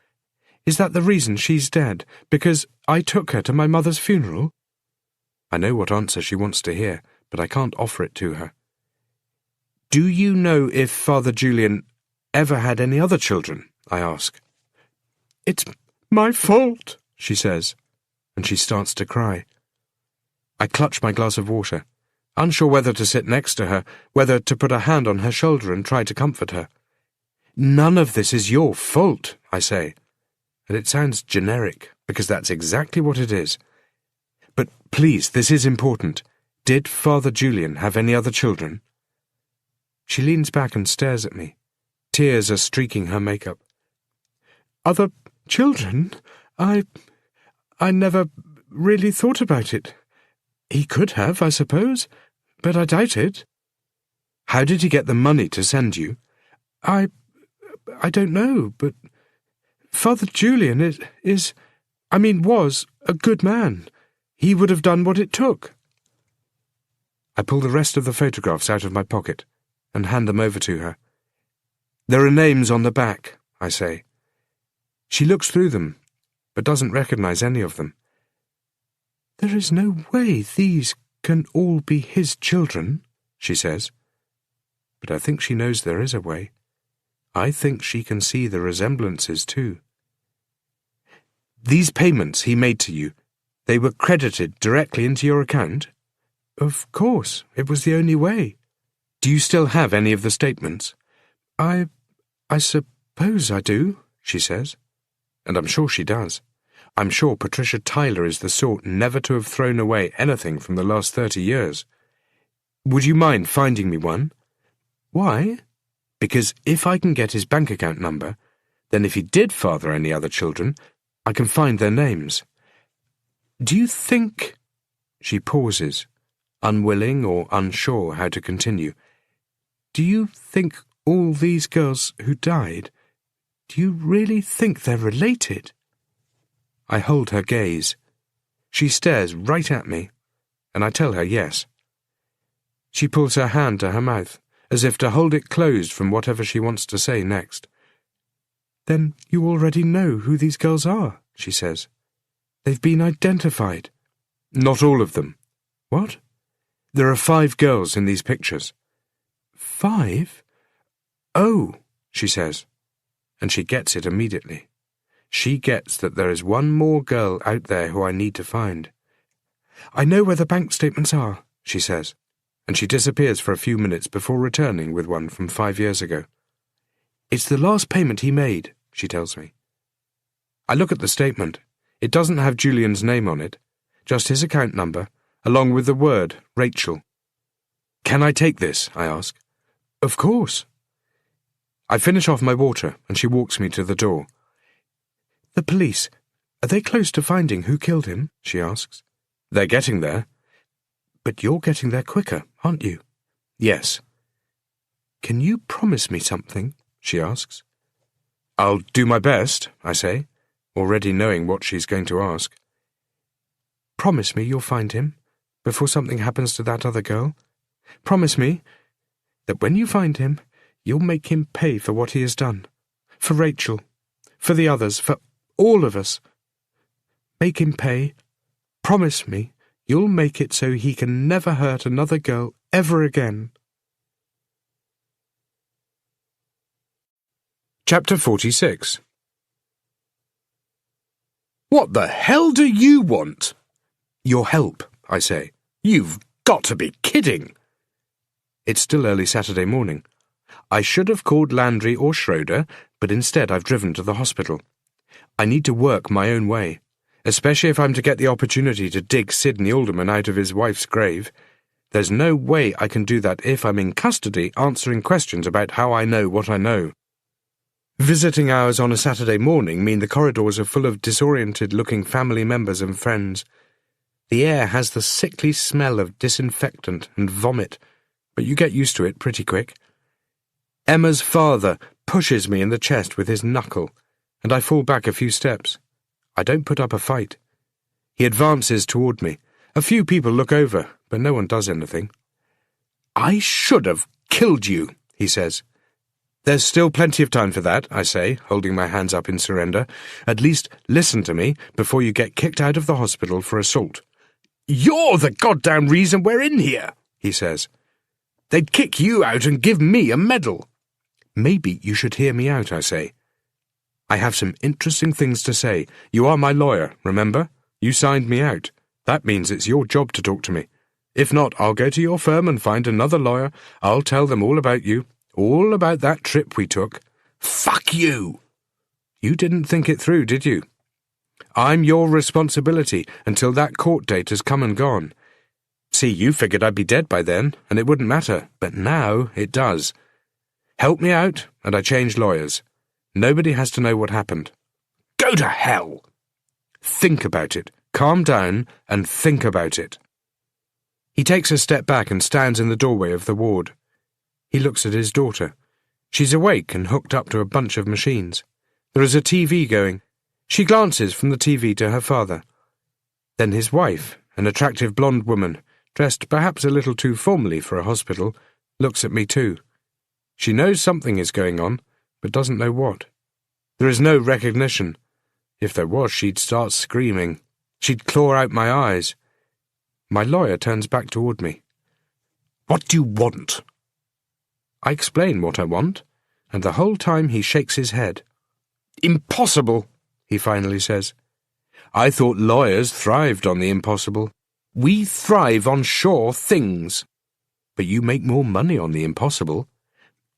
Is that the reason she's dead? Because I took her to my mother's funeral? I know what answer she wants to hear, but I can't offer it to her. Do you know if Father Julian ever had any other children? I ask. It's my fault, she says, and she starts to cry. I clutch my glass of water, unsure whether to sit next to her, whether to put a hand on her shoulder and try to comfort her. None of this is your fault, I say, and it sounds generic, because that's exactly what it is. But please, this is important. Did Father Julian have any other children? She leans back and stares at me. Tears are streaking her makeup. Other children? I never really thought about it. He could have, I suppose, but I doubt it. How did he get the money to send you? I don't know, but Father Julian was a good man. He would have done what it took. I pull the rest of the photographs out of my pocket and hand them over to her. There are names on the back, I say. She looks through them, but doesn't recognize any of them. There is no way these can all be his children, she says. But I think she knows there is a way. I think she can see the resemblances too. These payments he made to you, they were credited directly into your account? Of course, it was the only way. Do you still have any of the statements? I suppose I do, she says. And I'm sure she does. I'm sure Patricia Tyler is the sort never to have thrown away anything from the last 30 years. Would you mind finding me one? Why? Because if I can get his bank account number, then if he did father any other children, I can find their names. Do you think... She pauses, unwilling or unsure how to continue. Do you think all these girls who died, do you really think they're related? I hold her gaze. She stares right at me, and I tell her yes. She pulls her hand to her mouth, as if to hold it closed from whatever she wants to say next. Then you already know who these girls are, she says. They've been identified. Not all of them. What? There are 5 girls in these pictures. 5? Oh, she says, and she gets it immediately. She gets that there is one more girl out there who I need to find. I know where the bank statements are, she says, and she disappears for a few minutes before returning with one from 5 years ago. It's the last payment he made, she tells me. I look at the statement. It doesn't have Julian's name on it, just his account number, along with the word Rachel. Can I take this? I ask. Of course. I finish off my water, and she walks me to the door. The police, are they close to finding who killed him? She asks. They're getting there. But you're getting there quicker, aren't you? Yes. Can you promise me something? She asks. I'll do my best, I say, already knowing what she's going to ask. Promise me you'll find him, before something happens to that other girl. Promise me that when you find him, you'll make him pay for what he has done. For Rachel, for the others, for all of us. Make him pay. Promise me you'll make it so he can never hurt another girl ever again. Chapter 46. What the hell do you want? Your help, I say. You've got to be kidding. It's still early Saturday morning. I should have called Landry or Schroeder, but instead I've driven to the hospital. I need to work my own way, especially if I'm to get the opportunity to dig Sidney Alderman out of his wife's grave. There's no way I can do that if I'm in custody answering questions about how I know what I know. Visiting hours on a Saturday morning mean the corridors are full of disoriented-looking family members and friends. The air has the sickly smell of disinfectant and vomit, but you get used to it pretty quick. Emma's father pushes me in the chest with his knuckle, and I fall back a few steps. I don't put up a fight. He advances toward me. A few people look over, but no one does anything. "I should have killed you," he says. "There's still plenty of time for that," I say, holding my hands up in surrender. "At least listen to me before you get kicked out of the hospital for assault." "You're the goddamn reason we're in here," he says. "They'd kick you out and give me a medal." "Maybe you should hear me out," I say. "I have some interesting things to say. You are my lawyer, remember? You signed me out. That means it's your job to talk to me. If not, I'll go to your firm and find another lawyer. I'll tell them all about you, all about that trip we took." "Fuck you!" "You didn't think it through, did you? I'm your responsibility until that court date has come and gone. See, you figured I'd be dead by then, and it wouldn't matter, but now it does. Help me out, and I change lawyers. Nobody has to know what happened." "Go to hell!" "Think about it. Calm down and think about it." He takes a step back and stands in the doorway of the ward. He looks at his daughter. She's awake and hooked up to a bunch of machines. There is a TV going. She glances from the TV to her father. Then his wife, an attractive blonde woman, dressed perhaps a little too formally for a hospital, looks at me too. She knows something is going on, but doesn't know what. There is no recognition. If there was, she'd start screaming. She'd claw out my eyes. My lawyer turns back toward me. "What do you want?" I explain what I want, and the whole time he shakes his head. "Impossible," he finally says. "I thought lawyers thrived on the impossible. We thrive on sure things." "But you make more money on the impossible."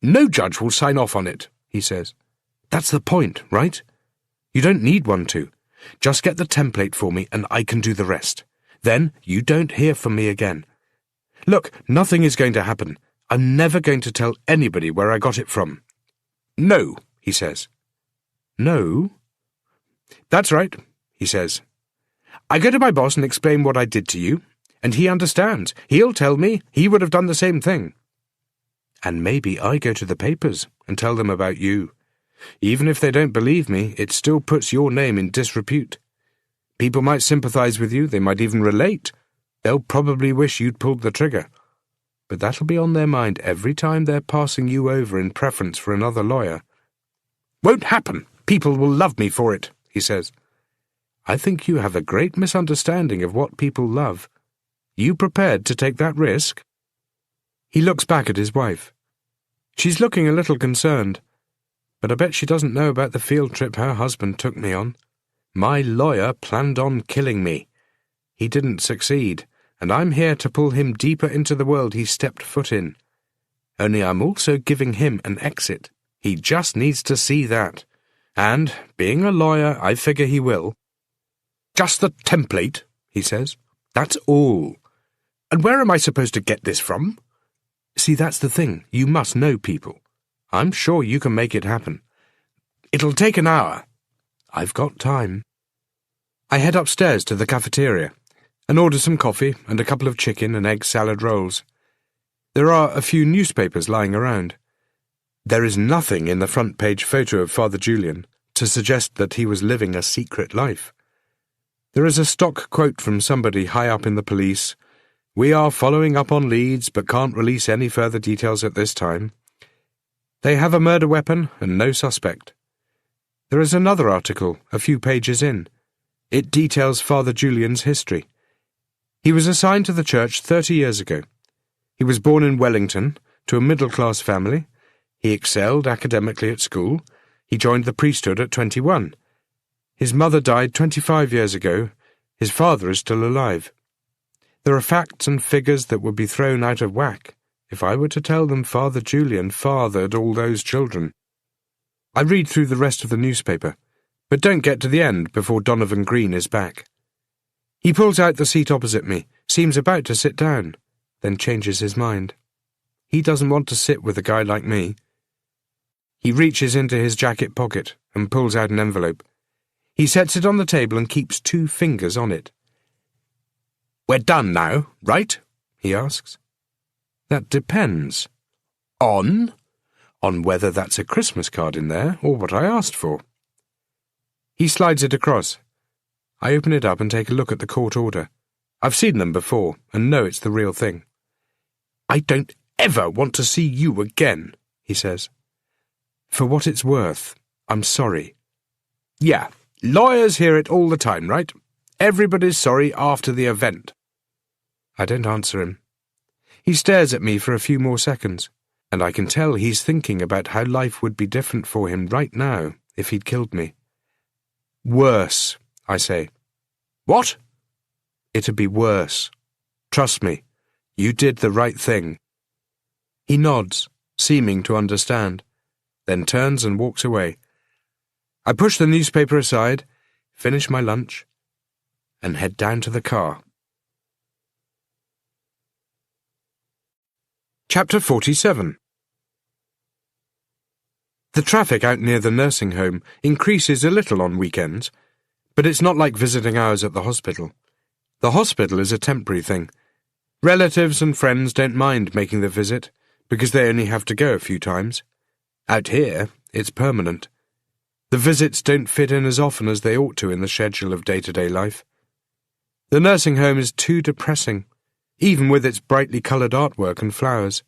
"No judge will sign off on it," he says. "That's the point, right? You don't need one to. Just get the template for me and I can do the rest. Then you don't hear from me again. Look, nothing is going to happen. I'm never going to tell anybody where I got it from." "No," he says. "No?" "That's right," he says. "I go to my boss and explain what I did to you, and he understands. He'll tell me he would have done the same thing. And maybe I go to the papers and tell them about you. Even if they don't believe me, it still puts your name in disrepute. People might sympathize with you, they might even relate. They'll probably wish you'd pulled the trigger. But that'll be on their mind every time they're passing you over in preference for another lawyer." "Won't happen. People will love me for it," he says. "I think you have a great misunderstanding of what people love. You prepared to take that risk?" He looks back at his wife. She's looking a little concerned, but I bet she doesn't know about the field trip her husband took me on. My lawyer planned on killing me. He didn't succeed, and I'm here to pull him deeper into the world he stepped foot in. Only I'm also giving him an exit. He just needs to see that. And, being a lawyer, I figure he will. "Just the template," he says. "That's all. And where am I supposed to get this from?" "See, that's the thing. You must know people. I'm sure you can make it happen." "It'll take an hour." "I've got time." I head upstairs to the cafeteria and order some coffee and a couple of chicken and egg salad rolls. There are a few newspapers lying around. There is nothing in the front-page photo of Father Julian to suggest that he was living a secret life. There is a stock quote from somebody high up in the police. "We are following up on leads but can't release any further details at this time. They have a murder weapon and no suspect." There is another article a few pages in. It details Father Julian's history. He was assigned to the church 30 years ago. He was born in Wellington, to a middle-class family. He excelled academically at school. He joined the priesthood at 21. His mother died 25 years ago. His father is still alive. There are facts and figures that would be thrown out of whack if I were to tell them Father Julian fathered all those children. I read through the rest of the newspaper, but don't get to the end before Donovan Green is back. He pulls out the seat opposite me, seems about to sit down, then changes his mind. He doesn't want to sit with a guy like me. He reaches into his jacket pocket and pulls out an envelope. He sets it on the table and keeps 2 fingers on it. "We're done now, right?" he asks. That depends. "On?" On whether that's a Christmas card in there or what I asked for. He slides it across. I open it up and take a look at the court order. I've seen them before and know it's the real thing. "I don't ever want to see you again," he says. For what it's worth, I'm sorry. "Yeah, lawyers hear it all the time, right? Everybody's sorry after the event." I don't answer him. He stares at me for a few more seconds, and I can tell he's thinking about how life would be different for him right now if he'd killed me. "Worse," I say. "What?" "It'd be worse. Trust me, you did the right thing." He nods, seeming to understand, then turns and walks away. I push the newspaper aside, finish my lunch, and head down to the car. Chapter 47. The traffic out near the nursing home increases a little on weekends, but it's not like visiting hours at the hospital. The hospital is a temporary thing. Relatives and friends don't mind making the visit, because they only have to go a few times. Out here, it's permanent. The visits don't fit in as often as they ought to in the schedule of day-to-day life. The nursing home is too depressing, even with its brightly coloured artwork and flowers.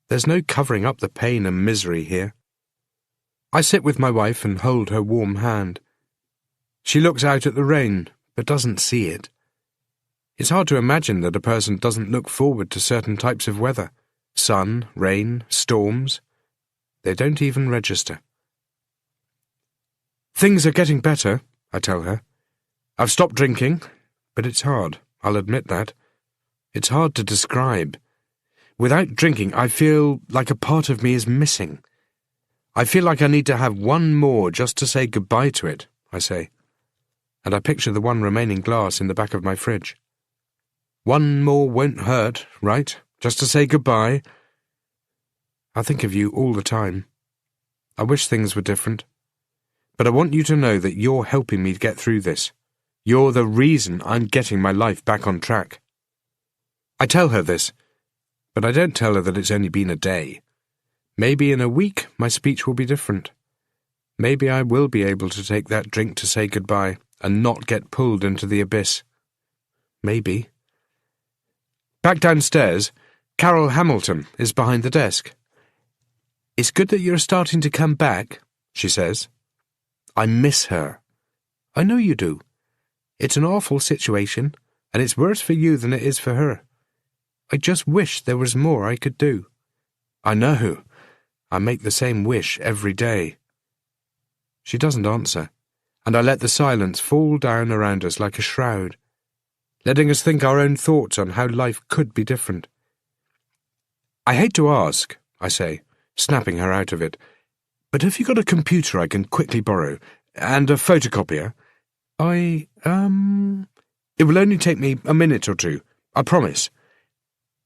There's no covering up the pain and misery here. I sit with my wife and hold her warm hand. She looks out at the rain, but doesn't see it. It's hard to imagine that a person doesn't look forward to certain types of weather. Sun, rain, storms. They don't even register. Things are getting better, I tell her. I've stopped drinking, but it's hard, I'll admit that. It's hard to describe. Without drinking, I feel like a part of me is missing. I feel like I need to have one more just to say goodbye to it, I say. And I picture the one remaining glass in the back of my fridge. One more won't hurt, right? Just to say goodbye. I think of you all the time. I wish things were different. But I want you to know that you're helping me get through this. You're the reason I'm getting my life back on track. I tell her this, but I don't tell her that it's only been a day. Maybe in a week my speech will be different. Maybe I will be able to take that drink to say goodbye and not get pulled into the abyss. Maybe. Back downstairs, Carol Hamilton is behind the desk. "It's good that you're starting to come back," she says. "I miss her." "I know you do. It's an awful situation, and it's worse for you than it is for her. I just wish there was more I could do." "I know. I make the same wish every day." She doesn't answer, and I let the silence fall down around us like a shroud, letting us think our own thoughts on how life could be different. "I hate to ask," I say, snapping her out of it, "but have you got a computer I can quickly borrow, and a photocopier? It will only take me a minute or two, I promise."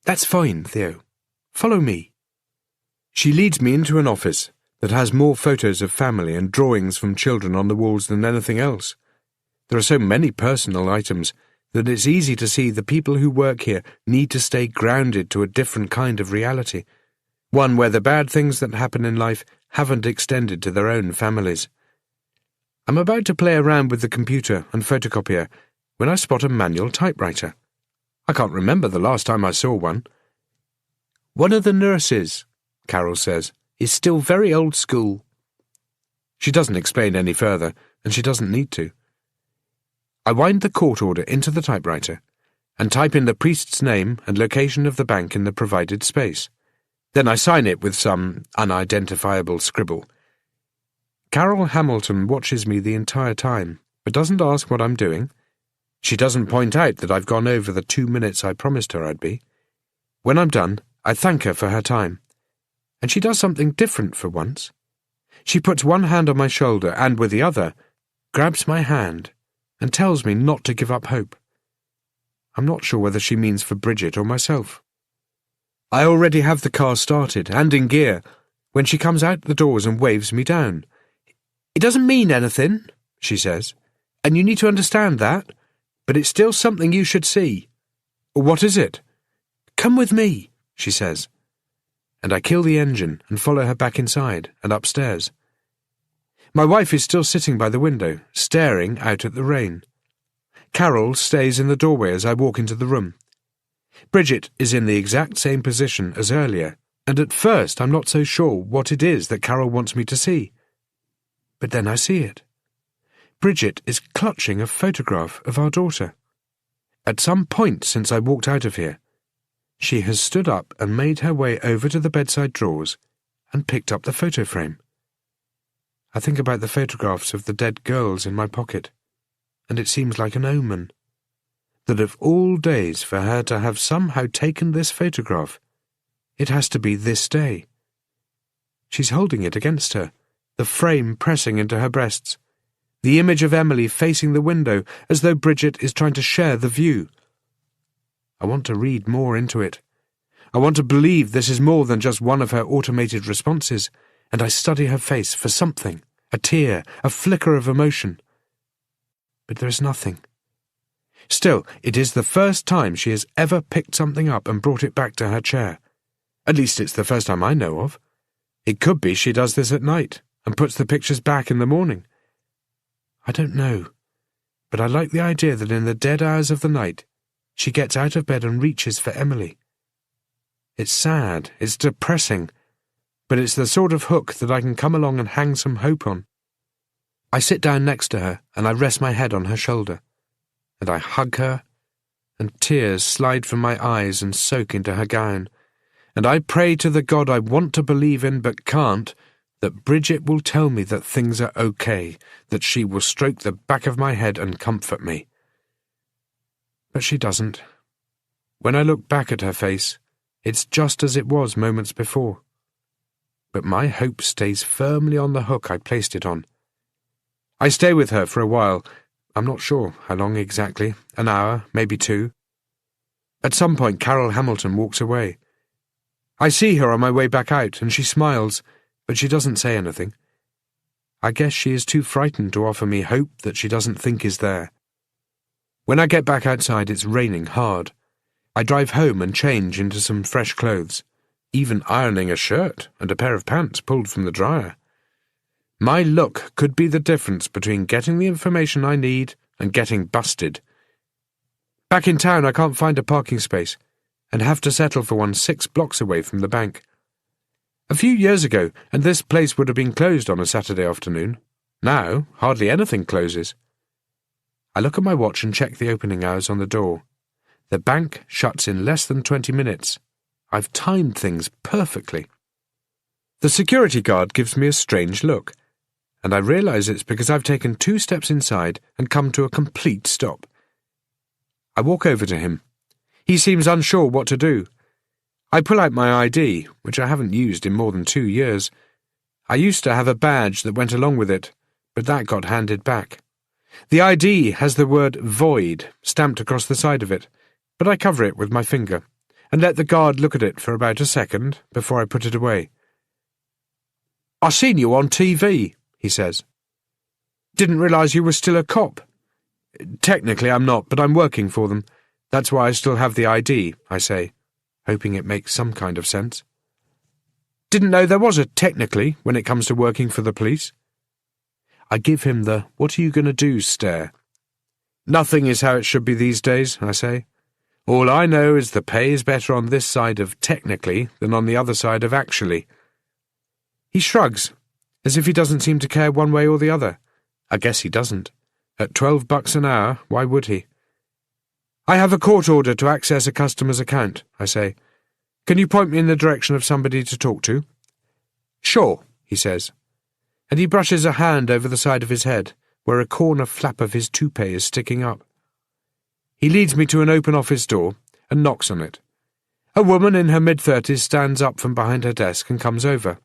"That's fine, Theo. Follow me." She leads me into an office that has more photos of family and drawings from children on the walls than anything else. There are so many personal items that it's easy to see the people who work here need to stay grounded to a different kind of reality, one where the bad things that happen in life haven't extended to their own families. I'm about to play around with the computer and photocopier when I spot a manual typewriter. I can't remember the last time I saw one. "One of the nurses," Carol says, "is still very old school." She doesn't explain any further, and she doesn't need to. I wind the court order into the typewriter and type in the priest's name and location of the bank in the provided space. Then I sign it with some unidentifiable scribble. Carol Hamilton watches me the entire time, but doesn't ask what I'm doing. She doesn't point out that I've gone over the 2 minutes I promised her I'd be. When I'm done, I thank her for her time. And she does something different for once. She puts one hand on my shoulder and, with the other, grabs my hand and tells me not to give up hope. I'm not sure whether she means for Bridget or myself. I already have the car started and in gear when she comes out the doors and waves me down. "It doesn't mean anything," she says, "and you need to understand that, but it's still something you should see." "What is it?" "Come with me," she says. And I kill the engine and follow her back inside and upstairs. My wife is still sitting by the window, staring out at the rain. Carol stays in the doorway as I walk into the room. Bridget is in the exact same position as earlier, and at first I'm not so sure what it is that Carol wants me to see. But then I see it. Bridget is clutching a photograph of our daughter. At some point since I walked out of here, she has stood up and made her way over to the bedside drawers and picked up the photo frame. I think about the photographs of the dead girls in my pocket, and it seems like an omen, that of all days for her to have somehow taken this photograph, it has to be this day. She's holding it against her, the frame pressing into her breasts, the image of Emily facing the window as though Bridget is trying to share the view. I want to read more into it. I want to believe this is more than just one of her automated responses, and I study her face for something, a tear, a flicker of emotion. But there is nothing. Still, it is the first time she has ever picked something up and brought it back to her chair. At least it's the first time I know of. It could be she does this at night and puts the pictures back in the morning. I don't know, but I like the idea that in the dead hours of the night, she gets out of bed and reaches for Emily. It's sad, it's depressing, but it's the sort of hook that I can come along and hang some hope on. I sit down next to her and I rest my head on her shoulder, and I hug her, and tears slide from my eyes and soak into her gown, and I pray to the God I want to believe in but can't, that Bridget will tell me that things are okay, that she will stroke the back of my head and comfort me. But she doesn't. When I look back at her face, it's just as it was moments before. But my hope stays firmly on the hook I placed it on. I stay with her for a while. I'm not sure how long exactly, an hour, maybe 2. At some point, Carol Hamilton walks away. I see her on my way back out, and she smiles, but she doesn't say anything. I guess she is too frightened to offer me hope that she doesn't think is there. When I get back outside, it's raining hard. I drive home and change into some fresh clothes, even ironing a shirt and a pair of pants pulled from the dryer. My look could be the difference between getting the information I need and getting busted. Back in town, I can't find a parking space, and have to settle for one 6 blocks away from the bank. A few years ago, and this place would have been closed on a Saturday afternoon. Now, hardly anything closes. I look at my watch and check the opening hours on the door. The bank shuts in less than 20 minutes. I've timed things perfectly. The security guard gives me a strange look, and I realise it's because I've taken 2 steps inside and come to a complete stop. I walk over to him. He seems unsure what to do. I pull out my ID, which I haven't used in more than 2 years. I used to have a badge that went along with it, but that got handed back. The ID has the word void stamped across the side of it, but I cover it with my finger and let the guard look at it for about a second before I put it away. "I seen you on TV," he says. "Didn't realise you were still a cop." "Technically I'm not, but I'm working for them. That's why I still have the ID," I say, hoping it makes some kind of sense. "Didn't know there was a technically when it comes to working for the police." I give him the "what are you going to do" stare. "Nothing is how it should be these days," I say. "All I know is the pay is better on this side of technically than on the other side of actually." He shrugs, as if he doesn't seem to care one way or the other. I guess he doesn't. At $12 an hour, why would he? "I have a court order to access a customer's account," I say. "Can you point me in the direction of somebody to talk to?" "Sure," he says, and he brushes a hand over the side of his head, where a corner flap of his toupee is sticking up. He leads me to an open office door and knocks on it. A woman in her mid-30s stands up from behind her desk and comes over.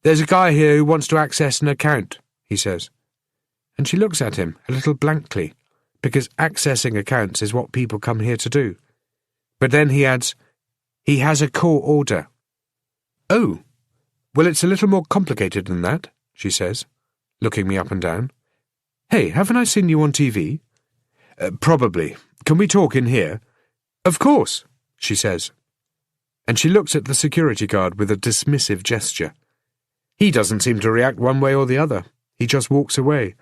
"There's a guy here who wants to access an account," he says, and she looks at him a little blankly, because accessing accounts is what people come here to do. But then he adds, He has a court order. Oh, well, it's a little more complicated than that, she says, looking me up and down. Hey, haven't I seen you on TV? Probably. Can we talk in here? Of course, she says. And she looks at the security guard with a dismissive gesture. He doesn't seem to react one way or the other. He just walks away.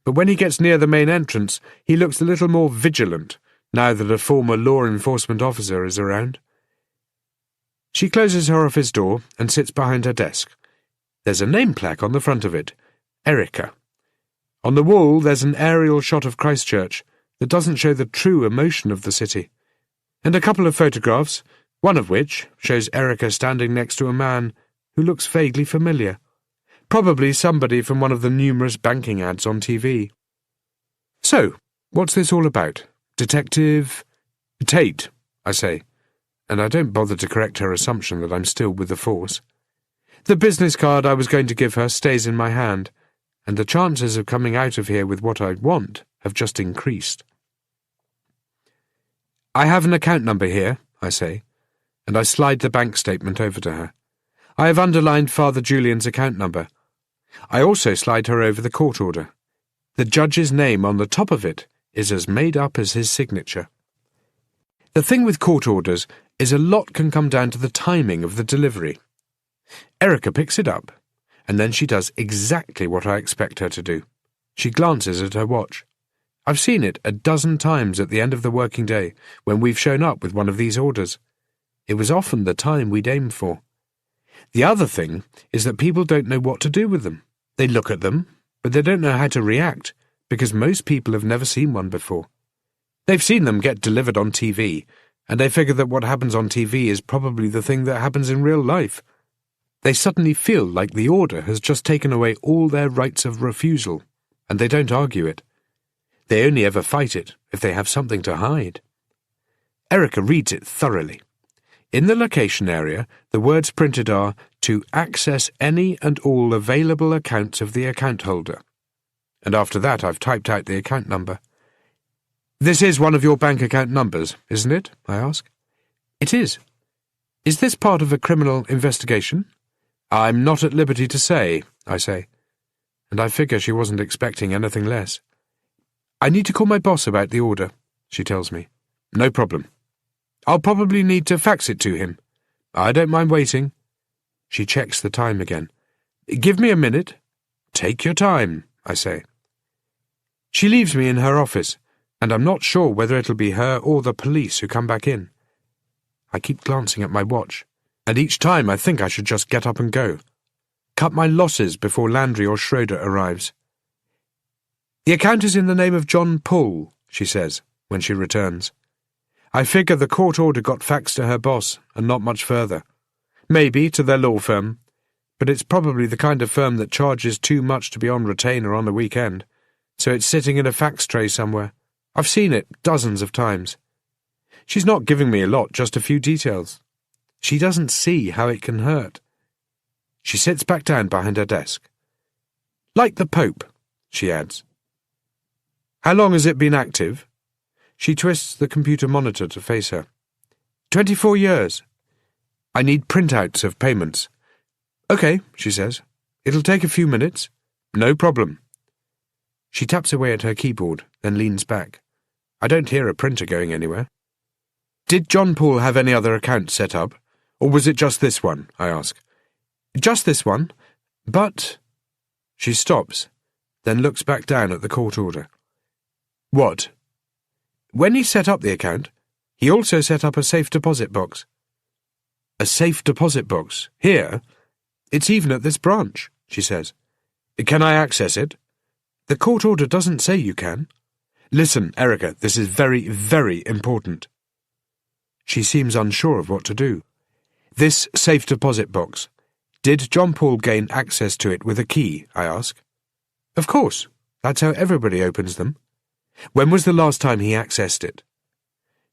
But when he gets near the main entrance, he looks a little more vigilant, now that a former law enforcement officer is around. She closes her office door and sits behind her desk. There's a name plaque on the front of it, Erica. On the wall there's an aerial shot of Christchurch that doesn't show the true emotion of the city, and a couple of photographs, one of which shows Erica standing next to a man who looks vaguely familiar, probably somebody from one of the numerous banking ads on TV. So, what's this all about? Detective Tate, I say, and I don't bother to correct her assumption that I'm still with the force. The business card I was going to give her stays in my hand, and the chances of coming out of here with what I want have just increased. I have an account number here, I say, and I slide the bank statement over to her. I have underlined Father Julian's account number. I also slide her over the court order. The judge's name on the top of it is as made up as his signature. The thing with court orders is a lot can come down to the timing of the delivery. Erica picks it up, and then she does exactly what I expect her to do. She glances at her watch. I've seen it a dozen times at the end of the working day when we've shown up with one of these orders. It was often the time we'd aimed for. The other thing is that people don't know what to do with them. They look at them, but they don't know how to react, because most people have never seen one before. They've seen them get delivered on TV, and they figure that what happens on TV is probably the thing that happens in real life. They suddenly feel like the order has just taken away all their rights of refusal, and they don't argue it. They only ever fight it if they have something to hide. Erica reads it thoroughly. In the location area, the words printed are, "To access any and all available accounts of the account holder." And after that I've typed out the account number. "This is one of your bank account numbers, isn't it?" I ask. "It is." "Is this part of a criminal investigation?" "I'm not at liberty to say," I say. And I figure she wasn't expecting anything less. "I need to call my boss about the order," she tells me. "No problem. I'll probably need to fax it to him." "I don't mind waiting." She checks the time again. "Give me a minute." "Take your time," I say. She leaves me in her office, and I'm not sure whether it'll be her or the police who come back in. I keep glancing at my watch, and each time I think I should just get up and go. Cut my losses before Landry or Schroeder arrives. "The account is in the name of John Paul," she says, when she returns. I figure the court order got faxed to her boss, and not much further. Maybe to their law firm, but it's probably the kind of firm that charges too much to be on retainer on a weekend, so it's sitting in a fax tray somewhere. I've seen it dozens of times. She's not giving me a lot, just a few details. She doesn't see how it can hurt. She sits back down behind her desk. "Like the Pope," she adds. "How long has it been active?" She twists the computer monitor to face her. 24 years. "I need printouts of payments." "Okay," she says. "It'll take a few minutes." "No problem." She taps away at her keyboard, then leans back. I don't hear a printer going anywhere. "Did John Paul have any other accounts set up, or was it just this one?" I ask. "Just this one, but—" She stops, then looks back down at the court order. "What?" "When he set up the account, he also set up a safe deposit box." "A safe deposit box? Here? It's even at this branch," she says. "Can I access it?" "The court order doesn't say you can." "Listen, Erica, this is very, very important." She seems unsure of what to do. "This safe deposit box, did John Paul gain access to it with a key?" I ask. "Of course. That's how everybody opens them." "When was the last time he accessed it?"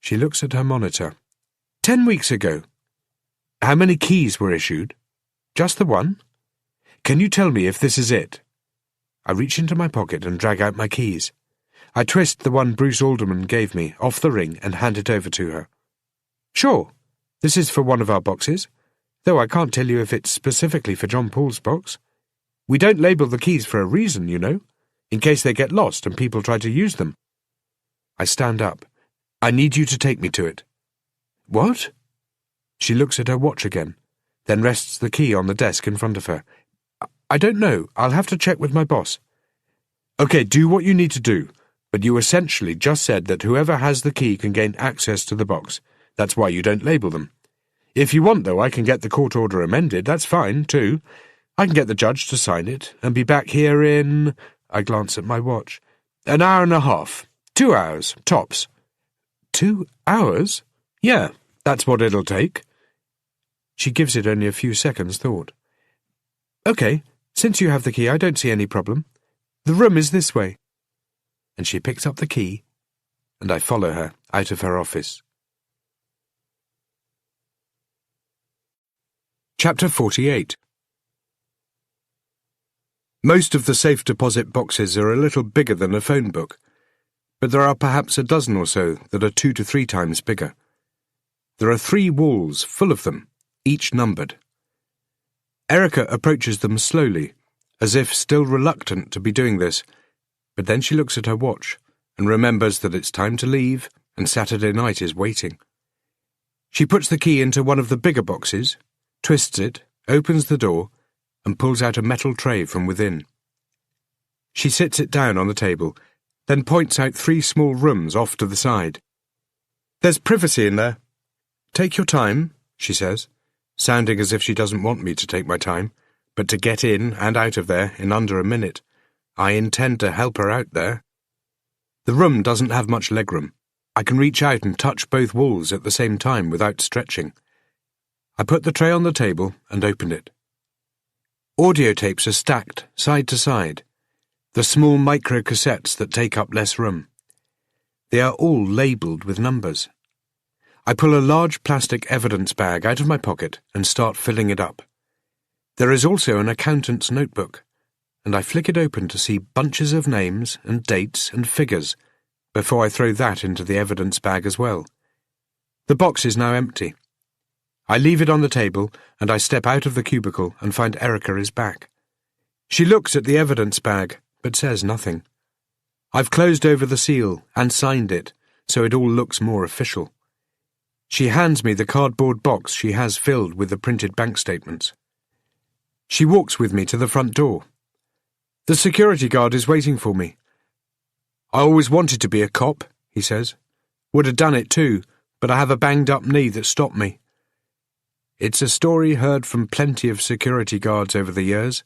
She looks at her monitor. 10 weeks ago." "How many keys were issued?" "Just the one." "Can you tell me if this is it?" I reach into my pocket and drag out my keys. I twist the one Bruce Alderman gave me off the ring and hand it over to her. "Sure. This is for one of our boxes, though I can't tell you if it's specifically for John Paul's box. We don't label the keys for a reason, you know, in case they get lost and people try to use them. I stand up. I need you to take me to it. What? She looks at her watch again, then rests the key on the desk in front of her. I don't know. I'll have to check with my boss. Okay, do what you need to do, but you essentially just said that whoever has the key can gain access to the box. That's why you don't label them. If you want, though, I can get the court order amended. That's fine, too. I can get the judge to sign it and be back here in... I glance at my watch. An hour and a half. 2 hours, tops. 2 hours? Yeah, that's what it'll take. She gives it only a few seconds' thought. Okay, since you have the key, I don't see any problem. The room is this way. And she picks up the key, and I follow her out of her office. Chapter 48. Most of the safe deposit boxes are a little bigger than a phone book, but there are perhaps a dozen or so that are 2 to 3 times bigger. There are 3 walls full of them, each numbered. Erica approaches them slowly, as if still reluctant to be doing this, but then she looks at her watch and remembers that it's time to leave and Saturday night is waiting. She puts the key into one of the bigger boxes, twists it, opens the door, and pulls out a metal tray from within. She sits it down on the table, then points out 3 small rooms off to the side. There's privacy in there. Take your time, she says, sounding as if she doesn't want me to take my time, but to get in and out of there in under a minute. I intend to help her out there. The room doesn't have much legroom. I can reach out and touch both walls at the same time without stretching. I put the tray on the table and open it. Audio tapes are stacked side to side, the small micro-cassettes that take up less room. They are all labelled with numbers. I pull a large plastic evidence bag out of my pocket and start filling it up. There is also an accountant's notebook, and I flick it open to see bunches of names and dates and figures before I throw that into the evidence bag as well. The box is now empty. I leave it on the table, and I step out of the cubicle and find Erica is back. She looks at the evidence bag, but says nothing. I've closed over the seal and signed it, so it all looks more official. She hands me the cardboard box she has filled with the printed bank statements. She walks with me to the front door. The security guard is waiting for me. I always wanted to be a cop, he says. Would have done it too, but I have a banged-up knee that stopped me. It's a story heard from plenty of security guards over the years.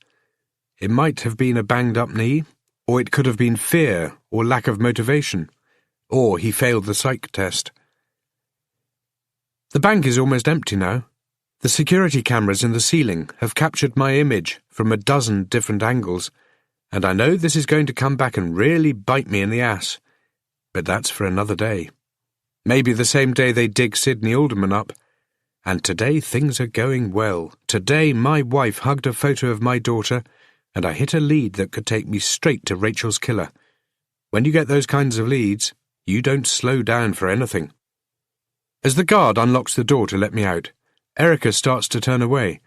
It might have been a banged-up knee, or it could have been fear or lack of motivation, or he failed the psych test. The bank is almost empty now. The security cameras in the ceiling have captured my image from a dozen different angles, and I know this is going to come back and really bite me in the ass. But that's for another day. Maybe the same day they dig Sidney Alderman up. And today things are going well. Today my wife hugged a photo of my daughter, and I hit a lead that could take me straight to Rachel's killer. When you get those kinds of leads, you don't slow down for anything. As the guard unlocks the door to let me out, Erica starts to turn away.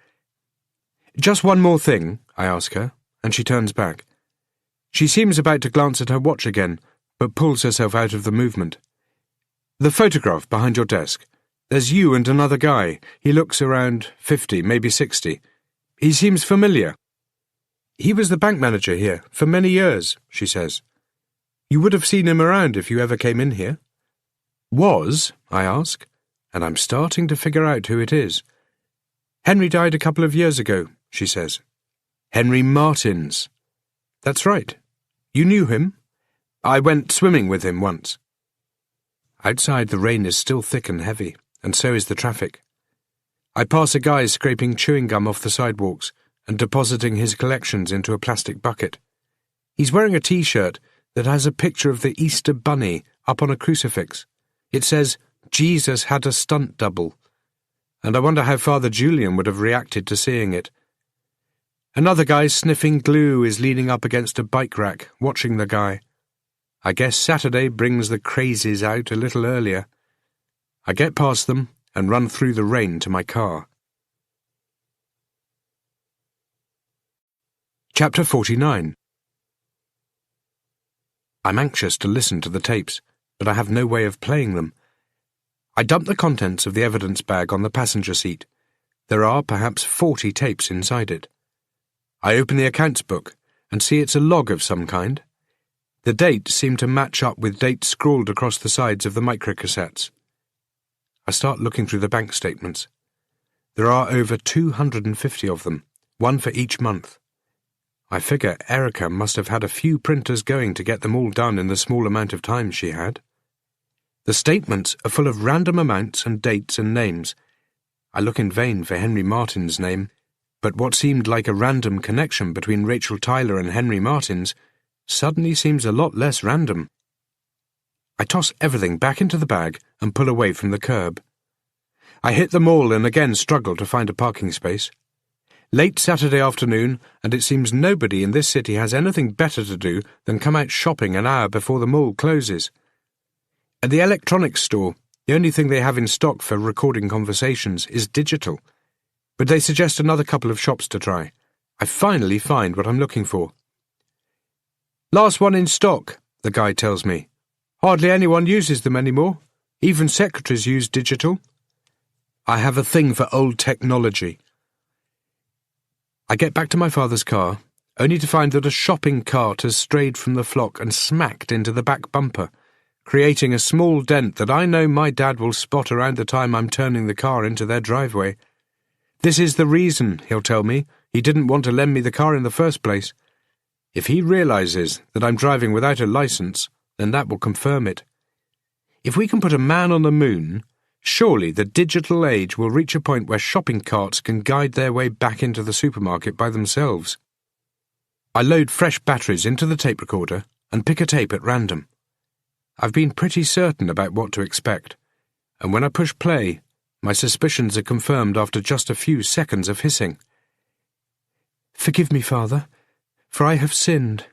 Just one more thing, I ask her, and she turns back. She seems about to glance at her watch again, but pulls herself out of the movement. The photograph behind your desk. There's you and another guy. He looks around 50, maybe 60. He seems familiar. He was the bank manager here for many years, she says. You would have seen him around if you ever came in here. Was, I ask, and I'm starting to figure out who it is. Henry died a couple of years ago, she says. Henry Martins. That's right. You knew him? I went swimming with him once. Outside the rain is still thick and heavy, and so is the traffic. I pass a guy scraping chewing gum off the sidewalks and depositing his collections into a plastic bucket. He's wearing a T-shirt that has a picture of the Easter Bunny up on a crucifix. It says, Jesus had a stunt double, and I wonder how Father Julian would have reacted to seeing it. Another guy sniffing glue is leaning up against a bike rack, watching the guy. I guess Saturday brings the crazies out a little earlier. I get past them and run through the rain to my car. Chapter 49. I'm anxious to listen to the tapes, but I have no way of playing them. I dump the contents of the evidence bag on the passenger seat. There are perhaps 40 tapes inside it. I open the accounts book and see it's a log of some kind. The dates seem to match up with dates scrawled across the sides of the microcassettes. I start looking through the bank statements. There are over 250 of them, one for each month. I figure Erica must have had a few printers going to get them all done in the small amount of time she had. The statements are full of random amounts and dates and names. I look in vain for Henry Martin's name, but what seemed like a random connection between Rachel Tyler and Henry Martin's suddenly seems a lot less random. I toss everything back into the bag and pull away from the curb. I hit the mall and again struggle to find a parking space. Late Saturday afternoon, and it seems nobody in this city has anything better to do than come out shopping an hour before the mall closes. At the electronics store, the only thing they have in stock for recording conversations is digital, but they suggest another couple of shops to try. I finally find what I'm looking for. "Last one in stock," the guy tells me. "Hardly anyone uses them anymore. Even secretaries use digital." I have a thing for old technology. I get back to my father's car, only to find that a shopping cart has strayed from the flock and smacked into the back bumper, creating a small dent that I know my dad will spot around the time I'm turning the car into their driveway. This is the reason, he'll tell me, he didn't want to lend me the car in the first place. If he realizes that I'm driving without a license, then that will confirm it. If we can put a man on the moon, surely the digital age will reach a point where shopping carts can guide their way back into the supermarket by themselves. I load fresh batteries into the tape recorder and pick a tape at random. I've been pretty certain about what to expect, and when I push play, my suspicions are confirmed after just a few seconds of hissing. "Forgive me, Father, for I have sinned."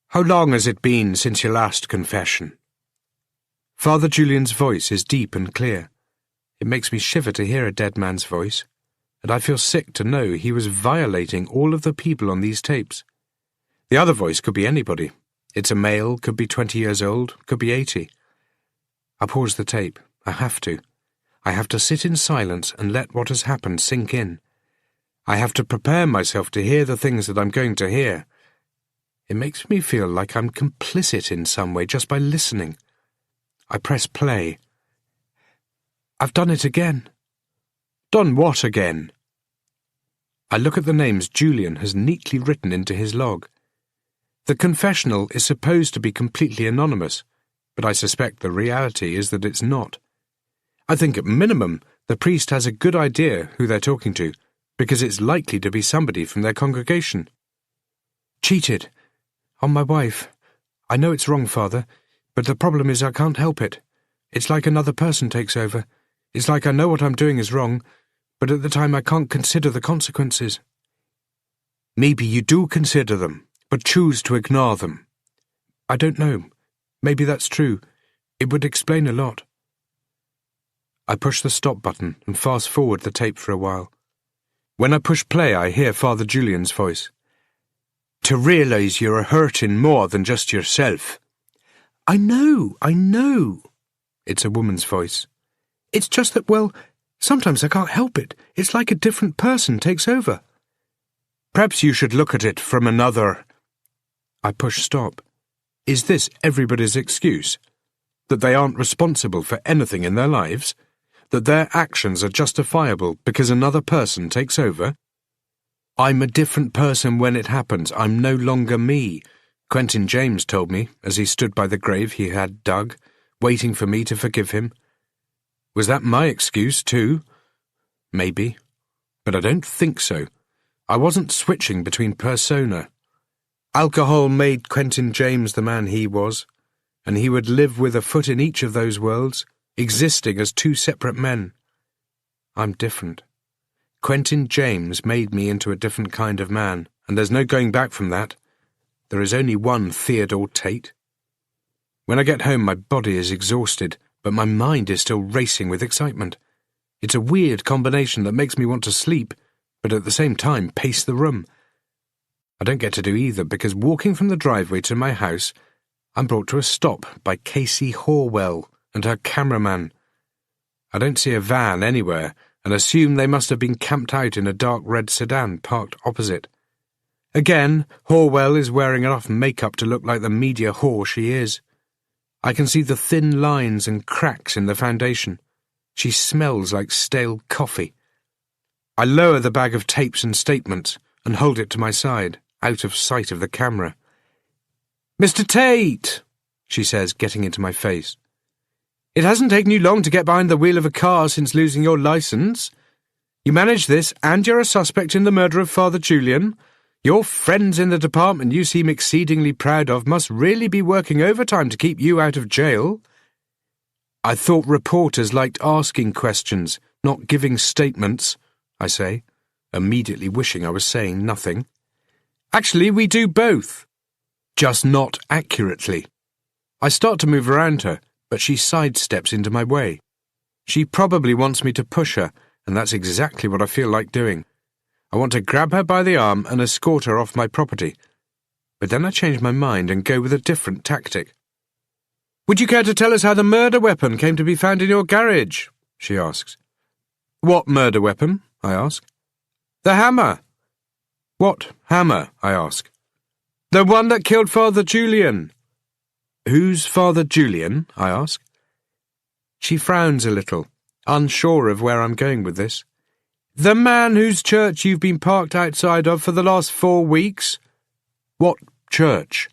"How long has it been since your last confession?" Father Julian's voice is deep and clear. It makes me shiver to hear a dead man's voice, and I feel sick to know he was violating all of the people on these tapes. The other voice could be anybody. It's a male, could be 20 years old, could be 80. I pause the tape. I have to. I have to sit in silence and let what has happened sink in. I have to prepare myself to hear the things that I'm going to hear. It makes me feel like I'm complicit in some way just by listening. I press play. I've done it again. Done what again? I look at the names Julian has neatly written into his log. The confessional is supposed to be completely anonymous, but I suspect the reality is that it's not. I think at minimum the priest has a good idea who they're talking to, because it's likely to be somebody from their congregation. Cheated. On my wife. I know it's wrong, Father, but the problem is I can't help it. It's like another person takes over. It's like I know what I'm doing is wrong, but at the time I can't consider the consequences. Maybe you do consider them, but choose to ignore them. I don't know. Maybe that's true. It would explain a lot. I push the stop button and fast forward the tape for a while. When I push play, I hear Father Julian's voice. To realise you're hurting more than just yourself. I know. It's a woman's voice. It's just that, well, sometimes I can't help it. It's like a different person takes over. Perhaps you should look at it from another... I push stop. Is this everybody's excuse? That they aren't responsible for anything in their lives? That their actions are justifiable because another person takes over? I'm a different person when it happens. I'm no longer me. Quentin James told me as he stood by the grave he had dug, waiting for me to forgive him. Was that my excuse too? Maybe. But I don't think so. I wasn't switching between persona. Alcohol made Quentin James the man he was, and he would live with a foot in each of those worlds, existing as two separate men. I'm different. Quentin James made me into a different kind of man, and there's no going back from that. There is only one Theodore Tate. When I get home, my body is exhausted, but my mind is still racing with excitement. It's a weird combination that makes me want to sleep, but at the same time pace the room. I don't get to do either because walking from the driveway to my house, I'm brought to a stop by Casey Horwell and her cameraman. I don't see a van anywhere and assume they must have been camped out in a dark red sedan parked opposite. Again, Horwell is wearing enough makeup to look like the media whore she is. I can see the thin lines and cracks in the foundation. She smells like stale coffee. I lower the bag of tapes and statements and hold it to my side, out of sight of the camera. "Mr. Tate," she says, getting into my face. "It hasn't taken you long to get behind the wheel of a car since losing your licence. You managed this, and you're a suspect in the murder of Father Julian. Your friends in the department you seem exceedingly proud of must really be working overtime to keep you out of jail." "I thought reporters liked asking questions, not giving statements," I say, immediately wishing I was saying nothing. "Actually, we do both. Just not accurately." I start to move around her, but she sidesteps into my way. She probably wants me to push her, and that's exactly what I feel like doing. I want to grab her by the arm and escort her off my property. But then I change my mind and go with a different tactic. "Would you care to tell us how the murder weapon came to be found in your garage?" she asks. "What murder weapon?" I ask. "The hammer." "What hammer?" I ask. "The one that killed Father Julian." "Who's Father Julian?" I ask. She frowns a little, unsure of where I'm going with this. "The man whose church you've been parked outside of for the last 4 weeks." "What church?"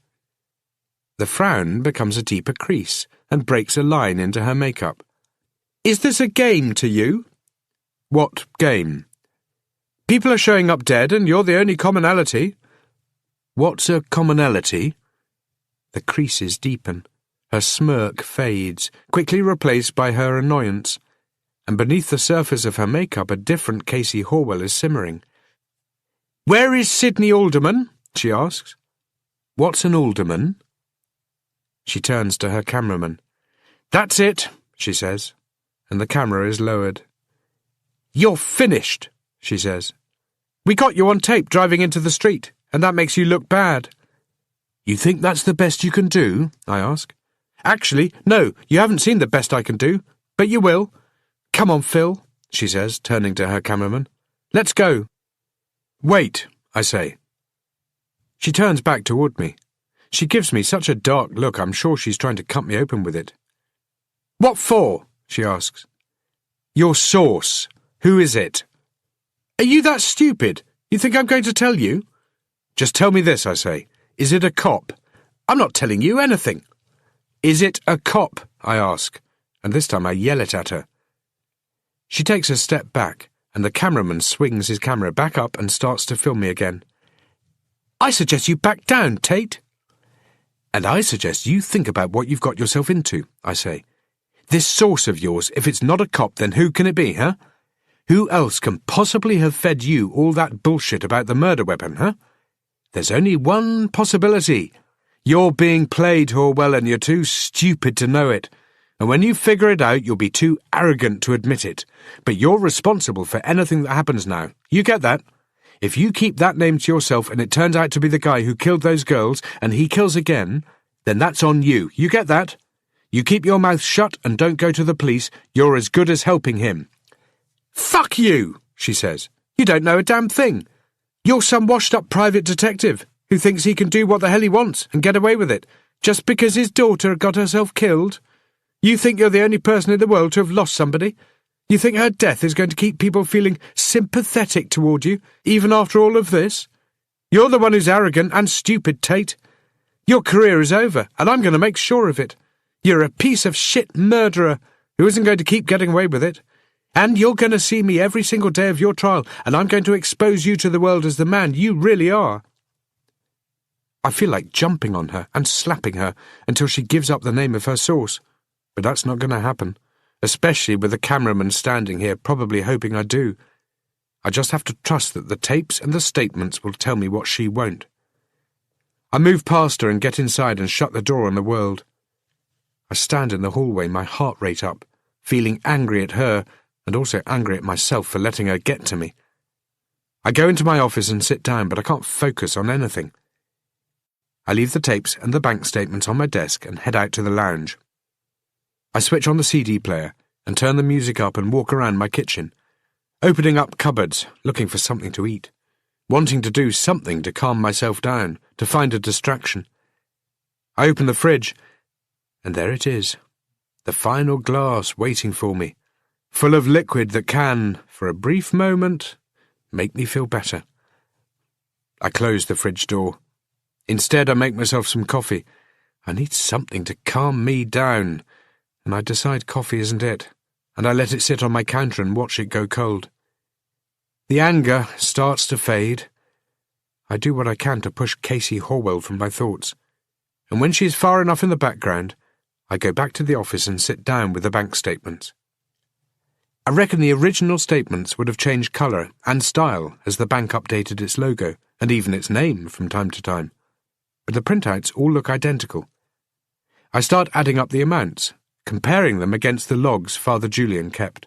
The frown becomes a deeper crease and breaks a line into her makeup. "Is this a game to you?" "What game?" "People are showing up dead and you're the only commonality." "What's a commonality?" The creases deepen. Her smirk fades, quickly replaced by her annoyance, and beneath the surface of her makeup a different Casey Horwell is simmering. "Where is Sidney Alderman?" she asks. "What's an alderman?" She turns to her cameraman. "That's it," she says, and the camera is lowered. "You're finished," she says. "We got you on tape driving into the street, and that makes you look bad." "You think that's the best you can do?" I ask. "Actually, no, you haven't seen the best I can do, but you will. Come on, Phil," she says, turning to her cameraman. "Let's go." "Wait," I say. She turns back toward me. She gives me such a dark look I'm sure she's trying to cut me open with it. "What for?" she asks. "Your source. Who is it?" "Are you that stupid? You think I'm going to tell you?" "Just tell me this," I say. "Is it a cop?" "I'm not telling you anything." "Is it a cop?" I ask, and this time I yell it at her. She takes a step back, and the cameraman swings his camera back up and starts to film me again. "I suggest you back down, Tate." "And I suggest you think about what you've got yourself into," I say. "This source of yours, if it's not a cop, then who can it be, huh? Who else can possibly have fed you all that bullshit about the murder weapon, huh? There's only one possibility. You're being played, Horwell, and you're too stupid to know it. And when you figure it out, you'll be too arrogant to admit it. But you're responsible for anything that happens now. You get that? If you keep that name to yourself and it turns out to be the guy who killed those girls and he kills again, then that's on you. You get that? You keep your mouth shut and don't go to the police, you're as good as helping him." "Fuck you," she says. "You don't know a damn thing. You're some washed-up private detective who thinks he can do what the hell he wants and get away with it, just because his daughter got herself killed. You think you're the only person in the world to have lost somebody? You think her death is going to keep people feeling sympathetic toward you, even after all of this? You're the one who's arrogant and stupid, Tate. Your career is over, and I'm going to make sure of it. You're a piece of shit murderer who isn't going to keep getting away with it. And you're going to see me every single day of your trial, and I'm going to expose you to the world as the man you really are." I feel like jumping on her and slapping her until she gives up the name of her source. But that's not going to happen, especially with the cameraman standing here probably hoping I do. I just have to trust that the tapes and the statements will tell me what she won't. I move past her and get inside and shut the door on the world. I stand in the hallway, my heart rate up, feeling angry at her and also angry at myself for letting her get to me. I go into my office and sit down, but I can't focus on anything. I leave the tapes and the bank statements on my desk and head out to the lounge. I switch on the CD player and turn the music up and walk around my kitchen, opening up cupboards, looking for something to eat, wanting to do something to calm myself down, to find a distraction. I open the fridge, and there it is, the final glass waiting for me, full of liquid that can, for a brief moment, make me feel better. I close the fridge door. Instead, I make myself some coffee. I need something to calm me down, and I decide coffee isn't it, and I let it sit on my counter and watch it go cold. The anger starts to fade. I do what I can to push Casey Horwell from my thoughts, and when she is far enough in the background, I go back to the office and sit down with the bank statements. I reckon the original statements would have changed colour and style as the bank updated its logo, and even its name from time to time. But the printouts all look identical. I start adding up the amounts, comparing them against the logs Father Julian kept.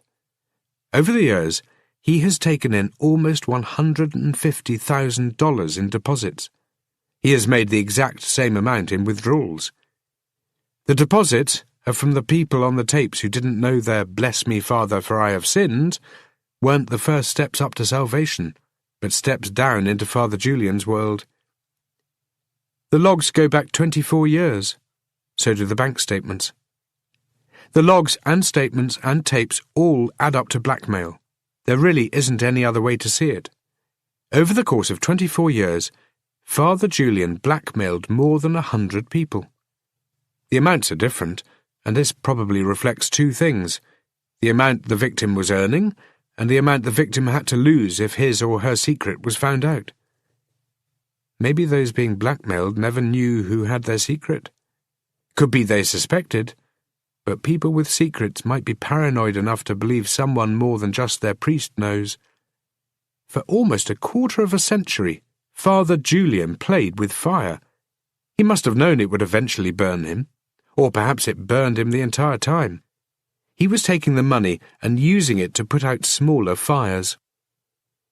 Over the years, he has taken in almost $150,000 in deposits. He has made the exact same amount in withdrawals. The deposits are from the people on the tapes who didn't know their "Bless me, Father, for I have sinned" weren't the first steps up to salvation, but steps down into Father Julian's world. The logs go back 24 years. So do the bank statements. The logs and statements and tapes all add up to blackmail. There really isn't any other way to see it. Over the course of 24 years, Father Julian blackmailed more than 100 people. The amounts are different, and this probably reflects two things: the amount the victim was earning, and the amount the victim had to lose if his or her secret was found out. Maybe those being blackmailed never knew who had their secret. Could be they suspected, but people with secrets might be paranoid enough to believe someone more than just their priest knows. For almost a quarter of a century, Father Julian played with fire. He must have known it would eventually burn him, or perhaps it burned him the entire time. He was taking the money and using it to put out smaller fires.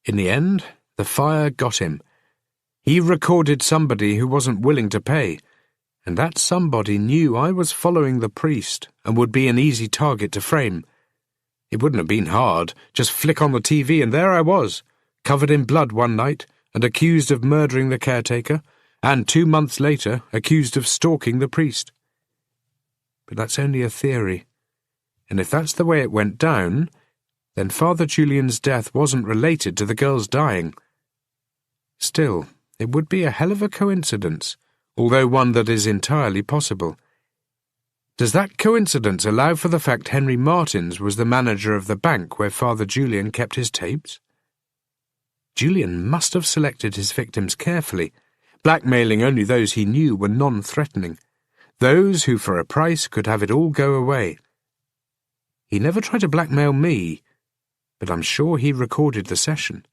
In the end, the fire got him. He recorded somebody who wasn't willing to pay, and that somebody knew I was following the priest and would be an easy target to frame. It wouldn't have been hard, just flick on the TV and there I was, covered in blood one night and accused of murdering the caretaker, and 2 months later accused of stalking the priest. But that's only a theory, and if that's the way it went down, then Father Julian's death wasn't related to the girl's dying. Still, it would be a hell of a coincidence, although one that is entirely possible. Does that coincidence allow for the fact Henry Martins was the manager of the bank where Father Julian kept his tapes? Julian must have selected his victims carefully, blackmailing only those he knew were non-threatening, those who for a price could have it all go away. He never tried to blackmail me, but I'm sure he recorded the session.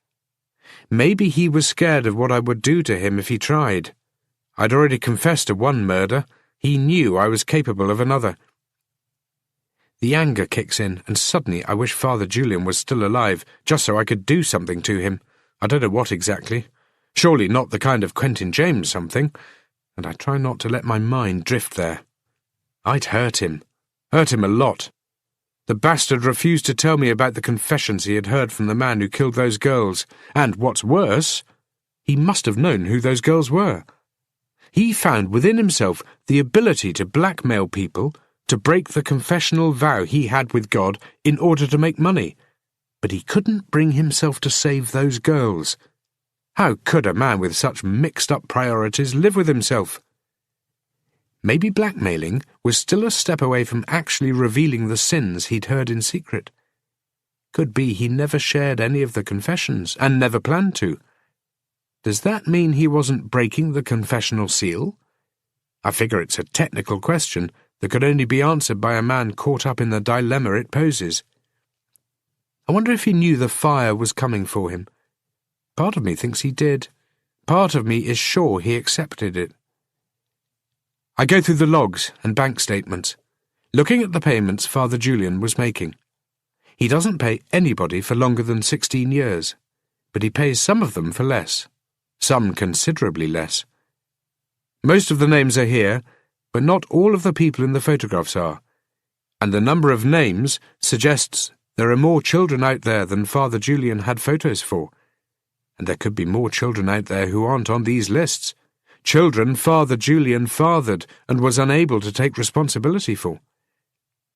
Maybe he was scared of what I would do to him if he tried. I'd already confessed to one murder. He knew I was capable of another. The anger kicks in, and suddenly I wish Father Julian was still alive, just so I could do something to him. I don't know what exactly. Surely not the kind of Quentin James something, and I try not to let my mind drift there. I'd hurt him a lot. The bastard refused to tell me about the confessions he had heard from the man who killed those girls, and, what's worse, he must have known who those girls were. He found within himself the ability to blackmail people, to break the confessional vow he had with God in order to make money, but he couldn't bring himself to save those girls. How could a man with such mixed-up priorities live with himself? Maybe blackmailing was still a step away from actually revealing the sins he'd heard in secret. Could be he never shared any of the confessions, and never planned to. Does that mean he wasn't breaking the confessional seal? I figure it's a technical question that could only be answered by a man caught up in the dilemma it poses. I wonder if he knew the fire was coming for him. Part of me thinks he did. Part of me is sure he accepted it. I go through the logs and bank statements, looking at the payments Father Julian was making. He doesn't pay anybody for longer than 16 years, but he pays some of them for less, some considerably less. Most of the names are here, but not all of the people in the photographs are, and the number of names suggests there are more children out there than Father Julian had photos for, and there could be more children out there who aren't on these lists, children Father Julian fathered and was unable to take responsibility for.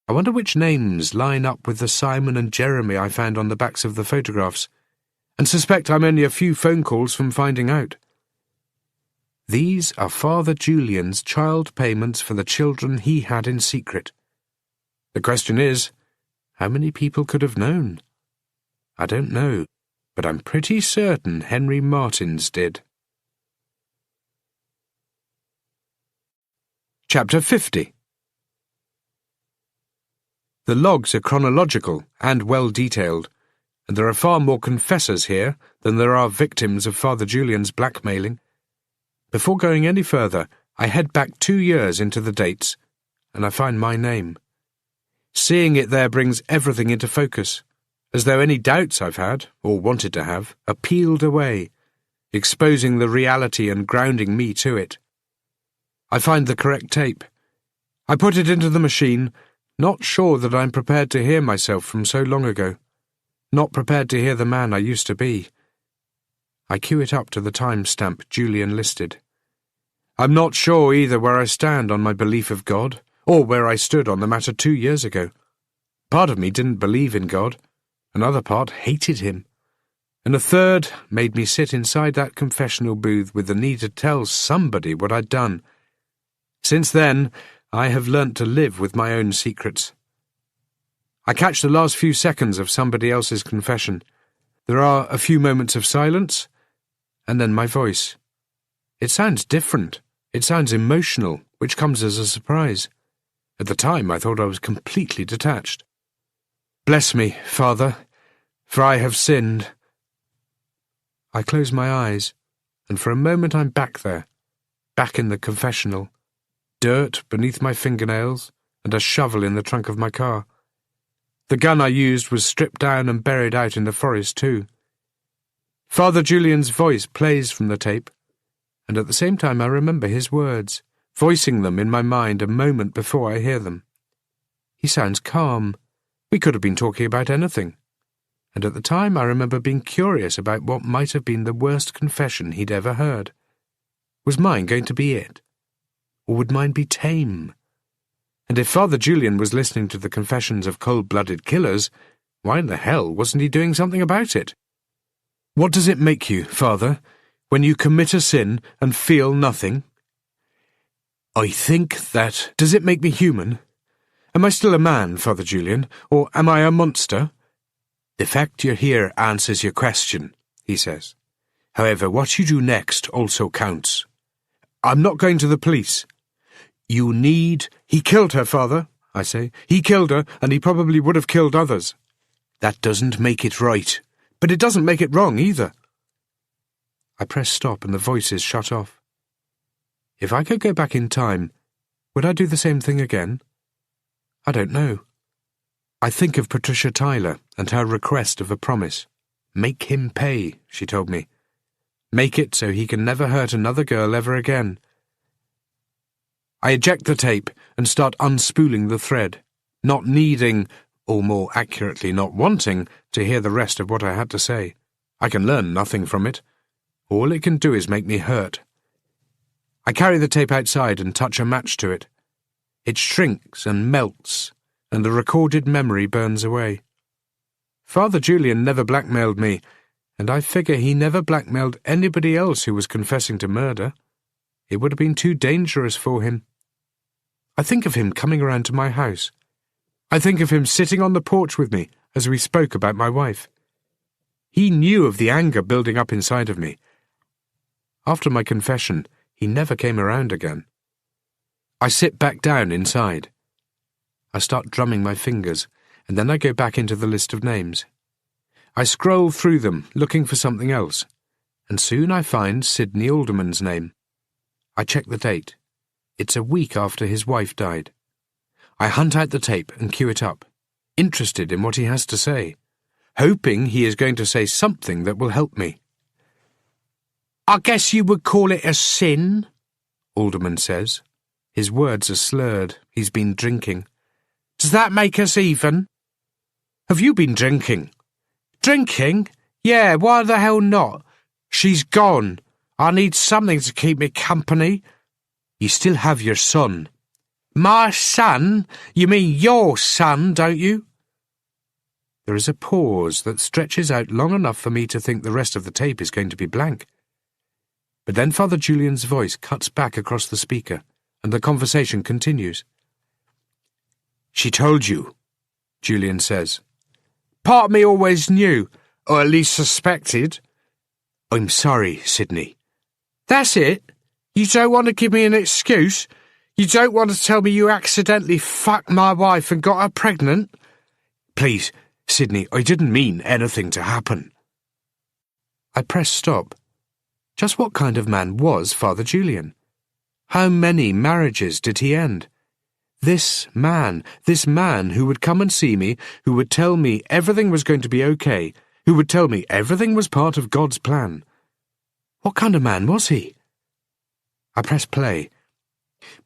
I wonder which names line up with the Simon and Jeremy I found on the backs of the photographs, and suspect I'm only a few phone calls from finding out. These are Father Julian's child payments for the children he had in secret. The question is, how many people could have known? I don't know, but I'm pretty certain Henry Martins did. Chapter 50. The logs are chronological and well detailed, and there are far more confessors here than there are victims of Father Julian's blackmailing. Before going any further, I head back 2 years into the dates, and I find my name. Seeing it there brings everything into focus, as though any doubts I've had, or wanted to have, are peeled away, exposing the reality and grounding me to it. I find the correct tape. I put it into the machine, not sure that I'm prepared to hear myself from so long ago, not prepared to hear the man I used to be. I cue it up to the timestamp Julian listed. I'm not sure either where I stand on my belief of God, or where I stood on the matter 2 years ago. Part of me didn't believe in God, another part hated him, and a third made me sit inside that confessional booth with the need to tell somebody what I'd done. Since then, I have learnt to live with my own secrets. I catch the last few seconds of somebody else's confession. There are a few moments of silence, and then my voice. It sounds different. It sounds emotional, which comes as a surprise. At the time, I thought I was completely detached. Bless me, Father, for I have sinned. I close my eyes, and for a moment I'm back there, back in the confessional. Dirt beneath my fingernails, and a shovel in the trunk of my car. The gun I used was stripped down and buried out in the forest too. Father Julian's voice plays from the tape, and at the same time I remember his words, voicing them in my mind a moment before I hear them. He sounds calm. We could have been talking about anything. And at the time I remember being curious about what might have been the worst confession he'd ever heard. Was mine going to be it? Or would mine be tame? And if Father Julian was listening to the confessions of cold-blooded killers, why in the hell wasn't he doing something about it? What does it make you, Father, when you commit a sin and feel nothing? I think that... Does it make me human? Am I still a man, Father Julian, or am I a monster? The fact you're here answers your question, he says. However, what you do next also counts. I'm not going to the police. You need... He killed her, Father, I say. He killed her, and he probably would have killed others. That doesn't make it right. But it doesn't make it wrong, either. I press stop, and the voice is shut off. If I could go back in time, would I do the same thing again? I don't know. I think of Patricia Tyler and her request of a promise. Make him pay, she told me. Make it so he can never hurt another girl ever again. I eject the tape and start unspooling the thread, not needing, or more accurately not wanting, to hear the rest of what I had to say. I can learn nothing from it. All it can do is make me hurt. I carry the tape outside and touch a match to it. It shrinks and melts, and the recorded memory burns away. Father Julian never blackmailed me, and I figure he never blackmailed anybody else who was confessing to murder. It would have been too dangerous for him. I think of him coming around to my house. I think of him sitting on the porch with me as we spoke about my wife. He knew of the anger building up inside of me. After my confession, he never came around again. I sit back down inside. I start drumming my fingers, and then I go back into the list of names. I scroll through them, looking for something else, and soon I find Sidney Alderman's name. I check the date. It's a week after his wife died. I hunt out the tape and cue it up. interested in what he has to say, hoping he is going to say something that will help me. I guess you would call it a sin, Alderman says. His words are slurred. He's been drinking. Does that make us even? Have you been drinking? Drinking? Yeah, why the hell not? She's gone. I need something to keep me company. You still have your son. My son? You mean your son, don't you? There is a pause that stretches out long enough for me to think the rest of the tape is going to be blank. But then Father Julian's voice cuts back across the speaker, and the conversation continues. She told you, Julian says. Part of me always knew, or at least suspected. I'm sorry, Sidney. That's it? You don't want to give me an excuse? You don't want to tell me you accidentally fucked my wife and got her pregnant? Please, Sidney, I didn't mean anything to happen. I press stop. Just what kind of man was Father Julian? How many marriages did he end? This man who would come and see me, who would tell me everything was going to be okay, who would tell me everything was part of God's plan. What kind of man was he? I press play.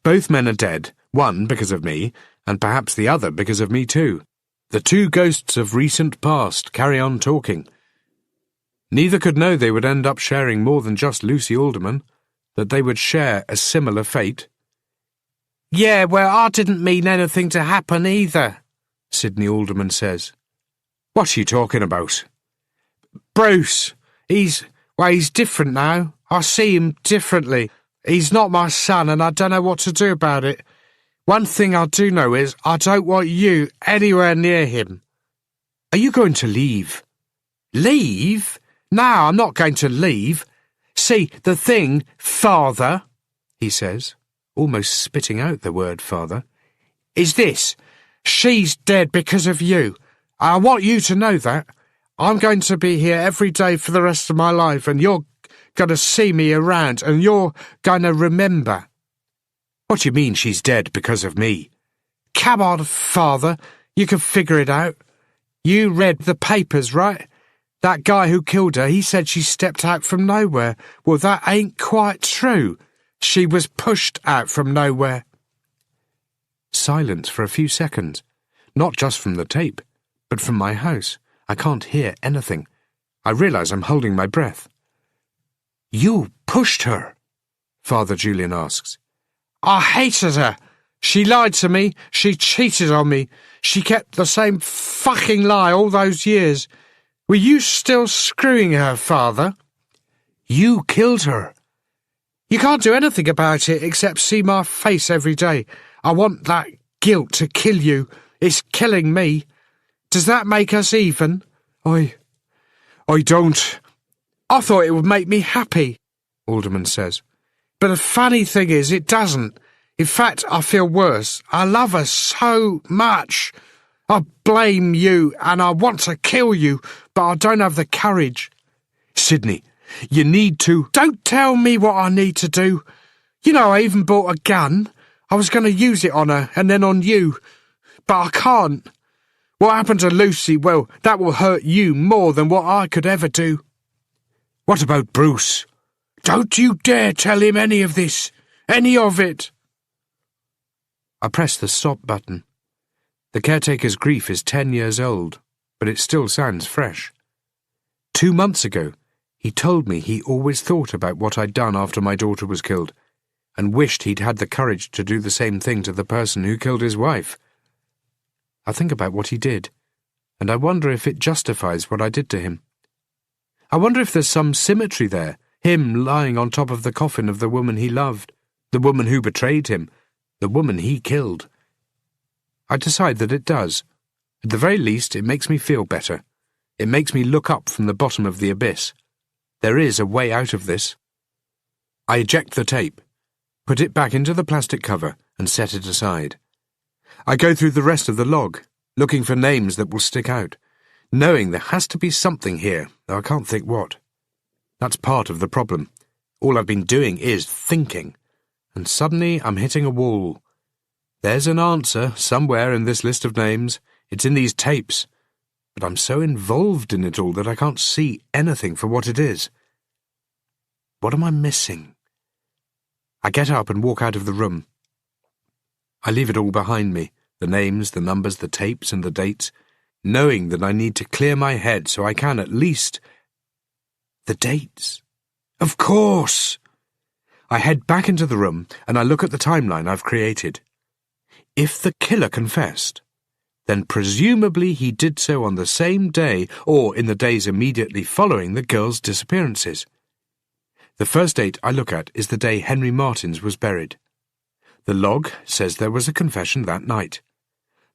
Both men are dead, one because of me, and perhaps the other because of me too. The two ghosts of recent past carry on talking. Neither could know they would end up sharing more than just Lucy Alderman, that they would share a similar fate. Yeah, well, I didn't mean anything to happen either, Sidney Alderman says. What are you talking about? Bruce, he's different now. I see him differently. He's not my son and I don't know what to do about it. One thing I do know is I don't want you anywhere near him. Are you going to leave? Leave? No, I'm not going to leave. See, the thing, Father, he says, almost spitting out the word father, is this. She's dead because of you. I want you to know that. I'm going to be here every day for the rest of my life and you're going to see me around and you're going to remember. What do you mean she's dead because of me? Come on, Father, you can figure it out. You read the papers, right? That guy who killed her, he said she stepped out from nowhere. Well, that ain't quite true. She was pushed out from nowhere. Silence for a few seconds, not just from the tape, but from my house. I can't hear anything. I realise I'm holding my breath. You pushed her? Father Julian asks. I hated her. She lied to me. She cheated on me. She kept the same fucking lie all those years. Were you still screwing her, Father? You killed her. You can't do anything about it except see my face every day. I want that guilt to kill you. It's killing me. Does that make us even? I don't. I thought it would make me happy, Alderman says. But the funny thing is, it doesn't. In fact, I feel worse. I love her so much. I blame you and I want to kill you, but I don't have the courage. Sidney, you need to... Don't tell me what I need to do. You know, I even bought a gun. I was going to use it on her and then on you, but I can't. What happened to Lucy, well, that will hurt you more than what I could ever do. What about Bruce? Don't you dare tell him any of this. Any of it. I press the stop button. The caretaker's grief is 10 years old, but it still sounds fresh. 2 months ago, he told me he always thought about what I'd done after my daughter was killed, and wished he'd had the courage to do the same thing to the person who killed his wife. I think about what he did, and I wonder if it justifies what I did to him. I wonder if there's some symmetry there, him lying on top of the coffin of the woman he loved, the woman who betrayed him, the woman he killed. I decide that it does. At the very least, it makes me feel better. It makes me look up from the bottom of the abyss. There is a way out of this. I eject the tape, put it back into the plastic cover, and set it aside. I go through the rest of the log, looking for names that will stick out, knowing there has to be something here, though I can't think what. That's part of the problem. All I've been doing is thinking, and suddenly I'm hitting a wall. There's an answer somewhere in this list of names. It's in these tapes. But I'm so involved in it all that I can't see anything for what it is. What am I missing? I get up and walk out of the room. I leave it all behind me, the names, the numbers, the tapes, and the dates, knowing that I need to clear my head so I can at least... The dates. Of course! I head back into the room and I look at the timeline I've created. If the killer confessed, then presumably he did so on the same day or in the days immediately following the girls' disappearances. The first date I look at is the day Henry Martins was buried. The log says there was a confession that night.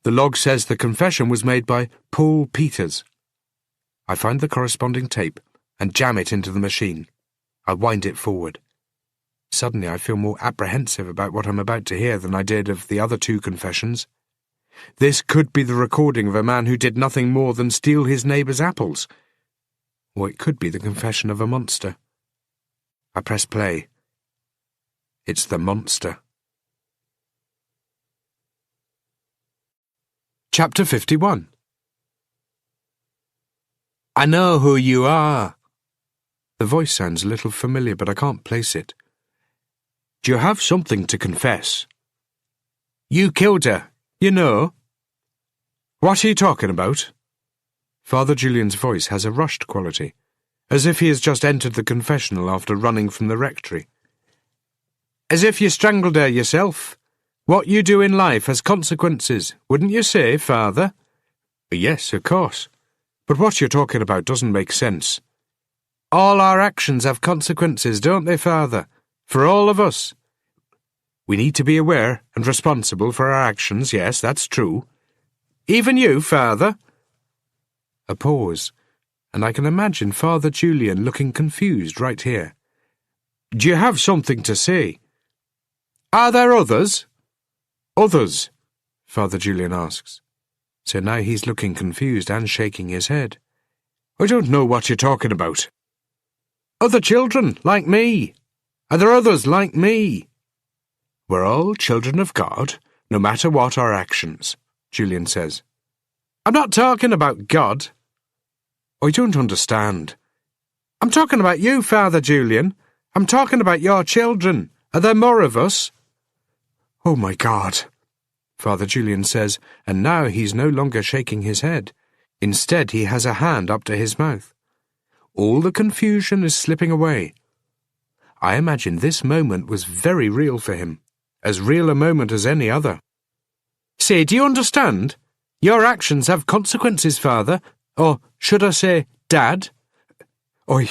The log says the confession was made by Paul Peters. I find the corresponding tape and jam it into the machine. I wind it forward. Suddenly I feel more apprehensive about what I'm about to hear than I did of the other two confessions. This could be the recording of a man who did nothing more than steal his neighbour's apples. Or it could be the confession of a monster. I press play. It's the monster. Chapter 51. I know who you are. The voice sounds a little familiar, but I can't place it. Do you have something to confess? You killed her, you know. What are you talking about? Father Julian's voice has a rushed quality, as if he has just entered the confessional after running from the rectory. As if you strangled her yourself. What you do in life has consequences, wouldn't you say, Father? Yes, of course. But what you're talking about doesn't make sense. All our actions have consequences, don't they, Father? For all of us. We need to be aware and responsible for our actions, yes, that's true. Even you, Father? A pause, and I can imagine Father Julian looking confused right here. Do you have something to say? Are there others? Others? Father Julian asks. So now he's looking confused and shaking his head. I don't know what you're talking about. Other children, like me. Are there others like me? We're all children of God, no matter what our actions, Julian says. I'm not talking about God. I don't understand. I'm talking about you, Father Julian. I'm talking about your children. Are there more of us? Oh, my God, Father Julian says, and now he's no longer shaking his head. Instead, he has a hand up to his mouth. All the confusion is slipping away. I imagine this moment was very real for him, as real a moment as any other. Say, do you understand? Your actions have consequences, Father, or should I say, Dad? I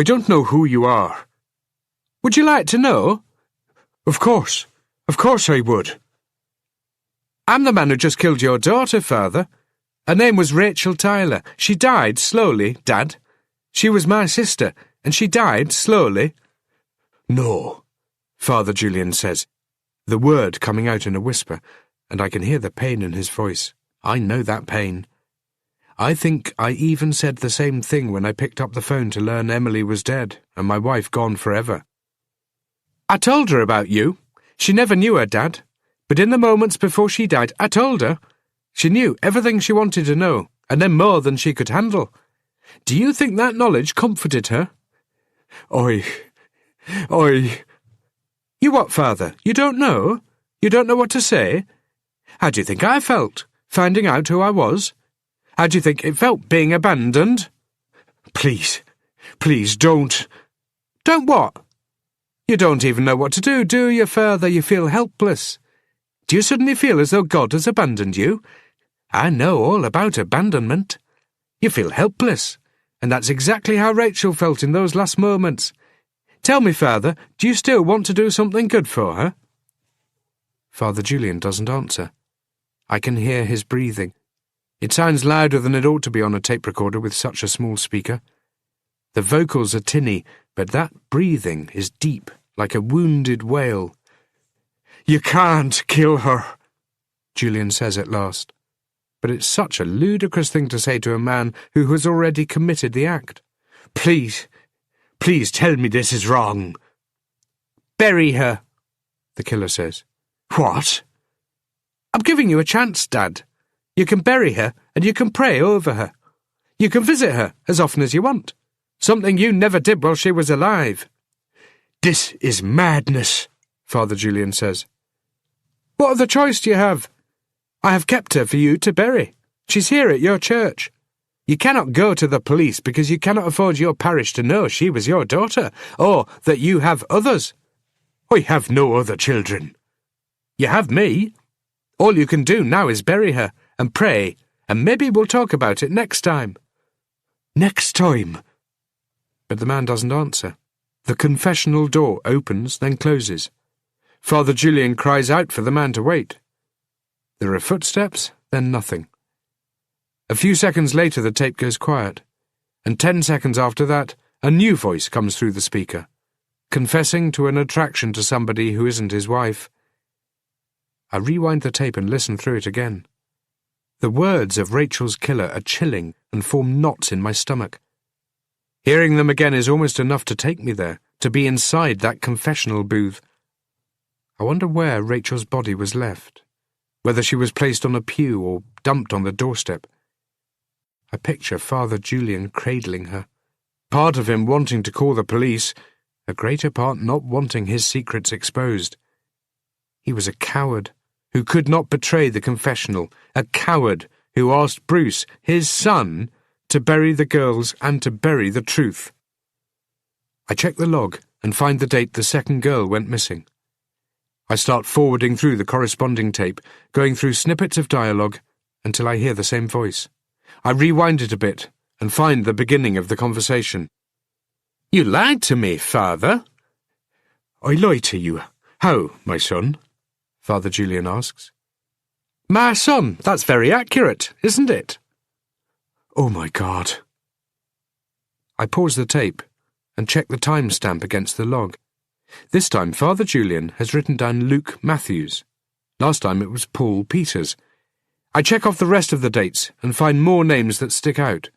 don't know who you are. Would you like to know? Of course I would. I'm the man who just killed your daughter, Father. Her name was Rachel Tyler. She died slowly, Dad. She was my sister, and she died slowly. No, Father Julian says, the word coming out in a whisper, and I can hear the pain in his voice. I know that pain. I think I even said the same thing when I picked up the phone to learn Emily was dead, and my wife gone forever. I told her about you. She never knew her dad, but in the moments before she died, I told her. She knew everything she wanted to know, and then more than she could handle. Do you think that knowledge comforted her? You what, Father? You don't know? You don't know what to say? How do you think I felt, finding out who I was? How do you think it felt being abandoned? Please, don't. Don't what? You don't even know what to do you, Father? You feel helpless. Do you suddenly feel as though God has abandoned you? I know all about abandonment. You feel helpless, and that's exactly how Rachel felt in those last moments. Tell me, Father, do you still want to do something good for her? Father Julian doesn't answer. I can hear his breathing. It sounds louder than it ought to be on a tape recorder with such a small speaker. The vocals are tinny, but that breathing is deep, like a wounded whale. You can't kill her, Julian says at last. But it's such a ludicrous thing to say to a man who has already committed the act. Please tell me this is wrong. Bury her, the killer says. What? I'm giving you a chance, Dad. You can bury her and you can pray over her. You can visit her as often as you want, something you never did while she was alive." "This is madness," Father Julian says. "What other choice do you have? I have kept her for you to bury. She's here at your church. You cannot go to the police because you cannot afford your parish to know she was your daughter, or that you have others. I have no other children. You have me. All you can do now is bury her and pray, and maybe we'll talk about it next time." "Next time?" But the man doesn't answer. The confessional door opens, then closes. Father Julian cries out for the man to wait. There are footsteps, then nothing. A few seconds later the tape goes quiet, and 10 seconds after that, a new voice comes through the speaker, confessing to an attraction to somebody who isn't his wife. I rewind the tape and listen through it again. The words of Rachel's killer are chilling and form knots in my stomach. Hearing them again is almost enough to take me there, to be inside that confessional booth. I wonder where Rachel's body was left, whether she was placed on a pew or dumped on the doorstep. I picture Father Julian cradling her, part of him wanting to call the police, a greater part not wanting his secrets exposed. He was a coward who could not betray the confessional, a coward who asked Bruce, his son, to bury the girls and to bury the truth. I check the log and find the date the second girl went missing. I start forwarding through the corresponding tape, going through snippets of dialogue until I hear the same voice. I rewind it a bit and find the beginning of the conversation. "You lied to me, Father." "I lied to you? How, my son?" Father Julian asks. "My son, that's very accurate, isn't it?" "Oh my God." I pause the tape and check the timestamp against the log. This time Father Julian has written down Luke Matthews. Last time it was Paul Peters. I check off the rest of the dates and find more names that stick out.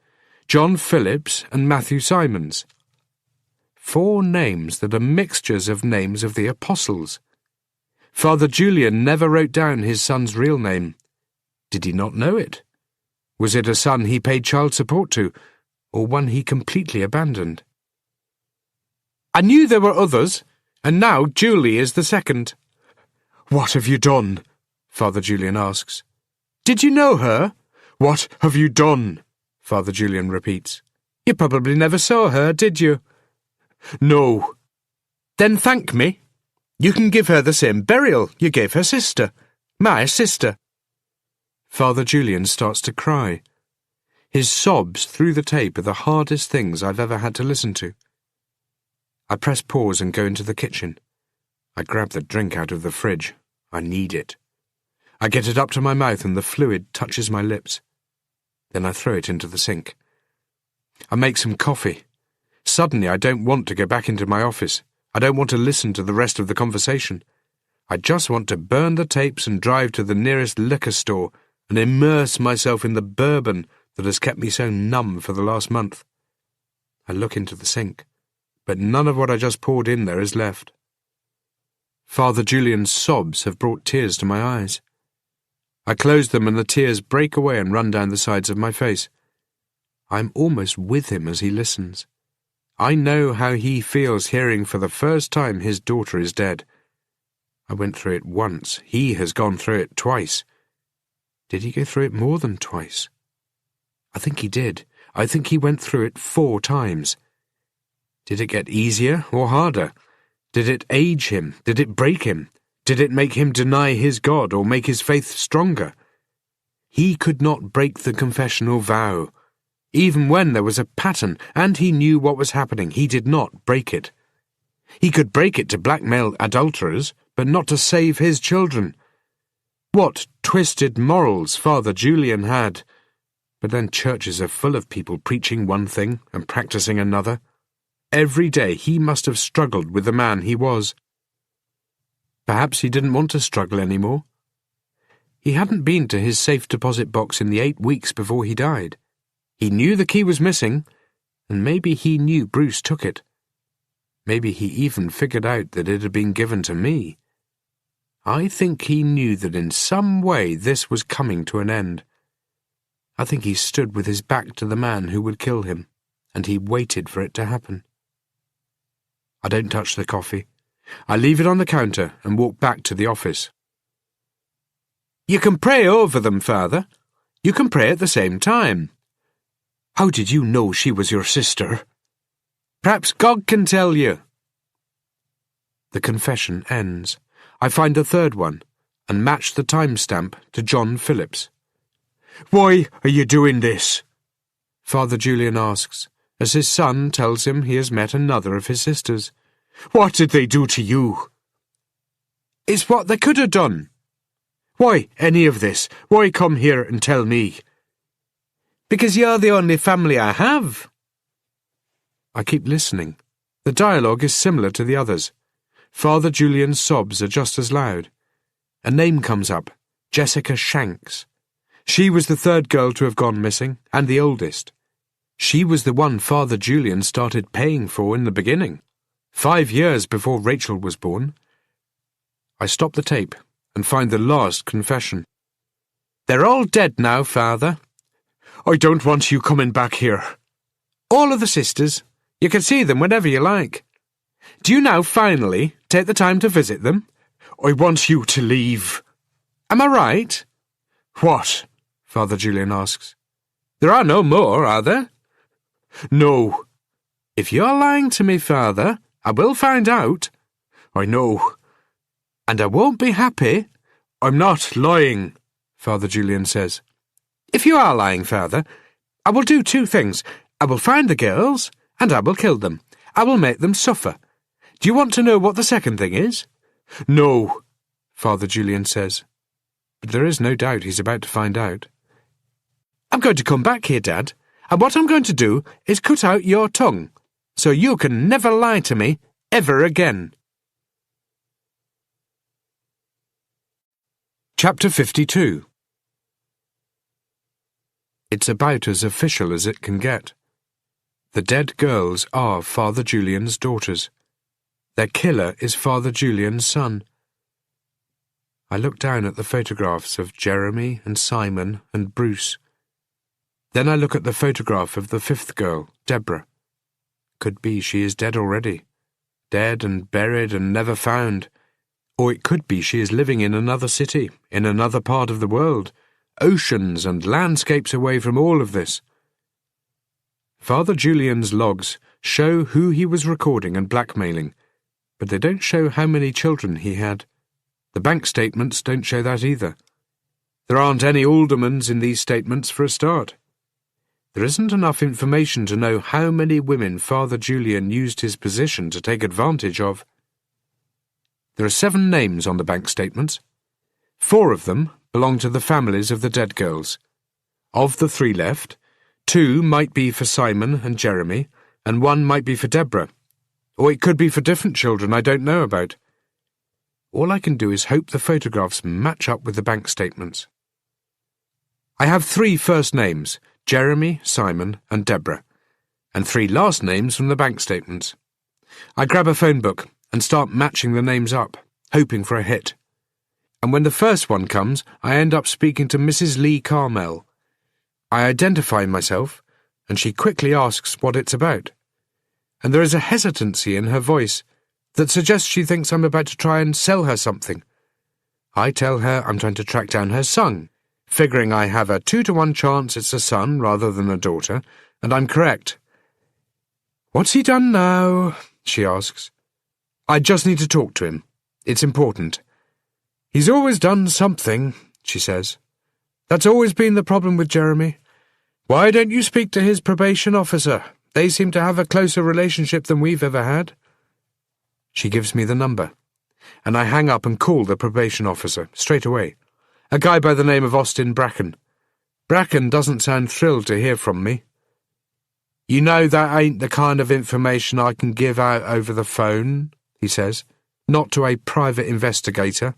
John Phillips and Matthew Simons. 4 names that are mixtures of names of the apostles. Father Julian never wrote down his son's real name. Did he not know it? Was it a son he paid child support to, or one he completely abandoned? "I knew there were others, and now Julie is the second." "What have you done?" Father Julian asks. "Did you know her?" "What have you done?" Father Julian repeats. "You probably never saw her, did you?" "No." "Then thank me. You can give her the same burial you gave her sister, my sister." Father Julian starts to cry. His sobs through the tape are the hardest things I've ever had to listen to. I press pause and go into the kitchen. I grab the drink out of the fridge. I need it. I get it up to my mouth and the fluid touches my lips. Then I throw it into the sink. I make some coffee. Suddenly I don't want to go back into my office. I don't want to listen to the rest of the conversation. I just want to burn the tapes and drive to the nearest liquor store and immerse myself in the bourbon that has kept me so numb for the last month. I look into the sink, but none of what I just poured in there is left. Father Julian's sobs have brought tears to my eyes. I close them and the tears break away and run down the sides of my face. I'm almost with him as he listens. I know how he feels hearing for the first time his daughter is dead. I went through it once. He has gone through it twice. Did he go through it more than twice? I think he did. I think he went through it 4 times. Did it get easier or harder? Did it age him? Did it break him? Did it make him deny his God or make his faith stronger? He could not break the confessional vow. Even when there was a pattern and he knew what was happening, he did not break it. He could break it to blackmail adulterers, but not to save his children. What twisted morals Father Julian had. But then churches are full of people preaching one thing and practicing another. Every day he must have struggled with the man he was. Perhaps he didn't want to struggle anymore. He hadn't been to his safe deposit box in the 8 weeks before he died. He knew the key was missing, and maybe he knew Bruce took it. Maybe he even figured out that it had been given to me. I think he knew that in some way this was coming to an end. I think he stood with his back to the man who would kill him, and he waited for it to happen. I don't touch the coffee. I leave it on the counter and walk back to the office. You can pray over them, Father. You can pray at the same time. How did you know she was your sister? Perhaps God can tell you. The confession ends. I find a third one and match the timestamp to John Phillips. Why are you doing this? Father Julian asks, as his son tells him he has met another of his sisters. What did they do to you? It's what they could have done. Why any of this? Why come here and tell me? Because you're the only family I have. I keep listening. The dialogue is similar to the others. Father Julian's sobs are just as loud. A name comes up, Jessica Shanks. She was the third girl to have gone missing, and the oldest. She was the one Father Julian started paying for in the beginning, 5 years before Rachel was born. I stop the tape and find the last confession. They're all dead now, Father. I don't want you coming back here. All of the sisters. You can see them whenever you like. Do you now finally take the time to visit them? I want you to leave. Am I right? What? Father Julian asks. There are no more, are there? No. If you're lying to me, Father, I will find out. I know. And I won't be happy. I'm not lying, Father Julian says. If you are lying, Father, I will do 2 things. I will find the girls, and I will kill them. I will make them suffer. Do you want to know what the second thing is? No, Father Julian says. But there is no doubt he's about to find out. I'm going to come back here, Dad, and what I'm going to do is cut out your tongue, so you can never lie to me ever again. Chapter 52. It's about as official as it can get. The dead girls are Father Julian's daughters. Their killer is Father Julian's son. I look down at the photographs of Jeremy and Simon and Bruce. Then I look at the photograph of the 5th girl, Deborah. Could be she is dead already. Dead and buried and never found. Or it could be she is living in another city, in another part of the world, oceans and landscapes away from all of this. Father Julian's logs show who he was recording and blackmailing, but they don't show how many children he had. The bank statements don't show that either. There aren't any aldermans in these statements for a start. There isn't enough information to know how many women Father Julian used his position to take advantage of. There are 7 names on the bank statements. 4 of them belong to the families of the dead girls. Of the 3 left, 2 might be for Simon and Jeremy, and 1 might be for Deborah. Or it could be for different children I don't know about. All I can do is hope the photographs match up with the bank statements. I have 3 first names, Jeremy, Simon, and Deborah, and 3 last names from the bank statements. I grab a phone book and start matching the names up, hoping for a hit. And when the first one comes, I end up speaking to Mrs. Lee Carmel. I identify myself, and she quickly asks what it's about. And there is a hesitancy in her voice that suggests she thinks I'm about to try and sell her something. I tell her I'm trying to track down her son, figuring I have a 2-to-1 chance it's a son rather than a daughter, and I'm correct. What's he done now? She asks. I just need to talk to him. It's important. He's always done something, she says. That's always been the problem with Jeremy. Why don't you speak to his probation officer? They seem to have a closer relationship than we've ever had. She gives me the number, and I hang up and call the probation officer straight away. A guy by the name of Austin Bracken. Bracken doesn't sound thrilled to hear from me. You know that ain't the kind of information I can give out over the phone, he says, not to a private investigator.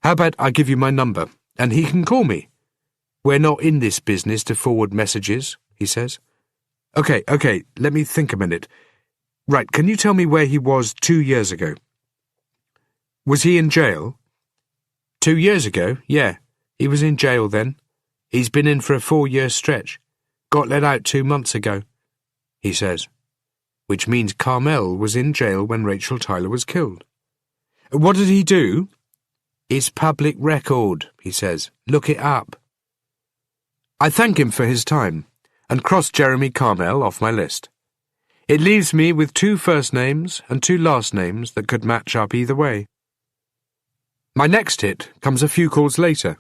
How about I give you my number, and he can call me? We're not in this business to forward messages, he says. Okay, let me think a minute. Right, can you tell me where he was 2 years ago? Was he in jail? 2 years ago, yeah. He was in jail then. He's been in for a 4-year stretch. Got let out 2 months ago, he says, which means Carmel was in jail when Rachel Tyler was killed. What did he do? It's public record, he says. Look it up. I thank him for his time and cross Jeremy Carmel off my list. It leaves me with 2 first names and 2 last names that could match up either way. My next hit comes a few calls later,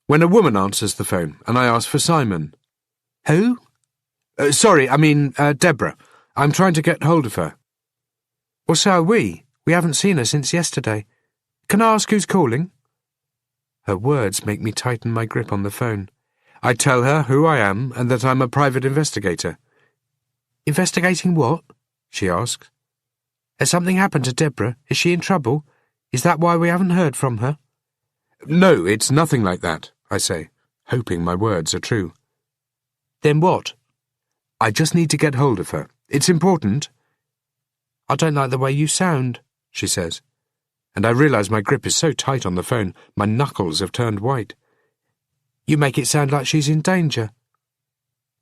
when a woman answers the phone and I ask for Simon. Who? Deborah. I'm trying to get hold of her. Well, so are we. We haven't seen her since yesterday. Can I ask who's calling? Her words make me tighten my grip on the phone. I tell her who I am and that I'm a private investigator. Investigating what? She asks. Has something happened to Deborah? Is she in trouble? Is that why we haven't heard from her? No, it's nothing like that, I say, hoping my words are true. Then what? I just need to get hold of her. It's important. I don't like the way you sound, she says, and I realise my grip is so tight on the phone, my knuckles have turned white. You make it sound like she's in danger.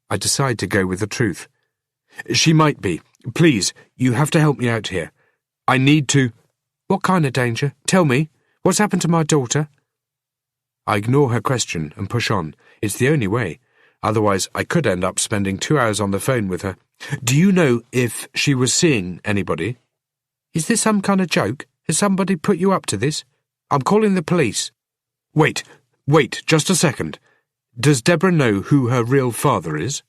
I decide to go with the truth. She might be. Please, you have to help me out here. I need to... What kind of danger? Tell me. What's happened to my daughter? I ignore her question and push on. It's the only way. Otherwise, I could end up spending 2 hours on the phone with her. Do you know if she was seeing anybody? Is this some kind of joke? Has somebody put you up to this? I'm calling the police. Wait, just a second. Does Deborah know who her real father is?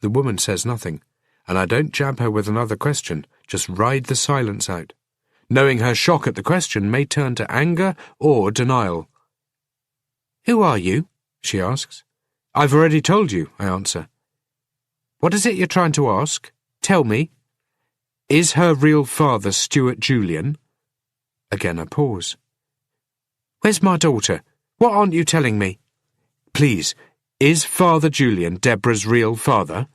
The woman says nothing, and I don't jab her with another question, just ride the silence out, knowing her shock at the question may turn to anger or denial. Who are you? She asks. I've already told you, I answer. What is it you're trying to ask? Tell me. Is her real father Stuart Julian? Again I pause. Where's my daughter? What aren't you telling me? Please, is Father Julian Deborah's real father?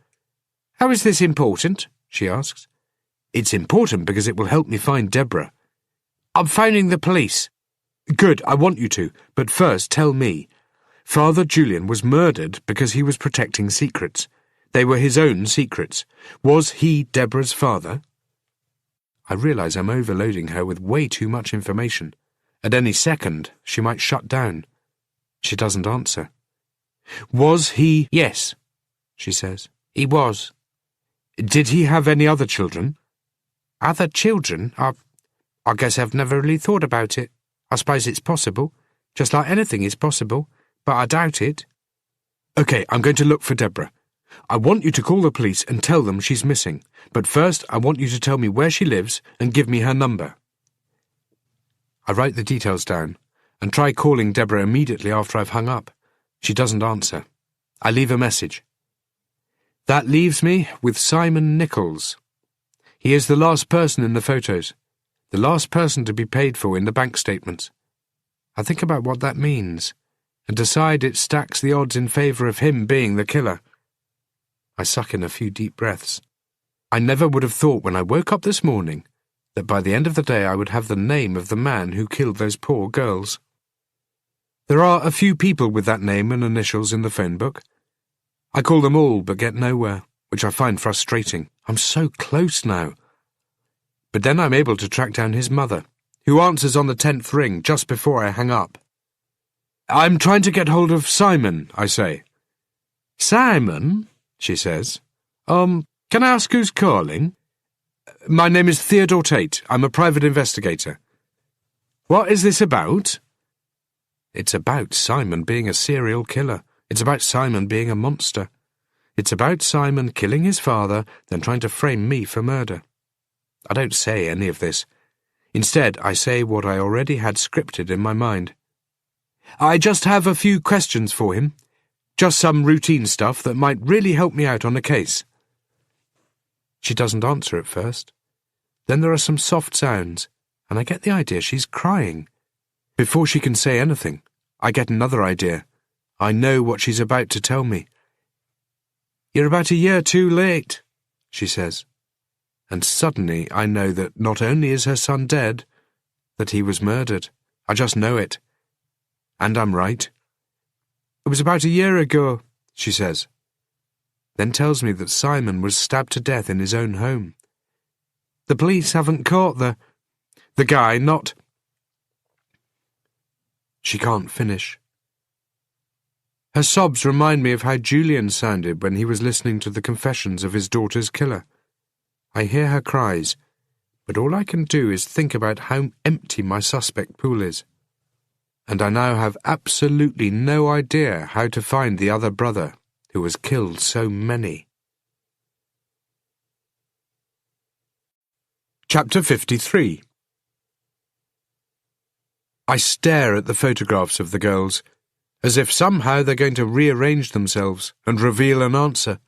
How is this important? She asks. It's important because it will help me find Deborah. I'm phoning the police. Good, I want you to, but first tell me. Father Julian was murdered because he was protecting secrets. They were his own secrets. Was he Deborah's father? I realise I'm overloading her with way too much information. At any second, she might shut down. She doesn't answer. Was he? Yes, she says. He was. Did he have any other children? Other children? I guess I've never really thought about it. I suppose it's possible. Just like anything is possible. But I doubt it. Okay, I'm going to look for Deborah. I want you to call the police and tell them she's missing. But first, I want you to tell me where she lives and give me her number. I write the details down and try calling Deborah immediately after I've hung up. She doesn't answer. I leave a message. That leaves me with Simon Nichols. He is the last person in the photos, the last person to be paid for in the bank statements. I think about what that means and decide it stacks the odds in favour of him being the killer. I suck in a few deep breaths. I never would have thought when I woke up this morning that by the end of the day I would have the name of the man who killed those poor girls. There are a few people with that name and initials in the phone book. I call them all but get nowhere, which I find frustrating. I'm so close now. But then I'm able to track down his mother, who answers on the 10th ring just before I hang up. I'm trying to get hold of Simon, I say. Simon? She says. Can I ask who's calling? My name is Theodore Tate. I'm a private investigator. What is this about? It's about Simon being a serial killer. It's about Simon being a monster. It's about Simon killing his father, then trying to frame me for murder. I don't say any of this. Instead, I say what I already had scripted in my mind. I just have a few questions for him. Just some routine stuff that might really help me out on a case. She doesn't answer at first. Then there are some soft sounds, and I get the idea she's crying. Before she can say anything, I get another idea. I know what she's about to tell me. You're about a year too late, she says. And suddenly I know that not only is her son dead, that he was murdered. I just know it. And I'm right. It was about a year ago, she says. Then tells me that Simon was stabbed to death in his own home. The police haven't caught the guy, not... She can't finish. Her sobs remind me of how Julian sounded when he was listening to the confessions of his daughter's killer. I hear her cries, but all I can do is think about how empty my suspect pool is. And I now have absolutely no idea how to find the other brother who has killed so many. Chapter 53. I stare at the photographs of the girls, as if somehow they're going to rearrange themselves and reveal an answer.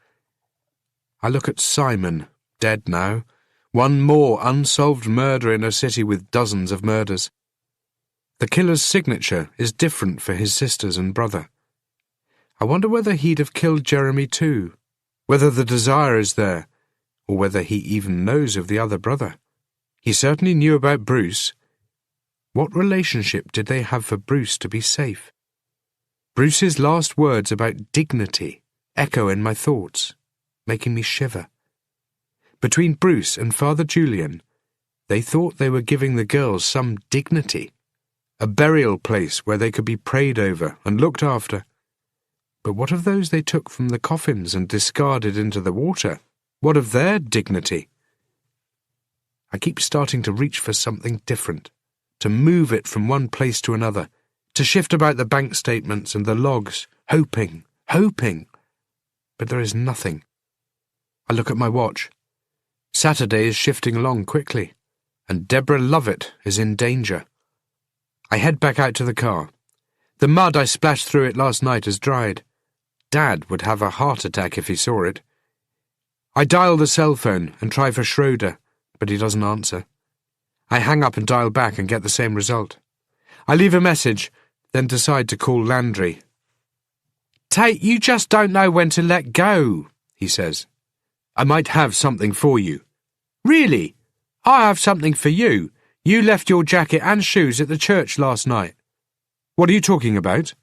I look at Simon, dead now, one more unsolved murder in a city with dozens of murders. The killer's signature is different for his sisters and brother. I wonder whether he'd have killed Jeremy too, whether the desire is there, or whether he even knows of the other brother. He certainly knew about Bruce. What relationship did they have for Bruce to be safe? Bruce's last words about dignity echo in my thoughts, making me shiver. Between Bruce and Father Julian, they thought they were giving the girls some dignity, a burial place where they could be prayed over and looked after. But what of those they took from the coffins and discarded into the water? What of their dignity? I keep starting to reach for something different, to move it from one place to another, to shift about the bank statements and the logs, hoping. But there is nothing. I look at my watch. Saturday is shifting along quickly, and Deborah Lovett is in danger. I head back out to the car. The mud I splashed through it last night has dried. Dad would have a heart attack if he saw it. I dial the cell phone and try for Schroeder, but he doesn't answer. I hang up and dial back and get the same result. I leave a message, then decide to call Landry. "Tate, you just don't know when to let go," he says. "I might have something for you." "Really? I have something for you. You left your jacket and shoes at the church last night." "What are you talking about?"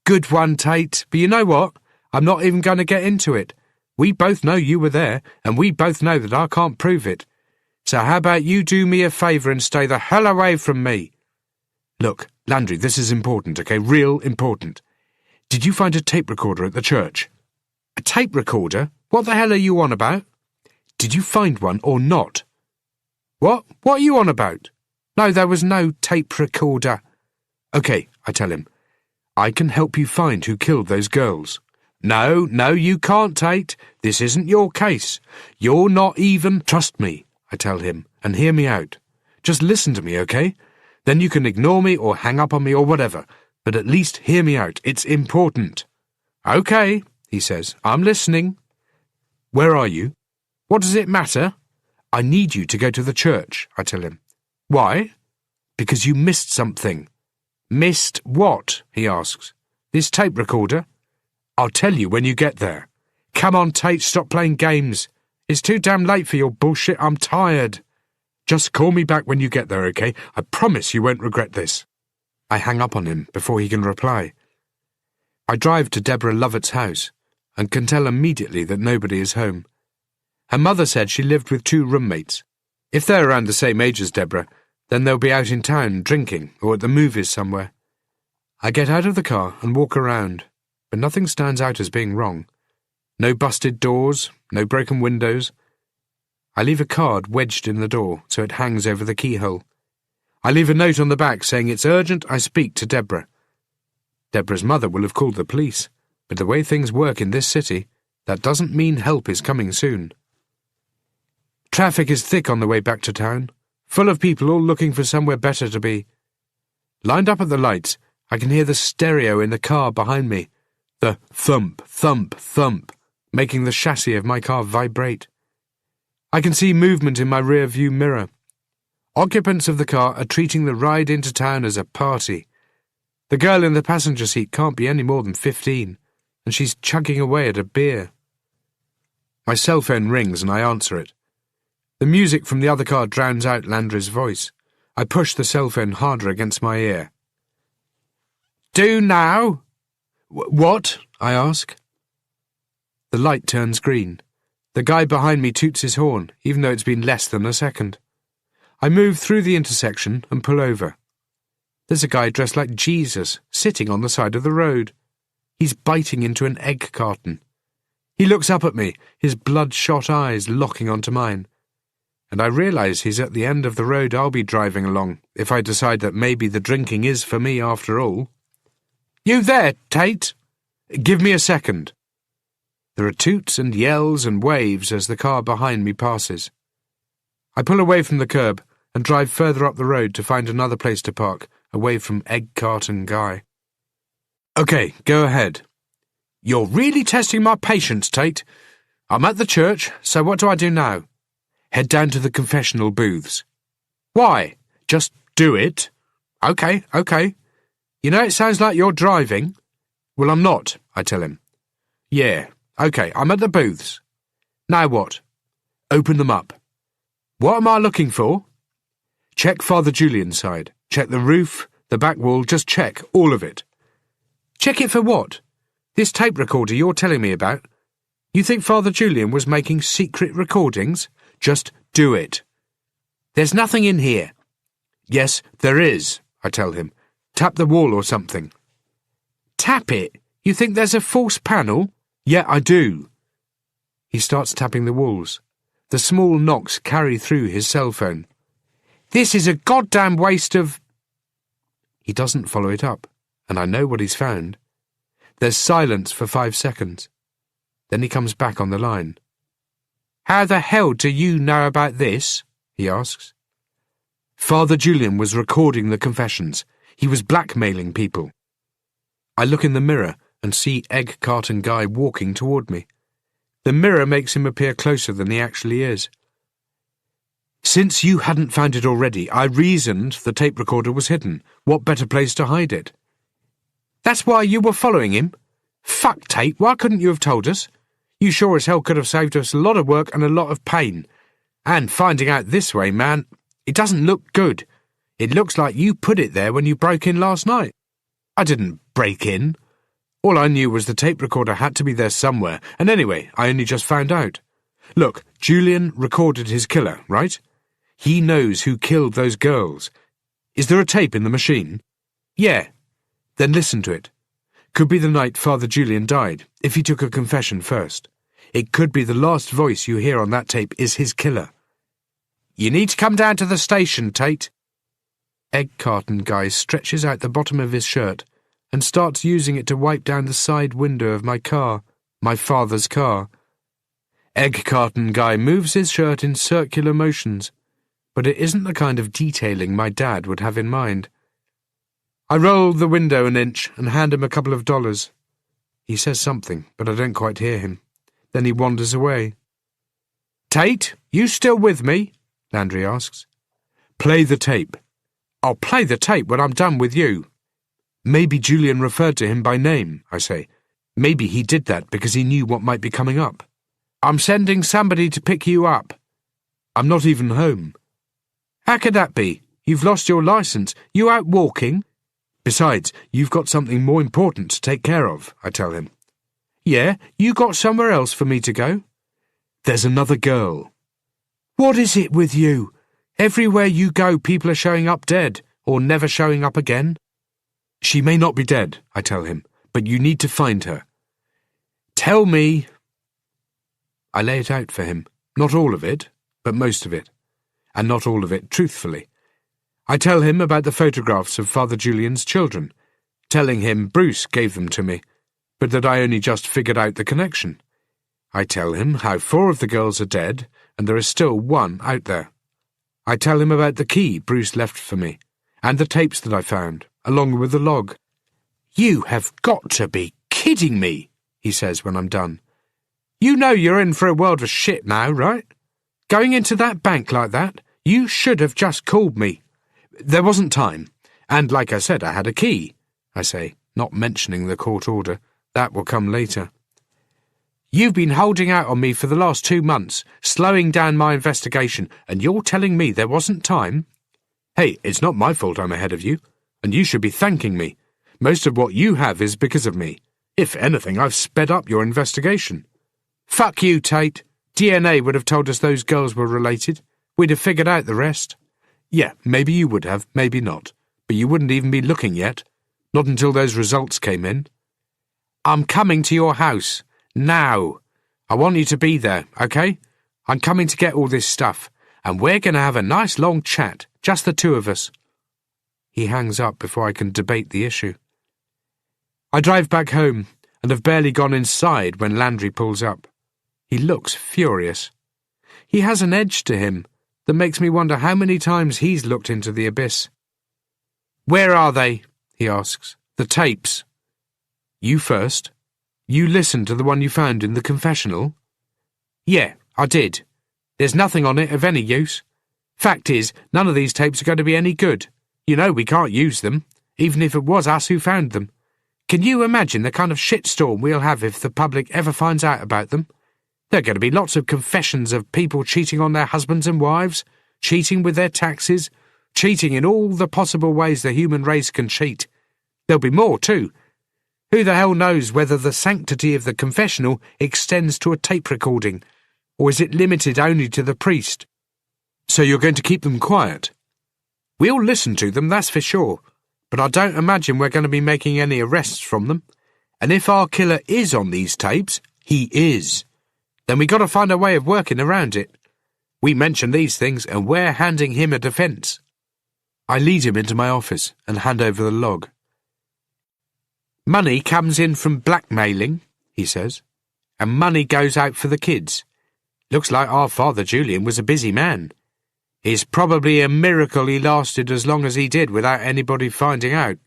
"Good one, Tate, but you know what? I'm not even going to get into it. We both know you were there, and we both know that I can't prove it. So how about you do me a favour and stay the hell away from me?" "Look, Landry, this is important, okay? Real important. Did you find a tape recorder at the church?" "A tape recorder? What the hell are you on about?" "Did you find one or not?" What are you on about?" "No, there was no tape recorder." "Okay," I tell him. "I can help you find who killed those girls." No, you can't, Tate. This isn't your case. You're not even... "Trust me," I tell him, "and hear me out. Just listen to me, okay? Then you can ignore me or hang up on me or whatever, but at least hear me out. It's important." "Okay," he says. "I'm listening." "Where are you?" "What does it matter?" "I need you to go to the church," I tell him. "Why?" "Because you missed something." "Missed what?" he asks. "This tape recorder?" "I'll tell you when you get there." "Come on, Tate, stop playing games. It's too damn late for your bullshit. I'm tired." "Just call me back when you get there, okay? I promise you won't regret this." I hang up on him before he can reply. I drive to Deborah Lovett's house and can tell immediately that nobody is home. Her mother said she lived with 2 roommates. If they're around the same age as Deborah, then they'll be out in town drinking or at the movies somewhere. I get out of the car and walk around, but nothing stands out as being wrong. No busted doors, no broken windows. I leave a card wedged in the door so it hangs over the keyhole. I leave a note on the back saying it's urgent I speak to Deborah. Deborah's mother will have called the police, but the way things work in this city, that doesn't mean help is coming soon. Traffic is thick on the way back to town, full of people all looking for somewhere better to be. Lined up at the lights, I can hear the stereo in the car behind me, the thump, thump, thump, making the chassis of my car vibrate. I can see movement in my rear-view mirror. Occupants of the car are treating the ride into town as a party. The girl in the passenger seat can't be any more than 15, and she's chugging away at a beer. My cell phone rings and I answer it. The music from the other car drowns out Landry's voice. I push the cell phone harder against my ear. "Do now?" What? I ask. The light turns green. The guy behind me toots his horn, even though it's been less than a second. I move through the intersection and pull over. There's a guy dressed like Jesus, sitting on the side of the road. He's biting into an egg carton. He looks up at me, his bloodshot eyes locking onto mine. And I realise he's at the end of the road I'll be driving along, if I decide that maybe the drinking is for me after all. You there, Tate? Give me a second. There are toots and yells and waves as the car behind me passes. I pull away from the curb and drive further up the road to find another place to park, away from Egg Carton Guy. Okay, go ahead. You're really testing my patience, Tate. I'm at the church, so what do I do now? Head down to the confessional booths. Why? Just do it? Okay. You know, it sounds like you're driving. Well, I'm not, I tell him. Yeah, okay, I'm at the booths. Now what? Open them up. What am I looking for? Check Father Julian's side. Check the roof, the back wall, just check all of it. Check it for what? This tape recorder you're telling me about? You think Father Julian was making secret recordings? Just do it. There's nothing in here. Yes, there is, I tell him. Tap the wall or something. Tap it? You think there's a false panel? Yeah, I do. He starts tapping the walls. The small knocks carry through his cell phone. This is a goddamn waste of... He doesn't follow it up, and I know what he's found. There's silence for 5 seconds. Then he comes back on the line. How the hell do you know about this? He asks. Father Julian was recording the confessions. He was blackmailing people. I look in the mirror and see Egg Carton Guy walking toward me. The mirror makes him appear closer than he actually is. Since you hadn't found it already, I reasoned the tape recorder was hidden. What better place to hide it? That's why you were following him? Fuck, Tate, why couldn't you have told us? You sure as hell could have saved us a lot of work and a lot of pain. And finding out this way, man, it doesn't look good. It looks like you put it there when you broke in last night. I didn't break in. All I knew was the tape recorder had to be there somewhere, and anyway, I only just found out. Look, Julian recorded his killer, right? He knows who killed those girls. Is there a tape in the machine? Yeah. Then listen to it. Could be the night Father Julian died, if he took a confession first. It could be the last voice you hear on that tape is his killer. You need to come down to the station, Tate. Egg Carton Guy stretches out the bottom of his shirt and starts using it to wipe down the side window of my car, my father's car. Egg Carton Guy moves his shirt in circular motions, but it isn't the kind of detailing my dad would have in mind. I roll the window an inch and hand him a couple of dollars. He says something, but I don't quite hear him. Then he wanders away. Tate, you still with me? Landry asks. Play the tape. I'll play the tape when I'm done with you. Maybe Julian referred to him by name, I say. Maybe he did that because he knew what might be coming up. I'm sending somebody to pick you up. I'm not even home. How could that be? You've lost your license. You out walking? Besides, you've got something more important to take care of, I tell him. Yeah, you got somewhere else for me to go? There's another girl. What is it with you? Everywhere you go, people are showing up dead, or never showing up again. She may not be dead, I tell him, but you need to find her. Tell me. I lay it out for him. Not all of it, but most of it. And not all of it truthfully. I tell him about the photographs of Father Julian's children, telling him Bruce gave them to me, but that I only just figured out the connection. I tell him how 4 of the girls are dead, and there is still 1 out there. I tell him about the key Bruce left for me, and the tapes that I found, along with the log. You have got to be kidding me, he says when I'm done. You know you're in for a world of shit now, right? Going into that bank like that, you should have just called me. There wasn't time, and like I said, I had a key, I say, not mentioning the court order. That will come later. You've been holding out on me for the last 2 months, slowing down my investigation, and you're telling me there wasn't time? Hey, it's not my fault I'm ahead of you, and you should be thanking me. Most of what you have is because of me. If anything, I've sped up your investigation. Fuck you, Tate. DNA would have told us those girls were related. We'd have figured out the rest. Yeah, maybe you would have, maybe not. But you wouldn't even be looking yet. Not until those results came in. I'm coming to your house. Now. I want you to be there, okay? I'm coming to get all this stuff, and we're going to have a nice long chat, just the two of us. He hangs up before I can debate the issue. I drive back home, and have barely gone inside when Landry pulls up. He looks furious. He has an edge to him that makes me wonder how many times he's looked into the abyss. Where are they? He asks. The tapes. You first. You listened to the one you found in the confessional? Yeah, I did. There's nothing on it of any use. Fact is, none of these tapes are going to be any good. You know we can't use them, even if it was us who found them. Can you imagine the kind of shitstorm we'll have if the public ever finds out about them? There are going to be lots of confessions of people cheating on their husbands and wives, cheating with their taxes, cheating in all the possible ways the human race can cheat. There'll be more, too. Who the hell knows whether the sanctity of the confessional extends to a tape recording, or is it limited only to the priest? So you're going to keep them quiet? We'll listen to them, that's for sure, but I don't imagine we're going to be making any arrests from them. And if our killer is on these tapes, he is, then we got to find a way of working around it. We mention these things and we're handing him a defence. I lead him into my office and hand over the log. Money comes in from blackmailing, he says, and money goes out for the kids. Looks like our father Julian was a busy man. It's probably a miracle he lasted as long as he did without anybody finding out.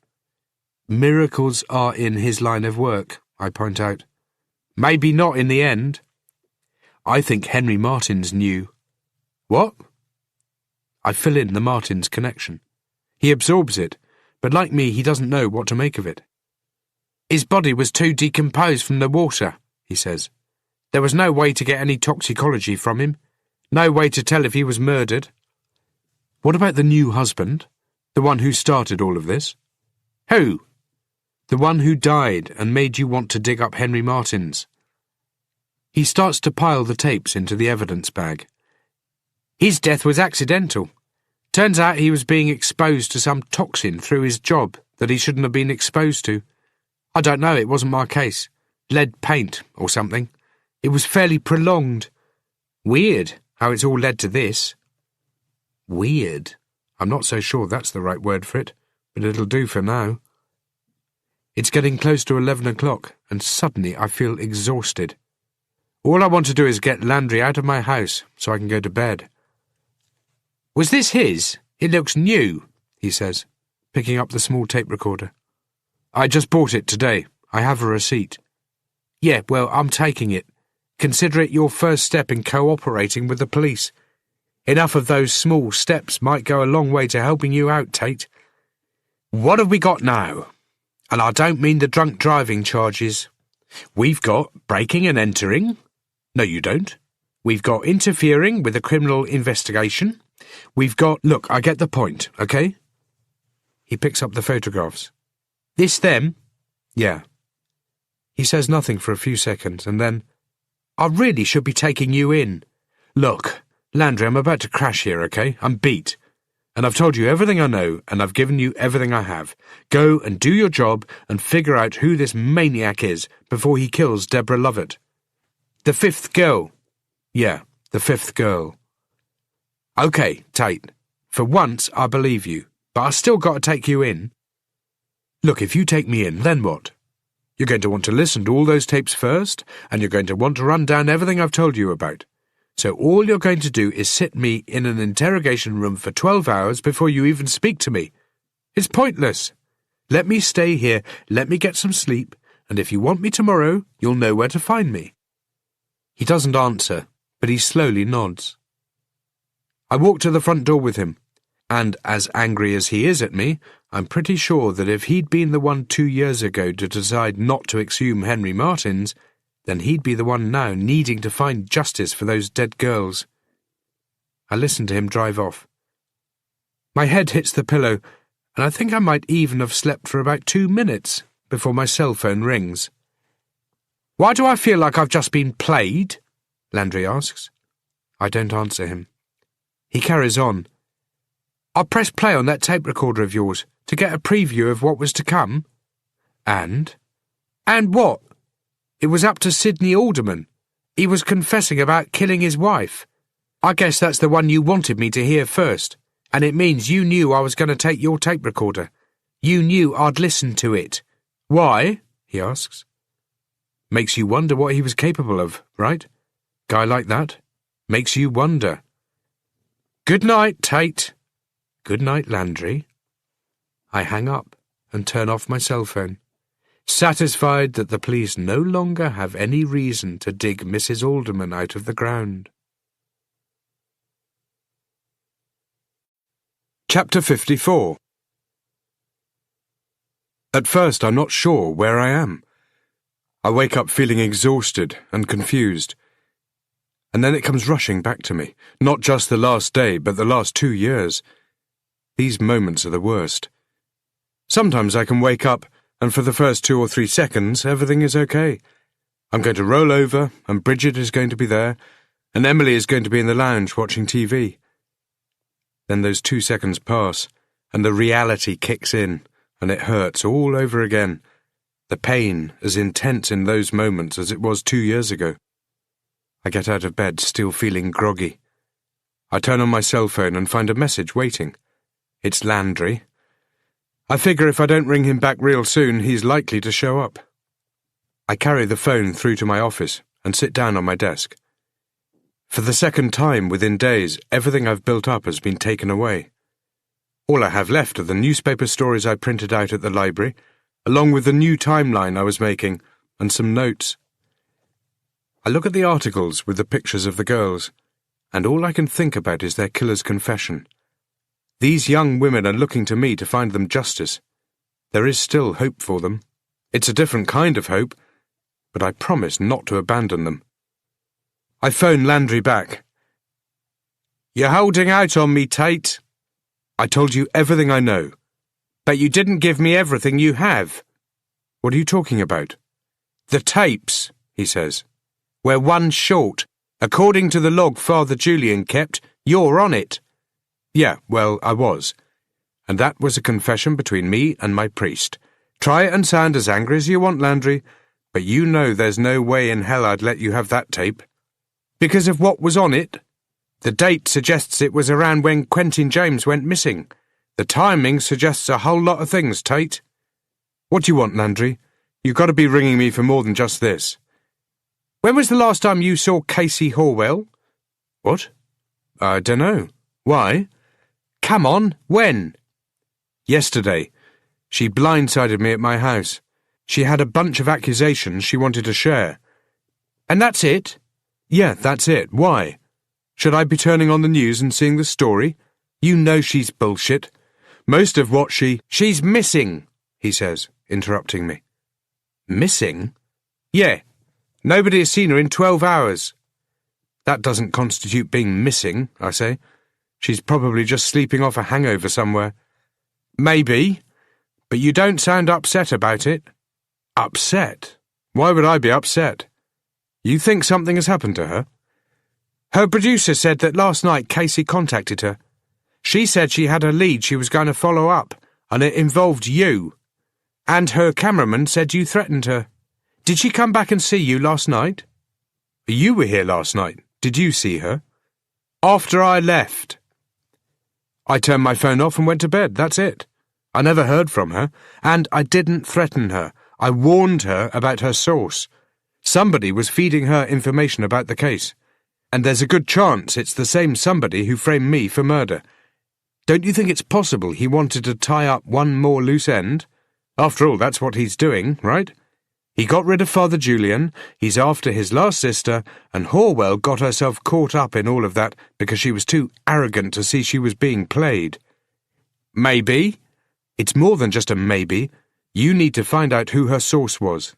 Miracles are in his line of work, I point out. Maybe not in the end. I think Henry Martins knew. What? I fill in the Martins connection. He absorbs it, but like me, he doesn't know what to make of it. His body was too decomposed from the water, he says. There was no way to get any toxicology from him. No way to tell if he was murdered. What about the new husband? The one who started all of this? Who? The one who died and made you want to dig up Henry Martins. He starts to pile the tapes into the evidence bag. His death was accidental. Turns out he was being exposed to some toxin through his job that he shouldn't have been exposed to. I don't know, it wasn't my case. Lead paint or something. It was fairly prolonged. Weird how it's all led to this. Weird? I'm not so sure that's the right word for it, but it'll do for now. It's getting close to 11 o'clock, and suddenly I feel exhausted. All I want to do is get Landry out of my house so I can go to bed. Was this his? It looks new, he says, picking up the small tape recorder. I just bought it today. I have a receipt. Yeah, well, I'm taking it. Consider it your first step in cooperating with the police. Enough of those small steps might go a long way to helping you out, Tate. What have we got now? And I don't mean the drunk driving charges. We've got breaking and entering. No, you don't. We've got interfering with a criminal investigation. We've got... Look, I get the point, okay? He picks up the photographs. This them? Yeah. He says nothing for a few seconds, and then... I really should be taking you in. Look, Landry, I'm about to crash here, okay? I'm beat. And I've told you everything I know, and I've given you everything I have. Go and do your job and figure out who this maniac is before he kills Deborah Lovett. The fifth girl. Yeah, the fifth girl. Okay, Tate. For once, I believe you, but I still got to take you in. Look, if you take me in, then what? You're going to want to listen to all those tapes first, and you're going to want to run down everything I've told you about. So all you're going to do is sit me in an interrogation room for 12 hours before you even speak to me. It's pointless. Let me stay here, let me get some sleep, and if you want me tomorrow, you'll know where to find me. He doesn't answer, but he slowly nods. I walk to the front door with him, and as angry as he is at me, I'm pretty sure that if he'd been the one 2 years ago to decide not to exhume Henry Martins, then he'd be the one now needing to find justice for those dead girls. I listen to him drive off. My head hits the pillow, and I think I might even have slept for about 2 minutes before my cell phone rings. Why do I feel like I've just been played? Landry asks. I don't answer him. He carries on. I pressed play on that tape recorder of yours to get a preview of what was to come. And? And what? It was up to Sidney Alderman. He was confessing about killing his wife. I guess that's the one you wanted me to hear first, and it means you knew I was going to take your tape recorder. You knew I'd listen to it. Why? He asks. Makes you wonder what he was capable of, right? Guy like that? Makes you wonder. Good night, Tate. Good night, Landry. I hang up and turn off my cell phone, satisfied that the police no longer have any reason to dig Mrs. Alderman out of the ground. Chapter 54. At first, I'm not sure where I am. I wake up feeling exhausted and confused. And then it comes rushing back to me, not just the last day, but the last 2 years. These moments are the worst. Sometimes I can wake up, and for the first 2 or 3 seconds, everything is okay. I'm going to roll over, and Bridget is going to be there, and Emily is going to be in the lounge watching TV. Then those 2 seconds pass, and the reality kicks in, and it hurts all over again. The pain as intense in those moments as it was 2 years ago. I get out of bed, still feeling groggy. I turn on my cell phone and find a message waiting. It's Landry. I figure if I don't ring him back real soon, he's likely to show up. I carry the phone through to my office and sit down on my desk. For the second time within days, everything I've built up has been taken away. All I have left are the newspaper stories I printed out at the library, along with the new timeline I was making, and some notes. I look at the articles with the pictures of the girls, and all I can think about is their killer's confession. These young women are looking to me to find them justice. There is still hope for them. It's a different kind of hope, but I promise not to abandon them. I phone Landry back. You're holding out on me, Tate. I told you everything I know. But you didn't give me everything you have. What are you talking about? The tapes, he says. We're one short. According to the log Father Julian kept, you're on it. Yeah, well, I was. And that was a confession between me and my priest. Try it and sound as angry as you want, Landry, but you know there's no way in hell I'd let you have that tape. Because of what was on it? The date suggests it was around when Quentin James went missing. The timing suggests a whole lot of things, Tate. What do you want, Landry? You've got to be ringing me for more than just this. When was the last time you saw Casey Horwell? What? I don't know. Why? Come on, when? Yesterday. She blindsided me at my house. She had a bunch of accusations she wanted to share. And that's it? Yeah, that's it. Why? Should I be turning on the news and seeing the story? You know she's bullshit. Most of what She's missing, he says, interrupting me. Missing? Yeah. Nobody has seen her in 12 hours. That doesn't constitute being missing, I say. She's probably just sleeping off a hangover somewhere. Maybe, but you don't sound upset about it. Upset? Why would I be upset? You think something has happened to her? Her producer said that last night Casey contacted her. She said she had a lead she was going to follow up, and it involved you. And her cameraman said you threatened her. Did she come back and see you last night? You were here last night. Did you see her? After I left. I turned my phone off and went to bed, that's it. I never heard from her, and I didn't threaten her. I warned her about her source. Somebody was feeding her information about the case, and there's a good chance it's the same somebody who framed me for murder. Don't you think it's possible he wanted to tie up one more loose end? After all, that's what he's doing, right? He got rid of Father Julian, he's after his last sister, and Horwell got herself caught up in all of that because she was too arrogant to see she was being played. Maybe. It's more than just a maybe. You need to find out who her source was.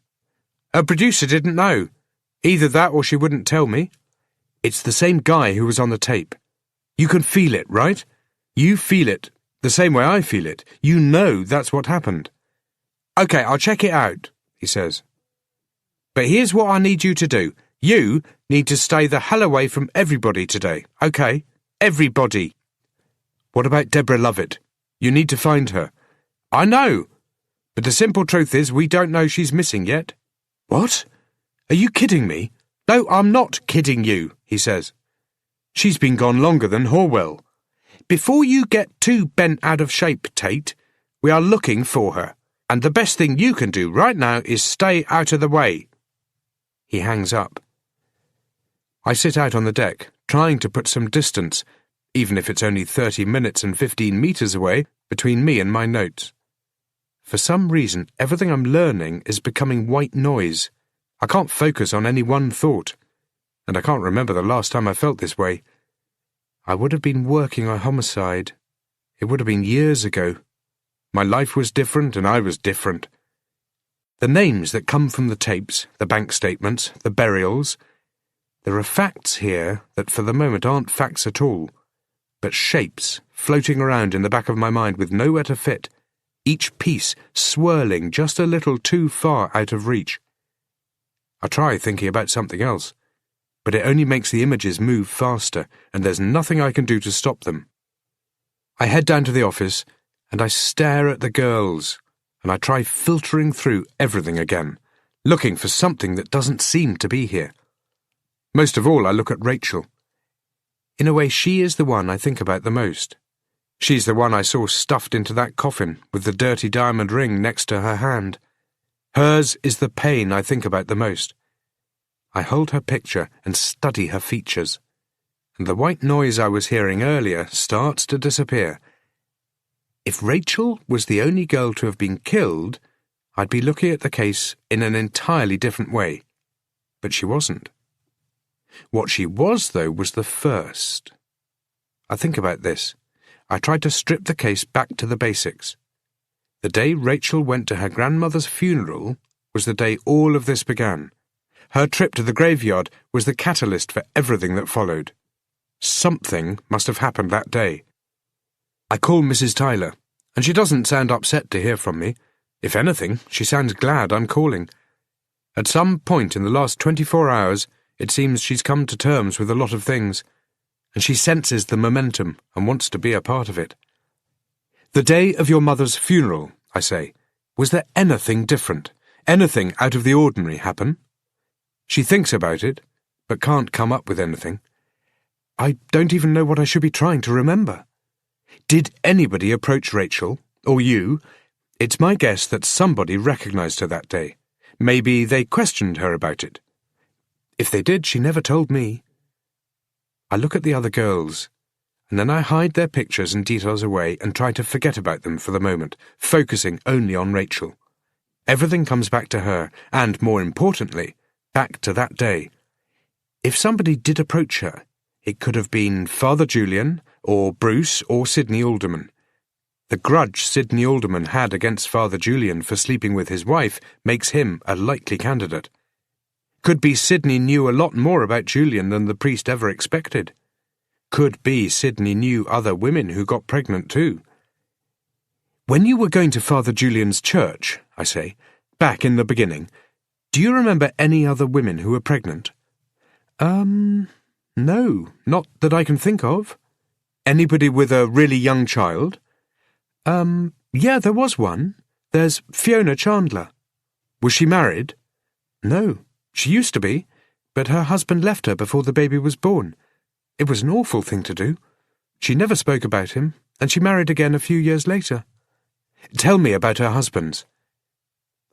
Her producer didn't know. Either that or she wouldn't tell me. It's the same guy who was on the tape. You can feel it, right? You feel it, the same way I feel it. You know that's what happened. Okay, I'll check it out, he says. But here's what I need you to do. You need to stay the hell away from everybody today, okay? Everybody. What about Deborah Lovett? You need to find her. I know. But the simple truth is we don't know she's missing yet. What? Are you kidding me? No, I'm not kidding you, he says. She's been gone longer than Horwell. Before you get too bent out of shape, Tate, we are looking for her, and the best thing you can do right now is stay out of the way. He hangs up. I sit out on the deck, trying to put some distance, even if it's only 30 minutes and 15 metres away, between me and my notes. For some reason, everything I'm learning is becoming white noise. I can't focus on any one thought, and I can't remember the last time I felt this way. I would have been working a homicide. It would have been years ago. My life was different and I was different. The names that come from the tapes, the bank statements, the burials, there are facts here that for the moment aren't facts at all, but shapes floating around in the back of my mind with nowhere to fit, each piece swirling just a little too far out of reach. I try thinking about something else, but it only makes the images move faster, and there's nothing I can do to stop them. I head down to the office, and I stare at the girls, and I try filtering through everything again, looking for something that doesn't seem to be here. Most of all, I look at Rachel. In a way, she is the one I think about the most. She's the one I saw stuffed into that coffin with the dirty diamond ring next to her hand. Hers is the pain I think about the most. I hold her picture and study her features, and the white noise I was hearing earlier starts to disappear. If Rachel was the only girl to have been killed, I'd be looking at the case in an entirely different way. But she wasn't. What she was, though, was the first. I think about this. I tried to strip the case back to the basics. The day Rachel went to her grandmother's funeral was the day all of this began. Her trip to the graveyard was the catalyst for everything that followed. Something must have happened that day. I call Mrs. Tyler, and she doesn't sound upset to hear from me. If anything, she sounds glad I'm calling. At some point in the last 24 hours, it seems she's come to terms with a lot of things, and she senses the momentum and wants to be a part of it. The day of your mother's funeral, I say, was there anything different, anything out of the ordinary happen? She thinks about it, but can't come up with anything. I don't even know what I should be trying to remember. Did anybody approach Rachel, or you? It's my guess that somebody recognized her that day. Maybe they questioned her about it. If they did, she never told me. I look at the other girls, and then I hide their pictures and details away and try to forget about them for the moment, focusing only on Rachel. Everything comes back to her, and, more importantly, back to that day. If somebody did approach her, it could have been Father Julian, or Bruce, or Sidney Alderman. The grudge Sidney Alderman had against Father Julian for sleeping with his wife makes him a likely candidate. Could be Sidney knew a lot more about Julian than the priest ever expected. Could be Sidney knew other women who got pregnant too. When you were going to Father Julian's church, I say, back in the beginning, do you remember any other women who were pregnant? No, not that I can think of. Anybody with a really young child? Yeah, there was one. There's Fiona Chandler. Was she married? No, she used to be, but her husband left her before the baby was born. It was an awful thing to do. She never spoke about him, and she married again a few years later. Tell me about her husbands.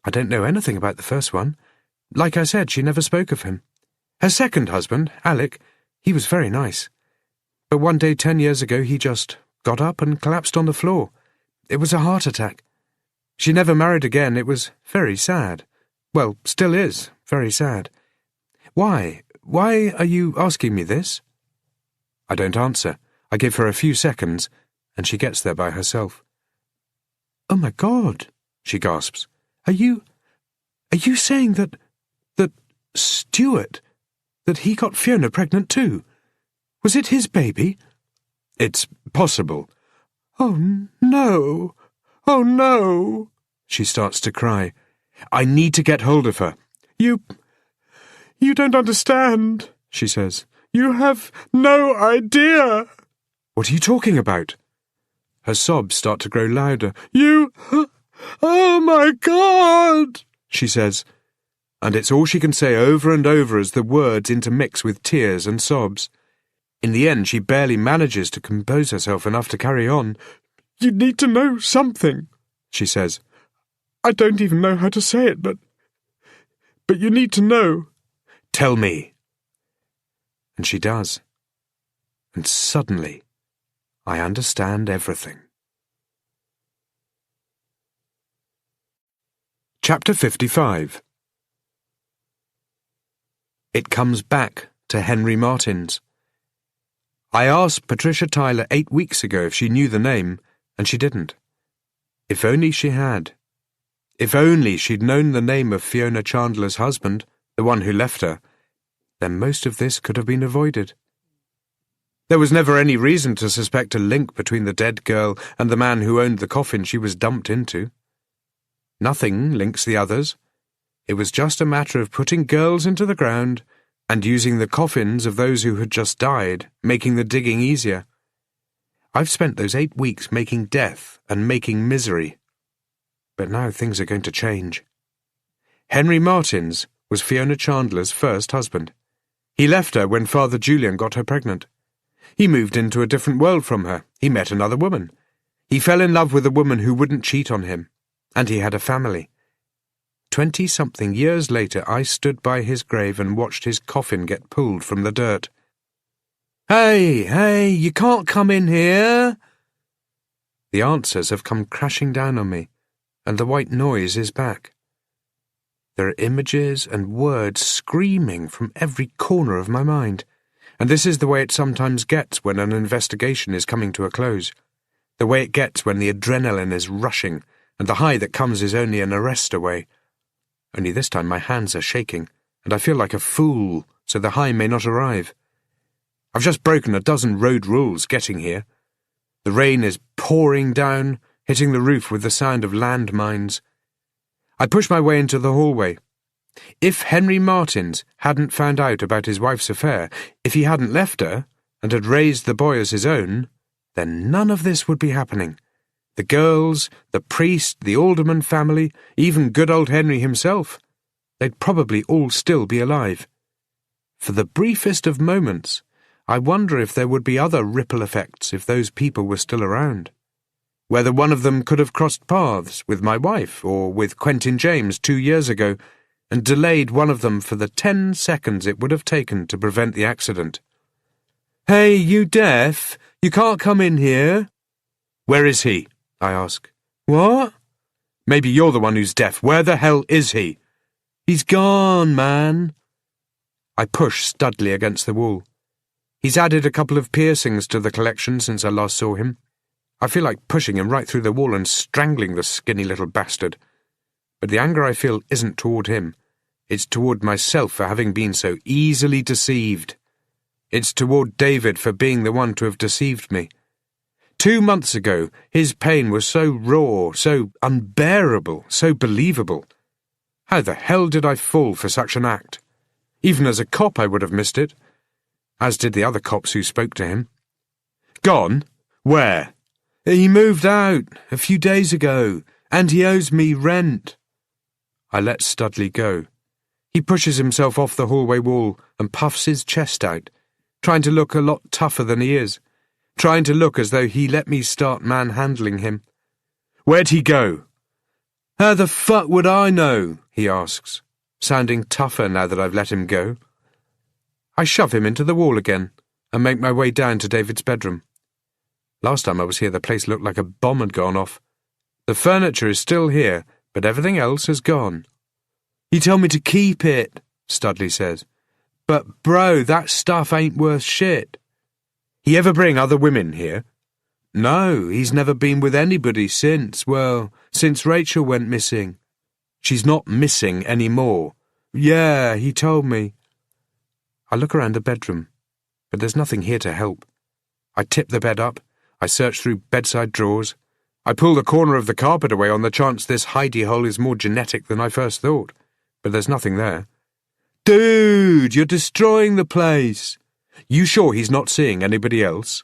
I don't know anything about the first one. Like I said, she never spoke of him. Her second husband, Alec, he was very nice. But one day 10 years ago he just got up and collapsed on the floor. It was a heart attack. She never married again. It was very sad. Well, still is very sad. Why? Why are you asking me this? I don't answer. I give her a few seconds, and she gets there by herself. Oh my God, she gasps. Are you saying that Stuart, that he got Fiona pregnant too? Was it his baby? It's possible. Oh no, oh no, she starts to cry. I need to get hold of her. You You don't understand, she says. You have no idea. What are you talking about? Her sobs start to grow louder. You... Oh, my God, she says. And it's all she can say over and over as the words intermix with tears and sobs. In the end, she barely manages to compose herself enough to carry on. You need to know something, she says. I don't even know how to say it, but you need to know. Tell me. And she does. And suddenly, I understand everything. Chapter 55. It comes back to Henry Martin's. I asked Patricia Tyler 8 weeks ago if she knew the name, and she didn't. If only she had. If only she'd known the name of Fiona Chandler's husband, the one who left her, then most of this could have been avoided. There was never any reason to suspect a link between the dead girl and the man who owned the coffin she was dumped into. Nothing links the others. It was just a matter of putting girls into the ground and using the coffins of those who had just died, making the digging easier. I've spent those 8 weeks making death and making misery. But now things are going to change. Henry Martin's was Fiona Chandler's first husband. He left her when Father Julian got her pregnant. He moved into a different world from her. He met another woman. He fell in love with a woman who wouldn't cheat on him. And he had a family. 20-something years later, I stood by his grave and watched his coffin get pulled from the dirt. Hey, you can't come in here. The answers have come crashing down on me, and the white noise is back. There are images and words screaming from every corner of my mind, and this is the way it sometimes gets when an investigation is coming to a close, the way it gets when the adrenaline is rushing, and the high that comes is only an arrest away. Only this time my hands are shaking, and I feel like a fool, so the high may not arrive. I've just broken a dozen road rules getting here. The rain is pouring down, hitting the roof with the sound of landmines. I push my way into the hallway. If Henry Martin's hadn't found out about his wife's affair, if he hadn't left her, and had raised the boy as his own, then none of this would be happening. The girls, the priest, the alderman family, even good old Henry himself, they'd probably all still be alive. For the briefest of moments, I wonder if there would be other ripple effects if those people were still around. Whether one of them could have crossed paths with my wife or with Quentin James 2 years ago and delayed one of them for the 10 seconds it would have taken to prevent the accident. Hey, you deaf? You can't come in here. Where is he? I ask. What? Maybe you're the one who's deaf. Where the hell is he? He's gone, man. I push Studley against the wall. He's added a couple of piercings to the collection since I last saw him. I feel like pushing him right through the wall and strangling the skinny little bastard. But the anger I feel isn't toward him. It's toward myself for having been so easily deceived. It's toward David for being the one to have deceived me. 2 months ago, his pain was so raw, so unbearable, so believable. How the hell did I fall for such an act? Even as a cop I would have missed it, as did the other cops who spoke to him. Gone? Where? He moved out a few days ago, and he owes me rent. I let Studley go. He pushes himself off the hallway wall and puffs his chest out, trying to look a lot tougher than he is, trying to look as though he let me start manhandling him. Where'd he go? How the fuck would I know? He asks, sounding tougher now that I've let him go. I shove him into the wall again and make my way down to David's bedroom. Last time I was here, the place looked like a bomb had gone off. The furniture is still here, but everything else has gone. He told me to keep it, Studley says. But, bro, that stuff ain't worth shit. He ever bring other women here? No, he's never been with anybody since Rachel went missing. She's not missing anymore. Yeah, he told me. I look around the bedroom, but there's nothing here to help. I tip the bed up. I search through bedside drawers. I pull the corner of the carpet away on the chance this hidey hole is more genetic than I first thought, but there's nothing there. Dude, you're destroying the place. You sure he's not seeing anybody else?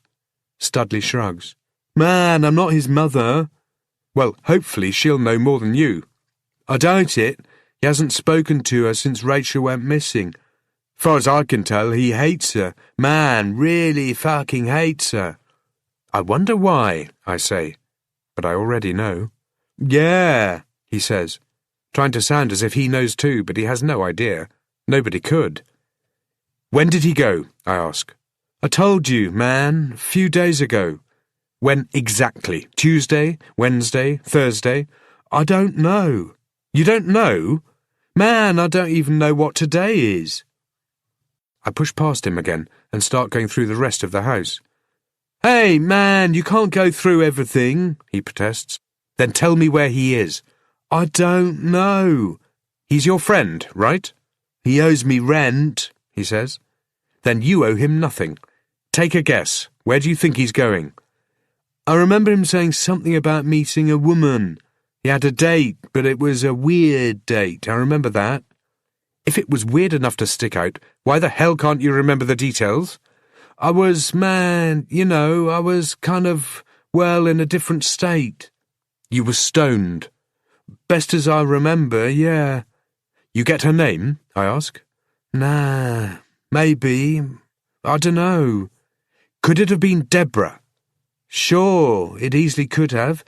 Studley shrugs. Man, I'm not his mother. Well, hopefully she'll know more than you. I doubt it. He hasn't spoken to her since Rachel went missing. Far as I can tell, he hates her. Man, really fucking hates her. I wonder why, I say. But I already know. Yeah, he says, trying to sound as if he knows too, but he has no idea. Nobody could. When did he go? I ask. I told you, man, a few days ago. When exactly? Tuesday? Wednesday? Thursday? I don't know. You don't know? Man, I don't even know what today is. I push past him again and start going through the rest of the house. Hey, man, you can't go through everything, he protests. Then tell me where he is. I don't know. He's your friend, right? He owes me rent, he says. Then you owe him nothing. Take a guess. Where do you think he's going? I remember him saying something about meeting a woman. He had a date, but it was a weird date. I remember that. If it was weird enough to stick out, why the hell can't you remember the details? I was kind of, in a different state. You were stoned. Best as I remember, yeah. You get her name? I ask. Nah, maybe. I dunno. Could it have been Deborah? Sure, it easily could have,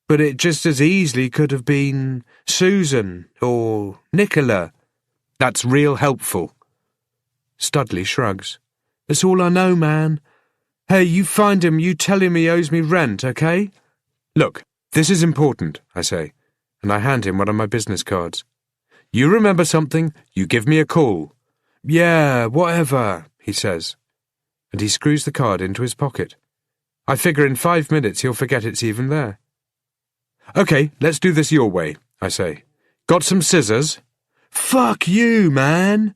but it just as easily could have been Susan or Nicola. That's real helpful. Studley shrugs. That's all I know, man. Hey, you find him, you tell him he owes me rent, okay? Look, this is important, I say, and I hand him one of my business cards. You remember something, you give me a call. Yeah, whatever, he says, and he screws the card into his pocket. I figure in 5 minutes he'll forget it's even there. Okay, let's do this your way, I say. Got some scissors? Fuck you, man.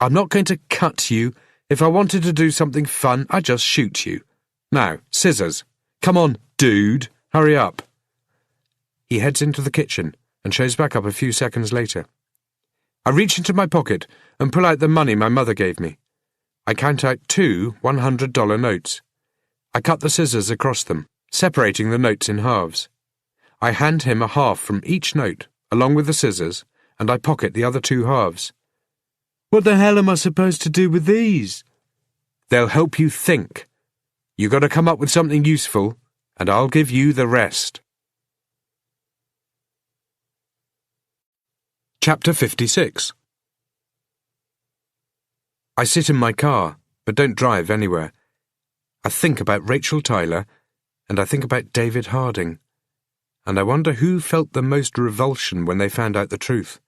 I'm not going to cut you. If I wanted to do something fun, I'd just shoot you. Now, scissors. Come on, dude. Hurry up. He heads into the kitchen and shows back up a few seconds later. I reach into my pocket and pull out the money my mother gave me. I count out 2 $100 notes. I cut the scissors across them, separating the notes in halves. I hand him a half from each note, along with the scissors, and I pocket the other 2 halves. What the hell am I supposed to do with these? They'll help you think. You got to come up with something useful, and I'll give you the rest. Chapter 56. I sit in my car, but don't drive anywhere. I think about Rachel Tyler, and I think about David Harding, and I wonder who felt the most revulsion when they found out the truth.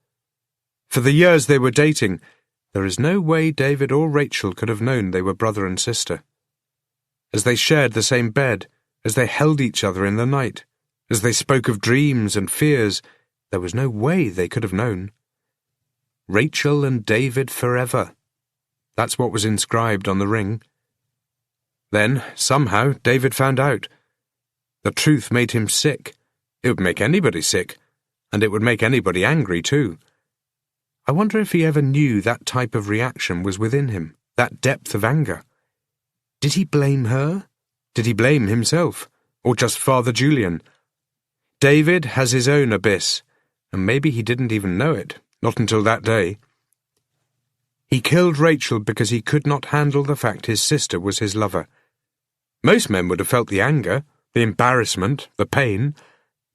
For the years they were dating, there is no way David or Rachel could have known they were brother and sister. As they shared the same bed, as they held each other in the night, as they spoke of dreams and fears, there was no way they could have known. Rachel and David forever. That's what was inscribed on the ring. Then, somehow, David found out. The truth made him sick. It would make anybody sick, and it would make anybody angry too. I wonder if he ever knew that type of reaction was within him, that depth of anger. Did he blame her? Did he blame himself? Or just Father Julian? David has his own abyss, and maybe he didn't even know it, not until that day. He killed Rachel because he could not handle the fact his sister was his lover. Most men would have felt the anger, the embarrassment, the pain,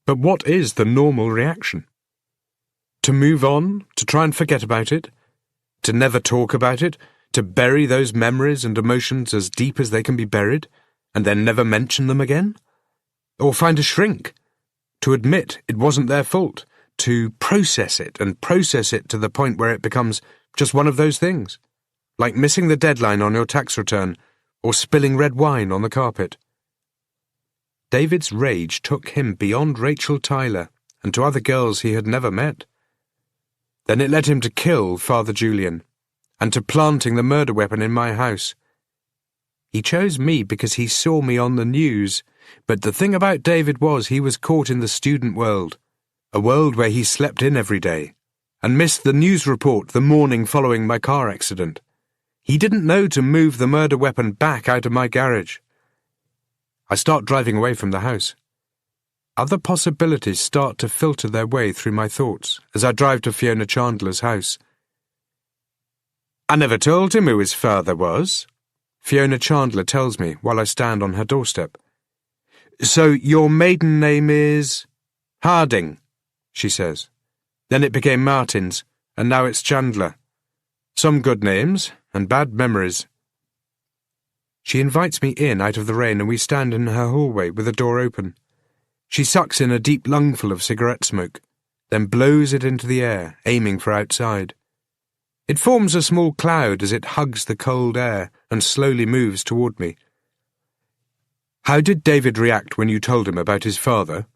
but what is the normal reaction? To move on, to try and forget about it, to never talk about it, to bury those memories and emotions as deep as they can be buried, and then never mention them again? Or find a shrink, to admit it wasn't their fault, to process it to the point where it becomes just one of those things, like missing the deadline on your tax return or spilling red wine on the carpet. David's rage took him beyond Rachel Tyler and to other girls he had never met. Then it led him to kill Father Julian and to planting the murder weapon in my house. He chose me because he saw me on the news, but the thing about David was he was caught in the student world, a world where he slept in every day, and missed the news report the morning following my car accident. He didn't know to move the murder weapon back out of my garage. I start driving away from the house. Other possibilities start to filter their way through my thoughts as I drive to Fiona Chandler's house. I never told him who his father was, Fiona Chandler tells me while I stand on her doorstep. So your maiden name is Harding, she says. Then it became Martins, and now it's Chandler. Some good names, and bad memories. She invites me in out of the rain, and we stand in her hallway with the door open. She sucks in a deep lungful of cigarette smoke, then blows it into the air, aiming for outside. It forms a small cloud as it hugs the cold air and slowly moves toward me. How did David react when you told him about his father?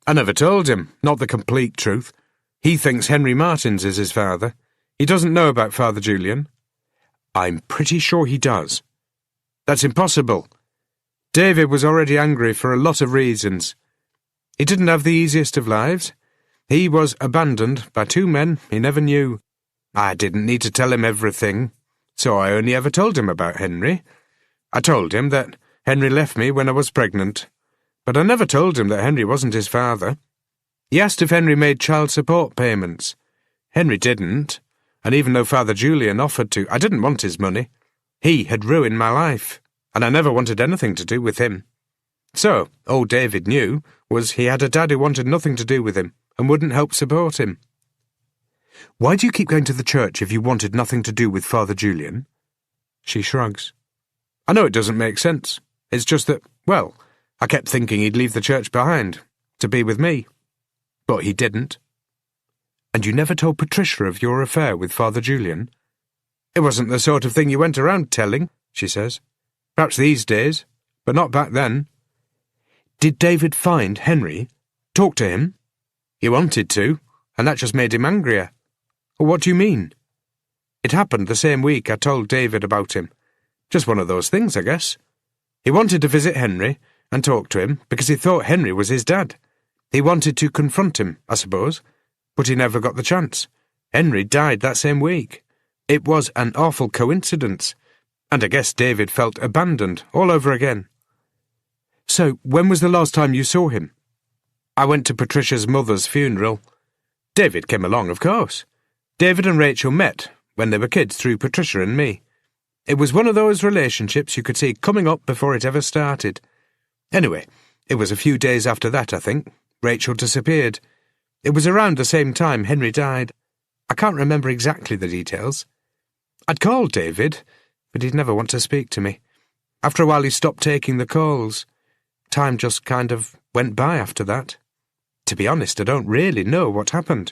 I never told him, not the complete truth. He thinks Henry Martins is his father. He doesn't know about Father Julian. I'm pretty sure he does. That's impossible. David was already angry for a lot of reasons. He didn't have the easiest of lives. He was abandoned by two men he never knew. I didn't need to tell him everything, so I only ever told him about Henry. I told him that Henry left me when I was pregnant, but I never told him that Henry wasn't his father. He asked if Henry made child support payments. Henry didn't, and even though Father Julian offered to, I didn't want his money. He had ruined my life, and I never wanted anything to do with him. So, all David knew was he had a dad who wanted nothing to do with him and wouldn't help support him. Why do you keep going to the church if you wanted nothing to do with Father Julian? She shrugs. I know it doesn't make sense. It's just that, well, I kept thinking he'd leave the church behind, to be with me. But he didn't. And you never told Patricia of your affair with Father Julian? It wasn't the sort of thing you went around telling, she says. Perhaps these days, but not back then. Did David find Henry? Talk to him? He wanted to, and that just made him angrier. What do you mean? It happened the same week I told David about him. Just one of those things, I guess. He wanted to visit Henry and talk to him because he thought Henry was his dad. He wanted to confront him, I suppose, but he never got the chance. Henry died that same week. It was an awful coincidence, and I guess David felt abandoned all over again. So, when was the last time you saw him? I went to Patricia's mother's funeral. David came along, of course. David and Rachel met when they were kids through Patricia and me. It was one of those relationships you could see coming up before it ever started. Anyway, it was a few days after that, I think. Rachel disappeared. It was around the same time Henry died. I can't remember exactly the details. I'd called David, but he'd never want to speak to me. After a while he stopped taking the calls. Time just kind of went by after that. To be honest, I don't really know what happened.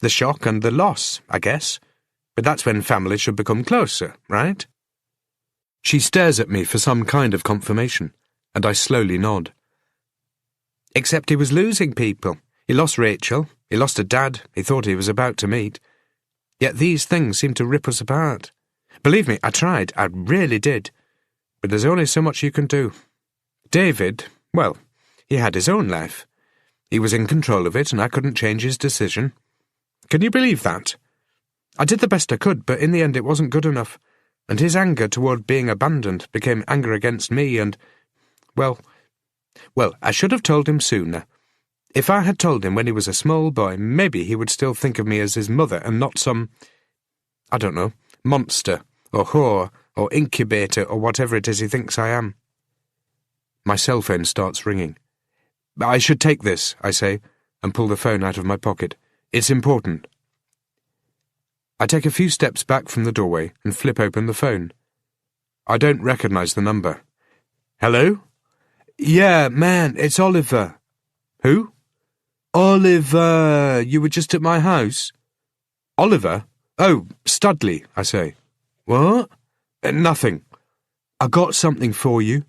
The shock and the loss, I guess. But that's when families should become closer, right? She stares at me for some kind of confirmation, and I slowly nod. Except he was losing people. He lost Rachel, he lost a dad he thought he was about to meet. Yet these things seem to rip us apart. Believe me, I tried, I really did. But there's only so much you can do. David, well, he had his own life. He was in control of it, and I couldn't change his decision. Can you believe that? I did the best I could, but in the end it wasn't good enough, and his anger toward being abandoned became anger against me, and, well, I should have told him sooner. If I had told him when he was a small boy, maybe he would still think of me as his mother and not some, I don't know, monster, or whore, or incubator, or whatever it is he thinks I am. My cell phone starts ringing. I should take this, I say, and pull the phone out of my pocket. It's important. I take a few steps back from the doorway and flip open the phone. I don't recognize the number. Hello? Yeah, man, it's Oliver. Who? Oliver, you were just at my house? Oliver? Oh, Studley, I say. What? Nothing. I got something for you.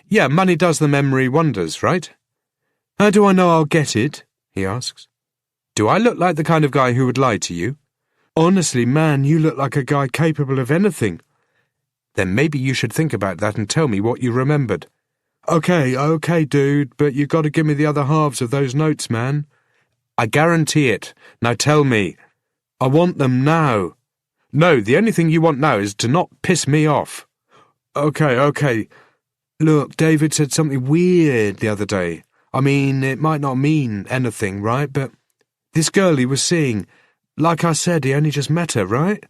Yeah, money does the memory wonders, right? How do I know I'll get it? He asks. Do I look like the kind of guy who would lie to you? Honestly, man, you look like a guy capable of anything. Then maybe you should think about that and tell me what you remembered. Okay, dude, but you got to give me the other halves of those notes, man. I guarantee it. Now tell me. I want them now. No, the only thing you want now is to not piss me off. Okay. Look, David said something weird the other day. I mean, it might not mean anything, right? But this girl he was seeing, like I said, he only just met her, right?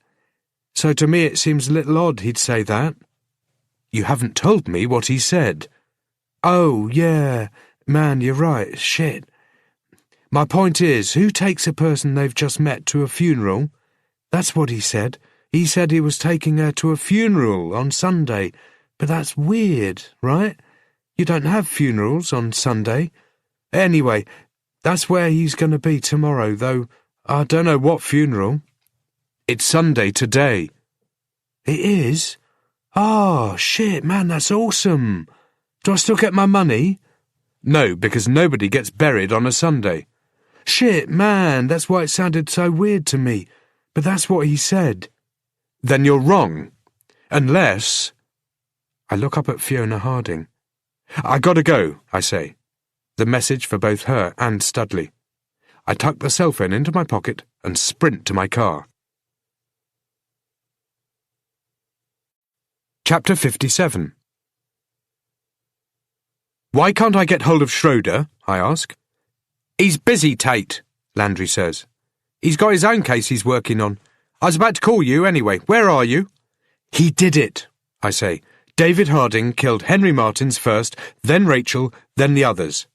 So to me it seems a little odd he'd say that. You haven't told me what he said. Oh, yeah. Man, you're right. Shit. My point is, who takes a person they've just met to a funeral? That's what he said. He said he was taking her to a funeral on Sunday. But that's weird, right? You don't have funerals on Sunday. Anyway, that's where he's going to be tomorrow, though I don't know what funeral. It's Sunday today. It is? Oh, shit, man, that's awesome. Do I still get my money? No, because nobody gets buried on a Sunday. Shit, man, that's why it sounded so weird to me. But that's what he said. Then you're wrong. Unless... I look up at Fiona Harding. I gotta go, I say. The message for both her and Studley. I tuck the cell phone into my pocket and sprint to my car. Chapter 57. Why can't I get hold of Schroeder? I ask. He's busy, Tate, Landry says. He's got his own case he's working on. I was about to call you anyway. Where are you? He did it, I say. David Harding killed Henry Martins first, then Rachel, then the others.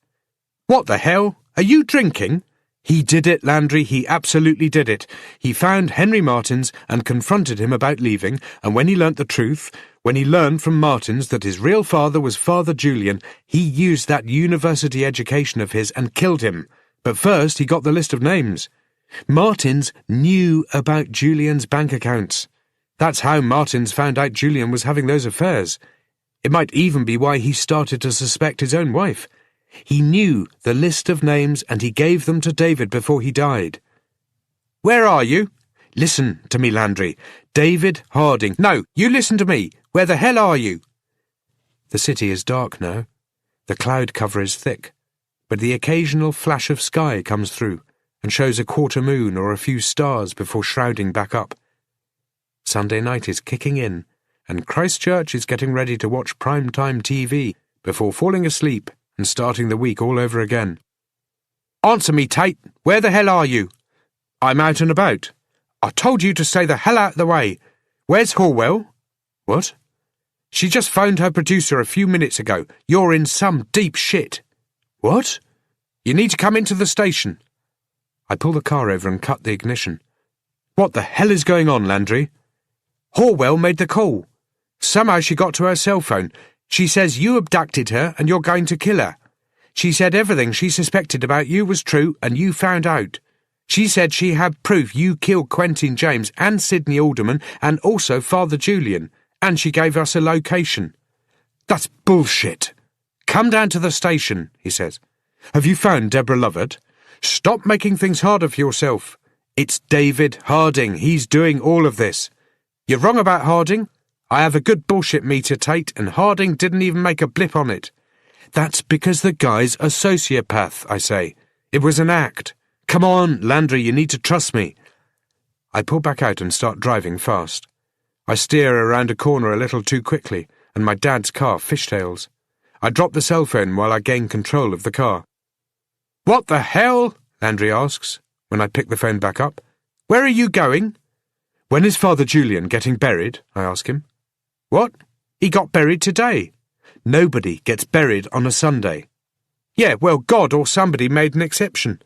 What the hell? Are you drinking? He did it, Landry, he absolutely did it. He found Henry Martins and confronted him about leaving, and when he learnt the truth, when he learned from Martins that his real father was Father Julian, he used that university education of his and killed him. But first he got the list of names. Martins knew about Julian's bank accounts. That's how Martins found out Julian was having those affairs. It might even be why he started to suspect his own wife. He knew the list of names and he gave them to David before he died. Where are you? Listen to me, Landry. David Harding. No, you listen to me. Where the hell are you? The city is dark now. The cloud cover is thick, but the occasional flash of sky comes through and shows a quarter moon or a few stars before shrouding back up. Sunday night is kicking in, and Christchurch is getting ready to watch prime-time TV before falling asleep and starting the week all over again. Answer me, Tate. Where the hell are you? I'm out and about. I told you to stay the hell out of the way. Where's Horwell? What? She just phoned her producer a few minutes ago. You're in some deep shit. What? You need to come into the station. I pull the car over and cut the ignition. What the hell is going on, Landry? Horwell made the call. Somehow she got to her cell phone. She says you abducted her and you're going to kill her. She said everything she suspected about you was true and you found out. She said she had proof you killed Quentin James and Sidney Alderman and also Father Julian, and she gave us a location. That's bullshit. Come down to the station, he says. Have you found Deborah Lovett? Stop making things harder for yourself. It's David Harding. He's doing all of this. You're wrong about Harding. I have a good bullshit meter, Tate, and Harding didn't even make a blip on it. That's because the guy's a sociopath, I say. It was an act. Come on, Landry, you need to trust me. I pull back out and start driving fast. I steer around a corner a little too quickly, and my dad's car fishtails. I drop the cell phone while I gain control of the car. What the hell? Landry asks, when I pick the phone back up. Where are you going? When is Father Julian getting buried? I ask him. What? He got buried today. Nobody gets buried on a Sunday. Yeah, well, God or somebody made an exception.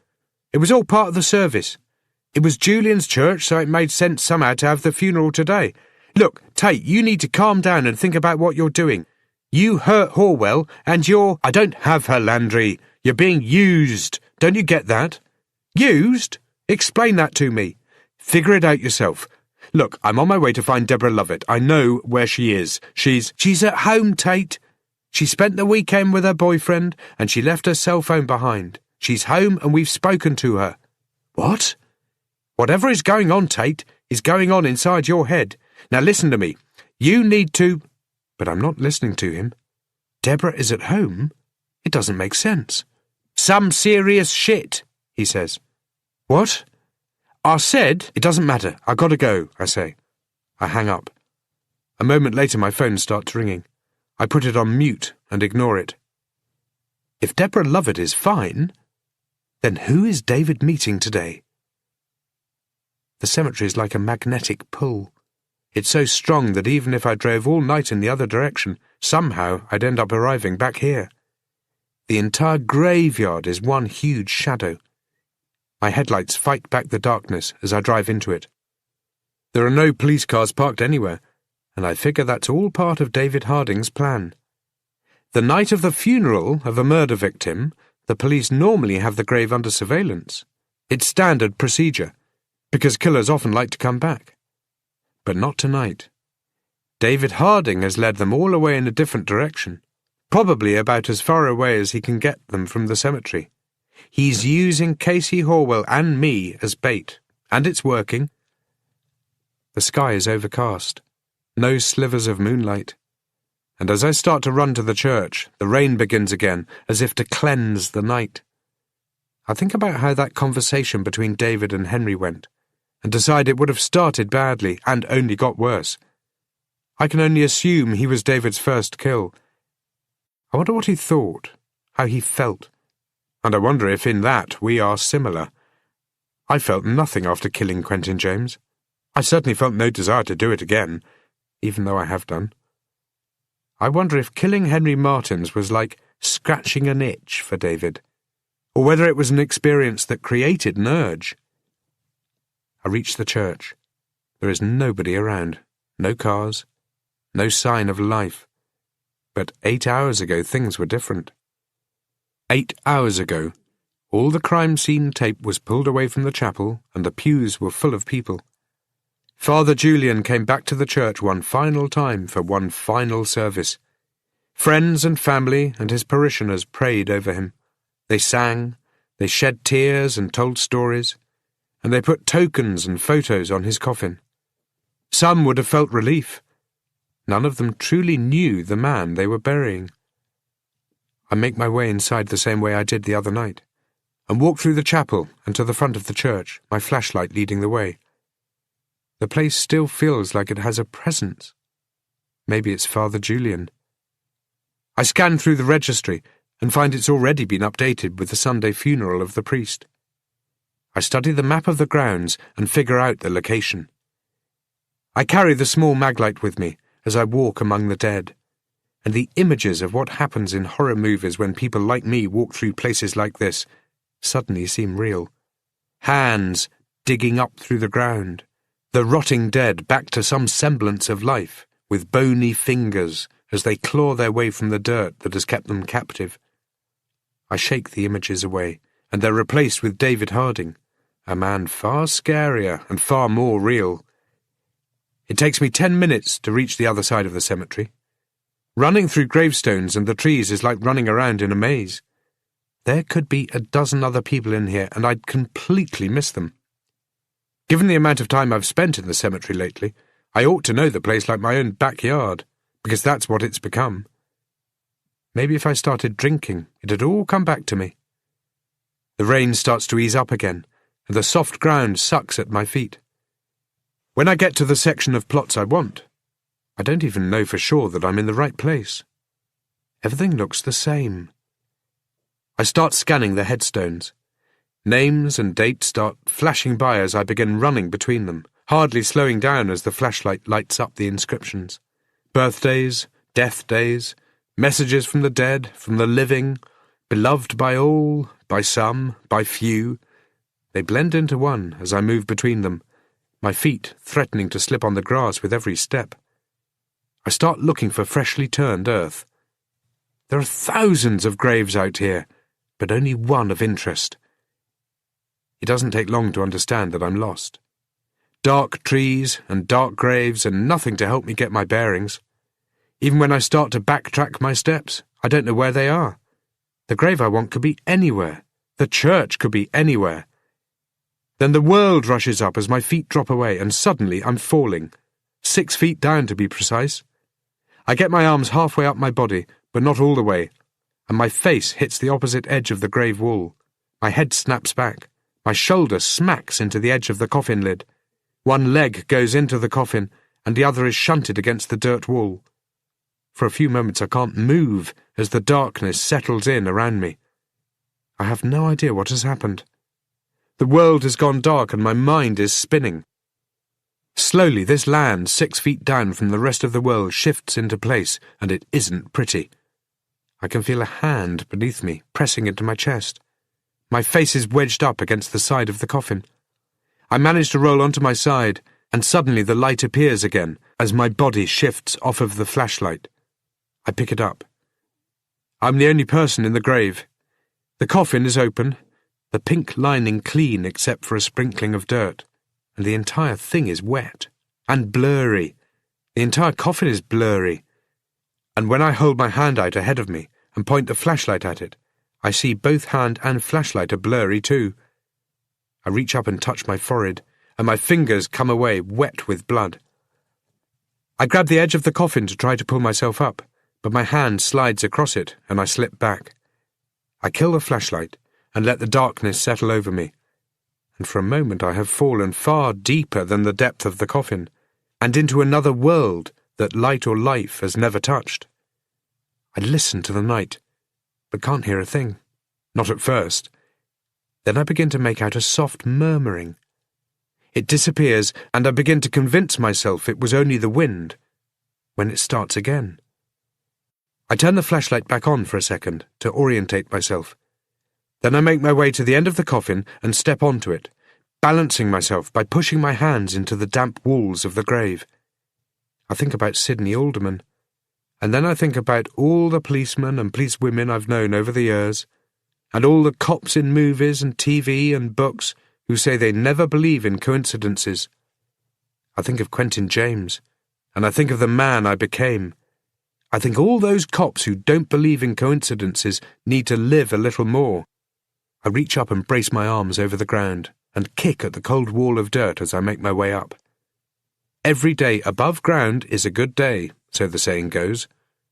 It was all part of the service. It was Julian's church, so it made sense somehow to have the funeral today. Look, Tate, you need to calm down and think about what you're doing. You hurt Horwell, and you're... I don't have her, Landry. You're being used. Don't you get that? Used? Explain that to me. Figure it out yourself. Look, I'm on my way to find Deborah Lovett. I know where she is. She's at home, Tate. She spent the weekend with her boyfriend, and she left her cell phone behind. She's home, and we've spoken to her. What? Whatever is going on, Tate, is going on inside your head. Now listen to me. You need to... But I'm not listening to him. Deborah is at home? It doesn't make sense. Some serious shit, he says. What? I said, it doesn't matter. I gotta go, I say. I hang up. A moment later my phone starts ringing. I put it on mute and ignore it. If Deborah Lovett is fine, then who is David meeting today? The cemetery is like a magnetic pull. It's so strong that even if I drove all night in the other direction, somehow I'd end up arriving back here. The entire graveyard is one huge shadow. My headlights fight back the darkness as I drive into it. There are no police cars parked anywhere, and I figure that's all part of David Harding's plan. The night of the funeral of a murder victim, the police normally have the grave under surveillance. It's standard procedure, because killers often like to come back. But not tonight. David Harding has led them all away in a different direction, probably about as far away as he can get them from the cemetery. He's using Casey Horwell and me as bait, and it's working. The sky is overcast, no slivers of moonlight, and as I start to run to the church, the rain begins again, as if to cleanse the night. I think about how that conversation between David and Henry went, and decide it would have started badly and only got worse. I can only assume he was David's first kill. I wonder what he thought, how he felt, and I wonder if in that we are similar. I felt nothing after killing Quentin James. I certainly felt no desire to do it again, even though I have done. I wonder if killing Henry Martins was like scratching an itch for David, or whether it was an experience that created an urge. I reach the church. There is nobody around, no cars, no sign of life. But 8 hours ago things were different. 8 hours ago, all the crime scene tape was pulled away from the chapel and the pews were full of people. Father Julian came back to the church one final time for one final service. Friends and family and his parishioners prayed over him. They sang, they shed tears and told stories, and they put tokens and photos on his coffin. Some would have felt relief. None of them truly knew the man they were burying. I make my way inside the same way I did the other night, and walk through the chapel and to the front of the church, my flashlight leading the way. The place still feels like it has a presence. Maybe it's Father Julian. I scan through the registry and find it's already been updated with the Sunday funeral of the priest. I study the map of the grounds and figure out the location. I carry the small maglite with me as I walk among the dead, and the images of what happens in horror movies when people like me walk through places like this suddenly seem real. Hands digging up through the ground, the rotting dead back to some semblance of life, with bony fingers as they claw their way from the dirt that has kept them captive. I shake the images away, and they're replaced with David Harding, a man far scarier and far more real. It takes me 10 minutes to reach the other side of the cemetery. Running through gravestones and the trees is like running around in a maze. There could be a dozen other people in here, and I'd completely miss them. Given the amount of time I've spent in the cemetery lately, I ought to know the place like my own backyard, because that's what it's become. Maybe if I started drinking, it'd all come back to me. The rain starts to ease up again, and the soft ground sucks at my feet. When I get to the section of plots I want, I don't even know for sure that I'm in the right place. Everything looks the same. I start scanning the headstones. Names and dates start flashing by as I begin running between them, hardly slowing down as the flashlight lights up the inscriptions. Birthdays, death days, messages from the dead, from the living, beloved by all, by some, by few. They blend into one as I move between them, my feet threatening to slip on the grass with every step. I start looking for freshly turned earth. There are thousands of graves out here, but only one of interest. It doesn't take long to understand that I'm lost. Dark trees and dark graves and nothing to help me get my bearings. Even when I start to backtrack my steps, I don't know where they are. The grave I want could be anywhere. The church could be anywhere. Then the world rushes up as my feet drop away, and suddenly I'm falling. 6 feet down to be precise. I get my arms halfway up my body, but not all the way, and my face hits the opposite edge of the grave wall. My head snaps back. My shoulder smacks into the edge of the coffin lid. One leg goes into the coffin, and the other is shunted against the dirt wall. For a few moments I can't move as the darkness settles in around me. I have no idea what has happened. The world has gone dark and my mind is spinning. Slowly, this land 6 feet down from the rest of the world shifts into place, and it isn't pretty. I can feel a hand beneath me, pressing into my chest. My face is wedged up against the side of the coffin. I manage to roll onto my side, and suddenly the light appears again as my body shifts off of the flashlight. I pick it up. I'm the only person in the grave. The coffin is open, the pink lining clean except for a sprinkling of dirt, and the entire thing is wet and blurry. The entire coffin is blurry. And when I hold my hand out ahead of me and point the flashlight at it, I see both hand and flashlight are blurry too. I reach up and touch my forehead, and my fingers come away wet with blood. I grab the edge of the coffin to try to pull myself up, but my hand slides across it and I slip back. I kill the flashlight and let the darkness settle over me, and for a moment I have fallen far deeper than the depth of the coffin, and into another world that light or life has never touched. I listen to the night, but can't hear a thing. Not at first. Then I begin to make out a soft murmuring. It disappears, and I begin to convince myself it was only the wind, when it starts again. I turn the flashlight back on for a second to orientate myself. Then I make my way to the end of the coffin and step onto it, balancing myself by pushing my hands into the damp walls of the grave. I think about Sydney Alderman, and then I think about all the policemen and policewomen I've known over the years, and all the cops in movies and TV and books who say they never believe in coincidences. I think of Quentin James, and I think of the man I became. I think all those cops who don't believe in coincidences need to live a little more. I reach up and brace my arms over the ground and kick at the cold wall of dirt as I make my way up. Every day above ground is a good day, so the saying goes,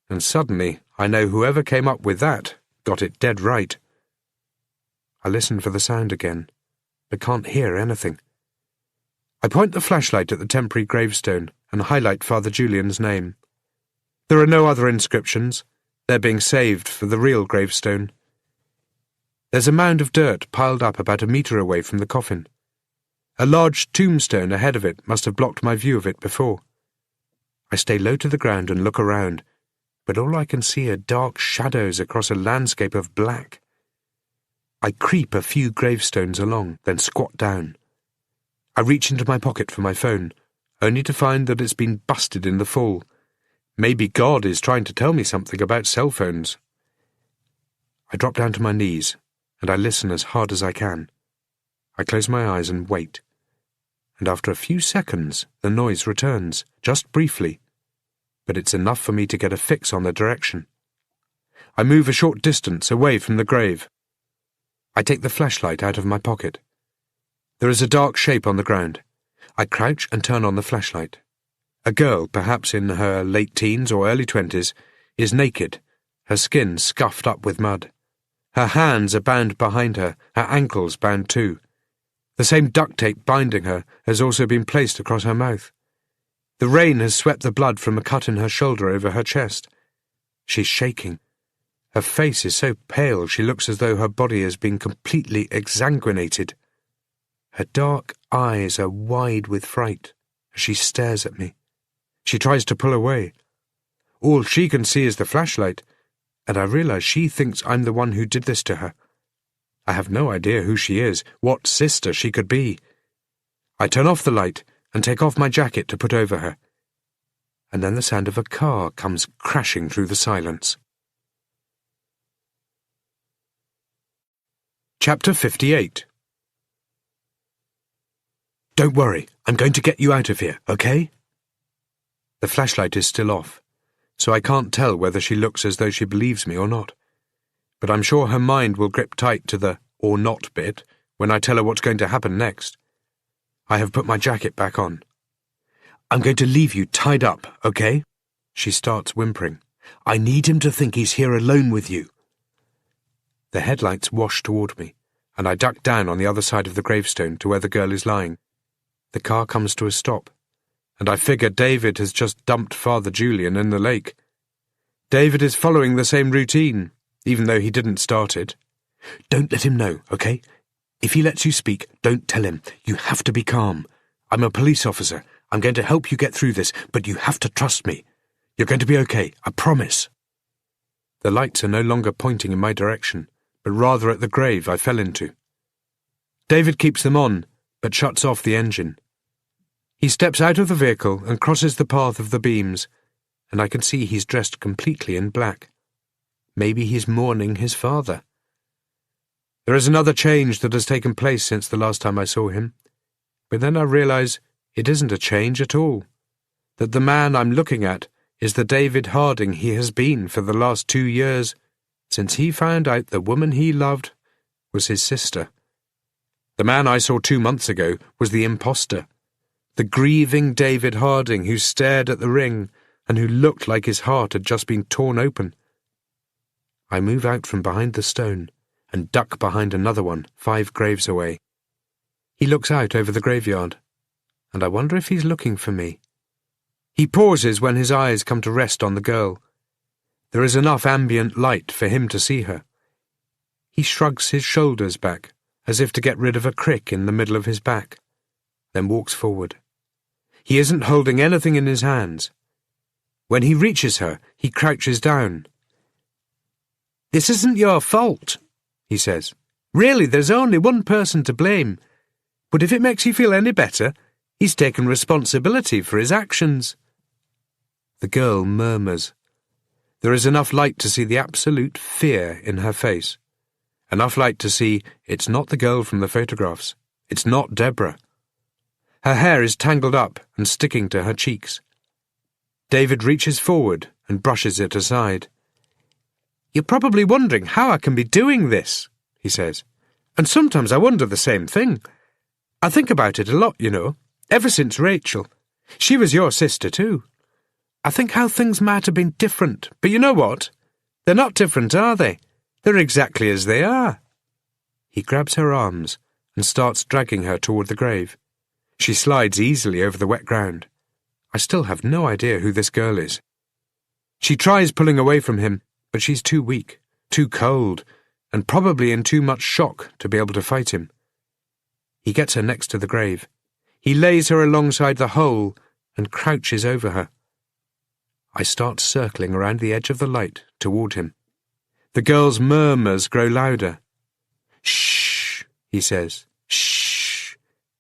and suddenly I know whoever came up with that got it dead right. I listen for the sound again, but can't hear anything. I point the flashlight at the temporary gravestone and highlight Father Julian's name. There are no other inscriptions. They're being saved for the real gravestone. There's a mound of dirt piled up about a metre away from the coffin. A large tombstone ahead of it must have blocked my view of it before. I stay low to the ground and look around, but all I can see are dark shadows across a landscape of black. I creep a few gravestones along, then squat down. I reach into my pocket for my phone, only to find that it's been busted in the fall. Maybe God is trying to tell me something about cell phones. I drop down to my knees, and I listen as hard as I can. I close my eyes and wait, and after a few seconds the noise returns, just briefly, but it's enough for me to get a fix on the direction. I move a short distance away from the grave. I take the flashlight out of my pocket. There is a dark shape on the ground. I crouch and turn on the flashlight. A girl, perhaps in her late teens or early 20s, is naked, her skin scuffed up with mud. Her hands are bound behind her, her ankles bound too. The same duct tape binding her has also been placed across her mouth. The rain has swept the blood from a cut in her shoulder over her chest. She's shaking. Her face is so pale she looks as though her body has been completely exsanguinated. Her dark eyes are wide with fright as she stares at me. She tries to pull away. All she can see is the flashlight, and I realize she thinks I'm the one who did this to her. I have no idea who she is, what sister she could be. I turn off the light and take off my jacket to put over her. And then the sound of a car comes crashing through the silence. Chapter 58. Don't worry, I'm going to get you out of here, okay? The flashlight is still off, so I can't tell whether she looks as though she believes me or not. But I'm sure her mind will grip tight to the or not bit when I tell her what's going to happen next. I have put my jacket back on. I'm going to leave you tied up, okay? She starts whimpering. I need him to think he's here alone with you. The headlights wash toward me, and I duck down on the other side of the gravestone to where the girl is lying. The car comes to a stop, and I figure David has just dumped Father Julian in the lake. David is following the same routine, even though he didn't start it. Don't let him know, okay? If he lets you speak, don't tell him. You have to be calm. I'm a police officer. I'm going to help you get through this, but you have to trust me. You're going to be okay, I promise. The lights are no longer pointing in my direction, but rather at the grave I fell into. David keeps them on, but shuts off the engine. He steps out of the vehicle and crosses the path of the beams, and I can see he's dressed completely in black. Maybe he's mourning his father. There is another change that has taken place since the last time I saw him, but then I realize it isn't a change at all, that the man I'm looking at is the David Harding he has been for the last 2 years, since he found out the woman he loved was his sister. The man I saw 2 months ago was the imposter, the grieving David Harding who stared at the ring and who looked like his heart had just been torn open. I move out from behind the stone and duck behind another one 5 graves away. He looks out over the graveyard, and I wonder if he's looking for me. He pauses when his eyes come to rest on the girl. There is enough ambient light for him to see her. He shrugs his shoulders back, as if to get rid of a crick in the middle of his back, then walks forward. He isn't holding anything in his hands. When he reaches her, he crouches down. "This isn't your fault," he says. "Really, there's only one person to blame. But if it makes you feel any better, he's taken responsibility for his actions." The girl murmurs. There is enough light to see the absolute fear in her face. Enough light to see it's not the girl from the photographs. It's not Deborah. Her hair is tangled up and sticking to her cheeks. David reaches forward and brushes it aside. "You're probably wondering how I can be doing this," he says. "And sometimes I wonder the same thing. I think about it a lot, you know, ever since Rachel. She was your sister too. I think how things might have been different, but you know what? They're not different, are they? They're exactly as they are." He grabs her arms and starts dragging her toward the grave. She slides easily over the wet ground. I still have no idea who this girl is. She tries pulling away from him, but she's too weak, too cold, and probably in too much shock to be able to fight him. He gets her next to the grave. He lays her alongside the hole and crouches over her. I start circling around the edge of the light toward him. The girl's murmurs grow louder. "Shh," he says. "Shh.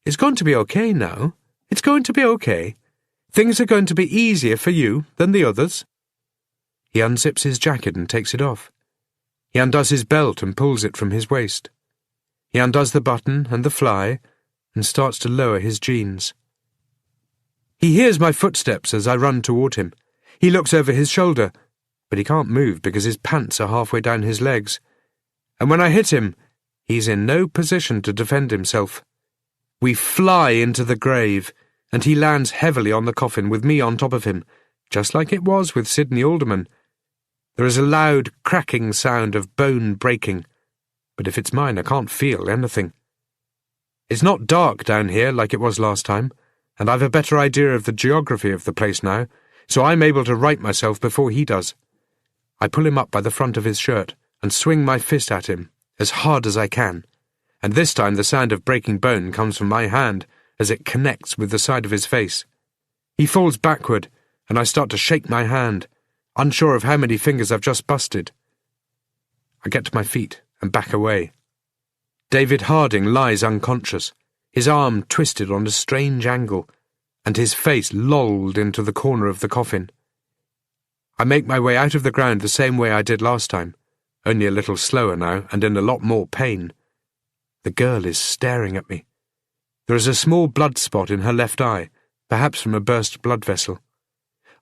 It's going to be okay now. It's going to be okay. Things are going to be easier for you than the others." He unzips his jacket and takes it off. He undoes his belt and pulls it from his waist. He undoes the button and the fly and starts to lower his jeans. He hears my footsteps as I run toward him. He looks over his shoulder, but he can't move because his pants are halfway down his legs. And when I hit him, he's in no position to defend himself. We fly into the grave, and he lands heavily on the coffin with me on top of him, just like it was with Sidney Alderman. There is a loud cracking sound of bone breaking, but if it's mine I can't feel anything. It's not dark down here like it was last time, and I've a better idea of the geography of the place now, so I'm able to right myself before he does. I pull him up by the front of his shirt and swing my fist at him, as hard as I can, and this time the sound of breaking bone comes from my hand as it connects with the side of his face. He falls backward, and I start to shake my hand, unsure of how many fingers I've just busted. I get to my feet and back away. David Harding lies unconscious, his arm twisted on a strange angle, and his face lolled into the corner of the coffin. I make my way out of the ground the same way I did last time, only a little slower now and in a lot more pain. The girl is staring at me. There is a small blood spot in her left eye, perhaps from a burst blood vessel.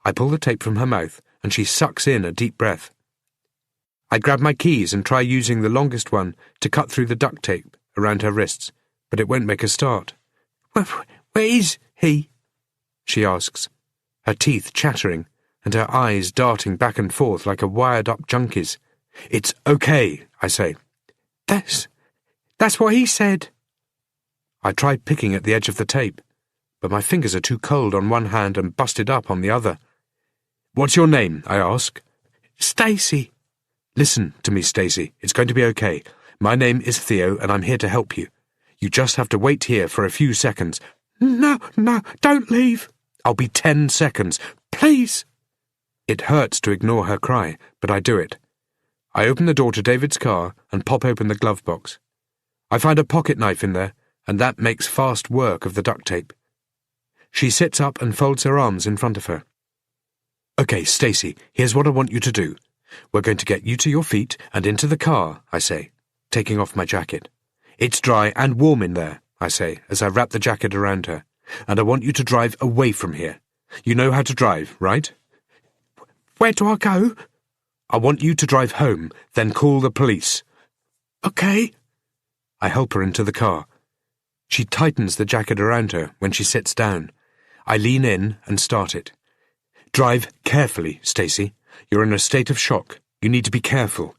I pull the tape from her mouth, and she sucks in a deep breath. I grab my keys and try using the longest one to cut through the duct tape around her wrists, but it won't make a start. "Where is he?" she asks, her teeth chattering and her eyes darting back and forth like a wired-up junkie's. "It's okay," I say. That's That's what he said. I tried picking at the edge of the tape, but my fingers are too cold on one hand and busted up on the other. What's your name? I ask. Stacy. Listen to me, Stacy. It's going to be okay. My name is Theo, and I'm here to help you. You just have to wait here for a few seconds. No, don't leave. I'll be 10 seconds. Please. It hurts to ignore her cry, but I do it. I open the door to David's car and pop open the glove box. I find a pocket knife in there, and that makes fast work of the duct tape. She sits up and folds her arms in front of her. Okay, Stacy, here's what I want you to do. We're going to get you to your feet and into the car, I say, taking off my jacket. It's dry and warm in there, I say, as I wrap the jacket around her, and I want you to drive away from here. You know how to drive, right? Where do I go? I want you to drive home, then call the police. Okay. I help her into the car. She tightens the jacket around her when she sits down. I lean in and start it. Drive carefully, Stacy. You're in a state of shock. You need to be careful.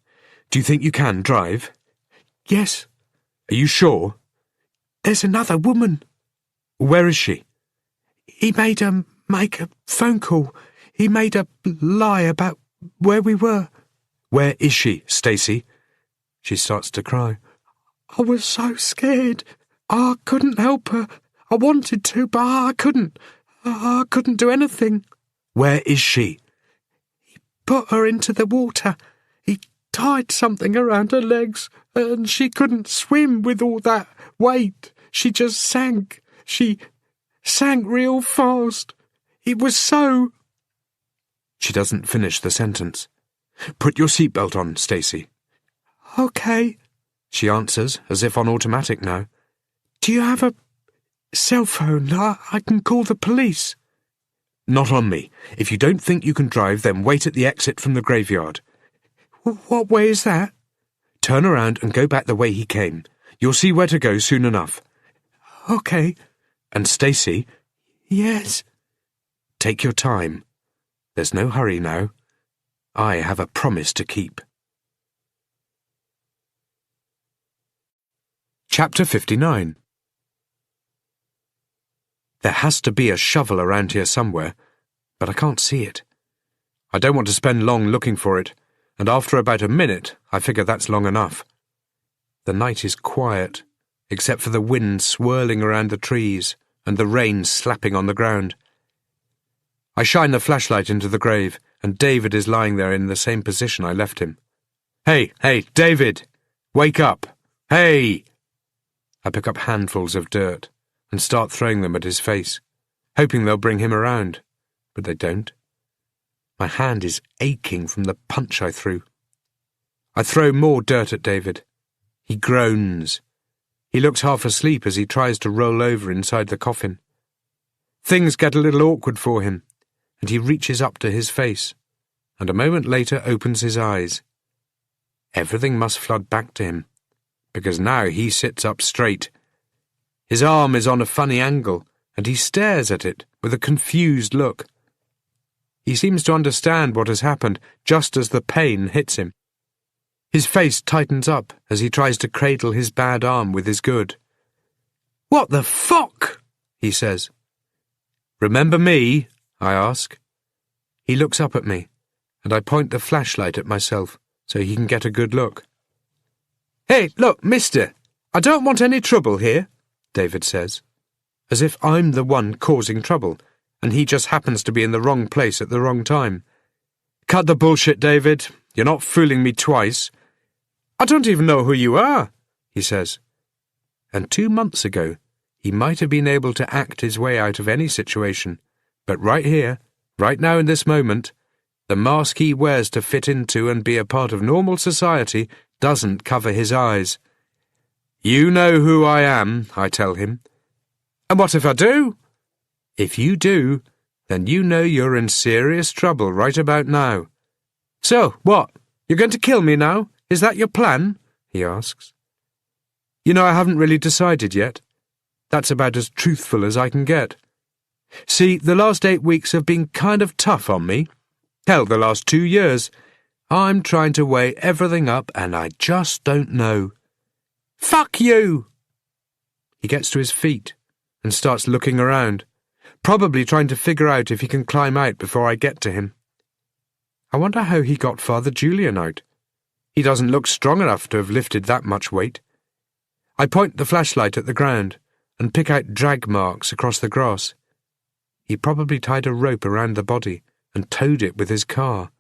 Do you think you can drive? Yes. Are you sure? There's another woman. Where is she? He made her make a phone call. He made her lie about where we were. Where is she, Stacy? She starts to cry. I was so scared. I couldn't help her. I wanted to, but I couldn't. I couldn't do anything. Where is she? He put her into the water. He tied something around her legs, and she couldn't swim with all that weight. She just sank. She sank real fast. It was so... She doesn't finish the sentence. Put your seatbelt on, Stacy. Okay, she answers, as if on automatic now. Do you have a cell phone? I can call the police. Not on me. If you don't think you can drive, then wait at the exit from the graveyard. What way is that? Turn around and go back the way he came. You'll see where to go soon enough. Okay. And Stacy? Yes? Take your time. There's no hurry now. I have a promise to keep. Chapter 59. There has to be a shovel around here somewhere, but I can't see it. I don't want to spend long looking for it, and after about a minute, I figure that's long enough. The night is quiet, except for the wind swirling around the trees and the rain slapping on the ground. I shine the flashlight into the grave, and David is lying there in the same position I left him. Hey, David! Wake up! Hey! I pick up handfuls of dirt and start throwing them at his face, hoping they'll bring him around, but they don't. My hand is aching from the punch I threw. I throw more dirt at David. He groans. He looks half asleep as he tries to roll over inside the coffin. Things get a little awkward for him, and he reaches up to his face, and a moment later opens his eyes. Everything must flood back to him, because now he sits up straight. His arm is on a funny angle, and he stares at it with a confused look. He seems to understand what has happened just as the pain hits him. His face tightens up as he tries to cradle his bad arm with his good. What the fuck? He says. Remember me? I ask. He looks up at me, and I point the flashlight at myself so he can get a good look. Hey, look, mister, I don't want any trouble here, David says, as if I'm the one causing trouble, and he just happens to be in the wrong place at the wrong time. Cut the bullshit, David. You're not fooling me twice. I don't even know who you are, he says. And 2 months ago, he might have been able to act his way out of any situation, but right here, right now in this moment, the mask he wears to fit into and be a part of normal society doesn't cover his eyes. You know who I am, I tell him. And what if I do? If you do, then you know you're in serious trouble right about now. So, what? You're going to kill me now? Is that your plan? He asks. You know, I haven't really decided yet. That's about as truthful as I can get. See, the last 8 weeks have been kind of tough on me. Hell, the last 2 years. I'm trying to weigh everything up and I just don't know. Fuck you! He gets to his feet and starts looking around, probably trying to figure out if he can climb out before I get to him. I wonder how he got Father Julian out. He doesn't look strong enough to have lifted that much weight. I point the flashlight at the ground and pick out drag marks across the grass. He probably tied a rope around the body and towed it with his car.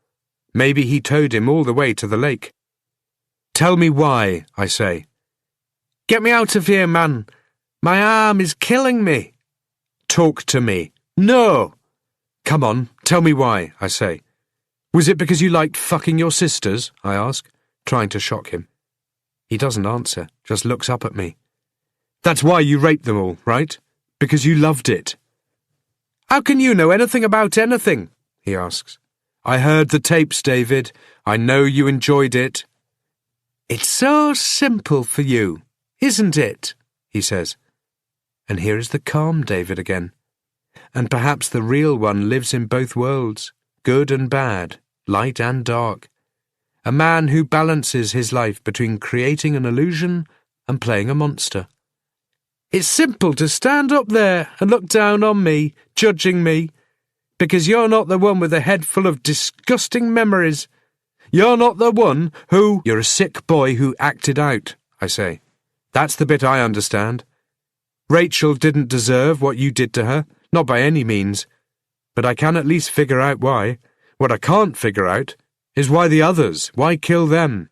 Maybe he towed him all the way to the lake. Tell me why, I say. Get me out of here, man. My arm is killing me. Talk to me. No! Come on, tell me why, I say. Was it because you liked fucking your sisters? I ask, trying to shock him. He doesn't answer, just looks up at me. That's why you raped them all, right? Because you loved it. How can you know anything about anything? He asks. I heard the tapes, David. I know you enjoyed it. It's so simple for you, isn't it? He says. And here is the calm David again. And perhaps the real one lives in both worlds, good and bad, light and dark. A man who balances his life between creating an illusion and playing a monster. It's simple to stand up there and look down on me, judging me, because you're not the one with a head full of disgusting memories. You're not the one who... You're a sick boy who acted out, I say. That's the bit I understand. Rachel didn't deserve what you did to her, not by any means. But I can at least figure out why. What I can't figure out is why the others, why kill them?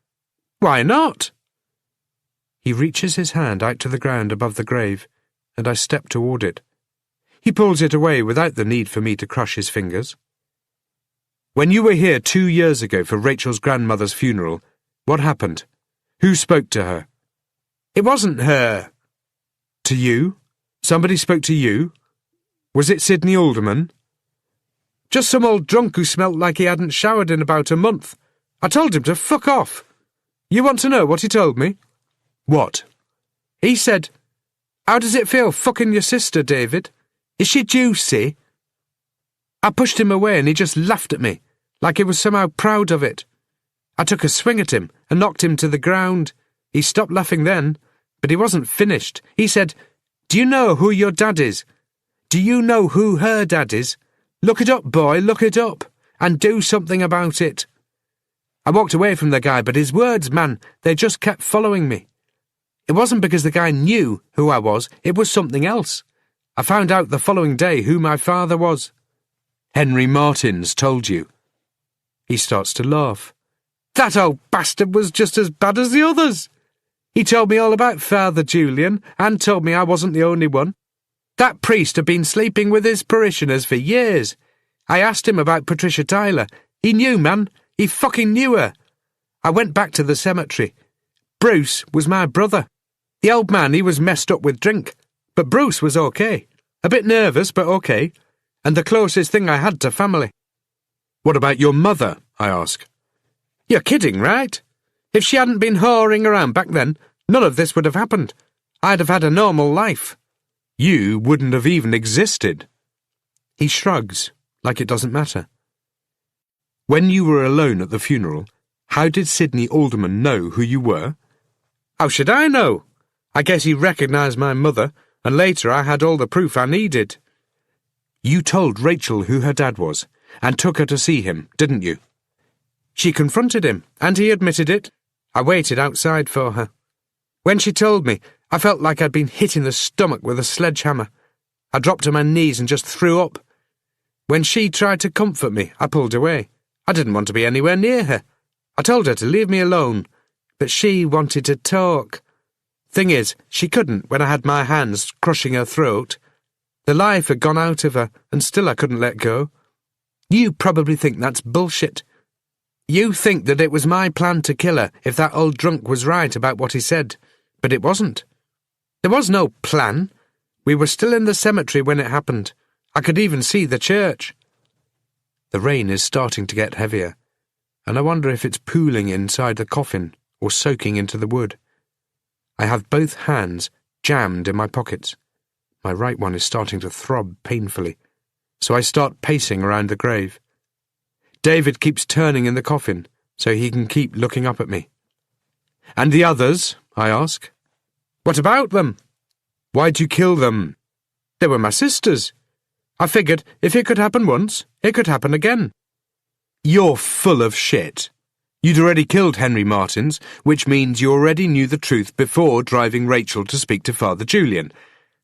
Why not? He reaches his hand out to the ground above the grave, and I step toward it. He pulls it away without the need for me to crush his fingers. When you were here 2 years ago for Rachel's grandmother's funeral, what happened? Who spoke to her? It wasn't her. To you? Somebody spoke to you? Was it Sidney Alderman? Just some old drunk who smelt like he hadn't showered in about a month. I told him to fuck off. You want to know what he told me? What? He said, "How does it feel fucking your sister, David? Is she juicy?" I pushed him away and he just laughed at me, like he was somehow proud of it. I took a swing at him and knocked him to the ground. He stopped laughing then, but he wasn't finished. He said, "Do you know who your dad is? Do you know who her dad is? Look it up, boy, look it up, and do something about it." I walked away from the guy, but his words, man, they just kept following me. It wasn't because the guy knew who I was, it was something else. I found out the following day who my father was. Henry Martins told you. He starts to laugh. That old bastard was just as bad as the others. He told me all about Father Julian and told me I wasn't the only one. That priest had been sleeping with his parishioners for years. I asked him about Patricia Tyler. He knew, man. He fucking knew her. I went back to the cemetery. Bruce was my brother. The old man, he was messed up with drink. But Bruce was okay. A bit nervous, but okay. And the closest thing I had to family. What about your mother? I ask. You're kidding, right? If she hadn't been whoring around back then, none of this would have happened. I'd have had a normal life. You wouldn't have even existed. He shrugs, like it doesn't matter. When you were alone at the funeral, how did Sidney Alderman know who you were? How should I know? I guess he recognised my mother, and later I had all the proof I needed. You told Rachel who her dad was, and took her to see him, didn't you? She confronted him, and he admitted it. I waited outside for her. When she told me, I felt like I'd been hit in the stomach with a sledgehammer. I dropped to my knees and just threw up. When she tried to comfort me, I pulled away. I didn't want to be anywhere near her. I told her to leave me alone, but she wanted to talk. Thing is, she couldn't when I had my hands crushing her throat. The life had gone out of her, and still I couldn't let go. You probably think that's bullshit. You think that it was my plan to kill her if that old drunk was right about what he said, but it wasn't. There was no plan. We were still in the cemetery when it happened. I could even see the church. The rain is starting to get heavier, and I wonder if it's pooling inside the coffin or soaking into the wood. I have both hands jammed in my pockets. My right one is starting to throb painfully, so I start pacing around the grave. David keeps turning in the coffin so he can keep looking up at me. And the others? I ask. What about them? Why'd you kill them? They were my sisters. I figured if it could happen once, it could happen again. You're full of shit. You'd already killed Henry Martins, which means you already knew the truth before driving Rachel to speak to Father Julian.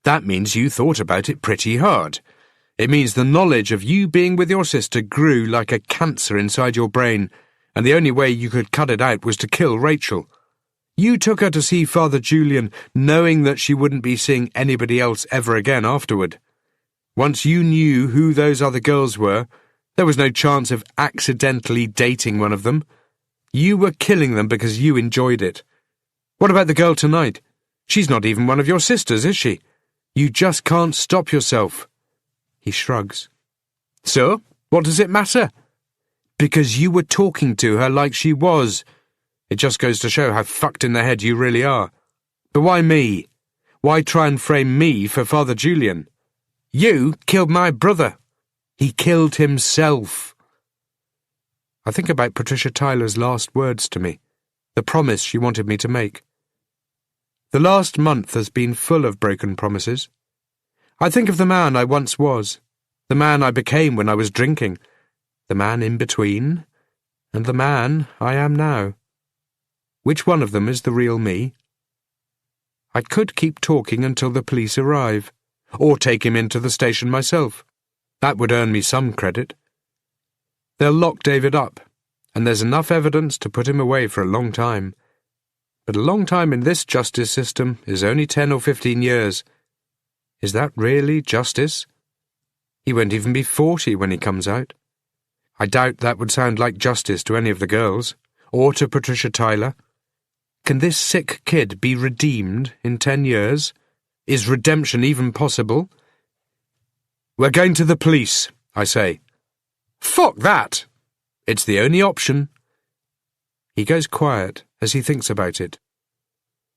That means you thought about it pretty hard. It means the knowledge of you being with your sister grew like a cancer inside your brain, and the only way you could cut it out was to kill Rachel. You took her to see Father Julian, knowing that she wouldn't be seeing anybody else ever again afterward. Once you knew who those other girls were, there was no chance of accidentally dating one of them. You were killing them because you enjoyed it. What about the girl tonight? She's not even one of your sisters, is she? You just can't stop yourself. He shrugs. So, what does it matter? Because you were talking to her like she was. It just goes to show how fucked in the head you really are. But why me? Why try and frame me for Father Julian? You killed my brother. He killed himself. I think about Patricia Tyler's last words to me, the promise she wanted me to make. The last month has been full of broken promises. I think of the man I once was, the man I became when I was drinking, the man in between, and the man I am now. Which one of them is the real me? I could keep talking until the police arrive, or take him into the station myself. That would earn me some credit. They'll lock David up, and there's enough evidence to put him away for a long time. But a long time in this justice system is only 10 or 15 years. Is that really justice? He won't even be 40 when he comes out. I doubt that would sound like justice to any of the girls, or to Patricia Tyler. Can this sick kid be redeemed in 10 years? Is redemption even possible? We're going to the police, I say. Fuck that! It's the only option. He goes quiet as he thinks about it.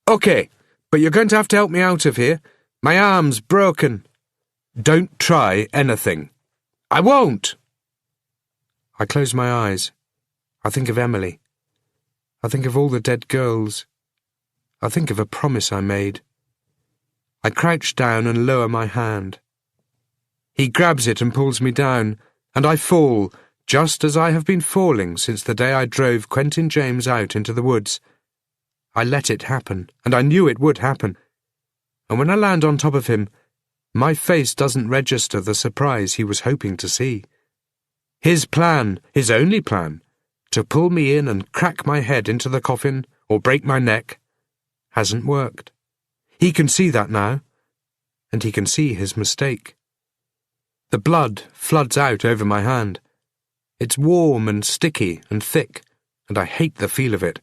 Okay, but you're going to have to help me out of here. My arm's broken. Don't try anything. I won't. I close my eyes. I think of Emily. I think of all the dead girls. I think of a promise I made. I crouch down and lower my hand. He grabs it and pulls me down, and I fall, just as I have been falling since the day I drove Quentin James out into the woods. I let it happen, and I knew it would happen. And when I land on top of him, my face doesn't register the surprise he was hoping to see. His plan, his only plan, to pull me in and crack my head into the coffin or break my neck, hasn't worked. He can see that now, and he can see his mistake. The blood floods out over my hand. It's warm and sticky and thick, and I hate the feel of it.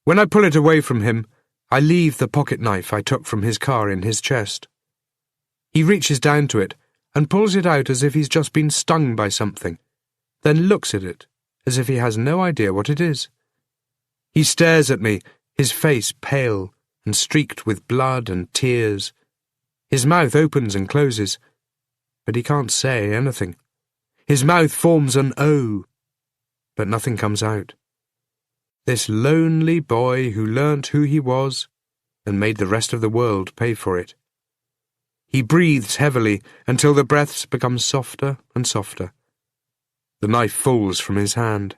When I pull it away from him, I leave the pocket knife I took from his car in his chest. He reaches down to it and pulls it out as if he's just been stung by something, then looks at it as if he has no idea what it is. He stares at me, his face pale and streaked with blood and tears. His mouth opens and closes, but he can't say anything. His mouth forms an O, but nothing comes out. This lonely boy who learnt who he was and made the rest of the world pay for it. He breathes heavily until the breaths become softer and softer. The knife falls from his hand.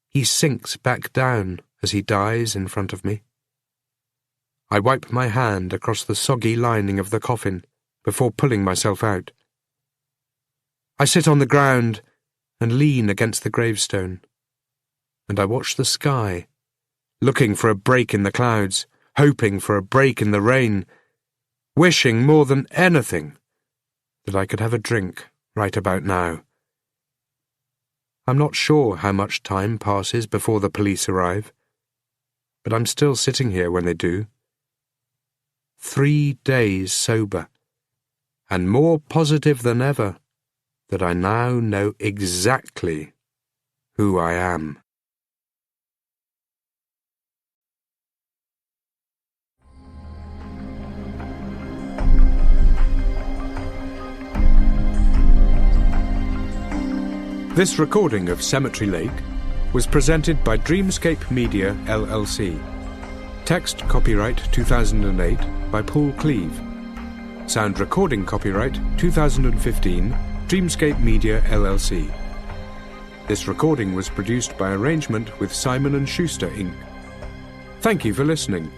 He sinks back down as he dies in front of me. I wipe my hand across the soggy lining of the coffin before pulling myself out. I sit on the ground and lean against the gravestone, and I watch the sky, looking for a break in the clouds, hoping for a break in the rain, wishing more than anything that I could have a drink right about now. I'm not sure how much time passes before the police arrive, but I'm still sitting here when they do. 3 days sober, and more positive than ever that I now know exactly who I am. This recording of Cemetery Lake was presented by Dreamscape Media LLC. Text copyright 2008 by Paul Cleave. Sound recording copyright 2015, Dreamscape Media LLC. This recording was produced by arrangement with Simon & Schuster Inc. Thank you for listening.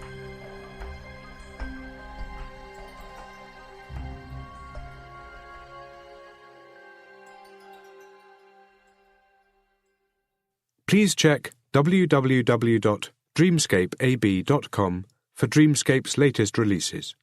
Please check www.dreamscapeab.com for Dreamscape's latest releases.